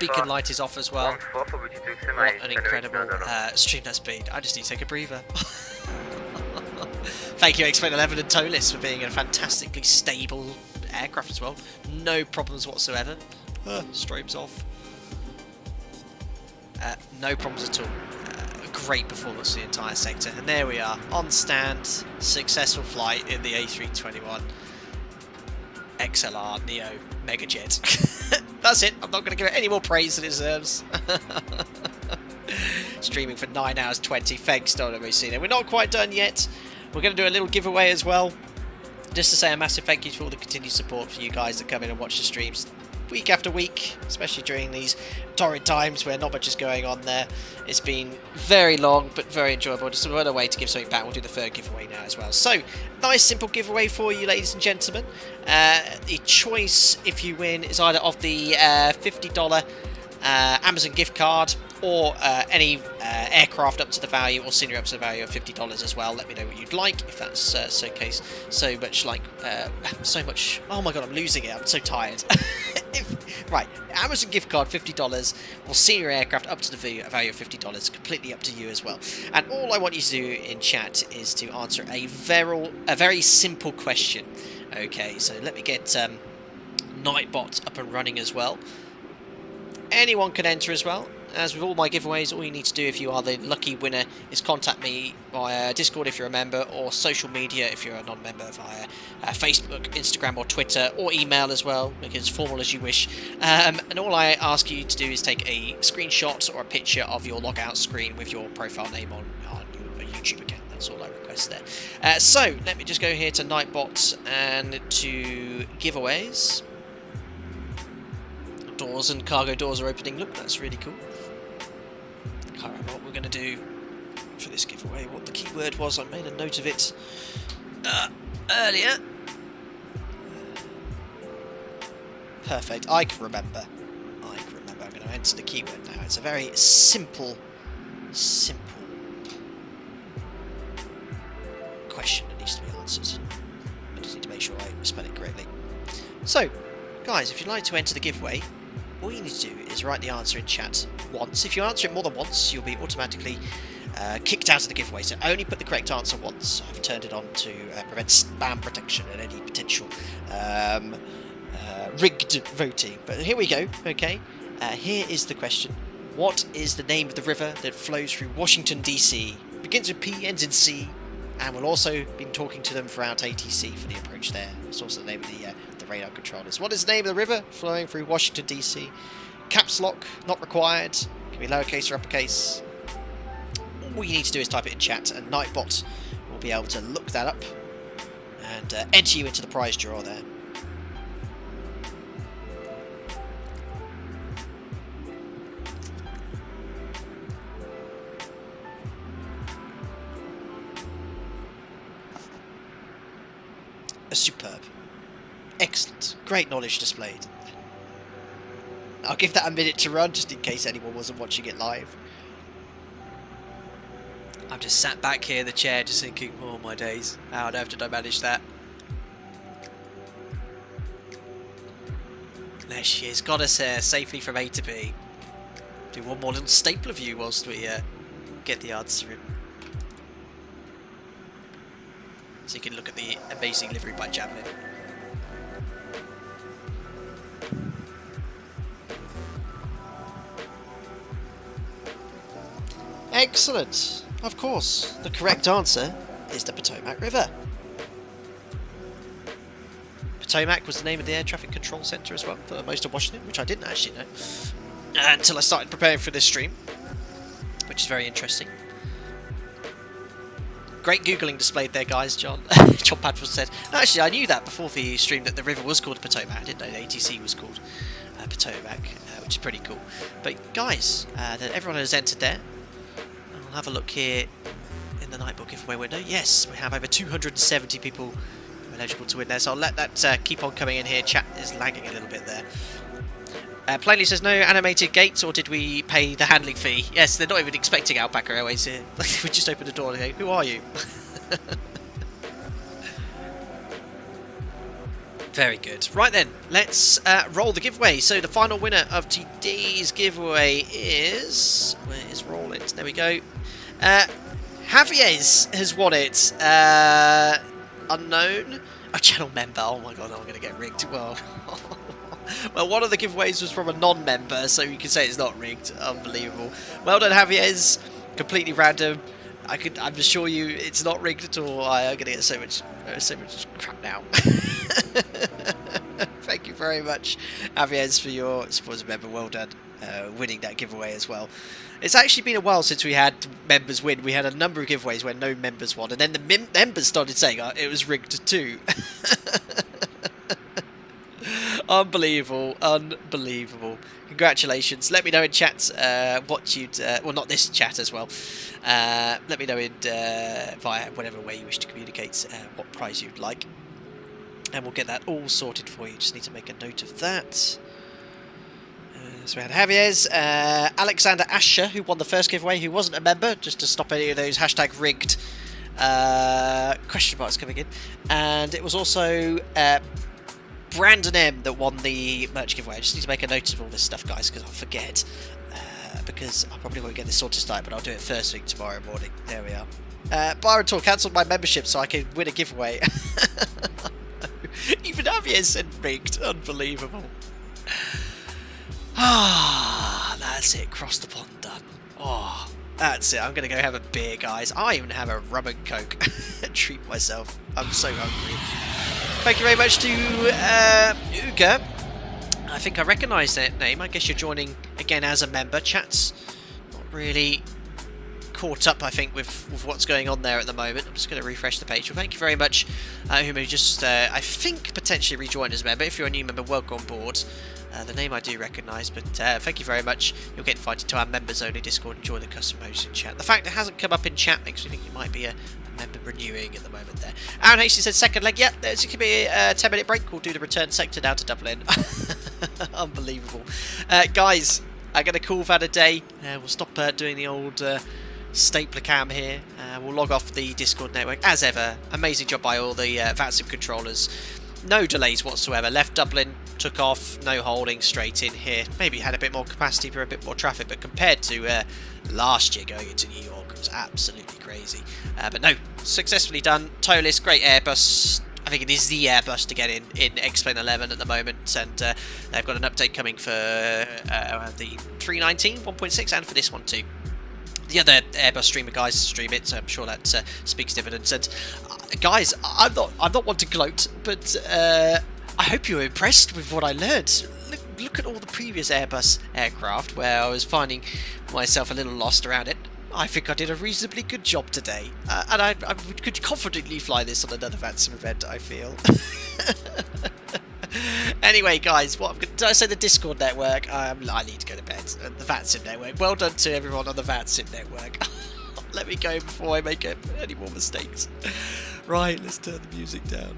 beacon light is off as well. What an incredible stream that speed. I just need to take a breather. Thank you, X-11 and ToLiss, for being a fantastically stable aircraft as well. No problems whatsoever. Strobes off. No problems at all. Great performance for the entire sector. And there we are, on stand, successful flight in the A321 XLR Neo Megajet. That's it. I'm not going to give it any more praise than it deserves. Streaming for 9 hours 20. Thanks, WC. We're not quite done yet. We're going to do a little giveaway as well. Just to say a massive thank you for all the continued support for you guys that come in and watch the streams week after week, especially during these torrid times where not much is going on there. It's been very long but very enjoyable. Just another way to give something back. We'll do the third giveaway now as well. So, nice simple giveaway for you, ladies and gentlemen. The choice, if you win, is either of the $50 Amazon gift card or any aircraft up to the value or scenery up to the value of $50 as well. Let me know what you'd like, if that's so much. Oh my god, I'm losing it. I'm so tired. Right, Amazon gift card $50 or senior aircraft up to the value of $50, completely up to you as well. And all I want you to do in chat is to answer a very simple question. Okay, so let me get Nightbot up and running as well. Anyone can enter as well. As with all my giveaways, all you need to do if you are the lucky winner is contact me via Discord if you're a member, or social media if you're a non-member via Facebook, Instagram or Twitter, or email as well, make it as formal as you wish. And all I ask you to do is take a screenshot or a picture of your logout screen with your profile name on your YouTube account. That's all I request there. So, let me just go here to Nightbot and to giveaways. Doors and cargo doors are opening. Look, that's really cool. I can't remember what we're going to do for this giveaway. What the keyword was, I made a note of it earlier. Perfect. I can remember. I'm going to enter the keyword now. It's a very simple question that needs to be answered. I just need to make sure I spell it correctly. So, guys, if you'd like to enter the giveaway, all you need to do is write the answer in chat once. If you answer it more than once, you'll be automatically kicked out of the giveaway, so only put the correct answer once. I've turned it on to prevent spam protection and any potential rigged voting. But here we go, okay? Here is the question. What is the name of the river that flows through Washington, D.C.? Begins with P, ends in C, and we'll also be talking to them throughout ATC for the approach there. It's also the name of the radar controllers. What is the name of the river flowing through Washington, D.C.? Caps lock, not required. Can be lowercase or uppercase. All you need to do is type it in chat, and Nightbot will be able to look that up and enter you into the prize draw there. Superb. Excellent. Great knowledge displayed. I'll give that a minute to run, just in case anyone wasn't watching it live. I've just sat back here in the chair just thinking, oh my days, how on earth did I manage that? There she is, got us here safely from A to B. Do one more little stapler view whilst we get the answer in. So you can look at the amazing livery by Javelin. Excellent! Of course, the correct answer is the Potomac River. Potomac was the name of the air traffic control centre as well for most of Washington, which I didn't actually know until I started preparing for this stream, which is very interesting. Great Googling displayed there, guys. John Padford said. No, actually, I knew that before the stream that the river was called Potomac. I didn't know the ATC was called Potomac, which is pretty cool. But guys, that everyone has entered there. I'll have a look here in the Nightbook giveaway window. Yes, we have over 270 people eligible to win there. So I'll let that keep on coming in here. Chat is lagging a little bit there. Plainly says no animated gates, or did we pay the handling fee? Yes, they're not even expecting Outback Airways here. We just opened the door and go, who are you? Very good. Right then, let's roll the giveaway. So the final winner of today's giveaway is... Where is Roll It? There we go. Javier's has won it. Unknown. A channel member. Oh my god, I'm going to get rigged. Well... Well, one of the giveaways was from a non-member, so you can say it's not rigged. Unbelievable. Well done, Javier's. Completely random. I'm assure you it's not rigged at all. I'm going to get so much crap now. Thank you very much, Javier's, for your support as a member. Well done, winning that giveaway as well. It's actually been a while since we had members win. We had a number of giveaways where no members won, and then the members started saying it was rigged too. Unbelievable, unbelievable. Congratulations. Let me know in chat what you'd... well, not this chat as well. Let me know in via whatever way you wish to communicate what prize you'd like. And we'll get that all sorted for you. Just need to make a note of that. So we had Javier's, Alexander Asher, who won the first giveaway, who wasn't a member, just to stop any of those hashtag rigged question marks coming in. And it was also... Brandon M that won the merch giveaway. I just need to make a note of all this stuff, guys, because I'll forget. Because I probably won't get this sorted tonight, but I'll do it first thing tomorrow morning. There we are. Byron Tor cancelled my membership so I can win a giveaway. Even Javier said rigged. Unbelievable. Ah, that's it. Cross the pond done. Oh, that's it. I'm going to go have a beer, guys. I even have a rum and coke. Treat myself. I'm so hungry. Thank you very much to Uga. I think I recognise that name. I guess you're joining again as a member. Chat's not really caught up, I think, with what's going on there at the moment. I'm just going to refresh the page. Well, thank you very much, who may just, I think, potentially rejoined as a member. If you're a new member, welcome on board. The name I do recognise, but thank you very much. You'll get invited to our members-only Discord and join the custom hosting chat. The fact it hasn't come up in chat makes me think you might be a member renewing at the moment there. Aaron Hastings said second leg. Yep, there's going to be a 10-minute break. We'll do the return sector down to Dublin. Unbelievable. Guys, I'm going to call that a day. We'll stop doing the old stapler cam here. We'll log off the Discord network as ever. Amazing job by all the VATSIM controllers. no delays whatsoever. Left Dublin, took off, no holding, straight in here. Maybe had a bit more capacity for a bit more traffic, but compared to last year going into New York, it was absolutely crazy. But no, successfully done. ToLiss, great Airbus. I think it is the Airbus to get in X-Plane 11 at the moment, and they've got an update coming for the 319 1.6 and for this one too. The other Airbus streamer guys stream it, so I'm sure that speaks dividends. And guys, I'm not one to gloat, but I hope you were impressed with what I learned. Look at all the previous Airbus aircraft where I was finding myself a little lost around it. I think I did a reasonably good job today, and I could confidently fly this on another VATSIM event, I feel. Anyway, guys, did I say the Discord network? I need to go to bed. The VATSIM network. Well done to everyone on the VATSIM network. Let me go before I make any more mistakes. Right, let's turn the music down.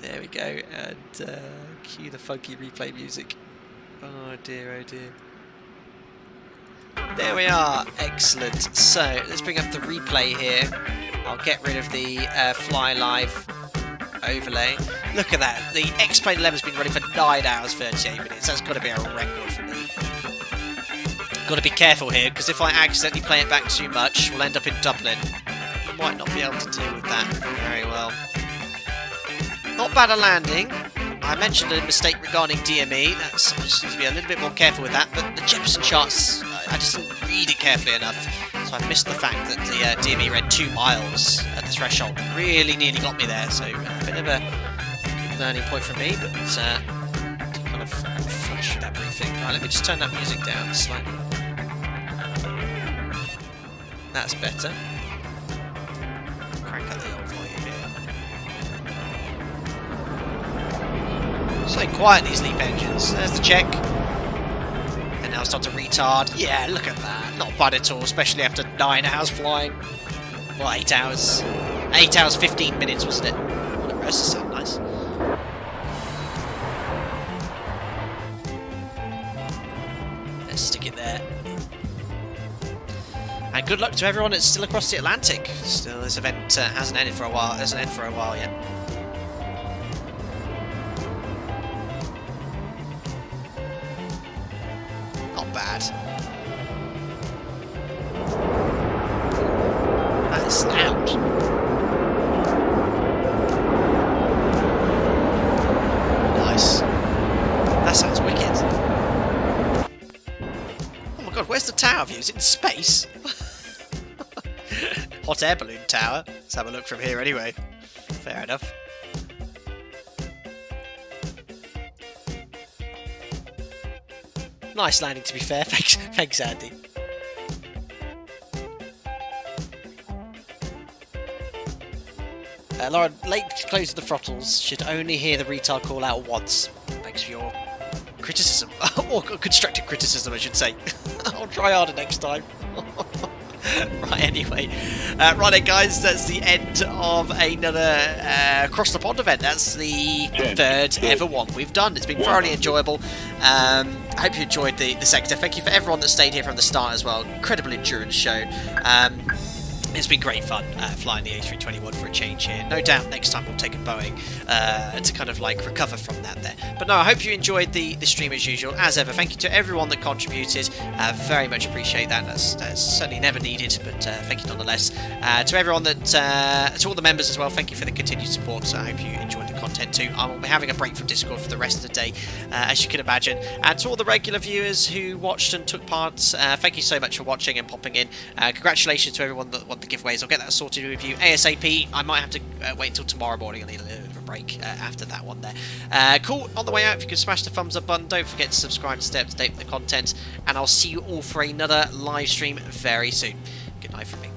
There we go, and cue the funky replay music. Oh dear, oh dear. There we are, excellent. So let's bring up the replay here. I'll get rid of the Fly Live overlay. Look at that, the X-Plane 11 has been running for 9 hours 38 minutes. That's got to be a record for me. Got to be careful here, because if I accidentally play it back too much, we'll end up in Dublin. Might not be able to deal with that very well. Not bad a landing. I mentioned a mistake regarding DME. I just need to be a little bit more careful with that. But the Jefferson charts, I just didn't read it carefully enough. So I missed the fact that the DME read 2 miles at the threshold. Really nearly got me there. So a bit of a good learning point for me. But to kind of flash that briefing. Right, let me just turn that music down slightly. That's better. Crank up the old volume here. So quiet, these LEAP engines. There's the check. And now it's time to retard. Yeah, look at that. Not bad at all, especially after 9 hours flying. Well, 8 hours. 8 hours, 15 minutes, wasn't it? Well, the rest sound nice. Let's stick it there. And good luck to everyone that's still across the Atlantic. Still, this event hasn't ended for a while. Hasn't ended for a while yet. Not bad. That is loud. Nice. That sounds wicked. Oh my god, where's the tower view? Is it in space? Hot air balloon tower. Let's have a look from here anyway. Fair enough. Nice landing, to be fair. Thanks, Andy. Lauren, late close of the throttles. Should only hear the retard call out once. Thanks for your criticism. Or constructive criticism, I should say. I'll try harder next time. Right, anyway. Right then, guys, that's the end of another Across the Pond event. That's the third ever one we've done. It's been thoroughly enjoyable. I hope you enjoyed the sector. Thank you for everyone that stayed here from the start as well. Incredible endurance show. It's been great fun flying the A321 for a change here. No doubt next time we'll take a Boeing to kind of like recover from that there. But no, I hope you enjoyed the stream as usual. As ever, thank you to everyone that contributed. Very much appreciate that. That's certainly never needed, but thank you nonetheless. To everyone that, to all the members as well, thank you for the continued support. So I hope you enjoyed the content too. I will be having a break from Discord for the rest of the day, as you can imagine. And to all the regular viewers who watched and took part, thank you so much for watching and popping in. Congratulations to everyone that won the giveaways. I'll get that sorted with you ASAP. I might have to wait until tomorrow morning. I need a little bit of a break after that one there. Cool. On the way out, if you could smash the thumbs up button, don't forget to subscribe to stay up to date with the content, and I'll see you all for another live stream very soon. Good night from me.